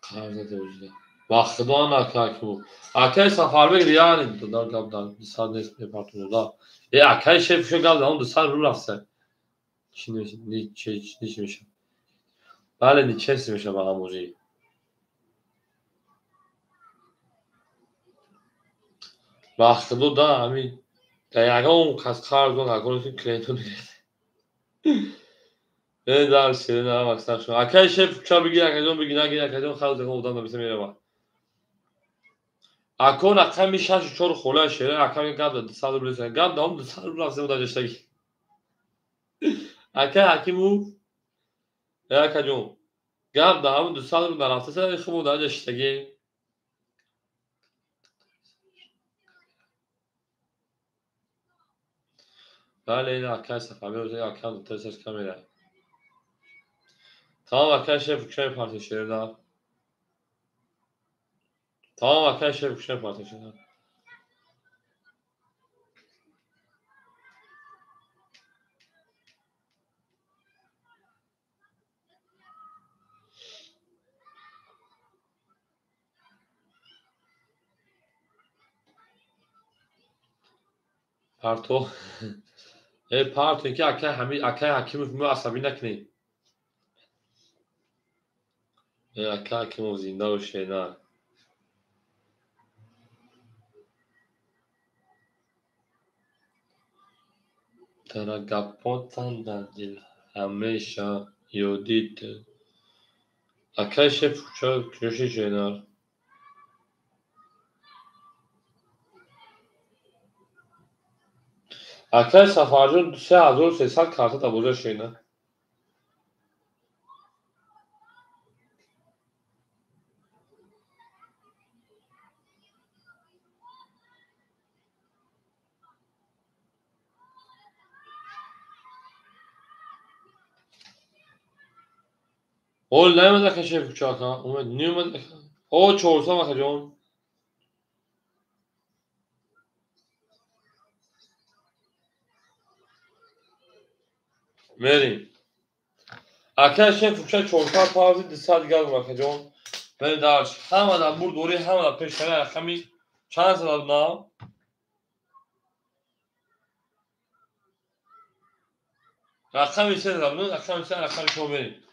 خرزت وجوده وقت دان اکاکو اکای سفر بگیر یعنی دار گاب دار دسال نیست پارتون دا اکای شف شو گاب اون دسال رو رفته چی میشه بله نیچه میشه با هموزی وقت دو دا همین دقیقا اون کس خرزان اکنون که کلینتون نه دار شده نه مکسر شما اکای شف چا بگیر اکادون بگیر نگیر اکادون خرز اون دان نمیشه میره با اکون اکای میشه چور خوله شده اکای گاب دسال رو رسه گاب دام دسال رو رفته بود داشتگی اکای حکیمو اکادون گاب دام دسال رو رفته سر خمو داشتگی بله این اکای سفر میره اکای دو ترسش کمیره tamam arkadaşlar bu köy paylaşıyorlar. Tamam arkadaşlar bu köy paylaşıyorlar. Parto. Parto ki akay hami akay hakim hükmü asabi nakni. اکا که زنده و شینا ترا گپاتن در دل همیشه یادیت اکا شف کشی شینا اکا سفرجون 3300 کارت ابوزه شینا اول نمیده که شف کچاکا اومد نیومد او 400 اکا جون مریم اکا شف کچا 400 پاوی 200 گل اکا جون من دارش همه دا بور دوری همه دا پیش کنه اکمی چند سال نه رقمی سه دارم رقمی سه رقمی شو بریم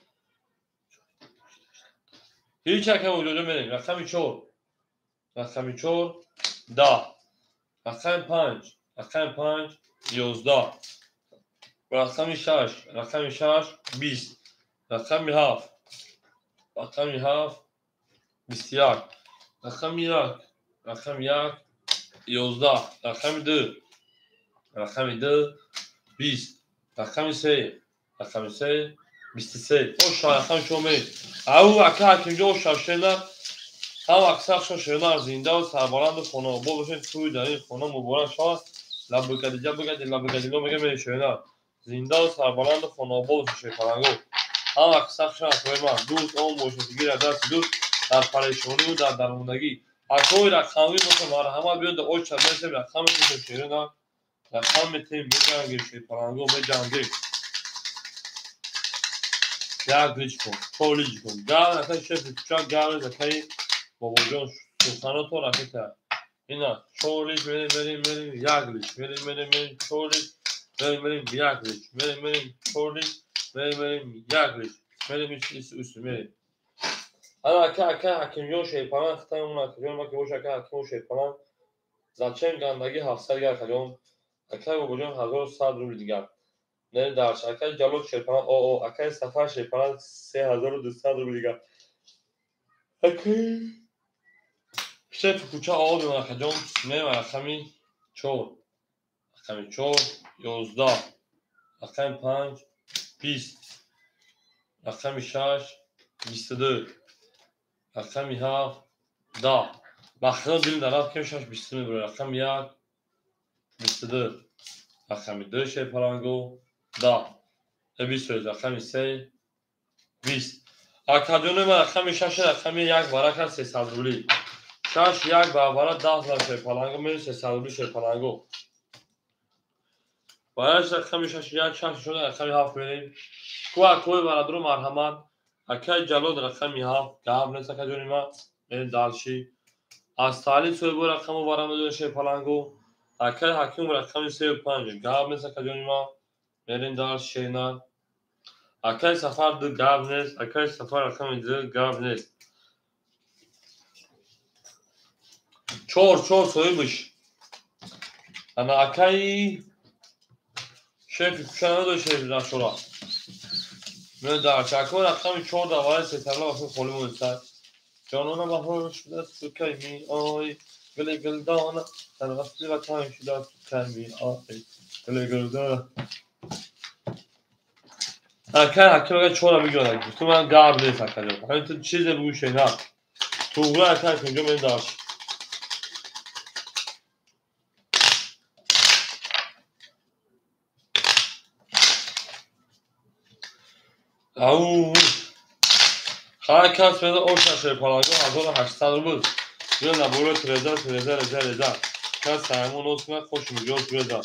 هیچ اکم وجوده بریم رقمی چور رقمی چور 10 رقم 5 رقم 5 11 رقمی 6 رقمی 6 20 رقمی 7 رقمی 7 21 رقمی 1 رقمی 1 11 رقمی 2 رقمی 2 20 رقمی 3 رقمی 3 23 اوش رقم شو بریم او اکا اکیم اوش شنه هم اکثر شما زنده و سربلند خونه با باشین توی در این خونه مبارک شد لبکدیجا بگردی لبکدیجا بگه می شوینا زنده و سربلند خونه با باشین فرنگو هم اکثر شما توی من دوست اون باشتگی را دست دوست در پریشانی و در درموندگی اکوی رقمی باشم مرحمت بیاد اوچ میسه رقم میشه شیرینا رقم میتیم بجنگی شی فرنگو بجنگی یک لیچ کن تو لیچ کن گل نکن شف چا گل زکی بابا جان سوخانو تو رفته کرد اینا چولیش بریم یک لیچ بریم چولیش بریم یک لیچ بریم چولیش بریم یک لیچ بریم üstü بریم انا اکا حکیم جو شیپانان ختم اون اکیون ما که باشه اکا حکیم شیپانان زچن گندگی 700 گر خجون اکا بابا جان 1100 روبل دیگر نه درش اکا جلوت شیپانان او اکا سفر شیپانان 3200 روبل دیگر اکا شف کوچه آقا به مرخجان نه مرخمی چور رقمی چور 11 رقم 5 20 رقمی 6 22 رقمی 7 10 بخدا دل درات که 6 20 میبره رقم 1 22 رقمی 2 شی پرانگو 10 20 رقمی 3 20 اکادیون من رقمی 6 رقمی 1 برکت 300 روبلی 6 1 برابر 10 شی پرانگو می 300 روبلی شی پرانگو باید رقمی 6 1 6 شده رقمی 7 بریم کوی برادر مرحمت اکای جلود رقمی 7 گاب نیست که جونی ما این دالشی از تالی سوی بو رقم برام دو شی پلنگو اکای حکیم رقمی 35 گاب نیست که جونی ما این دالشی نه اکای سفر دو گاب نیست اکای سفر رقمی 2 گاب نیست چور سوی بش انا اکای شیف کشانه دو شیف نشورا من در چکو رقمی 4 دوای سترلا واسه خولی مونستر جانانا بهار شده تو کمی آی گل دانا در وقتی و تایم شده تو کمی آی گل دانا حکیم اگر 4 میگه تو من گرب نیست حکیم همین تو چیز بگوشه نه تو اوگره حکیم کنجا من داشت اوه خواهی کس پیدا اوشن شده پلاگو 1800 رو بود بیان نبوره تریزر کس سرمون اوز کنه خوش میجاز بیده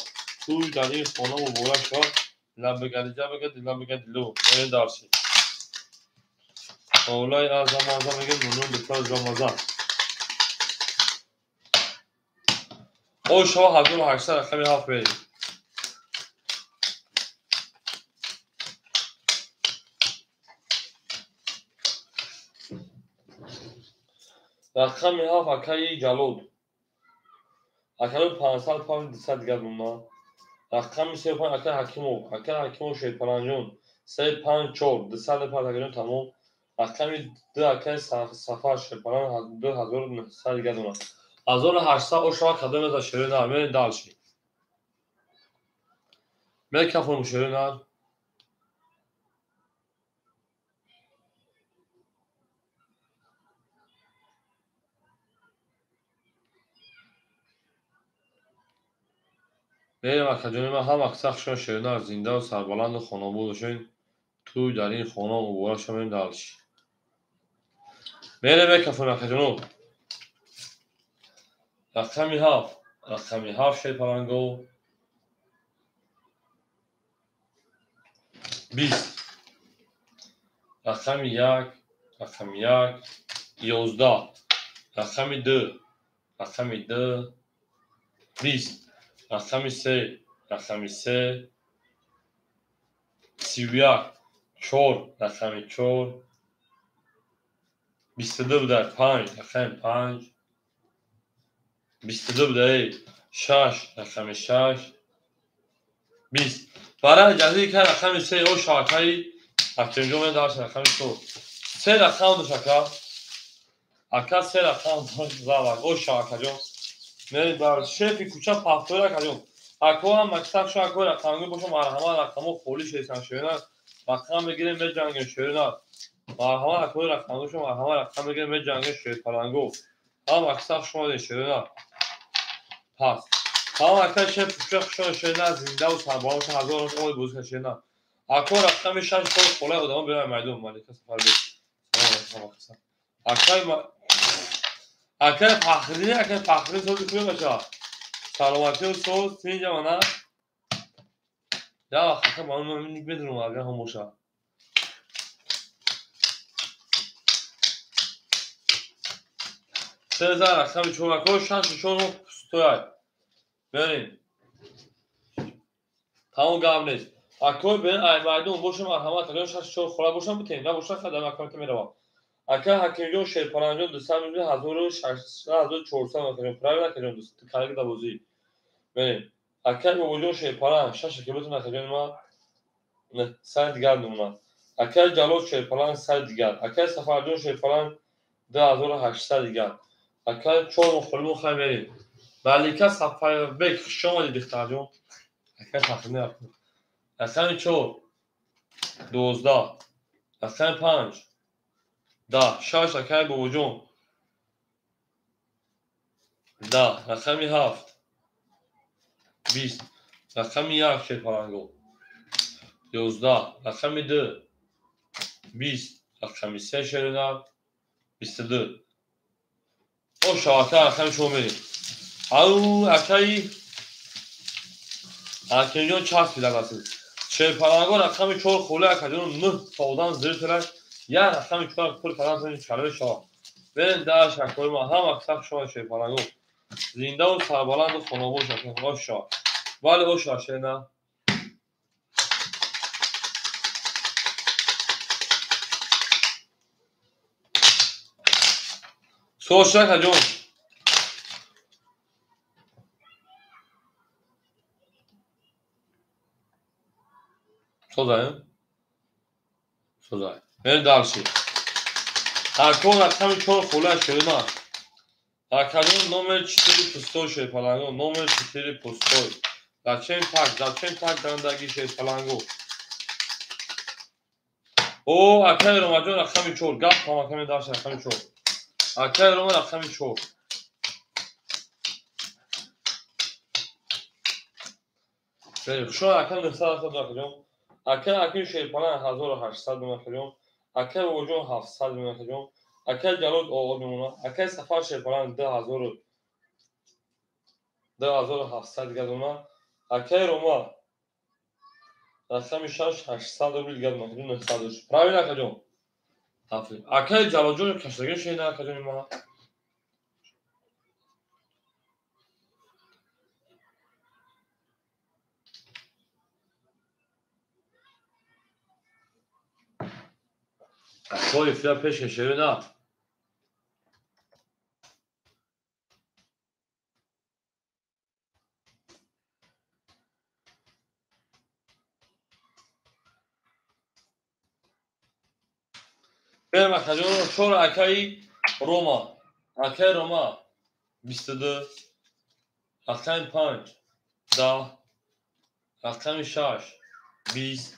توی در این خانه مبارک شد لب لو این دارشی اولای از زمان میگه نونون بکار زمان او شما 1800 رقمی 7 بریم رقم 7 اکای جلود اکای 500 پوند 200 گرم رقم 35 اکای حکیمو اکای حکیمو شید پنجون 354 200 پوند تمام رقم 2 اکای سفر شید پنجون 2900 گرم 1800 اشتباه کدام از شیرین آمین دالشی ملک فرم شیرین آم بریم اکجانی ما هم اکساق شون شیرین آم زنده و سربلند و خانابود شین توی در این خانه و مبارک شمین دالشی بریم ملک فرم اکجانو رقمی هفت شید پنجون 20 رقم 1 11 رقم 2 20 رقم 3 31 4 رقم 4 22 بوده 5 رقم 5 22 بوده 6 رقم 6 20 برای جزایی که رقم 3 او شاکایی اکنجوم داشت رقم 3 رقم دو شاکا اکا 3 رقم زاوار او شاکا جون من در شفی کوچه پافتور کجون اکو هم مکتب شو اکو رقمی باشم مرحمت رقمو خولی شیستن شوینا رقم بگیریم به جنگ شوینا مرحمت اکو رقمو شو مرحمت رقم بگیریم به جنگ شوید پلنگو هم مکتب شما دی شوینا پس هم مکتب شف شو شوینا زنده و سرباز هزار شما بوز شوینا اکو رقم 6 خود خوله ادامه برای میدون مالک سفر بید اکای فخری سوزی خوبی باشه سلامتی و سوز اینجا منه یا خیلی با اون منی بدونم اگر هم باشه 3000 رقم چونکو شانسشون رو پستوی بریم تمام گام نیست اکوی بین ایمایدون باشم مرحمت اگر شانسشون خوره باشم بتین نه باشم خدمت اکانت میروم اکای حکیمیون شیر پنجون 200 میلیون 1400 میلیون پرایوت اکیون دوست کاری دبوزی بریم اکای وجود شیر پنجون شش که بتونه اکیون ما نه سر دیگر نمونه اکای جلوت شیر پنجون سر دیگر اکای سفرجون شیر پنجون 2800 دیگر اکای چون مخلو خواهیم بریم ملیکه سفر بک شما دیدی جون اکای تخمینه اکای چون 12 اکای 5 10 شش اکای بوجون 10 رقمی 7 20 رقمی 1 شیر پنجون 11 رقمی 2 20 رقمی 3 شیرینار 22 او شاکر رقمی شما بریم او اکای اکنجون چاست بیدن بسید شیر پنجون رقمی 4 خوله اکنجون 9 سودان زیر تلش یا رقمی 4 کل کلان سنجون چلوه شما برین در شکوی ما هم اکساق شما شیر پنجون زنده و سربلند و خانابون شکر او شا ولی او شا شیرینه سوشک جون سوزایم بریم دالشی اکون رقمی 4 خوله شیرینه اکنون نومر 4 پستوی شیر پلنگو نومر 4 پستوی در چین تک دندگی شیر پلنگو او اکای رومجون رقمی 4 گفت هم اکمی داشت رقمی 4 اکای رومه رقمی 4 بریم شو اکای 900 دارم اکای شیر پلنگ 1800 میمونم اکای وجون 700 میمونم اکای جلود آقا میمونم اکای سفر شیر پلنگ 2700 دیگه میمونم اکای رومه رقمی 6 800 روبل دیگه میمونم 900 پرایوت اکای جون آفرین اکای جلود جون کشتگی شیرینه اکای جون میمونم اکای فیا پیش شیرینه بریم اکجون شور اکای روما اکای روما 22 اکای 5 10 اکای 6 20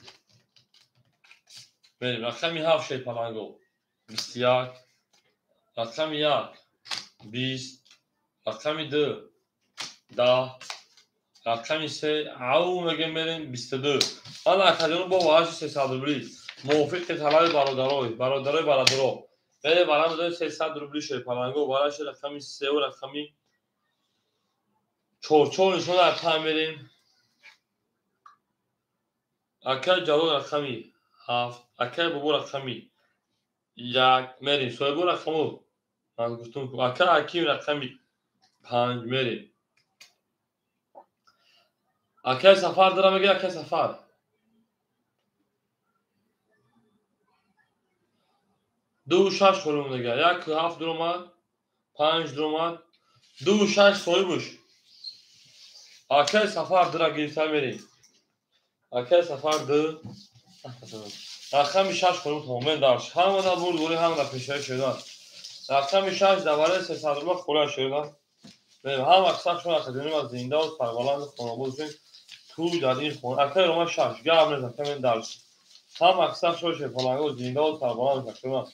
بریم اکای 7 شی پلنگو 21 اکای 1 20 اکای 2 10 اکای 3 او میگم بریم 22 حالا اکجون با واژه 300 روبلی موافق طلای برادرای برادرو بله برام داد 300 روبلی شی پلنگو بالاش رقمی 3 و رقمی چور نشون در پام بریم اکای جلو رقمی 7 اکای بابو رقمی 1 میریم سویبو رقمو من گفتم اکای حکیم رقمی 5 میریم اکای سفر دارم میگه اکای سفر 2 6 خورم دیگه 1 7 درآمد 5 درآمد 2 6 سویبوش اکای سفر داره گیرتر میریم اکای سفر 2 رقمی 6 خورم تمام داشت همه دا برد گوری همه دا پیشای شدن رقمی 6 دواره 300 روبه خوره شدن بریم هم اکثر شما اکادمی از زنده و سربلند خانواده‌شون تو در این خونه اکای روما 6 گام نزد کمین درس هم اکثر شما شفالانگو زنده و سربلند شما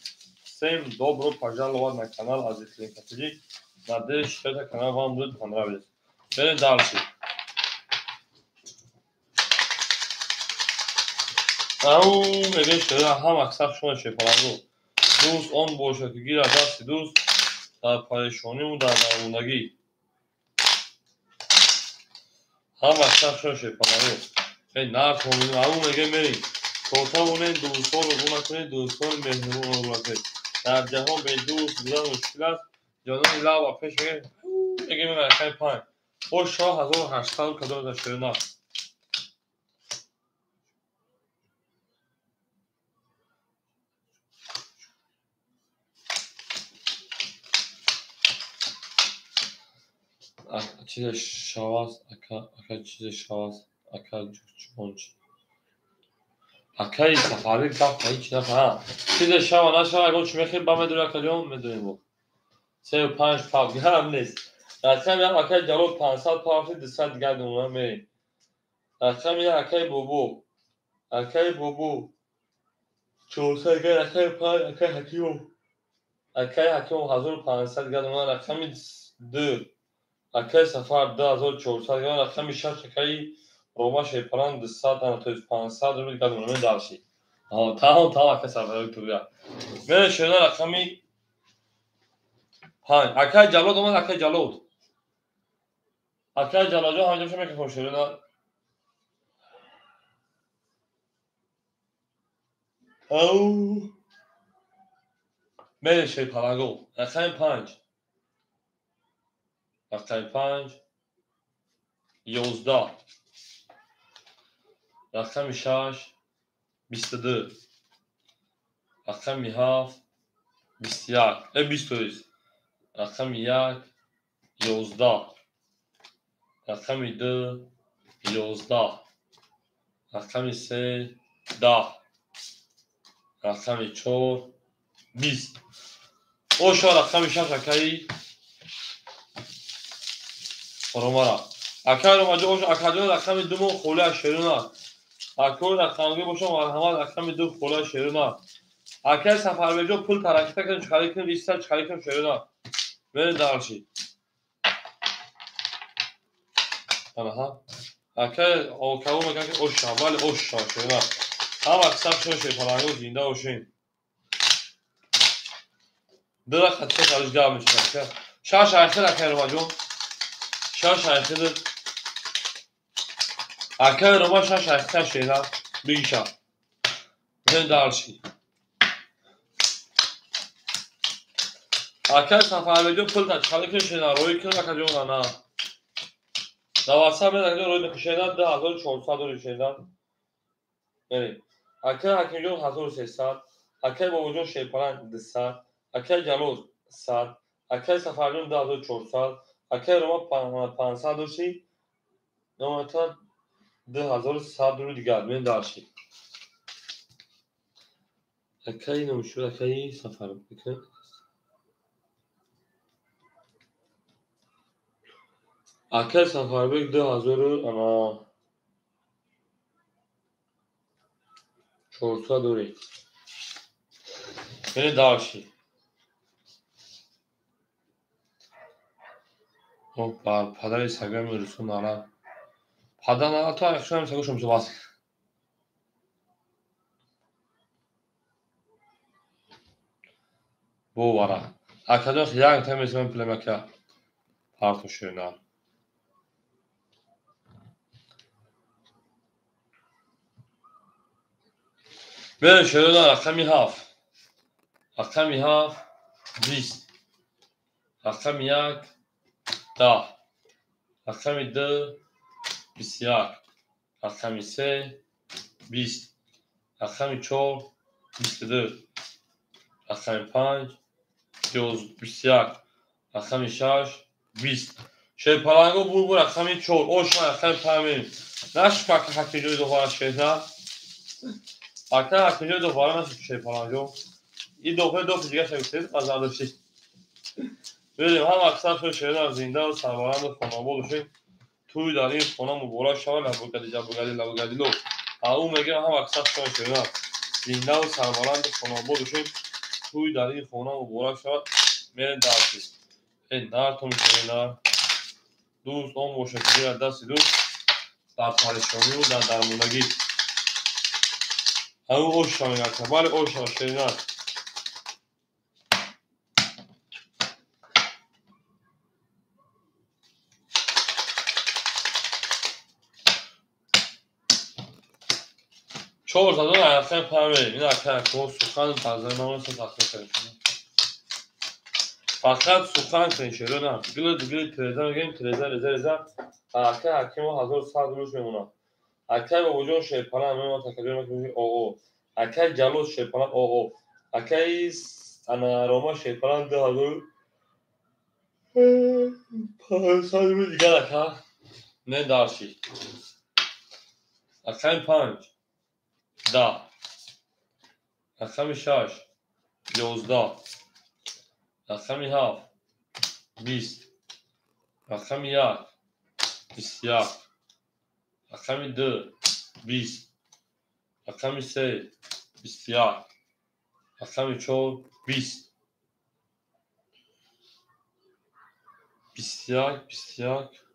سیم добро пожаловать на канал Aziz Klinkatili. Надеюсь, что этот канал вам будет понравиться. Берем дальше. Ау, میگه شده هم اکثر شما شفالانگو دوست آن باشه که گیر از دست دوست در پریشانی و در درموندگی هم اکثر شما شفالانگو خیلی نرد کنید او میگه میریم توتا اونه دوستان رو گونه کنید دوستان مهربون رو گونه کنید در جهان به دوست بودن مشکل است جانان لب و پیش میگه میگه میگه خیلی پایین خوش شاه 1800 کدام شده چیز شواز اکا چیز شواز اکا چونچ اکای سفاری گفت هیچ نفهم چیز شوا نشوا اگه چی میخوای با مدور اکا جون میدونیم بو 35 پاو گرم نیست رقم هم اکای جلو 500 پاو 200 دیگه دونه میریم رقم هم اکای بوبو 400 دیگه اکای پای اکای حکیمو 1500 دیگه دونه رقم 2 اکای سفر 2400 دیگه رقم 6 اکای روما شیپران 200 تا 500 رو دیگه دونه داشتی تا اکای سفر تو بیا میره شده رقمی 5 اکای جلو دومد اکای جلو اکای جلو جا همجا شما که خوش شده او میره شیپرانگو رقم 5 رقم 5 11 رقم 6 22 رقم 7 21 22 رقم 1 11 رقم 2 11 رقم 3 10 رقم 4 20 اوشا رقم 6 اکای رومارا اکای روما جو اکای رقم 2 خوله شیرونا اکای رقم باشه مرحمت رقم 2 خوله شیرونا اکای سفر به جو پول ترکیب کنیم چخالی کنیم ریستر چخالی کنیم شیرونا بریم دارشی آنها اکای اوکاو میگن که اوشا ولی اوشا شیرونا هم اکثر شوشه پلانگو زنده اوشیم دره خطه خارج گام میشه شاش اخیر اکای روما جو شاش اخیر اکای روما شاش اخیر شیرونا بیشا بریم دارشی اکای سفر به جو پول تچخالی کنیم شیرونا روی کنیم اکای جو نه دواسه میده که روی نکشیدن 10400 روی شیدن بریم اکای حکیم جون 1300 اکای بابا جون شیپران 200 اکای جلو 100 اکای سفر جون 10400 اکای روما 500 روشی نومتا 2100 رو دیگر بریم داشتی اکی نمشور اکی سفر بکن اکی سفر بک 2000 انا چورتا دوری beni داشتی Hoppa, padare sagam sunala. Padana to akşam saguşum bas. Bu vara. Akadok yani temizleme plemeka. Parto şuna. Ben şöyle rakami haf. Rakami haf 20. Rakami yak da. Rakami 2 20. Rakami 3 20. Rakami 4 22. Rakami 5 20. Rakami 6 20. Şey parango bu rakami 4 o şu rakami pamim. Naş bak hakikaten دوباره şeyler. Hatta hakikaten دوباره nasıl şey parango. این دو دیگه شکست قزندشی بریم هم اکثر شد شهران زنده و سربرند خاناباد شد توی در این خانه مبارک شود لبوگدی لو اون میگه هم اکثر شد شهران زنده و سربرند خاناباد شد توی در این خانه مبارک شود میرن درسی این نار تو میشه نار دوست اون باشکلی از دست دوست در پریشانی و در درمونگی همون اوش شامل کرد بله اوش شهران چهار تا دو عرفه پرمه این اکر که سخن تازه نامه سخن فقط سخن کنی شروع نم گل تریزن میگیم تریزن رزا اکر حکیم و 1100 روش میمونه اکر با وجود شیپانه همه ما تکلیف میکنیم او اکر جلوس شیپانه او اکر انا روما شیپانه 2500 روش دیگر اکر نه دارشی اکر 5 10 رقم 6 11 رقم 7 20 رقم 1 21 رقم 2 20 رقم 3 21 رقم 4 20 21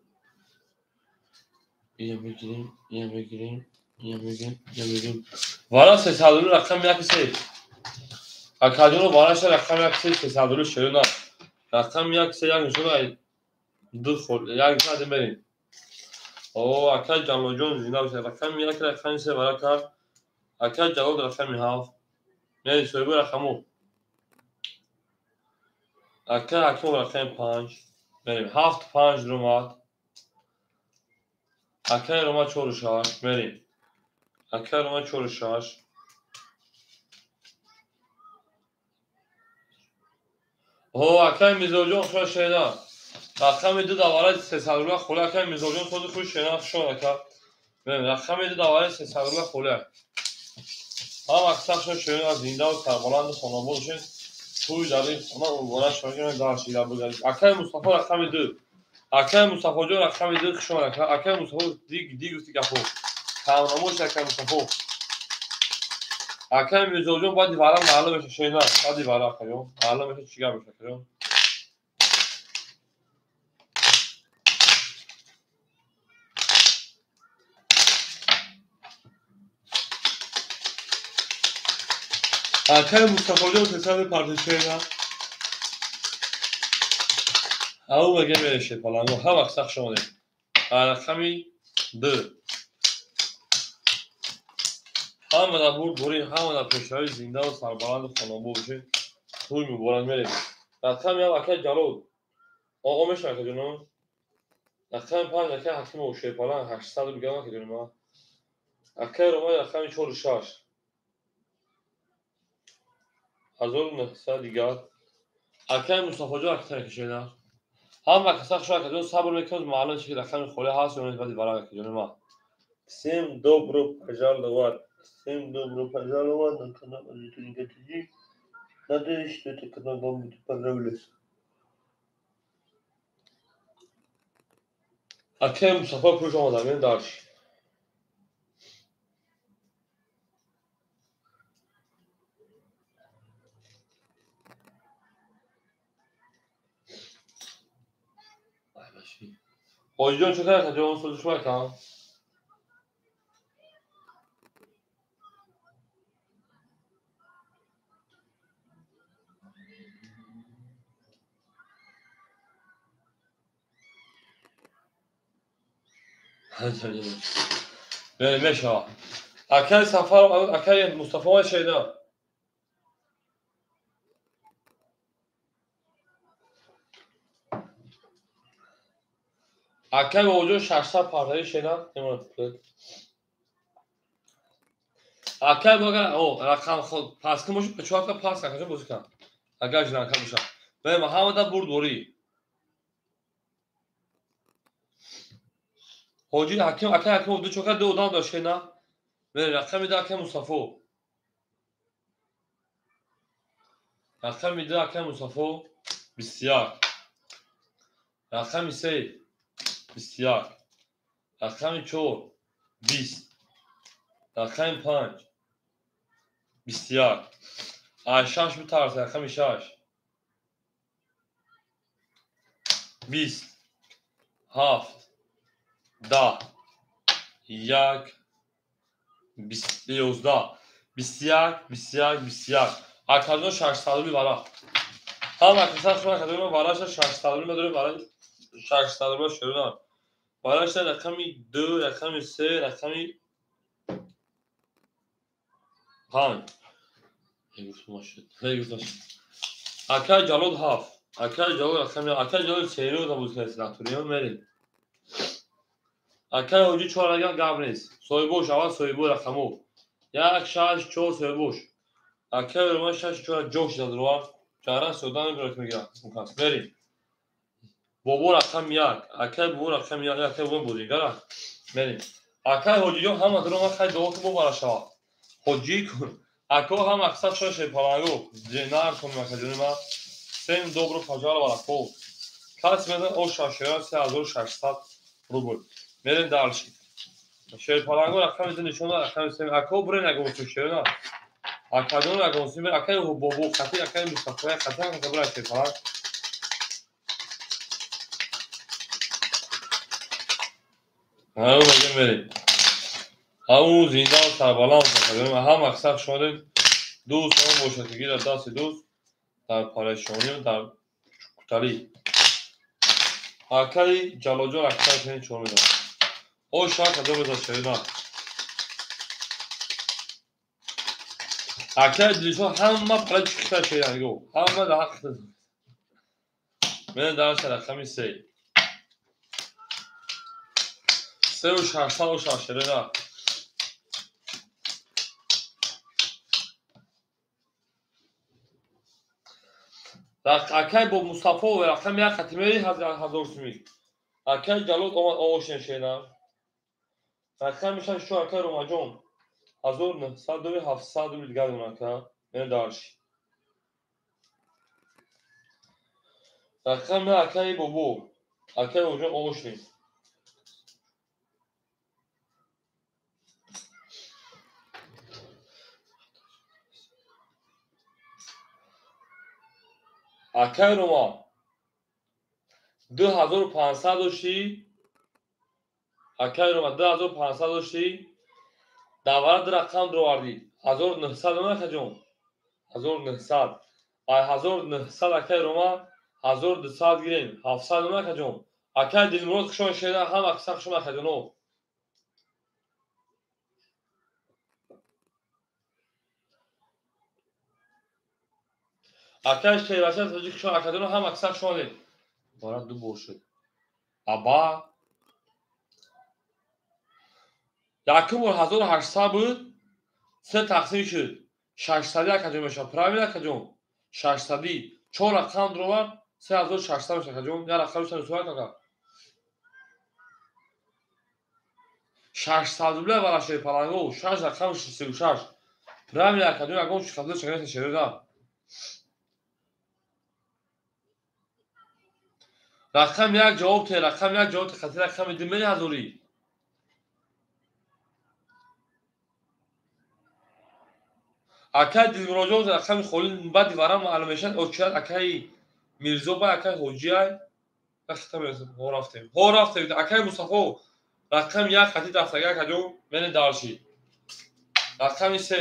میگیم والا 300 رقم یک سه اکادیون والا شد رقم یک سه 300 شده نه رقم یک سه یک نشون دو خورد یک نده بریم او اکاد جلو جون زنده بشه رقم یک رقم سه والا کرد اکاد جلو رقم هفت نه سوی رقمو اکاد حکم رقم 5 بریم 7 5 رومات اکاد رومات 4 6 بریم اکاد رومات 4 6 او اکای میزوجون خوش شینا رقم 2 دواره 300 خوله اکای میزوجون خود خوش شینا شون اکا ببین رقم 2 دواره 300 خوله هم اکثر شون شینا زنده و سربلند خاناباد شد توی در این خانه مبارک شد داشتی لبوگدی اکای مصطفی رقم 2 اکای مصطفی جو رقم 2 شون اکای مصطفی دیگ گفتی گفو تمامش اکای مصطفی اکای میزوجون باید دیوارم معلوم بشه شینا باید دیوارم کنیم معلوم بشه چیکار بشه کنیم اکای مصطفی جو سساد پارتیشن او میگه میشه پلنگو هم اکثر شونه رقمی 2 همه در بود بوری همه در پیشهای زنده و سربلند خاناباد بشه توی میبارن میریم رقم یک اکای جلود آقا میشن که جنون رقم 5 اکای حکیم و شیپالان 800 بگم که جنون اکای رومای رقم 4 6 1900 دیگر اکای مصطفی جو اکتر کشیدن هم اکثر شاید که جون صبر میکنید معلوم چه رقم خوله هست و بعد برای که جون ما سیم دو برو پجال دوار Всем добро пожаловать на канал Алитуринга ТВ. Надеюсь, что этот канал вам будет понравиться. Akşam Mustafa Kuşamadan beni darş. Oyuncu çok herkese onu sözleşmek tamam. Ve meşa. Akay Safar, Akay Mustafa var şeyde. Akay oyuncu şarşlar parlayı şeyden. Akay baga o rakam خود پاس کنم به چهار تا پاس کنم بازی کنم. اگر جنان کنم باشم. به محمد برد وری. حاجی حکیم اکای حکیم دو چوکا دو دام داشت نه. به رقم میده اکای مصطفی. رقم میده اکای مصطفی بسیار. رقم سه بسیار. رقم 4 20. رقم 5 بسیار. آشاش میتارس رقم 6 20 7 10 1 11 بسیار اکادون 600 برا هم اکثر شما اکادون براش 600 میداره برای 600 شروع براش رقمی 2 رقمی 3 رقمی 5 اکای جلود هاف اکای جلود رقمی اکای جلود سیرو da bu seslatıyor merin اکای اوجی 4 رقم قبل نیست سویبوش اول سویبو رقمو یک 6 4 سویبوش اکای رو 6 4 جوش داد رو چهار سودان برات میگم مکاس بریم بابو رقم 1 اکای بابو رقم 1 اکای بابو بودیگرا بریم اکای اوجی هم درو خیلی دوت بو براشا حجی کن اکو هم اکثر شش پلانگو جنار کنم اکادون ما سن добро пожаловать по کاس میدن او شاشرا 3600 روبل میرن دالش شیر پلانگو رقم میدن نشون رقم سن اکو برن اگه تو شیرنا اکادون اگه مسیم اکای بابو خاطی اکای مصطفی خاطی که برای شیر پلانگ ها میگم میریم همون زینده و سربلند اکادون هم اکثر شده دوست اون باشه که گیر دست دوست در پارشانی و در کوتالی اکای جلوجو اکثر کنید چون میدن او شاید کدوم بزن شدیدن اکای دلیشون همه پرای چکتر شدیدن گو همه در حق من در رقمی 3 و 600 شدیدن اکای با مصطفی و رقم یک ختیمه 1000 سومی اکای جلود آوشن شدیدن رقم میشن شو اکای روماجون 1900 و 700 دیگر اون اکای من دارش رقم اکای بابو اکای اوجون آوشن اکای روما 2500 داشتی اکای روما 2500 داشتی داورد رقم درو آوردی 1900 نه کجون 1900 1900 اکای روما 1200 گیریم 700 نه کجون اکای دلمروز شون شده هم اکثر شما کجونو اکای شیراشه تاجیک شون اکادونو هم اکثر شونه بارا دو بوشد ابا یکم 1800 بود 3 تقسیم شد 600 اکادون میشه پراویل اکادون 600 4 رقم درو بر 3600 میشه اکادون یا رقمش رو سوال کاکا 600 рублей бараши палангу 6 рақам 36 прямо якадун ягон чиқабле чагата шерида рақам як ҷавоб те рақам як ҷавоб те хати рақами ду мени ҳазорӣ акай дилмуроҷот рақами холӣ баъди варам маълум мешавад очият акаи мирзо ба акаи ҳоҷиай ҳо рафтем акаи мустафо рақами як хати дафтарга якаҷо мени дарши рақами се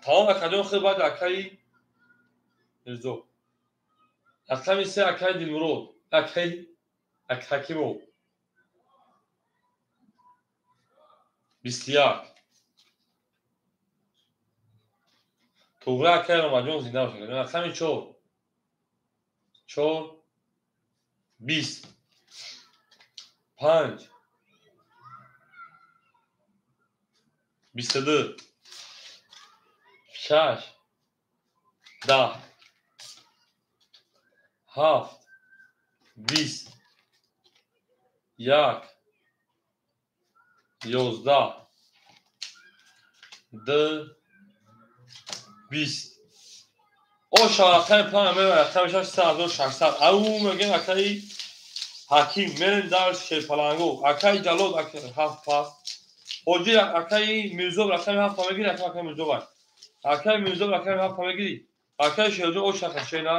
тамом акаҷон хел баъди акаи мирзо рақами се акаи дилмурод акаи ҳакимо 21 туғра акаи ромаҷон зинда бошад рақами 4 20 5 22 6 10 7 20 1 11 2 20 оша рақами пан мева рақами 6600 ау мегем акаи ҳаким мерем дар шерпалангу акаи ҷалод акаи 7 пас ҳоҷи акаи мирзоб рақами 7 мегири акаи мирзобай акаи мирзоб рақами 7 мегири акаи шерҷо оша хашена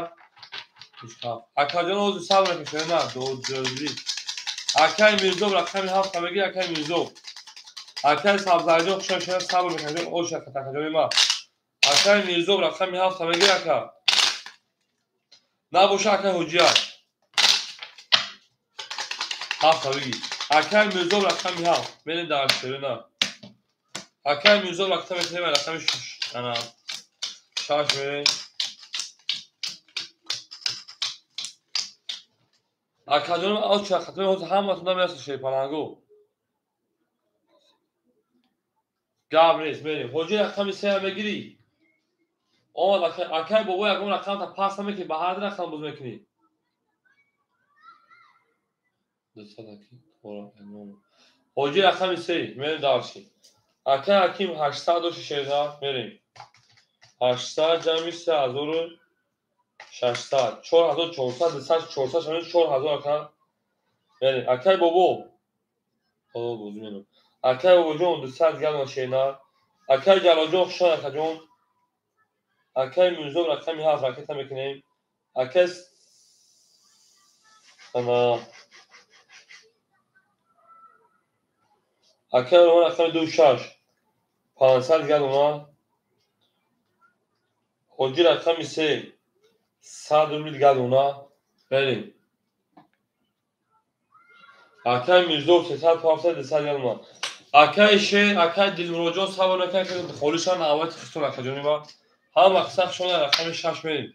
акаҷон ози сабр мекашена додҷози акаи мирзоб рақами 7 мегири акаи мирзоб акаи сабзайҷон хушашена сабр мекашена оша хатакаҷони ма акаи мирзоб рақами 7 мегири ака набоша акаи ҳоҷиай 7 мегири акаи мирзоб рақами 7 мени дар шерена акаи мирзоб рақами 6 ана 6 мери акаҷон оча хатои ҳоз ҳаматон намеаст шерпалангу гап нест мерем ҳоҷи рақами 3 мегирӣ омад акаи бобо ягон рақамта пас намекунӣ ба ҳар ду рақам боз мекунӣ ҳоҷи рақами 3 мерем дарши акаи ҳаким 800 дошти шерна мерем 800 ҷамъи 3600 4400 400 шамил 4000 ака мерем акаи бобо бозӣ менам акаи бобоҷон 200 галон шерна акаи ҷалоҷон хушон акаҷон акаи мирзоб рақами 7 ракета мекунем акаи ана акаи роман рақами 26 500 галона ҳоҷи рақами 3 100 рубли галона берем акаи мирзоб 350 галона акаи шер акаи дилмуроҷон сабр мекунад холиша навбати хистон акаҷони ма ҳама қиса хушона рақами 6 мерем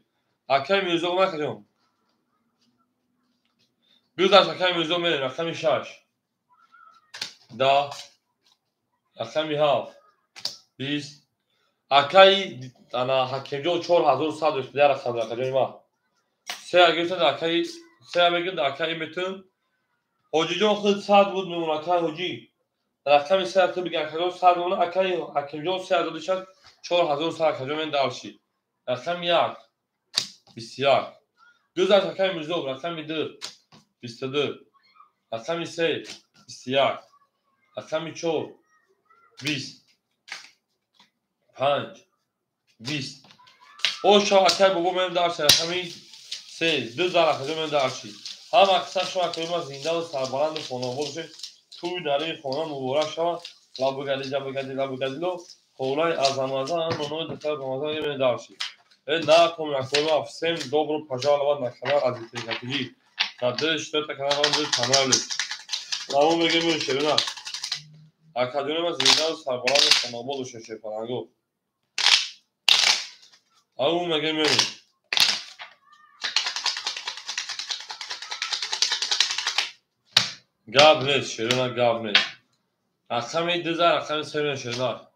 акаи мирзоб акаҷон гузашт акаи мирзоб мерем рақами 6 10 рақами 7 20 акаи ана ҳакимҷон 4100 дошт я рақам акаҷони ма се гирифтад акаи се мегирд акаи метун ҳоҷиҷон худ 100 буд мемон акаи ҳоҷи рақами 3 то биган акаҷон 100 мемона акаи ҳакимҷон 3000 дошад 4100 акаҷон мен дарши рақами 1 21 гузашт акаи мирзоб рақами 2 22 рақами 3 21 рақами 4 20 5 20 оша акаи бобо мем дарши рақами 3 ду дар акаҷон мем дарши ҳама қиса шума кӯма зиндаву сарбаланду хонобод бошед тӯи нари хона муборак шавад лабугадило холаи азамазан нонои духтари рамазан мем дарши накум якома всем добро пожаловать на канал Азизтери Хатиҷӣ надеюсь что это канал вам будет понравилось тамом мегем шерина акаҷони ма зиндаву сарбаланду хонобод бошед шерпалангу тамом мегем гап нест шерина гап нест рақами 2 рақами 3 шерина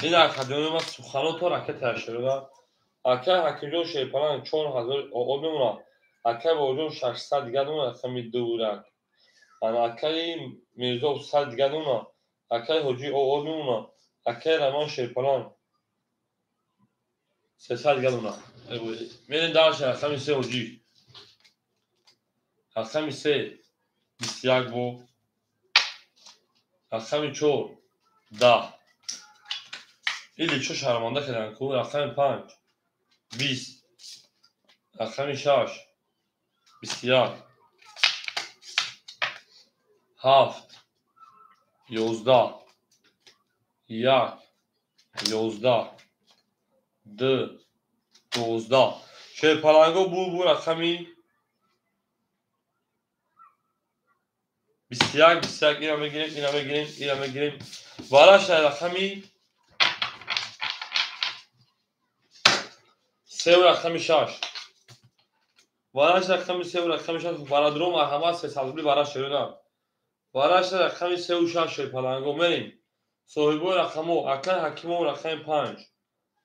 ин акаҷони ма суханотон ракета шерина اکر حکیجون شیپلان چون هزار او میمونه اکر با اون 600 دیگه اون رقم دورک انا اکر میزو 100 دیگه اون اکر حجی او میمونه اکر رمان شیپلان 300 دیگه اون میرین دارش رقم 3 حجی رقم 3 21 بو رقم 4 10 ایلی چو شرمانده کردن کو رقم 5 20 رقم 6 21 7 11 1 11 2 12 شیپلانگو بو رقمی 21 21 اینو بگیریم والاش رقمی 3 و رقمی 6 والاش رقمی 3 و رقمی 6 والا درو مرحمت 300 بلی والا شروع والاش رقمی 3 و 6 شیپلانگو مریم صاحبو رقمو اکر حکیمو رقم 5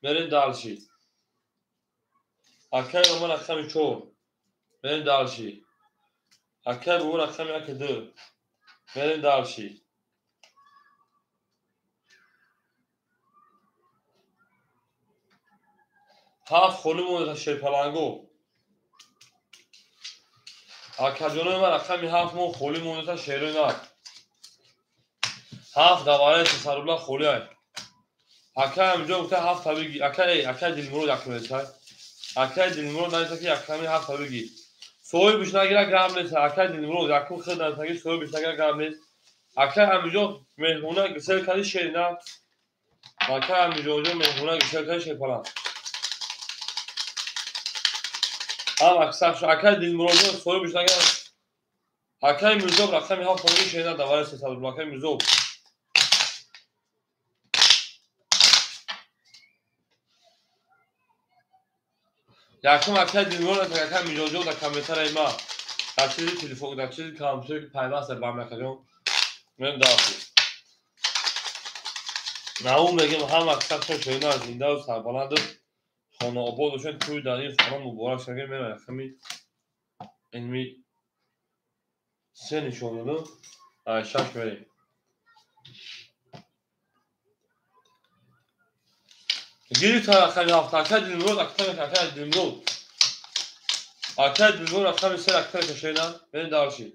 مرین دالشی اکر روما رقم 4 مرین دالشی اکر بو رقم 2 مرین دالشی هفت خونمون شیپلانگو اکر جنوب من رقمی 7 مون خولی مونتا شیرو نه 7 دواره 300 بلا خولی های اکر همجا گفته 7 تا بگی اکر دیلمرو دکمه نیست اکر دیلمرو نیسته که اکرمی 7 تا بگی سوی بیشتر گیره گرم نیست اکر دیلمرو دکم خیلی نیسته که سوی بیشتر گیره گرم نیست اکر همجا مهمونه گسر کردی شیر نه اکر همجا مهمونه گسر کردی شیر پلان هم اکثر شو اکر دیلمرو سوی بیشتر گیره اکر میرزوب رقمی 7 تا بگی شیر نه دواره 300 بلا اکر میرزوب یکم اکر دیلمرو نیست اکر میجوجو در کامپیوتر ایما در چیزی تلفن در چیزی کامپیوتر که پیوست با مکانم من داشتی نه اون بگیم هم اکثر شو شوینا از زنده و سربلند خانه آباد وشن توی دانی خانه مبارک شنگه میرن یکمی علمی سه نشون دادم شش بریم گیری تا رقمی هفت اکر دیلمرو اکر دیلمرو اکر دیلمرو رقمی سه اکر کشیدن برین دارشی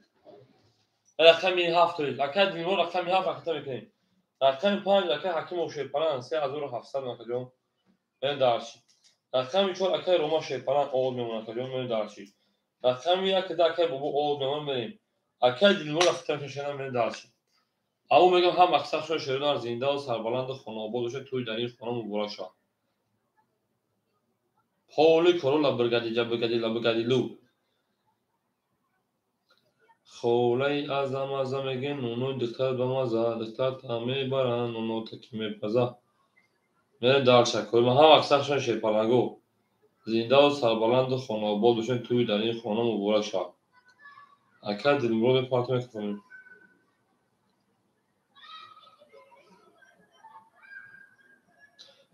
رقمی هفت دارید اکر دیلمرو رقمی هفت اکر میکنیم رقمی 5 اکر حکیم و شیپلان 3700 مکجون برین دارشی رقمی 4 اکر روما شیپلان اول میمونه مکجون برین دارشی رقمی 1 ده اکر بابو اول میمونه بریم اکر دیلمرو اکر کشیدن برین دارشی او میگم هم اکثر شو شیرین زنده و سربلند خانه آباد وشن توی دانی خانه مبارک شد پاولی کرولا برگدی لو خولی ازم میگه نونو دختر بمازه دختر تامی برن نونو تکیمی پزه میره دار شکل ما هم اکثر شون شیپلانگو زنده و سربلند و خانه آباد وشن توی دانی خانه مبارک شد اکر دیلمرو پارت میکنیم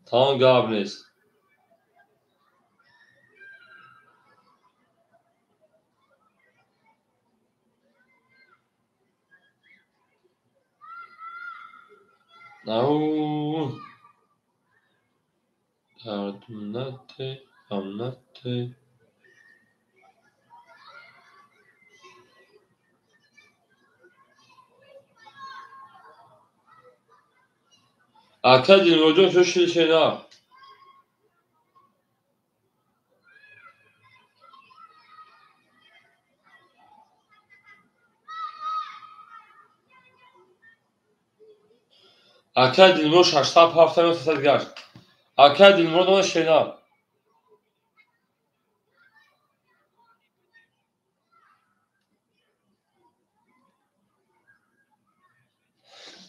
تمام گاب نیست او دردونته غمنته اکر دیلمرو جون شو شینا اکر دیلمرو 607 300 گشت اکر دیلمرو دون شینا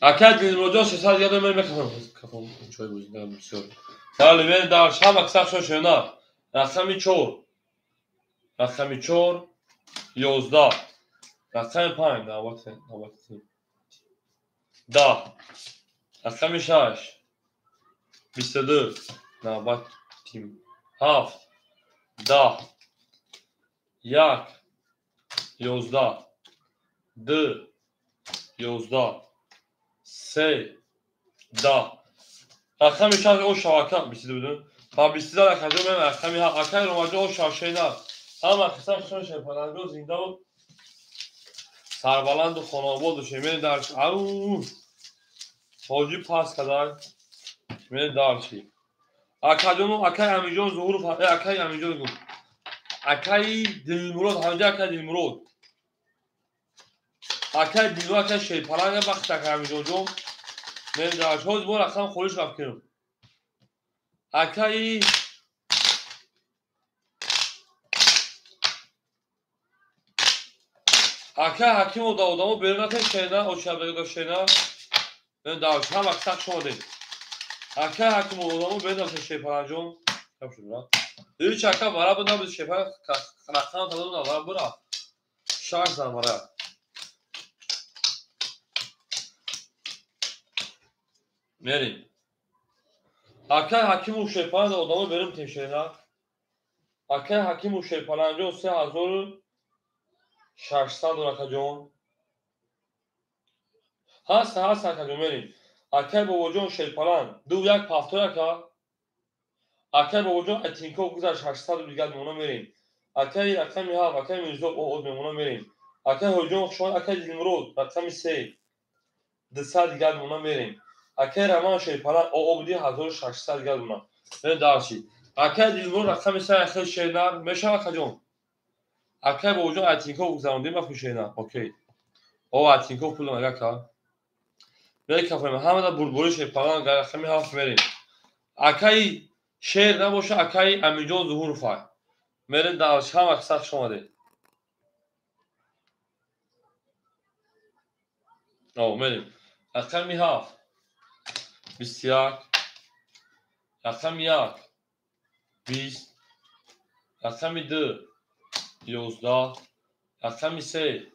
اکر دیلمرو جون 600 یادم میکنم کافم چای بوجودم بسیار حالا بریم در شب اکثر شو شینا رقمی 4 11 رقم 5 نوبت 10 رقم 6 22 نوبت تیم 7 10 1 11 2 11 3 10 رقم شش او شاکم بیسید بدون تا بیسید رقم من رقمی ها اکای روماجو او شاشینا اما قسم خونش پلنگو زنده و سربلند و خاناباد و شمیر درش او حاجی پاس کدای شمیر درشی اکادونو اکای امیجون ظهور اکای امیجون گفت اکای دلمرود همجا اکای دلمرود اکای دلو اکای شی پلنگ وقت اکای امیجون جو من درش حاج بو رقم خورش رفت کنم اکای اکای حکیم و داودامو برنات شینا او شبه دو شینا من درش هم اکسق شما دید اکای حکیم و داودامو برنات شی پلنجون کم شد برا دیوی چکا برا بودم بیز شی پلنج رقم تدون برا برا شارک زن برا میریم اکای حکیم و شی پلنج داودامو برم تیم شینا اکای حکیم و شی پلنجون 3600 رقم جون هست اکا میریم اکای با وجون شی پلنج دو یک پافتور اکا اکای با وجون اتینکو گذاشت 800 دیگر میمونم میریم اکای رقمی ها اکای میزو او میمونم میریم اکای هجوم شما اکای دلمرود رقمی 3 200 دیگر میمونم میریم اکای رمان شی پلنج او بودی 1600 دیگر میمونم من دارشی اکای دلمرود رقمی 3 اکای شینار میشه اکا جون اکای با وجون اتینکو گذاروندیم افو شینار اوکی او اتینکو پول مگه کا میگه کافه محمد بربوری شی پلنج رقمی هاف میریم اکای شیر نباشه اکای امیجون ظهور فای میره دارش هم اکسق شما ده او میریم رقمی هاف 21 رقم 1 20 رقم 2 11 رقم 3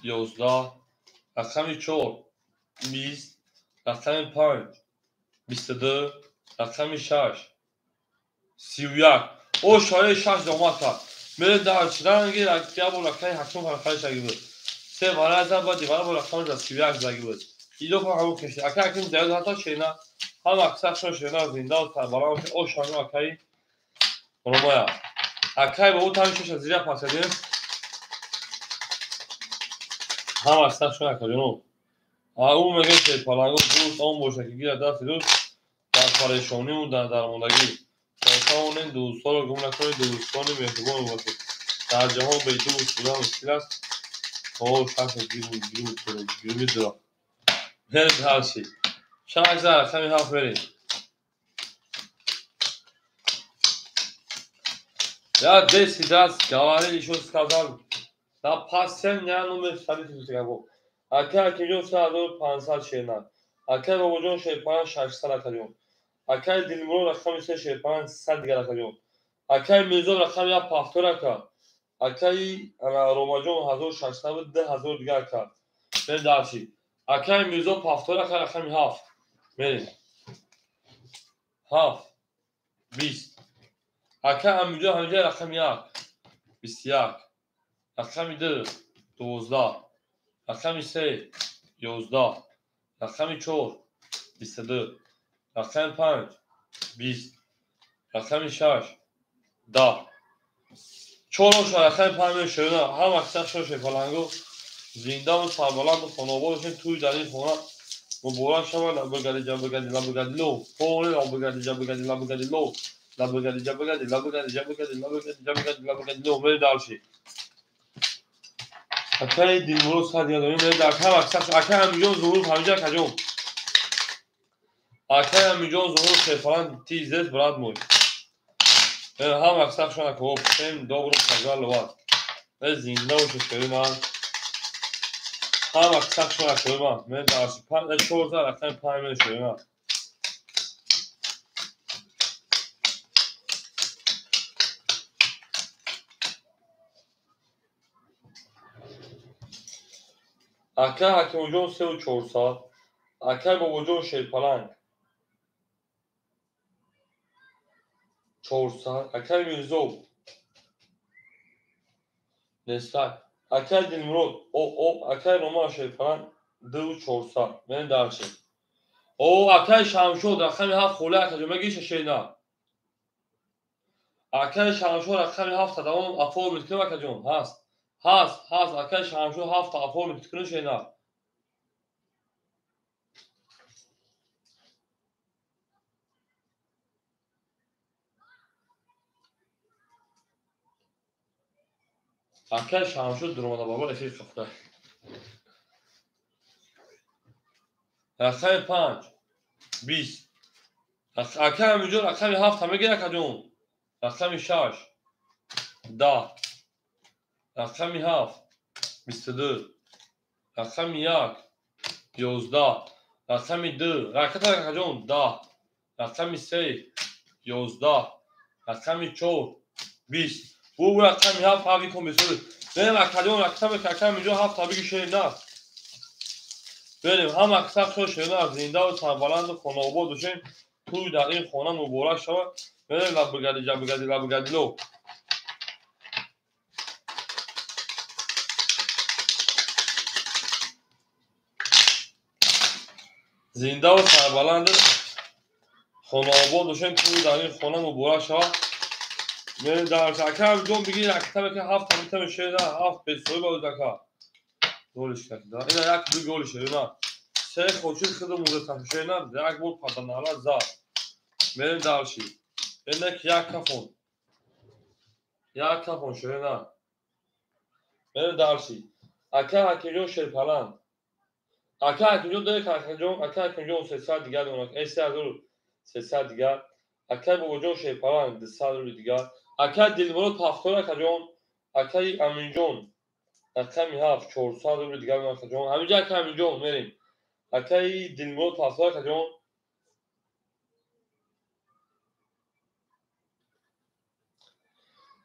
11 رقم 4 20 رقم 5 22 رقم 6 31 او شایع 6 دومات کرد میره دارش رنگی رقم و رقم حکم فرقایش اگه بود سه واره از با دیوار با رقم از 31 زاگی بود ایدو که همون کشید اکا حکم دیوز حتی شینا هم اکسق شما شینا زنده و تربالا او شایع اکای رومایا اکای با او تایمشش از زیرا پاسدیم هم اکسق شما اکا جنو او میگه شی پلنگو دوست اون باشه که گیر دست دوست در پریشانی و در درماندگی تا اون دوستان رو گم نکنید دوستان مهربان باشید در جهان به دوست بودن مشکل است او شخص گیرو میدرا هرد هرشی شاید زر کمی حرف برید یا دستی دست گواره ایشون سکازال دا پاسن نه نومر سالی توسی گو اکه اکیجون 3500 شیرنان اکه با وجون شیپان 600 اکیجون اکه دلمرو رقم 3 شیپان 100 دیگر اکیجون اکه میزو رقم یا پافتور اکا اکه روماجون 1600 ده هزار دیگر اکا من دارشی اکه میزو پافتور اکا رقم هاف میریم هاف 20 اکه امیجو همجه رقم 1 21 رقم 2 12 رقم 3 11 رقم 4 22 رقم 5 20 رقم 6 10 چهارش رقم 5 شده هم اکثر شش پلنگو زنده و سربلند و خانوادشون توی در این خونه مبارک شما لبگردی جبگردی لبگردی لو خونه لبگردی جبگردی لبگردی لو لبگردی جبگردی لبگردی جبگردی لبگردی جبگردی لبگردی لو میره دارشی اکای دیمورو سادی آدمی میره در هم اکثر اکای همیجون ظهور همینجا کجوم اکای همیجون ظهور شیفران تیزت براد موی هم اکثر شما کوب هم دوبرو کجال لواد من زنده و شکری من هم اکثر شما کوب من من دارشی پنج چورتا اکای پای من شکری من اکای حکیموجون 3 و 400 اکای با وجون شیپلنگ 400 اکر میرزو نستای اکر دلمرود او اکر روما شیپان 2400 من درچه او اکر شمشو رقم 7 خوله اکر مگیش شینا اکر شمشو رقم 7 تمام افور میتکنه اکر جون هست اکر شمشو 7 افور میتکنه شینا اکر شمشو درمانا بابا افیر خفته رقم 5 20 اکر همینجور رقم 7 همه گیر اکر جون رقم 6 10 رقم 7 22 رقم 1 11 رقم 2 رقم اکر جون 10 رقم 3 11 رقم 4 20 bu رقم 7 tabii komisyonu benim akademi rakam اینجا 7 tabii ki şey ne benim هم اکثر شو شینا زنده و سربلند خانه آباد بشین توی در این خانه مبارک شود بریم و بگردی لو زنده و سربلند خانه آباد بشین توی در این خانه مبارک شود بریم در شکر جون بگیر اکثر که 7 tabii ki şey ne 7 pesoyu با دکا گلش کرد اینا یک دو گلش اینا سه خوشی خود مورد تفشه نه یک بود پدن حالا زاد بریم دارشی بندک یک کفون شده نه بریم دارشی اکه جون شرپلند اکه جون دیگه اکه جون 300 دیگر دونک ایسته از رو 300 دیگر اکه با جون شرپلند 200 رو دیگر اکه دلمرود پافتور اکه جون اکه امین جون رقمی 7 400 رو دیگر اکه جون همینجا اکه امین جون بریم اکه دلمرود پافتور اکه جون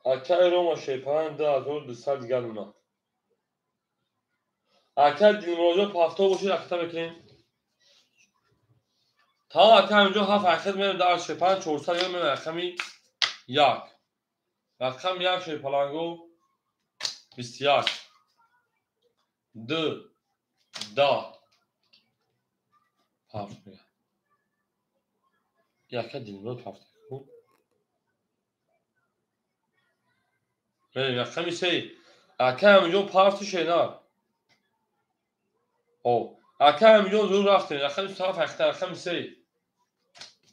اکه روما شیپان 2200 دیگر اونا اکه دلمرود پافتور باشید اکه بکنیم تا اکه همینجا 7 اکه میرم در شیپان 400 دیگر میرم رقمی 1 رقم 1 شیپالانگو 21 2 10 پافت میگم اکه دلمرود پافتور میرم رقمی 3 اکه همینجا پافت شینا او اکه همینجا زور رفتیم رقمی 7 اکه رقمی 3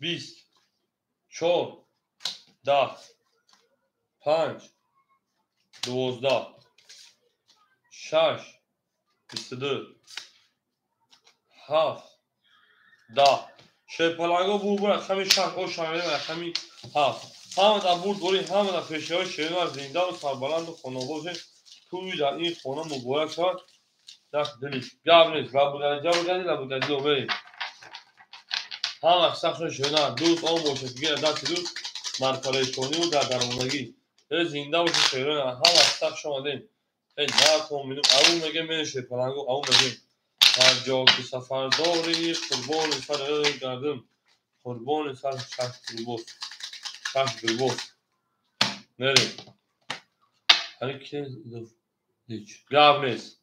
20 4 10 5 12 6 22 7 10 شیپالانگو بود رقمی 6 او شامل رقمی 7 همه در بود گوری همه در پیشه های شیرین زنده و سربلند و خانواده توی در این خانه مبارک شد دست دلیش گرم نیست لبوگردی رو بریم همه سخت شیرین دوست آن باشه که دست دوست مرپریشانی و در درماندگی زنده و شیرین همه سخت شمادیم ای نکن میدون او میگه من شیپالانگو او میگه هر جا که سفر داری قربان سر گردم قربان سر شخص گربوس نریم هر کی هیچ گرم نیست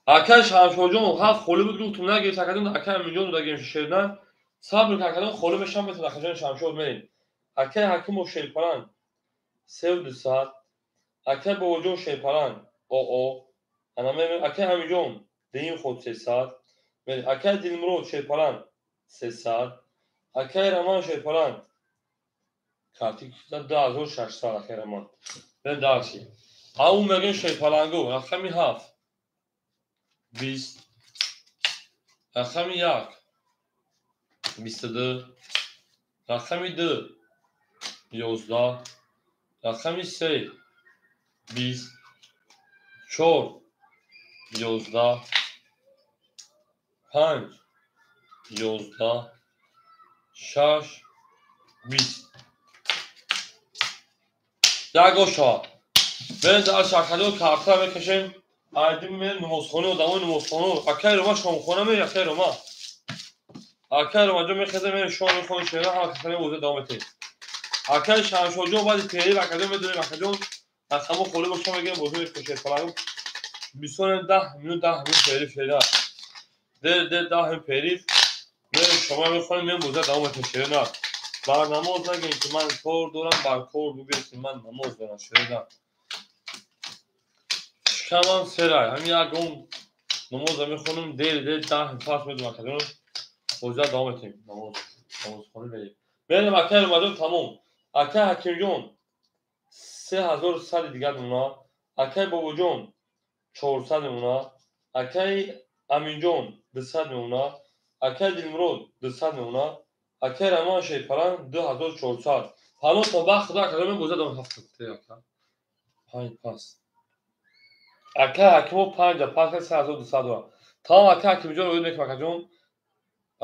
اکه شمشوجون 7 خوله بود رو تو نگیر تکدون اکه میلیون رو دگیم شیردن صبر کردن خوله بشم بتون اکه شمشور میریم اکه حکیم و شیپالان 3200 اکه با وجون شیپالان او انا میریم اکه همینجون دیم خود 300 میریم اکه دلمرود شیپالان 300 اکه رمان شیپالان کارتی 2600 اکه رمان بریم دارشی او میگن شیپالانگو رقمی 7 20 رقمی 1 22 رقمی 2 11 رقمی 3 20 4 11 5 11 6 20 یک گوشا برید از شکلی و کارتا بکشیم آیدیم می نمازخانه و دوای نمازخانه اکای رو ما شامخانه می اکای رو ما اکای رو ما جو میخزه می شام میخوان شیرا هم کسانی بوده دامتی اکای شامشوجو بعد پیری و کدوم میدونیم کدوم از همون خوله با شما میگم بوده میشه فلان 10 minut 10 minut پیری شیرا ده 10 پیری می شما میخوان می بوده دامتی شیرا بر نماز نگین که من کار دارم بر کار بگید که من نماز دارم شیرا شکمان سرای همین اگه نماز میخونم دیر 10 پاس میدونم کدوم خوزه دام eteyim namaz konu vereyim. Benim akar madem tamam. Akar Hakimjon 3000 sal دیگر اونا. Akar Babajon 400 اونا. Akar Aminjon 200 اونا. Akar Dilmurod 200 اونا. Akar Aman şey falan 2400. حالا تا وقت خدا کدام گوزه دام 70 تا. 5 پاس. Akar Hakimo 5 پاس 3200. Tamam Akar Hakimjon oyun ekmek acım.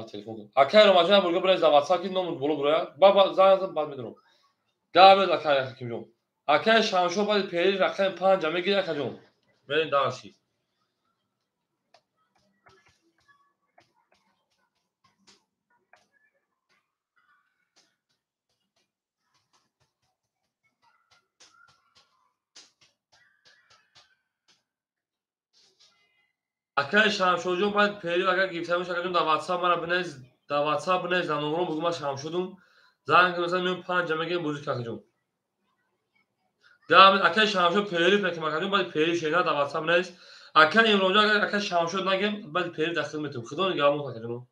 تلفن کن اکای رو ماجرا برگه برای زواتسا کی نمود بولو برای بابا زایازم بعد میدونم دعوت اکای حکیم جون اکای شامشو بعد پیری رقم 5 میگیره کجون برین داشی اکای شامشو جون بعد پیری اگر گیفته میشه کجون دعواتسا مرا بنز دعواتسا بنز زنورم بگم ما شامشودم زنگ مثلا میون 5 میگیره بوزی کجون دعوت اکای شامشو پیری فکر میکنم بعد پیری شینا دعواتسا بنز اکای امروز اگر اکای شامشو نگم بعد پیری داخل میتونم خدا نگاه کجون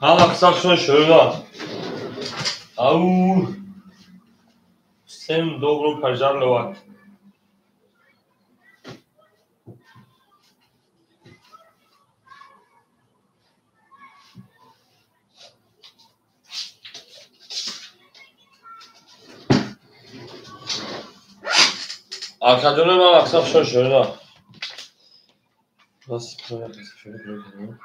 هم اقصاقشون شروع او سم dobro požalovati. Arkadaşlarım ben aksam şöyle. Nasıl böyle şöyle koyalım.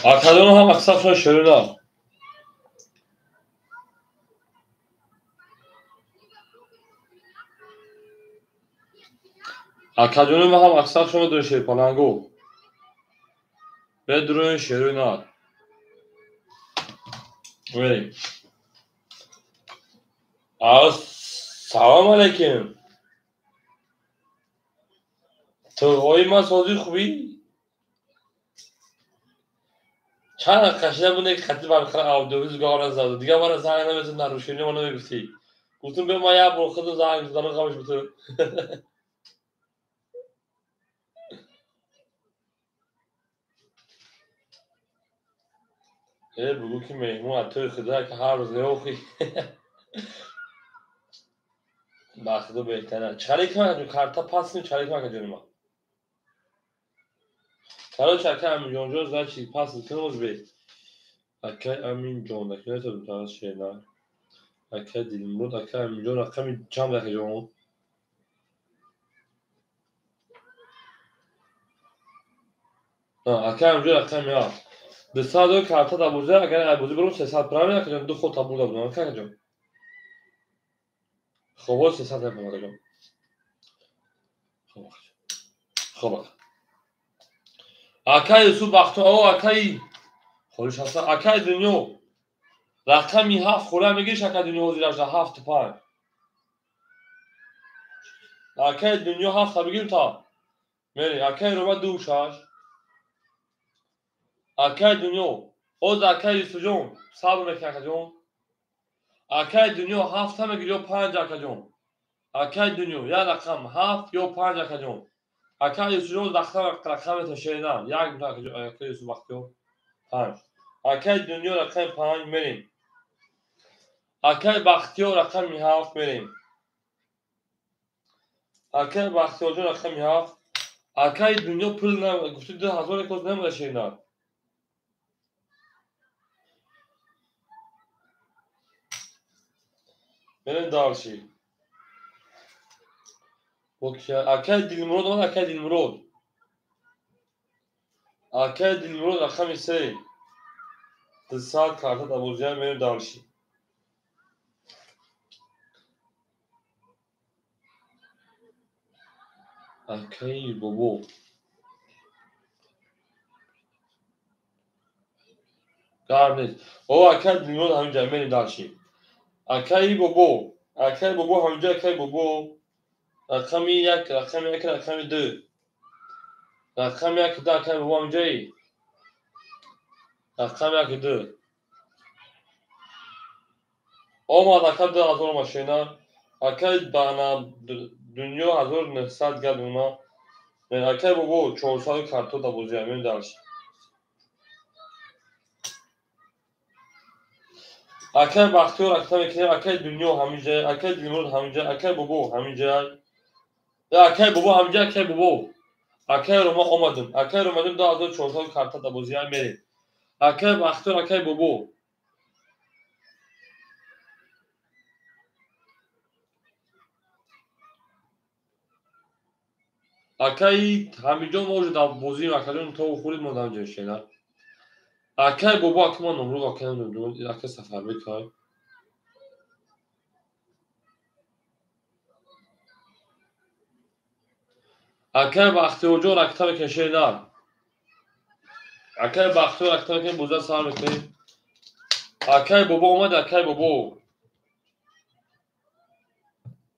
Arkadaşlarım hem aksam şöyle. Arkadaşlarım hem aksam şöyle şey panango. Ve durun şöyle. Vereyim. Salam aleyküm. تو ما سازی خوبی؟ چند قشنگ بوده که خطی برخور آبدویز گار از داد دیگه من زنگ نمیزن در روشنی منو میگفتی گفتم به ما یه بار خود زنگ زدن قامش بتو بگو که مهمون توی خدا که هر روز نوخی بخدا بهتره چلی که من کارتا پاس نیم چلی که من جونم کارو چکه همین جونجوز نه چی پاس کنوز به اکه همین جون دکنه تو بتاز شینا اکه دیلمود اکه همین جون اکه همین چند دکه جون اکه همین جون اکه همین دستا دو کارتا دا بوزه اگر بوزی برون 300 پرامه اکه جون دو خود تابول دا بودن اکه جون خوبه 300 پرامه اکه جون خوبه اکه یسو بختو او اکه خودش هستن اکه دنیو رقمی 7 خوره میگیش اکه دنیو زیرش 7 5 اکه دنیو 7 بگیم تا میری اکه رو با 2 6 اکه دنیو اوز اکه یسو جون صبر میکنه اکه جون اکه دنیو 7 هم میگیری 5 اکه جون اکه دنیو یا رقم 7 یا 5 اکه جون اکه یسو جون رقم تشینه یک میتونه اکه یسو بختو 5 اکه دنیو رقم 5 میریم اکه بختیو رقم 7 میریم اکه بختیو جون رقم 7 اکه دنیو پول نه گفتی 2000 کوز نمیده شینا بریم دارشی اکه دیلمرود من اکه دیلمرود اکه دیلمرود رقم 3 ساعت کارتا دا بوزیان بریم دارشی اکه بابو کار نیست او اکه دیلمرود همینجا بریم دارشی اکه بابو همینجا اکه بابو رقم 1 رقم 1 رقم 2 رقم 1 2 اکه بابو همینجایی رقم 1 2 اومد اکه 2000 ماشینا اکه بانا دنیا 1900 گرد اونا اکه بابو 400 کارتو دا بوزیان بریم دارشی اکه بختیو رقم کنیم اکه دنیا همینجا اکه دیلمرود همینجا اکه بابو همینجا اکه بابو همینجا اکه بابو اکه رو ما اومدیم اکه رو اومدیم 2400 کارتا دا بوزیان میریم اکه بختیو اکه بابو Акай ҳамиҷон може дар бозии акаҷон то хӯрид мо намҷашена. Акай бобо акма номро акай намҷон акай Сафарбек ай. Акай Бахтиёрҷон ракта мекашена. Акай Бахтиёр ракта мекашена буза сар мекунем. Акай бобо омад акай бобо.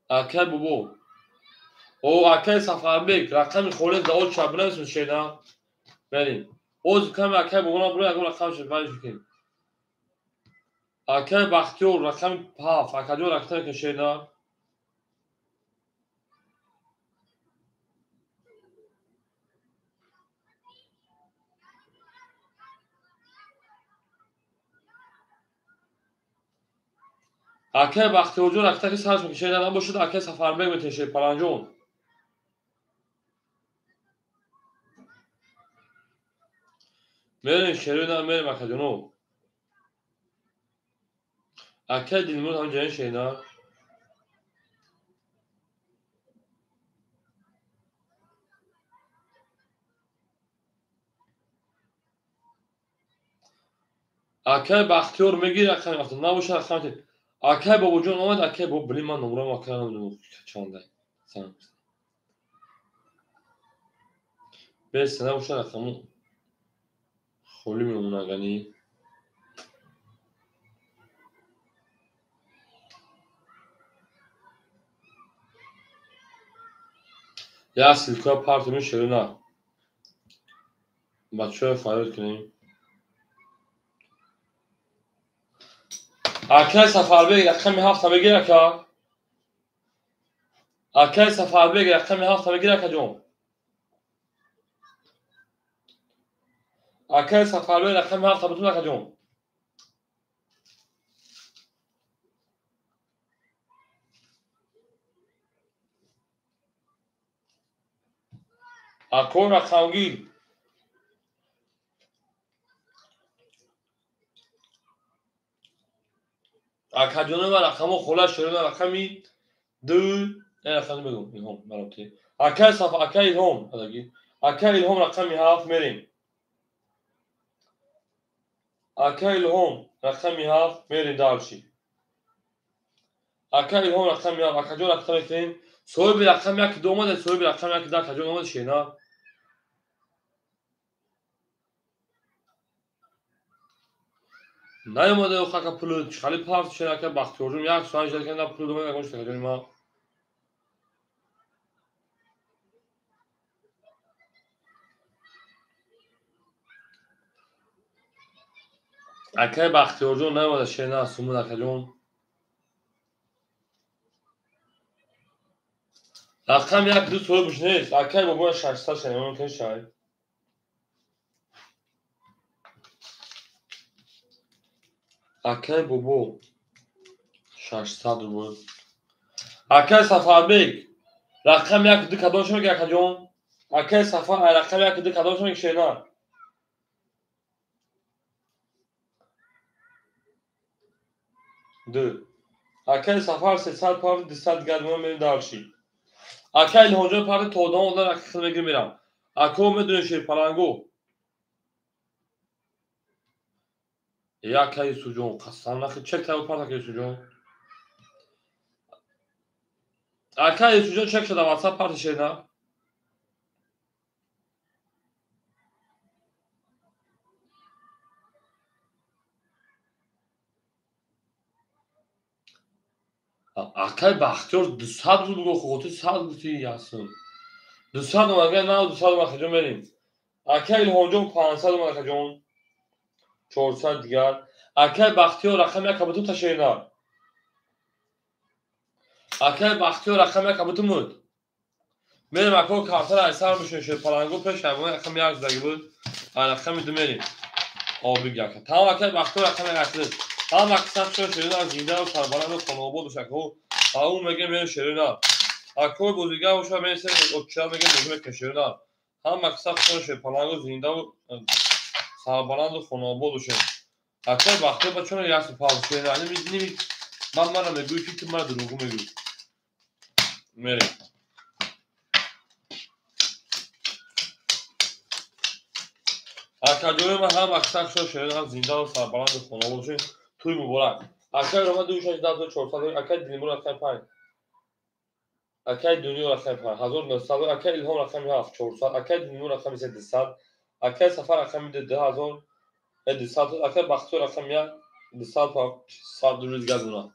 Акай бобо. О акай Сафарбек рақами холид давод чабнас мешена. Берим. Оз каме акай бобо набро ягон рақам шифаиш бикин. Акай Бахтиёр рақами 7 акаҷон ракта мекашена. Акай Бахтиёрҷон рактаки сарш мекашена набошад акай Сафарбек метешед паланҷон. Мерем шерӯна мерем акаҷоно. Акай Дилмурод ҳамҷоян шена. Акай Бахтиёр мегир рақами афтод набошад рақами акай бобоҷон омад акай боб билин ман номрам акай намедонам чанда. Бес набошад рақаму холӣ мемонад яъни як силкоя парту мешавина. Бачаҳои фарёд кунем. Акай Сафарбек рақами 7 мегир ака. Акай Сафарбек рақами 7 мегир акаҷон. Акай Сафарбек рақами 7 бутун акаҷон. Акой рақамгир. Акаҷони ва рақамо холаш шерӯна рақами 2 рақами бегум Илҳом бароти. Акай Сафа акай Илҳом адаги. Акай Илҳом рақами 7 мерем. Акай Илҳом рақами 7 мерем дарши. Акай Илҳом рақами 7 акаҷон рақта мекунем. Соҳиби рақами 1 ду омад соҳиби рақами 1 ду акаҷон омад шена. Наёмаде охака пулу чхали парт шена акай Бахтиёрҷон як соат жад кана пулу домад ягон шакаҷони ма. Акай Бахтиёрҷон наёмада шена сумуд акаҷон. Рақами 1 ду соҳибуш нест. Акай бобоя 600 шена мумкин шай. Акай бобо 600 рубл. Акай Сафарбек рақами 1 ду кадом шуд акаҷон. Акай Сафар рақами 1 ду кадом шуд шена. ду. Акай Сафар 300 парт 200 гадмон мерем дарши. Акай Илҳомҷон парти тодон ода рақиқи мегир мерам. Ако медони ширпаланго. Акай Юсуфҷон қасам нахи чек таъмир парт акай Юсуфҷон. Акай Юсуфҷон чек шуда WhatsApp парти шена. Акай Бахтиёр 200 рубл гохоти 100 гуфти ясун. 200 омад на 200 акаҷон мерем. Акай Илҳомҷон 500 омад акаҷон. 400 дигар. Акай Бахтиёр рақами 1 бутун ташена. Акай Бахтиёр рақами 1 бутун буд. Мерем ако картара айсар бишун ширпаланго пеш ҳамон рақами 1 заги буд. Ай рақами 2 мерем. Оби гака. Тамом акай Бахтиёр рақами 1 ҳам аксар шуд шерӯна зинда ва сарбаланду хонобод бошако. Ҳаун мегем мерем шерӯна. Акой бозигар боша мерсем оча мегем бозӣ мекунем шерӯна. ҳам аксар шуд ширпаланго зинда ва сарбаланду хонобод бошем. Акай Бахтиёр бачона ясу пав шерӯна. Ними ман мегӯи ки ман дурӯғ мегӯ. Мерем. اکجوری ما هم اکثر شو شدن زنده و سربلند خانواده توی مبارک اکای روما دوشش داد 400 اکای دیمون اکای 5 اکای دنیا اکای 5900 اکای الهام رقم 7 400 اکای دیمون رقم 300 اکای سفر رقم 10000 200 اکای بختور رقم 200 تا 100 دیگه دونا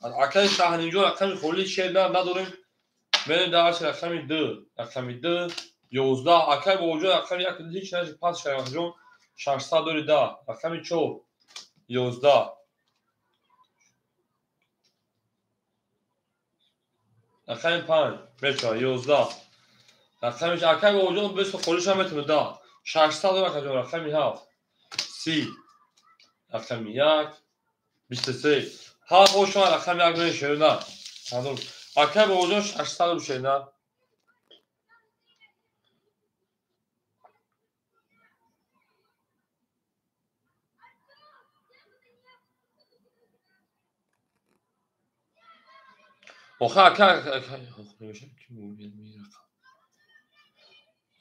اکای شاهنجو رقم خلی شیر نداریم بریم درش رقم 2 11 اکای با وجود رقم 1 هیچ نشه پاس شاهنجو 610 رقم 4 11 رقم 5 بچا 11 رقمش اکای با وجود بس خلیش هم میتونه دا 600 رقم 7 30 رقم 1 23 ها خوش رقم 1 میشه نه حالا اکای با وجود 600 میشه نه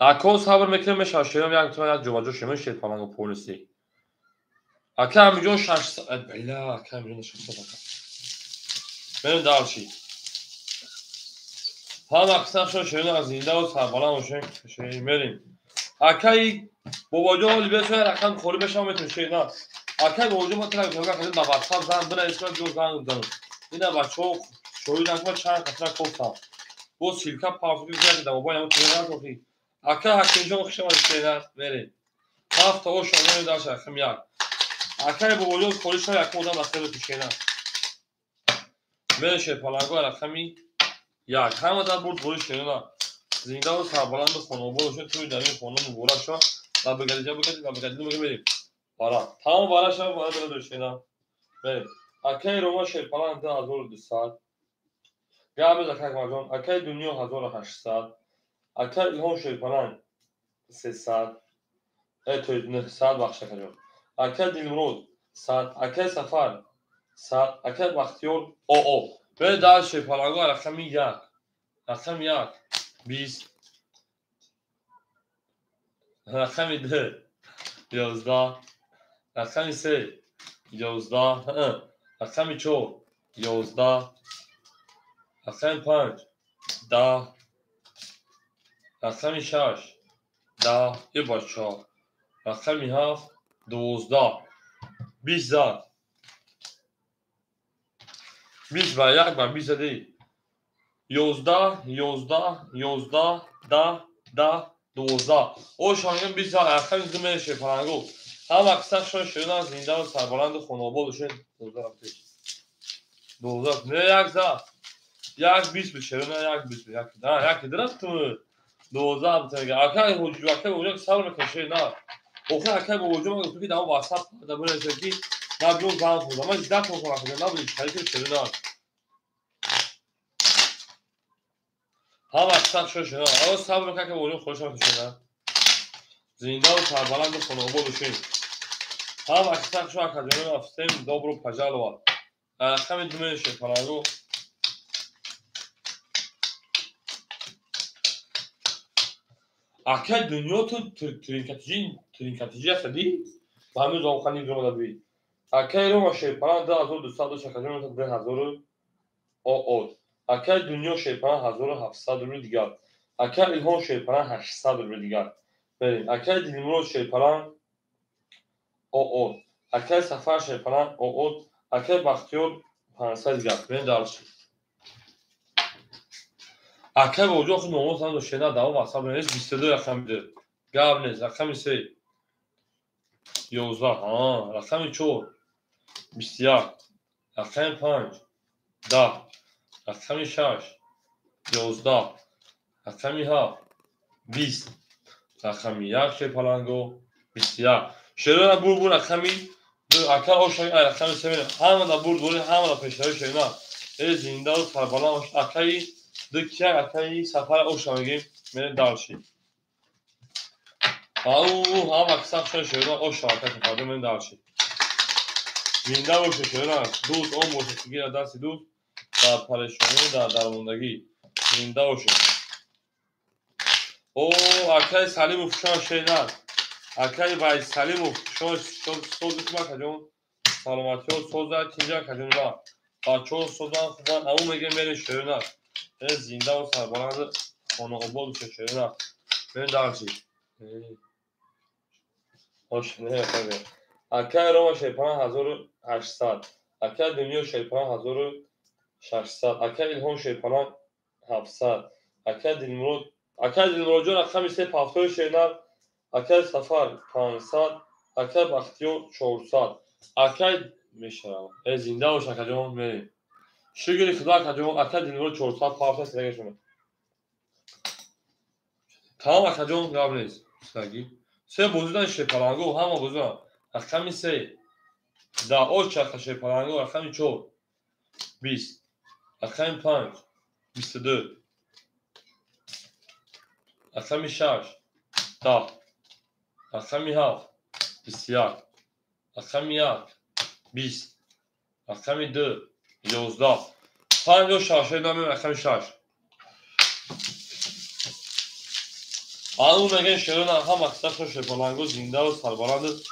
اکو صبر میکنم میشه شیرم یک تو یک جوجو شیرم شیر پامانگو پولسی اکا میلیون 600 بلا اکا میلیون 600 بریم دارچی هم اکثر شو شیرم از زنده و سربالا باشه شیرم بریم اکای باباجو لیبس رقم خوری بشم میتونه شیر نه اکای باباجو ما تلک جوگا کردیم با واتساپ زن بنا اسم جو زن دادم اینا بچو شوی نگم چند قطره کوفتا bu silka parfümü güzel de baba ya tüyler çok iyi. Aka hakkınca okşamalı şeyler verin. Hafta o şanları da şarkım ya. Aka bu oyun konuşma yakın odan bakıyor bir şeyler. Böyle şey palango rakami ya kamadan bu boş şeyler. Zindan sabalan da konu bu şey tüy derin konu mu uğraşıyor. La bu geleceğim vereyim. Para. Tamam para şey var da şeyler. Verin. Aka Roma şey falan da azor saat. Gabez akak majon. Aka dünya hazır 800. اکای الهام شیپانان 300 توی 900 بخش کنیم اکای دیلمرود 100 اکای سفر 100 اکای بختیار او به دار شیپانانگو رقم 1 رقم 1 20 رقم 2 11 رقم 3 11 رقم 4 11 رقم 5 10 رقم 6 10 یه بچه رقم 7 12 20 زد 20 و 1 و 20 دی 11 11 11 10 10 12 او شانگم 20 زد رقم زمین شیپانگو هم اکثر شون شدن زنده و سربلند خانوابادشون 12 نه 1 زد 1 20 بشه نه 1 20 نه 1 درست تو 12 بتونه اکای وجود صبر میکنه نه اوخه اکای با وجود ما گفتم که دام واتساپ دا بره چکی نه بیون زان خودم من زیاد کنم خودم نه بودی خیلی شده نه هم اکثر شده نه اما صبر میکنه که وجود خودش هم شده زنده و سربلند خانواده بشین هم اکثر شده اکادمی افستیم دوبرو پجالوال رقم دومه شیپانگو اکای دنیا تو ترینکاتیجی هستی و همه زاوخانی رو مدبی اکای رو ما شیپانان 2200 اکادمی تا 2000 او اکای دنیا شیپانان 1700 رو دیگر اکای الهام شیپانان 800 رو دیگر بریم اکای دیلمرود شیپانان او اکای سفر شیپانان او اکای بختیار 500 دیگر بریم دارشی اکای با وجود خود نمون سند و شینا دوام واسه برنش 22 رقم میده گاب نیست رقم 3 11 رقم 4 21 رقم 5 10 رقم 6 11 رقم 7 20 رقم 1 شیپانگو 21 شروع بور رقمی دو اکای اوشای رقم 3 همه دا بور همه دا پیشتری شینا زنده و سربلند اکای دکیه اکای سفر اوشای میره دارشی او هم اکثر شده اوشای اکای سفر میره دارشی زنده باشه شده دوست اون باشه که گیر دست دوست در پریشانی در درموندگی زنده باشه او اکای سلیم افشان شده Akay Bay Salimov soz hükümet kacon salamaتی و soz da tinca kacunlar. Paço sozdan kuban avu megen benim şöyünar. Ben zinde o sarbalandı onu obol şöyünar. Ben darçı. Hoş ne yapayım. Akay Roma şeypana hazoru 800. Akay dünya şeypana hazoru 600. Akay ilhom şeypana 700. Akay dilmurocu rakam ise paftoy şeyler. Akay safar 500. Akay baktiyo 400. Akay meşara. Zinde o şakacağım benim. Şükür kızlar kacağım akay dilmurocu 400 paftoy size geçiyorum. Tamam akacağım gabneyiz. Sagi. Se bozudan şeypalango hama bozudan. Rakam ise da o çaka şeypalango rakam 4. 20. Rakam 5. 22. Rakam 6. 10. Rakam 7. 27. Rakam 7. 20. Rakam 2. 11. 5 şaşe name rakam 6. Anı megen şerona ham aksakşo şeypalango zinde و sarbalandı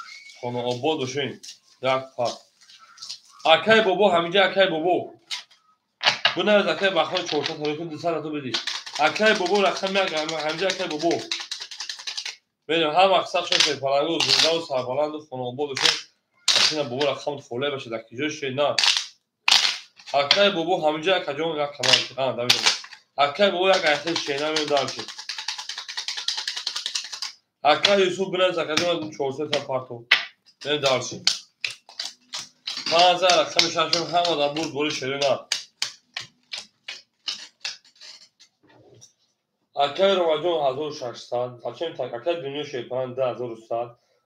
konu obbo duşun. Yak par. Akay bobo hamice akay bobo. Bu ne akay bakma çorta tarafın dışarı atı bedi. Akay bobo rakam yak hamice akay bobo. Benim ham aksakşo şeypalango zinde و sarbalandı konu obbo duşun. Aslında bobo rakam tfole başı daktijo şey na. Akay bobo hamice akacon yak kamal. Ha devam edelim. Akay bobo yak ayakta şeyna mı dalçı. Akay Yusuf biraz akacon çorsa taparto. Ben dalçı. Bazı rakam şaşım ham da buz bolu şerina. Akay Romacon 1600. Akay dünya şeypalan 10000.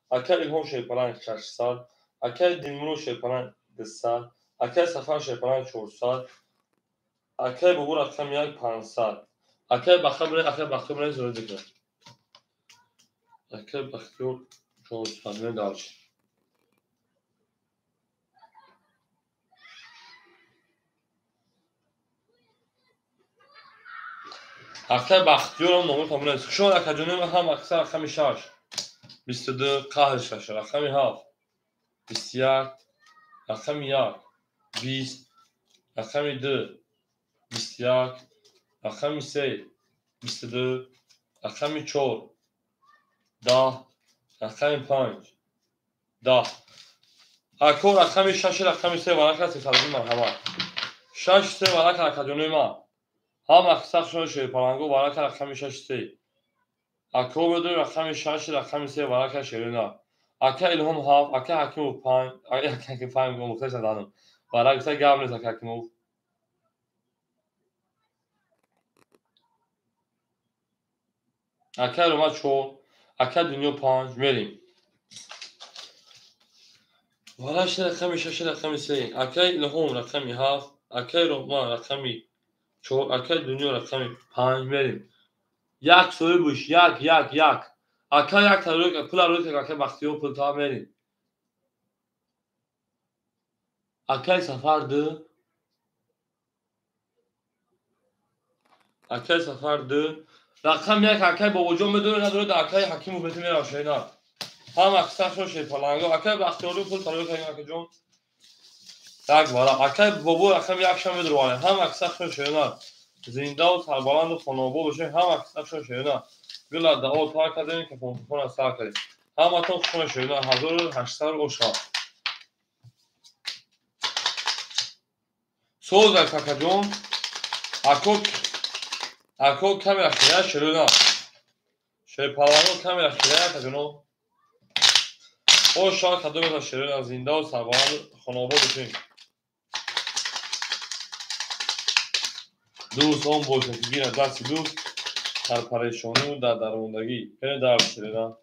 Akay ilhom şeypalan 600. Akay dilmuro şeypalan 200. Akay safar şeypalan 400. Akay bu rakam yak 500. Akay bakımre zor değil. Akay bakıyor 400 ne dalçı. Akay bakıyorum nomu tamam. Şu an akacının ham aksa rakam 6. 22 kahır şaşı rakam 7. 27. Rakam 7. 20. Rakam 2. 27. Rakam 3. 22. Rakam 4. 10. Rakam 5. 10. Akor rakam 6 rakam 3 varaka tekrar marhaba. 6 3 varaka akacının ma. Ham aksa şunu şey parango varaka rakam 6 3. Akor böyle rakam 6 rakam 3 varaka şerina. Aka ilhom haf aka hakim pan aka hakim pan muhtaç adanım. Varaka ise gavne hakim ol. Aka Roma 4. Aka dünya 5 verim. Varaş rakam 6 rakam 3. Aka ilhom rakam haf aka Roma rakam 4. Aka dünya rakam 5 verim. Yak soymuş yak. Aka yak tarık pula rötek aka baktiyo pul tamam verim. Aka safardı. Aka safardı. Rakam yak aka babacığım bedön kadar da aka hakim ubetime aşağıya. Ham aksa şey falan. Aka baktiyo pul tarık aka jom. Tak valla aka baba rakam yak akşam ödür var. Ham aksa şeyler. Zinde o sarbalandı konu bu şey ham aksa şeyler. Güla da o tark edin ki fona sakın. Ham atok konu şeyler hazır haşlar oşa. Soza kakacon. Akok kamera şeye şeyler. Şey palanı kamera şeye kakacon. O şark kadar da şeyler zinde o sarbalandı konu bu şey. دوست آن باشد که گیرد دست دوست در پریشانی و در درماندگی بین در شدن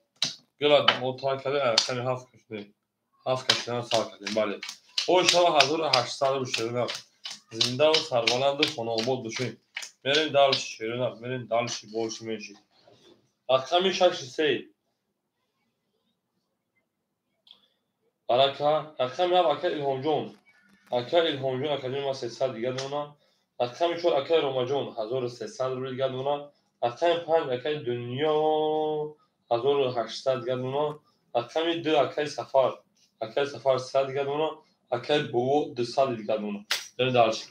گلاد ما تا کرده ارکان 7 کشیدن سال کردیم بله او شب 1800 رو شدن زنده و سربلند و خانه آباد بشیم بریم در شیرین بریم در شی بولش میشی رقم 63 برکه رقم 7 اکا الهام جون اکادمی 300 دیگه دونم رقم 4 اکای روماجون 1300 رو دیگه دونم رقم 5 اکای دنیا 1800 گردونا رقم 2 اکای سفر 300 گردونا اکای بو 200 گردونا بریم دارش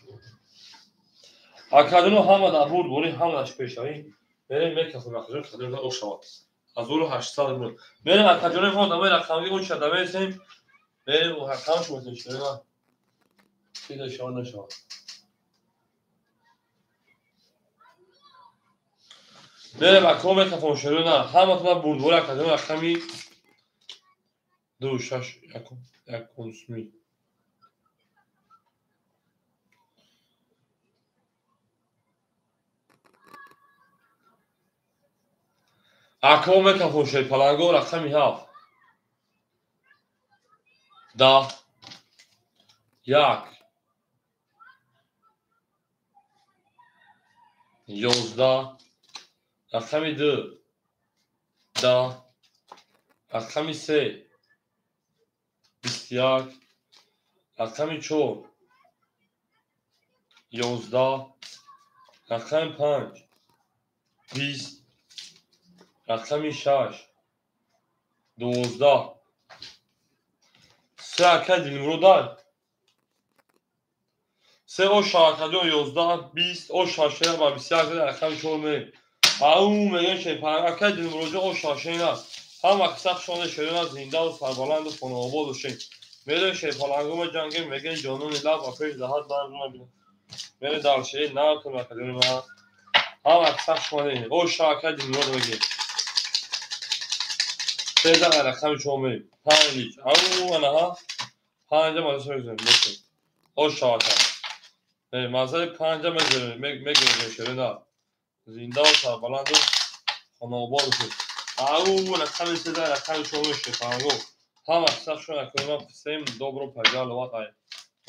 اکادونو همه در بود بوری همه داشت پیشایی بریم میکفون اکادون خدمت او شود 1800 گردونا بریم اکادون ما دمای رقمی اون شده برسیم بریم و رقمش میتونش بریم چیز شما نشود بریم اکادون میکفون شروع نه همه تو بود بوری اکادون رقمی 2 6 1 کنسمی اکادون میکفون شروع پلنگو رقمی 7 10 1 11 رقم 2 10 رقم 3 21 رقم 4 11 رقم 5 20 رقم 6 12 سه اکد نمرو دار سه او شاکدو 11 20 او شاشه با 21 رقم 4 می او میگن چه پنج اکد نمرو او شاشه نه هم اکسق شونه شده زنده و سربلند و خانه آباد و شین میره شیپالانگو جنگی میگن جانون لب افریج دهات دارم نبینه میره دارشه نه کنه اکادمی ما هم اکسق شونه او شاکد نمرو میگه سه رقم 4 می 5 لیچ او انا پنجم از سوزن میشه او شاکد مازال 5 میگه شده نه زنده و سربلند و خانه آباد و شین او رقم 3 رقم 4 میشه پانگو هم اکسق شونه کنیم سیم دوبرو پجال وقت ای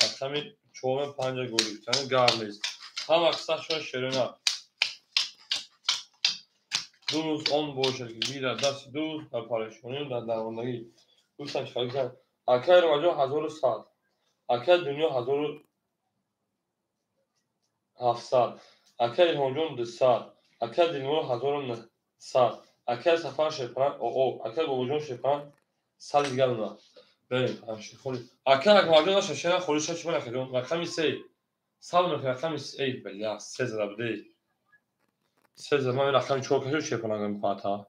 رقم 4 5 گوری تن گارلیز هم اکسق شونه شیرینه دوز اون باشه که میره دست دوز در پارشونیم در درماندگی دوستان چکاری کرد اکای رواجو 1100 اکای دنیا 1700 اکای هونجون 200 اکای دنیا 1900 اکای سفر شپران او اکای بوجون شپران 100 دیگر اونا بریم همشه خوری اکای اکماجون ششن خوری شش بنا کدوم رقم 3 سال رقم 3 بله 3 زده بده 3 زمان رقم 4 کشو شپران پاتا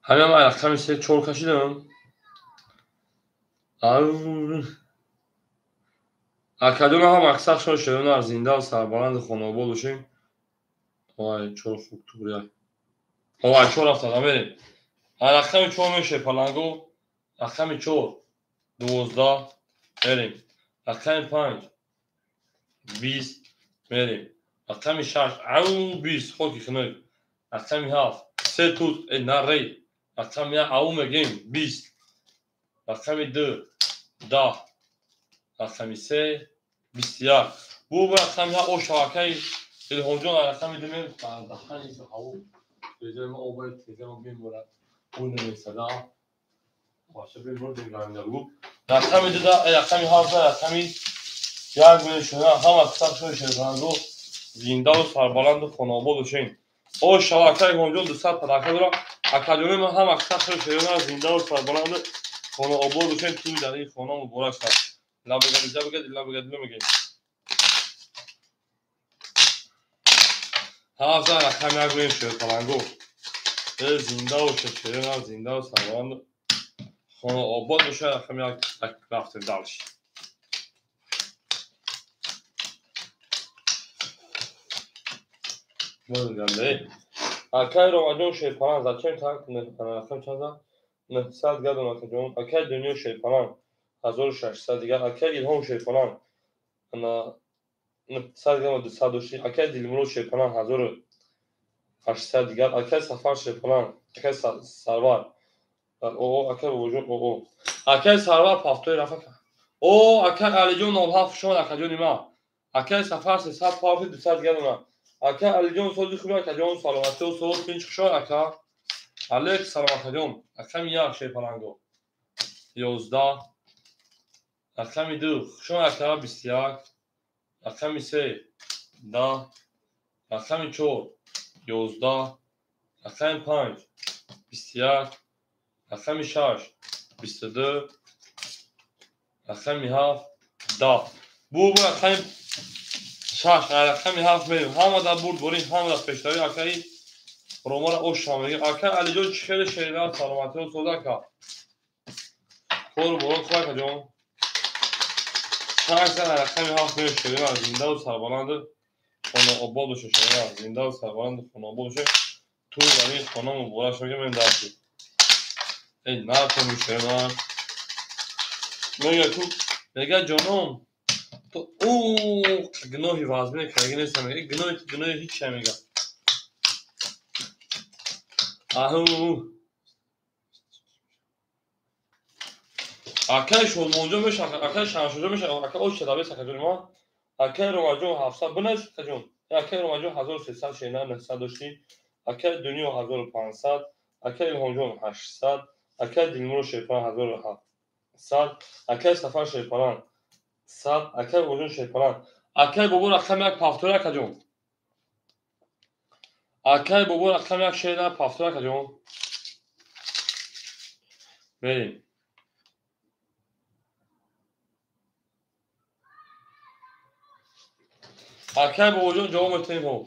همه من رقم 3 4 کشیدم اکادون هم اکسق شده شده از زنده و سربلند خانه آباد باشیم وای 4 خوب تو بریم وای 4 افتادم بریم رقم 4 میشه پلنگو رقم 4 12 بریم رقم 5 20 بریم رقم 6 او 20 خوکی خنک رقم 7 3 توت نری رقم 1 او میگیم 20 رقم 2 10 رقم 3 21 بو رقم 1 او شاکای الهونجون رقم 2 می دخانی که او بجرم او باید تیزم بیم برد اون نمیسدا باشه بیم برد دیگرانده بو رقم 2 رقم 7 رقم یک میلیون شده هم اکسق شده شده زنده و سربلند و خانه آباد و شین او شبکه هونجون 200 پدکه داره اکادمی ما هم اکسق شده شده زنده و سربلند خانه آباد و شین توی در این خانه مبارک شد لا بگد نمیگه هزار رقم یک میلیون شده پلنگو زنده و شده زنده و سربلند خانه آباد و شین رقم یک رفتیم دارش بگنده اکای رواجون شیپران زچین تاک رقم چند 900 گردون اکادون اکای دنیا شیپران 1600 دیگر اکای ایلهام شیپران 900 گردون 200 اکای دیلمرو شیپران 1800 دیگر اکای سفر شیپران اکای سرور او اکای وجود او اکای سرور پافتوی رفت او اکای علیجون 07 شما اکادون ما اکای سفر 300 پافتوی 200 گردون اکا علیجون سوزی خوبه اکادون سلامتی و سوز پینچ خشار اکا علیک سلام اکادون اکا میاد شیپالانگو 11 رقم 2 خشون رقم 21 رقم 3 10 رقم 4 11 رقم 5 21 رقم 6 22 رقم 7 10 bu رقم 6 رقم 7 میریم همه در برد بریم همه در پیشتری اکایی روما را اوش شامل اکای علی جان خیلی شیرین سلامتی و سودا کا کور برو خواه جان شانس رقم 7 میریم شیرین از زنده و سربلند خانه آباد بشه شیرین از زنده و سربلند خانه آباد بشه تو زمین خانه مبارک شما میگم دستی ای نه تو میشیرین میگه تو میگه جانم تو اوه گناهی وازمینه که اگه نیستم میگه گناهی هیچ چه میگه آهو اکای شد موجود میشه اکای شانشوجو میشه اکای اوش دابه سکجون ما اکای روماجو 700 بنز کجون اکای روماجو 1300 شینا 900 داشتی اکای دنیا 1500 اکای الهونجو 800 اکای دیلمرو شیپان 1700 اکای سفر شیپان 100 اکای وجود شیپان اکای بابا رقم یک پافتورا کجون اکای بابا رقم یک شینا پافتورا کجون بریم اکای بابا جون جواب میتونیم هم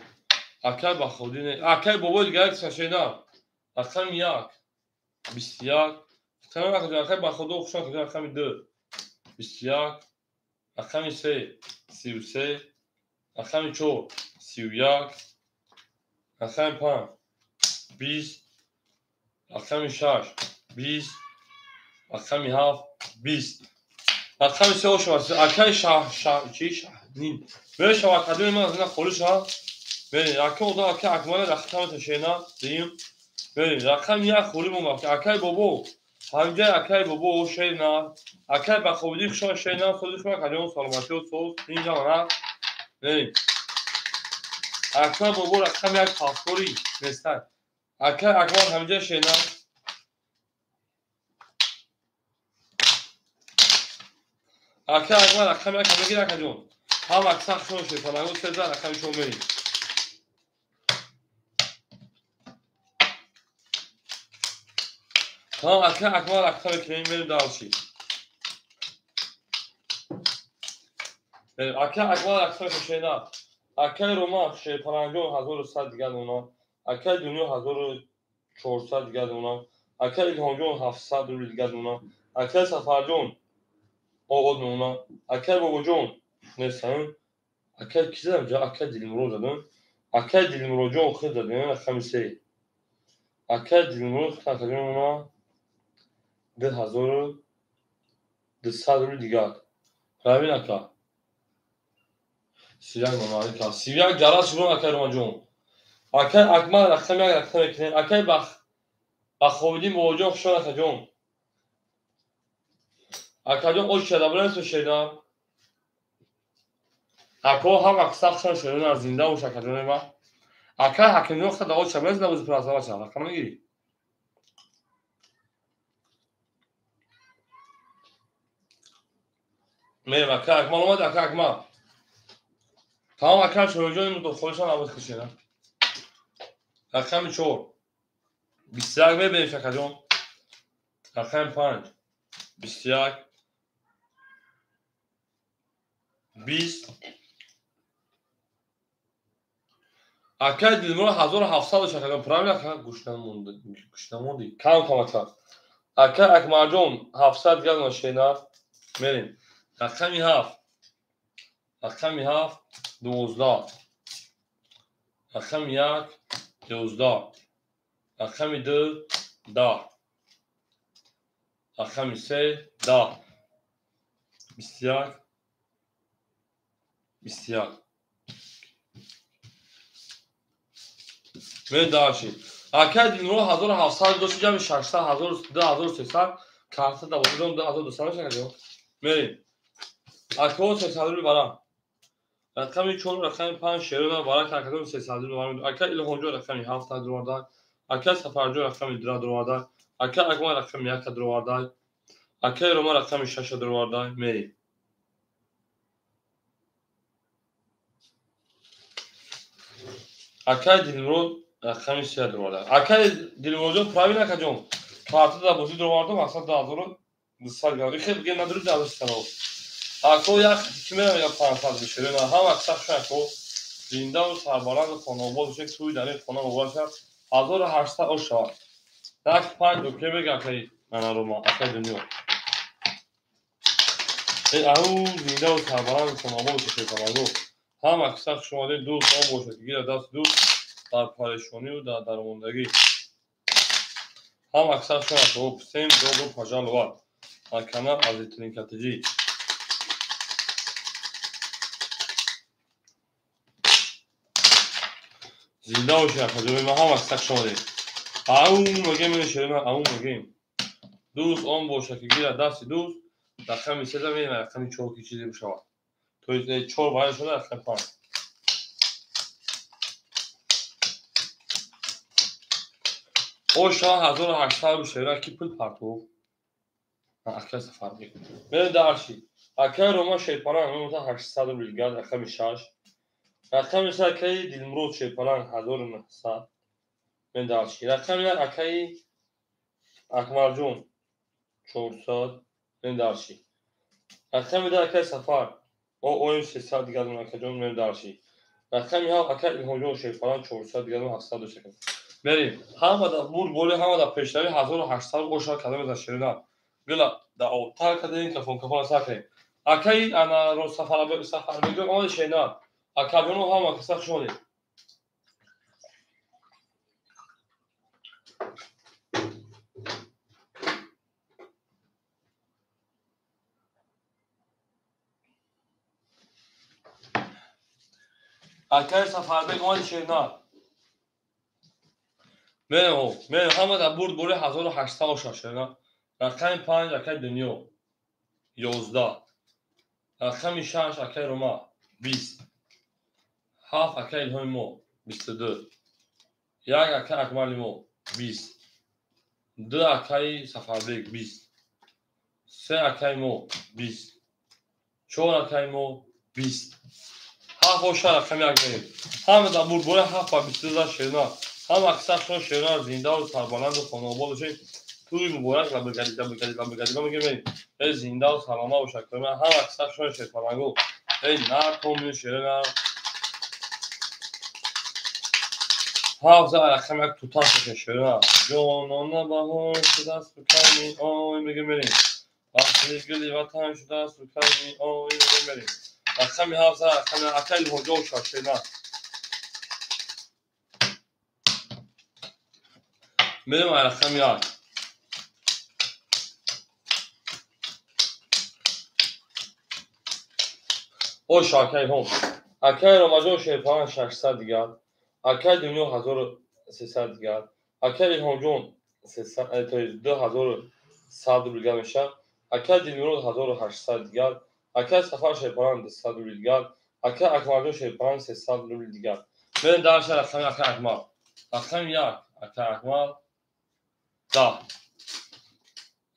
اکای با خودی نه اکای بابا دیگه یک شینا رقم 1 21 تمام اکای با خودو خوشان کجا رقم 2 21 رقم 3 33 رقم 4 31 رقم 5 20 رقم 6 20 رقم 7 20 رقم 3 شما اکای چی نیم به شما اکادمی من از این خولش ها ببین اکای اوضاع اکای اکمال رقم تشینا دیم ببین رقم 1 خولی مونگا اکای بابو همجا اکای بابو شینا اکای با خودی خوشا شینا خودش ما کجا سلامتی و صوت اینجا نه ببین اکای بابو رقم 1 پاسپوری نستن اکای اکمال همجا شینا اکای اکمال رقم 1 همه گیره کجون هم اکسا خشون شد فلانگو سزا رقم شما بریم tamam akmal aktar ekmeğimi verip dağılışayım. akmal aktar şeyler. Akay Roma şey parango hazır sad دیگه اونا. akay دنیا hazır 400 دیگه اونا. akay هونجون 700 دیگه اونا. akay سفرجون آقاد اونا. akay بابجون نسان. akay کیزم جا akay دیلمرو زدن. akay دیلمرو جون خود زدن خمیسه. akay دیلمرو خود زدن اونا. 1200 دیگه. ببین اکا سیاق مماری که سیاق جراس شروع اکای روماجون اکای اکمال رقم یک رقم اکنه اکای بخوابیدی موجود خشون اکجون اکجون اوش شده بلند تو شیدن اکا هم اکسا خشون شدن از زنده اوش اکجون ما اکای حکمی وقت داود شبیز نبوز پراسا باشه رقم نگیری میرم اکای اکمال اومد اکای اکمال تمام اکای شروجون این دو خودشان نبوز کشیدن رقم 4 21 ببینیم شکجون رقم 5 21 20 اکای دیلمرو 1700 شکجون پرامی اکای گوشنموندی کم کمتر اکای اکمرجون 700 گل نشینا میریم رقمی 7 رقمی 7 12 رقمی 1 12 رقمی 2 10 رقمی 3 10 21 21 من داشتی اکای دیلمرو 1700 دوست جمع 600 1300 کارت دا وجود 2200 شکجون میریم اکای 300 رو برام رقمی 4 رقمی 5 شیرون برای کارکتون 300 رو برام اکای الهونجو رقمی 700 رو بردن اکای سفرجو رقمی 2 رو بردن اکای اکمال رقمی 1 رو بردن اکای روما رقم 6 درواردای میریم. اکای دیلمرود رقم 3 درواردای. اکای دیلمرود پراوی نکجون. کارت دا بازی درواردم اصلا دازورو دستال گردی خیلی بگه نداری داوست کنو. اکو یک کیمه یا 500 میشه نه هم اکثر شکو زنده و سربلند خانواده چه توی در این خانه مباشر 1800 او شد. یک 5 دو که بگه اکای من روما اکای دنیا. او زنده و سربلند خانواده چه کنو. هم اکثر شماره دوست آن باشه که گیر دست دوست در پریشانی و در درماندگی. هم اکثر شما تو پسیم دو پاجال وار کنار عزیزترین کاتجی زنده و شرکت ما هم اکثر شما دید اون مگه من شده من اون مگه دوست آن باشه که گیر دست دوست رقم 3 زمین و رقم 4 که چیزی بشود توی 4 باید شده رقم 5 او شاه 1800 بشه کی پول پرتو اکای سفر بگیر من درشی اکای روما شیپانان همون 800 میلیارد رقم 6 رقم 3 اکای دیلمرود شیپانان 1900 من درشی رقم 1 اکای اکمرجون 400 من درشی رقم 2 اکای سفر او 300 دیگر من اکجون من درشی رقم 7 اکای الهونجون شیپانان 400 دیگر من 700 شکل بریم همه دا بور گولی همه دا پیشتری 1800 اوشا کلمه دا شرینا گلا دا اوتار کدین کفون کفون ساکریم اکای انا رو سفر بگیر آمده شینا اکابونو هم اکسر شده اکای سفر بگیر آمده شینا من همه دا بور گولی 1800 اوشا شرینا رقم 5 اکای دنیا 11 رقم 6 اکای روما 20 7 اکای الهویمو 22 یک اکای اکمالیمو 20 2 اکای سفربگ 20 3 اکای مو 20 4 اکای مو 20 7 و 6 رقم یک بریم همه دا بور بوره 7 و 22 شیرنا هم اکثر شما شیرنا زنده و سربلند و خانواباد شید توی مبارک و بگردی میگیم ای زنده و سلامه و شکرمه هم اکثر شما شید فرمگو ای نر تومین شیرنا حافظه رقم یک توتال شیرنا جانانه بهار شده است بکنی آی میگیم بریم وقتی گلی وطن شده است بکنی آی میگیم بریم رقم حافظه رقم اکل هجا و شیرنا بریم رقم یک او شاکی هم اکل رمجا و شیرپان 600 دیگر اکل دنیا 1300 دیگر اکل هجون 2100 دیگر میشه اکل دنیا 1800 دیگر اکل سفر شیرپان 200 دیگر اکل اکماردون شیرپان 300 دیگر بریم درش رقم اکل اکمار رقم یک اکل اکمار 10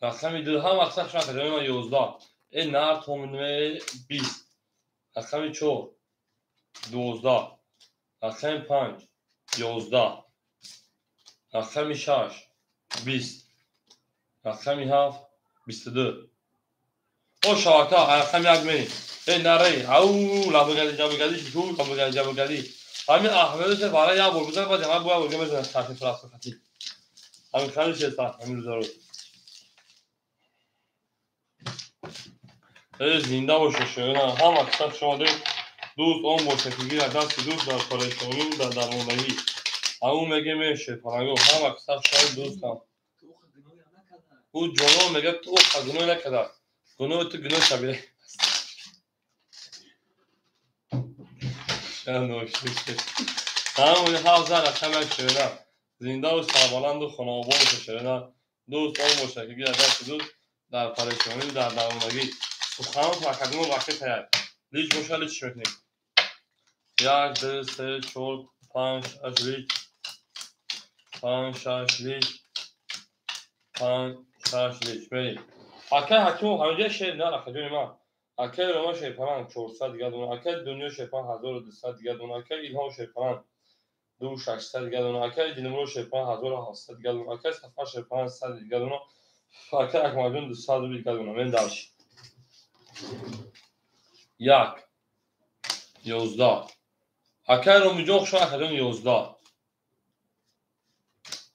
رقم 2 هم اکثر شما کجایی 11 این نر تومنه 20 رقم 4 12 رقم 5 11 رقم 6 20 رقم 7 22 او شاکا رقم یک منی این نره او لابگردی شو لابگردی همین احمد سے برای یا بول بزن بعد همه بویا بگم بزن صافی فراس خطی همین خیلی چیز است همین روزا رو زنده باشه شما هم اکثر شما دوست آن باشه که گیر دست دوست در پریشانی و در درماندگی همون میگه میشه فرنگو هم اکثر شما دوست هم او جانان میگه تو گناه نکرده گناه تو گناه شبیه نوشته همون حافظه رقم یک شده زنده و سربلند و خانواباد شده دوست آن باشه که گیر دست دوست در پریشانی و در درماندگی سخنان تو اکادمی وقتی تیار لیچ باشه لیچ میکنیم 1 2 3 4 5 6 لیچ 5 6 لیچ 5 6 لیچ بریم اکه حکیم همینجا شیر نه رخجون ما اکه روما شیپران 400 دیگه دونه اکه دنیا شیپران 1200 دیگه دونه اکه ایلهام شیپران 2600 دیگه دونه اکه دینمرو شیپران 1700 دیگه دونه اکه سفر شیپران 100 دیگه دونه اکه اکماجون 200 دیگه دونه من دارش یک 11 اکه رومی جوخ شو اکه 11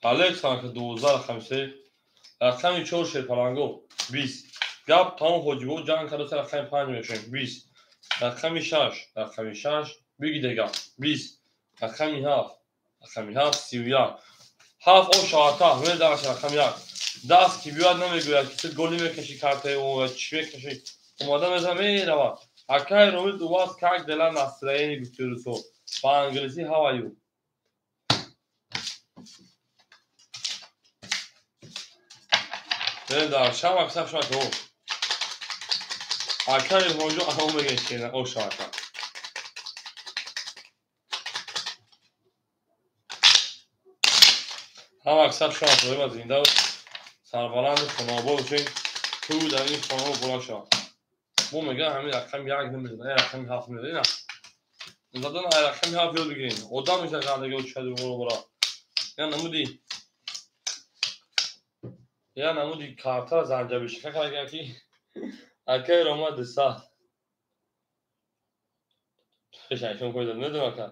الکس اکه 12 خمسه رقم 4 شیپرانگو 20 گپ تام حجبو جان کرده سر رقم 5 میشن 20 رقم 6 بگی دیگه 20 رقم 7 31 7 او شاتا من دارش رقم 1 دست کی بیاد نمیگوید که گلی میکشی کارته و چی میکشی اومده مثلا میره اکای روی دواس کاک دلان ناسترینی بیتروسو با انگلیسی how are you من دارش هم اکثر شما تو اکای موجو اون میگه او شاتا هم اکثر شما تو با زنده سربلند خنابه بشین تو در این خانه بلا شا بو میگه همین رقم 1 نمیزنه رقم 7 میزنه نه زدن رقم 7 رو بگیرین اودا میشه قاعده گوش شده برو یا نمودی کارتا زنجبیل که کار کی اکه روما دسا خشایشون کوید ندونم که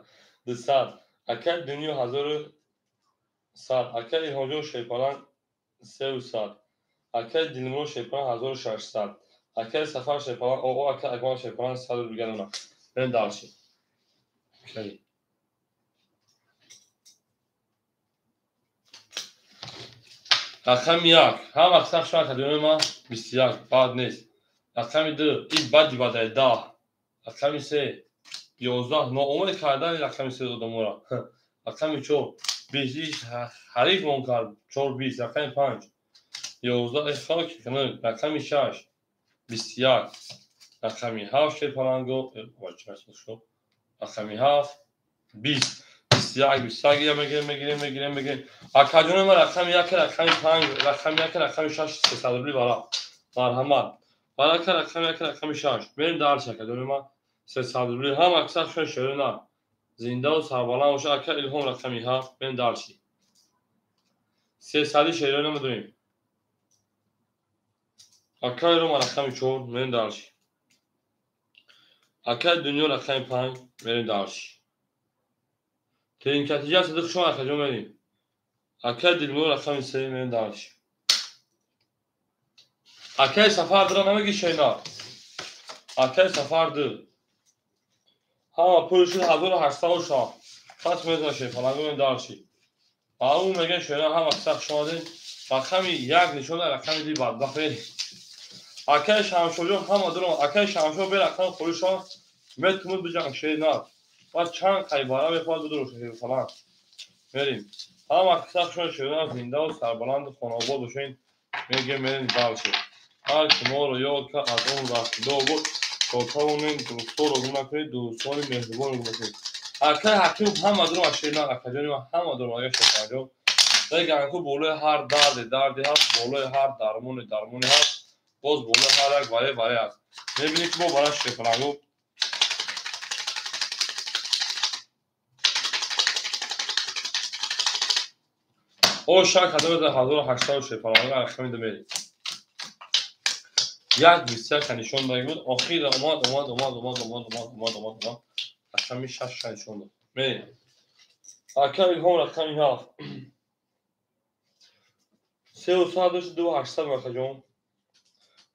دسا اکه دنیا 1000 سال اکه هوجو شیپالان 3 سال اکه دینمو شیپالان 1600 اکه سفر شیپالان او اکه اگوان شیپالان 100 دیگه اونا من دارشی خیلی رقم 1 هم اکثر شما کدوم ما 21 بعد نیست رقم 2 این بعدی بعد 10 رقم 3 11 ناامید کردن رقم 3 دادم را رقم 4 20 حریف مون کرد 4 20 رقم 5 11 اشتراک کنه رقم 6 21 رقم 7 شیپالانگو رقم 7 20 21 میگیریم اکادون ما رقم 1 رقم 5 رقم 1 رقم 6 300 بالا مرحمت بالا که رقم 1 رقم 6 بریم دارش اکادون ما 300 هم اکثر شده زنده و سربلند باشه اکه الهام رقمی ها بریم دارشی 300 شده نمیدونیم اکه رو ما رقم 4 بریم دارشی اکه دنیا رقم 5 بریم دارشی ترین کتیجه صدق شما اکادون بریم اکه دلمو رقم 3 بریم دارشی اکه سفر درا نمیگی شینا اکه سفر در ها پولشون 1800 شاه پس میزن شیپالانگو بریم دارشی اون میگه شینا هم اکثر شما دین رقم 1 نشونه رقم دی بعد بخیر اکه شمشوجو هم درم اکه شمشو به رقم خودشون میتونید بجنگ شینا و چند خیباره میخواد درو فلان بریم هم اکثر شما شینا زنده و سربلند خانواده باشین میگه میرین دارشی هر کی ما رو یاد که از اون رفته بود تا اونین دوستو رو نکنید دوستان مهربان رو باشید اکه حکیم هم درم شینا اکجانی و هم درم اگه شفاجو دیگه کو بوله هر دردی هست بوله هر درمونی هست باز بوله هر یک واره هست میبینید که با براش شیپالانگو او شک هدو بده 1800 شیپالانگو رقمی دو میرید یک بیسته کنیشون باید بود آخیر اومد رقمی 6 کنیشون بود میرید اکه الهام رقمی هفت 300 داشت 2800 مخجون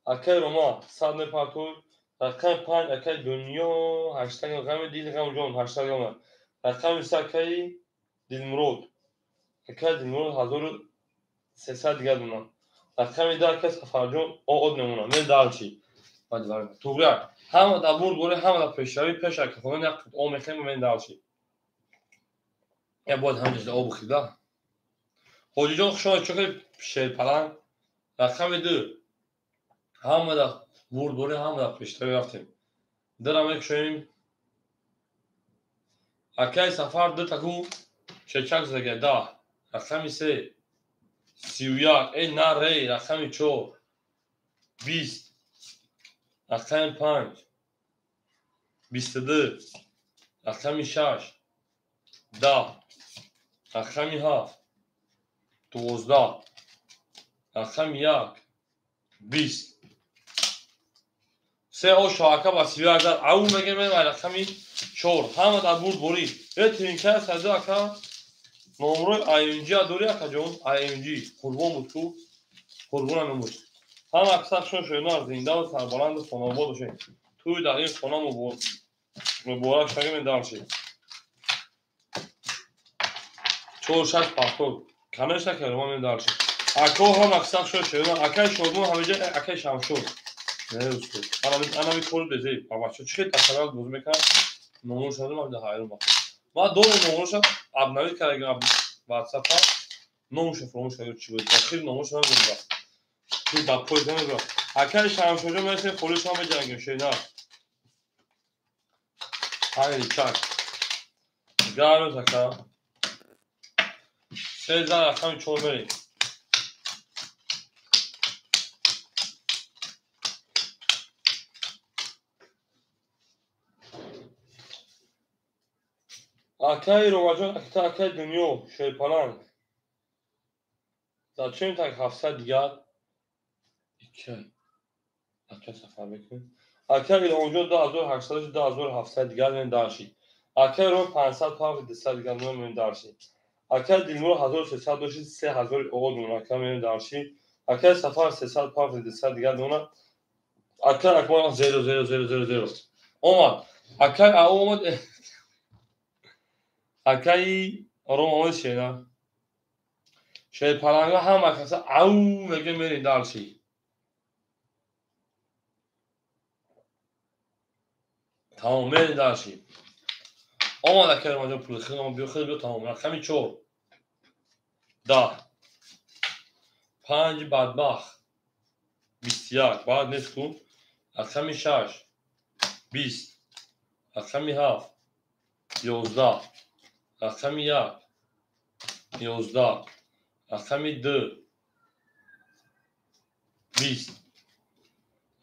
اکه روما 100 میپرتوی رقم 5 اکه دنیا 8 رقم دیل رقم جون 8 رقم رقم 3 اکه دلمرود اکه دلمرود 1300 دیگه دونه رقم 10 اکه سفر جون او نمونه من دارچی توگره همه دا برد گوره همه دا پیشروی پیش اکه خونه یک او میخیم من دارچی یا باید همجز او بخیده خوجی جون شما چکه شیپالان رقم 2 همه دا برد گوره همه دا پیشروی رفتیم درم یک شویم اکه سفر دو تکو چچک زگه 10 رقم 3 31 این نه ری رقم 4 20 رقم 5 22 رقم 6 10 رقم 7 12 رقم 1 20 سه او شاکا با 30000 او میگه من رقم 4 همه در برد بوری یه ترینکه سازه اکا نمره IMG دوری اکا جون IMG قربان بود کو قربان هم بود هم اکثر شون شوینا زنده و سربلند و خانواد باشه توی در این خانم و بورا شاگه من دارشی 4 6 پاسپورت کمش نکرد من دارشی اکا هم اکثر شون شوینا اکا شورمون همه جا اکا شمشور نه استاد انا میخورم بزی بابا چه تکرار بود میکنم نمره شده من ده هایرم باخت ما دو نمره شد ابنوی کردم واتساپ ها نمره فراموش کردم چی بود اخیر نمره شدم بود تو با پوز نمیگم اکر شام شده مثل پلیس هم بجنگیم شینا های چاک گارو زکا سه زن رقم 4 بری اکای روماجون اکای دنیو شیپانان زچین تک 700 دیگر اکای سفر بکن اکای روماجون 2800 2700 دیگر من داشتی اکای رو 500 پاک 200 دیگر من داشتی اکای دیلمو 1300 داشتی 3000 اول من اکای من داشتی اکای سفر 300 پاک 200 دیگر من اکای اکمال 0000 اومد اکای اومد اکای روماجون شینا شاید پرانگاه هم اکاسا او میگه میری دارشی تمام میری دارشی آمده که ما جا پول خیلی ما بیو تمام رقمی 4 10 5 بدبخت 21 بعد نیست کن رقمی 6 20 رقمی 7 11 رقمی 1 11 رقمی 2 20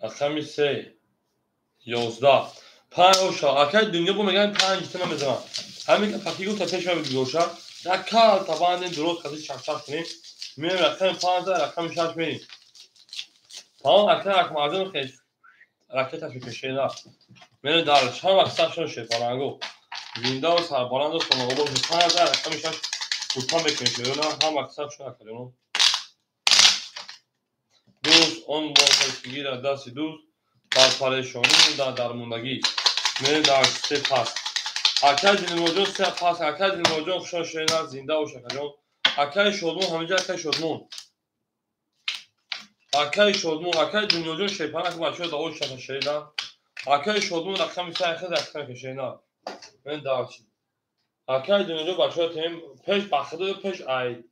رقمی 3 11 5 اوشا اکای دنیا بو میگن 5 تا نمیزنن همین که فقیگو تپش رو بگوشا دکال طبعا درست کسی چپ کنیم میریم رقم 5 رقم 6 میریم تمام اکای اکمازون خیلی راکت افریکشی نه میریم دارش هم اکثر شون شیپانگو زنده و سربلند و خانواده و 5 رقم 6 قطعا بکنیم هم اکثر شون اکادیمون دوست اون با خیلی در دست دوست پرپریشانی و درموندگی میریم در سه پاس اکای دینموجون سه پاس اکای دینموجون شون شینا زنده و شکجون اکای شدمون همینجا اکای شدمون اکای شدمون اکای دینموجون شیپانک بچه داوش شکل شینا اکای شدمون رقم 3 خیلی رقم شینا من دارچی اکای دینموجون بچه تیم پیش بخده پیش ای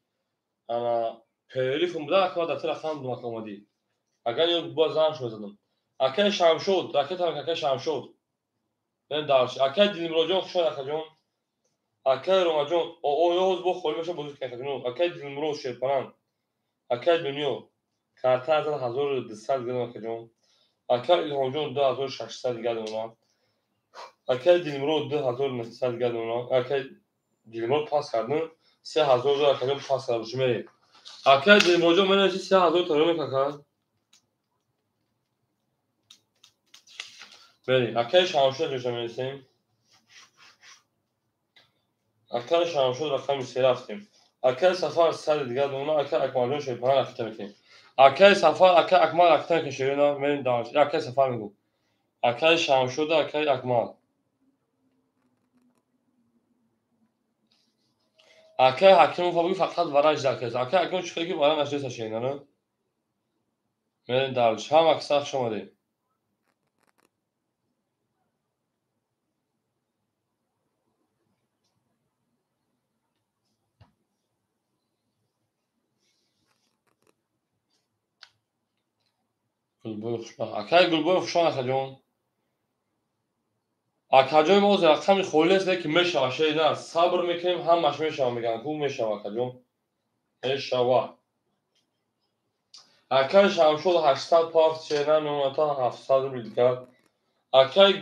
اما پیلی فون بوده اکا دست رقم دو مکمدی اگر یه بازان شدم اکای شام شد راکت هم اکای شام شد من دارچی اکای دینموجون شون اکجون اکای روماجون او یوز بو خول میشه بزرگ کنه اکای دینموجون شیپانان اکای دنیو کارتا از 1200 گرم اکجون اکای روماجون 2600 گرم اکای دینموجون 2900 گرم اکای دینموجون پاس کردن 3000 اکجون پاس کردن میری اکای دینموجون من 3000 تا میکنه بری اکای شامشو جوش میرسیم اکای شامشو رقم 3 رفتیم اکای سفر 100 دیگه اون اکای اکمالون شیپان رفته میکنیم اکای سفر اکای اکمال رفته که شیرینا میریم دانش اکای سفر میگو اکای شامشو اکای اکمال اکای حکیم فوقی فقط ورش درکز اکای حکیم چخیلی که برای نشده شیرینا نه میریم دانش هم اکثر شما دیم اکای گلبوی فشان اکجون اکجون موز رقمی خولست که میشه شیرینا صبر میکنیم هم مش میشه میگن کو میشه اکجون میشه Akay Şamşol 800 pars şeyler Nurata 700 bildiler. Akay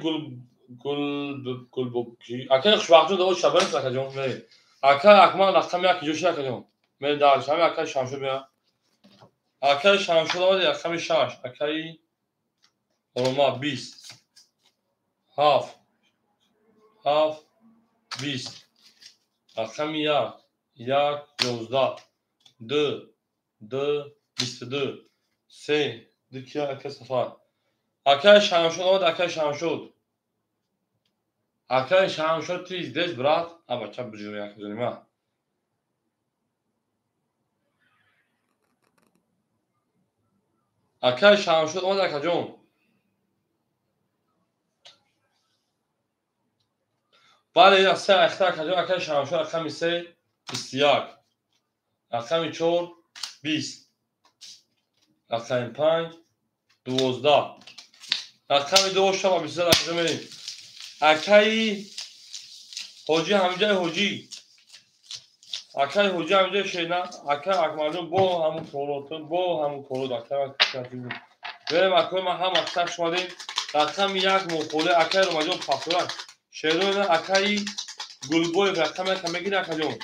Gulbukçi. Akay Xushbaxtı da o şabanı sakacağım. Akay Akmal rakam yak joşu yakacağım. Ben daha şam Akay Şamşol ya. Akay Şamşol var ya rakam şaş. Akay Olma 20. Haf 20. Rakam ya. Yak 11. D 22. سه دکیا اکه صفر اکه شمشون آمد اکه شمشون اکه شمشون تیز دست برات اما چه بجوری اکه دونیم ها اکه شمشون آمد اکه جون ولی این سه اکه اکه جون اکه شمشون اکه می سه 21 اکه می 4 20 اکه می 5 12 اکه می 2 شما 23 اکه جون بریم اکه حجی همینجای حجی Akay hocam bir şeyden akay akmadım bu hamur torotun bu hamur torot akay akşatım. Ve akay ma ham akşam şumadım. Rakam yak muhole akay romacım fakran. Şerona akay gulboy rakam yak megin akayım.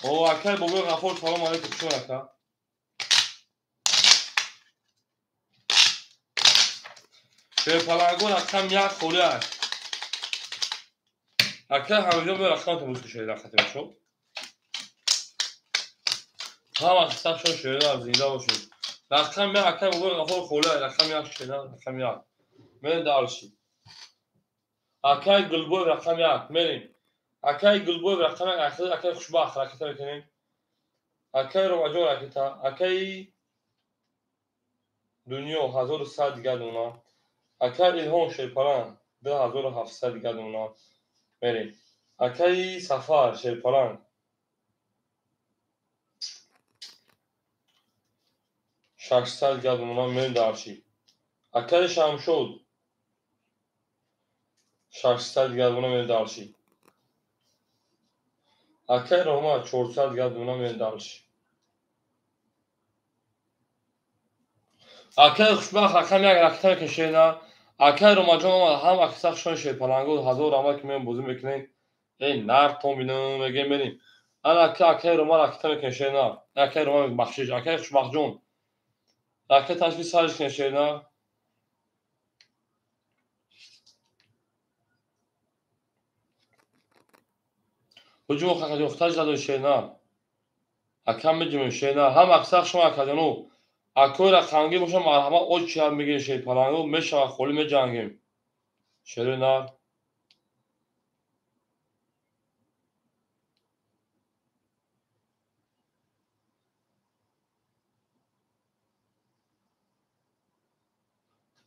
O akay bobo rapor salam aleyküm şu akay. Ve palagon akam yak hole. Akay hamurcum böyle rakam temizlik şeyler katıyor şu. هم اصلا شو شده از اینجا باشیم رقم یا رقم بگو رقم خوله رقم یا شده رقم یا من دارشی اکای گلبوی رقم یا مریم اکای گلبوی رقم یا اخیر اکای خوشبخت رکتا بکنیم اکای رو مجموع رکتا اکای دنیا 1100 دیگه دونا اکای الهون شیپران 2700 دیگه دونا مریم اکای سفر شیپران شخصیت گردمونان من دارشی اکای شمشود شخصیت گردمونان من دارشی اکای روما 400 گردمونان من دارشی اکای خوشبخت رقم یک رکتر کشیده اکای روما جان هم اکساق شون شیپالانگو 1000 رقم که من بوزیم بکنیم این نر تون بینم میگیم بریم انا اکای روما رکتر کشیده اکای روما بخشش اکای خوشبخت جون رکتر تشکیل سرش کشیده هجوم خاک دختر جدول شینا اکم بجیم شینا هم اکساق شما اکادنو اکوی رقمگی باشم مرحبا او چی هم میگین شید پلانگو میشه خولی می جنگیم شروع نار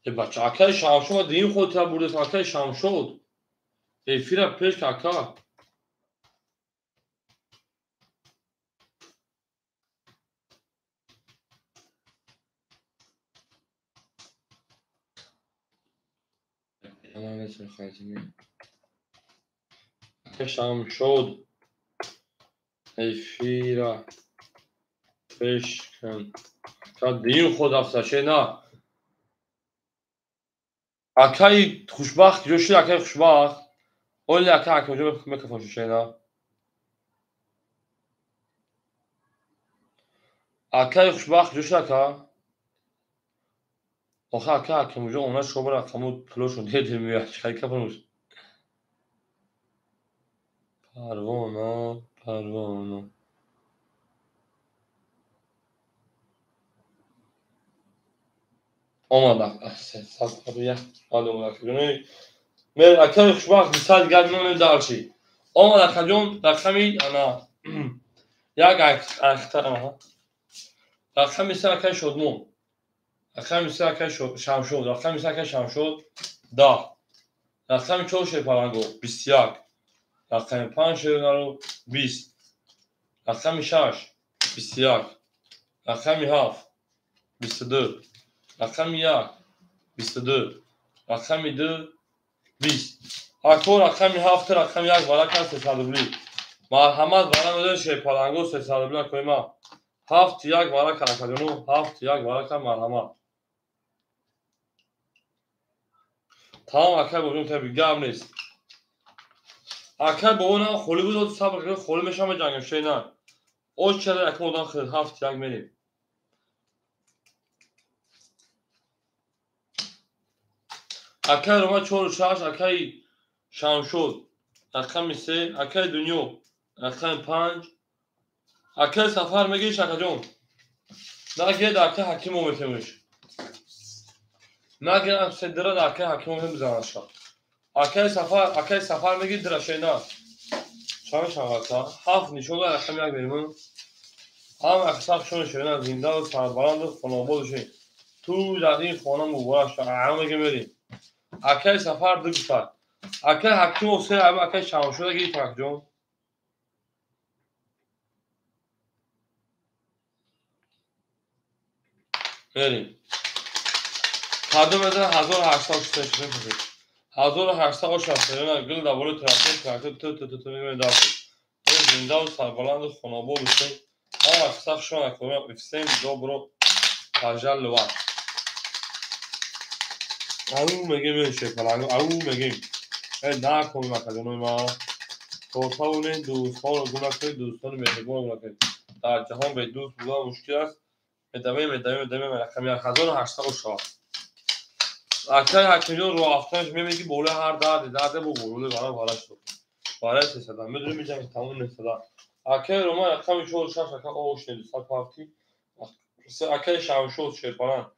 ای بچه اکای شام شما دیم خودت هم بودت اکای شام شد ای فیرم پیش که اکا اکای شام شد ای فیرم پیش کن تا دیم خود افزا شینا اکای خوشبخت جوشی اکای خوشبخت اولی اکای اکای جو میکفون شینا اکای خوشبخت جوشی اکای آخه اکای اکای موجه اونه شما رقمو پلوشون دیدی میاد چکایی کپنوش پروانه آمد ساعت یا آدم مکرونی من اکای خوشبخت بیشتر گرد من دارچی آمد اکجون رقمی انا یک اختر آها رقمی سر اکای شدمون رقمی سر اکای شمشود رقمی سر اکای شمشود دا رقمی چهار شیپالانگو 21 رقمی 5 شیرنارو 20 رقمی 6 21 رقمی 7 22 رقمی 1 22 رقمی 2 20 اکو رقمی 7 رقمی 1 بالا کن 300 روبلی مرحمت برام بده شیپالانگو 300 روبلی کویما 7 یک ورق اکادونو 7 یک ورق مرحمت تمام اکای بابجون تبریک گم نیست اکای بابا نه خولی بود صبر کنید خولی میشم جنگم شی نه او چرا یک مودان خرید 7 یک میریم اکای روما 4 6 اکای شمشود رقم 3 اکای دنیو رقم 5 اکای سفر میگی شکا جون نگید اکای حکیم میتونیش نگید ام سدرا اکای حکیم میزنش اکای سفر میگی درشه نه شامش آقا 7 نشون رقم یک بریم هم اقساق شون شدن زنده و سربلند و خاناباد شد تو در این خانه مبارک شد همه که بریم اکای سفر دو گفت اکای حکیم و سه اکای شمشود گیری ترک جون بریم هر دو بدن 1860 1860 گل دوباره ترکتر تو میگم داشت زنده و سربلند و خاناباد شد هم اقساق شون اکلام افسیم دو برو ترجل لوان او میگیم شکلانگو او میگیم نه کنیم اکادونوی ما توتاونه دوستان رو گناه کنید دوستان مهربان گناه کنید در جهان به دوست بودن مشکل است مدامه رقم 1804 اکای حکیمیون رو افتانش میمیگی بوله هر درده بو بوله برای بارش تو بارش سیسده میدونی میجنگ تمام نسده اکای روما رقم 4 6 اکای آوش ندوستان پاکتی اکای شمشود شیرپانان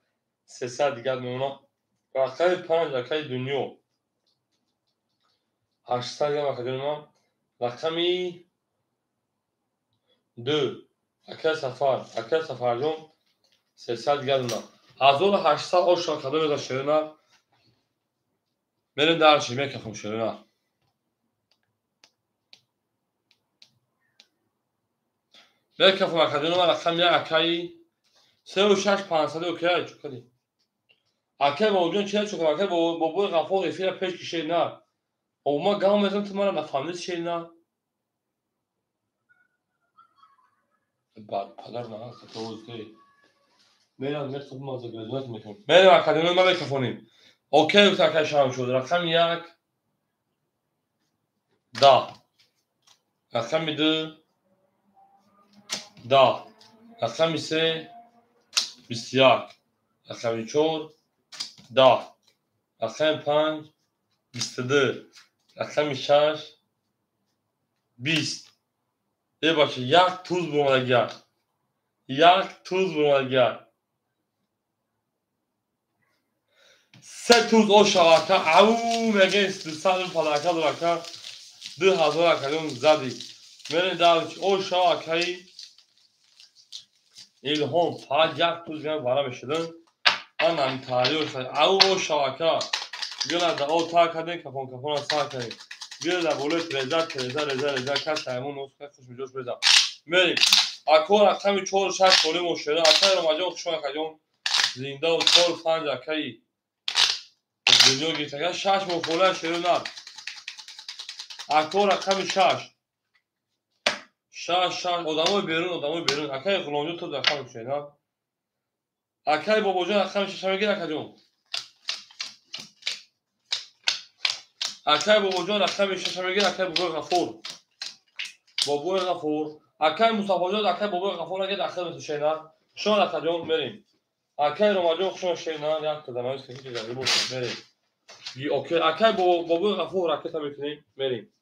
300 دیگر میمونا اکای 5 اکای دنیو 800 دیگر اکادونوی رقمی 2 اکای سفر جون 300 دیگر میمونا 1800 آش اکادونوی دا شیرنا بریم درشی میکفم شیرنا میکفم اکادونوی رقم 1 اکای 3 و 6 500 اوکی چکدی اکای با جون چه چکم اکای با بوی غفور افیر پیش کشید نه او ما گام میزن تو مرا نفهمید شید نه بعد پدر نه تو میرم میرم مازه گرزونت میکنم میرم اکادونوی ما میکفونیم اوکی و تاکش هم شد رقم 1 10 رقم 2 10 رقم 3 21 رقم 4 10 رقم 5 22 رقم 6 20 یه باشه یک توز برمالگر سه توز او شواکه او میگه استثال پلاکه دراکه 2000 اکادون زدی میره دارچ او شواکه الهام فقط یک توز میگه بارا میشدن آنم تاریخ او شواکه گل در او تا کردن کپون سا کردن گل در بوله تریزر کس همون نوز خوش میجوش بزن میریم اکو رقم 4 6 کولی مشهده اکای رو مجا خوشون اکجون زنده و 4 5 اکای دنیا گیتگه 6 مفوله شیرو نه اکو رقم 6 آدمای بیرون اکای غلامجون تو رقم شیرو اکای باباجون رقم 6 میگیر اکجون اکای باباجون رقم 6 میگیر اکای بابای غفور اکای مصطفی جان اکای بابای غفور اگه داخل بشه نه شما اکجون بریم اکای روماجون خوشون شیرنا یک تا دمایش که چیزی بود بریم اوکی اکای بابای غفور اکای تا میتونیم بریم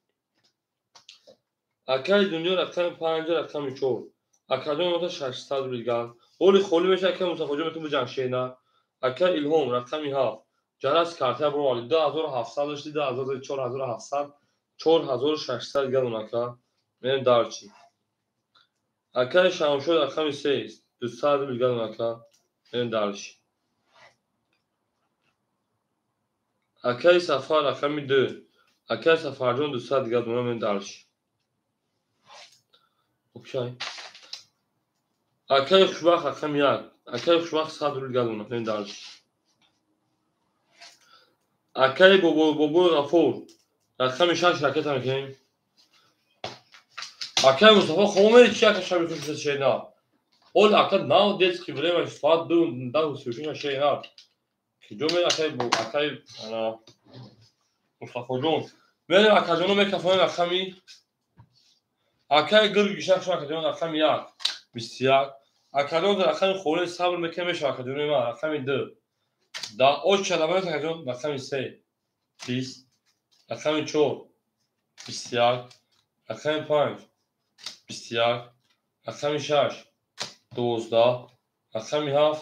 اکای دنیا رقم 5 رقم 4 اکادون مت 600 بیگان اولی خولی میشه اکای مصطفی جان میتونه جنگ شیرنا اکای الهام رقم 7 جرس کارت برو والی 2700 داشتی 4700 4600 گلون اکا من دارچی اکای شمشود رقم 3 200 بیگان اکا من دارچی اکای سفر رقم 2 اکای سفر جون 200 گلون من دارچی اوکی اکای خوشبخت رقم 1 اکای خوشبخت 100 گلون من دارچی اکای بابای غفور رقم 6 حرکت میکنیم اکای مصطفی خومه چی اکای شبیه توش شینا Olha, acá não desde que vreme fato da sujinha cheia. Que eu me acai ana microfonjon. Mele akajono microfon akami. Acai gır gişak şu akajono akami ya. Bisiyar. Akajono da akami khole sabr mekemeş akajono ma akami de. Da o çalamet akajono akami se. Pis. Akami çor. Bisiyar. Akami panj. Bisiyar. Akami şaş. 12 аками 7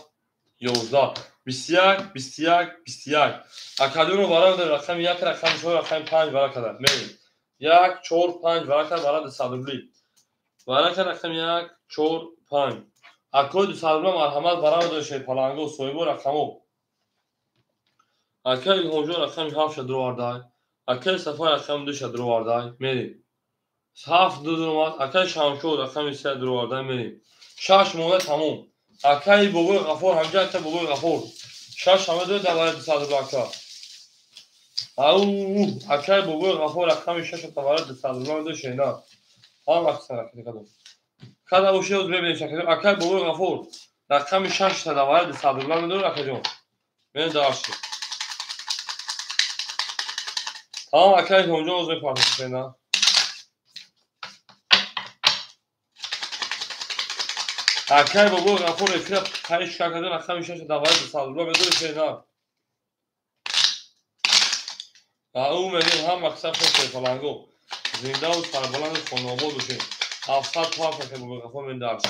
11 21 акадоно барадар рақами 1 рақами 4 рақами 5 баракада мери 1 4 5 баракада барад садрубли баракада рақами 1 4 5 акоид садрубла марҳамат барадар шепаланго соибо рақамо акай илҳоҷо рақами 7 шадровардай акай сафар рақами 2 шадровардай мери 7 дудумат акай шамшо рақами 3 дровардай мери 6 монда тамом акай бобои ғафор ҳамҷа акай бобои ғафор 6 ҳама дӯ давари садрубака ау акай бобои ғафор рақами 6 тавари садрубака дӯ шена ҳам аксара кадо када уши оз мебинем шакидо акай бобои ғафор рақами 6 тавари садрубака дӯ акаҷон мен дарши тамом акай ҳонҷо оз мепарда шена акай бобои ғафор эфира пайш кардадан рақами 6 давари садрубака дӯ шена ау менем ҳам аксар шефаланго зиндаву сарбаланду хонобод бошед 700 акай бобои ғафор мен дарши